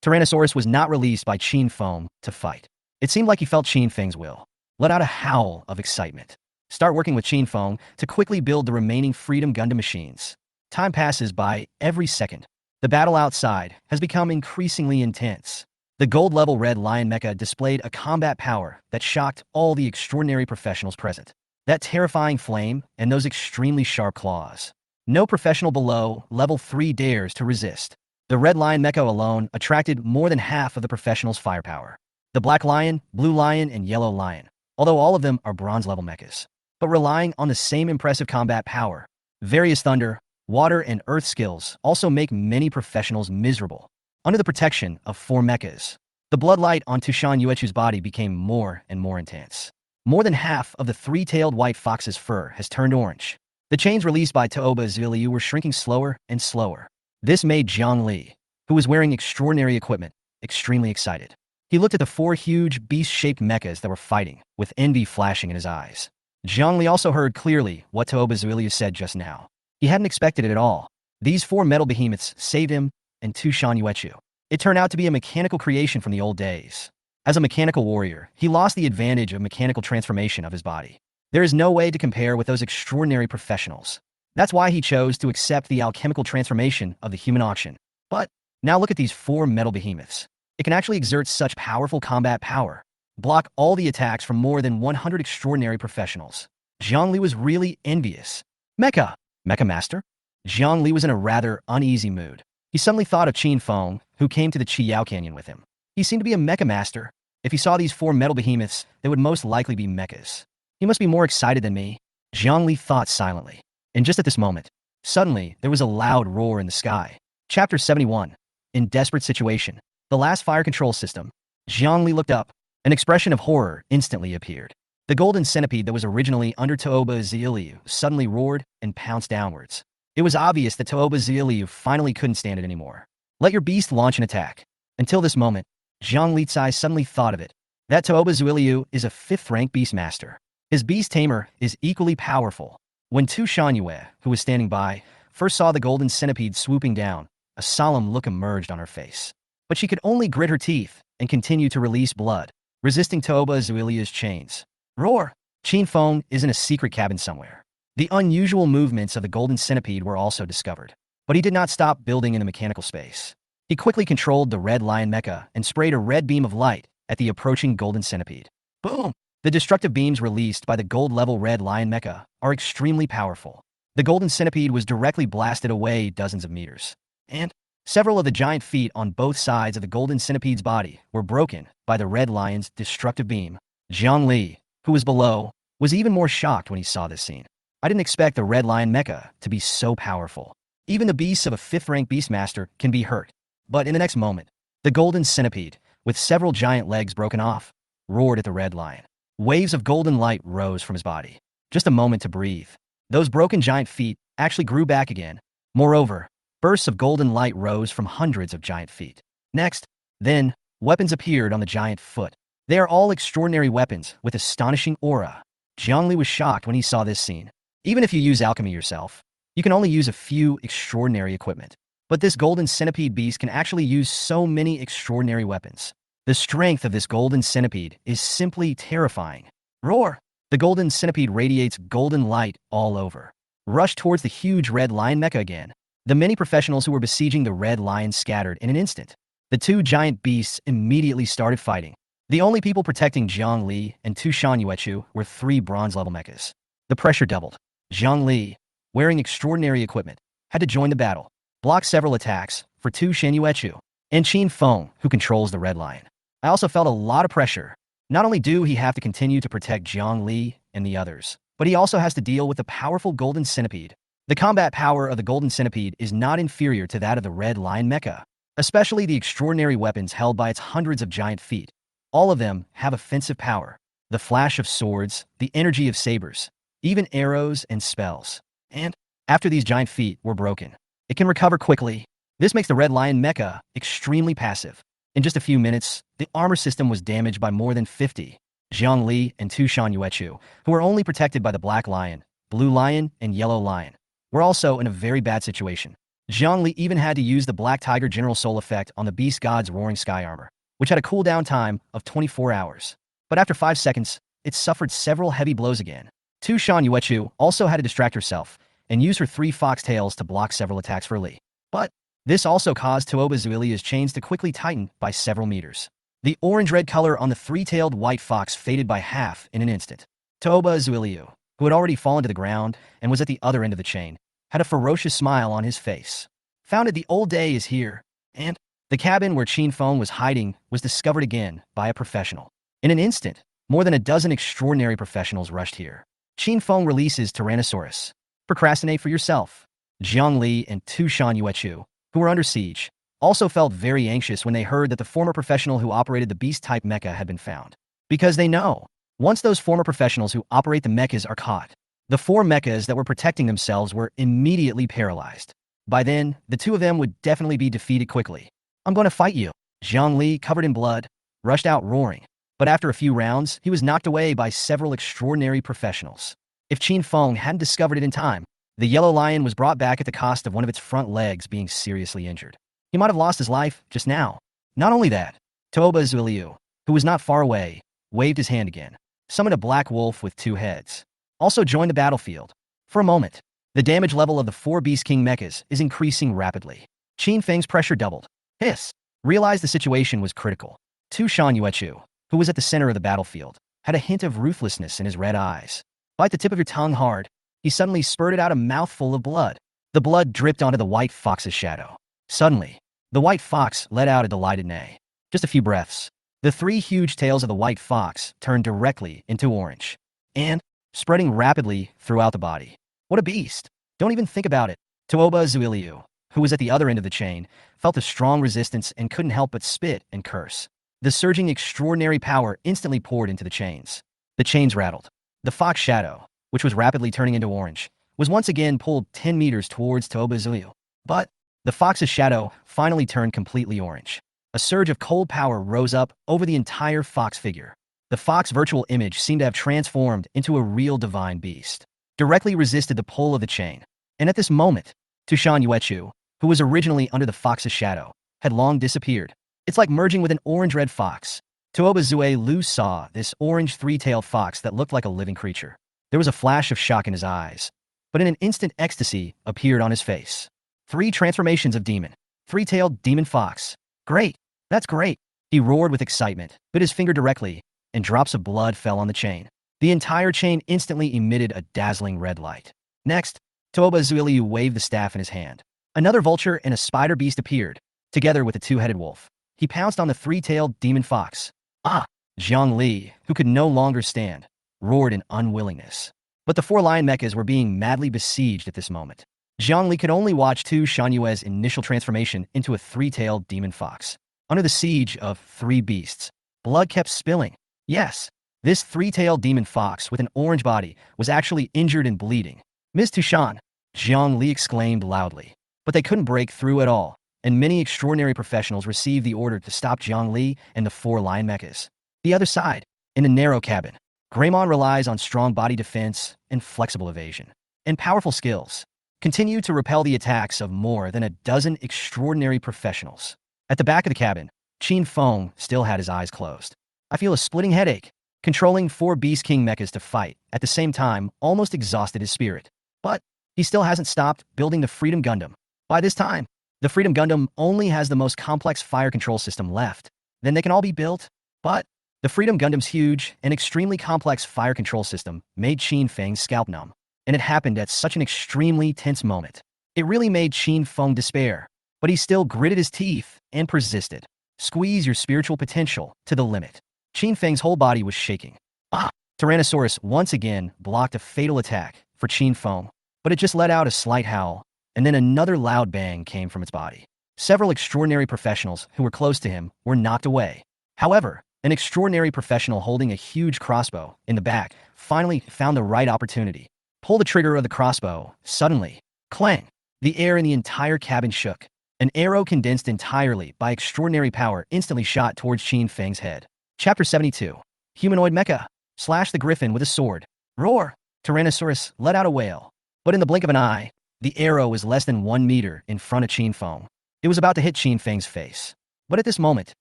Tyrannosaurus was not released by Chen Feng to fight. It seemed like he felt Chen Feng's will. Let out a howl of excitement. Start working with Chen Feng to quickly build the remaining Freedom Gundam machines. Time passes by every second. The battle outside has become increasingly intense. The gold-level Red Lion mecha displayed a combat power that shocked all the extraordinary professionals present. That terrifying flame and those extremely sharp claws. No professional below level 3 dares to resist. The Red Lion mecha alone attracted more than half of the professionals' firepower. The Black Lion, Blue Lion, and Yellow Lion, although all of them are bronze-level mechas, but relying on the same impressive combat power. Various thunder, water, and earth skills also make many professionals miserable. Under the protection of 4 mechas, the bloodlight on Tushan Yuechu's body became more and more intense. More than half of the 3-tailed white fox's fur has turned orange. The chains released by Toba Zuiliu were shrinking slower and slower. This made Zhang Li, who was wearing extraordinary equipment, extremely excited. He looked at the 4 huge beast-shaped mechas that were fighting, with envy flashing in his eyes. Zhang Li also heard clearly what Toba Zuiliu said just now. He hadn't expected it at all. These 4 metal behemoths saved him and Tushan Yuechu. It turned out to be a mechanical creation from the old days. As a mechanical warrior, he lost the advantage of mechanical transformation of his body. There is no way to compare with those extraordinary professionals. That's why he chose to accept the alchemical transformation of the human auction. But now look at these 4 metal behemoths. It can actually exert such powerful combat power. Block all the attacks from more than 100 extraordinary professionals. Zhang Li was really envious. Mecha Master? Zhang Li was in a rather uneasy mood. He suddenly thought of Chen Feng, who came to the Qiyao Canyon with him. He seemed to be a mecha master. If he saw these 4 metal behemoths, they would most likely be mechas. He must be more excited than me. Zhang Li thought silently. And just at this moment, suddenly there was a loud roar in the sky. Chapter 71. In desperate situation. The last fire control system. Zhang Li looked up. An expression of horror instantly appeared. The golden centipede that was originally under Toba Zuiliu suddenly roared and pounced downwards. It was obvious that Toba Zuiliu finally couldn't stand it anymore. Let your beast launch an attack. Until this moment, Zhang Li'Cai suddenly thought of it. That Toba Zuiliu is a 5th-rank beastmaster. His beast tamer is equally powerful. When Tu Shangyue, who was standing by, first saw the golden centipede swooping down, a solemn look emerged on her face. But she could only grit her teeth and continue to release blood, resisting Toba Zuilia's chains. Roar! Chen Feng is in a secret cabin somewhere. The unusual movements of the golden centipede were also discovered. But he did not stop building in the mechanical space. He quickly controlled the red lion mecha and sprayed a red beam of light at the approaching golden centipede. Boom! The destructive beams released by the gold-level red lion mecha are extremely powerful. The golden centipede was directly blasted away dozens of meters. And several of the giant feet on both sides of the golden centipede's body were broken by the red lion's destructive beam. Zhang Li, who was below, was even more shocked when he saw this scene. I didn't expect the red lion mecha to be so powerful. Even the beasts of a 5th-rank beastmaster can be hurt. But in the next moment, the golden centipede, with several giant legs broken off, roared at the red lion. Waves of golden light rose from his body. Just a moment to breathe. Those broken giant feet actually grew back again. Moreover, bursts of golden light rose from hundreds of giant feet. Next, then, weapons appeared on the giant foot. They are all extraordinary weapons with astonishing aura. Zhongli was shocked when he saw this scene. Even if you use alchemy yourself, you can only use a few extraordinary equipment. But this golden centipede beast can actually use so many extraordinary weapons. The strength of this golden centipede is simply terrifying. Roar! The golden centipede radiates golden light all over. Rush towards the huge red lion mecha again. The many professionals who were besieging the red lion scattered in an instant. The two giant beasts immediately started fighting. The only people protecting Zhang Li and Tu Shangyue were 3 bronze-level mechas. The pressure doubled. Zhang Li, wearing extraordinary equipment, had to join the battle, block several attacks for Tu Shangyue and Chen Feng, who controls the red lion. I also felt a lot of pressure. Not only do he have to continue to protect Zhang Li and the others, but he also has to deal with the powerful golden centipede. The combat power of the golden centipede is not inferior to that of the red lion mecha, especially the extraordinary weapons held by its hundreds of giant feet. All of them have offensive power. The flash of swords, the energy of sabers, even arrows and spells. And after these giant feet were broken, it can recover quickly. This makes the red lion mecha extremely passive. In just a few minutes, the armor system was damaged by more than 50. Zhang Li and Tu Shangyue, who were only protected by the black lion, blue lion, and yellow lion, were also in a very bad situation. Zhang Li even had to use the Black Tiger General Soul effect on the Beast God's Roaring Sky armor, which had a cooldown time of 24 hours. But after 5 seconds, it suffered several heavy blows again. Tu Shangyue also had to distract herself and use her 3 foxtails to block several attacks for Li. But this also caused Toba Zuilia's chains to quickly tighten by several meters. The orange-red color on the 3-tailed white fox faded by half in an instant. Toba Zuilia, who had already fallen to the ground and was at the other end of the chain, had a ferocious smile on his face. Found it, the old day is here, and the cabin where Chen Feng was hiding was discovered again by a professional. In an instant, more than a dozen extraordinary professionals rushed here. Chen Feng releases Tyrannosaurus. Procrastinate for yourself. Zhang Li and Tu Shangyue, who were under siege, also felt very anxious when they heard that the former professional who operated the beast-type mecha had been found. Because they know, once those former professionals who operate the mechas are caught, the 4 mechas that were protecting themselves were immediately paralyzed. By then, the 2 of them would definitely be defeated quickly. I'm going to fight you. Zhang Li, covered in blood, rushed out roaring. But after a few rounds, he was knocked away by several extraordinary professionals. If Chen Feng hadn't discovered it in time, the yellow lion was brought back at the cost of one of its front legs being seriously injured. He might have lost his life just now. Not only that, Toba Zuiliu, who was not far away, waved his hand again, summoned a black wolf with 2 heads. Also joined the battlefield. For a moment, the damage level of the 4 Beast King mechas is increasing rapidly. Chen Feng's pressure doubled. Hiss! Realized the situation was critical. Tu Shangyue, who was at the center of the battlefield, had a hint of ruthlessness in his red eyes. Bite the tip of your tongue hard. He suddenly spurted out a mouthful of blood. The blood dripped onto the white fox's shadow. Suddenly, the white fox let out a delighted neigh. Just a few breaths. The 3 huge tails of the white fox turned directly into orange, and spreading rapidly throughout the body. What a beast! Don't even think about it. Toba Zuiliu, who was at the other end of the chain, felt a strong resistance and couldn't help but spit and curse. The surging extraordinary power instantly poured into the chains. The chains rattled. The fox shadow, which was rapidly turning into orange, was once again pulled 10 meters towards Toba Zuiliu. But the fox's shadow finally turned completely orange. A surge of cold power rose up over the entire fox figure. The fox virtual image seemed to have transformed into a real divine beast. directly resisted the pull of the chain. And at this moment, Tushan Yuechu, who was originally under the fox's shadow, had long disappeared. It's like merging with an orange-red fox. Tuoba Zue Lu saw this orange three-tailed fox that looked like a living creature. There was a flash of shock in his eyes, but in an instant ecstasy appeared on his face. 3 transformations of demon. Three-tailed demon fox. Great! That's great! He roared with excitement, bit his finger directly, and drops of blood fell on the chain. The entire chain instantly emitted a dazzling red light. Next, Toba Zuiliu waved the staff in his hand. Another vulture and a spider beast appeared, together with a 2-headed wolf. He pounced on the 3-tailed demon fox. Ah! Zhang Li, who could no longer stand, roared in unwillingness. But the 4 lion mechas were being madly besieged at this moment. Zhang Li could only watch Tu Shanyue's initial transformation into a 3-tailed demon fox. Under the siege of 3 beasts, blood kept spilling. Yes, this 3-tailed demon fox with an orange body was actually injured and bleeding. Ms. Tushan, Zhang Li exclaimed loudly. But they couldn't break through at all, and many extraordinary professionals received the order to stop Zhang Li and the 4 lion mechas. The other side, in a narrow cabin, Greymon relies on strong body defense and flexible evasion, and powerful skills, continue to repel the attacks of more than a dozen extraordinary professionals. At the back of the cabin, Chen Feng still had his eyes closed. I feel a splitting headache. Controlling 4 Beast King mechas to fight, at the same time, almost exhausted his spirit. But he still hasn't stopped building the Freedom Gundam. By this time, the Freedom Gundam only has the most complex fire control system left. Then they can all be built. But the Freedom Gundam's huge and extremely complex fire control system made Chen Feng's scalp numb. And it happened at such an extremely tense moment. It really made Chen Feng despair. But he still gritted his teeth and persisted. Squeeze your spiritual potential to the limit. Chen Feng's whole body was shaking. Ah! Tyrannosaurus once again blocked a fatal attack for Chen Feng, but it just let out a slight howl, and then another loud bang came from its body. Several extraordinary professionals who were close to him were knocked away. However, an extraordinary professional holding a huge crossbow in the back finally found the right opportunity. Pull the trigger of the crossbow. Suddenly, clang! The air in the entire cabin shook. An arrow condensed entirely by extraordinary power instantly shot towards Chen Feng's head. Chapter 72. Humanoid Mecha. Slash the griffin with a sword. Roar! Tyrannosaurus let out a wail. But in the blink of an eye, the arrow was less than 1 meter in front of Chen Feng. It was about to hit Chen Feng's face. But at this moment,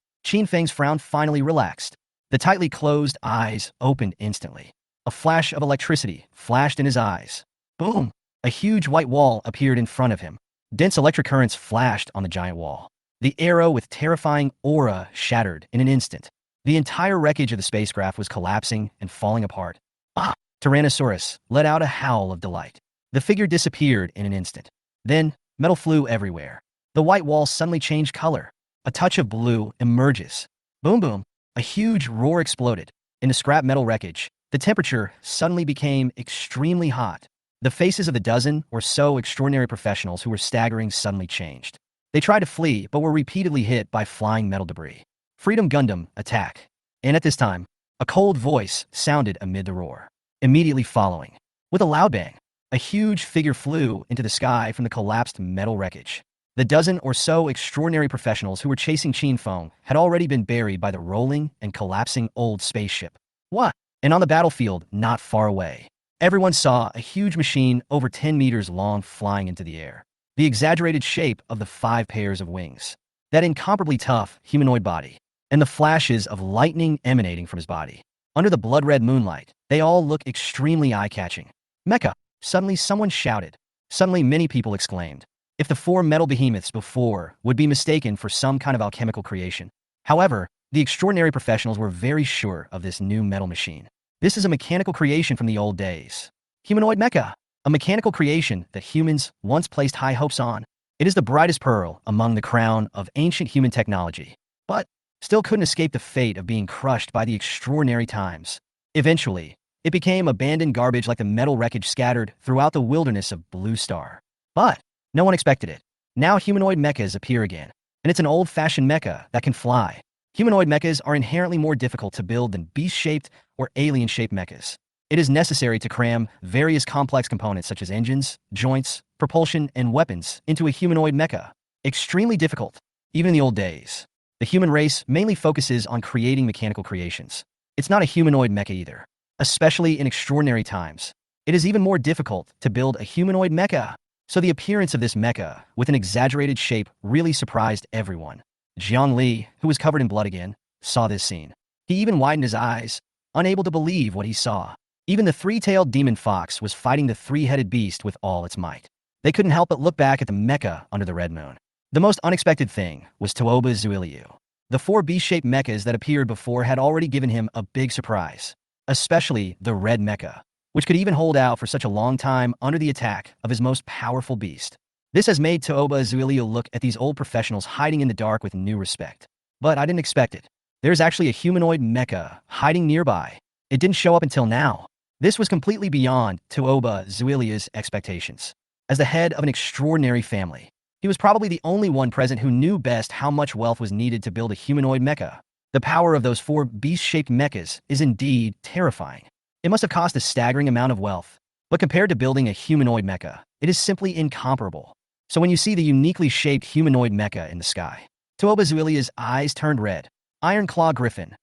Chen Feng's frown finally relaxed. The tightly closed eyes opened instantly. A flash of electricity flashed in his eyes. Boom! A huge white wall appeared in front of him. Dense electric currents flashed on the giant wall. The arrow with terrifying aura shattered in an instant. The entire wreckage of the spacecraft was collapsing and falling apart. Ah! Tyrannosaurus let out a howl of delight. The figure disappeared in an instant. Then, metal flew everywhere. The white wall suddenly changed color. A touch of blue emerges. Boom boom! A huge roar exploded. In the scrap metal wreckage, the temperature suddenly became extremely hot. The faces of the dozen or so extraordinary professionals who were staggering suddenly changed. They tried to flee, but were repeatedly hit by flying metal debris. Freedom Gundam, attack. And at this time, a cold voice sounded amid the roar. Immediately following, with a loud bang, a huge figure flew into the sky from the collapsed metal wreckage. The dozen or so extraordinary professionals who were chasing Chen Feng had already been buried by the rolling and collapsing old spaceship. What? And on the battlefield, not far away, everyone saw a huge machine over 10 meters long flying into the air. The exaggerated shape of the 5 pairs of wings. That incomparably tough humanoid body. And the flashes of lightning emanating from his body. Under the blood-red moonlight, they all look extremely eye-catching. Mecha! Suddenly someone shouted. Suddenly many people exclaimed. If the 4 metal behemoths before would be mistaken for some kind of alchemical creation. However, the extraordinary professionals were very sure of this new metal machine. This is a mechanical creation from the old days. Humanoid Mecha! A mechanical creation that humans once placed high hopes on. It is the brightest pearl among the crown of ancient human technology. But still couldn't escape the fate of being crushed by the extraordinary times. Eventually, it became abandoned garbage like the metal wreckage scattered throughout the wilderness of Blue Star. But no one expected it. Now humanoid mechas appear again, and it's an old-fashioned mecha that can fly. Humanoid mechas are inherently more difficult to build than beast-shaped or alien-shaped mechas. It is necessary to cram various complex components such as engines, joints, propulsion, and weapons into a humanoid mecha. Extremely difficult, even in the old days. The human race mainly focuses on creating mechanical creations. It's not a humanoid mecha either, especially in extraordinary times. it is even more difficult to build a humanoid mecha. So the appearance of this mecha, with an exaggerated shape, really surprised everyone. Jiang Li, who was covered in blood again, saw this scene. He even widened his eyes, unable to believe what he saw. Even the three-tailed demon fox was fighting the three-headed beast with all its might. They couldn't help but look back at the mecha under the red moon. The most unexpected thing was Toba Zuiliu. The four beast-shaped mechas that appeared before had already given him a big surprise, especially the red mecha, which could even hold out for such a long time under the attack of his most powerful beast. This has made Toba Zuiliu look at these old professionals hiding in the dark with new respect. But I didn't expect it. There's actually a humanoid mecha hiding nearby. It didn't show up until now. This was completely beyond Toba Zuiliu's expectations. As the head of an extraordinary family, he was probably the only one present who knew best how much wealth was needed to build a humanoid mecha. The power of those four beast-shaped mechas is indeed terrifying. It must have cost a staggering amount of wealth, but compared to building a humanoid mecha, it is simply incomparable. So when you see the uniquely shaped humanoid mecha in the sky, Toba Zuiliu's eyes turned red. Iron Claw Griffin,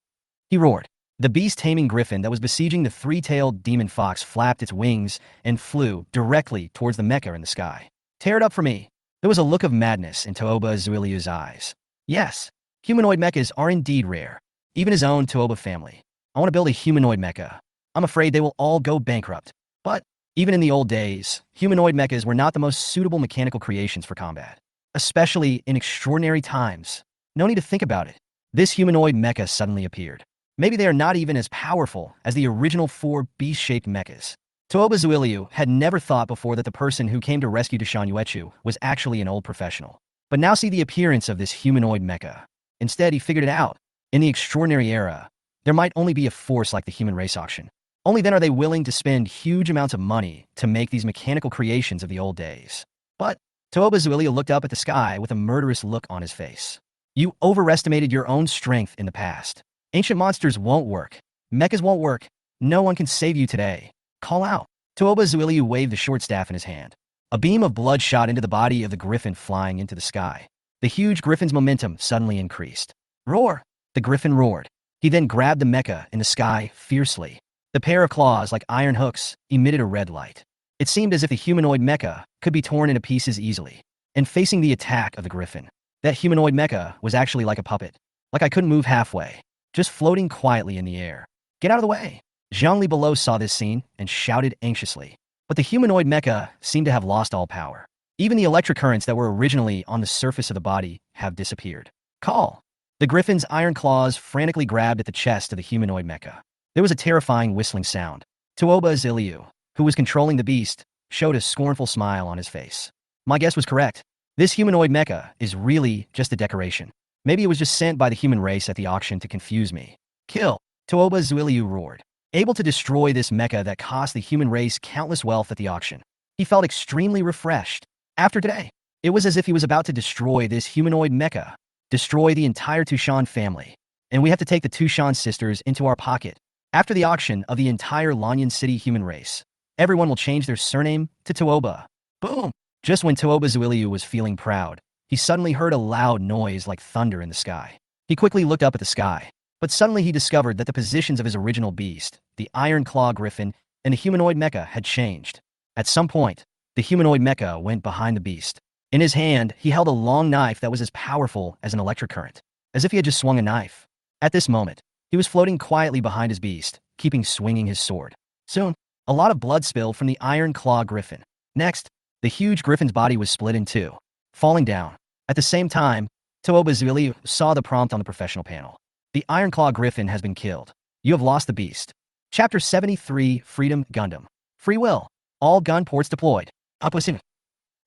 he roared. The beast-taming griffin that was besieging the three-tailed demon fox flapped its wings and flew directly towards the mecha in the sky. Tear it up for me. There was a look of madness in Toba Zuiliu's eyes. Yes, humanoid mechas are indeed rare. Even his own Toba family. I want to build a humanoid mecha. I'm afraid they will all go bankrupt. But even in the old days, humanoid mechas were not the most suitable mechanical creations for combat. Especially in extraordinary times. No need to think about it. This humanoid mecha suddenly appeared. Maybe they are not even as powerful as the original four beast-shaped mechas. Toba Zuiliu had never thought before that the person who came to rescue Deshan Yuechu was actually an old professional. But now see the appearance of this humanoid mecha. Instead, he figured it out. In the extraordinary era, there might only be a force like the human race auction. Only then are they willing to spend huge amounts of money to make these mechanical creations of the old days. But Toba Zuiliu looked up at the sky with a murderous look on his face. You overestimated your own strength in the past. Ancient monsters won't work. Mechas won't work. No one can save you today. Call out. Toba Zuiliu waved the short staff in his hand. A beam of blood shot into the body of the griffin flying into the sky. The huge griffin's momentum suddenly increased. Roar! The griffin roared. He then grabbed the mecha in the sky fiercely. The pair of claws, like iron hooks, emitted a red light. It seemed as if the humanoid mecha could be torn into pieces easily. And facing the attack of the griffin, that humanoid mecha was actually like a puppet. Like I couldn't move halfway. Just floating quietly in the air. Get out of the way! Zhang Li below saw this scene and shouted anxiously. But the humanoid mecha seemed to have lost all power. Even the electric currents that were originally on the surface of the body have disappeared. Call! The griffin's iron claws frantically grabbed at the chest of the humanoid mecha. There was a terrifying whistling sound. Toba Zuiliu, who was controlling the beast, showed a scornful smile on his face. My guess was correct. This humanoid mecha is really just a decoration. Maybe it was just sent by the human race at the auction to confuse me. Kill! Toba Zuiliu roared. Able to destroy this mecha that cost the human race countless wealth at the auction. He felt extremely refreshed. After today, it was as if he was about to destroy this humanoid mecha. Destroy the entire Tushan family. And we have to take the Tushan sisters into our pocket. After the auction of the entire Lanyan City human race, everyone will change their surname to Toba. Boom! Just when Toba Zuiliu was feeling proud, he suddenly heard a loud noise like thunder in the sky. He quickly looked up at the sky, but suddenly he discovered that the positions of his original beast, the Iron Claw Griffin, and the humanoid mecha had changed. At some point, the humanoid mecha went behind the beast. In his hand, he held a long knife that was as powerful as an electric current, as if he had just swung a knife. At this moment, he was floating quietly behind his beast, keeping swinging his sword. Soon, a lot of blood spilled from the Iron Claw Griffin. Next, the huge griffin's body was split in two, falling down. At the same time, Toba Zuiliu saw the prompt on the professional panel. The Iron Claw Griffin has been killed. You have lost the beast. Chapter 73, Freedom Gundam. Free Will. All gun ports deployed. Opposite.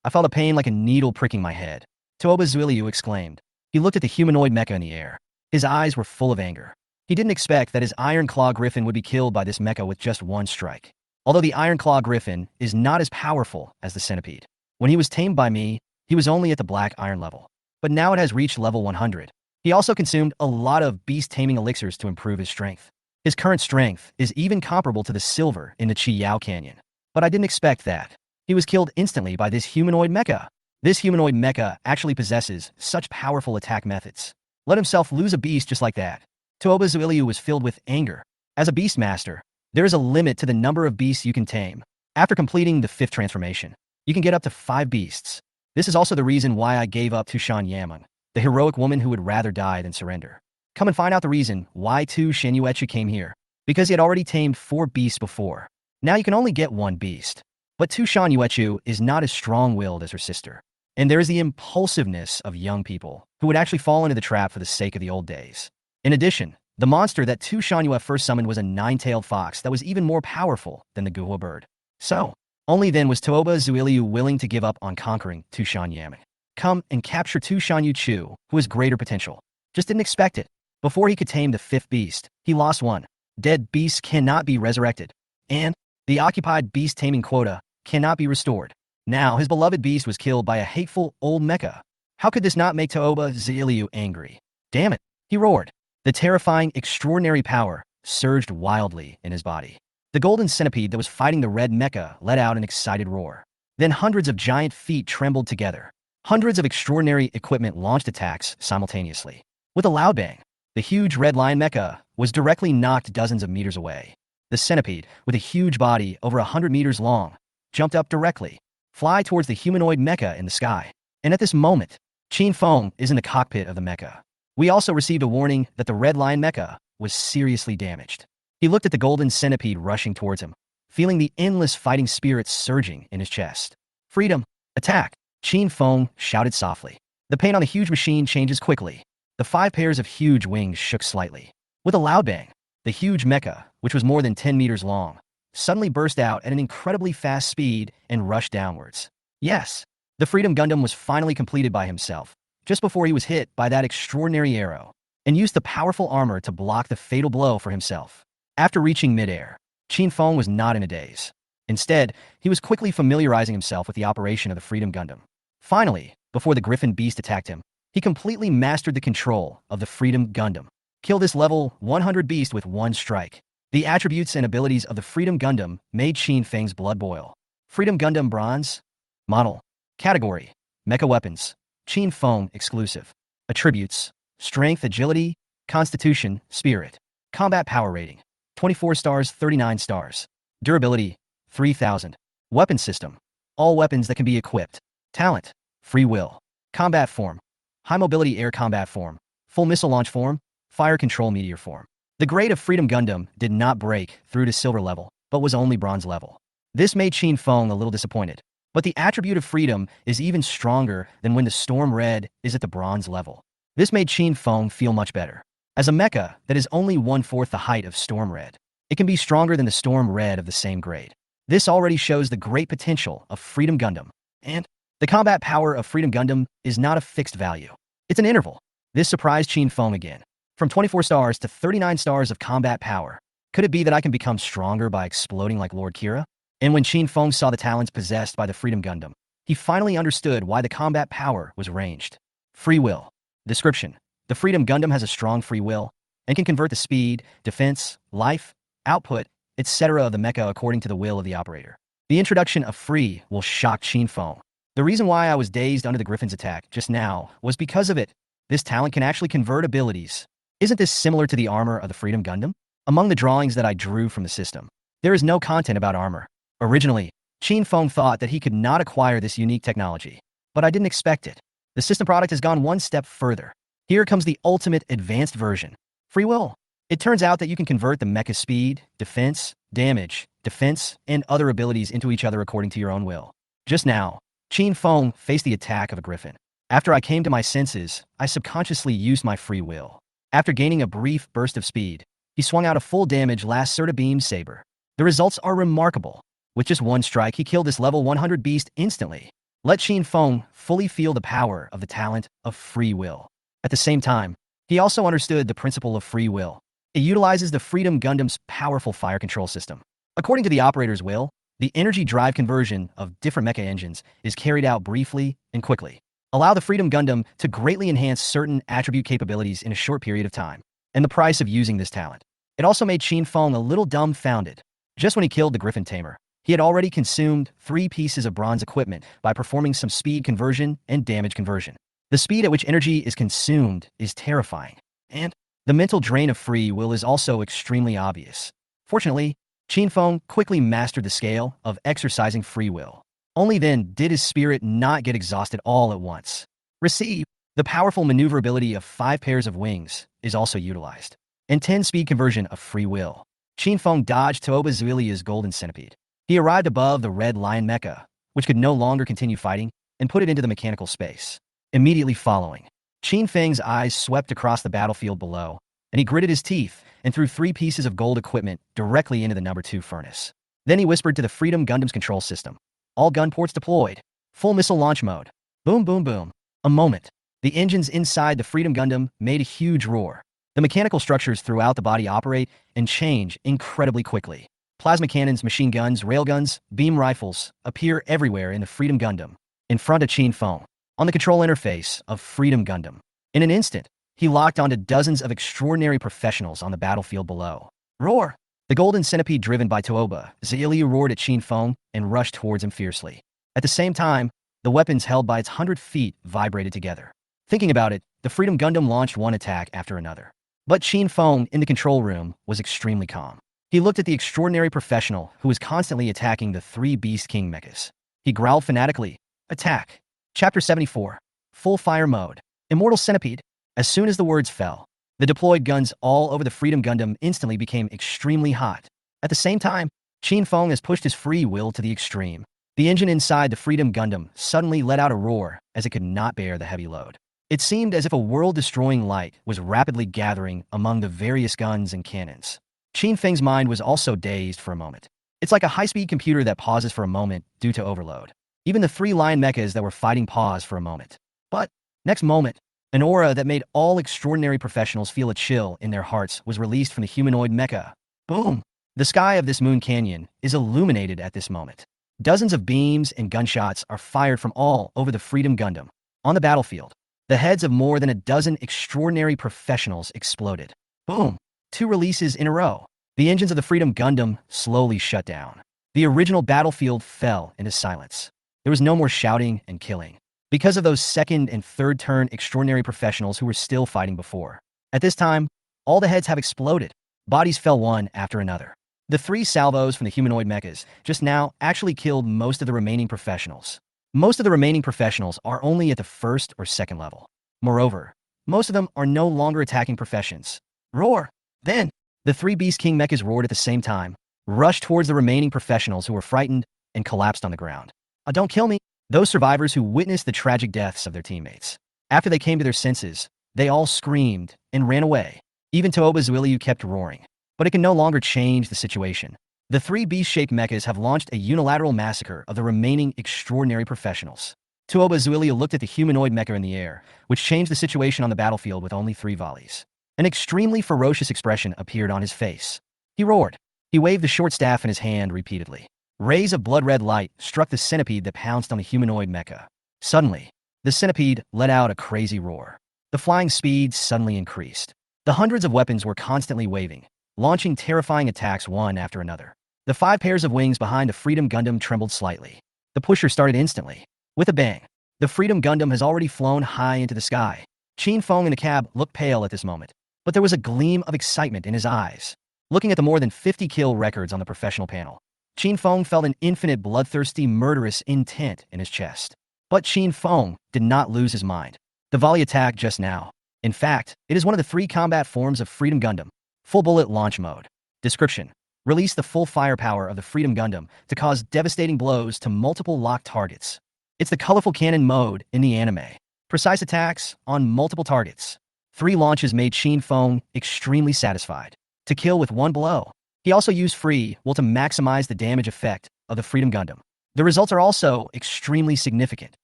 I felt a pain like a needle pricking my head. Toba Zuiliu exclaimed. He looked at the humanoid mecha in the air. His eyes were full of anger. He didn't expect that his Iron Claw Griffin would be killed by this mecha with just one strike. Although the Iron Claw Griffin is not as powerful as the centipede. When he was tamed by me, he was only at the black iron level. But now it has reached level 100. He also consumed a lot of beast-taming elixirs to improve his strength. His current strength is even comparable to the silver in the Qiyao Canyon. But I didn't expect that. He was killed instantly by this humanoid mecha. This humanoid mecha actually possesses such powerful attack methods. Let himself lose a beast just like that. Toba Zuiliu was filled with anger. As a beast master, there is a limit to the number of beasts you can tame. After completing the 5th transformation, you can get up to 5 beasts. This is also the reason why I gave up to Shan Yameng, the heroic woman who would rather die than surrender. Come and find out the reason why Tu Shen Yuechu came here. Because he had already tamed 4 beasts before. Now you can only get 1 beast. But Tu Shan Yuechu is not as strong-willed as her sister. And there is the impulsiveness of young people, who would actually fall into the trap for the sake of the old days. In addition, the monster that Tu Shan first summoned was a 9-tailed fox that was even more powerful than the Guhua bird. So, only then was Toba Zuiliu willing to give up on conquering Tu Shan Yameng. Come and capture Tu Shan Yuchu, who has greater potential. Just didn't expect it. Before he could tame the 5th beast, he lost 1. Dead beasts cannot be resurrected. And the occupied beast taming quota cannot be restored. Now, his beloved beast was killed by a hateful old mecha. How could this not make Toba Zuiliu angry? Damn it, he roared. The terrifying, extraordinary power surged wildly in his body. The golden centipede that was fighting the red mecha let out an excited roar. Then hundreds of giant feet trembled together. Hundreds of extraordinary equipment launched attacks simultaneously. With a loud bang, the huge red lion mecha was directly knocked dozens of meters away. The centipede, with a huge body over 100 meters long, jumped up directly, fly towards the humanoid mecha in the sky. And at this moment, Chen Feng is in the cockpit of the mecha. We also received a warning that the red lion mecha was seriously damaged. He looked at the golden centipede rushing towards him, feeling the endless fighting spirit surging in his chest. Freedom! Attack! Chen Feng shouted softly. The paint on the huge machine changes quickly. The 5 pairs of huge wings shook slightly. With a loud bang, the huge mecha, which was more than 10 meters long, suddenly burst out at an incredibly fast speed and rushed downwards. Yes, the Freedom Gundam was finally completed by himself, just before he was hit by that extraordinary arrow, and used the powerful armor to block the fatal blow for himself. After reaching midair, Chen Feng was not in a daze. Instead, he was quickly familiarizing himself with the operation of the Freedom Gundam. Finally, before the Griffin Beast attacked him, he completely mastered the control of the Freedom Gundam. Kill this level 100 beast with 1 strike. The attributes and abilities of the Freedom Gundam made Chen Feng's blood boil. Freedom Gundam Bronze. Model. Category. Mecha Weapons. Chen Feng exclusive. Attributes. Strength, Agility, Constitution, Spirit. Combat Power Rating. 24 stars, 39 stars. Durability. 3000. Weapon System. All weapons that can be equipped. Talent. Free Will. Combat Form. High Mobility Air Combat Form. Full Missile Launch Form. Fire Control Meteor Form. The grade of Freedom Gundam did not break through to silver level, but was only bronze level. This made Chen Feng a little disappointed. But the attribute of freedom is even stronger than when the Storm Red is at the bronze level. This made Chen Feng feel much better. As a mecha that is only 1/4 the height of Storm Red, it can be stronger than the Storm Red of the same grade. This already shows the great potential of Freedom Gundam. And the combat power of Freedom Gundam is not a fixed value. It's an interval. This surprised Chen Feng again. From 24 stars to 39 stars of combat power. Could it be that I can become stronger by exploding like Lord Kira? And when Chen Feng saw the talents possessed by the Freedom Gundam, he finally understood why the combat power was ranged. Free Will. Description. The Freedom Gundam has a strong free will and can convert the speed, defense, life, output, etc. of the mecha according to the will of the operator. The introduction of free will shocked Chen Feng. The reason why I was dazed under the Griffin's attack just now was because of it. This talent can actually convert abilities. Isn't this similar to the armor of the Freedom Gundam? Among the drawings that I drew from the system, there is no content about armor. Originally, Chen Feng thought that he could not acquire this unique technology, but I didn't expect it. The system product has gone one step further. Here comes the ultimate advanced version. Free will. It turns out that you can convert the mecha speed, defense, damage, defense, and other abilities into each other according to your own will. Just now, Chen Feng faced the attack of a griffin. After I came to my senses, I subconsciously used my free will. After gaining a brief burst of speed, he swung out a full damage Lacerta Beam Saber. The results are remarkable. With just 1 strike, he killed this level 100 beast instantly. Let Chen Feng fully feel the power of the talent of free will. At the same time, he also understood the principle of free will. It utilizes the Freedom Gundam's powerful fire control system. According to the operator's will, the energy drive conversion of different mecha engines is carried out briefly and quickly. Allow the Freedom Gundam to greatly enhance certain attribute capabilities in a short period of time, and the price of using this talent. It also made Chen Feng a little dumbfounded. Just when he killed the Griffin Tamer, he had already consumed 3 pieces of bronze equipment by performing some speed conversion and damage conversion. The speed at which energy is consumed is terrifying, and the mental drain of free will is also extremely obvious. Fortunately, Chen Feng quickly mastered the scale of exercising free will. Only then did his spirit not get exhausted all at once. Receive. The powerful maneuverability of 5 pairs of wings is also utilized. And 10-speed conversion of free will. Chen Feng dodged Toba Zuilia's golden centipede. He arrived above the red lion mecha, which could no longer continue fighting, and put it into the mechanical space. Immediately following, Chen Feng's eyes swept across the battlefield below, and he gritted his teeth and threw 3 pieces of gold equipment directly into the number 2 furnace. Then he whispered to the Freedom Gundam's control system. All gun ports deployed. Full missile launch mode. Boom, boom, boom. A moment. The engines inside the Freedom Gundam made a huge roar. The mechanical structures throughout the body operate and change incredibly quickly. Plasma cannons, machine guns, railguns, beam rifles appear everywhere in the Freedom Gundam, in front of Chen Feng, on the control interface of Freedom Gundam. In an instant, he locked onto dozens of extraordinary professionals on the battlefield below. Roar! The golden centipede driven by Toba Zuilia roared at Chen Feng and rushed towards him fiercely. At the same time, the weapons held by its 100 feet vibrated together. Thinking about it, the Freedom Gundam launched one attack after another. But Chen Feng in the control room was extremely calm. He looked at the extraordinary professional who was constantly attacking the 3 Beast King mechas. He growled fanatically, "Attack!" Chapter 74. Full Fire Mode. Immortal Centipede. As soon as the words fell, the deployed guns all over the Freedom Gundam instantly became extremely hot. At the same time, Chen Feng has pushed his free will to the extreme. The engine inside the Freedom Gundam suddenly let out a roar as it could not bear the heavy load. It seemed as if a world-destroying light was rapidly gathering among the various guns and cannons. Chen Feng's mind was also dazed for a moment. It's like a high-speed computer that pauses for a moment due to overload. Even the 3 lion mechas that were fighting paused for a moment. But, next moment, an aura that made all extraordinary professionals feel a chill in their hearts was released from the humanoid mecha. Boom! The sky of this moon canyon is illuminated at this moment. Dozens of beams and gunshots are fired from all over the Freedom Gundam. On the battlefield, the heads of more than a dozen extraordinary professionals exploded. Boom! 2 releases in a row. The engines of the Freedom Gundam slowly shut down. The original battlefield fell into silence. There was no more shouting and killing, because of those second and third turn extraordinary professionals who were still fighting before. At this time, all the heads have exploded. Bodies fell one after another. The 3 salvos from the humanoid mechas just now actually killed most of the remaining professionals. Most of the remaining professionals are only at the 1st or 2nd level. Moreover, most of them are no longer attacking professions. Roar! Then, the 3 Beast King mechas roared at the same time, rushed towards the remaining professionals who were frightened and collapsed on the ground. Don't kill me! Those survivors who witnessed the tragic deaths of their teammates. After they came to their senses, they all screamed and ran away. Even Toba Zuiliu kept roaring. But it can no longer change the situation. The 3 beast-shaped mechas have launched a unilateral massacre of the remaining extraordinary professionals. Toba Zuiliu looked at the humanoid mecha in the air, which changed the situation on the battlefield with only 3 volleys. An extremely ferocious expression appeared on his face. He roared. He waved the short staff in his hand repeatedly. Rays of blood-red light struck the centipede that pounced on the humanoid mecha. Suddenly, the centipede let out a crazy roar. The flying speed suddenly increased. The hundreds of weapons were constantly waving, launching terrifying attacks one after another. The 5 pairs of wings behind the Freedom Gundam trembled slightly. The pusher started instantly. With a bang, the Freedom Gundam has already flown high into the sky. Chen Feng in the cab looked pale at this moment, but there was a gleam of excitement in his eyes. Looking at the more than 50 kill records on the professional panel, Chen Feng felt an infinite bloodthirsty murderous intent in his chest. But Chen Feng did not lose his mind. The volley attack just now. In fact, it is one of the 3 combat forms of Freedom Gundam. Full bullet launch mode. Description: release the full firepower of the Freedom Gundam to cause devastating blows to multiple locked targets. It's the colorful cannon mode in the anime. Precise attacks on multiple targets. 3 launches made Chen Feng extremely satisfied. To kill with 1 blow. He also used free will to maximize the damage effect of the Freedom Gundam. The results are also extremely significant.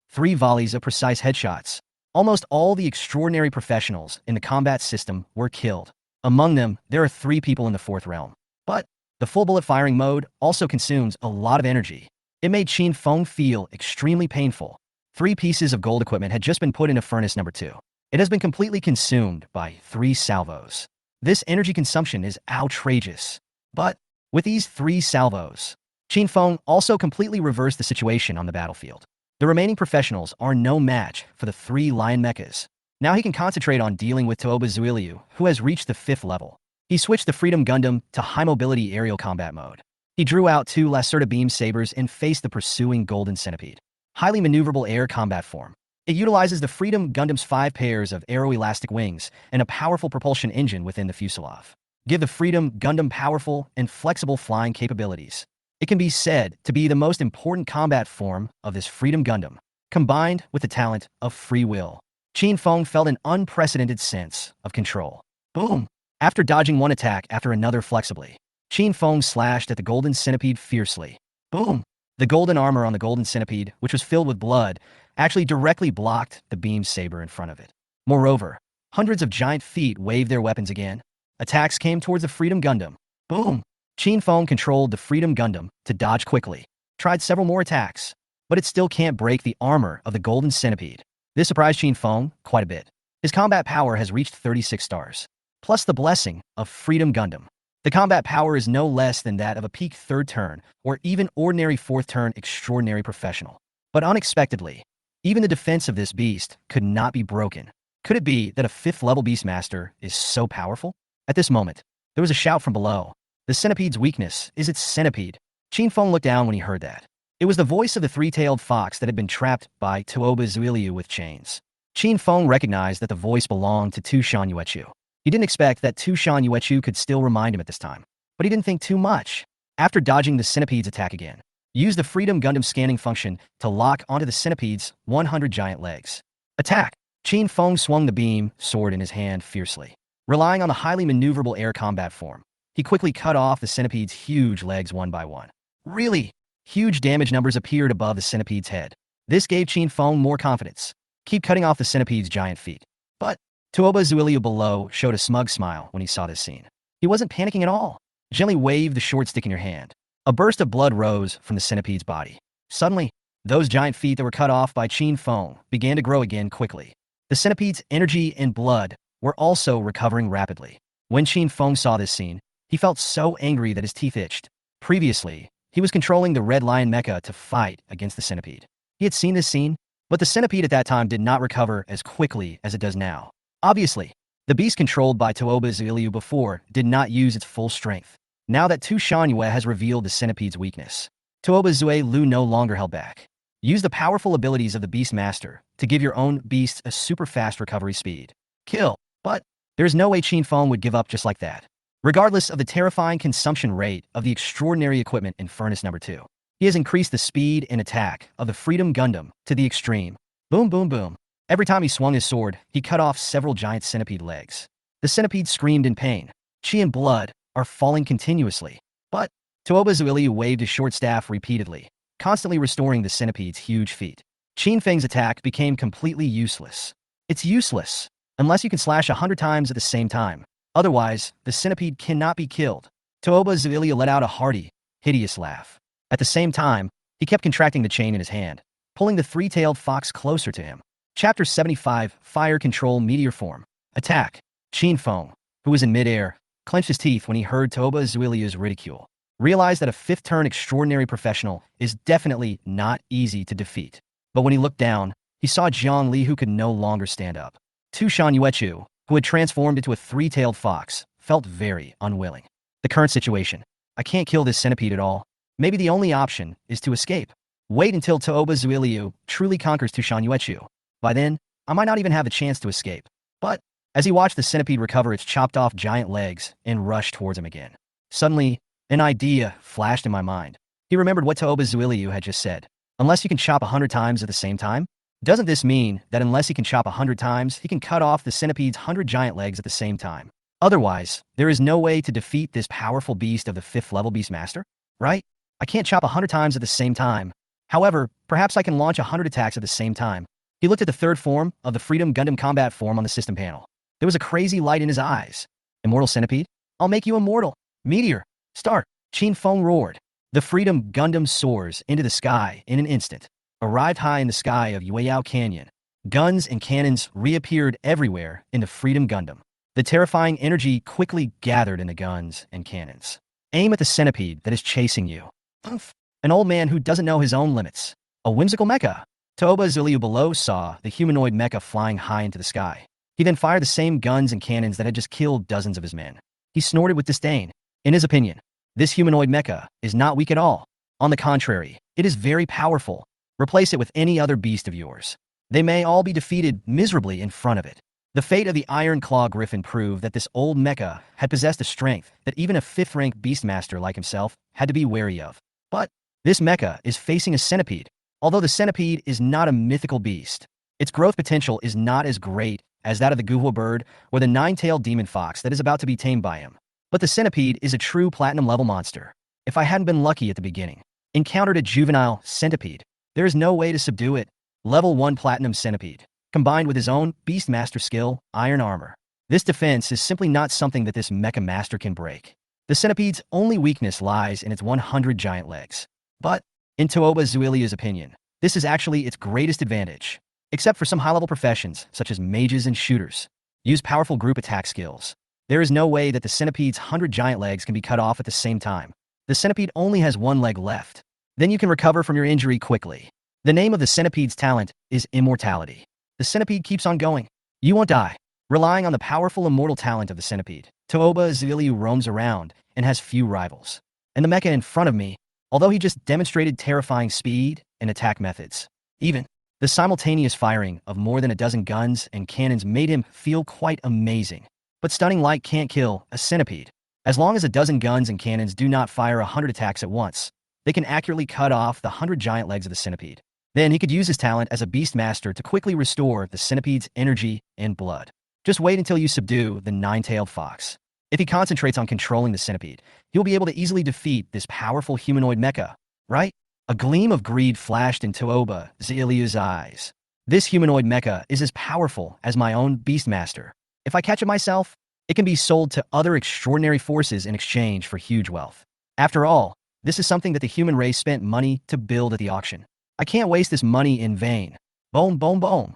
3 volleys of precise headshots. Almost all the extraordinary professionals in the combat system were killed. Among them, there are 3 people in the 4th realm. But the full bullet firing mode also consumes a lot of energy. It made Chen Feng feel extremely painful. 3 pieces of gold equipment had just been put into furnace number 2. It has been completely consumed by 3 salvos. This energy consumption is outrageous. But with these 3 salvos, Chen Feng also completely reversed the situation on the battlefield. The remaining professionals are no match for the 3 lion mechas. Now he can concentrate on dealing with Toba Zuiliu, who has reached the 5th level. He switched the Freedom Gundam to high-mobility aerial combat mode. He drew out two Lacerta beam sabers and faced the pursuing Golden Centipede. Highly maneuverable air combat form. It utilizes the Freedom Gundam's 5 pairs of aeroelastic wings and a powerful propulsion engine within the fuselage. Give the Freedom Gundam powerful and flexible flying capabilities. It can be said to be the most important combat form of this Freedom Gundam, combined with the talent of free will. Chen Feng felt an unprecedented sense of control. Boom! After dodging one attack after another flexibly, Chen Feng slashed at the Golden Centipede fiercely. Boom! The golden armor on the Golden Centipede, which was filled with blood, actually directly blocked the beam saber in front of it. Moreover, hundreds of giant feet waved their weapons again. Attacks came towards the Freedom Gundam. Boom! Chen Feng controlled the Freedom Gundam to dodge quickly, tried several more attacks, but it still can't break the armor of the Golden Centipede. This surprised Chen Feng quite a bit. His combat power has reached 36 stars, plus the blessing of Freedom Gundam. The combat power is no less than that of a peak 3rd turn or even ordinary 4th turn extraordinary professional. But unexpectedly, even the defense of this beast could not be broken. Could it be that a 5th level Beastmaster is so powerful? At this moment, there was a shout from below. The centipede's weakness is its centipede. Chen Feng looked down when he heard that. It was the voice of the 3-tailed fox that had been trapped by Tuoba Zuiliu with chains. Chen Feng recognized that the voice belonged to Tu Shan Yuechu. He didn't expect that Tu Shan Yuechu could still remind him at this time, but he didn't think too much. After dodging the centipede's attack again, use the Freedom Gundam scanning function to lock onto the centipede's 100 giant legs. Attack! Chen Feng swung the beam sword in his hand fiercely. Relying on the highly maneuverable air combat form, he quickly cut off the centipede's huge legs one by one. Really? Huge damage numbers appeared above the centipede's head. This gave Chen Feng more confidence. Keep cutting off the centipede's giant feet. But Tuoba Zuiliu below showed a smug smile when he saw this scene. He wasn't panicking at all. Gently wave the short stick in your hand. A burst of blood rose from the centipede's body. Suddenly, those giant feet that were cut off by Chen Feng began to grow again quickly. The centipede's energy and blood were also recovering rapidly. When Chen Feng saw this scene, he felt so angry that his teeth itched. Previously, he was controlling the Red Lion Mecha to fight against the centipede. He had seen this scene, but the centipede at that time did not recover as quickly as it does now. Obviously, the beast controlled by Tuoba Zuiliu before did not use its full strength. Now that Tu Shan Yue has revealed the centipede's weakness, Tuoba Zuiliu no longer held back. Use the powerful abilities of the Beastmaster to give your own beast a super fast recovery speed. Kill. But there's no way Chen Feng would give up just like that. Regardless of the terrifying consumption rate of the extraordinary equipment in Furnace Number 2, he has increased the speed and attack of the Freedom Gundam to the extreme. Boom, boom, boom. Every time he swung his sword, he cut off several giant centipede legs. The centipede screamed in pain. Chi and blood are falling continuously. But Tuoba Zuiliu waved his short staff repeatedly, constantly restoring the centipede's huge feet. Chen Feng's attack became completely useless. It's useless unless you can slash 100 times at the same time. Otherwise, the centipede cannot be killed. Tuoba Zuiliu let out a hearty, hideous laugh. At the same time, he kept contracting the chain in his hand, pulling the 3-tailed fox closer to him. Chapter 75, Fire Control Meteor Form. Attack. Chen Feng, who was in midair, clenched his teeth when he heard Tuoba Zuiliu's ridicule. Realized that a 5th-turn extraordinary professional is definitely not easy to defeat. But when he looked down, he saw Jiang Li, who could no longer stand up. Tu Shan Yuechu, who had transformed into a 3-tailed fox, felt very unwilling. The current situation. I can't kill this centipede at all. Maybe the only option is to escape. Wait until Tuoba Zuiliu truly conquers Tu Shan Yuechu. By then, I might not even have a chance to escape. But as he watched the centipede recover its chopped-off giant legs and rush towards him again, suddenly, an idea flashed in my mind. He remembered what Tuoba Zuiliu had just said. Unless you can chop 100 times at the same time? Doesn't this mean that unless he can chop 100 times, he can cut off the centipede's 100 giant legs at the same time? Otherwise, there is no way to defeat this powerful beast of the 5th level Beastmaster, right? I can't chop 100 times at the same time. However, perhaps I can launch 100 attacks at the same time. He looked at the 3rd form of the Freedom Gundam combat form on the system panel. There was a crazy light in his eyes. Immortal centipede? I'll make you immortal. Meteor. Start. Chen Feng roared. The Freedom Gundam soars into the sky in an instant. Arrived high in the sky of Yueyao Canyon. Guns and cannons reappeared everywhere in the Freedom Gundam. The terrifying energy quickly gathered in the guns and cannons. Aim at the centipede that is chasing you. Oof. An old man who doesn't know his own limits. A whimsical mecha. Tuoba Zuiliu below saw the humanoid mecha flying high into the sky. He then fired the same guns and cannons that had just killed dozens of his men. He snorted with disdain. In his opinion, this humanoid mecha is not weak at all. On the contrary, it is very powerful. Replace it with any other beast of yours. They may all be defeated miserably in front of it. The fate of the Iron Claw Griffin proved that this old mecha had possessed a strength that even a 5th-rank beastmaster like himself had to be wary of. But this mecha is facing a centipede. Although the centipede is not a mythical beast, its growth potential is not as great as that of the Guhua bird or the 9-tailed demon fox that is about to be tamed by him. But the centipede is a true platinum-level monster. If I hadn't been lucky at the beginning, encountered a juvenile centipede, there is no way to subdue it. Level 1 platinum centipede, combined with his own beastmaster skill, iron armor. This defense is simply not something that this mecha master can break. The centipede's only weakness lies in its 100 giant legs. But, in Tooba Zuilia's opinion, this is actually its greatest advantage. Except for some high-level professions, such as mages and shooters, use powerful group attack skills. There is no way that the centipede's 100 giant legs can be cut off at the same time. The centipede only has one leg left. Then you can recover from your injury quickly. The name of the centipede's talent is immortality. The centipede keeps on going. You won't die. Relying on the powerful immortal talent of the centipede, Tooba Zuiliu roams around and has few rivals. And the mecha in front of me, although he just demonstrated terrifying speed and attack methods, even the simultaneous firing of more than a dozen guns and cannons made him feel quite amazing. But stunning light can't kill a centipede. As long as a dozen guns and cannons do not fire 100 attacks at once, they can accurately cut off the 100 giant legs of the centipede. Then he could use his talent as a beastmaster to quickly restore the centipede's energy and blood. Just wait until you subdue the 9-tailed fox. If he concentrates on controlling the centipede, he'll be able to easily defeat this powerful humanoid mecha, right? A gleam of greed flashed in Tooba Zuiliu's eyes. This humanoid mecha is as powerful as my own beastmaster. If I catch it myself, it can be sold to other extraordinary forces in exchange for huge wealth. After all, this is something that the human race spent money to build at the auction. I can't waste this money in vain. Boom, boom, boom.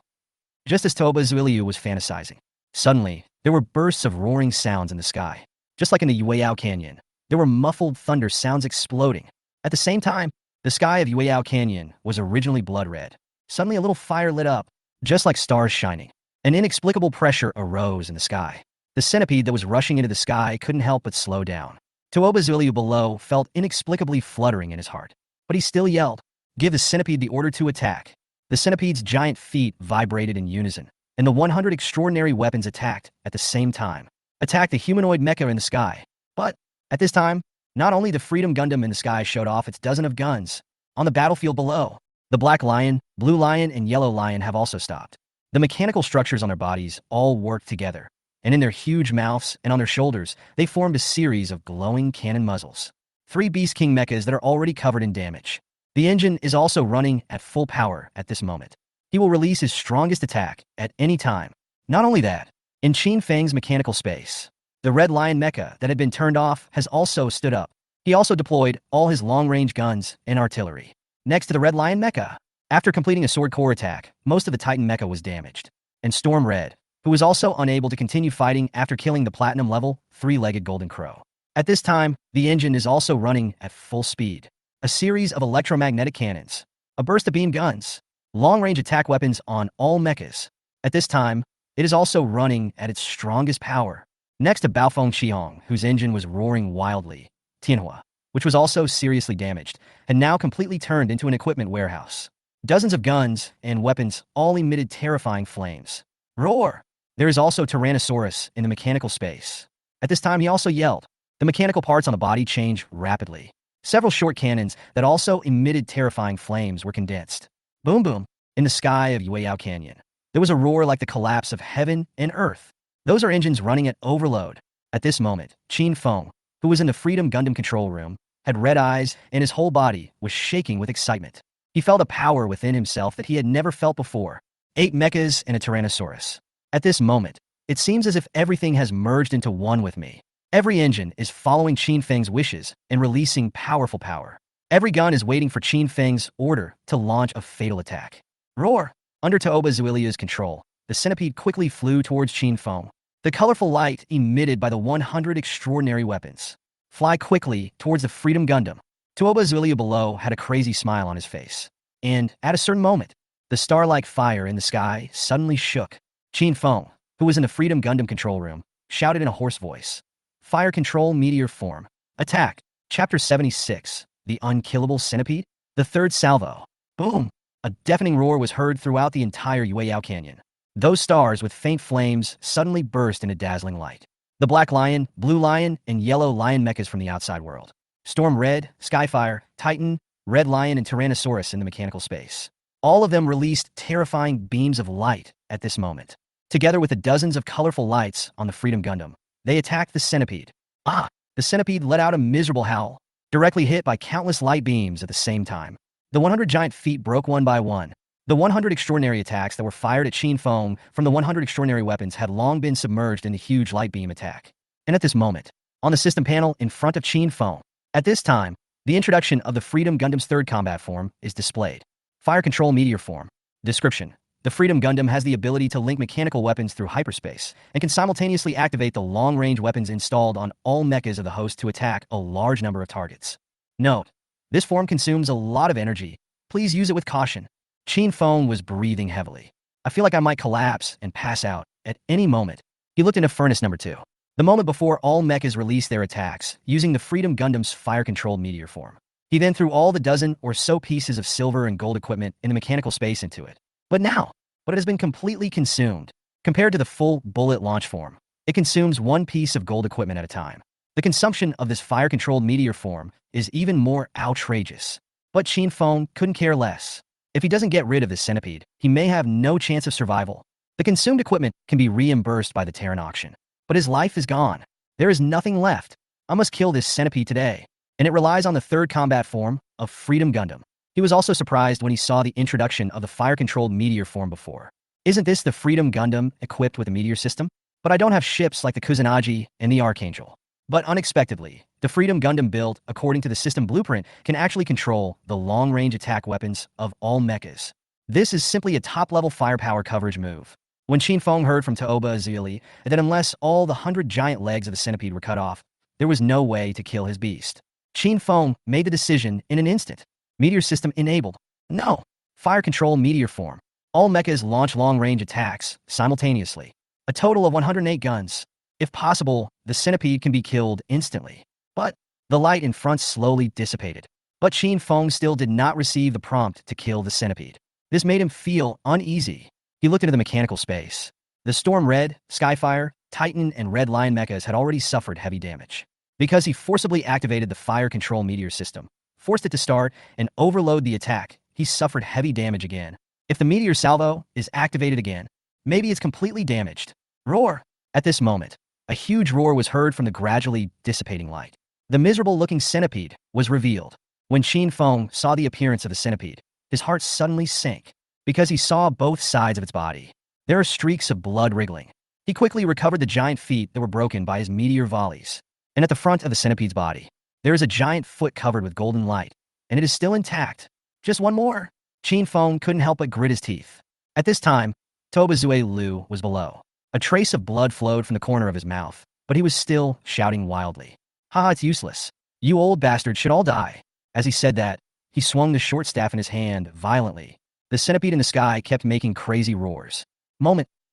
Just as Tooba Zuiliu was fantasizing, suddenly, there were bursts of roaring sounds in the sky. Just like in the Yueyao Canyon, there were muffled thunder sounds exploding. At the same time, the sky of Yueyao Canyon was originally blood red. Suddenly a little fire lit up, just like stars shining. An inexplicable pressure arose in the sky. The centipede that was rushing into the sky couldn't help but slow down. Tooba Zuiliu below felt inexplicably fluttering in his heart. But he still yelled, "Give the centipede the order to attack." The centipede's giant feet vibrated in unison, and the 100 extraordinary weapons attacked at the same time. Attacked the humanoid mecha in the sky. But, at this time, not only the Freedom Gundam in the sky showed off its dozen of guns. On the battlefield below, the Black Lion, Blue Lion, and Yellow Lion have also stopped. The mechanical structures on their bodies all worked together, and in their huge mouths and on their shoulders, they formed a series of glowing cannon muzzles. 3 Beast King mechas that are already covered in damage. The engine is also running at full power at this moment. He will release his strongest attack at any time. Not only that, in Chen Feng's mechanical space, the Red Lion mecha that had been turned off has also stood up. He also deployed all his long-range guns and artillery. Next to the Red Lion mecha, after completing a sword core attack, most of the Titan mecha was damaged. And Storm Red, who was also unable to continue fighting after killing the platinum level 3-legged golden crow. At this time, the engine is also running at full speed. A series of electromagnetic cannons, a burst of beam guns, long-range attack weapons on all mechas. At this time, it is also running at its strongest power. Next to Baofeng Qiong, whose engine was roaring wildly, Tianhua, which was also seriously damaged, had now completely turned into an equipment warehouse. Dozens of guns and weapons all emitted terrifying flames. Roar! There is also Tyrannosaurus in the mechanical space. At this time, he also yelled. The mechanical parts on the body changed rapidly. Several short cannons that also emitted terrifying flames were condensed. Boom boom, in the sky of Yueyao Canyon. There was a roar like the collapse of heaven and earth. Those are engines running at overload. At this moment, Chen Feng, who was in the Freedom Gundam control room, had red eyes and his whole body was shaking with excitement. He felt a power within himself that he had never felt before. 8 mechas and a Tyrannosaurus. At this moment, it seems as if everything has merged into one with me. Every engine is following Chen Feng's wishes and releasing powerful power. Every gun is waiting for Chen Feng's order to launch a fatal attack. Roar! Under Tooba Zuiliu's control, the centipede quickly flew towards Chen Feng. The colorful light emitted by the 100 extraordinary weapons. Fly quickly towards the Freedom Gundam. Tooba Zuiliu below had a crazy smile on his face. And, at a certain moment, the star-like fire in the sky suddenly shook. Chen Feng, who was in the Freedom Gundam control room, shouted in a hoarse voice. Fire Control Meteor Form. Attack. Chapter 76. The Unkillable Centipede. The third salvo. Boom! A deafening roar was heard throughout the entire Yueyao Canyon. Those stars with faint flames suddenly burst into dazzling light. The Black Lion, Blue Lion, and Yellow Lion mechas from the outside world. Storm Red, Skyfire, Titan, Red Lion, and Tyrannosaurus in the mechanical space. All of them released terrifying beams of light at this moment. Together with the dozens of colorful lights on the Freedom Gundam, they attacked the centipede. The centipede let out a miserable howl, directly hit by countless light beams at the same time. The 100 giant feet broke one by one. The 100 extraordinary attacks that were fired at Chen Feng from the 100 extraordinary weapons had long been submerged in the huge light beam attack. And at this moment, on the system panel in front of Chen Feng, at this time, the introduction of the Freedom Gundam's third combat form is displayed. Fire Control Meteor Form. Description. The Freedom Gundam has the ability to link mechanical weapons through hyperspace, and can simultaneously activate the long-range weapons installed on all mechas of the host to attack a large number of targets. Note: this form consumes a lot of energy. Please use it with caution. Chen Feng was breathing heavily. I feel like I might collapse and pass out at any moment. He looked into Furnace Number 2. The moment before all mechas released their attacks, using the Freedom Gundam's fire-controlled meteor form. He then threw all the dozen or so pieces of silver and gold equipment in the mechanical space into it. But it has been completely consumed. Compared to the full bullet launch form, it consumes one piece of gold equipment at a time. The consumption of this fire-controlled meteor form is even more outrageous. But Chen Feng couldn't care less. If he doesn't get rid of this centipede, he may have no chance of survival. The consumed equipment can be reimbursed by the Terran auction. But his life is gone. There is nothing left. I must kill this centipede today. And it relies on the third combat form of Freedom Gundam. He was also surprised when he saw the introduction of the fire-controlled meteor form before. Isn't this the Freedom Gundam equipped with a meteor system? But I don't have ships like the Kusanagi and the Archangel. But unexpectedly, the Freedom Gundam build, according to the system blueprint, can actually control the long-range attack weapons of all mechas. This is simply a top-level firepower coverage move. When Chen Feng heard from Toba Azuli that unless all the 100 giant legs of the centipede were cut off, there was no way to kill his beast, Chen Feng made the decision in an instant. Meteor system enabled. No. Fire Control Meteor Form. All mechas launch long-range attacks simultaneously. A total of 108 guns. If possible, the centipede can be killed instantly. But the light in front slowly dissipated. But Chen Feng still did not receive the prompt to kill the centipede. This made him feel uneasy. He looked into the mechanical space. The Storm Red, Skyfire, Titan, and Red Lion mechas had already suffered heavy damage. Because he forcibly activated the Fire Control Meteor system, forced it to start, and overload the attack, he suffered heavy damage again. If the Meteor Salvo is activated again, maybe it's completely damaged. Roar! At this moment, a huge roar was heard from the gradually dissipating light. The miserable-looking centipede was revealed. When Chen Feng saw the appearance of the centipede, his heart suddenly sank, because he saw both sides of its body. There are streaks of blood wriggling. He quickly recovered the giant feet that were broken by his meteor volleys. And at the front of the centipede's body, there is a giant foot covered with golden light, and it is still intact. Just one more. Chen Feng couldn't help but grit his teeth. At this time, Toba Zue Lu was below. A trace of blood flowed from the corner of his mouth, but he was still shouting wildly. Haha, it's useless. You old bastard should all die. As he said that, he swung the short staff in his hand violently. The centipede in the sky kept making crazy roars.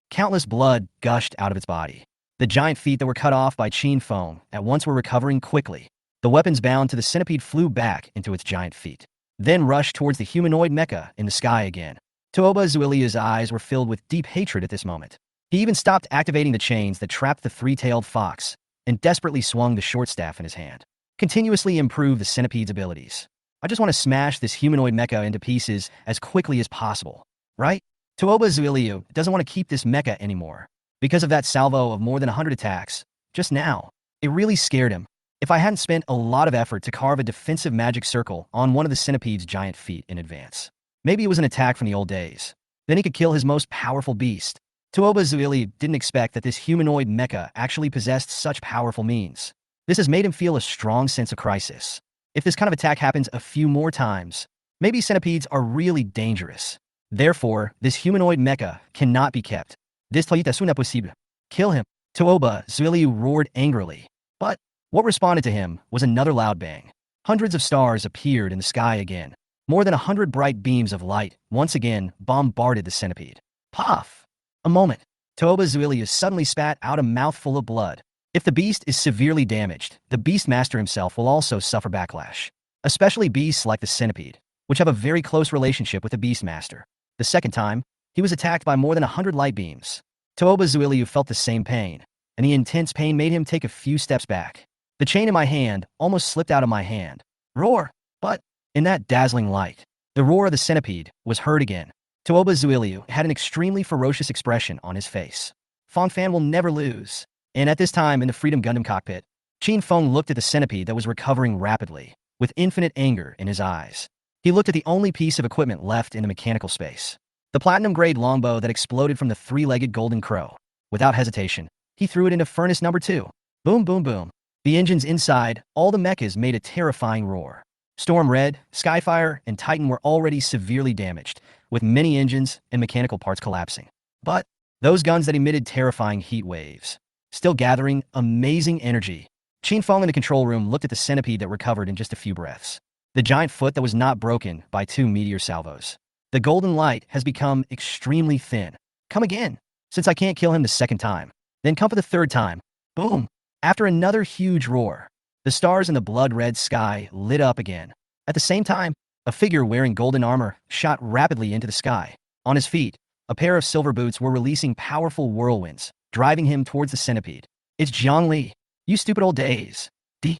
Countless blood gushed out of its body. The giant feet that were cut off by Chen Feng at once were recovering quickly. The weapons bound to the centipede flew back into its giant feet, then rushed towards the humanoid mecha in the sky again. Toba Zuilia's eyes were filled with deep hatred at this moment. He even stopped activating the chains that trapped the three-tailed fox and desperately swung the short staff in his hand. Continuously improve the centipede's abilities. I just want to smash this humanoid mecha into pieces as quickly as possible, right? Toba Zuilia doesn't want to keep this mecha anymore. Because of that salvo of more than 100 attacks, just now, it really scared him. If I hadn't spent a lot of effort to carve a defensive magic circle on one of the centipede's giant feet in advance. Maybe it was an attack from the old days. Then he could kill his most powerful beast. Toba Zuili didn't expect that this humanoid mecha actually possessed such powerful means. This has made him feel a strong sense of crisis. If this kind of attack happens a few more times, maybe centipedes are really dangerous. Therefore, this humanoid mecha cannot be kept. This es una posible. Kill him. Toba Zuili roared angrily. But what responded to him was another loud bang. Hundreds of stars appeared in the sky again. More than 100 bright beams of light once again bombarded the centipede. Puff! A moment. Toba Zuili suddenly spat out a mouthful of blood. If the beast is severely damaged, the Beastmaster himself will also suffer backlash. Especially beasts like the centipede, which have a very close relationship with the Beastmaster. The second time, he was attacked by more than 100 light beams. Toba Zuiliu felt the same pain, and the intense pain made him take a few steps back. The chain in my hand almost slipped out of my hand. Roar! But, in that dazzling light, the roar of the centipede was heard again. Toba Zuiliu had an extremely ferocious expression on his face. Feng Fan will never lose. And at this time in the Freedom Gundam cockpit, Chen Feng looked at the centipede that was recovering rapidly, with infinite anger in his eyes. He looked at the only piece of equipment left in the mechanical space. The platinum-grade longbow that exploded from the three-legged golden crow. Without hesitation, he threw it into furnace number 2. Boom, boom, boom. The engines inside, all the mechas made a terrifying roar. Storm Red, Skyfire, and Titan were already severely damaged, with many engines and mechanical parts collapsing. But those guns that emitted terrifying heat waves, still gathering amazing energy. Chen Feng in the control room looked at the centipede that recovered in just a few breaths. The giant foot that was not broken by 2 meteor salvos. The golden light has become extremely thin. Come again, since I can't kill him the second time. Then come for the third time. Boom! After another huge roar, the stars in the blood-red sky lit up again. At the same time, a figure wearing golden armor shot rapidly into the sky. On his feet, a pair of silver boots were releasing powerful whirlwinds, driving him towards the centipede. It's Zhang Li. You stupid old days. D.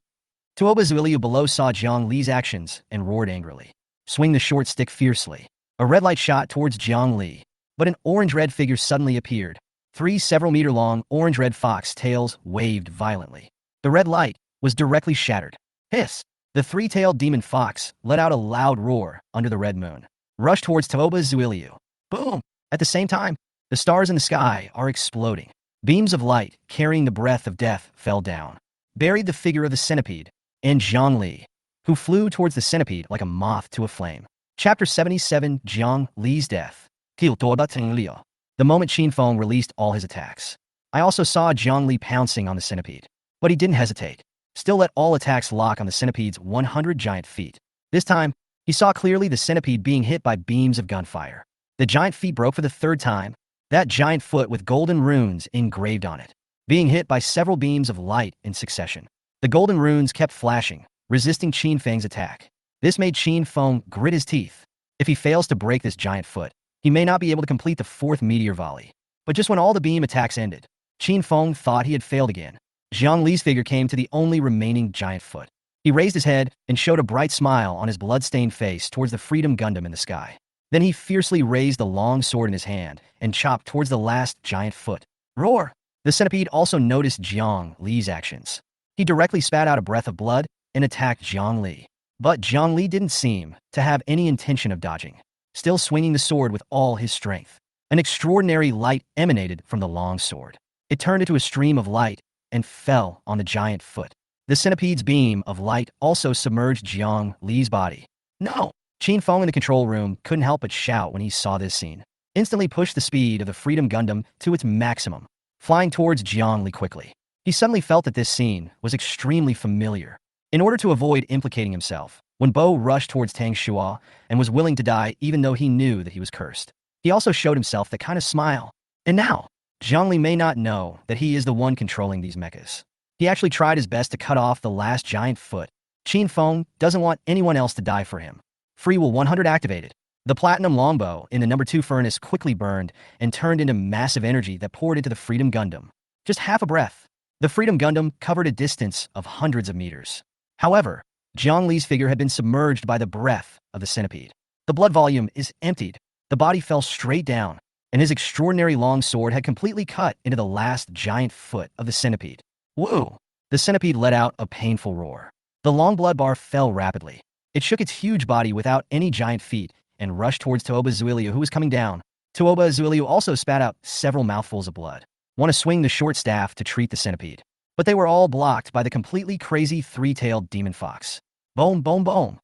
Tuoba Zuiliu below saw Zhang Li's actions and roared angrily. Swing the short stick fiercely. A red light shot towards Zhang Li, but an orange-red figure suddenly appeared. 3 several-meter-long orange-red fox tails waved violently. The red light was directly shattered. Hiss! The 3-tailed demon fox let out a loud roar under the red moon. Rushed towards Tuoba Zuiliu. Boom! At the same time, the stars in the sky are exploding. Beams of light, carrying the breath of death, fell down, buried the figure of the centipede, and Zhang Li, who flew towards the centipede like a moth to a flame. Chapter 77, Zhang Li's Death. The moment Chen Feng released all his attacks. I also saw Zhang Li pouncing on the centipede, but he didn't hesitate. Still let all attacks lock on the centipede's 100 giant feet. This time, he saw clearly the centipede being hit by beams of gunfire. The giant feet broke for the third time, that giant foot with golden runes engraved on it, being hit by several beams of light in succession. The golden runes kept flashing, resisting Chen Feng's attack. This made Chen Feng grit his teeth. If he fails to break this giant foot, he may not be able to complete the 4th meteor volley. But just when all the beam attacks ended, Chen Feng thought he had failed again. Zhang Li's figure came to the only remaining giant foot. He raised his head and showed a bright smile on his blood-stained face towards the Freedom Gundam in the sky. Then he fiercely raised the long sword in his hand and chopped towards the last giant foot. Roar! The centipede also noticed Zhang Li's actions. He directly spat out a breath of blood and attacked Zhang Li. But Zhang Li didn't seem to have any intention of dodging, still swinging the sword with all his strength. An extraordinary light emanated from the long sword. It turned into a stream of light and fell on the giant foot. The centipede's beam of light also submerged Zhang Li's body. No! Chen Feng in the control room couldn't help but shout when he saw this scene. Instantly pushed the speed of the Freedom Gundam to its maximum, flying towards Zhang Li quickly. He suddenly felt that this scene was extremely familiar. In order to avoid implicating himself, when Bo rushed towards Tang Shua and was willing to die even though he knew that he was cursed, he also showed himself that kind of smile. And now, Zhang Li may not know that he is the one controlling these mechas. He actually tried his best to cut off the last giant foot. Chen Feng doesn't want anyone else to die for him. Free Will 100 activated. The platinum longbow in the number 2 furnace quickly burned and turned into massive energy that poured into the Freedom Gundam. Just half a breath. The Freedom Gundam covered a distance of hundreds of meters. However, Zhang Li's figure had been submerged by the breath of the centipede. The blood volume is emptied. The body fell straight down, and his extraordinary long sword had completely cut into the last giant foot of the centipede. Woo! The centipede let out a painful roar. The long blood bar fell rapidly. It shook its huge body without any giant feet and rushed towards Tuoba Zuiliu, who was coming down. Tuoba Zuiliu also spat out several mouthfuls of blood. Want to swing the short staff to treat the centipede, but they were all blocked by the completely crazy 3-tailed demon fox. Boom, boom, boom.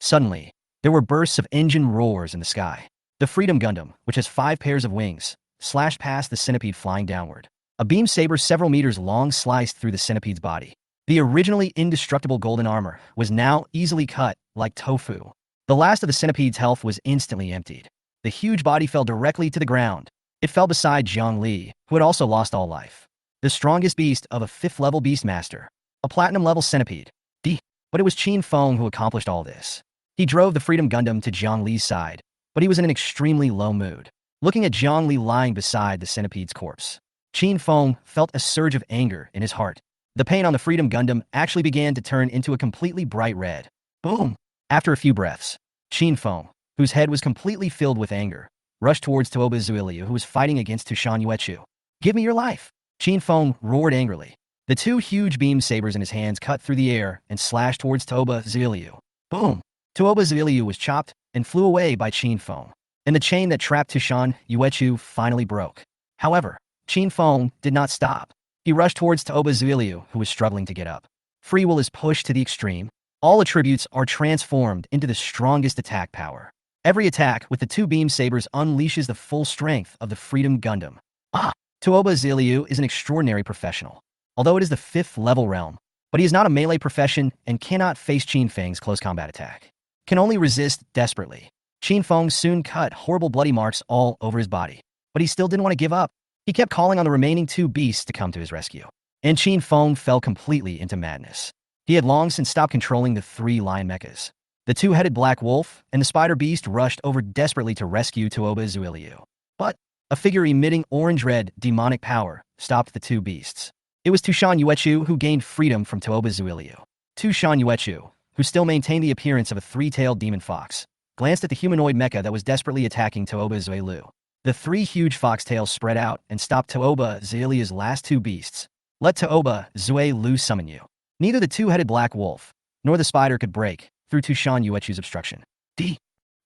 Suddenly, there were bursts of engine roars in the sky. The Freedom Gundam, which has 5 pairs of wings, slashed past the centipede flying downward. A beam saber several meters long sliced through the centipede's body. The originally indestructible golden armor was now easily cut like tofu. The last of the centipede's health was instantly emptied. The huge body fell directly to the ground. It fell beside Zhang Li, who had also lost all life. the strongest beast of a 5th-level Beastmaster, a platinum-level centipede. But it was Chen Feng who accomplished all this. He drove the Freedom Gundam to Jiang Li's side, but he was in an extremely low mood. Looking at Jiang Li lying beside the centipede's corpse, Chen Feng felt a surge of anger in his heart. The paint on the Freedom Gundam actually began to turn into a completely bright red. Boom! After a few breaths, Chen Feng, whose head was completely filled with anger, rushed towards Toba Zuiliu, who was fighting against Tushan Yuechu. "Give me your life!" Chen Feng roared angrily. The two huge beam sabers in his hands cut through the air and slashed towards Toba Zuiliu. Boom! Toba Zuiliu was chopped and flew away by Chen Feng, and the chain that trapped Tushan Yuechu finally broke. However, Chen Feng did not stop. He rushed towards Toba Zuiliu, who was struggling to get up. Free will is pushed to the extreme. All attributes are transformed into the strongest attack power. Every attack with the two beam sabers unleashes the full strength of the Freedom Gundam. Toba Zuiliu is an extraordinary professional. Although it is the 5th-level realm, but he is not a melee profession and cannot face Chen Feng's close combat attack. Can only resist desperately. Chen Feng soon cut horrible bloody marks all over his body, but he still didn't want to give up. He kept calling on the remaining two beasts to come to his rescue, and Chen Feng fell completely into madness. He had long since stopped controlling the 3 lion mechas. The 2-headed black wolf and the spider beast rushed over desperately to rescue Toba Zuiliu. But a figure emitting orange-red demonic power stopped the two beasts. It was Tushan Yuechu who gained freedom from Toba Zuiliu. Tushan Yuechu, who still maintained the appearance of a 3-tailed demon fox, glanced at the humanoid mecha that was desperately attacking Toba Zuiliu. The 3 huge foxtails spread out and stopped Toba Zuiliu's last 2 beasts. "Let Toba Zuiliu summon you." Neither the 2-headed black wolf nor the spider could break through Tushan Yuechu's obstruction.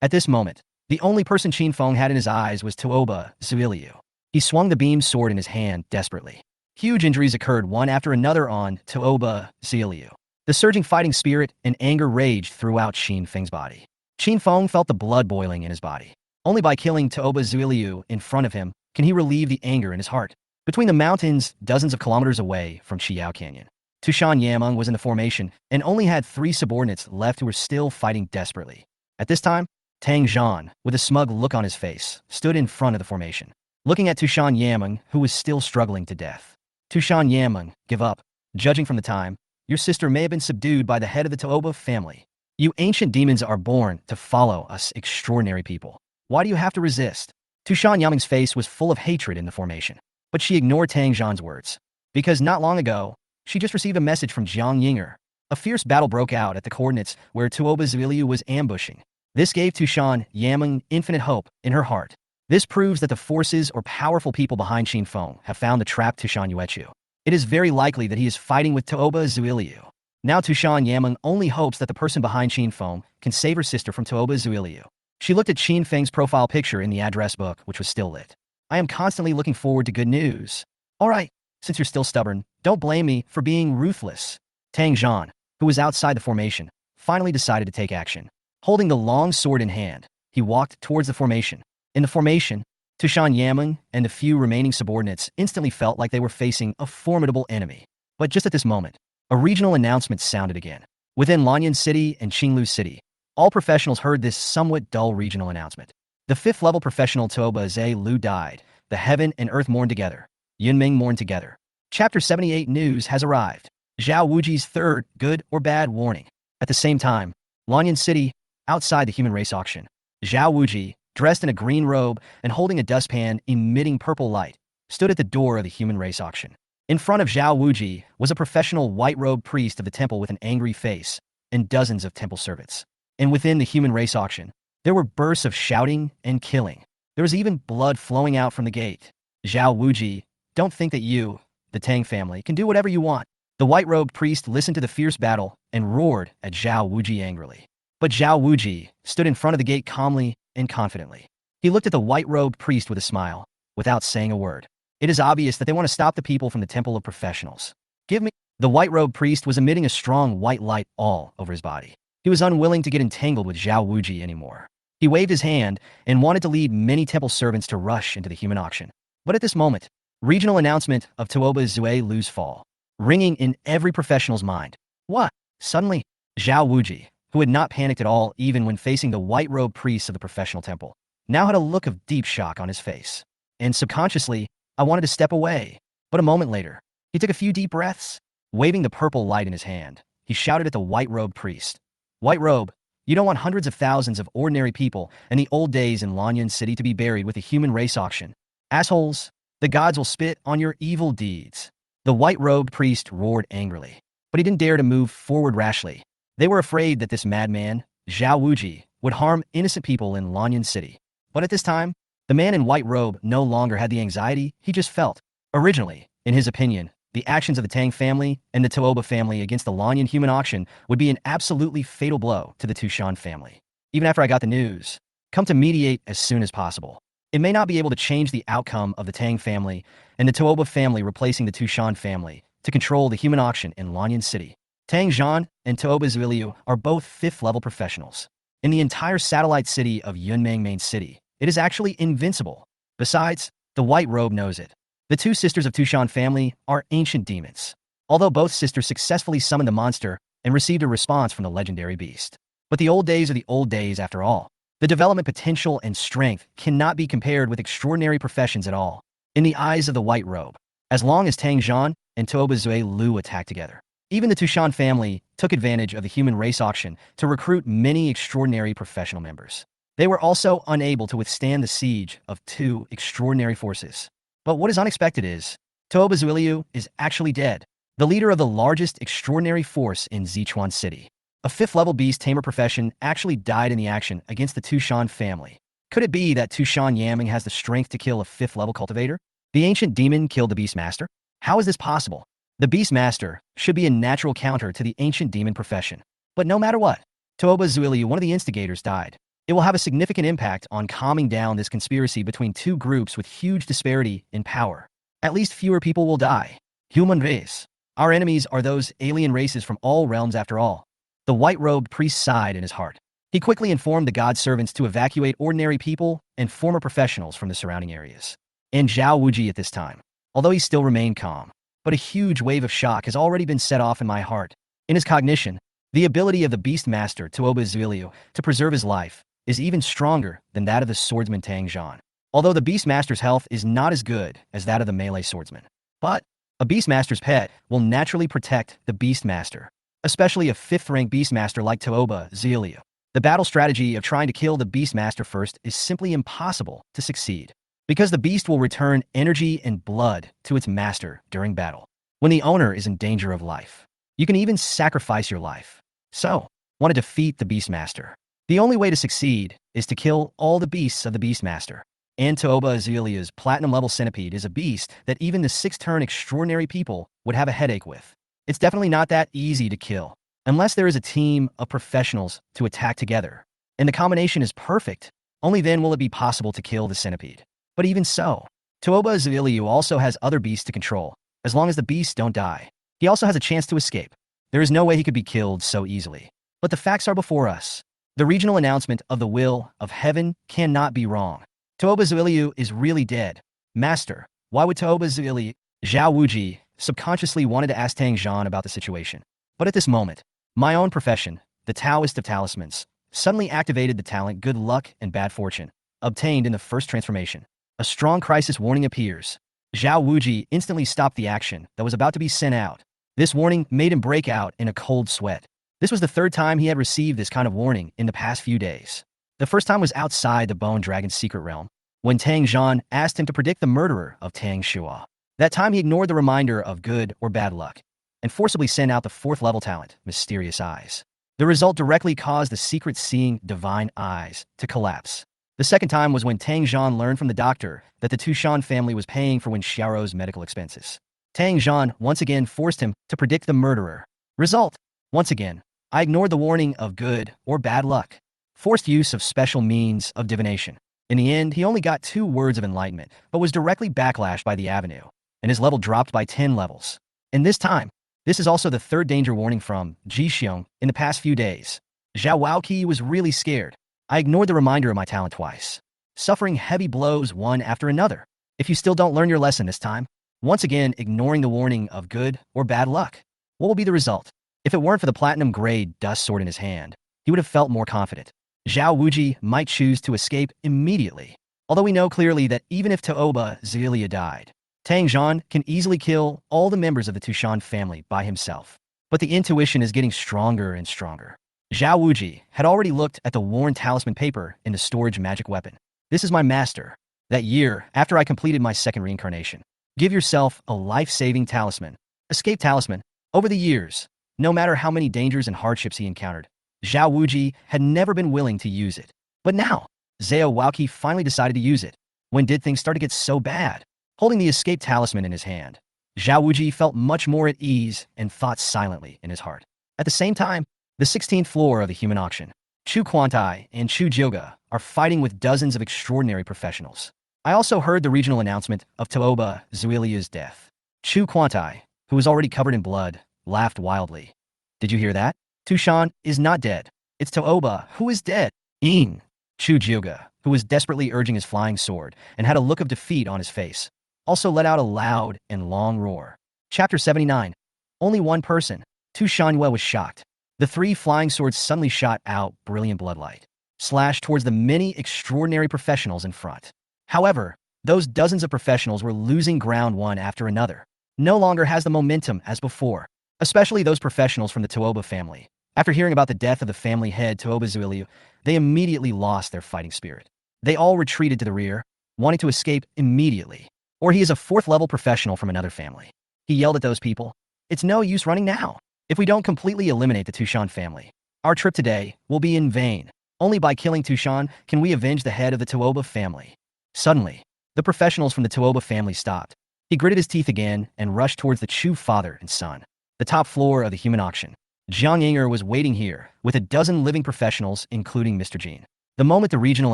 At this moment, the only person Chen Feng had in his eyes was Toba Zuiliu. He swung the beam sword in his hand desperately. Huge injuries occurred one after another on Toba Zuiliu. The surging fighting spirit and anger raged throughout Chen Feng's body. Chen Feng felt the blood boiling in his body. Only by killing Toba Zuiliu in front of him can he relieve the anger in his heart. Between the mountains, dozens of kilometers away from Chiao Canyon, Tushan Yameng was in the formation and only had 3 subordinates left who were still fighting desperately. At this time, Tang Zhan, with a smug look on his face, stood in front of the formation, looking at Tushan Yameng, who was still struggling to death. "Tushan Yameng, give up. Judging from the time, your sister may have been subdued by the head of the Toba family. You ancient demons are born to follow us extraordinary people. Why do you have to resist?" Tushan Yameng's face was full of hatred in the formation, but she ignored Tang Zhan's words. Because not long ago, she just received a message from Jiang Yinger. A fierce battle broke out at the coordinates where Toba Zuiliu was ambushing. This gave Tushan Yameng infinite hope in her heart. This proves that the forces or powerful people behind Chen Feng have found the trapped Tushan Yuechu. It is very likely that he is fighting with Toba Zuiliu. Now Tushan Yameng only hopes that the person behind Chen Feng can save her sister from Toba Zuiliu. She looked at Chen Feng's profile picture in the address book, which was still lit. "I am constantly looking forward to good news." "All right, since you're still stubborn, don't blame me for being ruthless." Tang Zhan, who was outside the formation, finally decided to take action. Holding the long sword in hand, he walked towards the formation. In the formation, Tushan Yameng and the few remaining subordinates instantly felt like they were facing a formidable enemy. But just at this moment, a regional announcement sounded again. Within Lanyan City and Qinglu City, all professionals heard this somewhat dull regional announcement. The 5th-level professional Toba Zuiliu died. The heaven and earth mourned together. Yunming mourned together. Chapter 78 news has arrived. Zhao Wuji's 3rd good or bad warning. At the same time, Lanyan City, outside the human race auction, Zhao Wuji, dressed in a green robe and holding a dustpan emitting purple light, stood at the door of the human race auction. In front of Zhao Wuji was a professional white-robed priest of the temple with an angry face and dozens of temple servants. And within the human race auction, there were bursts of shouting and killing. There was even blood flowing out from the gate. "Zhao Wuji, don't think that you, the Tang family, can do whatever you want." The white-robed priest listened to the fierce battle and roared at Zhao Wuji angrily. But Zhao Wuji stood in front of the gate calmly and confidently. He looked at the white-robed priest with a smile, without saying a word. It is obvious that they want to stop the people from the Temple of Professionals. "Give me—" The white-robed priest was emitting a strong white light all over his body. He was unwilling to get entangled with Zhao Wuji anymore. He waved his hand and wanted to lead many temple servants to rush into the human auction. But at this moment, regional announcement of Toba Zuiliu's fall, ringing in every professional's mind. What? Suddenly, Zhao Wuji, who had not panicked at all even when facing the white-robed priests of the professional temple, now had a look of deep shock on his face. And subconsciously, I wanted to step away. But a moment later, He took a few deep breaths. Waving the purple light in his hand, he shouted at the white-robed priest. White robe, you don't want hundreds of thousands of ordinary people in the old days in Lanyan City to be buried with a human race auction. Assholes, the gods will spit on your evil deeds. The white-robed priest roared angrily, but he didn't dare to move forward rashly. They were afraid that this madman, Zhao Wuji, would harm innocent people in Lanyan City. But at this time, the man in white robe no longer had the anxiety he just felt. Originally, in his opinion, the actions of the Tang family and the Tooba family against the Lanyan human auction would be an absolutely fatal blow to the Tushan family. Even after I got the news, come to mediate as soon as possible. It may not be able to change the outcome of the Tang family and the Tooba family replacing the Tushan family to control the human auction in Lanyan City. Tang Zhan and Tooba Zuiliu are both 5th-level professionals. In the entire satellite city of Yunmeng Main City, it is actually invincible. Besides, the white robe knows it. The 2 sisters of Tushan family are ancient demons, although both sisters successfully summoned the monster and received a response from the legendary beast. But the old days are the old days after all. The development potential and strength cannot be compared with extraordinary professions at all. In the eyes of the white robe, as long as Tang Zhan and Tooba Zuiliu attacked together, even the Tushan family took advantage of the human race auction to recruit many extraordinary professional members. They were also unable to withstand the siege of 2 extraordinary forces. But what is unexpected is, Tooba Zuiliu is actually dead, the leader of the largest extraordinary force in Zichuan City. A 5th-level beast tamer profession actually died in the action against the Tushan family. Could it be that Tushan Yaming has the strength to kill a 5th-level cultivator? The ancient demon killed the beast master? How is this possible? The beast master should be a natural counter to the ancient demon profession. But no matter what, Tooba Zuiliu, one of the instigators, died. It will have a significant impact on calming down this conspiracy between 2 groups with huge disparity in power. At least fewer people will die. Human race. Our enemies are those alien races from all realms after all. The white-robed priest sighed in his heart. He quickly informed the god servants to evacuate ordinary people and former professionals from the surrounding areas. And Zhao Wuji at this time, although he still remained calm, but a huge wave of shock has already been set off in my heart. In his cognition, the ability of the beast master Tooba Zuiliu to preserve his life is even stronger than that of the swordsman Tang Zhan. Although the Beastmaster's health is not as good as that of the melee swordsman. But a Beastmaster's pet will naturally protect the Beastmaster, especially a 5th-rank Beastmaster like Tooba Zuiliu. The battle strategy of trying to kill the Beastmaster first is simply impossible to succeed, because the beast will return energy and blood to its master during battle. When the owner is in danger of life, you can even sacrifice your life. So, want to defeat the Beastmaster? The only way to succeed is to kill all the beasts of the Beastmaster. And Tooba Zuiliu's platinum-level centipede is a beast that even the 6th-turn extraordinary people would have a headache with. It's definitely not that easy to kill, unless there is a team of professionals to attack together. And the combination is perfect. Only then will it be possible to kill the centipede. But even so, Tooba Zuiliu also has other beasts to control. As long as the beasts don't die, he also has a chance to escape. There is no way he could be killed so easily. But the facts are before us. The regional announcement of the will of heaven cannot be wrong. Tooba Zuiliu is really dead. Master, why would Tooba Zuiliu? Zhao Wuji subconsciously wanted to ask Tang Zhan about the situation. But at this moment, my own profession, the Taoist of Talismans, suddenly activated the talent good luck and bad fortune, obtained in the first transformation. A strong crisis warning appears. Zhao Wuji instantly stopped the action that was about to be sent out. This warning made him break out in a cold sweat. This was the 3rd time he had received this kind of warning in the past few days. The first time was outside the Bone Dragon's secret realm, when Tang Zhan asked him to predict the murderer of Tang Shua. That time he ignored the reminder of good or bad luck, and forcibly sent out the 4th-level talent, Mysterious Eyes. The result directly caused the secret-seeing Divine Eyes to collapse. The second time was when Tang Zhan learned from the doctor that the Tushan family was paying for Wen Xiaorou's medical expenses. Tang Zhan once again forced him to predict the murderer. Result: once again, I ignored the warning of good or bad luck. Forced use of special means of divination. In the end, he only got 2 words of enlightenment, but was directly backlashed by the avenue, and his level dropped by 10 levels. And this time, this is also the 3rd danger warning from Ji Xiong in the past few days. Zhao Waoqi was really scared. I ignored the reminder of my talent twice, suffering heavy blows one after another. If you still don't learn your lesson this time, once again ignoring the warning of good or bad luck, what will be the result? If it weren't for the platinum-grade dust sword in his hand, he would have felt more confident. Zhao Wuji might choose to escape immediately, although we know clearly that even if Tooba Zuiliu died, Tang Zhan can easily kill all the members of the Tushan family by himself. But the intuition is getting stronger and stronger. Zhao Wuji had already looked at the worn talisman paper in the storage magic weapon. This is my master. That year, after I completed my second reincarnation. Give yourself a life-saving talisman. Escape talisman. Over the years, no matter how many dangers and hardships he encountered, Zhao Wuji had never been willing to use it. But now, Zhao Wuji finally decided to use it. When did things start to get so bad? Holding the escape talisman in his hand, Zhao Wuji felt much more at ease and thought silently in his heart. At the same time, the 16th floor of the human auction, Chu Quantai and Chu Jioga are fighting with dozens of extraordinary professionals. I also heard the regional announcement of Tooba Zuilia's death. Chu Quantai, who was already covered in blood, laughed wildly. Did you hear that? Tushan is not dead. It's Tooba who is dead. Chu Jioga, who was desperately urging his flying sword and had a look of defeat on his face, also let out a loud and long roar. Chapter 79. Only one person. Tu Shanhua was shocked. The three flying swords suddenly shot out brilliant bloodlight, slashed towards the many extraordinary professionals in front. However, those dozens of professionals were losing ground one after another. No longer has the momentum as before, especially those professionals from the Tooba family. After hearing about the death of the family head Tooba Zuiliu, they immediately lost their fighting spirit. They all retreated to the rear, wanting to escape immediately. Or he is a fourth-level professional from another family. He yelled at those people, "It's no use running now. If we don't completely eliminate the Tushan family, our trip today will be in vain. Only by killing Tushan can we avenge the head of the Tooba family." Suddenly, the professionals from the Tooba family stopped. He gritted his teeth again and rushed towards the Chu father and son. The top floor of the human auction. Jiang Yinger was waiting here, with a dozen living professionals, including Mr. Jean. The moment the regional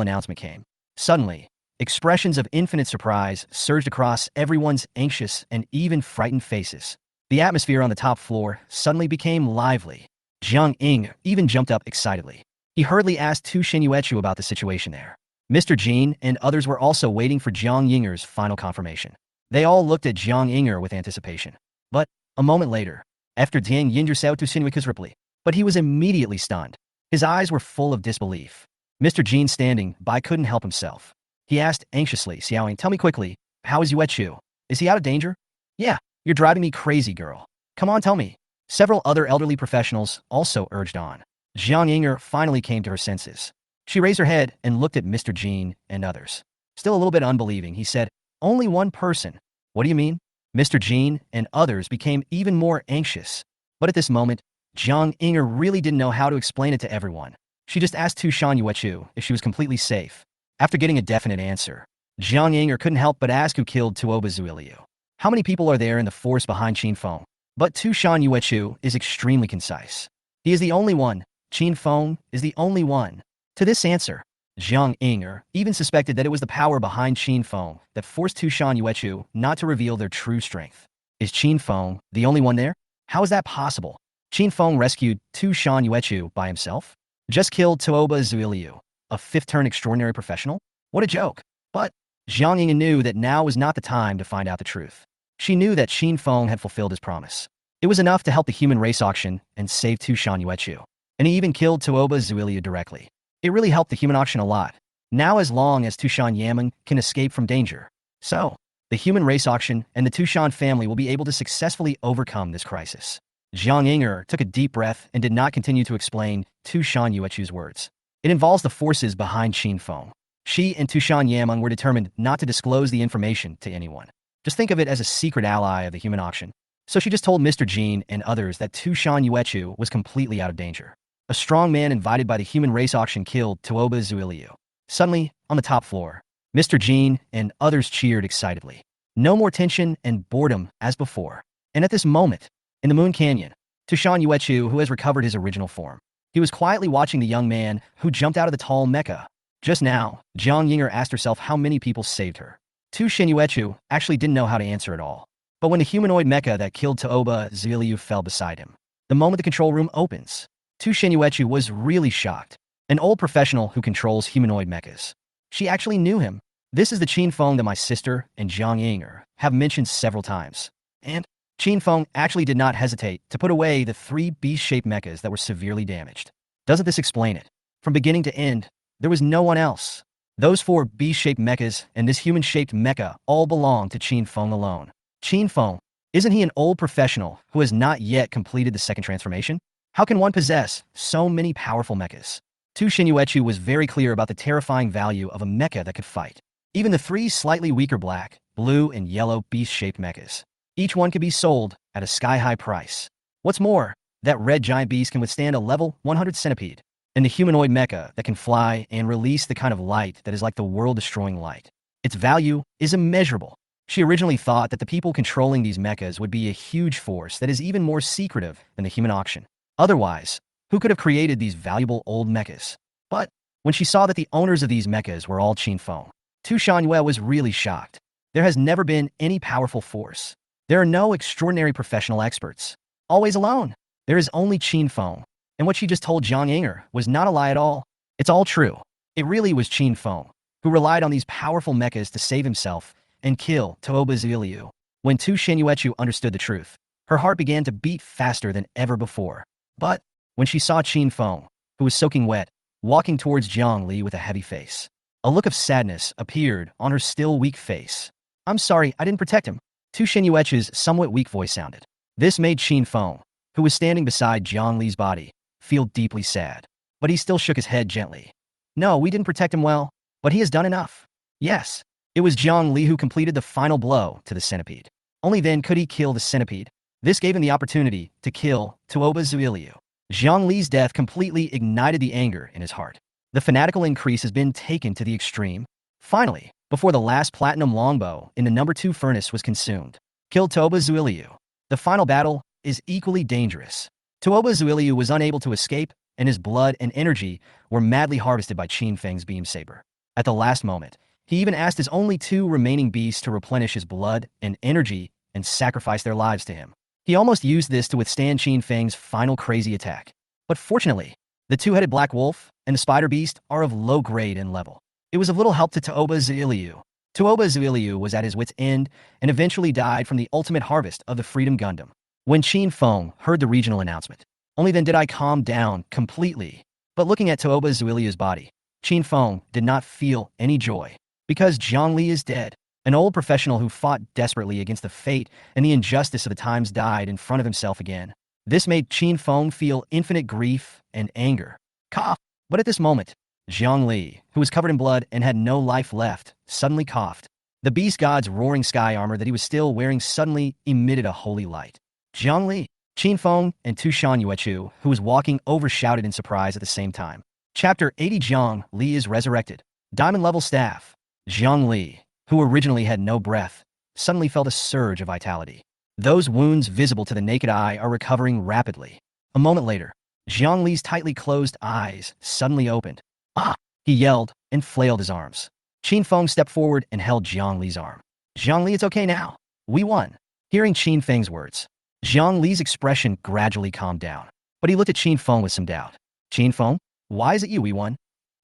announcement came, suddenly, expressions of infinite surprise surged across everyone's anxious and even frightened faces. The atmosphere on the top floor suddenly became lively. Jiang Ying even jumped up excitedly. He hurriedly asked Tu Xinyuechu about the situation there. Mr. Jean and others were also waiting for Jiang Yinger's final confirmation. They all looked at Jiang Yinger with anticipation. But, a moment later, after Jiang Yinger said to Xinyuechu's reply, but he was immediately stunned. His eyes were full of disbelief. Mr. Jean, standing by, couldn't help himself. He asked anxiously, "Xiaoying, tell me quickly, how is Yuechu? Is he out of danger?" "Yeah. You're driving me crazy, girl. Come on, tell me." Several other elderly professionals also urged on. Jiang Yinger finally came to her senses. She raised her head and looked at Mr. Jean and others. Still a little bit unbelieving, he said, "Only one person. What do you mean?" Mr. Jean and others became even more anxious. But at this moment, Jiang Yinger really didn't know how to explain it to everyone. She just asked Tu Shanhua if she was completely safe. After getting a definite answer, Jiang Yinger couldn't help but ask who killed Tooba Zuiliu. How many people are there in the force behind Chen Feng? But Tu Shanhua is extremely concise. He is the only one. Chen Feng is the only one. To this answer, Jiang Yinger even suspected that it was the power behind Chen Feng that forced Tu Shanhua not to reveal their true strength. Is Chen Feng the only one there? How is that possible? Chen Feng rescued Tu Shanhua by himself? Just killed Tooba Zuiliu, a fifth-turn extraordinary professional? What a joke. But Jiang Yinger knew that now was not the time to find out the truth. She knew that Chen Feng had fulfilled his promise. It was enough to help the human race auction and save Tu Shanhua. And he even killed Tooba Zuiliu directly. It really helped the human auction a lot. Now, as long as Tushan Yamen can escape from danger. So, the human race auction and the Tushan family will be able to successfully overcome this crisis. Jiang Yinger took a deep breath and did not continue to explain Tu Shanhua's words. It involves the forces behind Chen Feng. She and Tushan Yamen were determined not to disclose the information to anyone. Just think of it as a secret ally of the human auction. So she just told Mr. Jean and others that Tu Shanhua was completely out of danger. A strong man invited by the human race auction killed Tooba Zuiliu. Suddenly, on the top floor, Mr. Jean and others cheered excitedly. No more tension and boredom as before. And at this moment, in the Moon Canyon, Tushan Yuechu, who has recovered his original form, he was quietly watching the young man who jumped out of the tall Mecha. Just now, Jiang Yinger asked herself how many people saved her. Tu Shinjuechu actually didn't know how to answer at all. But when the humanoid mecha that killed Tooba Zuiliu fell beside him, the moment the control room opens, Tu Shinjuechu was really shocked. An old professional who controls humanoid mechas. She actually knew him. This is the Chen Feng that my sister and Jiang Yinger have mentioned several times. And Chen Feng actually did not hesitate to put away the 3 beast-shaped mechas that were severely damaged. Doesn't this explain it? From beginning to end, there was no one else. Those four beast-shaped mechas and this human-shaped mecha all belong to Chen Feng alone. Chen Feng, isn't he an old professional who has not yet completed the second transformation? How can one possess so many powerful mechas? Tu Xinyuechu was very clear about the terrifying value of a mecha that could fight. Even the three slightly weaker black, blue, and yellow beast-shaped mechas. Each one could be sold at a sky-high price. What's more, that red giant beast can withstand a level 100 centipede, and the humanoid mecha that can fly and release the kind of light that is like the world-destroying light. Its value is immeasurable. She originally thought that the people controlling these mechas would be a huge force that is even more secretive than the human auction. Otherwise, who could have created these valuable old mechas? But when she saw that the owners of these mechas were all Chen Feng, Tu Shangyue was really shocked. There has never been any powerful force. There are no extraordinary professional experts. Always alone. There is only Chen Feng. And what she just told Zhang Yinger was not a lie at all. It's all true. It really was Chen Feng, who relied on these powerful mechas to save himself and kill Tooba Ziliu. When Tu Shenyuechu understood the truth, her heart began to beat faster than ever before. But when she saw Chen Feng, who was soaking wet, walking towards Jiang Li with a heavy face, a look of sadness appeared on her still weak face. I'm sorry, I didn't protect him. Tu Shenyuechu's somewhat weak voice sounded. This made Chen Feng, who was standing beside Jiang Li's body, feel deeply sad. But he still shook his head gently. No, we didn't protect him well, but he has done enough. Yes, it was Jiang Li who completed the final blow to the centipede. Only then could he kill the centipede. This gave him the opportunity to kill Tooba Zuiliu. Jiang Li's death completely ignited the anger in his heart. The fanatical increase has been taken to the extreme. Finally, before the last platinum longbow in the number 2 furnace was consumed, killed Tooba Zuiliu. The final battle is equally dangerous. Tooba Zuiliu was unable to escape, and his blood and energy were madly harvested by Chen Feng's beam saber. At the last moment, he even asked his only 2 remaining beasts to replenish his blood and energy and sacrifice their lives to him. He almost used this to withstand Chen Feng's final crazy attack. But fortunately, the 2-headed black wolf and the spider beast are of low grade and level. It was of little help to Tooba Zuiliu. Tooba Zuiliu was at his wit's end and eventually died from the ultimate harvest of the Freedom Gundam. When Chen Feng heard the regional announcement, only then did I calm down completely. But looking at Tooba Zuiliu's body, Chen Feng did not feel any joy. Because Jiang Li is dead. An old professional who fought desperately against the fate and the injustice of the times died in front of himself again. This made Chen Feng feel infinite grief and anger. Cough. But at this moment, Jiang Li, who was covered in blood and had no life left, suddenly coughed. The beast god's roaring sky armor that he was still wearing suddenly emitted a holy light. Jiang Li, Chen Feng, and Tu Shangyuechu, who was walking, overshouted in surprise at the same time. Chapter 80. Jiang Li is resurrected. Diamond-level staff. Jiang Li, who originally had no breath, suddenly felt a surge of vitality. Those wounds visible to the naked eye are recovering rapidly. A moment later, Jiang Li's tightly closed eyes suddenly opened. Ah! He yelled and flailed his arms. Chen Feng stepped forward and held Jiang Li's arm. Jiang Li, it's okay now. We won. Hearing Chen Feng's words, Jiang Li's expression gradually calmed down. But he looked at Chen Feng with some doubt. Chen Feng, why is it you we won?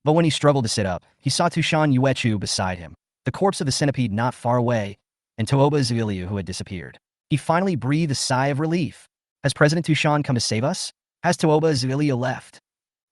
But when he struggled to sit up, he saw Tushan Yuechu beside him, the corpse of the centipede not far away, and Tooba Zuiliu who had disappeared. He finally breathed a sigh of relief. Has President Tushan come to save us? Has Tooba Zuiliu left?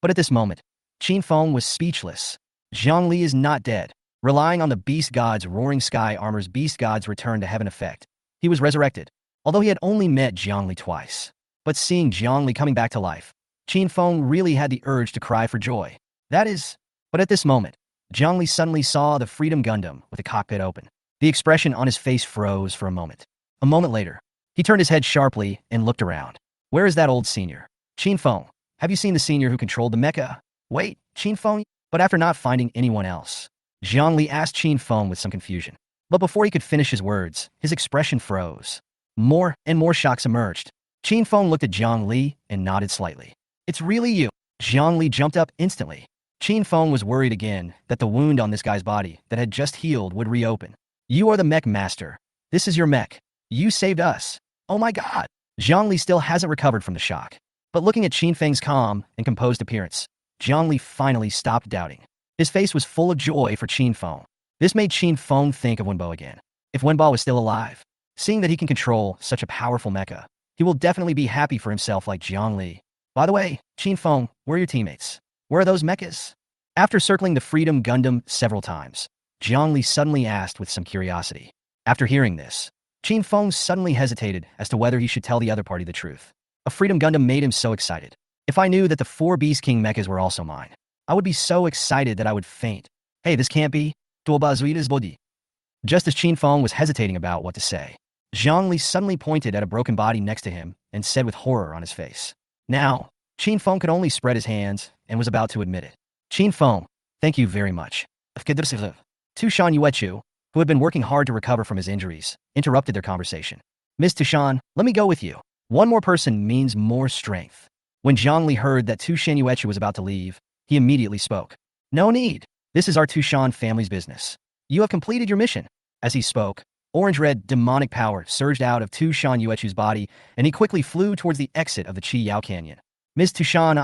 But at this moment, Chen Feng was speechless. Jiang Li is not dead. Relying on the beast god's roaring sky armor's beast god's return to heaven effect, he was resurrected, although he had only met Jiang Li twice. But seeing Jiang Li coming back to life, Chen Feng really had the urge to cry for joy. But at this moment, Jiang Li suddenly saw the Freedom Gundam with the cockpit open. The expression on his face froze for a moment. A moment later, he turned his head sharply and looked around. Where is that old senior? Chen Feng, have you seen the senior who controlled the mecha? Wait, Chen Feng? But after not finding anyone else, Jiang Li asked Chen Feng with some confusion. But before he could finish his words, his expression froze. More and more shocks emerged. Chen Feng looked at Jiang Li and nodded slightly. It's really you. Jiang Li jumped up instantly. Chen Feng was worried again that the wound on this guy's body that had just healed would reopen. You are the mech master. This is your mech. You saved us. Oh my god. Jiang Li still hasn't recovered from the shock. But looking at Chen Feng's calm and composed appearance, Jiang Li finally stopped doubting. His face was full of joy for Chen Feng. This made Chen Feng think of Wenbo again. If Wenbo was still alive, seeing that he can control such a powerful mecha, he will definitely be happy for himself like Jiang Li. By the way, Chen Feng, where are your teammates? Where are those mechas? After circling the Freedom Gundam several times, Jiang Li suddenly asked with some curiosity. After hearing this, Chen Feng suddenly hesitated as to whether he should tell the other party the truth. A Freedom Gundam made him so excited. If I knew that the 4 Beast King mechas were also mine, I would be so excited that I would faint. Hey, this can't be. Tuobazuita's body. Just as Chen Feng was hesitating about what to say, Jiang Li suddenly pointed at a broken body next to him and said with horror on his face. Now, Chen Feng could only spread his hands and was about to admit it. Chen Feng, thank you very much. Tushan Yuechu, who had been working hard to recover from his injuries, interrupted their conversation. Miss Tushan, let me go with you. One more person means more strength. When Jiang Li heard that Tushan Yuechu was about to leave, he immediately spoke. No need. This is our Tushan family's business. You have completed your mission. As he spoke, orange-red demonic power surged out of Tushan Yuechu's body, and he quickly flew towards the exit of the Chi Yao Canyon. Miss Tushan,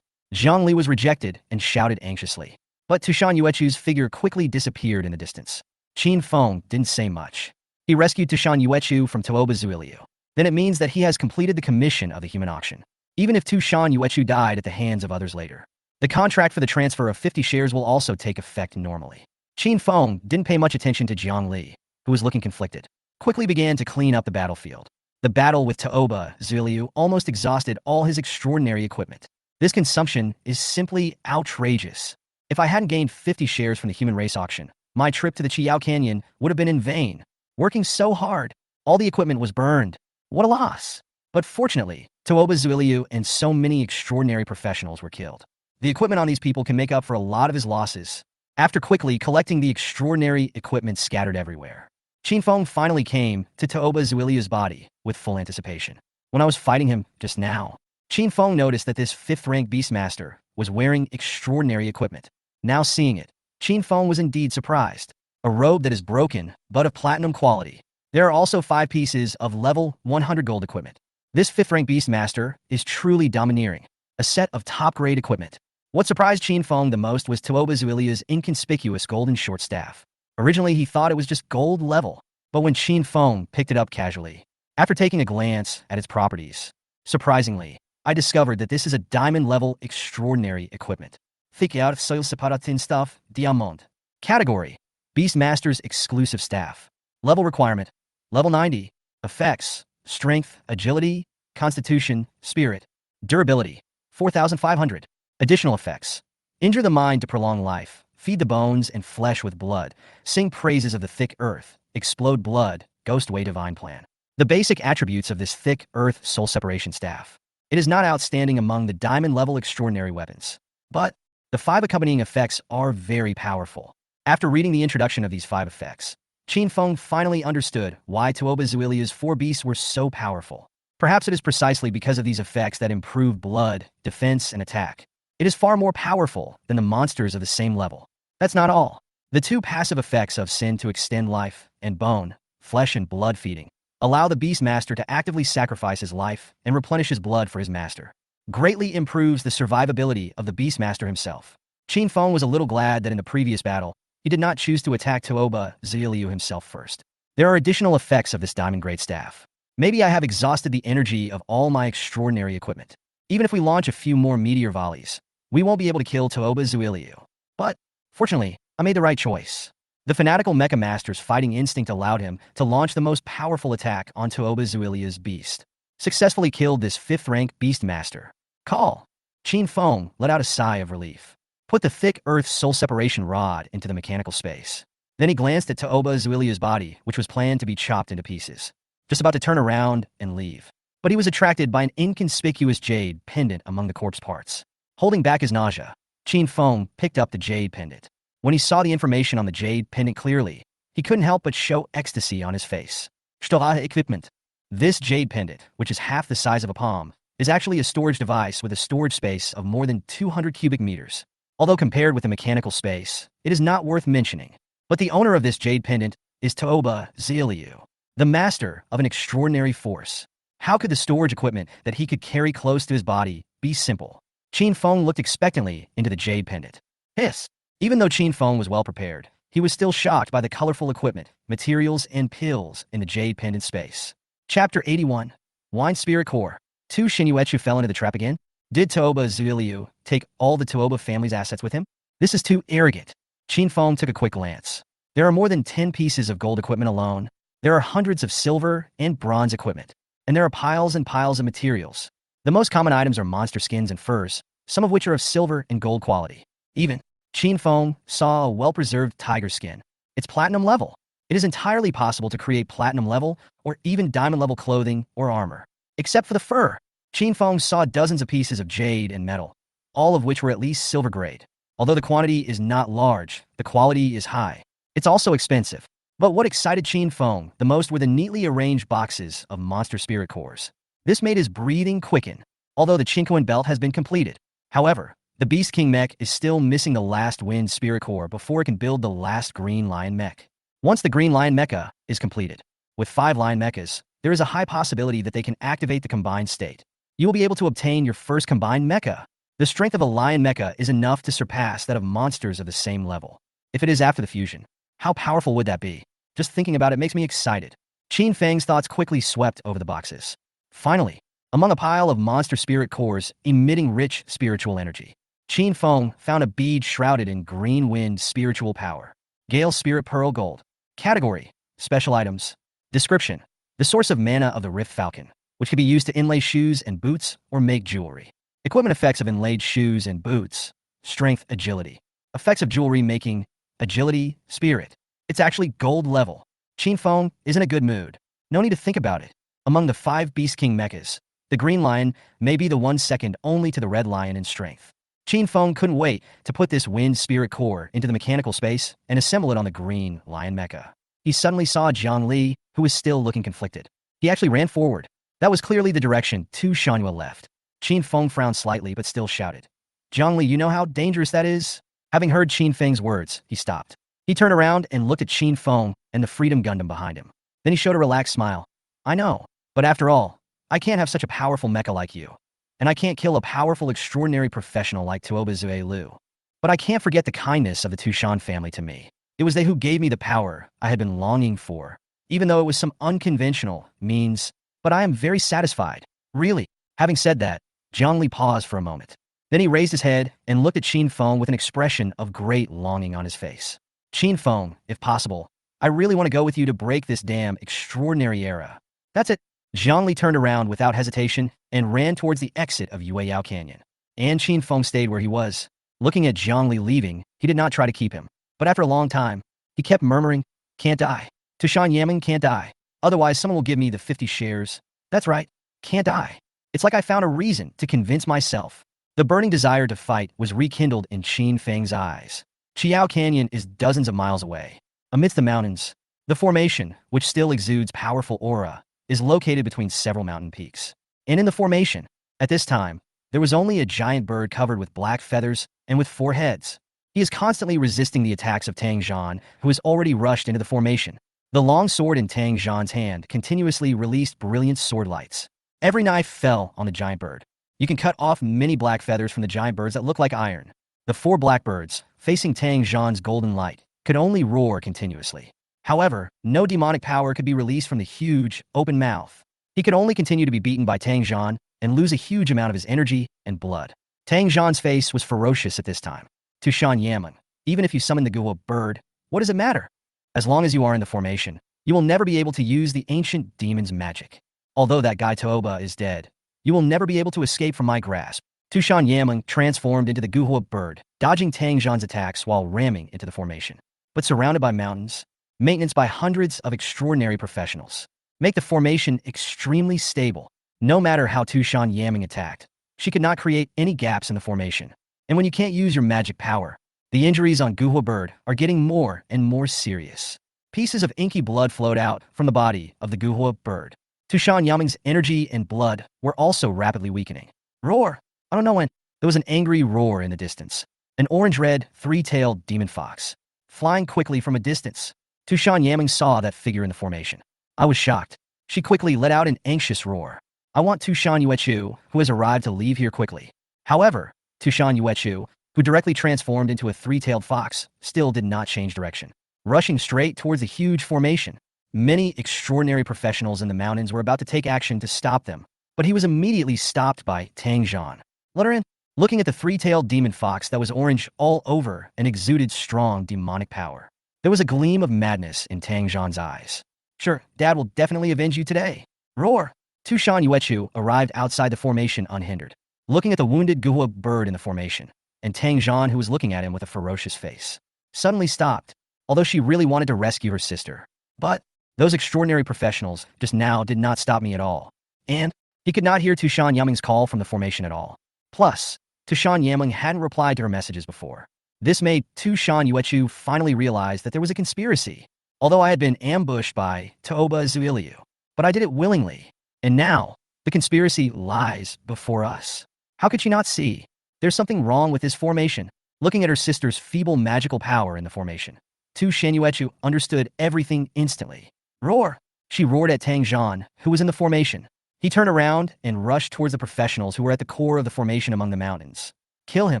Jiang Li was rejected and shouted anxiously. But Tushan Yuechu's figure quickly disappeared in the distance. Chen Feng didn't say much. He rescued Tushan Yuechu from Tooba Zuiliu. Then it means that he has completed the commission of the human auction, even if Tushan Yuechu died at the hands of others later. The contract for the transfer of 50 shares will also take effect normally. Chen Feng didn't pay much attention to Jiang Li, who was looking conflicted. Quickly began to clean up the battlefield. The battle with Tooba Zuiliu almost exhausted all his extraordinary equipment. This consumption is simply outrageous. If I hadn't gained 50 shares from the human race auction, my trip to the Chi Yao Canyon would have been in vain. Working so hard, all the equipment was burned. What a loss. But fortunately, Tooba Zuiliu and so many extraordinary professionals were killed. The equipment on these people can make up for a lot of his losses. After quickly collecting the extraordinary equipment scattered everywhere, Chen Feng finally came to Tooba Zuiliu's body with full anticipation. When I was fighting him just now, Chen Feng noticed that this 5th-rank Beastmaster was wearing extraordinary equipment. Now seeing it, Chen Feng was indeed surprised. A robe that is broken, but of platinum quality. There are also 5 pieces of level 100 gold equipment. This 5th-rank Beastmaster is truly domineering. A set of top-grade equipment. What surprised Chen Feng the most was Tooba Zuiliu's inconspicuous golden short staff. Originally, he thought it was just gold level, but when Chen Feng picked it up casually, after taking a glance at its properties, surprisingly, I discovered that this is a diamond-level extraordinary equipment. Thick-out soil separatin stuff, diamond. Category: Beastmaster's exclusive staff. Level requirement: Level 90. Effects: Strength, Agility, Constitution, Spirit. Durability: 4,500. Additional effects: Injure the mind to prolong life, feed the bones and flesh with blood, sing praises of the thick earth, explode blood, ghost way divine plan. The basic attributes of this thick earth soul separation staff. It is not outstanding among the diamond-level extraordinary weapons, but the 5 accompanying effects are very powerful. After reading the introduction of these 5 effects, Chen Feng finally understood why Tooba Zuiliu's 4 beasts were so powerful. Perhaps it is precisely because of these effects that improve blood, defense, and attack. It is far more powerful than the monsters of the same level. That's not all. The 2 passive effects of Sin to extend life and bone, flesh and blood feeding, allow the Beastmaster to actively sacrifice his life and replenish his blood for his master. Greatly improves the survivability of the Beastmaster himself. Chen Feng was a little glad that in the previous battle, he did not choose to attack Tooba Zuiliu himself first. There are additional effects of this diamond-grade staff. Maybe I have exhausted the energy of all my extraordinary equipment. Even if we launch a few more meteor volleys, we won't be able to kill Tooba Zuiliu. But, fortunately, I made the right choice. The fanatical Mecha Master's fighting instinct allowed him to launch the most powerful attack on Tooba Zuiliu's beast. Successfully killed this 5th-rank Beastmaster. Call. Chen Feng let out a sigh of relief. Put the thick earth soul separation rod into the mechanical space. Then he glanced at Tooba Zuiliu's body, which was planned to be chopped into pieces. Just about to turn around and leave. But he was attracted by an inconspicuous jade pendant among the corpse parts. Holding back his nausea, Chen Feng picked up the jade pendant. When he saw the information on the jade pendant clearly, he couldn't help but show ecstasy on his face. Equipment. This jade pendant, which is half the size of a palm, is actually a storage device with a storage space of more than 200 cubic meters. Although compared with the mechanical space, it is not worth mentioning. But the owner of this jade pendant is Tooba Zuiliu, the master of an extraordinary force. How could the storage equipment that he could carry close to his body be simple? Chen Feng looked expectantly into the jade pendant. Hiss! Even though Chen Feng was well prepared, he was still shocked by the colorful equipment, materials, and pills in the jade pendant space. Chapter 81. Wine Spirit Core. Shinyuechu fell into the trap again? Did Tooba Zuiliu take all the Tooba family's assets with him? This is too arrogant. Chen Feng took a quick glance. There are more than 10 pieces of gold equipment alone. There are hundreds of silver and bronze equipment. And there are piles and piles of materials. The most common items are monster skins and furs, some of which are of silver and gold quality. Even, Chen Feng saw a well-preserved tiger skin. It's platinum level. It is entirely possible to create platinum level or even diamond level clothing or armor. Except for the fur, Chen Feng saw dozens of pieces of jade and metal, all of which were at least silver grade. Although the quantity is not large, the quality is high. It's also expensive. But what excited Chen Feng the most were the neatly arranged boxes of monster spirit cores. This made his breathing quicken, although the Chinkoan belt has been completed. However, the Beast King mech is still missing the last wind spirit core before it can build the last green lion mech. Once the green lion mecha is completed, with 5 lion mechas, there is a high possibility that they can activate the combined state. You will be able to obtain your first combined mecha. The strength of a lion mecha is enough to surpass that of monsters of the same level. If it is after the fusion, how powerful would that be? Just thinking about it makes me excited. Chen Feng's thoughts quickly swept over the boxes. Finally, among a pile of monster spirit cores emitting rich spiritual energy, Chen Feng found a bead shrouded in green wind spiritual power. Gale Spirit Pearl Gold. Category: Special Items. Description: the source of mana of the Rift Falcon, which can be used to inlay shoes and boots or make jewelry. Equipment effects of inlaid shoes and boots. Strength, agility. Effects of jewelry making: agility, spirit. It's actually gold level. Chen Feng is in a good mood. No need to think about it. Among the 5 Beast King mechas, the green lion may be the one second only to the red lion in strength. Chen Feng couldn't wait to put this wind spirit core into the mechanical space and assemble it on the green lion mecha. He suddenly saw Zhang Li, who was still looking conflicted. He actually ran forward. That was clearly the direction Tu Shanhua left. Chen Feng frowned slightly but still shouted, "Zhang Li, you know how dangerous that is?" Having heard Chen Feng's words, he stopped. He turned around and looked at Chen Feng and the Freedom Gundam behind him. Then he showed a relaxed smile. "I know, but after all, I can't have such a powerful mecha like you. And I can't kill a powerful, extraordinary professional like Tuoba Zue Lu. But I can't forget the kindness of the Tushan family to me. It was they who gave me the power I had been longing for, even though it was some unconventional means, but I am very satisfied. Really." Having said that, Zhang Li paused for a moment. Then he raised his head and looked at Chen Feng with an expression of great longing on his face. "Chen Feng, if possible, I really want to go with you to break this damn extraordinary era." "That's it." Zhang Li turned around without hesitation and ran towards the exit of Yueyao Canyon. And Chen Feng stayed where he was. Looking at Zhang Li leaving, he did not try to keep him. But after a long time, he kept murmuring, "Can't die. Tushan Yamen can't die. Otherwise someone will give me the 50 shares. That's right. Can't die." It's like I found a reason to convince myself. The burning desire to fight was rekindled in Chen Feng's eyes. Chiao Canyon is dozens of miles away. Amidst the mountains, the formation, which still exudes powerful aura, is located between several mountain peaks. And in the formation, at this time, there was only a giant bird covered with black feathers and with 4 heads. He is constantly resisting the attacks of Tang Zhan, who has already rushed into the formation. The long sword in Tang Zhan's hand continuously released brilliant sword lights. Every knife fell on the giant bird. You can cut off many black feathers from the giant birds that look like iron. The 4 blackbirds, facing Tang Zhan's golden light, could only roar continuously. However, no demonic power could be released from the huge, open mouth. He could only continue to be beaten by Tang Zhan and lose a huge amount of his energy and blood. Tang Zhan's face was ferocious at this time. Tushan Yamen, even if you summon the Guhua bird, what does it matter? As long as you are in the formation, you will never be able to use the ancient demon's magic. Although that guy Toba is dead, you will never be able to escape from my grasp. Tushan Yamen transformed into the Guhua bird, dodging Tang Zhan's attacks while ramming into the formation. But surrounded by mountains, maintenance by hundreds of extraordinary professionals, make the formation extremely stable. No matter how Tushan Yamen attacked, she could not create any gaps in the formation. And when you can't use your magic power, the injuries on Guhua bird are getting more and more serious. Pieces of inky blood flowed out from the body of the Guhua bird. Tushan Yamen's energy and blood were also rapidly weakening. Roar! I don't know when. There was an angry roar in the distance. An orange-red, 3-tailed demon fox, flying quickly from a distance. Tushan Yamen saw that figure in the formation. I was shocked. She quickly let out an anxious roar. I want Tushan Yuechu, who has arrived, to leave here quickly. However, Tushan Yuechu, who directly transformed into a 3-tailed fox, still did not change direction. Rushing straight towards the huge formation, many extraordinary professionals in the mountains were about to take action to stop them, but he was immediately stopped by Tang Zhan. Let her in. looking at the three-tailed demon fox that was orange all over and exuded strong demonic power. There was a gleam of madness in Tang Zhan's eyes. Sure, Dad will definitely avenge you today. Roar! Tu Shan Yuechu arrived outside the formation unhindered, looking at the wounded Guhua bird in the formation, and Tang Zhan, who was looking at him with a ferocious face, suddenly stopped, although she really wanted to rescue her sister. But those extraordinary professionals just now did not stop me at all. And he could not hear Tushan Yaming's call from the formation at all. Plus, Tushan Yaming hadn't replied to her messages before. This made Tushan Yuechu finally realize that there was a conspiracy. Although I had been ambushed by Toba Zuiliu, but I did it willingly. And now, the conspiracy lies before us. How could she not see? There's something wrong with this formation. Looking at her sister's feeble magical power in the formation, Tu Shan Yuechu understood everything instantly. Roar! She roared at Tang Zhan, who was in the formation. He turned around and rushed towards the professionals who were at the core of the formation among the mountains. Kill him!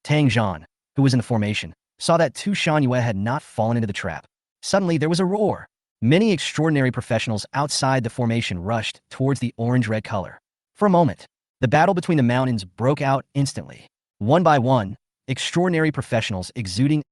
Tang Zhan, who was in the formation, saw that Tu Shan Yue had not fallen into the trap. Suddenly, there was a roar. Many extraordinary professionals outside the formation rushed towards the orange-red color. For a moment, the battle between the mountains broke out instantly. One by one, extraordinary professionals exuding